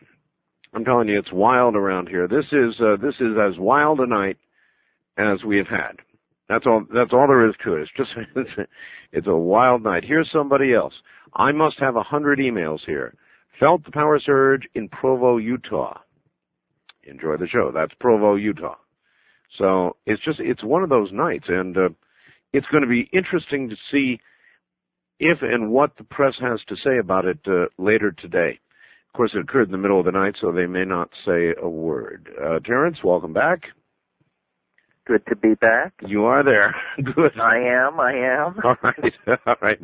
I'm telling you, it's wild around here. This is as wild a night as we have had. That's all there is to it. It's a wild night. Here's somebody else. I must have 100 emails here. Felt the power surge in Provo, Utah. Enjoy the show. That's Provo, Utah. So it's one of those nights, and it's going to be interesting to see if and what the press has to say about it later today. Of course, it occurred in the middle of the night, so they may not say a word. Terence, welcome back. Good to be back. You are there. Good. I am. All right.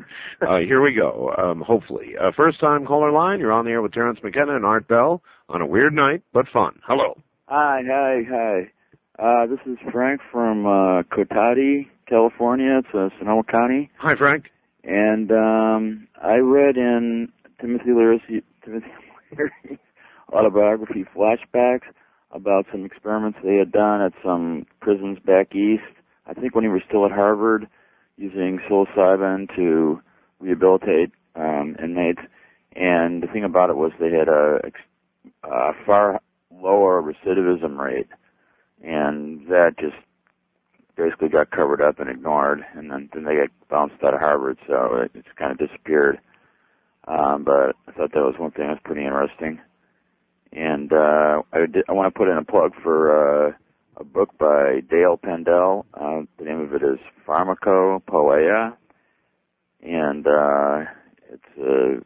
Here we go, hopefully. First-time caller line, you're on the air with Terence McKenna and Art Bell on a weird night, but fun. Hello. Hi. This is Frank from Cotati, California. It's Sonoma County. Hi, Frank. And I read in Timothy Leary's autobiography, Flashbacks, about some experiments they had done at some prisons back east. I think when he was still at Harvard, using psilocybin to rehabilitate inmates. And the thing about it was they had a far lower recidivism rate, and that just basically got covered up and ignored, and then they got bounced out of Harvard, so it's kind of disappeared. But I thought that was one thing that was pretty interesting. And I want to put in a plug for a book by Dale Pendell. The name of it is Pharmacopoeia, and it's an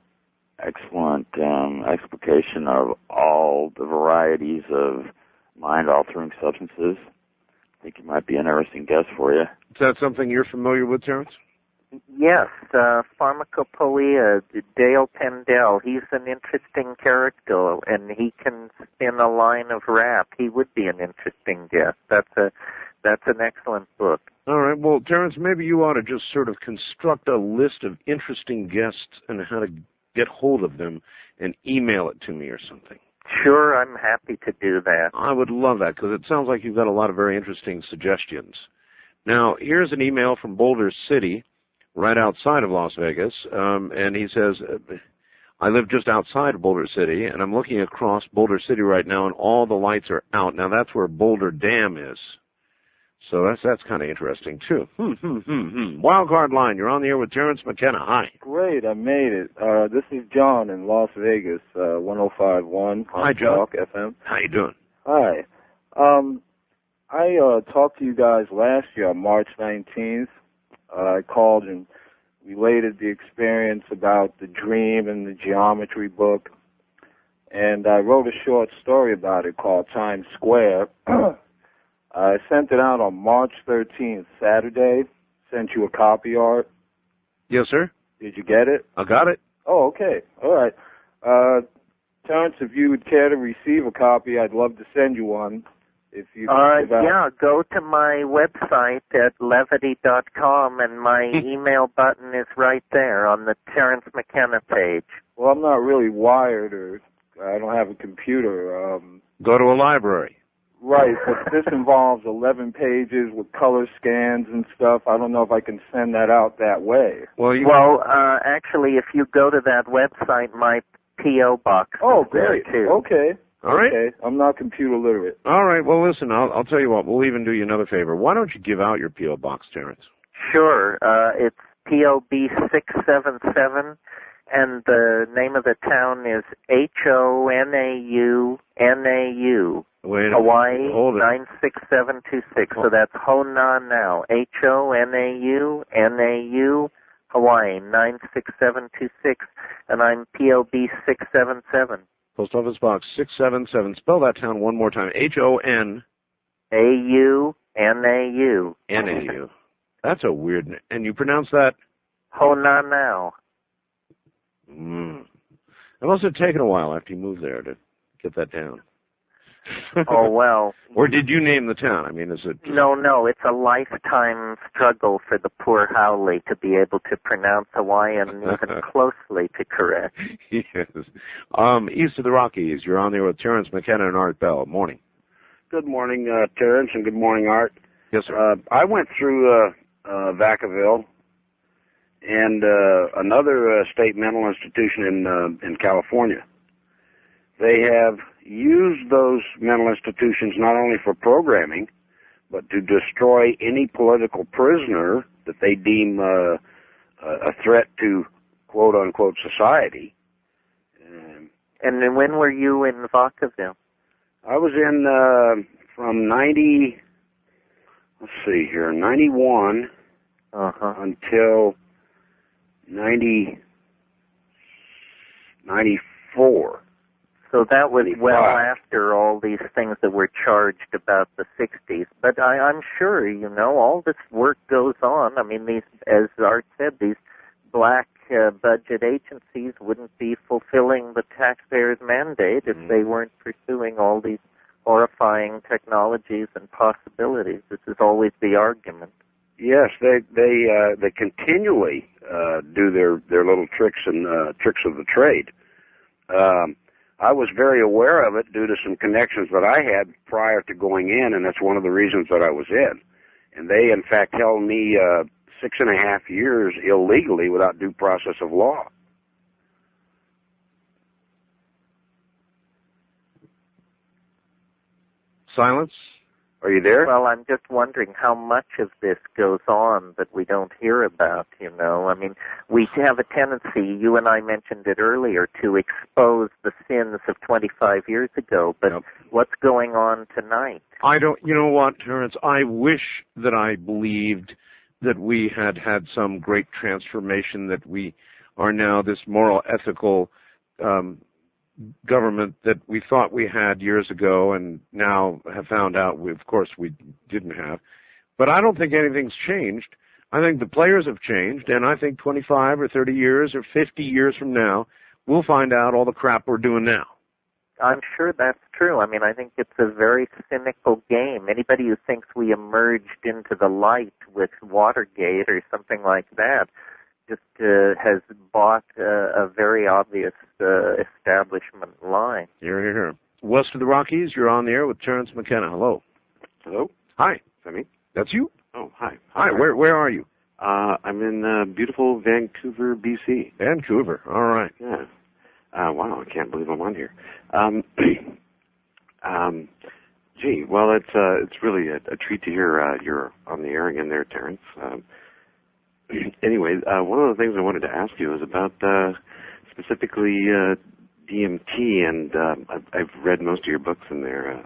excellent explication of all the varieties of mind-altering substances. I think it might be an interesting guest for you. Is that something you're familiar with, Terence? Yes, Pharmacopoeia, Dale Pendell. He's an interesting character, and he can spin a line of rap. He would be an interesting guest. That's an excellent book. All right. Well, Terence, maybe you ought to just sort of construct a list of interesting guests and how to get hold of them and email it to me or something. Sure, I'm happy to do that. I would love that because it sounds like you've got a lot of very interesting suggestions. Now, here's an email from Boulder City, right outside of Las Vegas, and he says, I live just outside of Boulder City, and I'm looking across Boulder City right now, and all the lights are out. Now, that's where Boulder Dam is. So that's kind of interesting, too. Wildcard line, you're on the air with Terence McKenna. Hi. Great, I made it. This is John in Las Vegas, 105.1. Hi, John. Talk FM. How you doing? Hi. I talked to you guys last year on March 19th. I called and related the experience about the dream and the geometry book. And I wrote a short story about it called Times Square. I sent it out on March 13th, Saturday. Sent you a copy, Art. Yes, sir. Did you get it? I got it. Oh, okay. All right. Terence, if you would care to receive a copy, I'd love to send you one. If you yeah, go to my website at levity.com, and my email button is right there on the Terence McKenna page. Well, I'm not really wired, or I don't have a computer. Go to a library. Right, but this involves 11 pages with color scans and stuff. I don't know if I can send that out that way. Well, actually, if you go to that website, my P.O. box is great. there, too. Okay. All right. Okay. I'm not computer literate. All right. Well, listen, I'll tell you what. We'll even do you another favor. Why don't you give out your P.O. box, Terence? Sure. It's POB 677, and the name of the town is Honau, Hawaii 96726. So that's Honau, Honau, Hawaii 96726, and I'm POB 677. Post Office Box 677. Spell that town one more time. Honau. Nau. That's a weird name. And you pronounce that? Honau. It must have taken a while after you moved there to get that down. Oh, well. Or did you name the town? I mean, is it... No, it's a lifetime struggle for the poor Howley to be able to pronounce Hawaiian even closely to correct. Yes. East of the Rockies, you're on there with Terence McKenna and Art Bell. Morning. Good morning, Terence, and good morning, Art. Yes, sir. I went through Vacaville and another state mental institution in California. They have used those mental institutions not only for programming, but to destroy any political prisoner that they deem a threat to quote-unquote society. And then when were you in Vacaville? I was in from 91 until 94. So that was well after all these things that were charged about the 60s. But I'm sure, all this work goes on. I mean, these, as Art said, these black budget agencies wouldn't be fulfilling the taxpayers' mandate if they weren't pursuing all these horrifying technologies and possibilities. This is always the argument. Yes, they continually do their little tricks and tricks of the trade. I was very aware of it due to some connections that I had prior to going in, and that's one of the reasons that I was in. And they, in fact, held me 6.5 years illegally without due process of law. Silence? Are you there? Well, I'm just wondering how much of this goes on that we don't hear about, I mean, we have a tendency, you and I mentioned it earlier, to expose the sins of 25 years ago, but what's going on tonight? You know what, Terence? I wish that I believed that we had had some great transformation, that we are now this moral, ethical government that we thought we had years ago and now have found out, of course, we didn't have. But I don't think anything's changed. I think the players have changed, and I think 25 or 30 years or 50 years from now, we'll find out all the crap we're doing now. I'm sure that's true. I mean, I think it's a very cynical game. Anybody who thinks we emerged into the light with Watergate or something like that just has bought a very obvious establishment line. Here. West of the Rockies, you're on the air with Terence McKenna. Hello. Hello. Hi. Is that me? That's you? Oh, hi. Hi. Where are you? I'm in beautiful Vancouver, BC. Vancouver. All right. Yeah. Wow, I can't believe I'm on here. Gee, well, it's really a treat to hear you're on the air again there, Terence. Anyway, one of the things I wanted to ask you is about specifically DMT, and I've read most of your books, and they're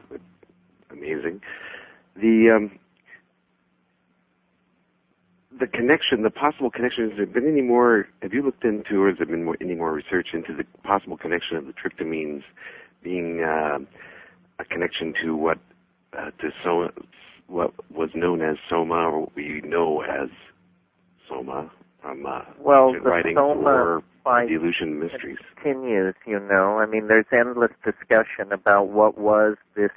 amazing. The connection, the possible connection, has there been any more, have you looked into, or has there been any more research into the possible connection of the tryptamines being a connection to what was known as soma, or what we know as Soma from writing for the Illusion Mysteries. Continues, I mean, there's endless discussion about what was this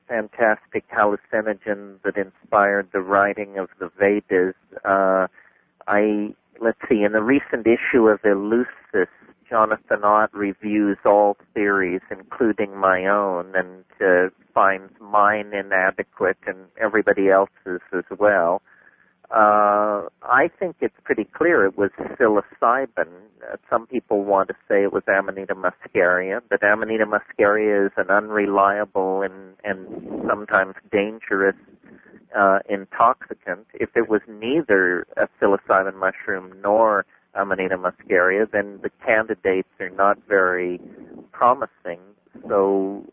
fantastic hallucinogen that inspired the writing of the Vedas. Let's see, in a recent issue of Eleusis, Jonathan Ott reviews all theories, including my own, and finds mine inadequate and everybody else's as well. I think it's pretty clear it was psilocybin. Some people want to say it was Amanita muscaria, but Amanita muscaria is an unreliable and sometimes dangerous intoxicant. If it was neither a psilocybin mushroom nor Amanita muscaria, then the candidates are not very promising. So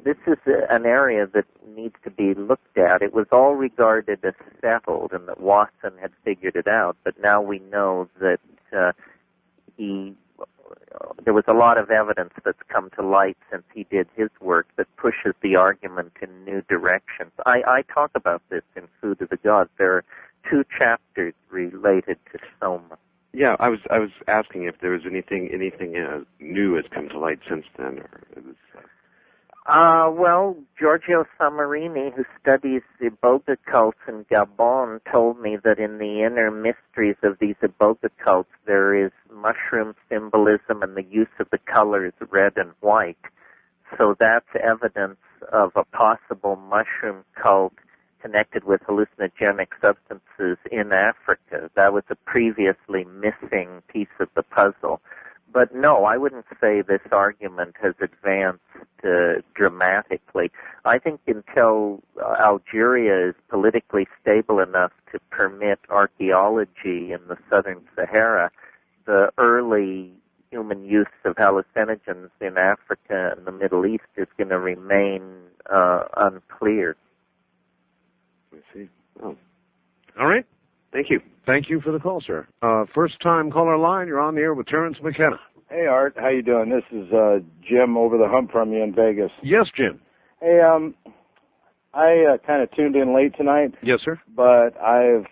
this is an area that needs to be looked at. It was all regarded as settled and that Watson had figured it out, but now we know that there was a lot of evidence that's come to light since he did his work that pushes the argument in new directions. I talk about this in Food of the Gods. There are 2 chapters related to Soma. Yeah, I was asking if there was anything new has come to light since then, or it was. Well, Giorgio Samarini, who studies Iboga cults in Gabon, told me that in the inner mysteries of these Iboga cults, there is mushroom symbolism and the use of the colors red and white. So that's evidence of a possible mushroom cult connected with hallucinogenic substances in Africa. That was a previously missing piece of the puzzle. But no, I wouldn't say this argument has advanced dramatically. I think until Algeria is politically stable enough to permit archaeology in the southern Sahara, the early human use of hallucinogens in Africa and the Middle East is going to remain unclear. I see. Oh. All right. Thank you. Thank you for the call, sir. First-time caller line, you're on the air with Terence McKenna. Hey, Art. How you doing? This is Jim over the hump from you in Vegas. Yes, Jim. Hey, I kind of tuned in late tonight. Yes, sir. But I've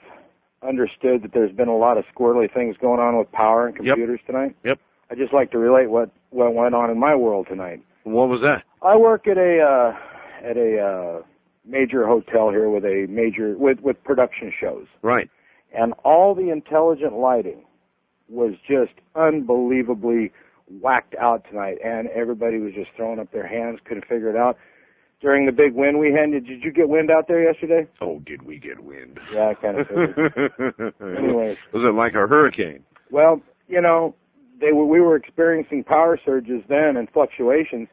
understood that there's been a lot of squirrely things going on with power and computers tonight. Yep. I'd just like to relate what went on in my world tonight. What was that? I work at a major hotel here with with production shows. Right. And all the intelligent lighting was just unbelievably whacked out tonight, and everybody was just throwing up their hands, couldn't figure it out. During the big wind we had, did you get wind out there yesterday? Oh, did we get wind? Yeah, I kind of figured. Anyways. Was it like a hurricane? Well, you know, we were experiencing power surges then and fluctuations,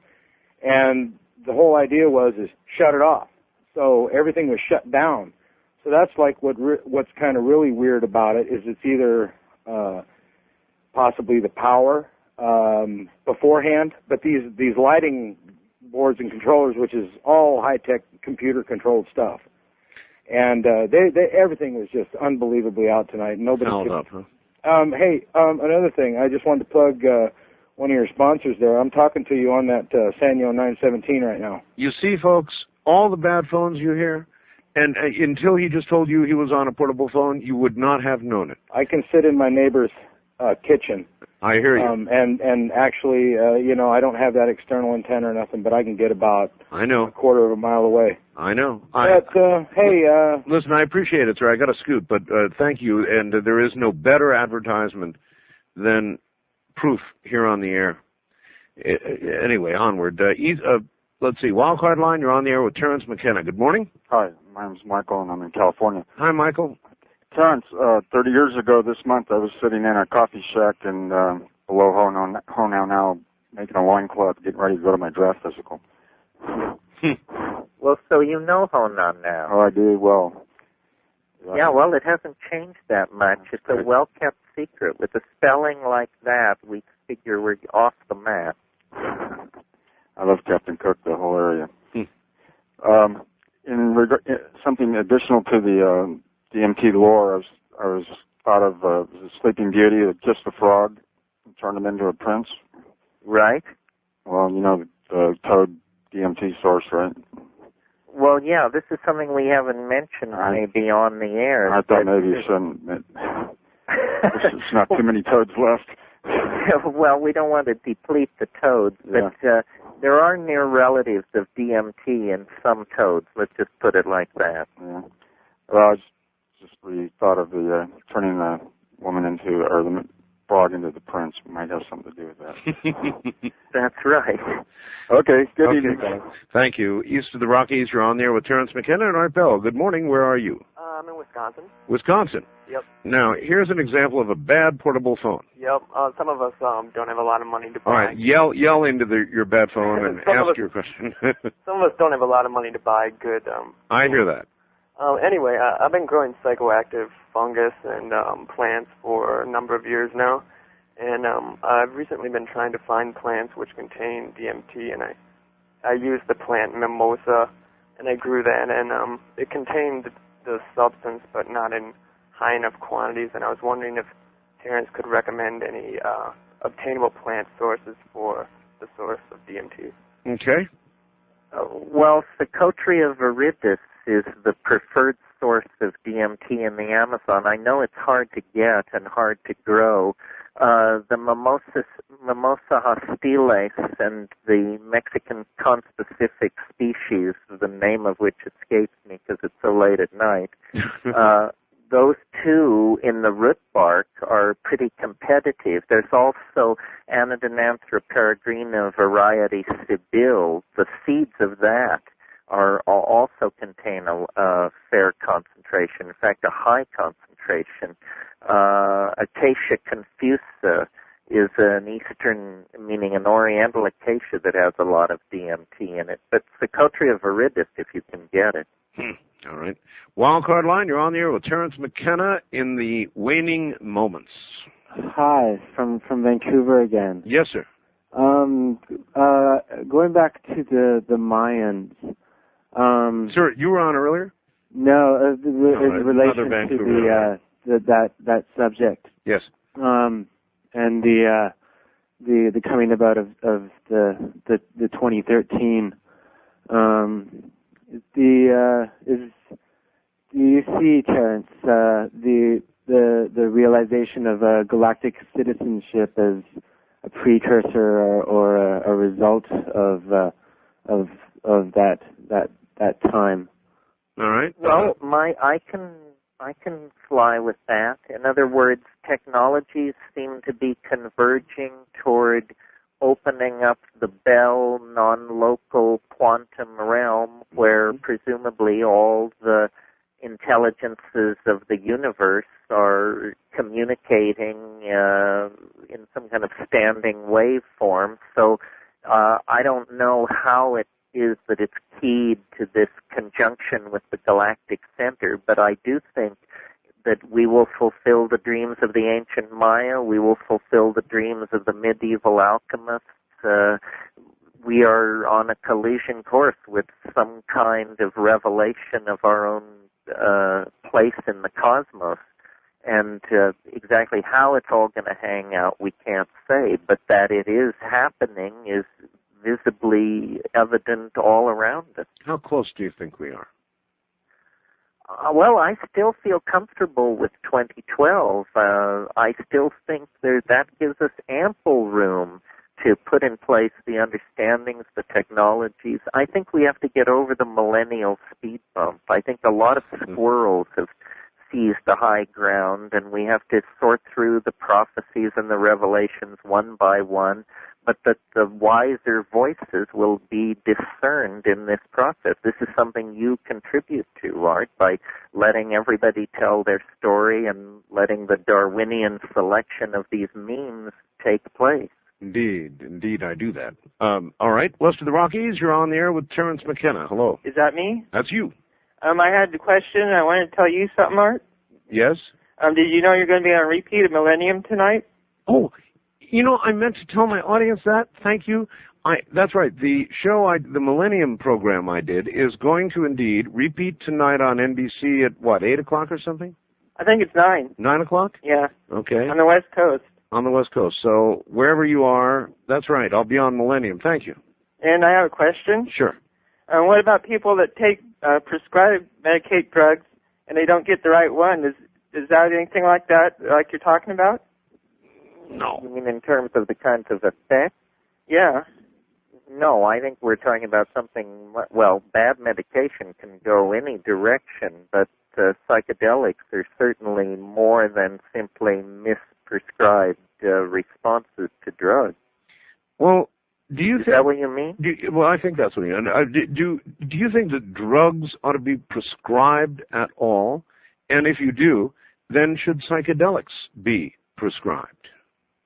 and the whole idea was shut it off. So everything was shut down. So that's like what's kind of really weird about it is it's either possibly the power beforehand, but these lighting boards and controllers, which is all high-tech computer-controlled stuff, and everything was just unbelievably out tonight. Nobody held could. Up, huh? Hey, another thing, I just wanted to plug one of your sponsors there. I'm talking to you on that Sanyo 917 right now. You see, folks, all the bad phones you hear, and until he just told you he was on a portable phone, you would not have known it. I can sit in my neighbor's kitchen. I hear you. And actually, you know, I don't have that external antenna or nothing, but I can get about a quarter of a mile away. I know. But, hey... Listen, I appreciate it, sir. I got to scoot, but thank you. And there is no better advertisement than proof here on the air. Anyway, onward. Let's see. Wildcard line, you're on the air with Terence McKenna. Good morning. Hi, my name's Michael, and I'm in California. Hi, Michael. Terence, 30 years ago this month, I was sitting in a coffee shack in below Honau now, making a loincloth, getting ready to go to my draft physical. Well, so you know Honan now. Oh, I do well. Yeah, well, it hasn't changed that much. It's a well-kept secret. With a spelling like that, we figure we're off the map. I love Captain Cook, the whole area. Something additional to the DMT lore, I was thought of the Sleeping Beauty, just the frog, and turned him into a prince. Right. Well, you know the Toad DMT source, right? Well, yeah, this is something we haven't mentioned maybe on the air. I thought maybe you shouldn't. There's not too many toads left. Well, we don't want to deplete the toads, but there are near relatives of DMT in some toads. Let's just put it like that. Yeah. Well, we thought of the turning the woman into, or the frog into the prince. Might have something to do with that. That's right. Okay, good evening. Thank you. East of the Rockies, you're on there with Terence McKenna and Art Bell. Good morning. Where are you? I'm in Wisconsin. Wisconsin. Yep. Now, here's an example of a bad portable phone. Yep. Some of us don't have a lot of money to buy. All right. Yell into your bad phone and ask your question. Some of us don't have a lot of money to buy good. I hear that. Anyway, I've been growing psychoactive fungus and plants for a number of years now, and I've recently been trying to find plants which contain DMT, and I used the plant mimosa, and I grew that, and it contained the substance, but not in high enough quantities, and I was wondering if Terence could recommend any obtainable plant sources for the source of DMT. Okay. Well, Psychotria viridis is the preferred source of DMT in the Amazon. I know it's hard to get and hard to grow. The Mimosa hostiles and the Mexican conspecific species, the name of which escapes me because it's so late at night, those two in the root bark are pretty competitive. There's also Anodonanthera peregrina variety Sibyl. The seeds of that also contain a fair concentration, in fact, a high concentration. Acacia confusa is an eastern, meaning an oriental acacia that has a lot of DMT in it. But Psychotria viridis, if you can get it. All right. Wildcard line, you're on the air with Terence McKenna in the waning moments. Hi, from Vancouver again. Yes, sir. Going back to the Mayans. Sir, you were on earlier? No, in relation to that subject. Yes. And the coming about of the 2013. Do you see, Terence, the realization of galactic citizenship as a precursor or a result of that time? All right. Well, I can fly with that. In other words, technologies seem to be converging toward opening up the Bell non-local quantum realm where presumably all the intelligences of the universe are communicating in some kind of standing waveform. So I don't know how it is that it's keyed to this conjunction with the galactic center, but I do think that we will fulfill the dreams of the ancient Maya, we will fulfill the dreams of the medieval alchemists. We are on a collision course with some kind of revelation of our own place in the cosmos. And exactly how it's all going to hang out, we can't say, but that it is happening is visibly evident all around us. How close do you think we are? Well, I still feel comfortable with 2012. I still think that gives us ample room to put in place the understandings, the technologies. I think we have to get over the millennial speed bump. I think a lot of squirrels have seized the high ground, and we have to sort through the prophecies and the revelations one by one, but that the wiser voices will be discerned in this process. This is something you contribute to, Art, by letting everybody tell their story and letting the Darwinian selection of these memes take place. Indeed, I do that. All right, west of the Rockies, you're on the air with Terence McKenna. Hello. Is that me? That's you. I had a question. I wanted to tell you something, Art. Yes? Did you know you're going to be on repeat of Millennium tonight? Oh, I meant to tell my audience that. Thank you. That's right. The the Millennium program I did is going to indeed repeat tonight on NBC at, 8 o'clock or something? I think it's 9. 9 o'clock? Yeah. Okay. On the West Coast. On the West Coast. So wherever you are, that's right. I'll be on Millennium. Thank you. And I have a question. Sure. What about people that take prescribed Medicaid drugs and they don't get the right one? Is that anything like that, like you're talking about? No. You mean in terms of the kinds of effects? Yeah. No, I think we're talking about something, bad medication can go any direction, but psychedelics are certainly more than simply misprescribed responses to drugs. Well, do you think... Is that what you mean? I think that's what you mean. Do you think that drugs ought to be prescribed at all? And if you do, then should psychedelics be prescribed?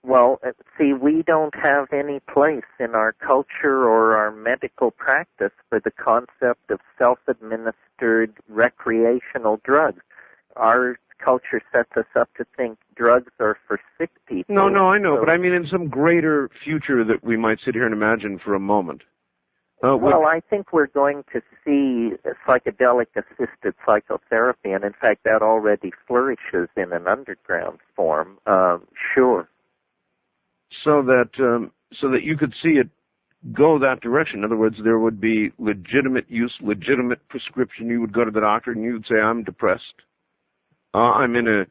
Well, see, we don't have any place in our culture or our medical practice for the concept of self-administered recreational drugs. Our culture sets us up to think drugs are for sick people. No, I know, but I mean in some greater future that we might sit here and imagine for a moment. Well, I think we're going to see psychedelic-assisted psychotherapy, and in fact that already flourishes in an underground form, sure. So that you could see it go that direction. In other words, there would be legitimate use, legitimate prescription. You would go to the doctor and you would say, I'm depressed. I'm in a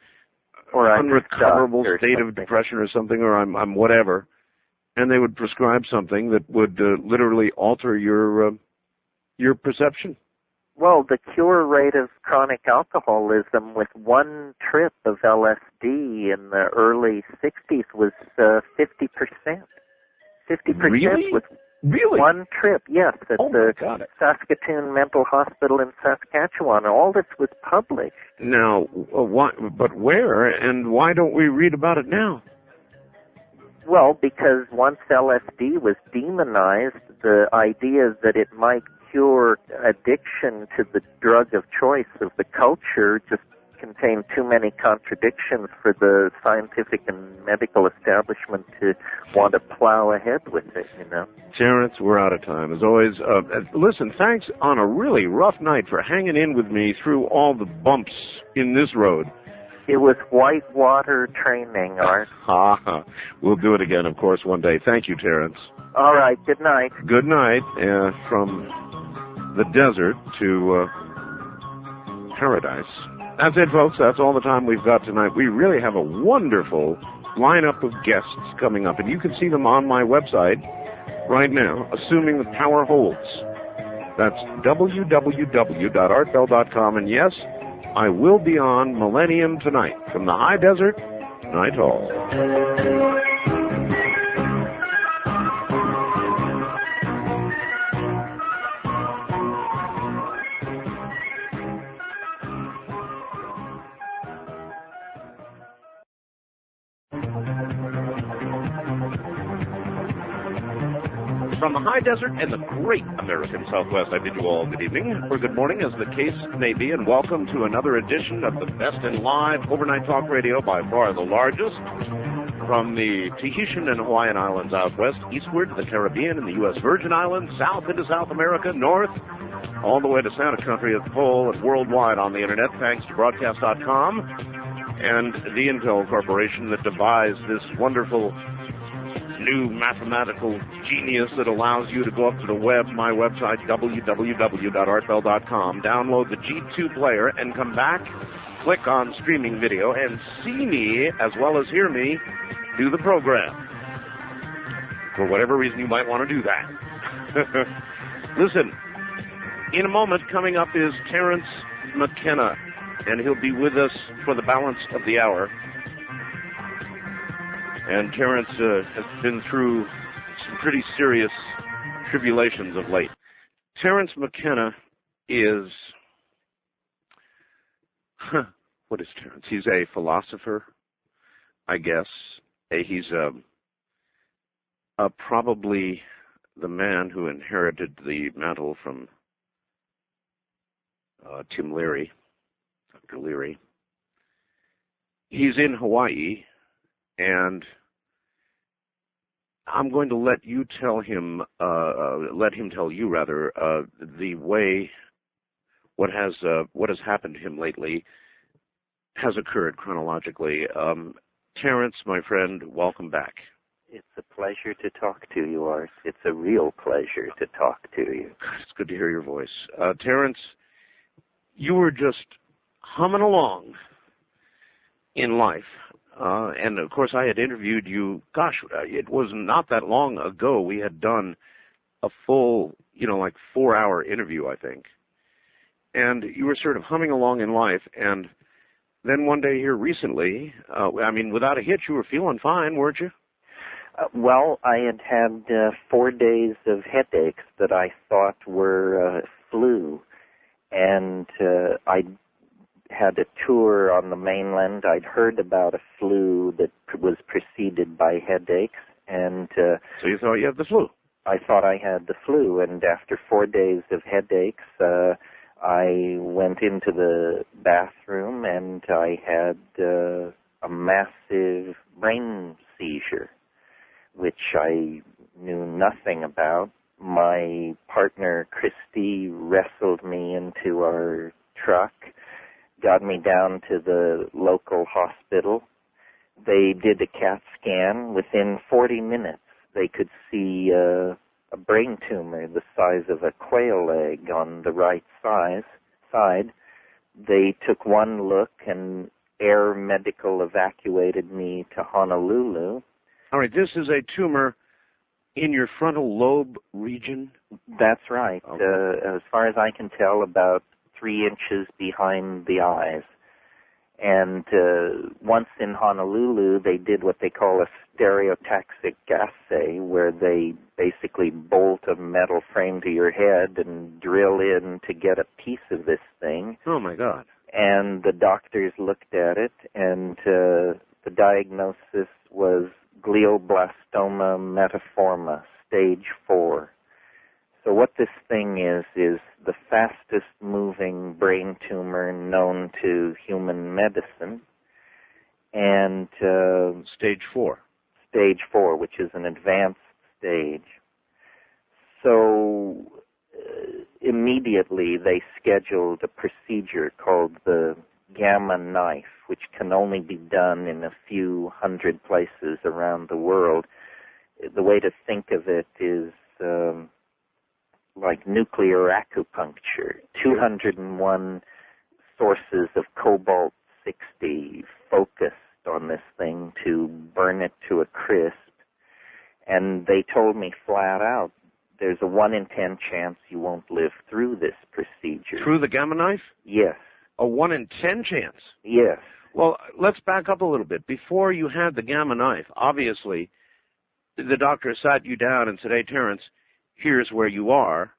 unrecoverable state of depression or something, or I'm whatever. And they would prescribe something that would literally alter your perception. Well, the cure rate of chronic alcoholism with one trip of LSD in the early 60s was 50%. 50% Really? with one trip, yes, at the Saskatoon Mental Hospital in Saskatchewan. All this was published. Now, but where, and why don't we read about it now? Well, because once LSD was demonized, the idea that it might cure addiction to the drug of choice of the culture just contained too many contradictions for the scientific and medical establishment to want to plow ahead with it, you know. Terence, we're out of time. As always, listen, thanks on a really rough night for hanging in with me through all the bumps in this road. It was whitewater training, Art. We'll do it again, of course, one day. Thank you, Terence. All right, good night. Good night, from the desert to paradise. That's it, folks. That's all the time we've got tonight. We really have a wonderful lineup of guests coming up, and you can see them on my website right now, assuming the power holds. That's www.artbell.com, and yes, I will be on Millennium tonight from the High Desert Night Hall. From the high desert and the great American Southwest, I bid you all good evening, or good morning, as the case may be, and welcome to another edition of the best in live overnight talk radio, by far the largest, from the Tahitian and Hawaiian Islands out west, eastward to the Caribbean and the U.S. Virgin Islands, south into South America, north, all the way to Santa Country at the pole, and worldwide on the Internet, thanks to Broadcast.com and the Intel Corporation that devised this wonderful new mathematical genius that allows you to go up to the web, my website, www.artbell.com, download the G2 player, and come back, click on streaming video, and see me, as well as hear me, do the program. For whatever reason you might want to do that. Listen, in a moment, coming up is Terence McKenna, and he'll be with us for the balance of the hour. And Terence has been through some pretty serious tribulations of late. Terence McKenna is, what is Terence? He's a philosopher, I guess. He's probably the man who inherited the mantle from Tim Leary, Dr. Leary. He's in Hawaii, and I'm going to let you tell him, let him tell you rather, the way what has happened to him lately has occurred chronologically. Terence, my friend, welcome back. It's a pleasure to talk to you, Art. It's a real pleasure to talk to you. It's good to hear your voice. Terence, you were just humming along in life. And, of course, I had interviewed you, it was not that long ago. We had done a full, 4-hour interview, I think. And you were sort of humming along in life. And then one day here recently, without a hitch, you were feeling fine, weren't you? Well, I had 4 days of headaches that I thought were flu. And I had a tour on the mainland. I'd heard about a flu that was preceded by headaches, and so you thought you had the flu? I thought I had the flu, and after 4 days of headaches, I went into the bathroom and I had a massive brain seizure, which I knew nothing about. My partner, Christy, wrestled me into our truck, got me down to the local hospital. They did a CAT scan. Within 40 minutes, they could see a brain tumor the size of a quail egg on the right side. They took one look, and Air Medical evacuated me to Honolulu. All right, this is a tumor in your frontal lobe region? That's right. Okay. As far as I can tell, about 3 inches behind the eyes. And once in Honolulu, they did what they call a stereotaxic assay, where they basically bolt a metal frame to your head and drill in to get a piece of this thing. Oh, my God. And the doctors looked at it, and the diagnosis was glioblastoma metaforma, stage 4. So what this thing is the fastest moving brain tumor known to human medicine. And stage 4. Stage 4, which is an advanced stage. So immediately they scheduled a procedure called the gamma knife, which can only be done in a few hundred places around the world. The way to think of it is like nuclear acupuncture. 201 sources of cobalt-60 focused on this thing to burn it to a crisp. And they told me flat out, there's a 1 in 10 chance you won't live through this procedure. Through the gamma knife? Yes. A 1 in 10 chance? Yes. Well, let's back up a little bit. Before you had the gamma knife, obviously, the doctor sat you down and said, hey, Terence, here's where you are.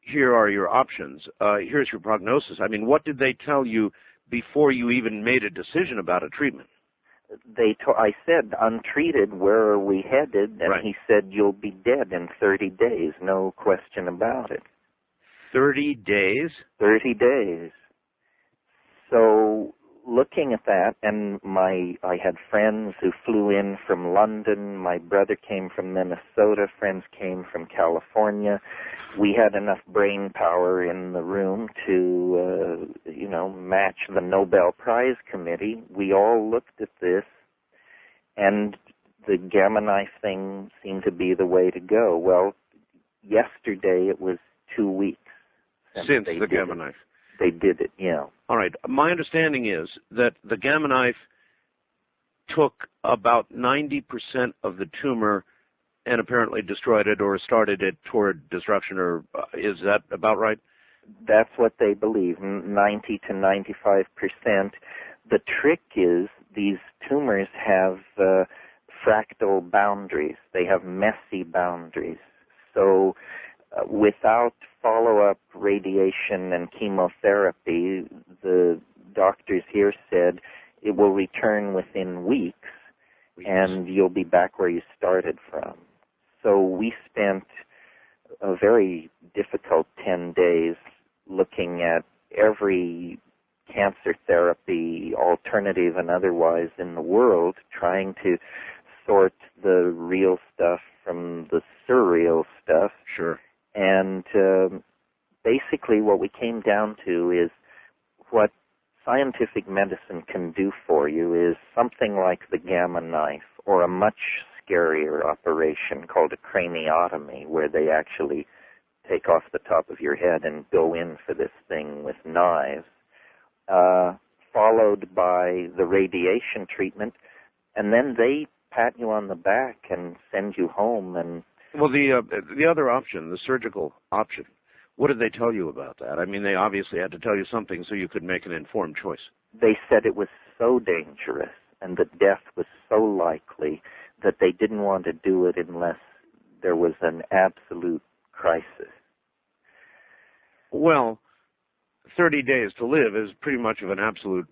Here are your options. Here's your prognosis. I mean, what did they tell you before you even made a decision about a treatment? I said, untreated, where are we headed? And right. He said, you'll be dead in 30 days, no question about it. 30 days? 30 days. So looking at that, and I had friends who flew in from London. My brother came from Minnesota. Friends came from California. We had enough brain power in the room to, match the Nobel Prize Committee. We all looked at this, and the gamma knife thing seemed to be the way to go. Well, yesterday it was 2 weeks since the gamma knife. They did it, yeah. All right. My understanding is that the gamma knife took about 90% of the tumor and apparently destroyed it or started it toward destruction, or is that about right? That's what they believe, 90 to 95%. The trick is these tumors have fractal boundaries. They have messy boundaries. So without follow-up radiation and chemotherapy, the doctors here said it will return within weeks, and you'll be back where you started from. So we spent a very difficult 10 days looking at every cancer therapy, alternative and otherwise, in the world, trying to sort the real stuff from the surreal stuff. Sure. And basically what we came down to is what scientific medicine can do for you is something like the gamma knife, or a much scarier operation called a craniotomy, where they actually take off the top of your head and go in for this thing with knives, followed by the radiation treatment, and then they pat you on the back and send you home. And well, the other option, the surgical option, what did they tell you about that? I mean, they obviously had to tell you something so you could make an informed choice. They said it was so dangerous and that death was so likely that they didn't want to do it unless there was an absolute crisis. Well, 30 days to live is pretty much of an absolute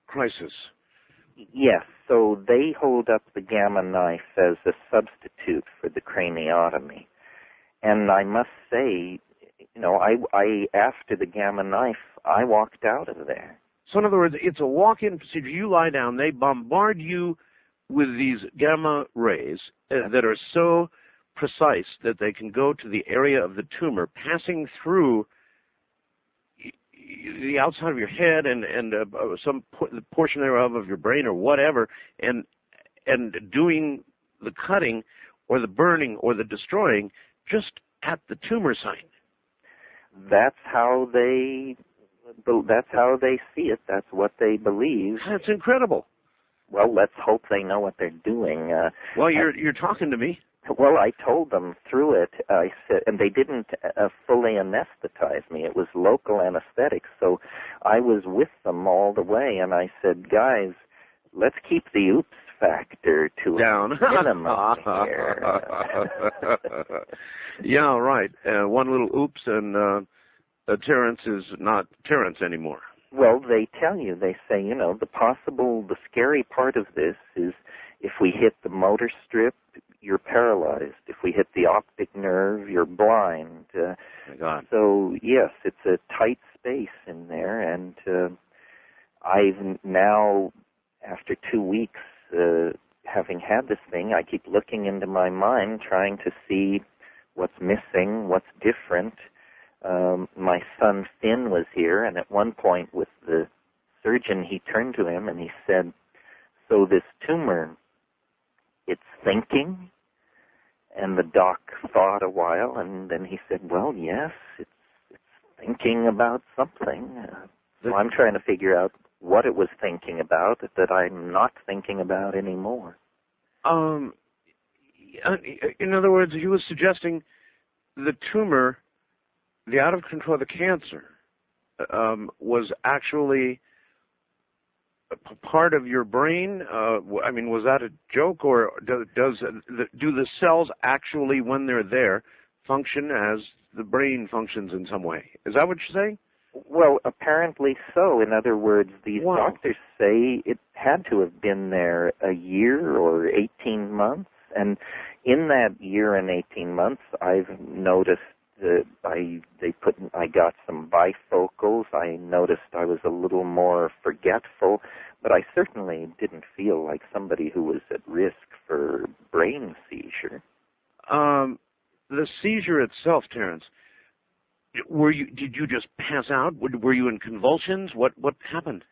crisis. Yes, so they hold up the gamma knife as a substitute for the craniotomy. And I must say, I after the gamma knife, I walked out of there. So in other words, it's a walk-in procedure. You lie down, they bombard you with these gamma rays that are so precise that they can go to the area of the tumor, passing through the outside of your head and some portion thereof of your brain or whatever, and doing the cutting or the burning or the destroying just at the tumor site. That's how they see it. That's what they believe. That's incredible. Well, let's hope they know what they're doing. Well, you're talking to me. Well, I told them through it. I said, and they didn't fully anesthetize me. It was local anesthetic, so I was with them all the way. And I said, guys, let's keep the oops factor to down a minimum here. Yeah, right. One little oops, and Terence is not Terence anymore. Well, they tell you. They say, the scary part of this is if we hit the motor strip, you're paralyzed. If we hit the optic nerve, you're blind. My God. So, yes, it's a tight space in there, and I've now, after 2 weeks, having had this thing, I keep looking into my mind, trying to see what's missing, what's different. My son Finn was here, and at one point with the surgeon, he turned to him and he said, so this tumor, it's thinking? And the doc thought a while, and then he said, well, yes, it's thinking about something. So I'm trying to figure out what it was thinking about that I'm not thinking about anymore. In other words, he was suggesting the tumor, the out of control, the cancer, was actually part of your brain. I mean, was that a joke, or do the cells actually, when they're there, function as the brain functions in some way? Is that what you're saying? Well, apparently so. In other words, these doctors say it had to have been there a year or 18 months, and in that year and 18 months, I've noticed that I got some bifocals. I noticed I was a little more forgetful, but I certainly didn't feel like somebody who was at risk for brain seizure. The seizure itself, Terence, did you just pass out? Were you in convulsions? What happened?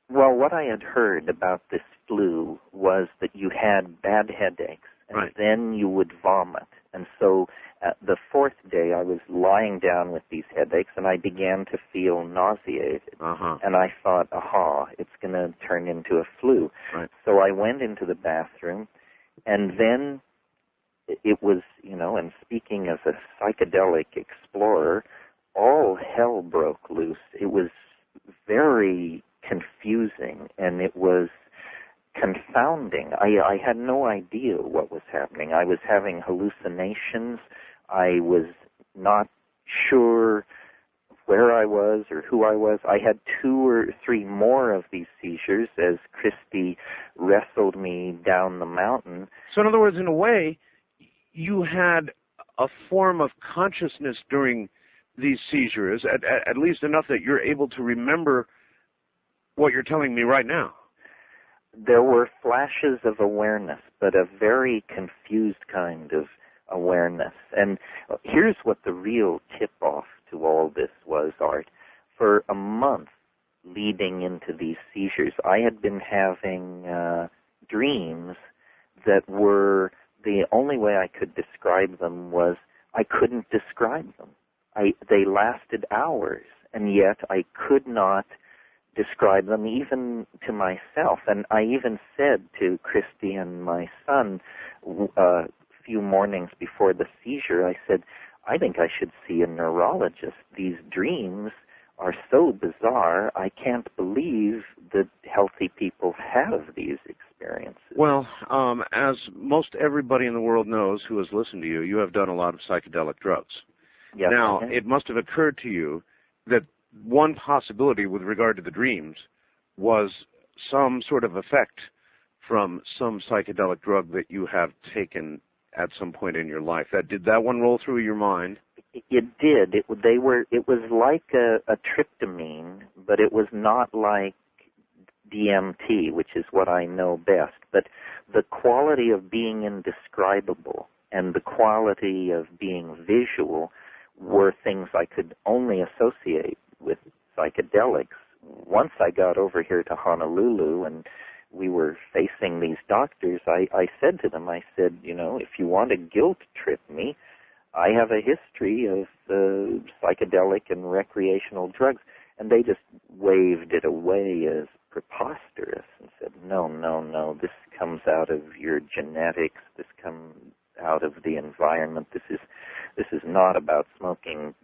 Well, what I had heard about this flu was that you had bad headaches, and then you would vomit. And so the fourth day, I was lying down with these headaches, and I began to feel nauseated. And I thought, it's going to turn into a flu. So I went into the bathroom, and then it was, and speaking as a psychedelic explorer, all hell broke loose. It was very confusing, and it was confounding. I had no idea what was happening. I was having hallucinations. I was not sure where I was or who I was. I had 2 or 3 more of these seizures as Christy wrestled me down the mountain. So in other words, in a way, you had a form of consciousness during these seizures, at least enough that you're able to remember what you're telling me right now. There were flashes of awareness, but a very confused kind of awareness. And here's what the real tip-off to all this was, Art. For a month leading into these seizures, I had been having dreams that were, the only way I could describe them was I couldn't describe them. They lasted hours, and yet I could not describe them even to myself. And I even said to Christy and my son a few mornings before the seizure, I said, I think I should see a neurologist. These dreams are so bizarre, I can't believe that healthy people have these experiences. Well, as most everybody in the world knows who has listened to you, you have done a lot of psychedelic drugs. Yes, now, it must have occurred to you that one possibility with regard to the dreams was some sort of effect from some psychedelic drug that you have taken at some point in your life. Did that one roll through your mind? It did. It was like a tryptamine, but it was not like DMT, which is what I know best. But the quality of being indescribable and the quality of being visual were things I could only associate with psychedelics. Once I got over here to Honolulu and we were facing these doctors, I said to them, if you want to guilt trip me, I have a history of psychedelic and recreational drugs. And they just waved it away as preposterous and said, no, this comes out of your genetics, this comes out of the environment, this is not about smoking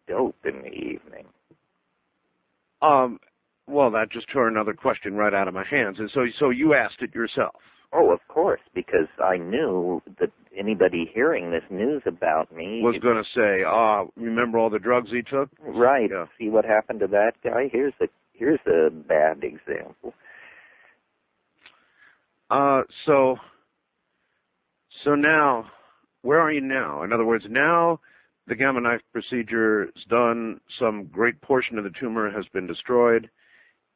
dope in the evening. Well, that just tore another question right out of my hands. And so you asked it yourself? Oh, of course, because I knew that anybody hearing this news about me was going to say, remember all the drugs he took? Right. Yeah. See what happened to that guy? Here's a bad example. So now, where are you now? In other words, now the gamma knife procedure is done, some great portion of the tumor has been destroyed,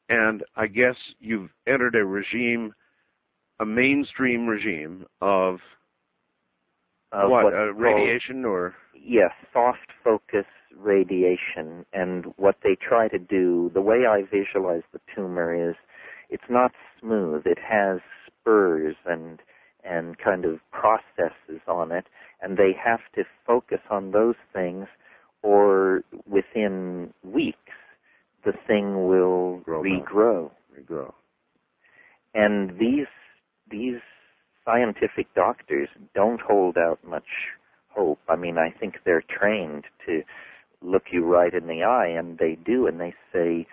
and I guess you've entered a regime, a mainstream regime of radiation or? Yes, soft focus radiation. And what they try to do, the way I visualize the tumor is, it's not smooth. It has spurs and kind of processes on it, and they have to focus on those things, or within weeks, the thing will regrow. And these scientific doctors don't hold out much hope. I mean, I think they're trained to look you right in the eye, and they do, and they say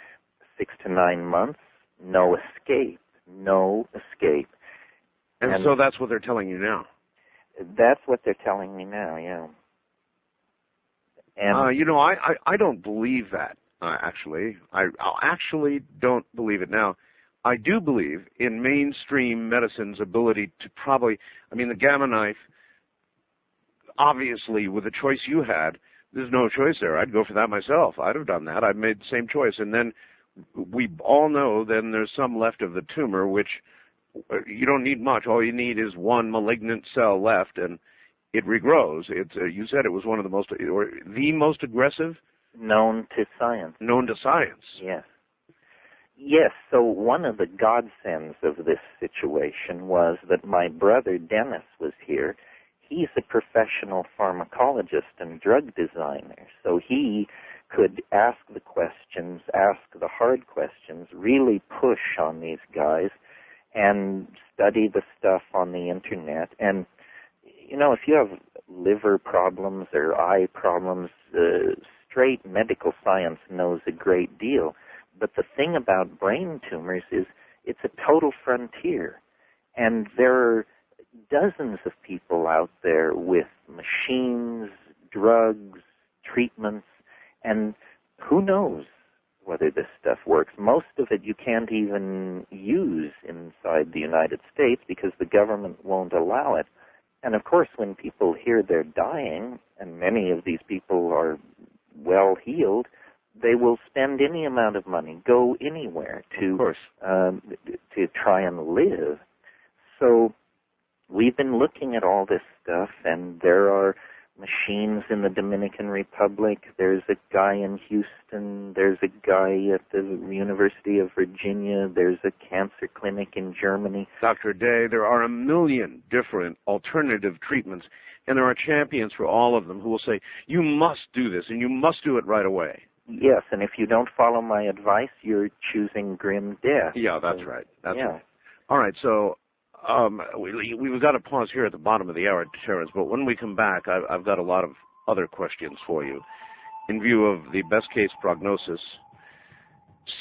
6 to 9 months, no escape. And so that's what they're telling you now? That's what they're telling me now, yeah. And I don't believe that, actually. I actually don't believe it now. I do believe in mainstream medicine's ability to the gamma knife, obviously, with the choice you had, there's no choice there. I'd go for that myself. I'd have done that. I'd made the same choice. And then we all know then there's some left of the tumor, which you don't need much. All you need is one malignant cell left, and it regrows. You said it was one of the most, or the most aggressive? Known to science. Known to science. Yes. Yes, so one of the godsends of this situation was that my brother Dennis was here. He's a professional pharmacologist and drug designer, so he could ask the questions, ask the hard questions, really push on these guys, and study the stuff on the internet. And, if you have liver problems or eye problems, straight medical science knows a great deal. But the thing about brain tumors is it's a total frontier. And there are dozens of people out there with machines, drugs, treatments, and who knows whether this stuff works. Most of it you can't even use inside the United States because the government won't allow it. And of course, when people hear they're dying, and many of these people are well healed, they will spend any amount of money, go anywhere to try and live. So we've been looking at all this stuff, and there are machines in the Dominican Republic. There's a guy in Houston. There's a guy at the University of Virginia. There's a cancer clinic in Germany. Dr. Day, there are a million different alternative treatments, and there are champions for all of them who will say, you must do this, and you must do it right away. Yes, and if you don't follow my advice, you're choosing grim death. Yeah, that's right. That's right. All right, so we've got to pause here at the bottom of the hour, Terence, but when we come back, I've got a lot of other questions for you. In view of the best-case prognosis,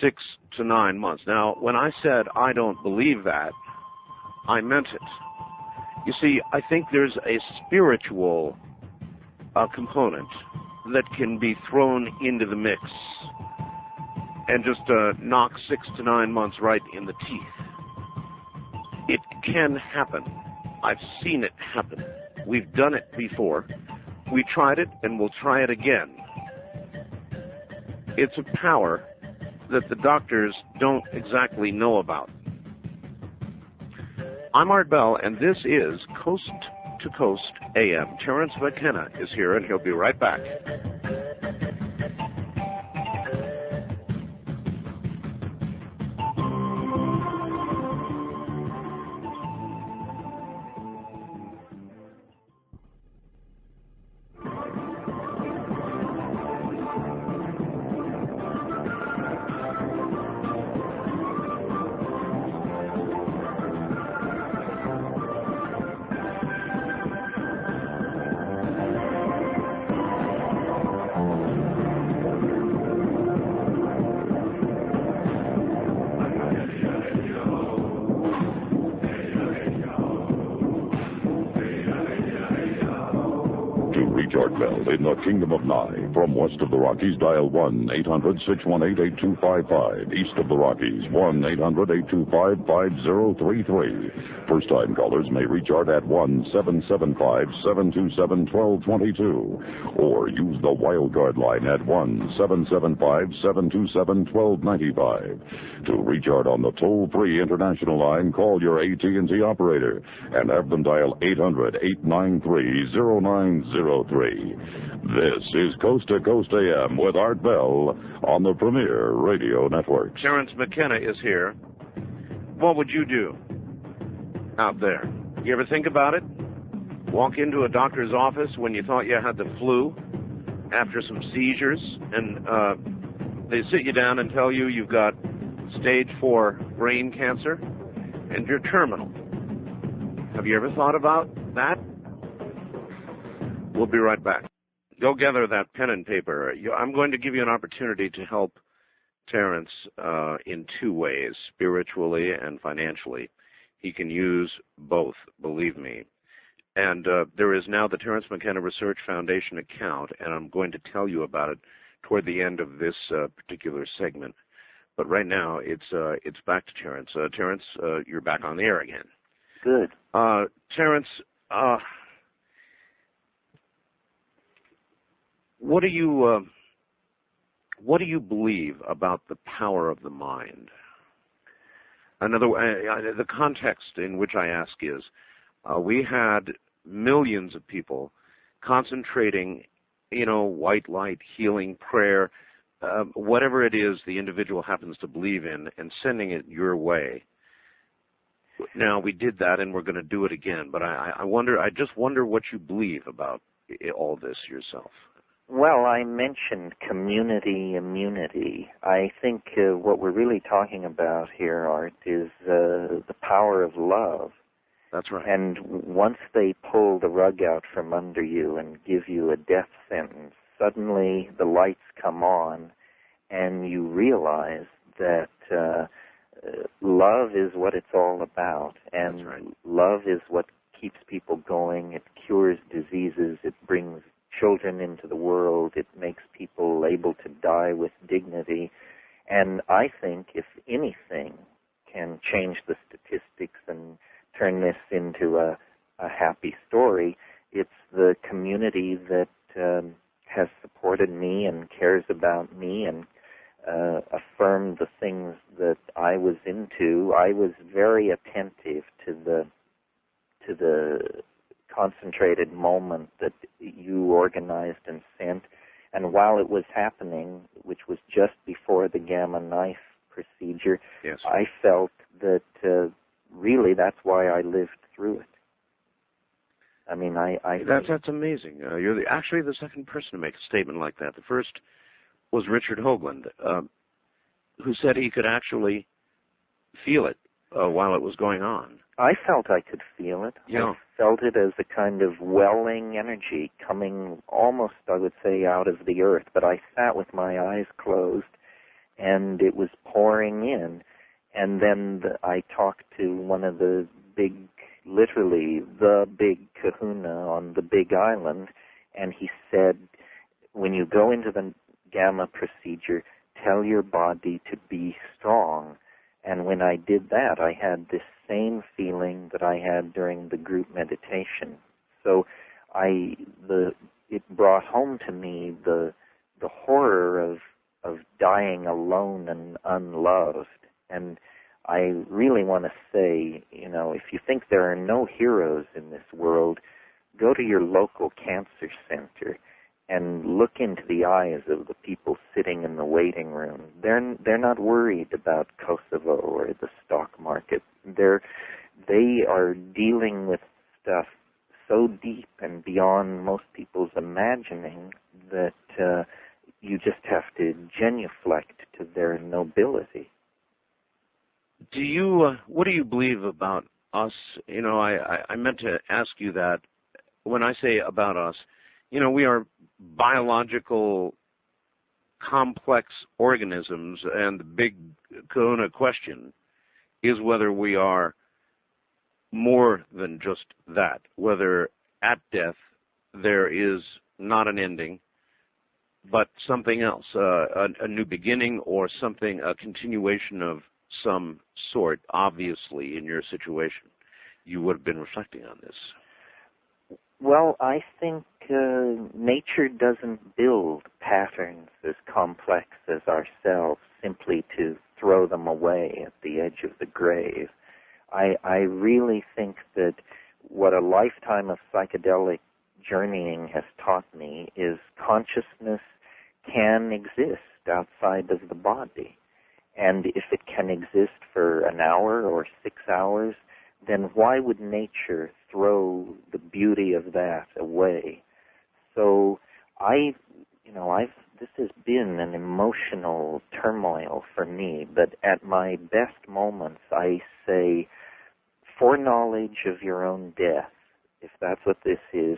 6 to 9 months. Now, when I said I don't believe that, I meant it. You see, I think there's a spiritual component that can be thrown into the mix and just knock 6 to 9 months right in the teeth. It can happen. I've seen it happen. We've done it before. We tried it, and we'll try it again. It's a power that the doctors don't exactly know about. I'm Art Bell, and this is Coast to Coast AM. Terence McKenna is here, and he'll be right back. In the Kingdom of Nye, from west of the Rockies, dial 1-800-618-8255. East of the Rockies, 1-800-825-5033. First-time callers may reach Art at 1-775-727-1222. Or use the wildcard line at 1-775-727-1295. To reach Art on the toll-free international line, call your AT&T operator and have them dial 800-893-0903. This is Coast to Coast AM with Art Bell on the Premier Radio Network. Terence McKenna is here. What would you do out there? You ever think about it? Walk into a doctor's office when you thought you had the flu after some seizures, and they sit you down and tell you you've got stage 4 brain cancer and you're terminal. Have you ever thought about that? We'll be right back. Go gather that pen and paper. I'm going to give you an opportunity to help Terence in 2 ways, spiritually and financially. He can use both, believe me. And there is now the Terence McKenna Research Foundation account, and I'm going to tell you about it toward the end of this particular segment. But right now, it's back to Terence. Terence, you're back on the air again. Good. Terence, what do you believe about the power of the mind? The context in which I ask is, we had millions of people concentrating, white light, healing, prayer, whatever it is the individual happens to believe in, and sending it your way. Now, we did that, and we're going to do it again. But I just wonder what you believe about all this yourself. Well, I mentioned community immunity. I think what we're really talking about here, Art, is the power of love. That's right. And once they pull the rug out from under you and give you a death sentence, suddenly the lights come on, and you realize that love is what it's all about. And That's right. Love is what keeps people going. It cures diseases. It brings children into the world. It makes people able to die with dignity. And I think, if anything can change the statistics and turn this into a happy story, it's the community that has supported me and cares about me and affirmed the things that I was into. I was very attentive to the concentrated moment that you organized and sent. And while it was happening, which was just before the gamma knife procedure, yes, I felt that really that's why I lived through it. I mean, That's amazing. You're actually the second person to make a statement like that. The first was Richard Hoagland, who said he could actually feel it while it was going on. I felt I could feel it. Yeah. I felt it as a kind of welling energy coming almost, I would say, out of the earth. But I sat with my eyes closed, and it was pouring in. And then I talked to one of the big, literally the big kahuna on the big island, and he said, when you go into the gamma procedure, tell your body to be strong. And when I did that, I had this same feeling that I had during the group meditation. So it brought home to me the horror of dying alone and unloved. And I really want to say, if you think there are no heroes in this world, go to your local cancer center and look into the eyes of the people sitting in the waiting room. They're not worried about Kosovo or the stock market. They are dealing with stuff so deep and beyond most people's imagining that you just have to genuflect to their nobility. What do you believe about us? I meant to ask you that. When I say about us, we are biological, complex organisms, and the big kahuna question is whether we are more than just that, whether at death there is not an ending, but something else, a new beginning or something, a continuation of some sort. Obviously, in your situation, you would have been reflecting on this. Well, I think nature doesn't build patterns as complex as ourselves simply to throw them away at the edge of the grave. I really think that what a lifetime of psychedelic journeying has taught me is consciousness can exist outside of the body. And if it can exist for an hour or 6 hours, then why would nature throw the beauty of that away? So this has been an emotional turmoil for me, but at my best moments I say, foreknowledge of your own death, if that's what this is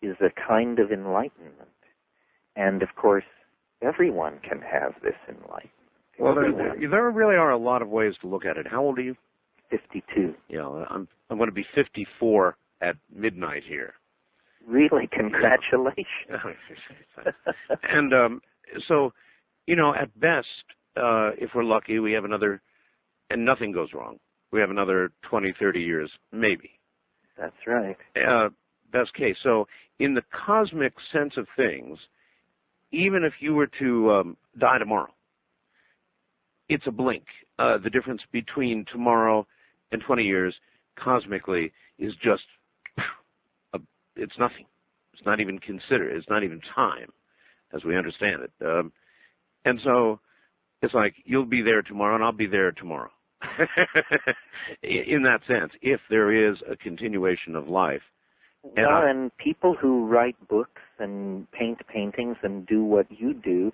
a kind of enlightenment. And of course, everyone can have this enlightenment. Well, there really are a lot of ways to look at it. How old are you? 52. I'm going to be 54 at midnight here. Really? Congratulations. And so, at best, if we're lucky, we have another, and nothing goes wrong, we have another 20, 30 years, maybe. That's right. Best case. So in the cosmic sense of things, even if you were to die tomorrow, it's a blink. The difference between tomorrow and 20 years, cosmically, is just, it's nothing. It's not even considered. It's not even time, as we understand it. And so it's like, you'll be there tomorrow, and I'll be there tomorrow. In that sense, if there is a continuation of life. And people who write books and paint paintings and do what you do,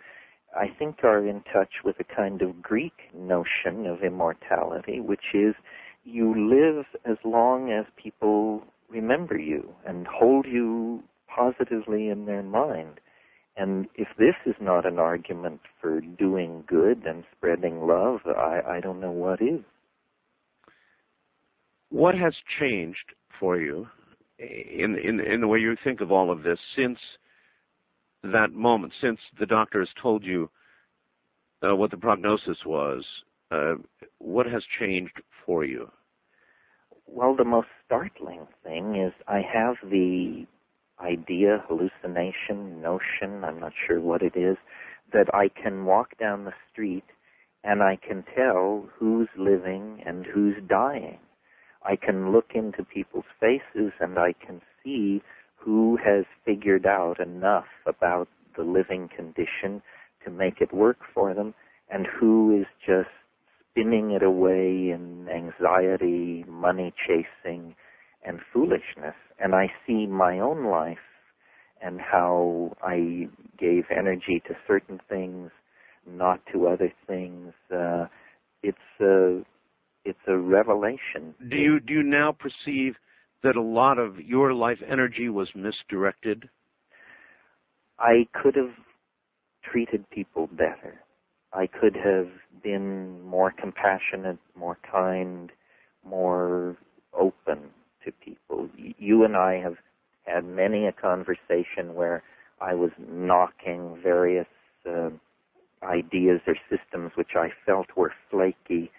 I think are in touch with a kind of Greek notion of immortality, which is you live as long as people remember you and hold you positively in their mind. And if this is not an argument for doing good and spreading love, I don't know what is. What has changed for you in the way you think of all of this since that moment, since the doctor has told you what the prognosis was? What has changed for you? Well, the most startling thing is I have the idea, hallucination, notion, I'm not sure what it is, that I can walk down the street and I can tell who's living and who's dying. I can look into people's faces and I can see who has figured out enough about the living condition to make it work for them and who is just spinning it away in anxiety, money chasing, and foolishness. And I see my own life and how I gave energy to certain things, not to other things. It's a revelation. Do you now perceive that a lot of your life energy was misdirected? I could have treated people better. I could have been more compassionate, more kind, more open to people. You and I have had many a conversation where I was knocking various ideas or systems which I felt were flaky,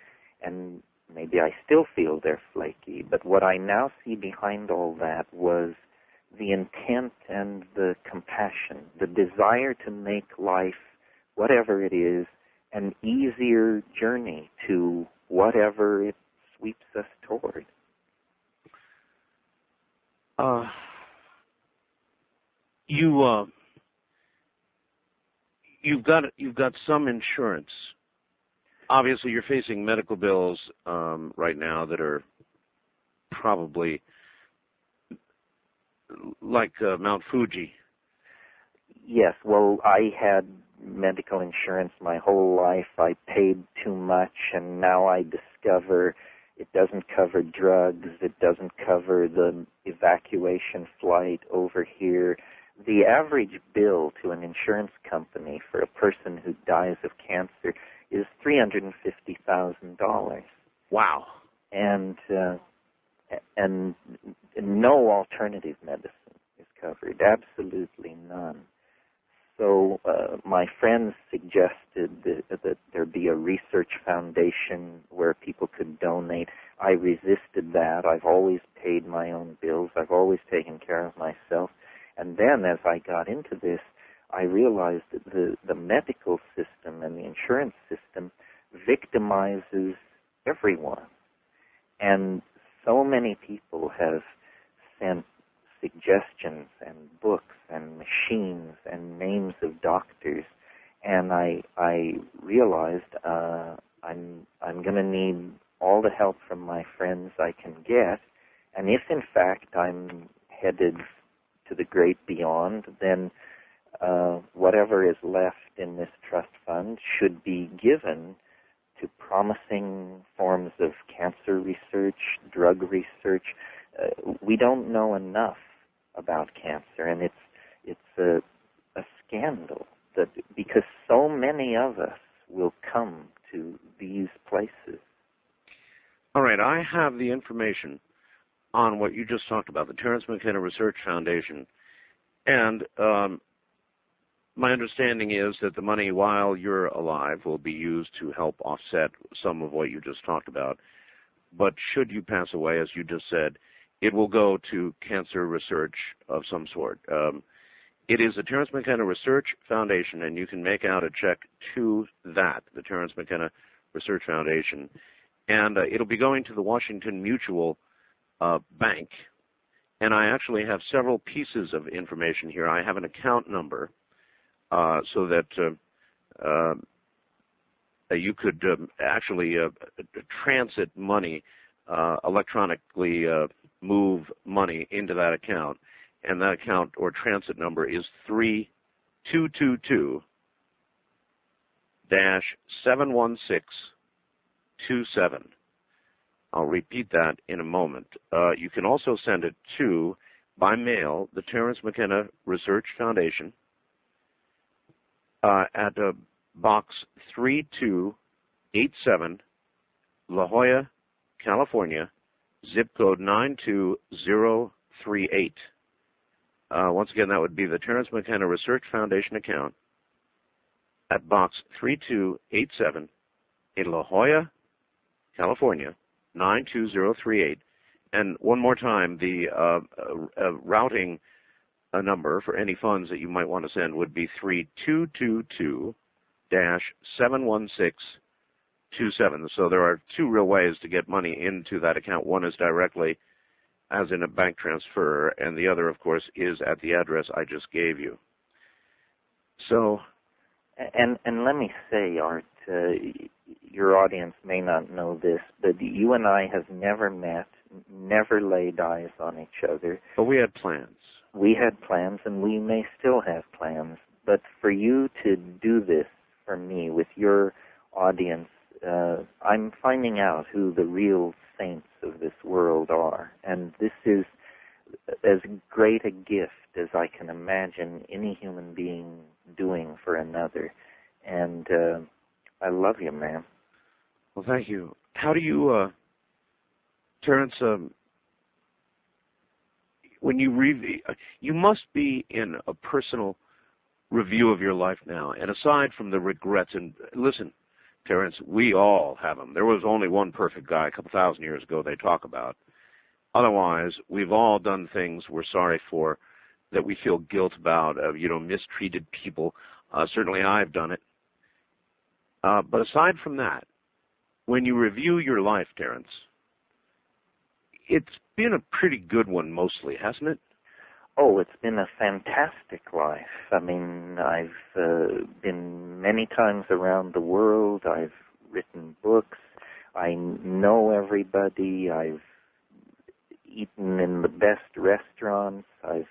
and maybe I still feel they're flaky, but what I now see behind all that was the intent and the compassion, the desire to make life, whatever it is, an easier journey to whatever it sweeps us toward. You've got some insurance. Obviously, you're facing medical bills right now that are probably like Mount Fuji. Yes, well, I had medical insurance my whole life. I paid too much, and now I discover it doesn't cover drugs. It doesn't cover the evacuation flight over here. The average bill to an insurance company for a person who dies of cancer is $350,000. Wow. And no alternative medicine is covered, absolutely none. So my friends suggested that there be a research foundation where people could donate. I resisted that. I've always paid my own bills. I've always taken care of myself. And then as I got into this, I realized that the medical system and the insurance system victimizes everyone. And so many people have sent suggestions and books and machines and names of doctors, and I realized I'm going to need all the help from my friends I can get, and if in fact I'm headed to the great beyond, then whatever is left in this trust fund should be given to promising forms of cancer research, drug research. We don't know enough about cancer, and it's a scandal that because so many of us will come to these places. All right, I have the information on what you just talked about, the Terence McKenna Research Foundation, and my understanding is that the money while you're alive will be used to help offset some of what you just talked about. But should you pass away, as you just said, it will go to cancer research of some sort. It is the Terence McKenna Research Foundation, and you can make out a check to that, the Terence McKenna Research Foundation. And it'll be going to the Washington Mutual Bank. And I actually have several pieces of information here. I have an account number so that you could actually transit money, electronically move money into that account. And that account or transit number is 3222-71627. I'll repeat that in a moment. You can also send it to, by mail, the Terence McKenna Research Foundation at Box 3287, La Jolla, California, zip code 92038. Once again, that would be the Terence McKenna Research Foundation account at Box 3287 in La Jolla, California, 92038. And one more time, the routing number for any funds that you might want to send would be 3222-71627. So there are two real ways to get money into that account. One is directly, as in a bank transfer, and the other, of course, is at the address I just gave you. So, and let me say, Art, your audience may not know this, but you and I have never met, never laid eyes on each other. But we had plans. We had plans, and we may still have plans. But for you to do this for me with your audience, I'm finding out who the real saints of this world are. And this is as great a gift as I can imagine any human being doing for another. And I love you, man. Well, thank you. How do you, Terence, when you read, you must be in a personal review of your life now, and aside from the regrets, and listen, Terence, we all have them. There was only one perfect guy a couple thousand years ago they talk about. Otherwise, we've all done things we're sorry for, that we feel guilt about, mistreated people. Certainly I've done it. But aside from that, when you review your life, Terence, it's been a pretty good one mostly, hasn't it? Oh, it's been a fantastic life. I mean, I've been many times around the world. I've written books. I know everybody. I've eaten in the best restaurants. I've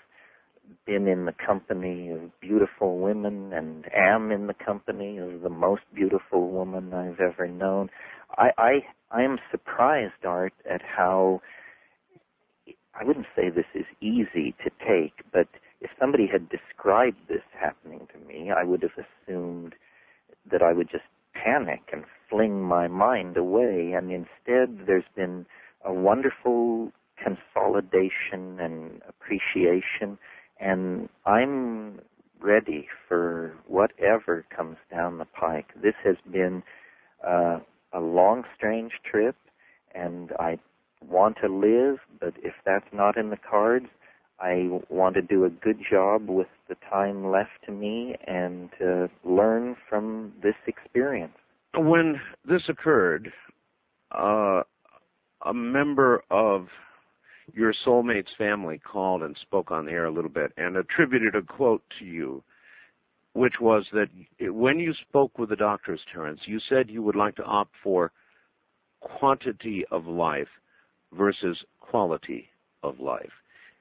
been in the company of beautiful women and am in the company of the most beautiful woman I've ever known. I am surprised, Art, at how, I wouldn't say this is easy to take, but if somebody had described this happening to me, I would have assumed that I would just panic and fling my mind away, and instead there's been a wonderful consolidation and appreciation, and I'm ready for whatever comes down the pike. This has been a long, strange trip, and I want to live, but if that's not in the cards, I want to do a good job with the time left to me and learn from this experience. When this occurred, a member of your soulmate's family called and spoke on the air a little bit and attributed a quote to you, which was that when you spoke with the doctors, Terence, you said you would like to opt for quantity of life versus quality of life.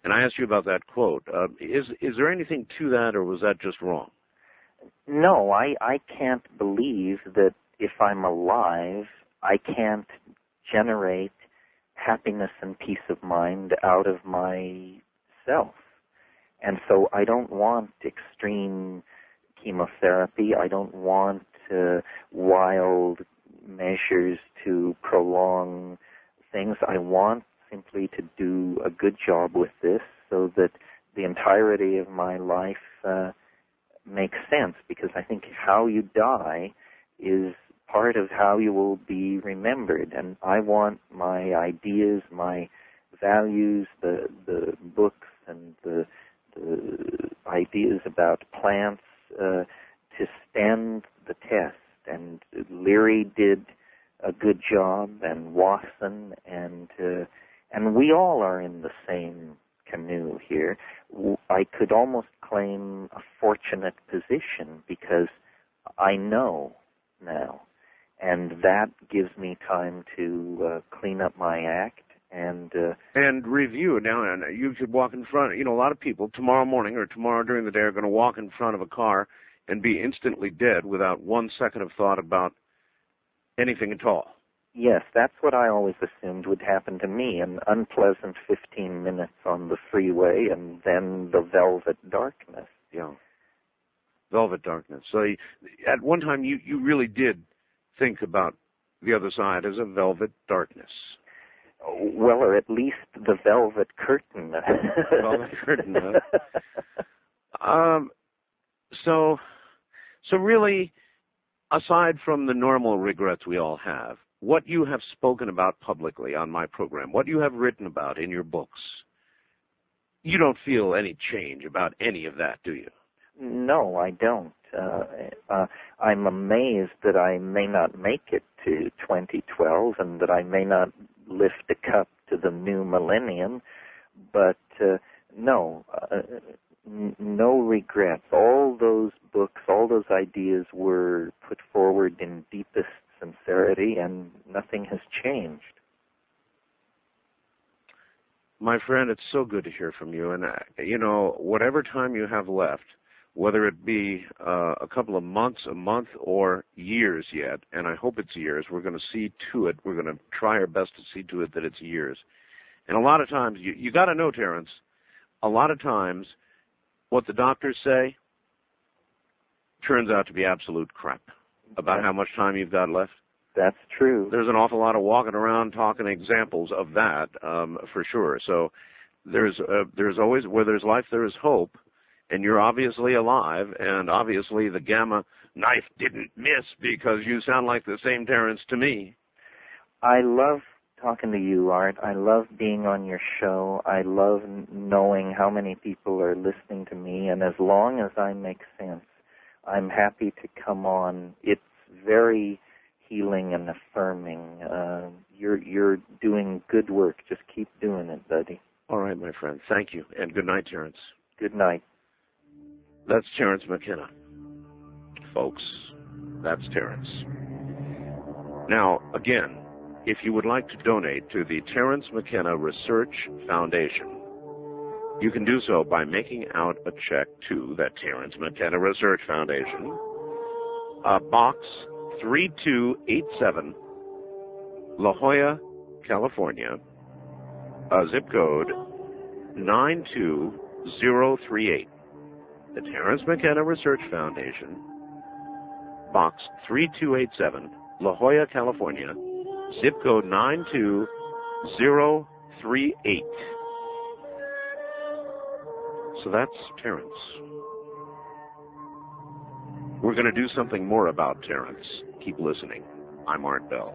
And I asked you about that quote. Is there anything to that, or was that just wrong? No, I can't believe that if I'm alive, I can't generate happiness and peace of mind out of myself. And so I don't want extreme chemotherapy. I don't want wild measures to prolong things. I want simply to do a good job with this so that the entirety of my life makes sense, because I think how you die is part of how you will be remembered, and I want my ideas, my values, the books and the ideas about plants to stand the test. And Leary did a good job, and Wasson, and we all are in the same canoe here. I could almost claim a fortunate position because I know now, and that gives me time to clean up my act and review. Now, and you should walk in front. A lot of people tomorrow morning or tomorrow during the day are going to walk in front of a car and be instantly dead without 1 second of thought about anything at all. Yes, that's what I always assumed would happen to me, an unpleasant 15 minutes on the freeway and then the velvet darkness. Yeah, velvet darkness. So at one time you really did think about the other side as a velvet darkness. Well, or at least the velvet curtain. Velvet curtain, huh? So really, aside from the normal regrets we all have, what you have spoken about publicly on my program, what you have written about in your books, you don't feel any change about any of that, do you? No, I don't. I'm amazed that I may not make it to 2012 and that I may not lift a cup to the new millennium, but no regrets. All those books, all those ideas were put forward in deepest sincerity, and nothing has changed. My friend, it's so good to hear from you. And, whatever time you have left, whether it be a couple of months, a month, or years yet, and I hope it's years, we're going to see to it. We're going to try our best to see to it that it's years. And a lot of times, you got to know, Terence, a lot of times what the doctors say turns out to be absolute crap about how much time you've got left. That's true. There's an awful lot of walking around talking examples of that, for sure. So there's always, where there's life, there is hope. and you're obviously alive, and obviously the gamma knife didn't miss because you sound like the same Terence to me. I love talking to you, Art. I love being on your show. I love knowing how many people are listening to me, and as long as I make sense, I'm happy to come on. It's very healing and affirming. You're doing good work. Just keep doing it, buddy. All right, my friend. Thank you, and good night, Terence. Good night. That's Terence McKenna. Folks, that's Terence. Now, again, if you would like to donate to the Terence McKenna Research Foundation, you can do so by making out a check to that Terence McKenna Research Foundation, Box 3287, La Jolla, California, zip code 92038. The Terence McKenna Research Foundation, Box 3287, La Jolla, California, zip code 92038. So that's Terence. We're going to do something more about Terence. Keep listening. I'm Art Bell.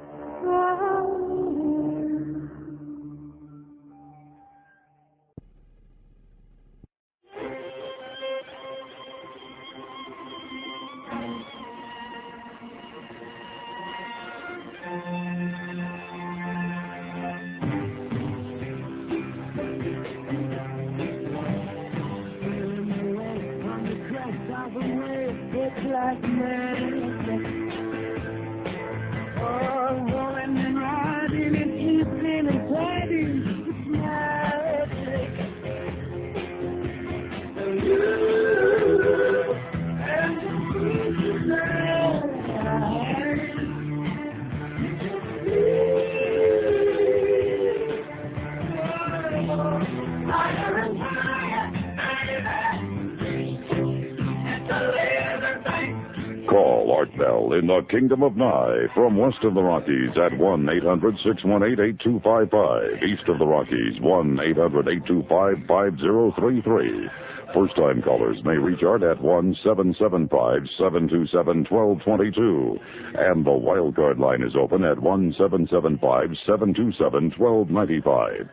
Call Art Bell in the Kingdom of Nye from west of the Rockies at 1-800-618-8255. East of the Rockies, 1-800-825-5033. First-time callers may reach Art at 1-775-727-1222. And the wildcard line is open at 1-775-727-1295.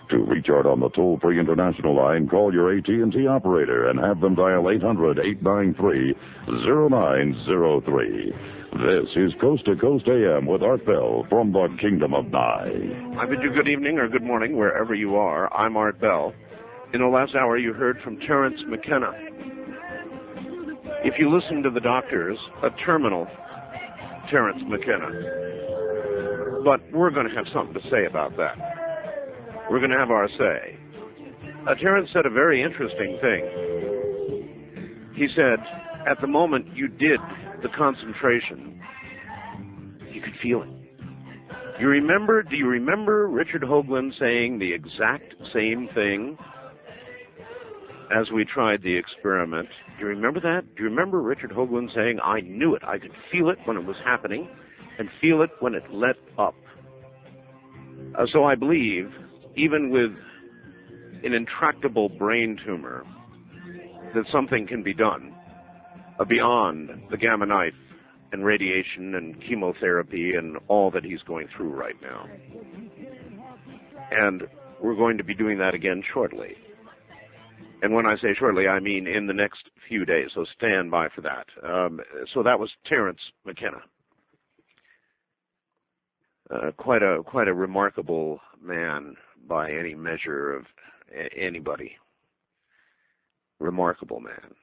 To reach Art on the toll-free international line, call your AT&T operator and have them dial 800-893-0903. This is Coast to Coast AM with Art Bell from the Kingdom of Nye. I bid you good evening or good morning wherever you are. I'm Art Bell. In the last hour, you heard from Terence McKenna. If you listen to the doctors, a terminal Terence McKenna. But we're going to have something to say about that. We're going to have our say. Terence said a very interesting thing. He said, at the moment you did the concentration, you could feel it. Do you remember Richard Hoagland saying the exact same thing as we tried the experiment? Do you remember that? Do you remember Richard Hoagland saying, I knew it, I could feel it when it was happening, and feel it when it let up? So I believe, even with an intractable brain tumor, that something can be done beyond the gamma knife and radiation and chemotherapy and all that he's going through right now. And we're going to be doing that again shortly. And when I say shortly, I mean in the next few days, so stand by for that. So that was Terence McKenna. Quite a remarkable man by any measure of anybody. Remarkable man.